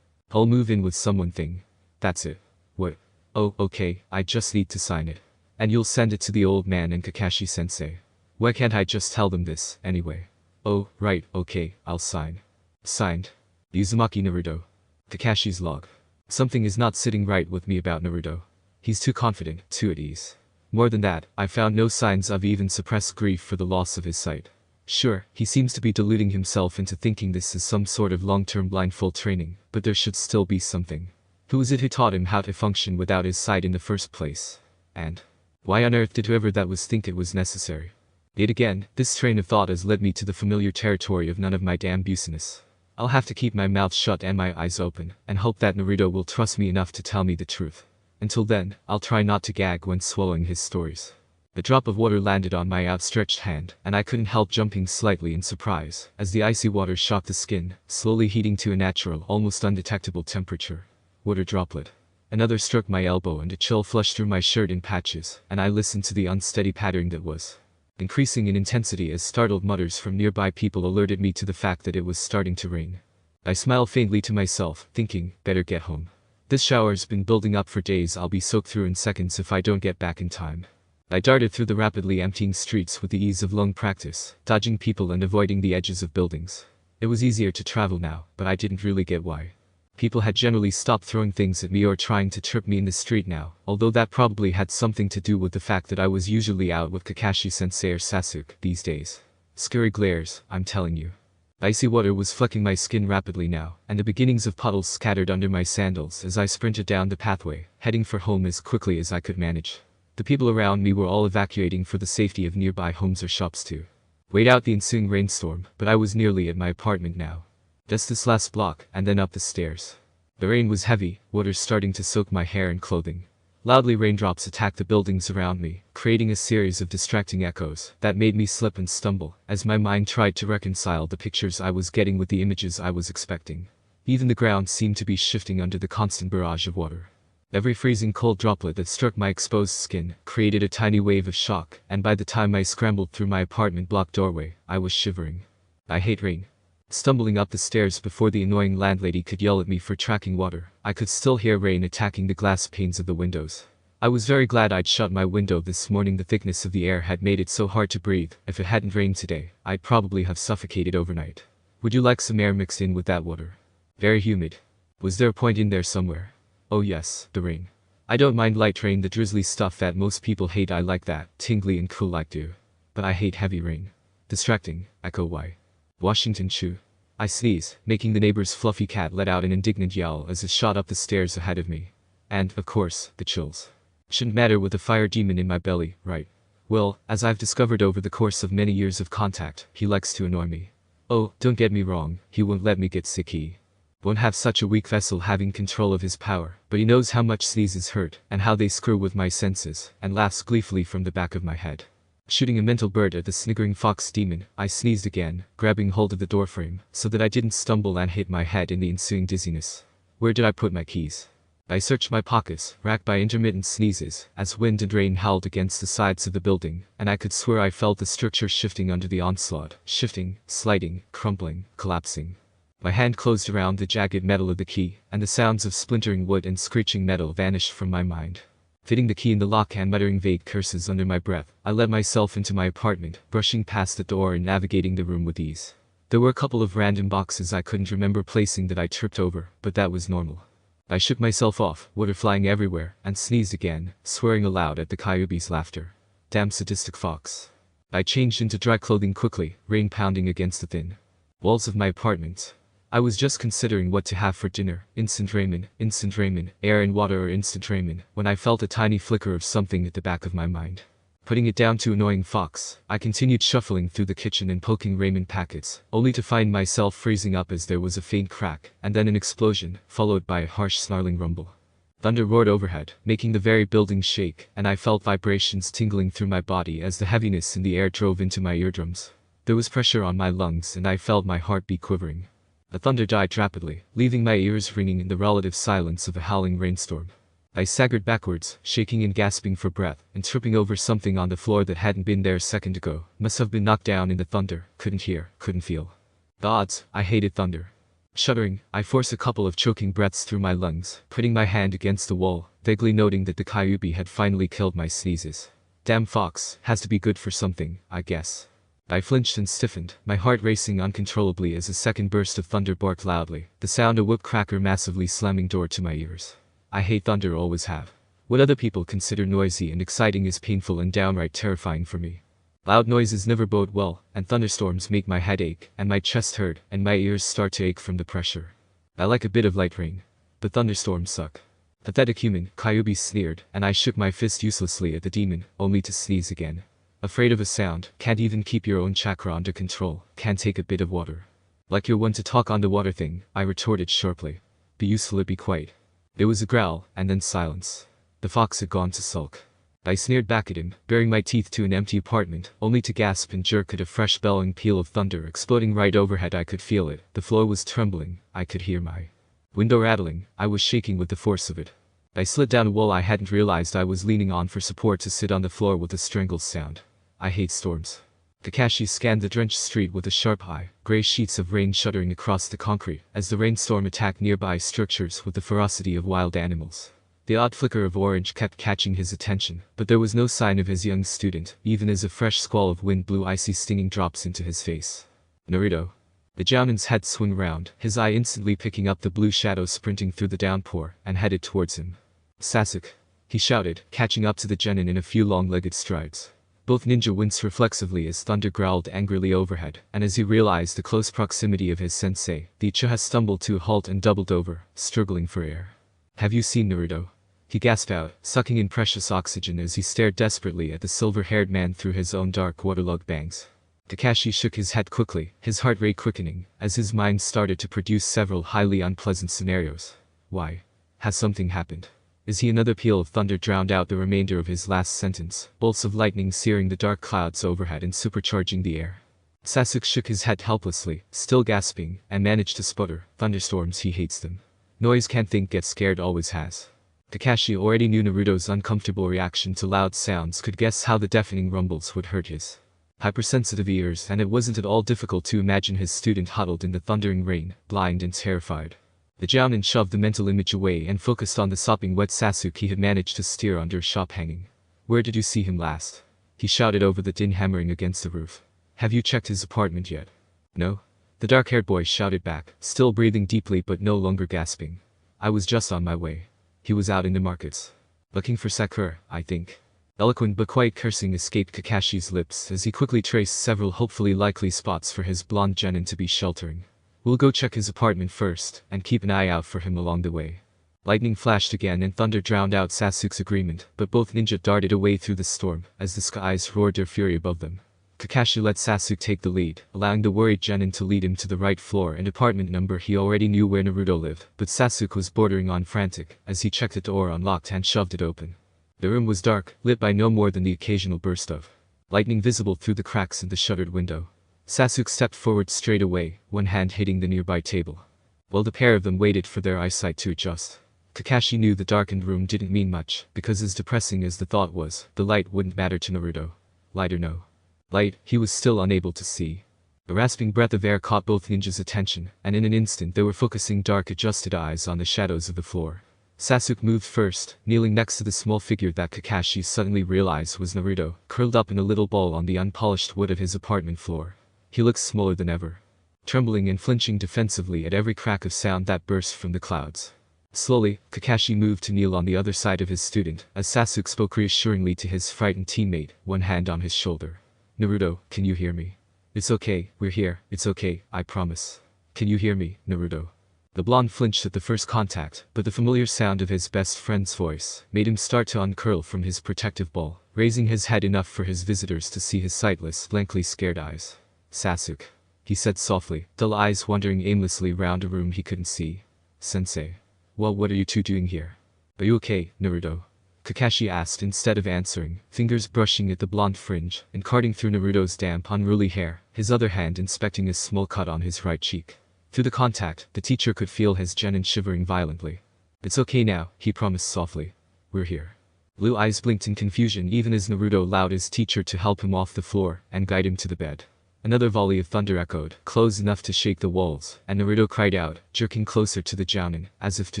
I'll move in with someone thing. That's it. What? Oh, okay, I just need to sign it. And you'll send it to the old man and Kakashi-sensei. Why can't I just tell them this, anyway? Oh, right, okay, I'll sign. Signed. Uzumaki Naruto. Kakashi's log. Something is not sitting right with me about Naruto. He's too confident, too at ease. More than that, I found no signs of even suppressed grief for the loss of his sight. Sure, he seems to be deluding himself into thinking this is some sort of long-term blindfold training, but there should still be something. Who is it who taught him how to function without his sight in the first place? And why on earth did whoever that was think it was necessary? Yet again, this train of thought has led me to the familiar territory of none of my damn business. I'll have to keep my mouth shut and my eyes open, and hope that Naruto will trust me enough to tell me the truth. Until then, I'll try not to gag when swallowing his stories. A drop of water landed on my outstretched hand, and I couldn't help jumping slightly in surprise, as the icy water shocked the skin, slowly heating to a natural, almost undetectable temperature. Water droplet. Another struck my elbow and a chill flushed through my shirt in patches, and I listened to the unsteady pattering that was increasing in intensity as startled mutters from nearby people alerted me to the fact that it was starting to rain. I smiled faintly to myself, thinking, better get home. This shower's been building up for days. I'll be soaked through in seconds if I don't get back in time. I darted through the rapidly emptying streets with the ease of long practice, dodging people and avoiding the edges of buildings. It was easier to travel now, but I didn't really get why. People had generally stopped throwing things at me or trying to trip me in the street now, although that probably had something to do with the fact that I was usually out with Kakashi-sensei or Sasuke these days. Scary glares, I'm telling you. Icy water was flecking my skin rapidly now, and the beginnings of puddles scattered under my sandals as I sprinted down the pathway, heading for home as quickly as I could manage. The people around me were all evacuating for the safety of nearby homes or shops to wait out the ensuing rainstorm, but I was nearly at my apartment now. Just this last block, and then up the stairs. The rain was heavy, water starting to soak my hair and clothing. Loudly raindrops attacked the buildings around me, creating a series of distracting echoes that made me slip and stumble as my mind tried to reconcile the pictures I was getting with the images I was expecting. Even the ground seemed to be shifting under the constant barrage of water. Every freezing cold droplet that struck my exposed skin created a tiny wave of shock, and by the time I scrambled through my apartment block doorway, I was shivering. I hate rain. Stumbling up the stairs before the annoying landlady could yell at me for tracking water, I could still hear rain attacking the glass panes of the windows. I was very glad I'd shut my window this morning. The thickness of the air had made it so hard to breathe. If it hadn't rained today, I'd probably have suffocated overnight. Would you like some air mixed in with that water? Very humid. Was there a point in there somewhere? Oh yes, the rain. I don't mind light rain, the drizzly stuff that most people hate. I like that, tingly and cool like dew. But I hate heavy rain. Distracting, echo why. Washington Chew. I sneezed, making the neighbor's fluffy cat let out an indignant yowl as it shot up the stairs ahead of me. And, of course, the chills. Shouldn't matter with a fire demon in my belly, right? Well, as I've discovered over the course of many years of contact, he likes to annoy me. Oh, don't get me wrong, he won't let me get sick. He won't have such a weak vessel having control of his power, but he knows how much sneezes hurt, and how they screw with my senses, and laughs gleefully from the back of my head. Shooting a mental bird at the sniggering fox demon, I sneezed again, grabbing hold of the doorframe, so that I didn't stumble and hit my head in the ensuing dizziness. Where did I put my keys? I searched my pockets, racked by intermittent sneezes, as wind and rain howled against the sides of the building, and I could swear I felt the structure shifting under the onslaught, shifting, sliding, crumbling, collapsing. My hand closed around the jagged metal of the key, and the sounds of splintering wood and screeching metal vanished from my mind. Fitting the key in the lock and muttering vague curses under my breath, I let myself into my apartment, brushing past the door and navigating the room with ease. There were a couple of random boxes I couldn't remember placing that I tripped over, but that was normal. I shook myself off, water flying everywhere, and sneezed again, swearing aloud at the Kyuubi's laughter. Damn sadistic fox. I changed into dry clothing quickly, rain pounding against the thin walls of my apartment. I was just considering what to have for dinner, instant ramen, air and water or instant ramen, when I felt a tiny flicker of something at the back of my mind. Putting it down to annoying fox, I continued shuffling through the kitchen and poking ramen packets, only to find myself freezing up as there was a faint crack, and then an explosion, followed by a harsh snarling rumble. Thunder roared overhead, making the very building shake, and I felt vibrations tingling through my body as the heaviness in the air drove into my eardrums. There was pressure on my lungs and I felt my heartbeat quivering. The thunder died rapidly, leaving my ears ringing in the relative silence of a howling rainstorm. I staggered backwards, shaking and gasping for breath, and tripping over something on the floor that hadn't been there a second ago. Must have been knocked down in the thunder, couldn't hear, couldn't feel. The odds, I hated thunder. Shuddering, I forced a couple of choking breaths through my lungs, putting my hand against the wall, vaguely noting that the Kyuubi had finally killed my sneezes. Damn fox, has to be good for something, I guess. I flinched and stiffened, my heart racing uncontrollably as a second burst of thunder barked loudly, the sound a whip cracker massively slamming door to my ears. I hate thunder, always have. What other people consider noisy and exciting is painful and downright terrifying for me. Loud noises never bode well, and thunderstorms make my head ache, and my chest hurt, and my ears start to ache from the pressure. I like a bit of light rain. But thunderstorms suck. Pathetic human, Kyuubi sneered, and I shook my fist uselessly at the demon, only to sneeze again. Afraid of a sound, can't even keep your own chakra under control, can't take a bit of water. Like you're one to talk on the water thing, I retorted sharply. Be useful or be quiet. There was a growl, and then silence. The fox had gone to sulk. I sneered back at him, baring my teeth to an empty apartment, only to gasp and jerk at a fresh bellowing peal of thunder exploding right overhead. I could feel it, the floor was trembling, I could hear my window rattling, I was shaking with the force of it. I slid down a wall I hadn't realized I was leaning on for support to sit on the floor with a strangled sound. I hate storms. Kakashi scanned the drenched street with a sharp eye, gray sheets of rain shuddering across the concrete as the rainstorm attacked nearby structures with the ferocity of wild animals. The odd flicker of orange kept catching his attention, but there was no sign of his young student, even as a fresh squall of wind blew icy stinging drops into his face. Naruto. The Jounin's head swung round, his eye instantly picking up the blue shadow sprinting through the downpour, and headed towards him. Sasuke. He shouted, catching up to the genin in a few long-legged strides. Both ninja winced reflexively as thunder growled angrily overhead, and as he realized the close proximity of his sensei, the Uchiha stumbled to a halt and doubled over, struggling for air. Have you seen Naruto? He gasped out, sucking in precious oxygen as he stared desperately at the silver-haired man through his own dark waterlogged bangs. Kakashi shook his head quickly, his heart rate quickening, as his mind started to produce several highly unpleasant scenarios. Why? Has something happened? Is he another peal of thunder drowned out the remainder of his last sentence, bolts of lightning searing the dark clouds overhead and supercharging the air? Sasuke shook his head helplessly, still gasping, and managed to sputter, thunderstorms he hates them. Noise can't think get scared always has. Kakashi already knew Naruto's uncomfortable reaction to loud sounds could guess how the deafening rumbles would hurt his hypersensitive ears, and it wasn't at all difficult to imagine his student huddled in the thundering rain, blind and terrified. The Jounin shoved the mental image away and focused on the sopping wet Sasuke he had managed to steer under a shop hanging. Where did you see him last? He shouted over the din hammering against the roof. Have you checked his apartment yet? No? The dark-haired boy shouted back, still breathing deeply but no longer gasping. I was just on my way. He was out in the markets. Looking for Sakura, I think. Eloquent but quiet cursing escaped Kakashi's lips as he quickly traced several hopefully likely spots for his blonde genin to be sheltering. We'll go check his apartment first, and keep an eye out for him along the way. Lightning flashed again and thunder drowned out Sasuke's agreement, but both ninja darted away through the storm, as the skies roared their fury above them. Kakashi let Sasuke take the lead, allowing the worried genin to lead him to the right floor and apartment number. He already knew where Naruto lived, but Sasuke was bordering on frantic, as he checked the door unlocked and shoved it open. The room was dark, lit by no more than the occasional burst of lightning visible through the cracks in the shuttered window. Sasuke stepped forward straight away, one hand hitting the nearby table. While the pair of them waited for their eyesight to adjust, Kakashi knew the darkened room didn't mean much, because as depressing as the thought was, the light wouldn't matter to Naruto. Light or no light, he was still unable to see. A rasping breath of air caught both ninjas' attention, and in an instant they were focusing dark adjusted eyes on the shadows of the floor. Sasuke moved first, kneeling next to the small figure that Kakashi suddenly realized was Naruto, curled up in a little ball on the unpolished wood of his apartment floor. He looked smaller than ever, trembling and flinching defensively at every crack of sound that burst from the clouds. Slowly, Kakashi moved to kneel on the other side of his student, as Sasuke spoke reassuringly to his frightened teammate, one hand on his shoulder. Naruto, can you hear me? It's okay, we're here, it's okay, I promise. Can you hear me, Naruto? The blonde flinched at the first contact, but the familiar sound of his best friend's voice made him start to uncurl from his protective ball, raising his head enough for his visitors to see his sightless, blankly scared eyes. Sasuke, he said softly, dull eyes wandering aimlessly round a room he couldn't see. Sensei. Well, what are you two doing here? Are you okay, Naruto? Kakashi asked instead of answering, fingers brushing at the blonde fringe and carting through Naruto's damp, unruly hair, his other hand inspecting a small cut on his right cheek. Through the contact, the teacher could feel his genin shivering violently. It's okay now, he promised softly. We're here. Blue eyes blinked in confusion even as Naruto allowed his teacher to help him off the floor and guide him to the bed. Another volley of thunder echoed, close enough to shake the walls, and Naruto cried out, jerking closer to the Jounin, as if to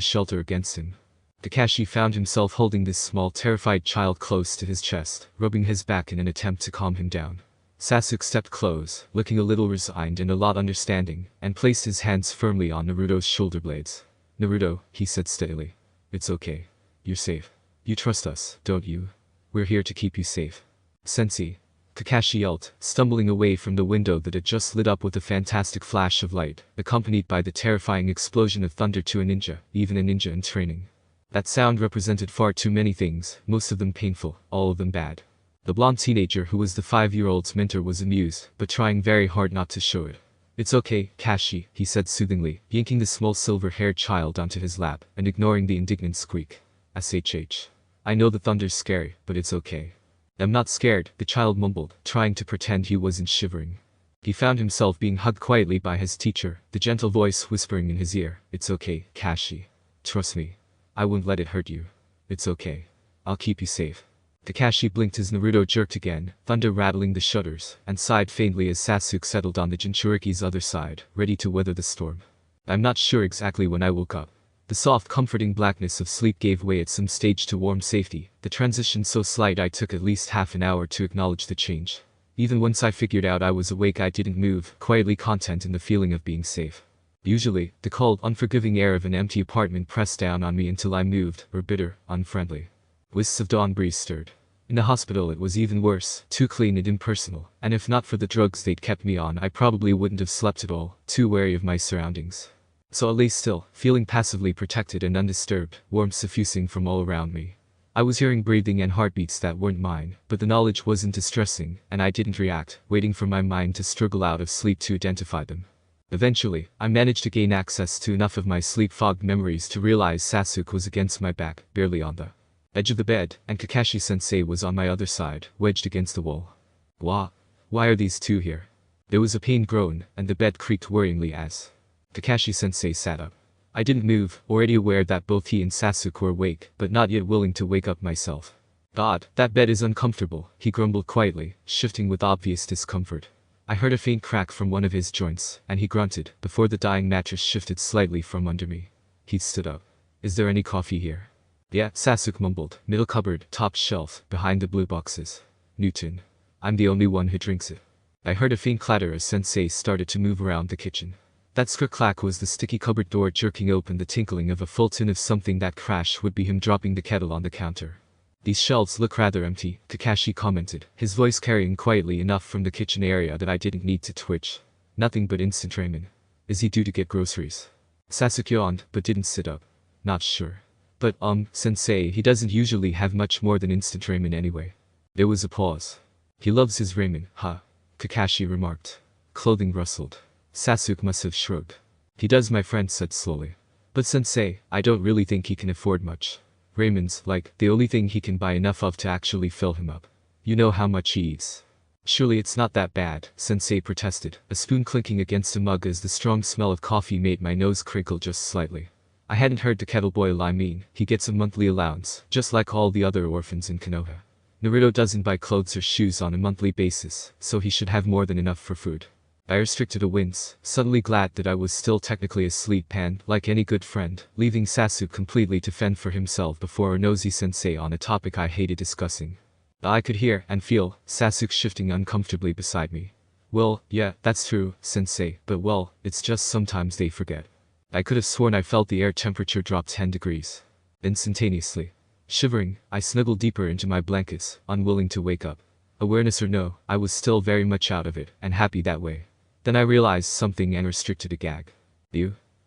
shelter against him. Kakashi found himself holding this small terrified child close to his chest, rubbing his back in an attempt to calm him down. Sasuke stepped close, looking a little resigned and a lot understanding, and placed his hands firmly on Naruto's shoulder blades. Naruto, he said steadily. It's okay. You're safe. You trust us, don't you? We're here to keep you safe. Sensei. Kakashi yelled, stumbling away from the window that had just lit up with a fantastic flash of light, accompanied by the terrifying explosion of thunder to a ninja, even a ninja in training. That sound represented far too many things, most of them painful, all of them bad. The blonde teenager who was the 5-year-old's mentor was amused, but trying very hard not to show it. It's okay, Kashi, he said soothingly, yanking the small silver-haired child onto his lap, and ignoring the indignant squeak. SHH. I know the thunder's scary, but it's okay. I'm not scared, the child mumbled, trying to pretend he wasn't shivering. He found himself being hugged quietly by his teacher, the gentle voice whispering in his ear, It's okay, Kashi. Trust me. I won't let it hurt you. It's okay. I'll keep you safe. Kakashi blinked as Naruto jerked again, thunder rattling the shutters, and sighed faintly as Sasuke settled on the Jinchuriki's other side, ready to weather the storm. I'm not sure exactly when I woke up. The soft, comforting blackness of sleep gave way at some stage to warm safety, the transition so slight I took at least half an hour to acknowledge the change. Even once I figured out I was awake, I didn't move, quietly content in the feeling of being safe. Usually, the cold, unforgiving air of an empty apartment pressed down on me until I moved, or bitter, unfriendly. Wisps of dawn breeze stirred. In the hospital it was even worse, too clean and impersonal, and if not for the drugs they'd kept me on I probably wouldn't have slept at all, too wary of my surroundings. So I lay still, feeling passively protected and undisturbed, warmth suffusing from all around me. I was hearing breathing and heartbeats that weren't mine, but the knowledge wasn't distressing, and I didn't react, waiting for my mind to struggle out of sleep to identify them. Eventually, I managed to gain access to enough of my sleep-fogged memories to realize Sasuke was against my back, barely on the edge of the bed, and Kakashi-sensei was on my other side, wedged against the wall. Why are these two here? There was a pained groan, and the bed creaked worryingly as Kakashi-sensei sat up. I didn't move, already aware that both he and Sasuke were awake, but not yet willing to wake up myself. God, that bed is uncomfortable, he grumbled quietly, shifting with obvious discomfort. I heard a faint crack from one of his joints, and he grunted, before the dying mattress shifted slightly from under me. He stood up. Is there any coffee here? Yeah, Sasuke mumbled, middle cupboard, top shelf, behind the blue boxes. Newton. I'm the only one who drinks it. I heard a faint clatter as Sensei started to move around the kitchen. That scrr-clack was the sticky cupboard door jerking open, the tinkling of a full tin of something. That crash would be him dropping the kettle on the counter. These shelves look rather empty, Kakashi commented, his voice carrying quietly enough from the kitchen area that I didn't need to twitch. Nothing but instant ramen. Is he due to get groceries? Sasuke yawned, but didn't sit up. Not sure. But, Sensei, he doesn't usually have much more than instant ramen anyway. There was a pause. He loves his ramen, huh? Kakashi remarked. Clothing rustled. Sasuke must have shrugged. He does, my friend said slowly. But Sensei, I don't really think he can afford much. Ramen's, like, the only thing he can buy enough of to actually fill him up. You know how much he eats. Surely it's not that bad, Sensei protested, a spoon clinking against a mug as the strong smell of coffee made my nose crinkle just slightly. I hadn't heard the kettle boil. I mean, he gets a monthly allowance, just like all the other orphans in Konoha. Naruto doesn't buy clothes or shoes on a monthly basis, so he should have more than enough for food. I restricted a wince, suddenly glad that I was still technically asleep and, like any good friend, leaving Sasuke completely to fend for himself before a nosy sensei on a topic I hated discussing. I could hear and feel Sasuke shifting uncomfortably beside me. Well, yeah, that's true, sensei, but well, it's just sometimes they forget. I could have sworn I felt the air temperature drop 10 degrees. Instantaneously. Shivering, I snuggled deeper into my blankets, unwilling to wake up. Awareness or no, I was still very much out of it, and happy that way. Then I realized something and restricted a gag.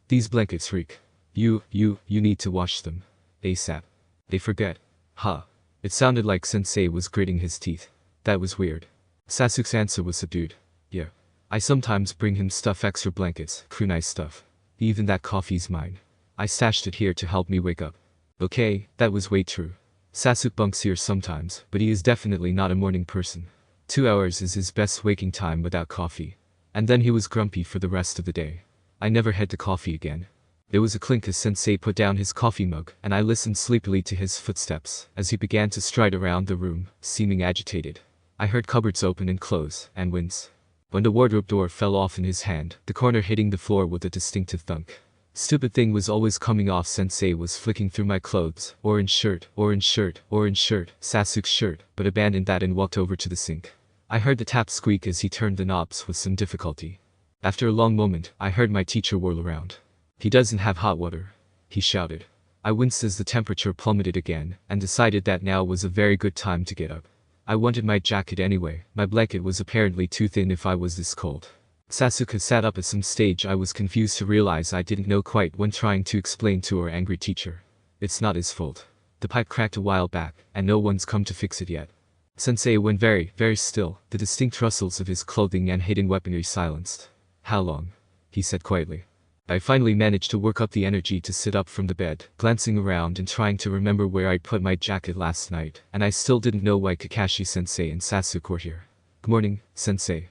These blankets reek. You need to wash them. ASAP. They forget. Huh. It sounded like Sensei was gritting his teeth. That was weird. Sasuke's answer was subdued. Yeah. I sometimes bring him extra blankets, kunai stuff. Even that coffee's mine. I stashed it here to help me wake up. Okay, that was way true. Sasuke bunks here sometimes, but he is definitely not a morning person. 2 hours is his best waking time without coffee. And then he was grumpy for the rest of the day. I never had to coffee again. There was a clink as Sensei put down his coffee mug, and I listened sleepily to his footsteps as he began to stride around the room, seeming agitated. I heard cupboards open and close, and wince. When the wardrobe door fell off in his hand, the corner hitting the floor with a distinctive thunk. Stupid thing was always coming off. Sensei was flicking through my clothes, orange shirt, Sasuke's shirt, but abandoned that and walked over to the sink. I heard the tap squeak as he turned the knobs with some difficulty. After a long moment, I heard my teacher whirl around. He doesn't have hot water, he shouted. I winced as the temperature plummeted again, and decided that now was a very good time to get up. I wanted my jacket anyway, my blanket was apparently too thin if I was this cold. Sasuke sat up at some stage. I was confused to realize I didn't know quite when trying to explain to our angry teacher. It's not his fault. The pipe cracked a while back, and no one's come to fix it yet. Sensei went very, very still, the distinct rustles of his clothing and hidden weaponry silenced. How long? He said quietly. I finally managed to work up the energy to sit up from the bed, glancing around and trying to remember where I'd put my jacket last night, and I still didn't know why Kakashi-sensei and Sasuke were here. Good morning, sensei.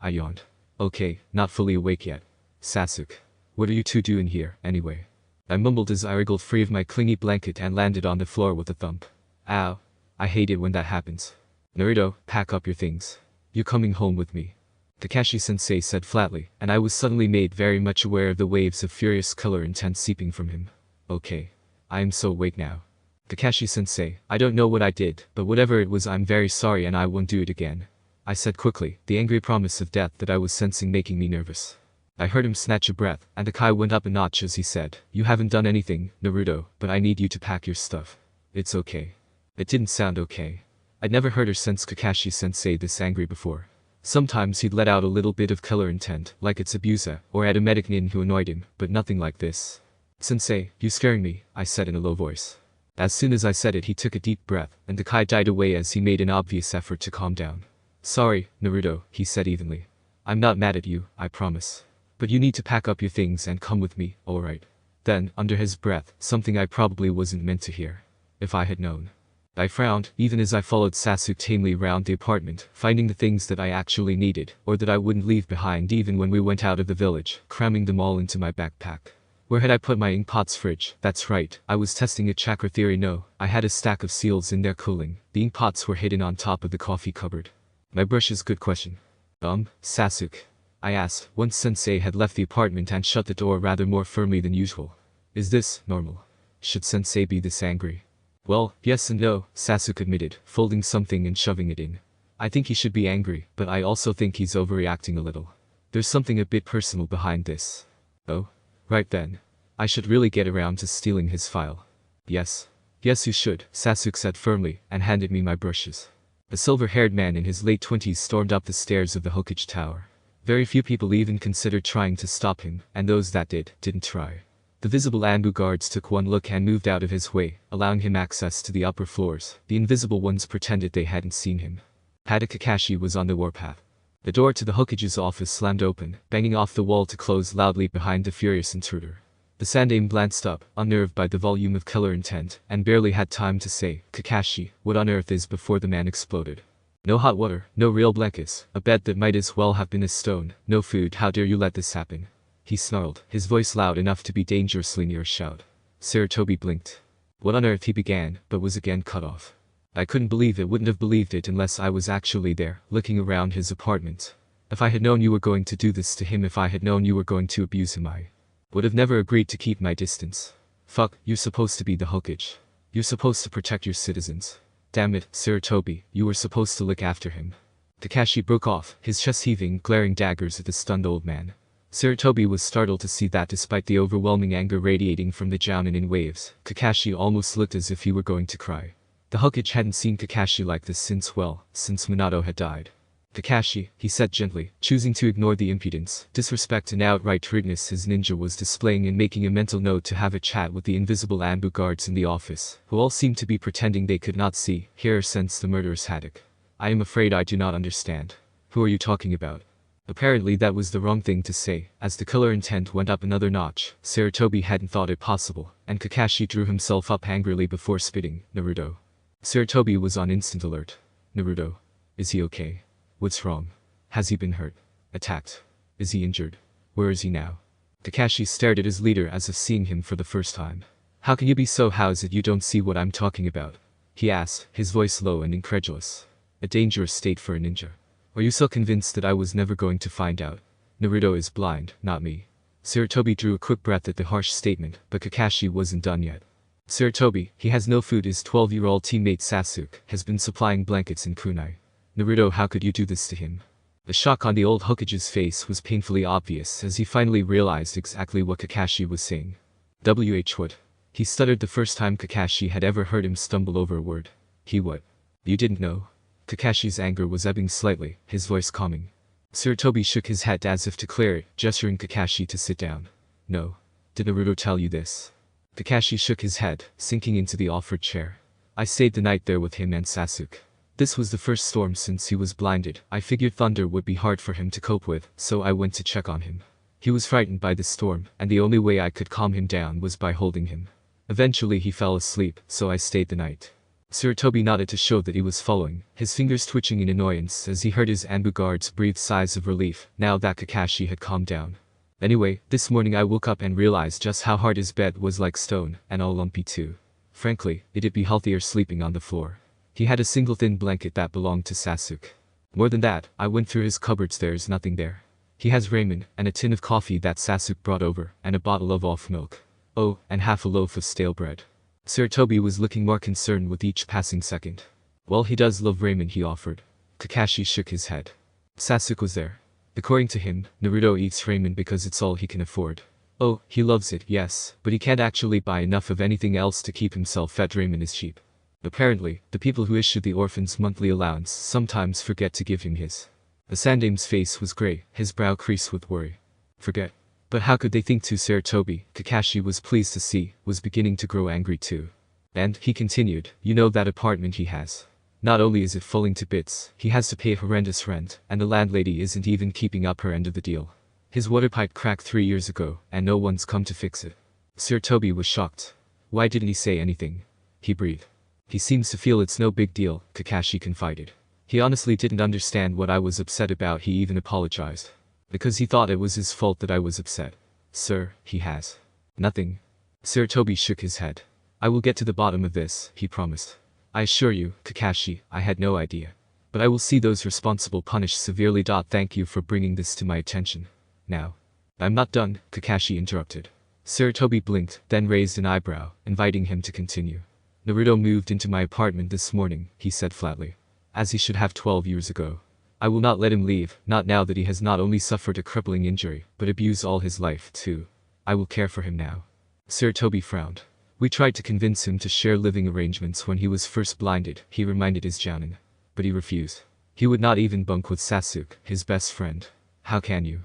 I yawned. Okay, not fully awake yet. Sasuke. What are you two doing here, anyway? I mumbled as I wriggled free of my clingy blanket and landed on the floor with a thump. Ow. I hate it when that happens. Naruto, pack up your things. You're coming home with me. Kakashi-sensei said flatly, and I was suddenly made very much aware of the waves of furious color intent seeping from him. Okay. I am so awake now. Kakashi-sensei, I don't know what I did, but whatever it was I'm very sorry and I won't do it again. I said quickly, the angry promise of death that I was sensing making me nervous. I heard him snatch a breath, and the Kai went up a notch as he said, you haven't done anything, Naruto, but I need you to pack your stuff. It's okay. It didn't sound okay. I'd never heard or sensed Kakashi-sensei this angry before. Sometimes he'd let out a little bit of color intent, like it's Abusa, or at a medic nin who annoyed him, but nothing like this. Sensei, you scaring me, I said in a low voice. As soon as I said it he took a deep breath, and the Kai died away as he made an obvious effort to calm down. Sorry, Naruto, he said evenly. I'm not mad at you, I promise. But you need to pack up your things and come with me, alright? Then, under his breath, something I probably wasn't meant to hear. If I had known. I frowned, even as I followed Sasuke tamely round the apartment, finding the things that I actually needed, or that I wouldn't leave behind even when we went out of the village, cramming them all into my backpack. Where had I put my inkpot's fridge? That's right, I was testing a chakra theory. No, I had a stack of seals in there cooling. The inkpots were hidden on top of the coffee cupboard. My brushes. Good question. Sasuke? I asked, once Sensei had left the apartment and shut the door rather more firmly than usual. Is this normal? Should Sensei be this angry? Well, yes and no, Sasuke admitted, folding something and shoving it in. I think he should be angry, but I also think he's overreacting a little. There's something a bit personal behind this. Oh? Right then. I should really get around to stealing his file. Yes. Yes you should, Sasuke said firmly, and handed me my brushes. A silver-haired man in his late 20s stormed up the stairs of the Hokage Tower. Very few people even considered trying to stop him, and those that did, didn't try. The visible Anbu guards took one look and moved out of his way, allowing him access to the upper floors. The invisible ones pretended they hadn't seen him. Pada Kakashi was on the warpath. The door to the Hokage's office slammed open, banging off the wall to close loudly behind the furious intruder. The Sandaime glanced up, unnerved by the volume of color intent, and barely had time to say, Kakashi, what on earth is, before the man exploded. No hot water, no real blankets, a bed that might as well have been a stone, no food. How dare you let this happen? He snarled, his voice loud enough to be dangerously near a shout. Sarutobi blinked. What on earth he began, but was again cut off. I couldn't believe it, wouldn't have believed it unless I was actually there, looking around his apartment. If I had known you were going to do this to him, if I had known you were going to abuse him, I would have never agreed to keep my distance. Fuck, you're supposed to be the Hokage. You're supposed to protect your citizens. Damn it, Sarutobi, you were supposed to look after him. Kakashi broke off, his chest heaving, glaring daggers at the stunned old man. Sarutobi was startled to see that despite the overwhelming anger radiating from the Jounin in waves, Kakashi almost looked as if he were going to cry. The Hokage hadn't seen Kakashi like this since Minato had died. Kakashi, he said gently, choosing to ignore the impudence, disrespect and outright rudeness his ninja was displaying and making a mental note to have a chat with the invisible Anbu guards in the office, who all seemed to be pretending they could not see, hear or sense the murderous haddock. I am afraid I do not understand. Who are you talking about? Apparently that was the wrong thing to say, as the color intent went up another notch. Sarutobi hadn't thought it possible, and Kakashi drew himself up angrily before spitting, Naruto. Sarutobi was on instant alert. Naruto. Is he okay? What's wrong? Has he been hurt? Attacked? Is he injured? Where is he now? Kakashi stared at his leader as if seeing him for the first time. How can you be so? How is it you don't see what I'm talking about? He asked, his voice low and incredulous. A dangerous state for a ninja. Are you so convinced that I was never going to find out? Naruto is blind, not me. Sarutobi drew a quick breath at the harsh statement, but Kakashi wasn't done yet. Sarutobi, he has no food. His 12-year-old teammate Sasuke has been supplying blankets in kunai. Naruto, how could you do this to him? The shock on the old Hokage's face was painfully obvious as he finally realized exactly what Kakashi was saying. What? He stuttered the first time Kakashi had ever heard him stumble over a word. He what? You didn't know? Kakashi's anger was ebbing slightly, his voice calming. Sarutobi shook his head as if to clear it, gesturing Kakashi to sit down. No. Did Naruto tell you this? Kakashi shook his head, sinking into the offered chair. I stayed the night there with him and Sasuke. This was the first storm since he was blinded. I figured thunder would be hard for him to cope with, so I went to check on him. He was frightened by the storm, and the only way I could calm him down was by holding him. Eventually he fell asleep, so I stayed the night. Sarutobi nodded to show that he was following, his fingers twitching in annoyance as he heard his Anbu guards breathe sighs of relief, now that Kakashi had calmed down. Anyway, this morning I woke up and realized just how hard his bed was, like stone, and all lumpy too. Frankly, it'd be healthier sleeping on the floor. He had a single thin blanket that belonged to Sasuke. More than that, I went through his cupboards, there's nothing there. He has ramen, and a tin of coffee that Sasuke brought over, and a bottle of off milk. Oh, and half a loaf of stale bread. Sir Toby was looking more concerned with each passing second. Well, he does love ramen, he offered. Kakashi shook his head. Sasuke was there. According to him, Naruto eats ramen because it's all he can afford. Oh, he loves it, yes, but he can't actually buy enough of anything else to keep himself fed. Ramen is cheap. Apparently, the people who issue the orphans monthly allowance sometimes forget to give him his. The Sandame's face was grey, his brow creased with worry. Forget. But how could they think to? Sir Toby, Kakashi was pleased to see, was beginning to grow angry too. And, he continued, you know that apartment he has. Not only is it falling to bits, he has to pay a horrendous rent, and the landlady isn't even keeping up her end of the deal. His water pipe cracked 3 years ago, and no one's come to fix it. Sir Toby was shocked. Why didn't he say anything? He breathed. He seems to feel it's no big deal, Kakashi confided. He honestly didn't understand what I was upset about. He even apologized. Because he thought it was his fault that I was upset. Sir, he has. Nothing. Sir Toby shook his head. I will get to the bottom of this, he promised. I assure you, Kakashi, I had no idea. But I will see those responsible punished severely. Thank you for bringing this to my attention. Now. I'm not done, Kakashi interrupted. Sir Toby blinked, then raised an eyebrow, inviting him to continue. Naruto moved into my apartment this morning, he said flatly. As he should have 12 years ago. I will not let him leave, not now that he has not only suffered a crippling injury, but abused all his life too. I will care for him now. Sir Toby frowned. We tried to convince him to share living arrangements when he was first blinded, he reminded his jounin. But he refused. He would not even bunk with Sasuke, his best friend. How can you?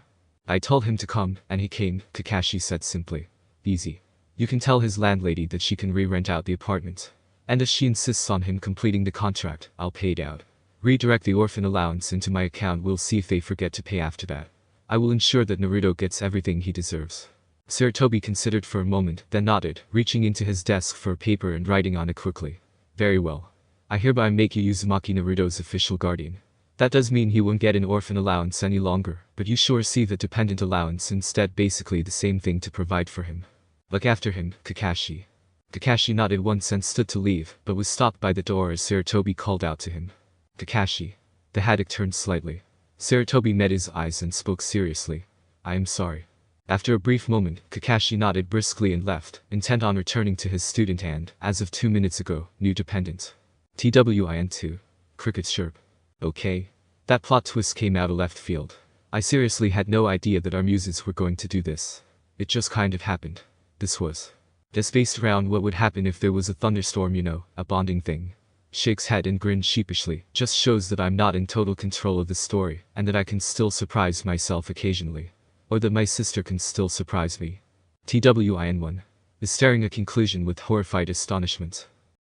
I told him to come, and he came, Kakashi said simply. Easy. You can tell his landlady that she can re-rent out the apartment. And if she insists on him completing the contract, I'll pay it out. Redirect the orphan allowance into my account, we'll see if they forget to pay after that. I will ensure that Naruto gets everything he deserves. Sir Toby considered for a moment, then nodded, reaching into his desk for a paper and writing on it quickly. Very well. I hereby make you Uzumaki Naruto's official guardian. That does mean he won't get an orphan allowance any longer, but you sure receive the dependent allowance instead, basically the same thing to provide for him. Look after him, Kakashi. Kakashi nodded once and stood to leave, but was stopped by the door as Sir Toby called out to him. Kakashi. The Haddock turned slightly. Sir Toby met his eyes and spoke seriously. I am sorry. After a brief moment, Kakashi nodded briskly and left, intent on returning to his student and, as of 2 minutes ago, new dependent. TWIN2. Crickets chirp. Okay. That plot twist came out of left field. I seriously had no idea that our muses were going to do this. It just kind of happened. This was just based around what would happen if there was a thunderstorm, you know, a bonding thing. Shakes head and grinned sheepishly, just shows that I'm not in total control of the story, and that I can still surprise myself occasionally. Or that my sister can still surprise me. TWIN1 is staring a conclusion with horrified astonishment.